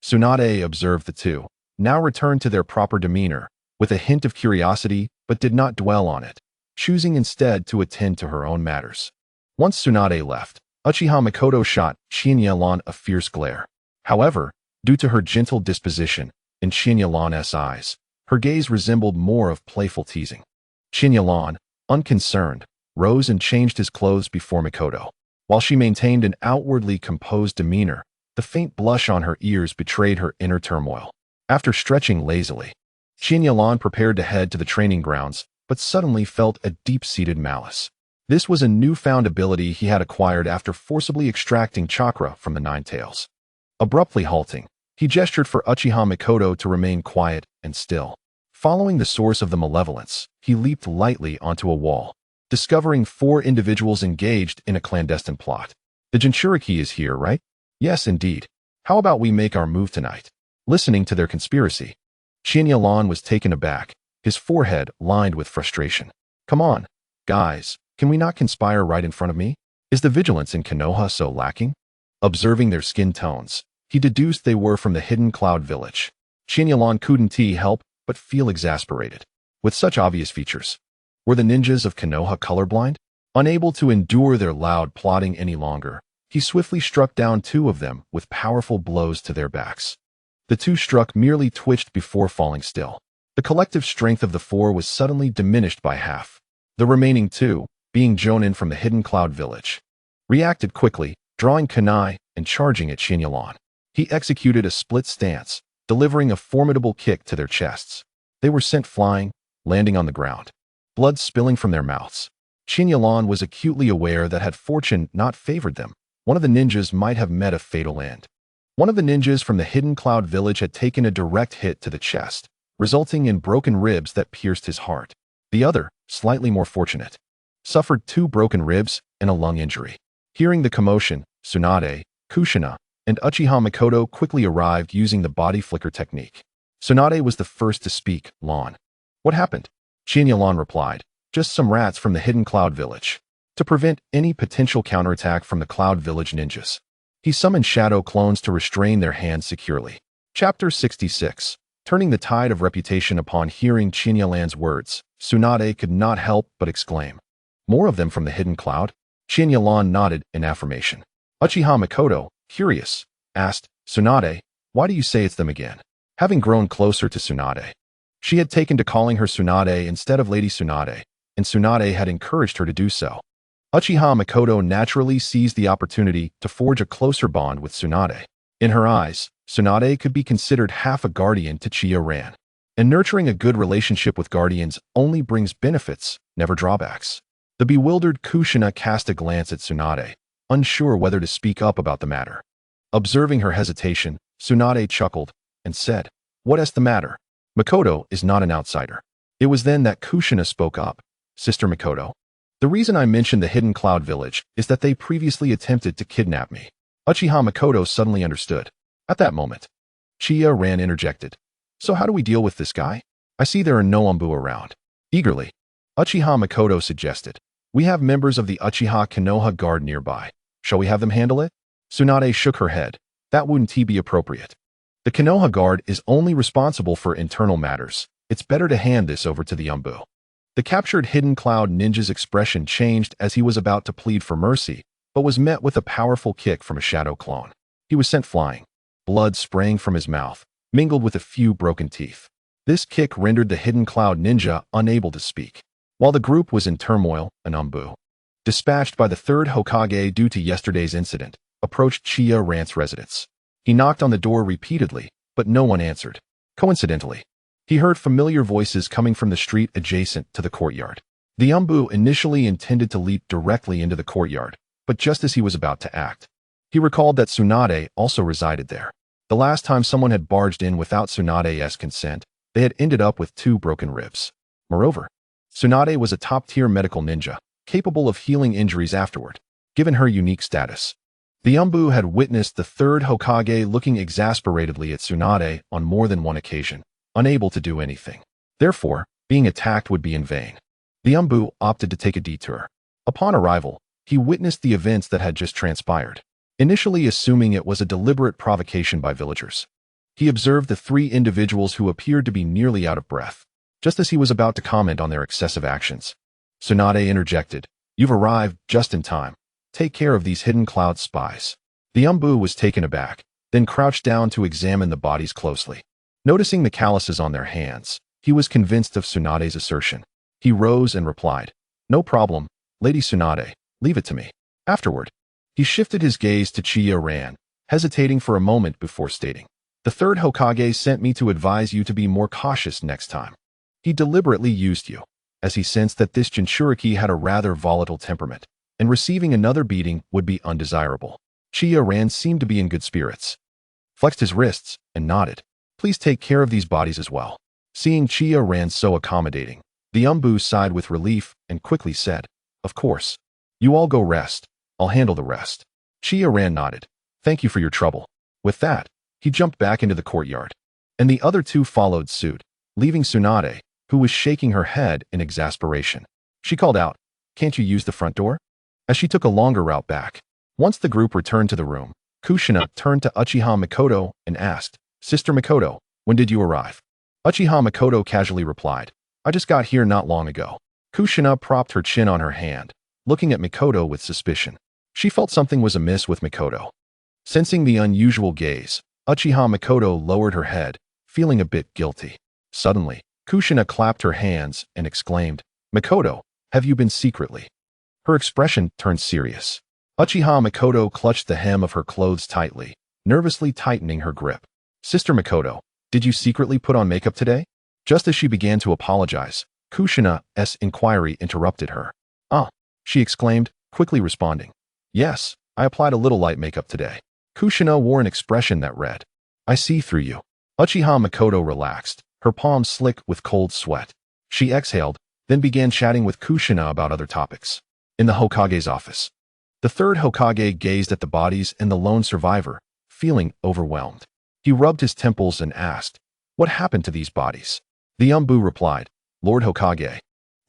Tsunade observed the two, now returned to their proper demeanor, with a hint of curiosity but did not dwell on it, choosing instead to attend to her own matters. Once Tsunade left, Uchiha Mikoto shot Chiya Ran a fierce glare. However, due to her gentle disposition, in Chiya Ran's eyes, her gaze resembled more of playful teasing. Chiya Ran, unconcerned, rose and changed his clothes before Mikoto. While she maintained an outwardly composed demeanor, the faint blush on her ears betrayed her inner turmoil. After stretching lazily, Chiya Ran prepared to head to the training grounds, but suddenly felt a deep-seated malice. This was a newfound ability he had acquired after forcibly extracting chakra from the Nine Tails. Abruptly halting, he gestured for Uchiha Mikoto to remain quiet and still. Following the source of the malevolence, he leaped lightly onto a wall, discovering 4 individuals engaged in a clandestine plot. The genturiki is here, right? Yes, indeed. How about we make our move tonight? Listening to their conspiracy, Chiya Ran was taken aback, his forehead lined with frustration. Come on, guys, can we not conspire right in front of me? Is the vigilance in Konoha so lacking? Observing their skin tones, he deduced they were from the hidden cloud village. Chiya Ran couldn't help but feel exasperated. With such obvious features, were the ninjas of Konoha colorblind? Unable to endure their loud plotting any longer, he swiftly struck down 2 of them with powerful blows to their backs. The 2 struck merely twitched before falling still. The collective strength of the 4 was suddenly diminished by half. The remaining 2, being Jonin from the hidden cloud village, reacted quickly, drawing kunai and charging at Chiya Ran. He executed a split stance, delivering a formidable kick to their chests. They were sent flying, landing on the ground, blood spilling from their mouths. Chiya Ran was acutely aware that had fortune not favored them, one of the ninjas might have met a fatal end. One of the ninjas from the hidden cloud village had taken a direct hit to the chest, resulting in broken ribs that pierced his heart. The other, slightly more fortunate, suffered 2 broken ribs and a lung injury. Hearing the commotion, Tsunade, Kushina, and Uchiha Mikoto quickly arrived using the body flicker technique. Tsunade was the first to speak. Lan. What happened? Chiya Ran replied, just some rats from the hidden cloud village. To prevent any potential counterattack from the cloud village ninjas, he summoned shadow clones to restrain their hands securely. Chapter 66. Turning the tide of reputation. Upon hearing Chiya Ran's words, Tsunade could not help but exclaim, more of them from the hidden cloud? Chiya Ran nodded in affirmation. Uchiha Mikoto, curious, asked, Tsunade, why do you say it's them again? Having grown closer to Tsunade, she had taken to calling her Tsunade instead of Lady Tsunade, and Tsunade had encouraged her to do so. Uchiha Mikoto naturally seized the opportunity to forge a closer bond with Tsunade. In her eyes, Tsunade could be considered half a guardian to Chiya Ran, and nurturing a good relationship with guardians only brings benefits, never drawbacks. The bewildered Kushina cast a glance at Tsunade, unsure whether to speak up about the matter. Observing her hesitation, Tsunade chuckled and said, what is the matter? Mikoto is not an outsider. It was then that Kushina spoke up. Sister Mikoto, the reason I mentioned the hidden cloud village is that they previously attempted to kidnap me. Uchiha Mikoto suddenly understood. At that moment, Chiya Ran interjected. So how do we deal with this guy? I see there are no Umbu around. Eagerly, Uchiha Mikoto suggested. We have members of the Uchiha Konoha guard nearby. Shall we have them handle it? Tsunade shook her head. That wouldn't be appropriate. The Konoha guard is only responsible for internal matters. It's better to hand this over to the Umbu. The captured hidden cloud ninja's expression changed as he was about to plead for mercy, but was met with a powerful kick from a shadow clone. He was sent flying, blood spraying from his mouth, mingled with a few broken teeth. This kick rendered the hidden cloud ninja unable to speak. While the group was in turmoil, an Umbu, dispatched by the 3rd Hokage due to yesterday's incident, approached Chiya Ran's residence. He knocked on the door repeatedly, but no one answered. Coincidentally, he heard familiar voices coming from the street adjacent to the courtyard. The Umbu initially intended to leap directly into the courtyard, but just as he was about to act, he recalled that Tsunade also resided there. The last time someone had barged in without Tsunade's consent, they had ended up with 2 broken ribs. Moreover, Tsunade was a top-tier medical ninja, capable of healing injuries afterward. Given her unique status, The Umbu had witnessed the third Hokage looking exasperatedly at Tsunade on more than one occasion, unable to do anything. Therefore, being attacked would be in vain. The Umbu opted to take a detour. Upon arrival, he witnessed the events that had just transpired, initially assuming it was a deliberate provocation by villagers. He observed the three individuals who appeared to be nearly out of breath. Just as he was about to comment on their excessive actions, Tsunade interjected, "You've arrived just in time. Take care of these hidden cloud spies." The Umbu was taken aback, then crouched down to examine the bodies closely. Noticing the calluses on their hands, he was convinced of Tsunade's assertion. He rose and replied, "No problem, Lady Tsunade, leave it to me." Afterward, he shifted his gaze to Chiya Ran, hesitating for a moment before stating, "The third Hokage sent me to advise you to be more cautious next time. He deliberately used you, as he sensed that this genturiki had a rather volatile temperament, and receiving another beating would be undesirable." Chiya Ran seemed to be in good spirits, flexed his wrists, and nodded. "Please take care of these bodies as well." Seeing Chiya Ran so accommodating, the Umbu sighed with relief and quickly said, "Of course. You all go rest. I'll handle the rest." Chiya Ran nodded. "Thank you for your trouble." With that, he jumped back into the courtyard, and the other two followed suit, leaving Tsunade, who was shaking her head in exasperation. She called out, "Can't you use the front door?" as she took a longer route back. Once the group returned to the room, Kushina turned to Uchiha Mikoto and asked, "Sister Mikoto, when did you arrive?" Uchiha Mikoto casually replied, "I just got here not long ago." Kushina propped her chin on her hand, looking at Mikoto with suspicion. She felt something was amiss with Mikoto. Sensing the unusual gaze, Uchiha Mikoto lowered her head, feeling a bit guilty. Suddenly, Kushina clapped her hands and exclaimed, "Mikoto, have you been secretly?" Her expression turned serious. Uchiha Mikoto clutched the hem of her clothes tightly, nervously tightening her grip. "Sister Mikoto, did you secretly put on makeup today?" Just as she began to apologize, Kushina's inquiry interrupted her. "Ah," she exclaimed, quickly responding, "Yes, I applied a little light makeup today." Kushina wore an expression that read, "I see through you." Uchiha Mikoto relaxed, her palms slick with cold sweat. She exhaled, then began chatting with Kushina about other topics. In the Hokage's office, the third Hokage gazed at the bodies and the lone survivor, feeling overwhelmed. He rubbed his temples and asked, "What happened to these bodies?" The Umbu replied, "Lord Hokage,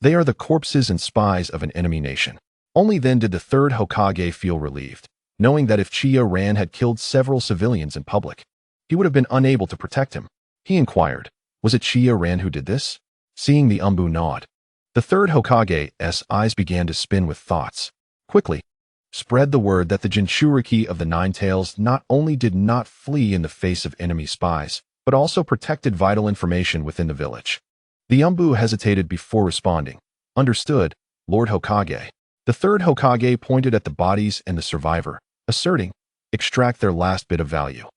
they are the corpses and spies of an enemy nation." Only then did the third Hokage feel relieved, knowing that if Chiya Ran had killed several civilians in public, he would have been unable to protect him. He inquired, "Was it Chiya Ran who did this?" Seeing the Umbu nod, the third Hokage's eyes began to spin with thoughts. Quickly, spread the word that the genturiki of the Nine Tails not only did not flee in the face of enemy spies, but also protected vital information within the village. The Umbu hesitated before responding. "Understood, Lord Hokage." The third Hokage pointed at the bodies and the survivor, asserting, "Extract their last bit of value.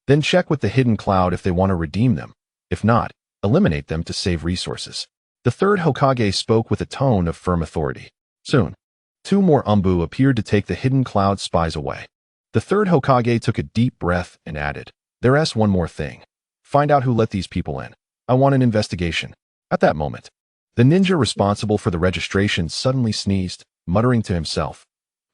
Then check with the hidden cloud if they want to redeem them. If not, eliminate them to save resources." The third Hokage spoke with a tone of firm authority. Soon, two more Umbu appeared to take the hidden cloud spies away. The third Hokage took a deep breath and added, "There's one more thing. Find out who let these people in. I want an investigation." At that moment, the ninja responsible for the registration suddenly sneezed, muttering to himself,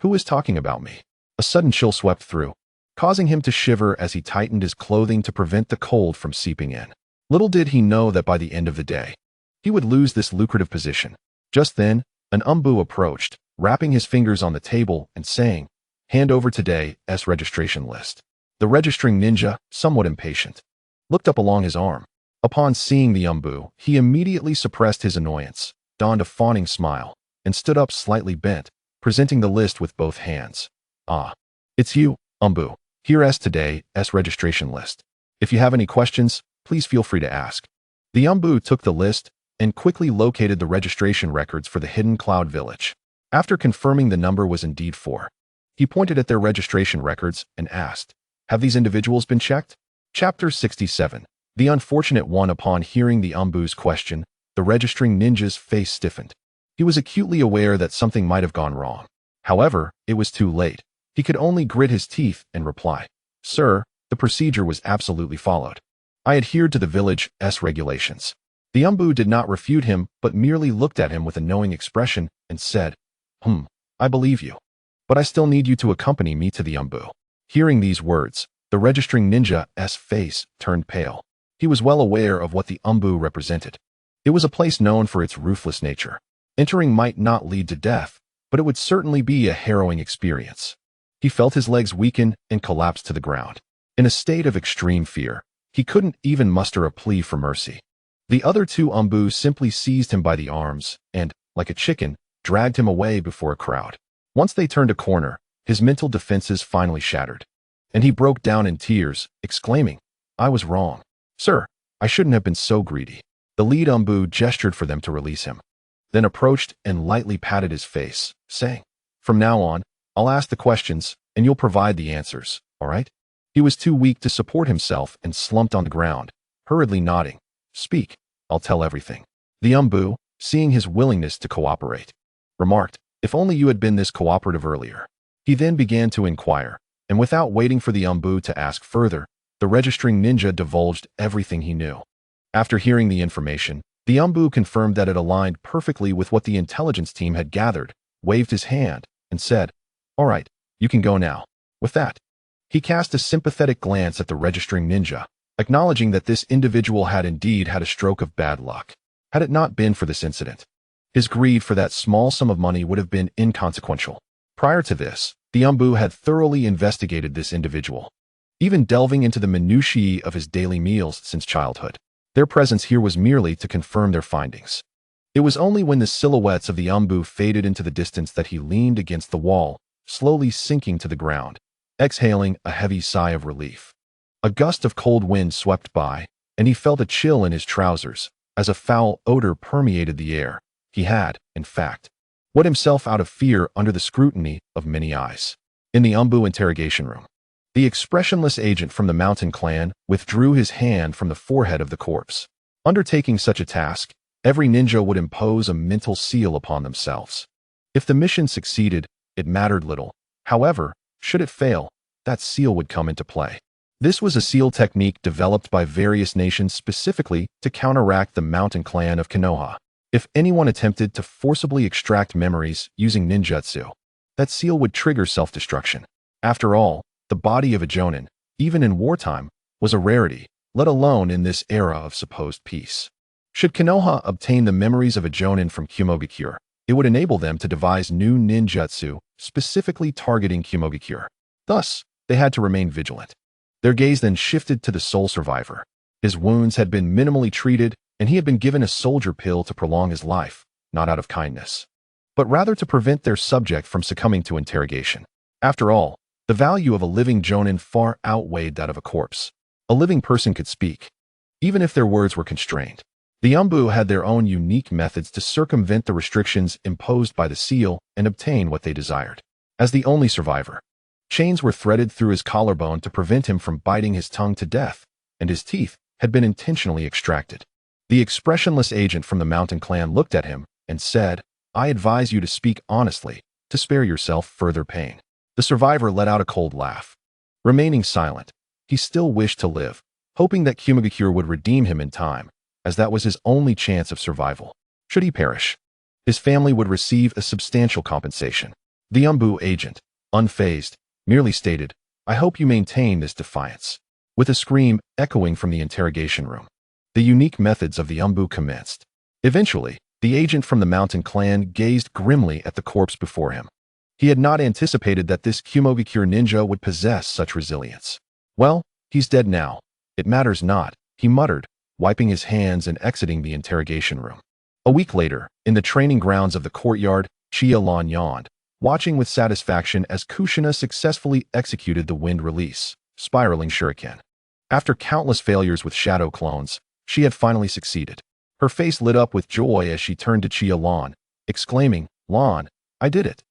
"Who is talking about me?" A sudden chill swept through, causing him to shiver as he tightened his clothing to prevent the cold from seeping in. Little did he know that by the end of the day, he would lose this lucrative position. Just then, an Umbu approached, rapping his fingers on the table and saying, "Hand over today's registration list." The registering ninja, somewhat impatient, looked up along his arm. Upon seeing the Umbu, he immediately suppressed his annoyance, donned a fawning smile, and stood up slightly bent, presenting the list with both hands. "Ah, it's you, Umbu. Here's today's registration list. If you have any questions, please feel free to ask." The Umbu took the list and quickly located the registration records for the Hidden Cloud Village. After confirming the number was indeed 4, he pointed at their registration records and asked, "Have these individuals been checked?" Chapter 67. The Unfortunate One. Upon hearing the Umbu's question, the registering ninja's face stiffened. He was acutely aware that something might have gone wrong. However, it was too late. He could only grit his teeth and reply, "Sir, the procedure was absolutely followed. I adhered to the village's regulations." The Umbu did not refute him, but merely looked at him with a knowing expression and said, I believe you." but I still need you to accompany me to the Umbu. Hearing these words, the registering ninja's face turned pale. He was well aware of what the Umbu represented. It was a place known for its ruthless nature. Entering might not lead to death, but it would certainly be a harrowing experience. He felt his legs weaken and collapse to the ground. In a state of extreme fear, he couldn't even muster a plea for mercy. The other two Umbu simply seized him by the arms and, like a chicken, dragged him away before a crowd. Once they turned a corner, his mental defenses finally shattered, and he broke down in tears, exclaiming, "I was wrong. Sir, I shouldn't have been so greedy." The lead Umbu gestured for them to release him, then approached and lightly patted his face, saying, "From now on, I'll ask the questions, and you'll provide the answers, all right?" He was too weak to support himself and slumped on the ground, hurriedly nodding. "Speak, I'll tell everything." The Umbu, seeing his willingness to cooperate, remarked, "If only you had been this cooperative earlier." He then began to inquire, and without waiting for the Umbu to ask further, the registering ninja divulged everything he knew. After hearing the information, the Umbu confirmed that it aligned perfectly with what the intelligence team had gathered, waved his hand, and said, "All right, you can go now." With that, he cast a sympathetic glance at the registering ninja, acknowledging that this individual had indeed had a stroke of bad luck. Had it not been for this incident, his greed for that small sum of money would have been inconsequential. Prior to this, the Umbu had thoroughly investigated this individual, even delving into the minutiae of his daily meals since childhood. Their presence here was merely to confirm their findings. It was only when the silhouettes of the Umbu faded into the distance that he leaned against the wall, slowly sinking to the ground, exhaling a heavy sigh of relief. A gust of cold wind swept by, and he felt a chill in his trousers, as a foul odor permeated the air. He had, in fact, wet himself out of fear under the scrutiny of many eyes. In the Umbu interrogation room, the expressionless agent from the mountain clan withdrew his hand from the forehead of the corpse. Undertaking such a task, every ninja would impose a mental seal upon themselves. If the mission succeeded, it mattered little. However, should it fail, that seal would come into play. This was a seal technique developed by various nations specifically to counteract the mountain clan of Konoha. If anyone attempted to forcibly extract memories using ninjutsu, that seal would trigger self-destruction. After all, the body of a jonin, even in wartime, was a rarity, let alone in this era of supposed peace. Should Konoha obtain the memories of a jonin from Kumogakure, it would enable them to devise new ninjutsu specifically targeting Kumogakure. Thus, they had to remain vigilant. Their gaze then shifted to the sole survivor. His wounds had been minimally treated, and he had been given a soldier pill to prolong his life, not out of kindness, but rather to prevent their subject from succumbing to interrogation. After all, the value of a living jonin far outweighed that of a corpse. A living person could speak, even if their words were constrained. The Umbu had their own unique methods to circumvent the restrictions imposed by the seal and obtain what they desired. As the only survivor, chains were threaded through his collarbone to prevent him from biting his tongue to death, and his teeth had been intentionally extracted. The expressionless agent from the mountain clan looked at him and said, "I advise you to speak honestly, to spare yourself further pain." The survivor let out a cold laugh. Remaining silent, he still wished to live, hoping that Kumogakure would redeem him in time, as that was his only chance of survival. Should he perish, his family would receive a substantial compensation. The Umbu agent, unfazed, merely stated, "I hope you maintain this defiance." With a scream echoing from the interrogation room, the unique methods of the Umbu commenced. Eventually, the agent from the mountain clan gazed grimly at the corpse before him. He had not anticipated that this Kumogakure ninja would possess such resilience. "Well, he's dead now. It matters not," he muttered, wiping his hands and exiting the interrogation room. A week later, in the training grounds of the courtyard, Chiya Ran yawned, watching with satisfaction as Kushina successfully executed the wind release, spiraling Shuriken. After countless failures with shadow clones, she had finally succeeded. Her face lit up with joy as she turned to Chiya Ran, exclaiming, "Lan, I did it."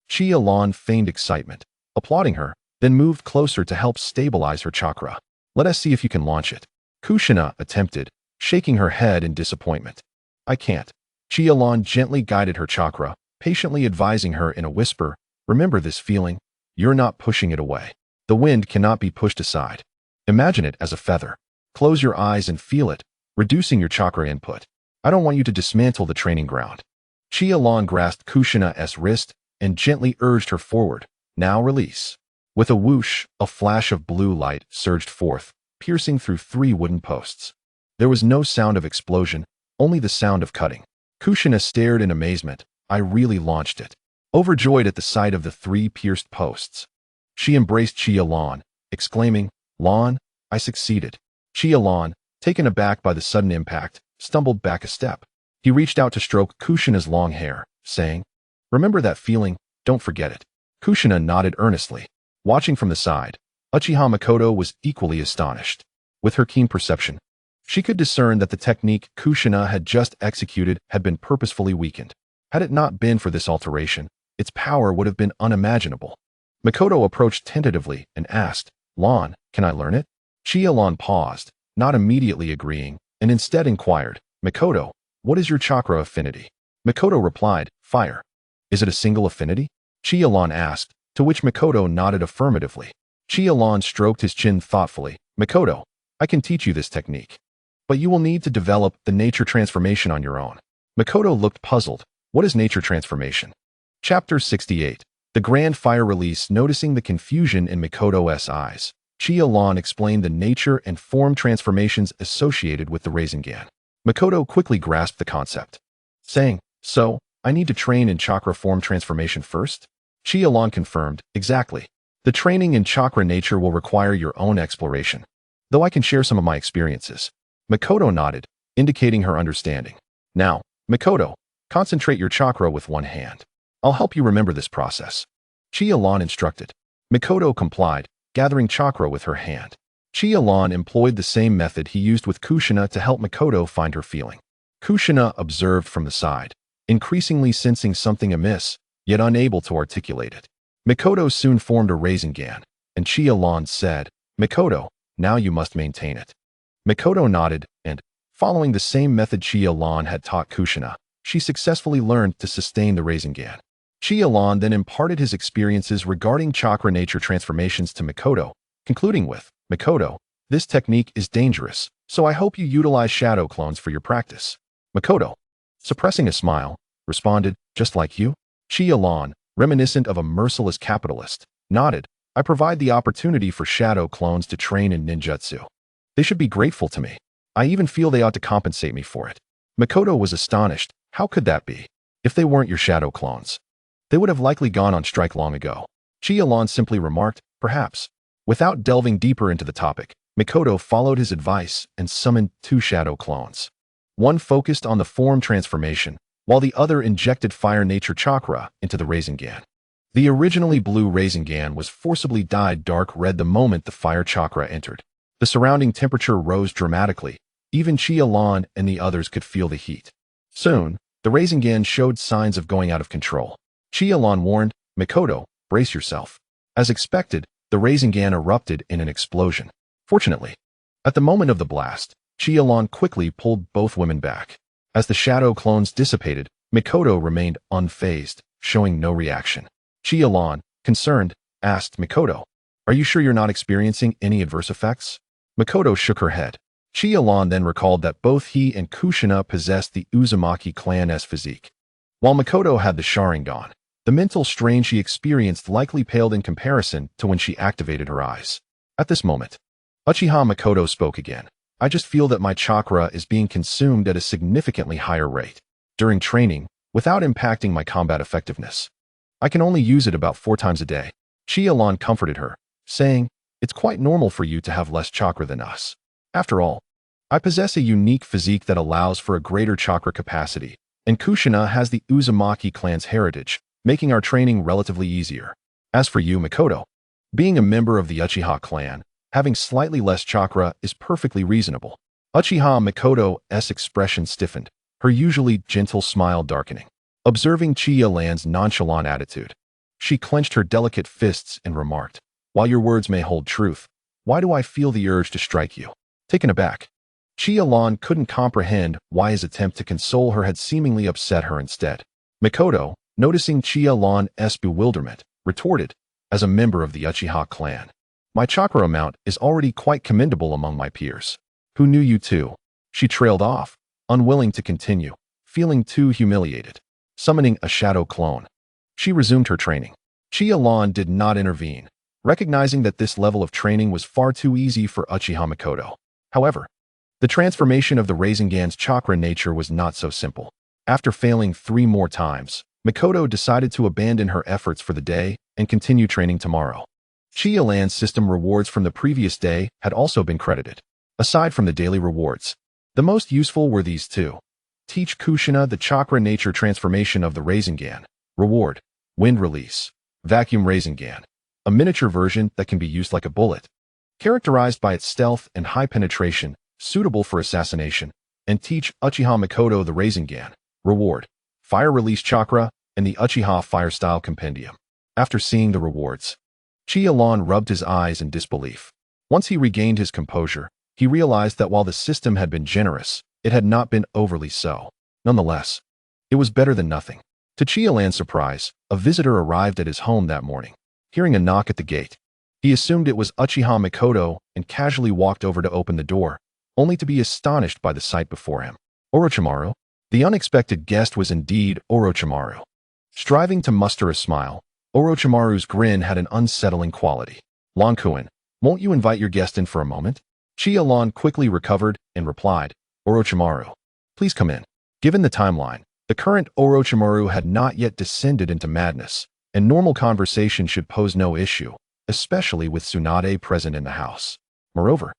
Chiya Ran feigned excitement, applauding her, then moved closer to help stabilize her chakra. "Let us see if you can launch it." Kushina attempted, shaking her head in disappointment. "I can't." Chiya Ran gently guided her chakra, patiently advising her in a whisper, "Remember this feeling. You're not pushing it away. The wind cannot be pushed aside. Imagine it as a feather. Close your eyes and feel it, reducing your chakra input. I don't want you to dismantle the training ground." Chiya Ran grasped Kushina's wrist and gently urged her forward, Now release. With a whoosh, a flash of blue light surged forth, piercing through 3 wooden posts. There was no sound of explosion, only the sound of cutting. Kushina stared in amazement. I really launched it. Overjoyed at the sight of the 3 pierced posts, she embraced Chiya Ran, exclaiming, "Lan, I succeeded." Chiya Ran, taken aback by the sudden impact, stumbled back a step. He reached out to stroke Kushina's long hair, saying, "Remember that feeling, don't forget it." Kushina nodded earnestly. Watching from the side, Uchiha Makoto was equally astonished. With her keen perception, she could discern that the technique Kushina had just executed had been purposefully weakened. Had it not been for this alteration, its power would have been unimaginable. Makoto approached tentatively and asked, "Lan, can I learn it?" Chiya Ran paused, not immediately agreeing, and instead inquired, "Makoto, what is your chakra affinity?" Makoto replied, "Fire." "Is it a single affinity?" Chiya Ran asked, to which Makoto nodded affirmatively. Chiya Ran stroked his chin thoughtfully. "Makoto, I can teach you this technique, but you will need to develop the nature transformation on your own." Makoto looked puzzled. What is nature transformation? Chapter 68. The Grand Fire Release. Noticing the confusion in Makoto's eyes, Chiya Ran explained the nature and form transformations associated with the Rasengan. Makoto quickly grasped the concept, saying, "So, I need to train in chakra form transformation first?" Chiya Ran confirmed, "Exactly. The training in chakra nature will require your own exploration, though I can share some of my experiences." Makoto nodded, indicating her understanding. "Now, Makoto, concentrate your chakra with one hand. I'll help you remember this process." Chiya Ran instructed. Makoto complied, gathering chakra with her hand. Chiya Ran employed the same method he used with Kushina to help Makoto find her feeling. Kushina observed from the side, increasingly sensing something amiss, yet unable to articulate it. Makoto soon formed a Rasengan, and Chiya Ran said, "Makoto, now you must maintain it." Makoto nodded, and, following the same method Chiya Ran had taught Kushina, she successfully learned to sustain the Rasengan. Chiya Ran then imparted his experiences regarding chakra nature transformations to Makoto, concluding with, "Makoto, this technique is dangerous, so I hope you utilize shadow clones for your practice." Makoto, suppressing a smile, responded, "Just like you?" Chiya Ran, reminiscent of a merciless capitalist, nodded, "I provide the opportunity for shadow clones to train in ninjutsu. They should be grateful to me. I even feel they ought to compensate me for it." Makoto was astonished. How could that be? If they weren't your shadow clones, they would have likely gone on strike long ago. Chiya Ran simply remarked, "Perhaps." Without delving deeper into the topic, Makoto followed his advice and summoned 2 shadow clones. One focused on the form transformation, while the other injected fire nature chakra into the Rasengan. The originally blue Rasengan was forcibly dyed dark red the moment the fire chakra entered. The surrounding temperature rose dramatically. Even Chiya Ran and the others could feel the heat. Soon, the Rasengan showed signs of going out of control. Chiya Ran warned, "Makoto, brace yourself." As expected, the Rasengan erupted in an explosion. Fortunately, at the moment of the blast, Chiya Ran quickly pulled both women back. As the shadow clones dissipated, Makoto remained unfazed, showing no reaction. Chiya Ran, concerned, asked Makoto, "Are you sure you're not experiencing any adverse effects?" Makoto shook her head. Chiya Ran then recalled that both he and Kushina possessed the Uzumaki clan's physique. While Makoto had the Sharingan, the mental strain she experienced likely paled in comparison to when she activated her eyes. At this moment, Uchiha Makoto spoke again. "I just feel that my chakra is being consumed at a significantly higher rate during training, without impacting my combat effectiveness. I can only use it about 4 times a day." Chiya Ran comforted her, saying, "It's quite normal for you to have less chakra than us. After all, I possess a unique physique that allows for a greater chakra capacity, and Kushina has the Uzumaki clan's heritage, making our training relatively easier. As for you, Makoto, being a member of the Uchiha clan, having slightly less chakra is perfectly reasonable." Uchiha Makoto's expression stiffened, her usually gentle smile darkening. Observing Chiya Ran's nonchalant attitude, she clenched her delicate fists and remarked, "While your words may hold truth, why do I feel the urge to strike you?" Taken aback, Chiya Ran couldn't comprehend why his attempt to console her had seemingly upset her instead. Makoto, noticing Chiya Ran's bewilderment, retorted, "As a member of the Uchiha clan, my chakra amount is already quite commendable among my peers. Who knew you too?" She trailed off, unwilling to continue, feeling too humiliated. Summoning a shadow clone, she resumed her training. Chiya Ran did not intervene, recognizing that this level of training was far too easy for Uchiha Makoto. However, the transformation of the Rasengan's chakra nature was not so simple. After failing 3 more times, Makoto decided to abandon her efforts for the day and continue training tomorrow. Chiya Ran's system rewards from the previous day had also been credited. Aside from the daily rewards, the most useful were these two. Teach Kushina the chakra nature transformation of the Rasengan. Reward: Wind Release. Vacuum Rasengan. A miniature version that can be used like a bullet. Characterized by its stealth and high penetration, suitable for assassination. And teach Uchiha Makoto the Rasengan. Reward: Fire Release Chakra and the Uchiha Fire Style Compendium. After seeing the rewards, Chiya Ran rubbed his eyes in disbelief. Once he regained his composure, he realized that while the system had been generous, it had not been overly so. Nonetheless, it was better than nothing. To Chiya Ran's surprise, a visitor arrived at his home that morning. Hearing a knock at the gate, he assumed it was Uchiha Makoto and casually walked over to open the door, only to be astonished by the sight before him. Orochimaru? The unexpected guest was indeed Orochimaru. Striving to muster a smile, Orochimaru's grin had an unsettling quality. Lankuin, won't you invite your guest in for a moment? Chiya Ran quickly recovered and replied, Orochimaru, please come in. Given the timeline, the current Orochimaru had not yet descended into madness, and normal conversation should pose no issue, especially with Tsunade present in the house. Moreover,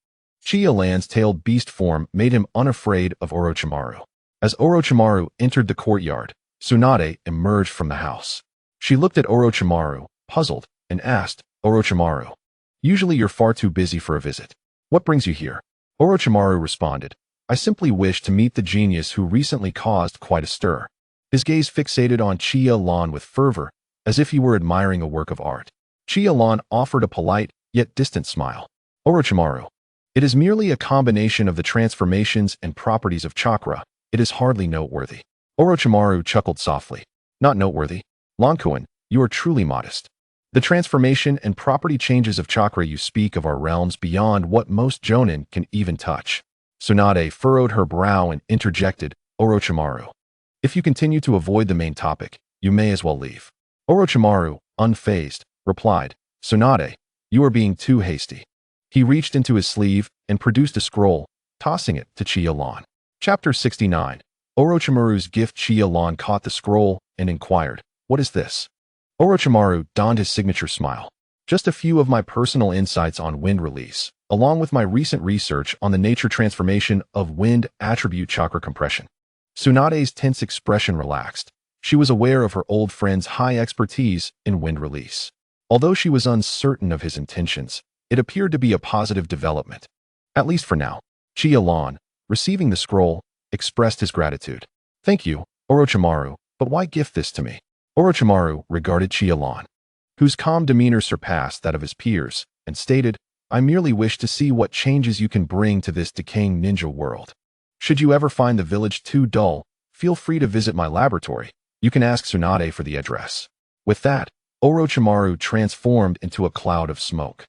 Chiya Ran's tailed beast form made him unafraid of Orochimaru. As Orochimaru entered the courtyard, Tsunade emerged from the house. She looked at Orochimaru, puzzled, and asked, Orochimaru, usually you're far too busy for a visit. What brings you here? Orochimaru responded, I simply wish to meet the genius who recently caused quite a stir. His gaze fixated on Chiya Ran with fervor, as if he were admiring a work of art. Chiya Ran offered a polite, yet distant smile. Orochimaru, it is merely a combination of the transformations and properties of chakra. It is hardly noteworthy. Orochimaru chuckled softly. Not noteworthy? Lankuin, you are truly modest. The transformation and property changes of chakra you speak of are realms beyond what most jonin can even touch. Tsunade furrowed her brow and interjected, Orochimaru, if you continue to avoid the main topic, you may as well leave. Orochimaru, unfazed, replied, Tsunade, you are being too hasty. He reached into his sleeve and produced a scroll, tossing it to Chiya Ran. Chapter 69. Orochimaru's gift. Chiya Ran caught the scroll and inquired, what is this? Orochimaru donned his signature smile. Just a few of my personal insights on wind release, along with my recent research on the nature transformation of wind attribute chakra compression. Tsunade's tense expression relaxed. She was aware of her old friend's high expertise in wind release. Although she was uncertain of his intentions, it appeared to be a positive development. At least for now. Chiya Ran, receiving the scroll, expressed his gratitude. Thank you, Orochimaru, but why gift this to me? Orochimaru regarded Chiya Ran, whose calm demeanor surpassed that of his peers, and stated, I merely wish to see what changes you can bring to this decaying ninja world. Should you ever find the village too dull, feel free to visit my laboratory. You can ask Tsunade for the address. With that, Orochimaru transformed into a cloud of smoke,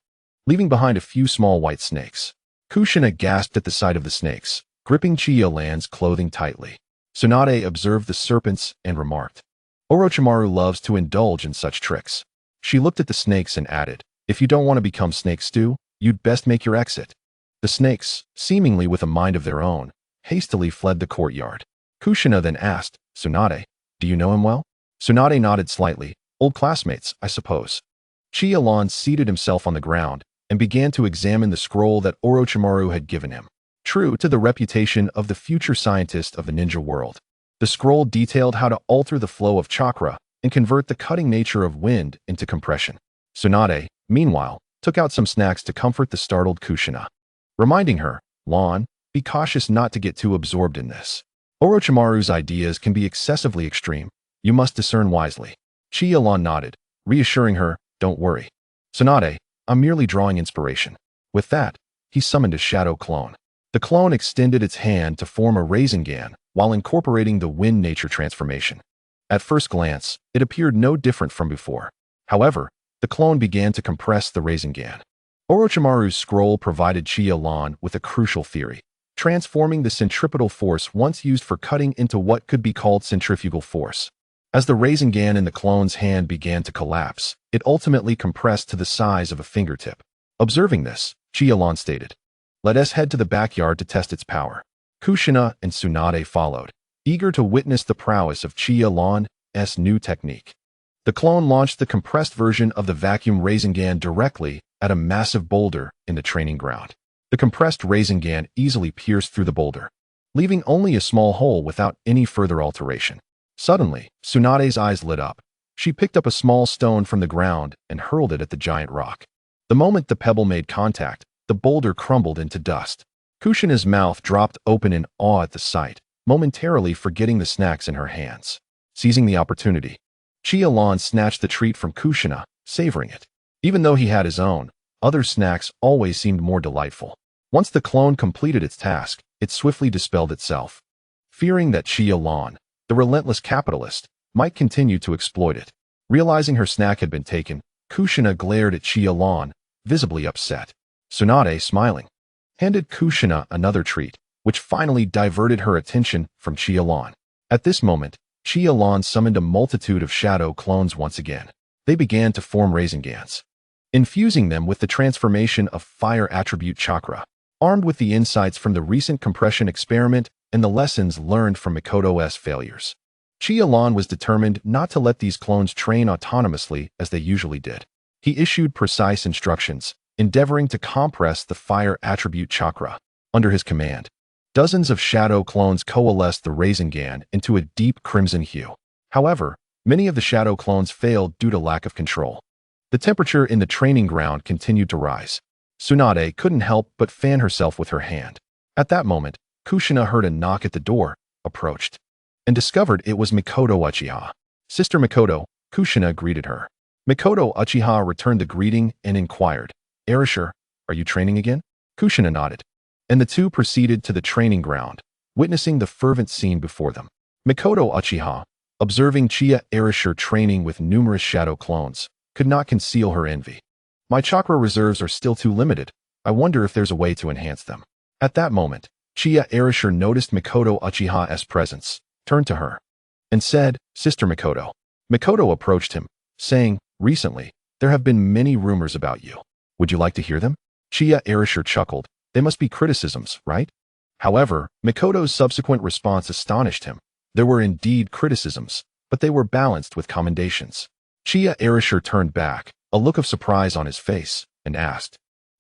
leaving behind a few small white snakes. Kushina gasped at the sight of the snakes, gripping Chiya Ran's clothing tightly. Tsunade observed the serpents and remarked, Orochimaru loves to indulge in such tricks. She looked at the snakes and added, if you don't want to become snake stew, you'd best make your exit. The snakes, seemingly with a mind of their own, hastily fled the courtyard. Kushina then asked, Tsunade, do you know him well? Tsunade nodded slightly. Old classmates, I suppose. Chiya Ran seated himself on the ground and began to examine the scroll that Orochimaru had given him. True to the reputation of the future scientist of the ninja world, the scroll detailed how to alter the flow of chakra and convert the cutting nature of wind into compression. Tsunade, meanwhile, took out some snacks to comfort the startled Kushina, reminding her, Lan, be cautious not to get too absorbed in this. Orochimaru's ideas can be excessively extreme. You must discern wisely. Chiya Ran nodded, reassuring her, don't worry. Tsunade, I'm merely drawing inspiration. With that, he summoned a shadow clone. The clone extended its hand to form a Rasengan while incorporating the wind nature transformation. At first glance, it appeared no different from before. However, the clone began to compress the Rasengan. Orochimaru's scroll provided Chiya Ran with a crucial theory, transforming the centripetal force once used for cutting into what could be called centrifugal force. As the Rasengan in the clone's hand began to collapse, it ultimately compressed to the size of a fingertip. Observing this, Chiya Ran stated, "Let us head to the backyard to test its power." Kushina and Tsunade followed, eager to witness the prowess of Chiya Ran's new technique. The clone launched the compressed version of the vacuum Rasengan directly at a massive boulder in the training ground. The compressed Rasengan easily pierced through the boulder, leaving only a small hole without any further alteration. Suddenly, Tsunade's eyes lit up. She picked up a small stone from the ground and hurled it at the giant rock. The moment the pebble made contact, the boulder crumbled into dust. Kushina's mouth dropped open in awe at the sight, momentarily forgetting the snacks in her hands. Seizing the opportunity, Chiya Ran snatched the treat from Kushina, savoring it. Even though he had his own, other snacks always seemed more delightful. Once the clone completed its task, it swiftly dispelled itself. Fearing that Chiya Ran, the relentless capitalist, might continue to exploit it. Realizing her snack had been taken, Kushina glared at Chiya Ran, visibly upset. Tsunade, smiling, handed Kushina another treat, which finally diverted her attention from Chiya Ran. At this moment, Chiya Ran summoned a multitude of shadow clones once again. They began to form Rasengans, infusing them with the transformation of fire attribute Chakra. Armed with the insights from the recent compression experiment and the lessons learned from Mikoto's failures, Chiya Ran was determined not to let these clones train autonomously as they usually did. He issued precise instructions, endeavoring to compress the fire attribute Chakra. Under his command, dozens of shadow clones coalesced the Rasengan into a deep crimson hue. However, many of the shadow clones failed due to lack of control. The temperature in the training ground continued to rise. Tsunade couldn't help but fan herself with her hand. At that moment, Kushina heard a knock at the door, approached, and discovered it was Mikoto Uchiha. "Sister Mikoto," Kushina greeted her. Mikoto Uchiha returned the greeting and inquired, "Erasure, are you training again?" Kushina nodded, and the two proceeded to the training ground, witnessing the fervent scene before them. Mikoto Uchiha, observing Chiya Erasure training with numerous shadow clones, could not conceal her envy. "My chakra reserves are still too limited. I wonder if there's a way to enhance them." At that moment, Chiya Erasure noticed Mikoto Uchiha's presence, turned to her, and said, "Sister Mikoto." Mikoto approached him, saying, "Recently, there have been many rumors about you. Would you like to hear them?" Chiya Erasure chuckled. "They must be criticisms, right?" However, Mikoto's subsequent response astonished him. There were indeed criticisms, but they were balanced with commendations. Chiya Erasure turned back, a look of surprise on his face, and asked,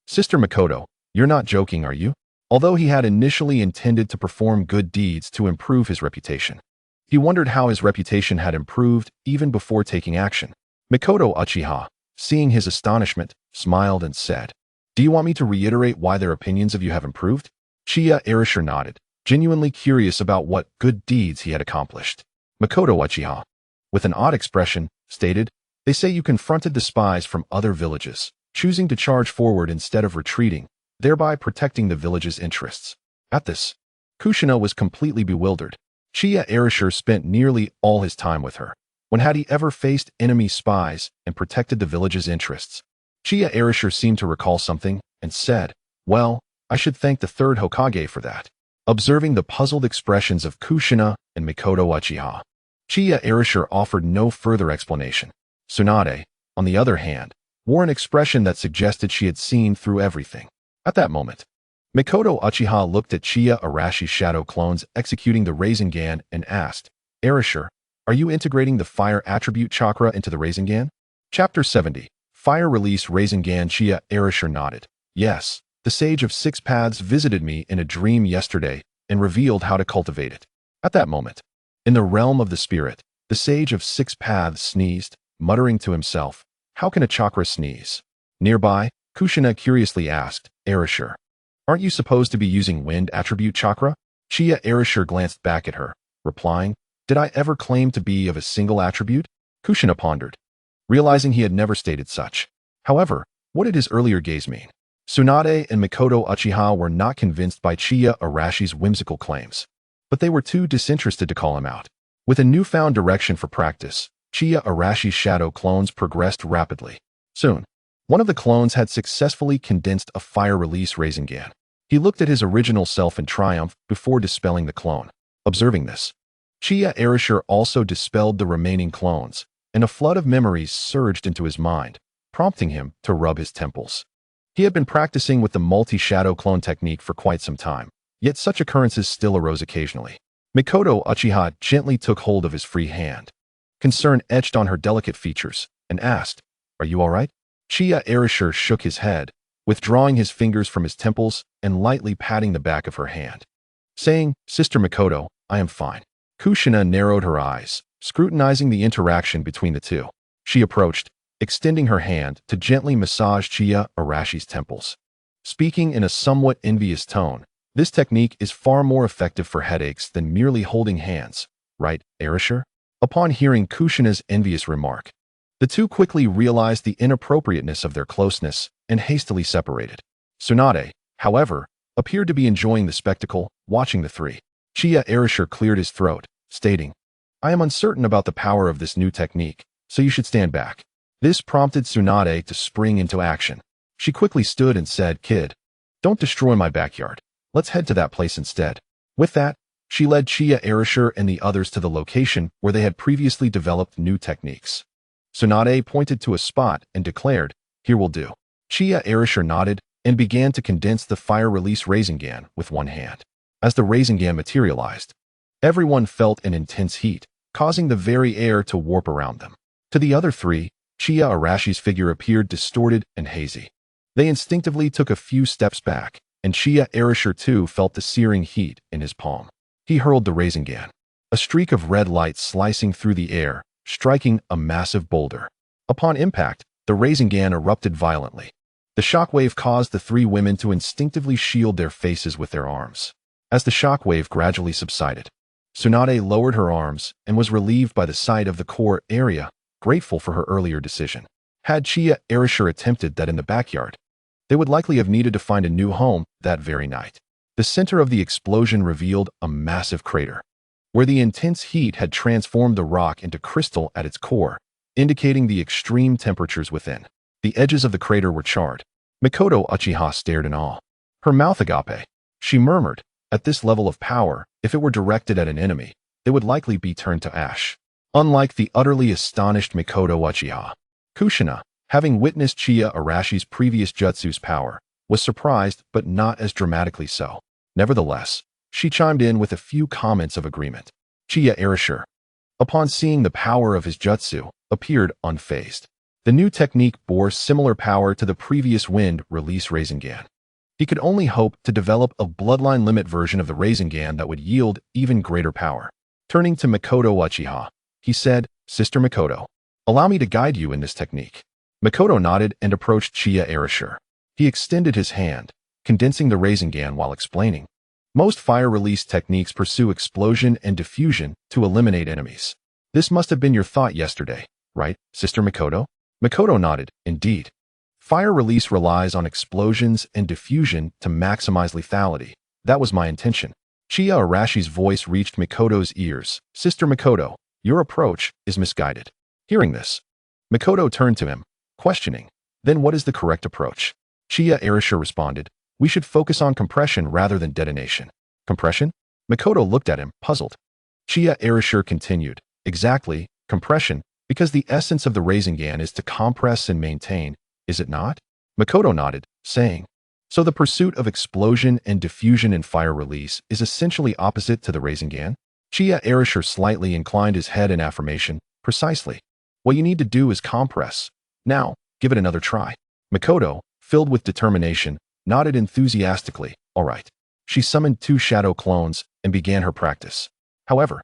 "Sister Mikoto, you're not joking, are you?" Although he had initially intended to perform good deeds to improve his reputation, he wondered how his reputation had improved even before taking action. Mikoto Uchiha, seeing his astonishment, smiled and said, "Do you want me to reiterate why their opinions of you have improved?" Chiya Erasure nodded, genuinely curious about what good deeds he had accomplished. Mikoto Uchiha, with an odd expression, stated, "They say you confronted the spies from other villages, choosing to charge forward instead of retreating, thereby protecting the village's interests." At this, Kushina was completely bewildered. Chiya Erasure spent nearly all his time with her. When had he ever faced enemy spies and protected the village's interests? Chiya Erasure seemed to recall something and said, "Well, I should thank the third Hokage for that." Observing the puzzled expressions of Kushina and Mikoto Uchiha, Chiya Erasure offered no further explanation. Tsunade, on the other hand, wore an expression that suggested she had seen through everything. At that moment, Mikoto Uchiha looked at Chiya Arashi's shadow clones executing the Rasengan and asked, "Erasure, are you integrating the fire attribute chakra into the Rasengan?" Chapter 70. Fire Release Rasengan. Chiya Erasure nodded. "Yes, the Sage of Six Paths visited me in a dream yesterday and revealed how to cultivate it." At that moment, in the realm of the spirit, the Sage of Six Paths sneezed, muttering to himself, "How can a chakra sneeze?" Nearby, Kushina curiously asked, "Erasure, aren't you supposed to be using wind attribute chakra?" Chiya Erasure glanced back at her, replying, "Did I ever claim to be of a single attribute?" Kushina pondered, realizing he had never stated such. However, what did his earlier gaze mean? Tsunade and Mikoto Uchiha were not convinced by Chiya Arashi's whimsical claims, but they were too disinterested to call him out. With a newfound direction for practice, Chiya Arashi's shadow clones progressed rapidly. Soon, one of the clones had successfully condensed a fire release Rasengan. He looked at his original self in triumph before dispelling the clone. Observing this, Chiya Erasure also dispelled the remaining clones, and a flood of memories surged into his mind, prompting him to rub his temples. He had been practicing with the multi-shadow clone technique for quite some time, yet such occurrences still arose occasionally. Mikoto Uchiha gently took hold of his free hand. Concern etched on her delicate features, and asked, "Are you all right?" Chiya Erasure shook his head, withdrawing his fingers from his temples and lightly patting the back of her hand, saying, "Sister Mikoto, I am fine." Kushina narrowed her eyes, scrutinizing the interaction between the two. She approached, extending her hand to gently massage Chiya Arashi's temples. Speaking in a somewhat envious tone, "This technique is far more effective for headaches than merely holding hands, right, Erasure?" Upon hearing Kushina's envious remark, the two quickly realized the inappropriateness of their closeness and hastily separated. Tsunade, however, appeared to be enjoying the spectacle, watching the three. Chiya Erasure cleared his throat, stating, "I am uncertain about the power of this new technique, so you should stand back." This prompted Tsunade to spring into action. She quickly stood and said, "Kid, don't destroy my backyard. Let's head to that place instead." With that, she led Chiya Erasure and the others to the location where they had previously developed new techniques. Tsunade pointed to a spot and declared, "Here will do." Chiya Erasure nodded and began to condense the fire release Rasengan with one hand. As the Rasengan materialized, everyone felt an intense heat, causing the very air to warp around them. To the other three, Chiya Arashi's figure appeared distorted and hazy. They instinctively took a few steps back, and Chiya Erasure too felt the searing heat in his palm. He hurled the Rasengan, a streak of red light slicing through the air, striking a massive boulder. Upon impact, the Rasengan erupted violently. The shockwave caused the three women to instinctively shield their faces with their arms. As the shockwave gradually subsided, Tsunade lowered her arms and was relieved by the sight of the core area, grateful for her earlier decision. Had Chiya Erasure attempted that in the backyard, they would likely have needed to find a new home that very night. The center of the explosion revealed a massive crater, where the intense heat had transformed the rock into crystal at its core, indicating the extreme temperatures within. The edges of the crater were charred. Mikoto Uchiha stared in awe. Her mouth agape. She murmured, "At this level of power, if it were directed at an enemy, they would likely be turned to ash." Unlike the utterly astonished Mikoto Uchiha, Kushina, having witnessed Chiya Arashi's previous jutsu's power, was surprised but not as dramatically so. Nevertheless, she chimed in with a few comments of agreement. Chiya Erasure, upon seeing the power of his jutsu, appeared unfazed. The new technique bore similar power to the previous wind release Rasengan. He could only hope to develop a bloodline limit version of the Rasengan that would yield even greater power. Turning to Mikoto Uchiha, he said, "Sister Mikoto, allow me to guide you in this technique." Mikoto nodded and approached Chiya Erasure. He extended his hand, condensing the Rasengan while explaining, "Most fire release techniques pursue explosion and diffusion to eliminate enemies. This must have been your thought yesterday, right, Sister Mikoto?" Mikoto nodded, "Indeed. Fire release relies on explosions and diffusion to maximize lethality. That was my intention." Chiya Arashi's voice reached Mikoto's ears. "Sister Mikoto, your approach is misguided." Hearing this, Mikoto turned to him, questioning, "Then what is the correct approach?" Chiya Erasure responded, "We should focus on compression rather than detonation." "Compression?" Mikoto looked at him, puzzled. Chiya Erasure continued, "Exactly, compression, because the essence of the Rasengan is to compress and maintain, is it not?" Mikoto nodded, saying, "So the pursuit of explosion and diffusion in fire release is essentially opposite to the Rasengan?" Chiya Erasure slightly inclined his head in affirmation, "Precisely. What you need to do is compress. Now, give it another try." Mikoto, filled with determination, nodded enthusiastically, "All right." She summoned 2 shadow clones and began her practice. However,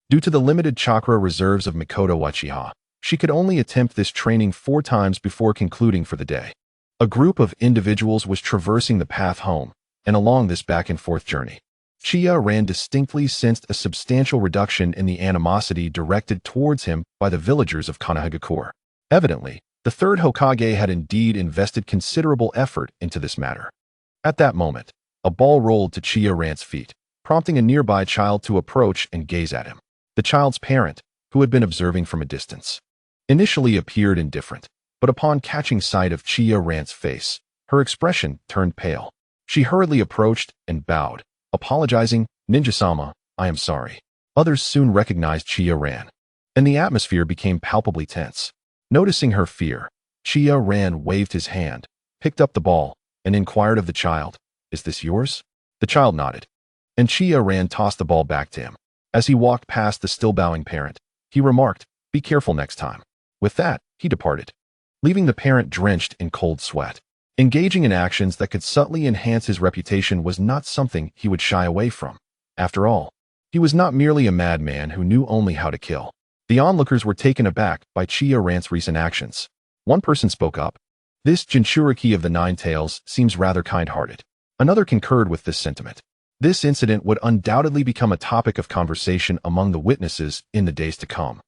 due to the limited chakra reserves of Mikoto Uchiha, she could only attempt this training 4 times before concluding for the day. A group of individuals was traversing the path home, and along this back-and-forth journey, Chiya Ran distinctly sensed a substantial reduction in the animosity directed towards him by the villagers of Konoha. Evidently, the third Hokage had indeed invested considerable effort into this matter. At that moment, a ball rolled to Chiya Ran's feet, prompting a nearby child to approach and gaze at him. The child's parent, who had been observing from a distance, initially appeared indifferent, but upon catching sight of Chiya Ran's face, her expression turned pale. She hurriedly approached and bowed, apologizing, "Ninja-sama, I am sorry. Others soon recognized Chiya Ran, and the atmosphere became palpably tense. Noticing her fear, Chiya Ran waved his hand, picked up the ball, and inquired of the child, "Is this yours?" The child nodded, and Chiya Ran tossed the ball back to him. As he walked past the still bowing parent, he remarked, "Be careful next time." With that, he departed, leaving the parent drenched in cold sweat. Engaging in actions that could subtly enhance his reputation was not something he would shy away from. After all, he was not merely a madman who knew only how to kill. The onlookers were taken aback by Chiya Ran's recent actions. One person spoke up. "This genturiki of the Nine Tails seems rather kind-hearted." Another concurred with this sentiment. This incident would undoubtedly become a topic of conversation among the witnesses in the days to come.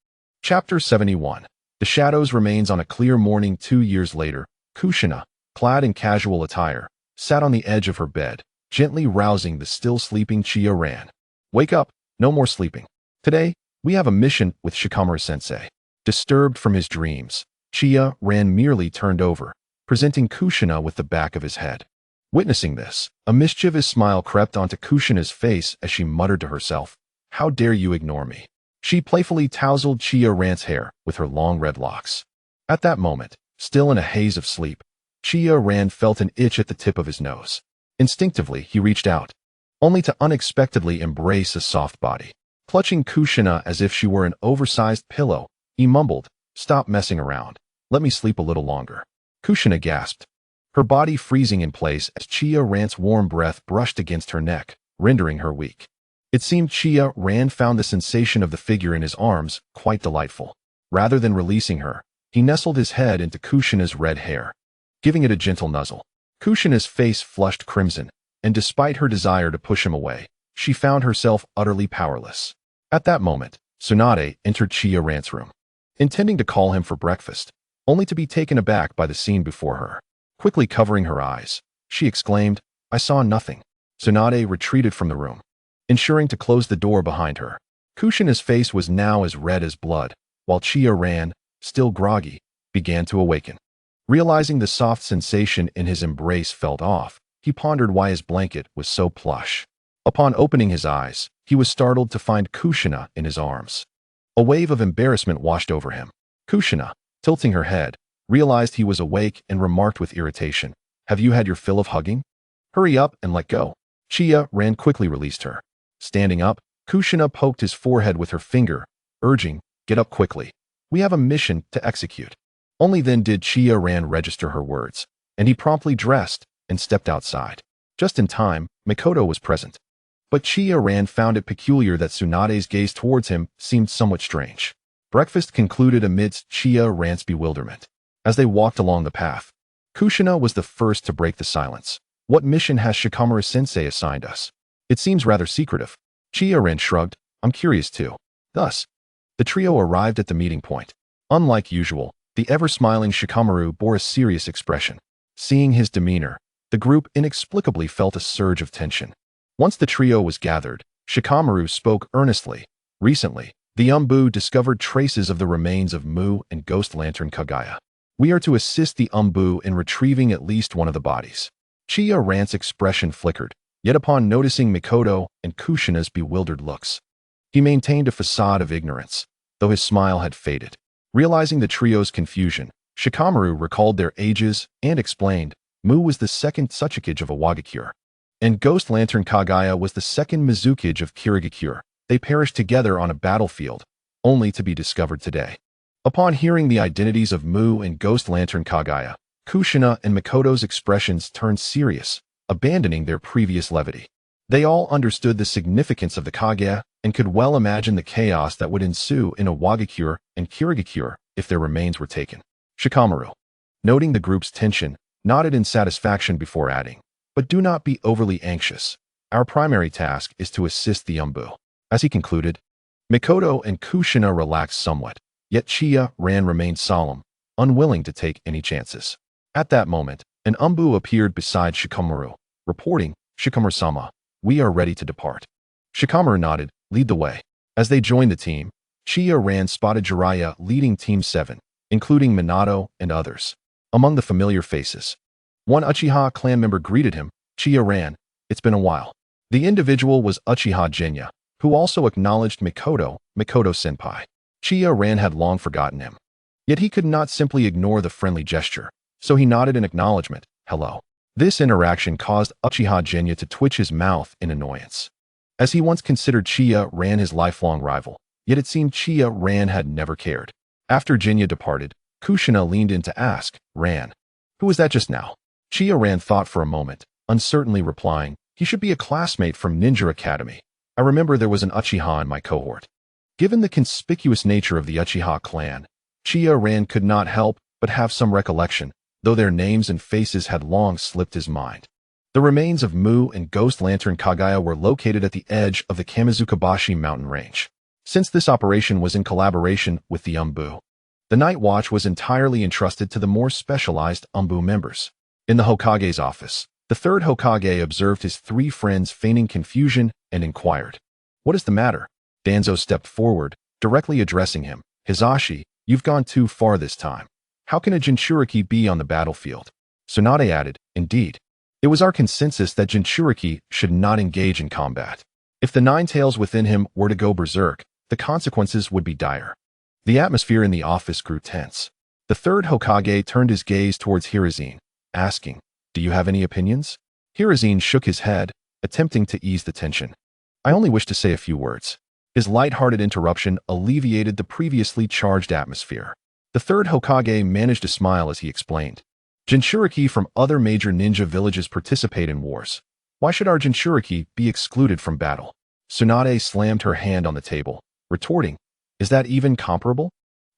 Chapter 71. The Shadows remains on a clear morning 2 years later. Kushina, clad in casual attire, sat on the edge of her bed, gently rousing the still sleeping Chiya Ran. "Wake up, no more sleeping. Today, we have a mission with Shikamaru-sensei." Disturbed from his dreams, Chiya Ran merely turned over, presenting Kushina with the back of his head. Witnessing this, a mischievous smile crept onto Kushina's face as she muttered to herself, "How dare you ignore me?" She playfully tousled Chiya Ran's hair with her long red locks. At that moment, still in a haze of sleep, Chiya Ran felt an itch at the tip of his nose. Instinctively, he reached out, only to unexpectedly embrace a soft body. Clutching Kushina as if she were an oversized pillow, he mumbled, "Stop messing around. Let me sleep a little longer." Kushina gasped, her body freezing in place as Chiya Ran's warm breath brushed against her neck, rendering her weak. It seemed Chiya Ran found the sensation of the figure in his arms quite delightful. Rather than releasing her, he nestled his head into Kushina's red hair, giving it a gentle nuzzle. Kushina's face flushed crimson, and despite her desire to push him away, she found herself utterly powerless. At that moment, Tsunade entered Chiya Ran's room, intending to call him for breakfast, only to be taken aback by the scene before her. Quickly covering her eyes, she exclaimed, "I saw nothing." Tsunade retreated from the room, ensuring to close the door behind her. Kushina's face was now as red as blood, while Chiya Ran, still groggy, began to awaken. Realizing the soft sensation in his embrace felt off, he pondered why his blanket was so plush. Upon opening his eyes, he was startled to find Kushina in his arms. A wave of embarrassment washed over him. Kushina, tilting her head, realized he was awake and remarked with irritation, "Have you had your fill of hugging? Hurry up and let go." Chiya Ran quickly released her. Standing up, Kushina poked his forehead with her finger, urging, "Get up quickly. We have a mission to execute." Only then did Chiya Ran register her words, and he promptly dressed and stepped outside. Just in time, Mikoto was present. But Chiya Ran found it peculiar that Tsunade's gaze towards him seemed somewhat strange. Breakfast concluded amidst Chiya Ran's bewilderment. As they walked along the path, Kushina was the first to break the silence. "What mission has Shikamaru-sensei assigned us? It seems rather secretive." Chiya Ran shrugged, "I'm curious too." Thus, the trio arrived at the meeting point. Unlike usual, the ever-smiling Shikamaru bore a serious expression. Seeing his demeanor, the group inexplicably felt a surge of tension. Once the trio was gathered, Shikamaru spoke earnestly. "Recently, the Umbu discovered traces of the remains of Mu and Ghost Lantern Kagaya. We are to assist the Umbu in retrieving at least one of the bodies." Chiya Ran's expression flickered, yet upon noticing Mikoto and Kushina's bewildered looks, he maintained a facade of ignorance, though his smile had faded. Realizing the trio's confusion, Shikamaru recalled their ages and explained, "Mu was the second Tsuchikage of Awagakure, and Ghost Lantern Kagaya was the second Mizukage of Kirigakure. They perished together on a battlefield, only to be discovered today." Upon hearing the identities of Mu and Ghost Lantern Kagaya, Kushina and Mikoto's expressions turned serious, abandoning their previous levity. They all understood the significance of the Kagaya and could well imagine the chaos that would ensue in Awagakure and Kirigakure if their remains were taken. Shikamaru, noting the group's tension, nodded in satisfaction before adding, "But do not be overly anxious. Our primary task is to assist the Umbu." As he concluded, Mikoto and Kushina relaxed somewhat, yet Chiya Ran remained solemn, unwilling to take any chances. At that moment, an Umbu appeared beside Shikamaru, reporting, "Shikamaru-sama, we are ready to depart." Shikamaru nodded, "Lead the way." As they joined the team, Chiya Ran spotted Jiraiya leading Team 7, including Minato and others. Among the familiar faces, one Uchiha clan member greeted him, "Chiya Ran, it's been a while." The individual was Uchiha Genya, who also acknowledged Mikoto-senpai. Chiya Ran had long forgotten him. Yet he could not simply ignore the friendly gesture, so he nodded in acknowledgement, hello. This interaction caused Uchiha Genya to twitch his mouth in annoyance. As he once considered Chiya Ran his lifelong rival, yet it seemed Chiya Ran had never cared. After Genya departed, Kushina leaned in to ask, Ran, who was that just now? Chiya Ran thought for a moment, uncertainly replying, he should be a classmate from Ninja Academy. I remember there was an Uchiha in my cohort. Given the conspicuous nature of the Uchiha clan, Chiya Ran could not help but have some recollection, though their names and faces had long slipped his mind. The remains of Mu and Ghost Lantern Kagaya were located at the edge of the Kamizukabashi mountain range. Since this operation was in collaboration with the Umbu, the Night Watch was entirely entrusted to the more specialized Umbu members. In the Hokage's office, the third Hokage observed his three friends feigning confusion and inquired, what is the matter? Danzo stepped forward, directly addressing him. Hizashi, you've gone too far this time. How can a Jinchuriki be on the battlefield? Tsunade added, indeed. It was our consensus that Jinchuriki should not engage in combat. If the nine tails within him were to go berserk, the consequences would be dire. The atmosphere in the office grew tense. The third Hokage turned his gaze towards Hiruzen, asking, do you have any opinions? Hiruzen shook his head, attempting to ease the tension. I only wish to say a few words. His light-hearted interruption alleviated the previously charged atmosphere. The third Hokage managed to smile as he explained. Jinchuriki from other major ninja villages participate in wars. Why should our Jinchuriki be excluded from battle? Tsunade slammed her hand on the table, retorting, is that even comparable?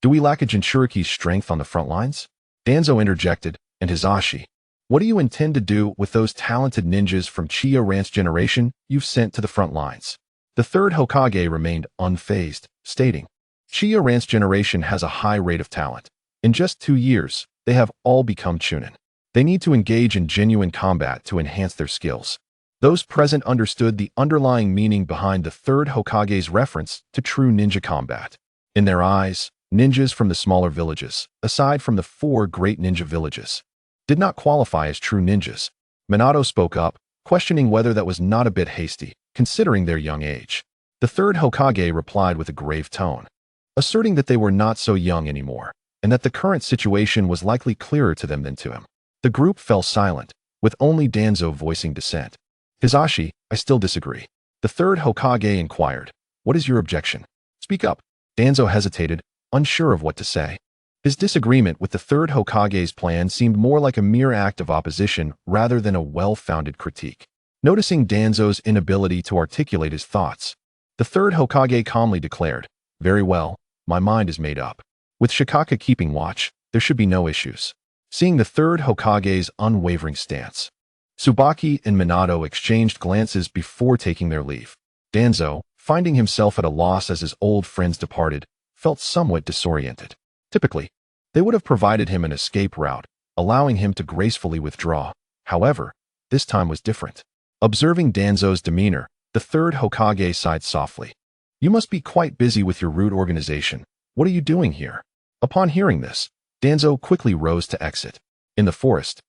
Do we lack a Jinchuriki's strength on the front lines? Danzo interjected, and Hizashi, what do you intend to do with those talented ninjas from Chiya Ran's generation you've sent to the front lines? The third Hokage remained unfazed, stating, Chiya Ran's generation has a high rate of talent. In just 2 years, they have all become Chunin. They need to engage in genuine combat to enhance their skills. Those present understood the underlying meaning behind the third Hokage's reference to true ninja combat. In their eyes, ninjas from the smaller villages, aside from the 4 great ninja villages, did not qualify as true ninjas. Minato spoke up, questioning whether that was not a bit hasty, considering their young age. The third Hokage replied with a grave tone, asserting that they were not so young anymore, and that the current situation was likely clearer to them than to him. The group fell silent, with only Danzo voicing dissent. Hizashi, I still disagree. The third Hokage inquired, what is your objection? Speak up. Danzo hesitated, unsure of what to say. His disagreement with the third Hokage's plan seemed more like a mere act of opposition rather than a well-founded critique. Noticing Danzo's inability to articulate his thoughts, the third Hokage calmly declared, very well, my mind is made up. With Shikaka keeping watch, there should be no issues. Seeing the third Hokage's unwavering stance, Tsubaki and Minato exchanged glances before taking their leave. Danzo, finding himself at a loss as his old friends departed, felt somewhat disoriented. Typically, they would have provided him an escape route, allowing him to gracefully withdraw. However, this time was different. Observing Danzo's demeanor, the third Hokage sighed softly. You must be quite busy with your root organization. What are you doing here? Upon hearing this, Danzo quickly rose to exit. In the forest,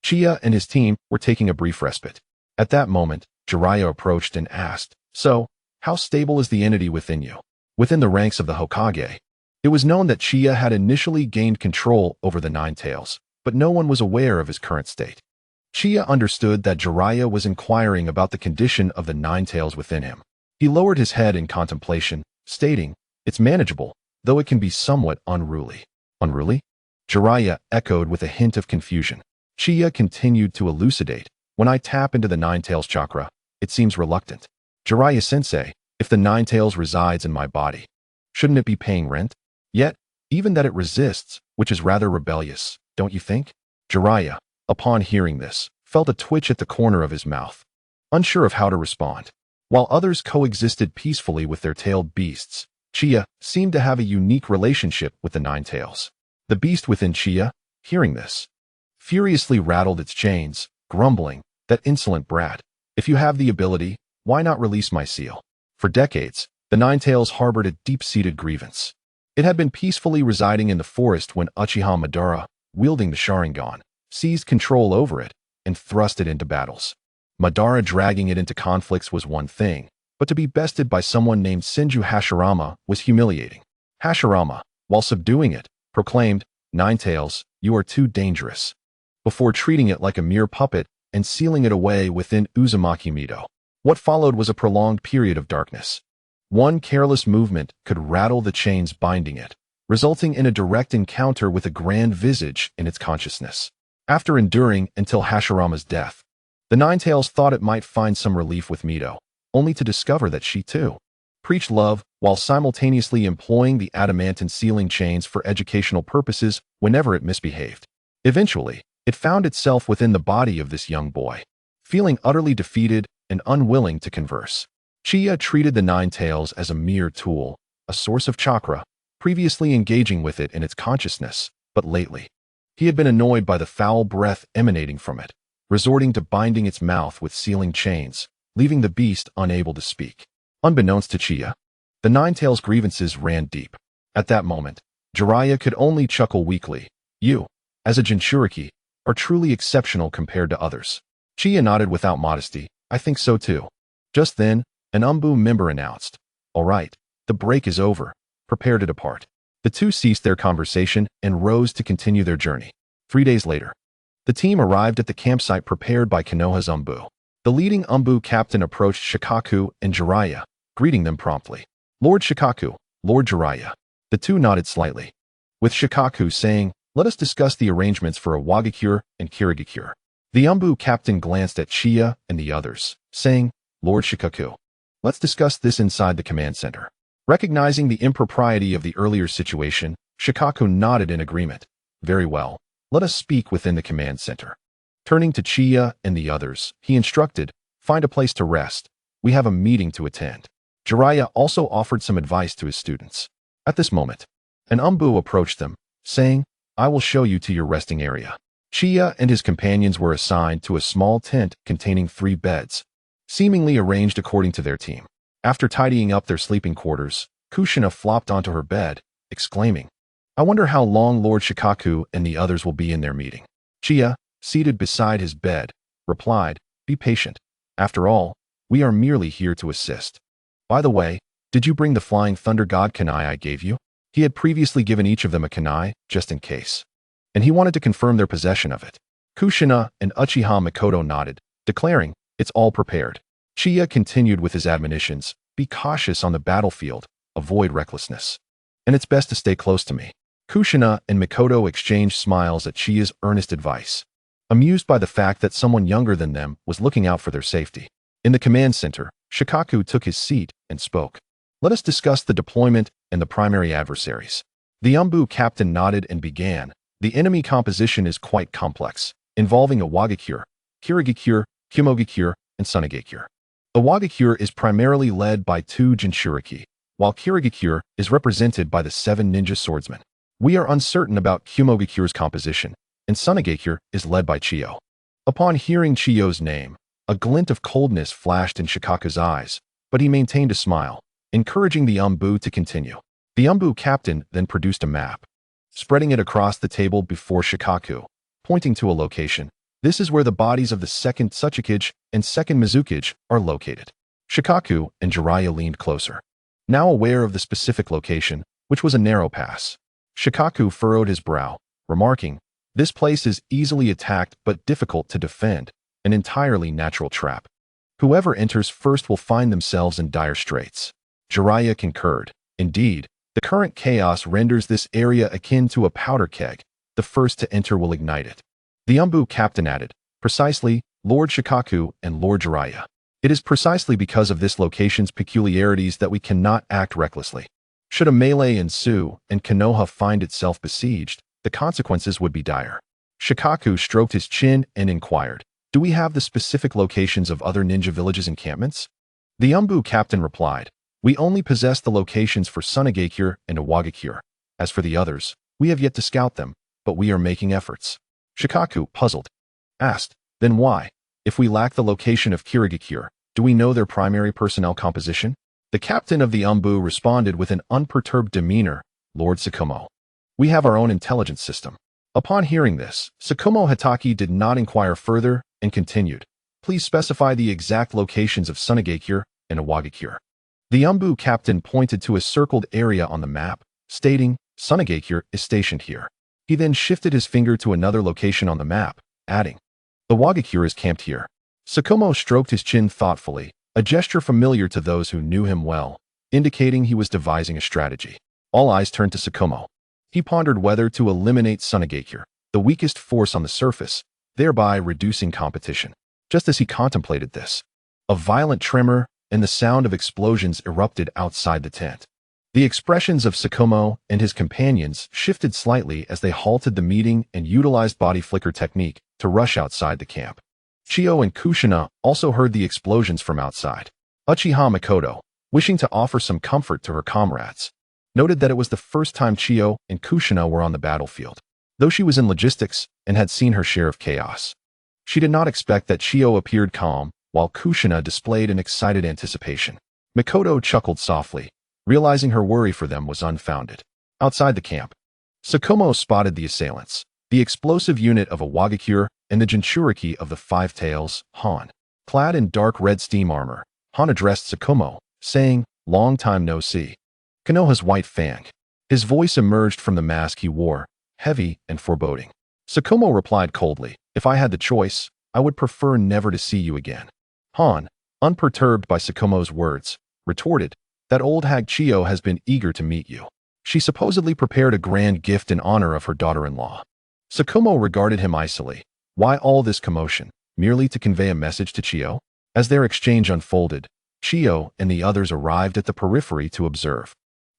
Chiya and his team were taking a brief respite. At that moment, Jiraiya approached and asked, so, how stable is the entity within you? Within the ranks of the Hokage, it was known that Chiya had initially gained control over the Nine Tails, but no one was aware of his current state. Chiya understood that Jiraiya was inquiring about the condition of the Nine Tails within him. He lowered his head in contemplation, stating, it's manageable, though it can be somewhat unruly. Unruly? Jiraiya echoed with a hint of confusion. Chiya continued to elucidate, when I tap into the Nine Tails chakra, it seems reluctant. Jiraiya-sensei, if the Nine Tails resides in my body, shouldn't it be paying rent? Yet, even that it resists, which is rather rebellious, don't you think? Jiraiya, upon hearing this, felt a twitch at the corner of his mouth, unsure of how to respond. While others coexisted peacefully with their tailed beasts, Chiya seemed to have a unique relationship with the Nine Tails. The beast within Chiya, hearing this, furiously rattled its chains, grumbling, that insolent brat. If you have the ability, why not release my seal? For decades, the Nine Tails harbored a deep-seated grievance. It had been peacefully residing in the forest when Uchiha Madara, wielding the Sharingan, seized control over it and thrust it into battles. Madara dragging it into conflicts was one thing, but to be bested by someone named Senju Hashirama was humiliating. Hashirama, while subduing it, proclaimed, "Ninetales, you are too dangerous," before treating it like a mere puppet and sealing it away within Uzumaki Mido. What followed was a prolonged period of darkness. One careless movement could rattle the chains binding it, resulting in a direct encounter with a grand visage in its consciousness. After enduring until Hashirama's death, the Ninetales thought it might find some relief with Mido, only to discover that she too preached love while simultaneously employing the adamantine sealing chains for educational purposes whenever it misbehaved. Eventually, it found itself within the body of this young boy, feeling utterly defeated and unwilling to converse. Chiya treated the Ninetales as a mere tool, a source of chakra, previously engaging with it in its consciousness, but lately, he had been annoyed by the foul breath emanating from it, resorting to binding its mouth with sealing chains, leaving the beast unable to speak. Unbeknownst to Chiya, the Ninetales' grievances ran deep. At that moment, Jiraiya could only chuckle weakly. "You, as a genturiki, are truly exceptional compared to others." Chiya nodded without modesty. "I think so too." Just then, an Umbu member announced, "All right, the break is over. Prepare to depart." The two ceased their conversation and rose to continue their journey. 3 days later, the team arrived at the campsite prepared by Konoha's Umbu. The leading Umbu captain approached Shikaku and Jiraiya, greeting them promptly. "Lord Shikaku, Lord Jiraiya." The two nodded slightly, with Shikaku saying, "Let us discuss the arrangements for a Wagakure and Kirigakure." The Umbu captain glanced at Chiya and the others, saying, "Lord Shikaku, let's discuss this inside the command center." Recognizing the impropriety of the earlier situation, Shikaku nodded in agreement. "Very well, let us speak within the command center." Turning to Chiya and the others, he instructed, "Find a place to rest. We have a meeting to attend." Jiraiya also offered some advice to his students. At this moment, an Umbu approached them, saying, "I will show you to your resting area." Chiya and his companions were assigned to a small tent containing 3 beds, seemingly arranged according to their team. After tidying up their sleeping quarters, Kushina flopped onto her bed, exclaiming, "I wonder how long Lord Shikaku and the others will be in their meeting." Chiya, seated beside his bed, replied, "Be patient. After all, we are merely here to assist. By the way, did you bring the Flying Thunder God kunai I gave you?" He had previously given each of them a kunai, just in case, and he wanted to confirm their possession of it. Kushina and Uchiha Mikoto nodded, declaring, "It's all prepared." Chiya continued with his admonitions, "Be cautious on the battlefield, avoid recklessness. And it's best to stay close to me." Kushina and Mikoto exchanged smiles at Chiya's earnest advice, amused by the fact that someone younger than them was looking out for their safety. In the command center, Shikaku took his seat and spoke. "Let us discuss the deployment and the primary adversaries." The Umbu captain nodded and began. "The enemy composition is quite complex, involving a Wagakure, Kirigakure, Kumogakure, and Sunagakure. A Wagakure is primarily led by 2 genturiki, while Kirigakure is represented by the 7 ninja swordsmen. We are uncertain about Kumogakure's composition, and Sunagakure is led by Chiyo." Upon hearing Chiyo's name, a glint of coldness flashed in Shikaku's eyes, but he maintained a smile, encouraging the Umbu to continue. The Umbu captain then produced a map, spreading it across the table before Shikaku, pointing to a location. "This is where the bodies of the 2nd Tsuchikage and 2nd Mizukage are located." Shikaku and Jiraiya leaned closer, now aware of the specific location, which was a narrow pass. Shikaku furrowed his brow, remarking, "This place is easily attacked but difficult to defend, an entirely natural trap. Whoever enters first will find themselves in dire straits." Jiraiya concurred. "Indeed, the current chaos renders this area akin to a powder keg. The first to enter will ignite it." The Umbu captain added, "Precisely, Lord Shikaku and Lord Jiraiya. It is precisely because of this location's peculiarities that we cannot act recklessly. Should a melee ensue and Konoha find itself besieged, the consequences would be dire." Shikaku stroked his chin and inquired, "Do we have the specific locations of other ninja villages' encampments?" The Umbu captain replied, "We only possess the locations for Sunagakure and Wagakure. As for the others, we have yet to scout them, but we are making efforts." Shikaku, puzzled, asked, "Then why, if we lack the location of Kirigakure, do we know their primary personnel composition?" The captain of the Umbu responded with an unperturbed demeanor, "Lord Tsukumo, we have our own intelligence system." Upon hearing this, Tsukumo Hitaki did not inquire further and continued, "Please specify the exact locations of Sunagakure and a wagakure. The Umbu captain pointed to a circled area on the map, stating, Sunagakure is stationed here. He then shifted his finger to another location on the map, adding, the wagakure is camped here. Sakomo stroked his chin thoughtfully, a gesture familiar to those who knew him well, indicating he was devising a strategy. All eyes turned to Sakomo. He pondered whether to eliminate Sunagakure, the weakest force on the surface, thereby reducing competition. Just as he contemplated this, a violent tremor and the sound of explosions erupted outside the tent. The expressions of Sakomo and his companions shifted slightly as they halted the meeting and utilized body flicker technique to rush outside the camp. Chiyo and Kushina also heard the explosions from outside. Uchiha Mikoto, wishing to offer some comfort to her comrades, noted that it was the first time Chiyo and Kushina were on the battlefield, though she was in logistics and had seen her share of chaos. She did not expect that Chiyo appeared calm, while Kushina displayed an excited anticipation. Mikoto chuckled softly, realizing her worry for them was unfounded. Outside the camp, Sakomo spotted the assailants, the explosive unit of a wagakure and the genturiki of the Five Tails, Han. Clad in dark red steam armor, Han addressed Sakomo, saying, long time no see. Konoha's white fang. His voice emerged from the mask he wore, heavy and foreboding. Sakomo replied coldly, if I had the choice, I would prefer never to see you again. Han, unperturbed by Sakomo's words, retorted, that old hag Chiyo has been eager to meet you. She supposedly prepared a grand gift in honor of her daughter-in-law. Sakomo regarded him icily. Why all this commotion? Merely to convey a message to Chiyo? As their exchange unfolded, Chiyo and the others arrived at the periphery to observe.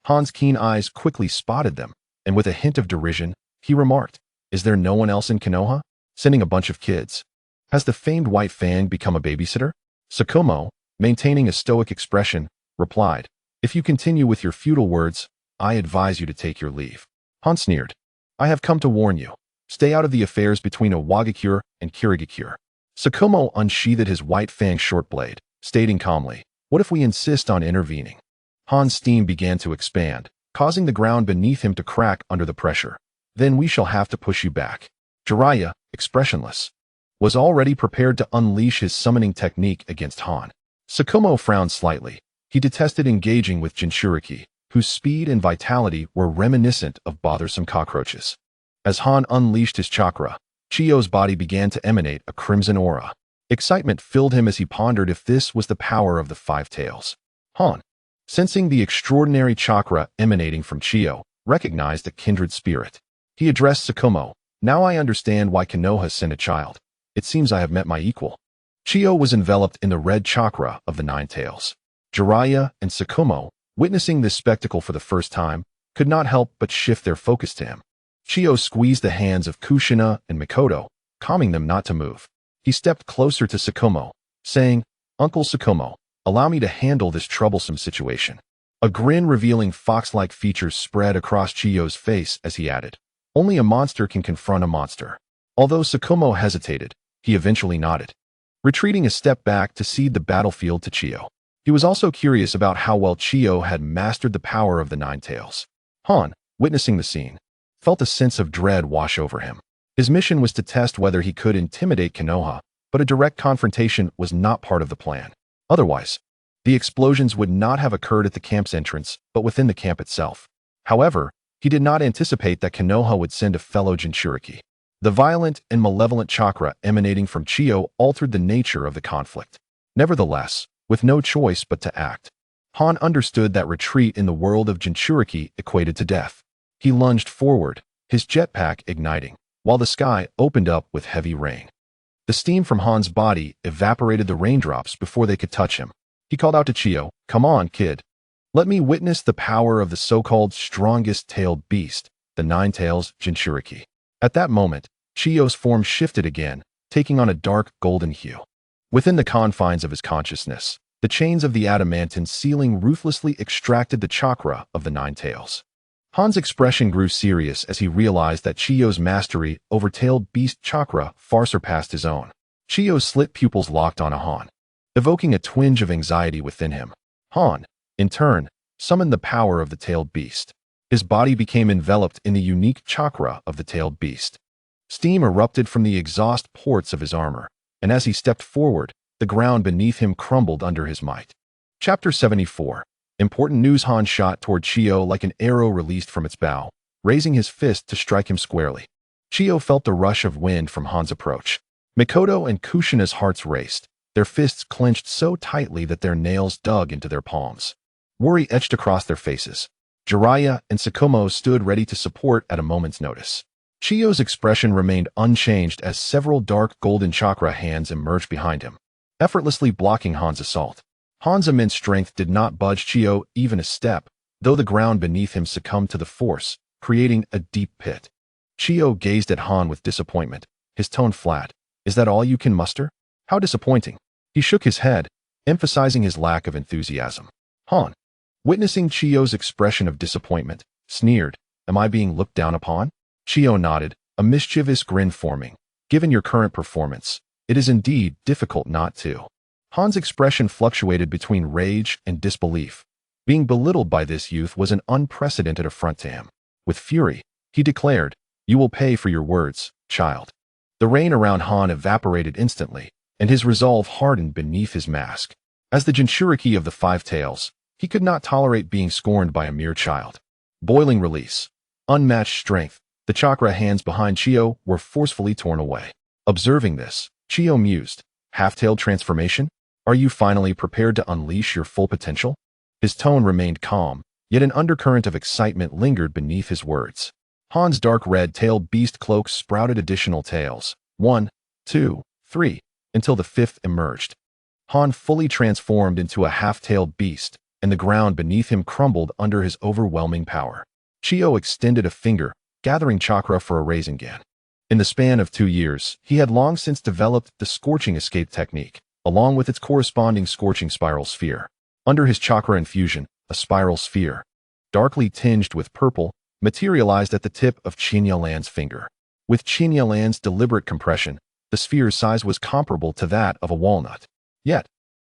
Han's keen eyes quickly spotted them, and with a hint of derision, he remarked, is there no one else in Konoha? Sending a bunch of kids. Has the famed White Fang become a babysitter? Sakomo, maintaining a stoic expression, replied, if you continue with your futile words, I advise you to take your leave. Han sneered, I have come to warn you. Stay out of the affairs between a wagakure and kirigakure. Sakomo unsheathed his white fang short blade, stating calmly, what if we insist on intervening? Han's steam began to expand, causing the ground beneath him to crack under the pressure. Then we shall have to push you back. Jiraiya, expressionless, was already prepared to unleash his summoning technique against Han. Sakomo frowned slightly. He detested engaging with genturiki, whose speed and vitality were reminiscent of bothersome cockroaches. As Han unleashed his chakra, Chiyo's body began to emanate a crimson aura. Excitement filled him as he pondered if this was the power of the Five Tails. Han, sensing the extraordinary chakra emanating from Chiyo, recognized a kindred spirit. He addressed Sakomo, now I understand why Konoha sent a child. It seems I have met my equal. Chiyo was enveloped in the red chakra of the Nine Tails. Jiraiya and Sakomo, witnessing this spectacle for the first time, could not help but shift their focus to him. Chiyo squeezed the hands of Kushina and Mikoto, calming them not to move. He stepped closer to Sakomo, saying, Uncle Sakomo, allow me to handle this troublesome situation. A grin revealing fox-like features spread across Chiyo's face as he added, only a monster can confront a monster. Although Sakomo hesitated, he eventually nodded, retreating a step back to cede the battlefield to Chiyo. He was also curious about how well Chiyo had mastered the power of the Nine Tails. Han, witnessing the scene, felt a sense of dread wash over him. His mission was to test whether he could intimidate Konoha, but a direct confrontation was not part of the plan. Otherwise, the explosions would not have occurred at the camp's entrance, but within the camp itself. However, he did not anticipate that Konoha would send a fellow genturiki. The violent and malevolent chakra emanating from Chiyo altered the nature of the conflict. Nevertheless, with no choice but to act, Han understood that retreat in the world of genturiki equated to death. He lunged forward, his jetpack igniting, while the sky opened up with heavy rain. The steam from Han's body evaporated the raindrops before they could touch him. He called out to Chiyo, come on, kid. Let me witness the power of the so-called strongest tailed beast, the Nine Tails genturiki. At that moment, Chiyo's form shifted again, taking on a dark golden hue. Within the confines of his consciousness, the chains of the adamantine ceiling ruthlessly extracted the chakra of the Nine Tails. Han's expression grew serious as he realized that Chiyo's mastery over tailed beast chakra far surpassed his own. Chiyo's slit pupils locked on Han, evoking a twinge of anxiety within him. Han, in turn, summoned the power of the tailed beast. His body became enveloped in the unique chakra of the tailed beast. Steam erupted from the exhaust ports of his armor, and as he stepped forward, the ground beneath him crumbled under his might. Chapter 74. Important news. Han shot toward Chiyo like an arrow released from its bow, raising his fist to strike him squarely. Chiyo felt the rush of wind from Han's approach. Mikoto and Kushina's hearts raced, their fists clenched so tightly that their nails dug into their palms. Worry etched across their faces. Jiraiya and Tsukumo stood ready to support at a moment's notice. Chiyo's expression remained unchanged as several dark golden chakra hands emerged behind him, effortlessly blocking Han's assault. Han's immense strength did not budge Chiyo even a step, though the ground beneath him succumbed to the force, creating a deep pit. Chiyo gazed at Han with disappointment, his tone flat. Is that all you can muster? How disappointing. He shook his head, emphasizing his lack of enthusiasm. Han, witnessing Chiyo's expression of disappointment, sneered, Am I being looked down upon? Chiyo nodded, a mischievous grin forming. Given your current performance, it is indeed difficult not to. Han's expression fluctuated between rage and disbelief. Being belittled by this youth was an unprecedented affront to him. With fury, he declared, You will pay for your words, child. The rain around Han evaporated instantly, and his resolve hardened beneath his mask. As the genturiki of the five tails, he could not tolerate being scorned by a mere child. Boiling release. Unmatched strength. The chakra hands behind Chiyo were forcefully torn away. Observing this, Chiyo mused, Half-tailed transformation? Are you finally prepared to unleash your full potential? His tone remained calm, yet an undercurrent of excitement lingered beneath his words. Han's dark red-tailed beast cloak sprouted additional tails. 1, 2, 3, until the fifth emerged. Han fully transformed into a half-tailed beast, and the ground beneath him crumbled under his overwhelming power. Chiyo extended a finger, gathering chakra for a Rasengan. In the span of 2 years, he had long since developed the scorching escape technique, along with its corresponding scorching spiral sphere. Under his chakra infusion, a spiral sphere, darkly tinged with purple, materialized at the tip of Chiya Ran's finger. With Chiya Ran's deliberate compression, the sphere's size was comparable to that of a walnut. Yet,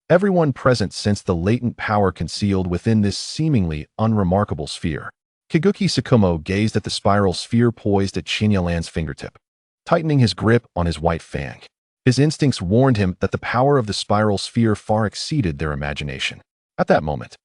everyone present sensed the latent power concealed within this seemingly unremarkable sphere. Kiguchi Tsukumo gazed at the spiral sphere poised at Chiya Ran's fingertip, tightening his grip on his white fang. His instincts warned him that the power of the spiral sphere far exceeded their imagination. At that moment,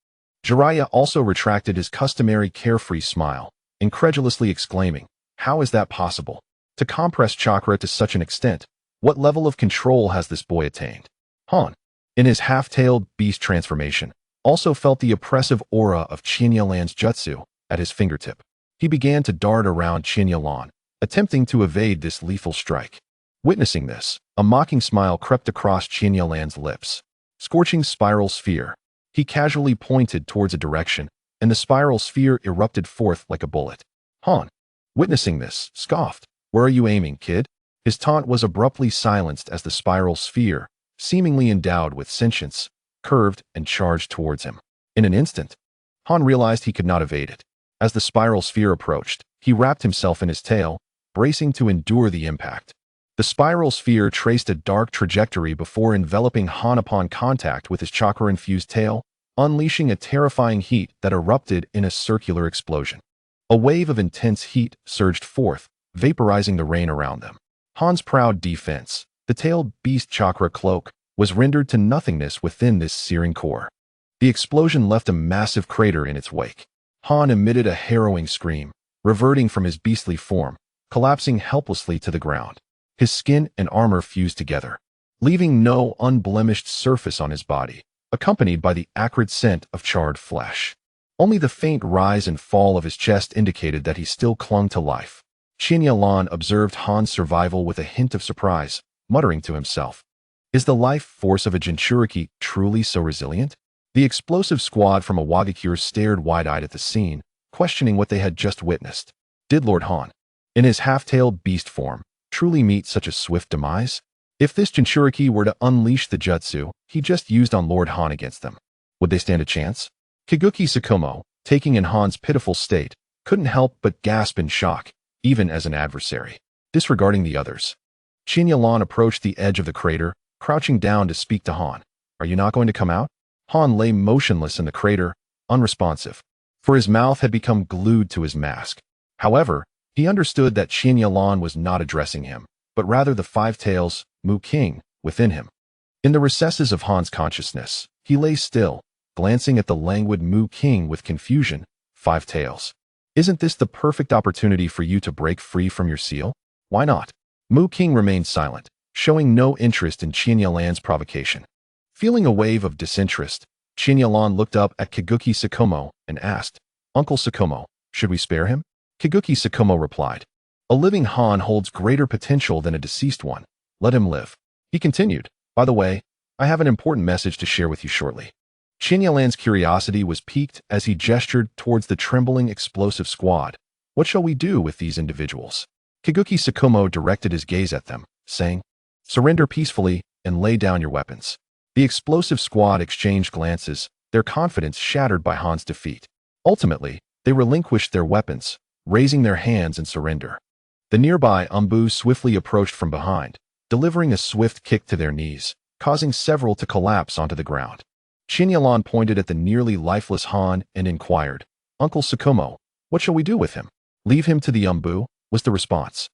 Jiraiya also retracted his customary carefree smile, incredulously exclaiming, How is that possible? To compress chakra to such an extent, what level of control has this boy attained? Han, in his half-tailed beast transformation, also felt the oppressive aura of Chiya Ran's jutsu at his fingertip. He began to dart around Chiya Ran, attempting to evade this lethal strike. Witnessing this, a mocking smile crept across Chiya Ran's lips. Scorching spiral sphere. He casually pointed towards a direction, and the spiral sphere erupted forth like a bullet. Han, witnessing this, scoffed. Where are you aiming, kid? His taunt was abruptly silenced as the spiral sphere, seemingly endowed with sentience, curved and charged towards him. In an instant, Han realized he could not evade it. As the spiral sphere approached, he wrapped himself in his tail, bracing to endure the impact. The spiral sphere traced a dark trajectory before enveloping Han upon contact with his chakra-infused tail, unleashing a terrifying heat that erupted in a circular explosion. A wave of intense heat surged forth, vaporizing the rain around them. Han's proud defense, the tailed beast chakra cloak, was rendered to nothingness within this searing core. The explosion left a massive crater in its wake. Han emitted a harrowing scream, reverting from his beastly form, collapsing helplessly to the ground. His skin and armor fused together, leaving no unblemished surface on his body, accompanied by the acrid scent of charred flesh. Only the faint rise and fall of his chest indicated that he still clung to life. Chiya Ran observed Han's survival with a hint of surprise, muttering to himself, Is the life force of a genturiki truly so resilient? The explosive squad from Awagakure stared wide-eyed at the scene, questioning what they had just witnessed. Did Lord Han, in his half-tailed beast form, truly meet such a swift demise? If this genturiki were to unleash the jutsu he just used on Lord Han against them, would they stand a chance? Kiguchi Tsukumo, taking in Han's pitiful state, couldn't help but gasp in shock, even as an adversary. Disregarding the others, Chiya Ran approached the edge of the crater, crouching down to speak to Han. Are you not going to come out? Han lay motionless in the crater, unresponsive, for his mouth had become glued to his mask. However, he understood that Chiya Ran was not addressing him, but rather the five tails, Mu King, within him. In the recesses of Han's consciousness, he lay still, glancing at the languid Mu King with confusion. Five tails. Isn't this the perfect opportunity for you to break free from your seal? Why not? Mu King remained silent, showing no interest in Chiya Ran's provocation. Feeling a wave of disinterest, Chiya Ran looked up at Kiguchi Tsukumo and asked, Uncle Tsukumo, should we spare him? Kiguchi Tsukumo replied, a living Han holds greater potential than a deceased one. Let him live. He continued, by the way, I have an important message to share with you shortly. Chiya Ran's curiosity was piqued as he gestured towards the trembling explosive squad. What shall we do with these individuals? Kiguchi Tsukumo directed his gaze at them, saying, surrender peacefully and lay down your weapons. The explosive squad exchanged glances, their confidence shattered by Han's defeat. Ultimately, they relinquished their weapons, raising their hands in surrender. The nearby Umbu swiftly approached from behind, delivering a swift kick to their knees, causing several to collapse onto the ground. Chiya Ran pointed at the nearly lifeless Han and inquired, Uncle Tsukumo, what shall we do with him? Leave him to the Umbu, was the response.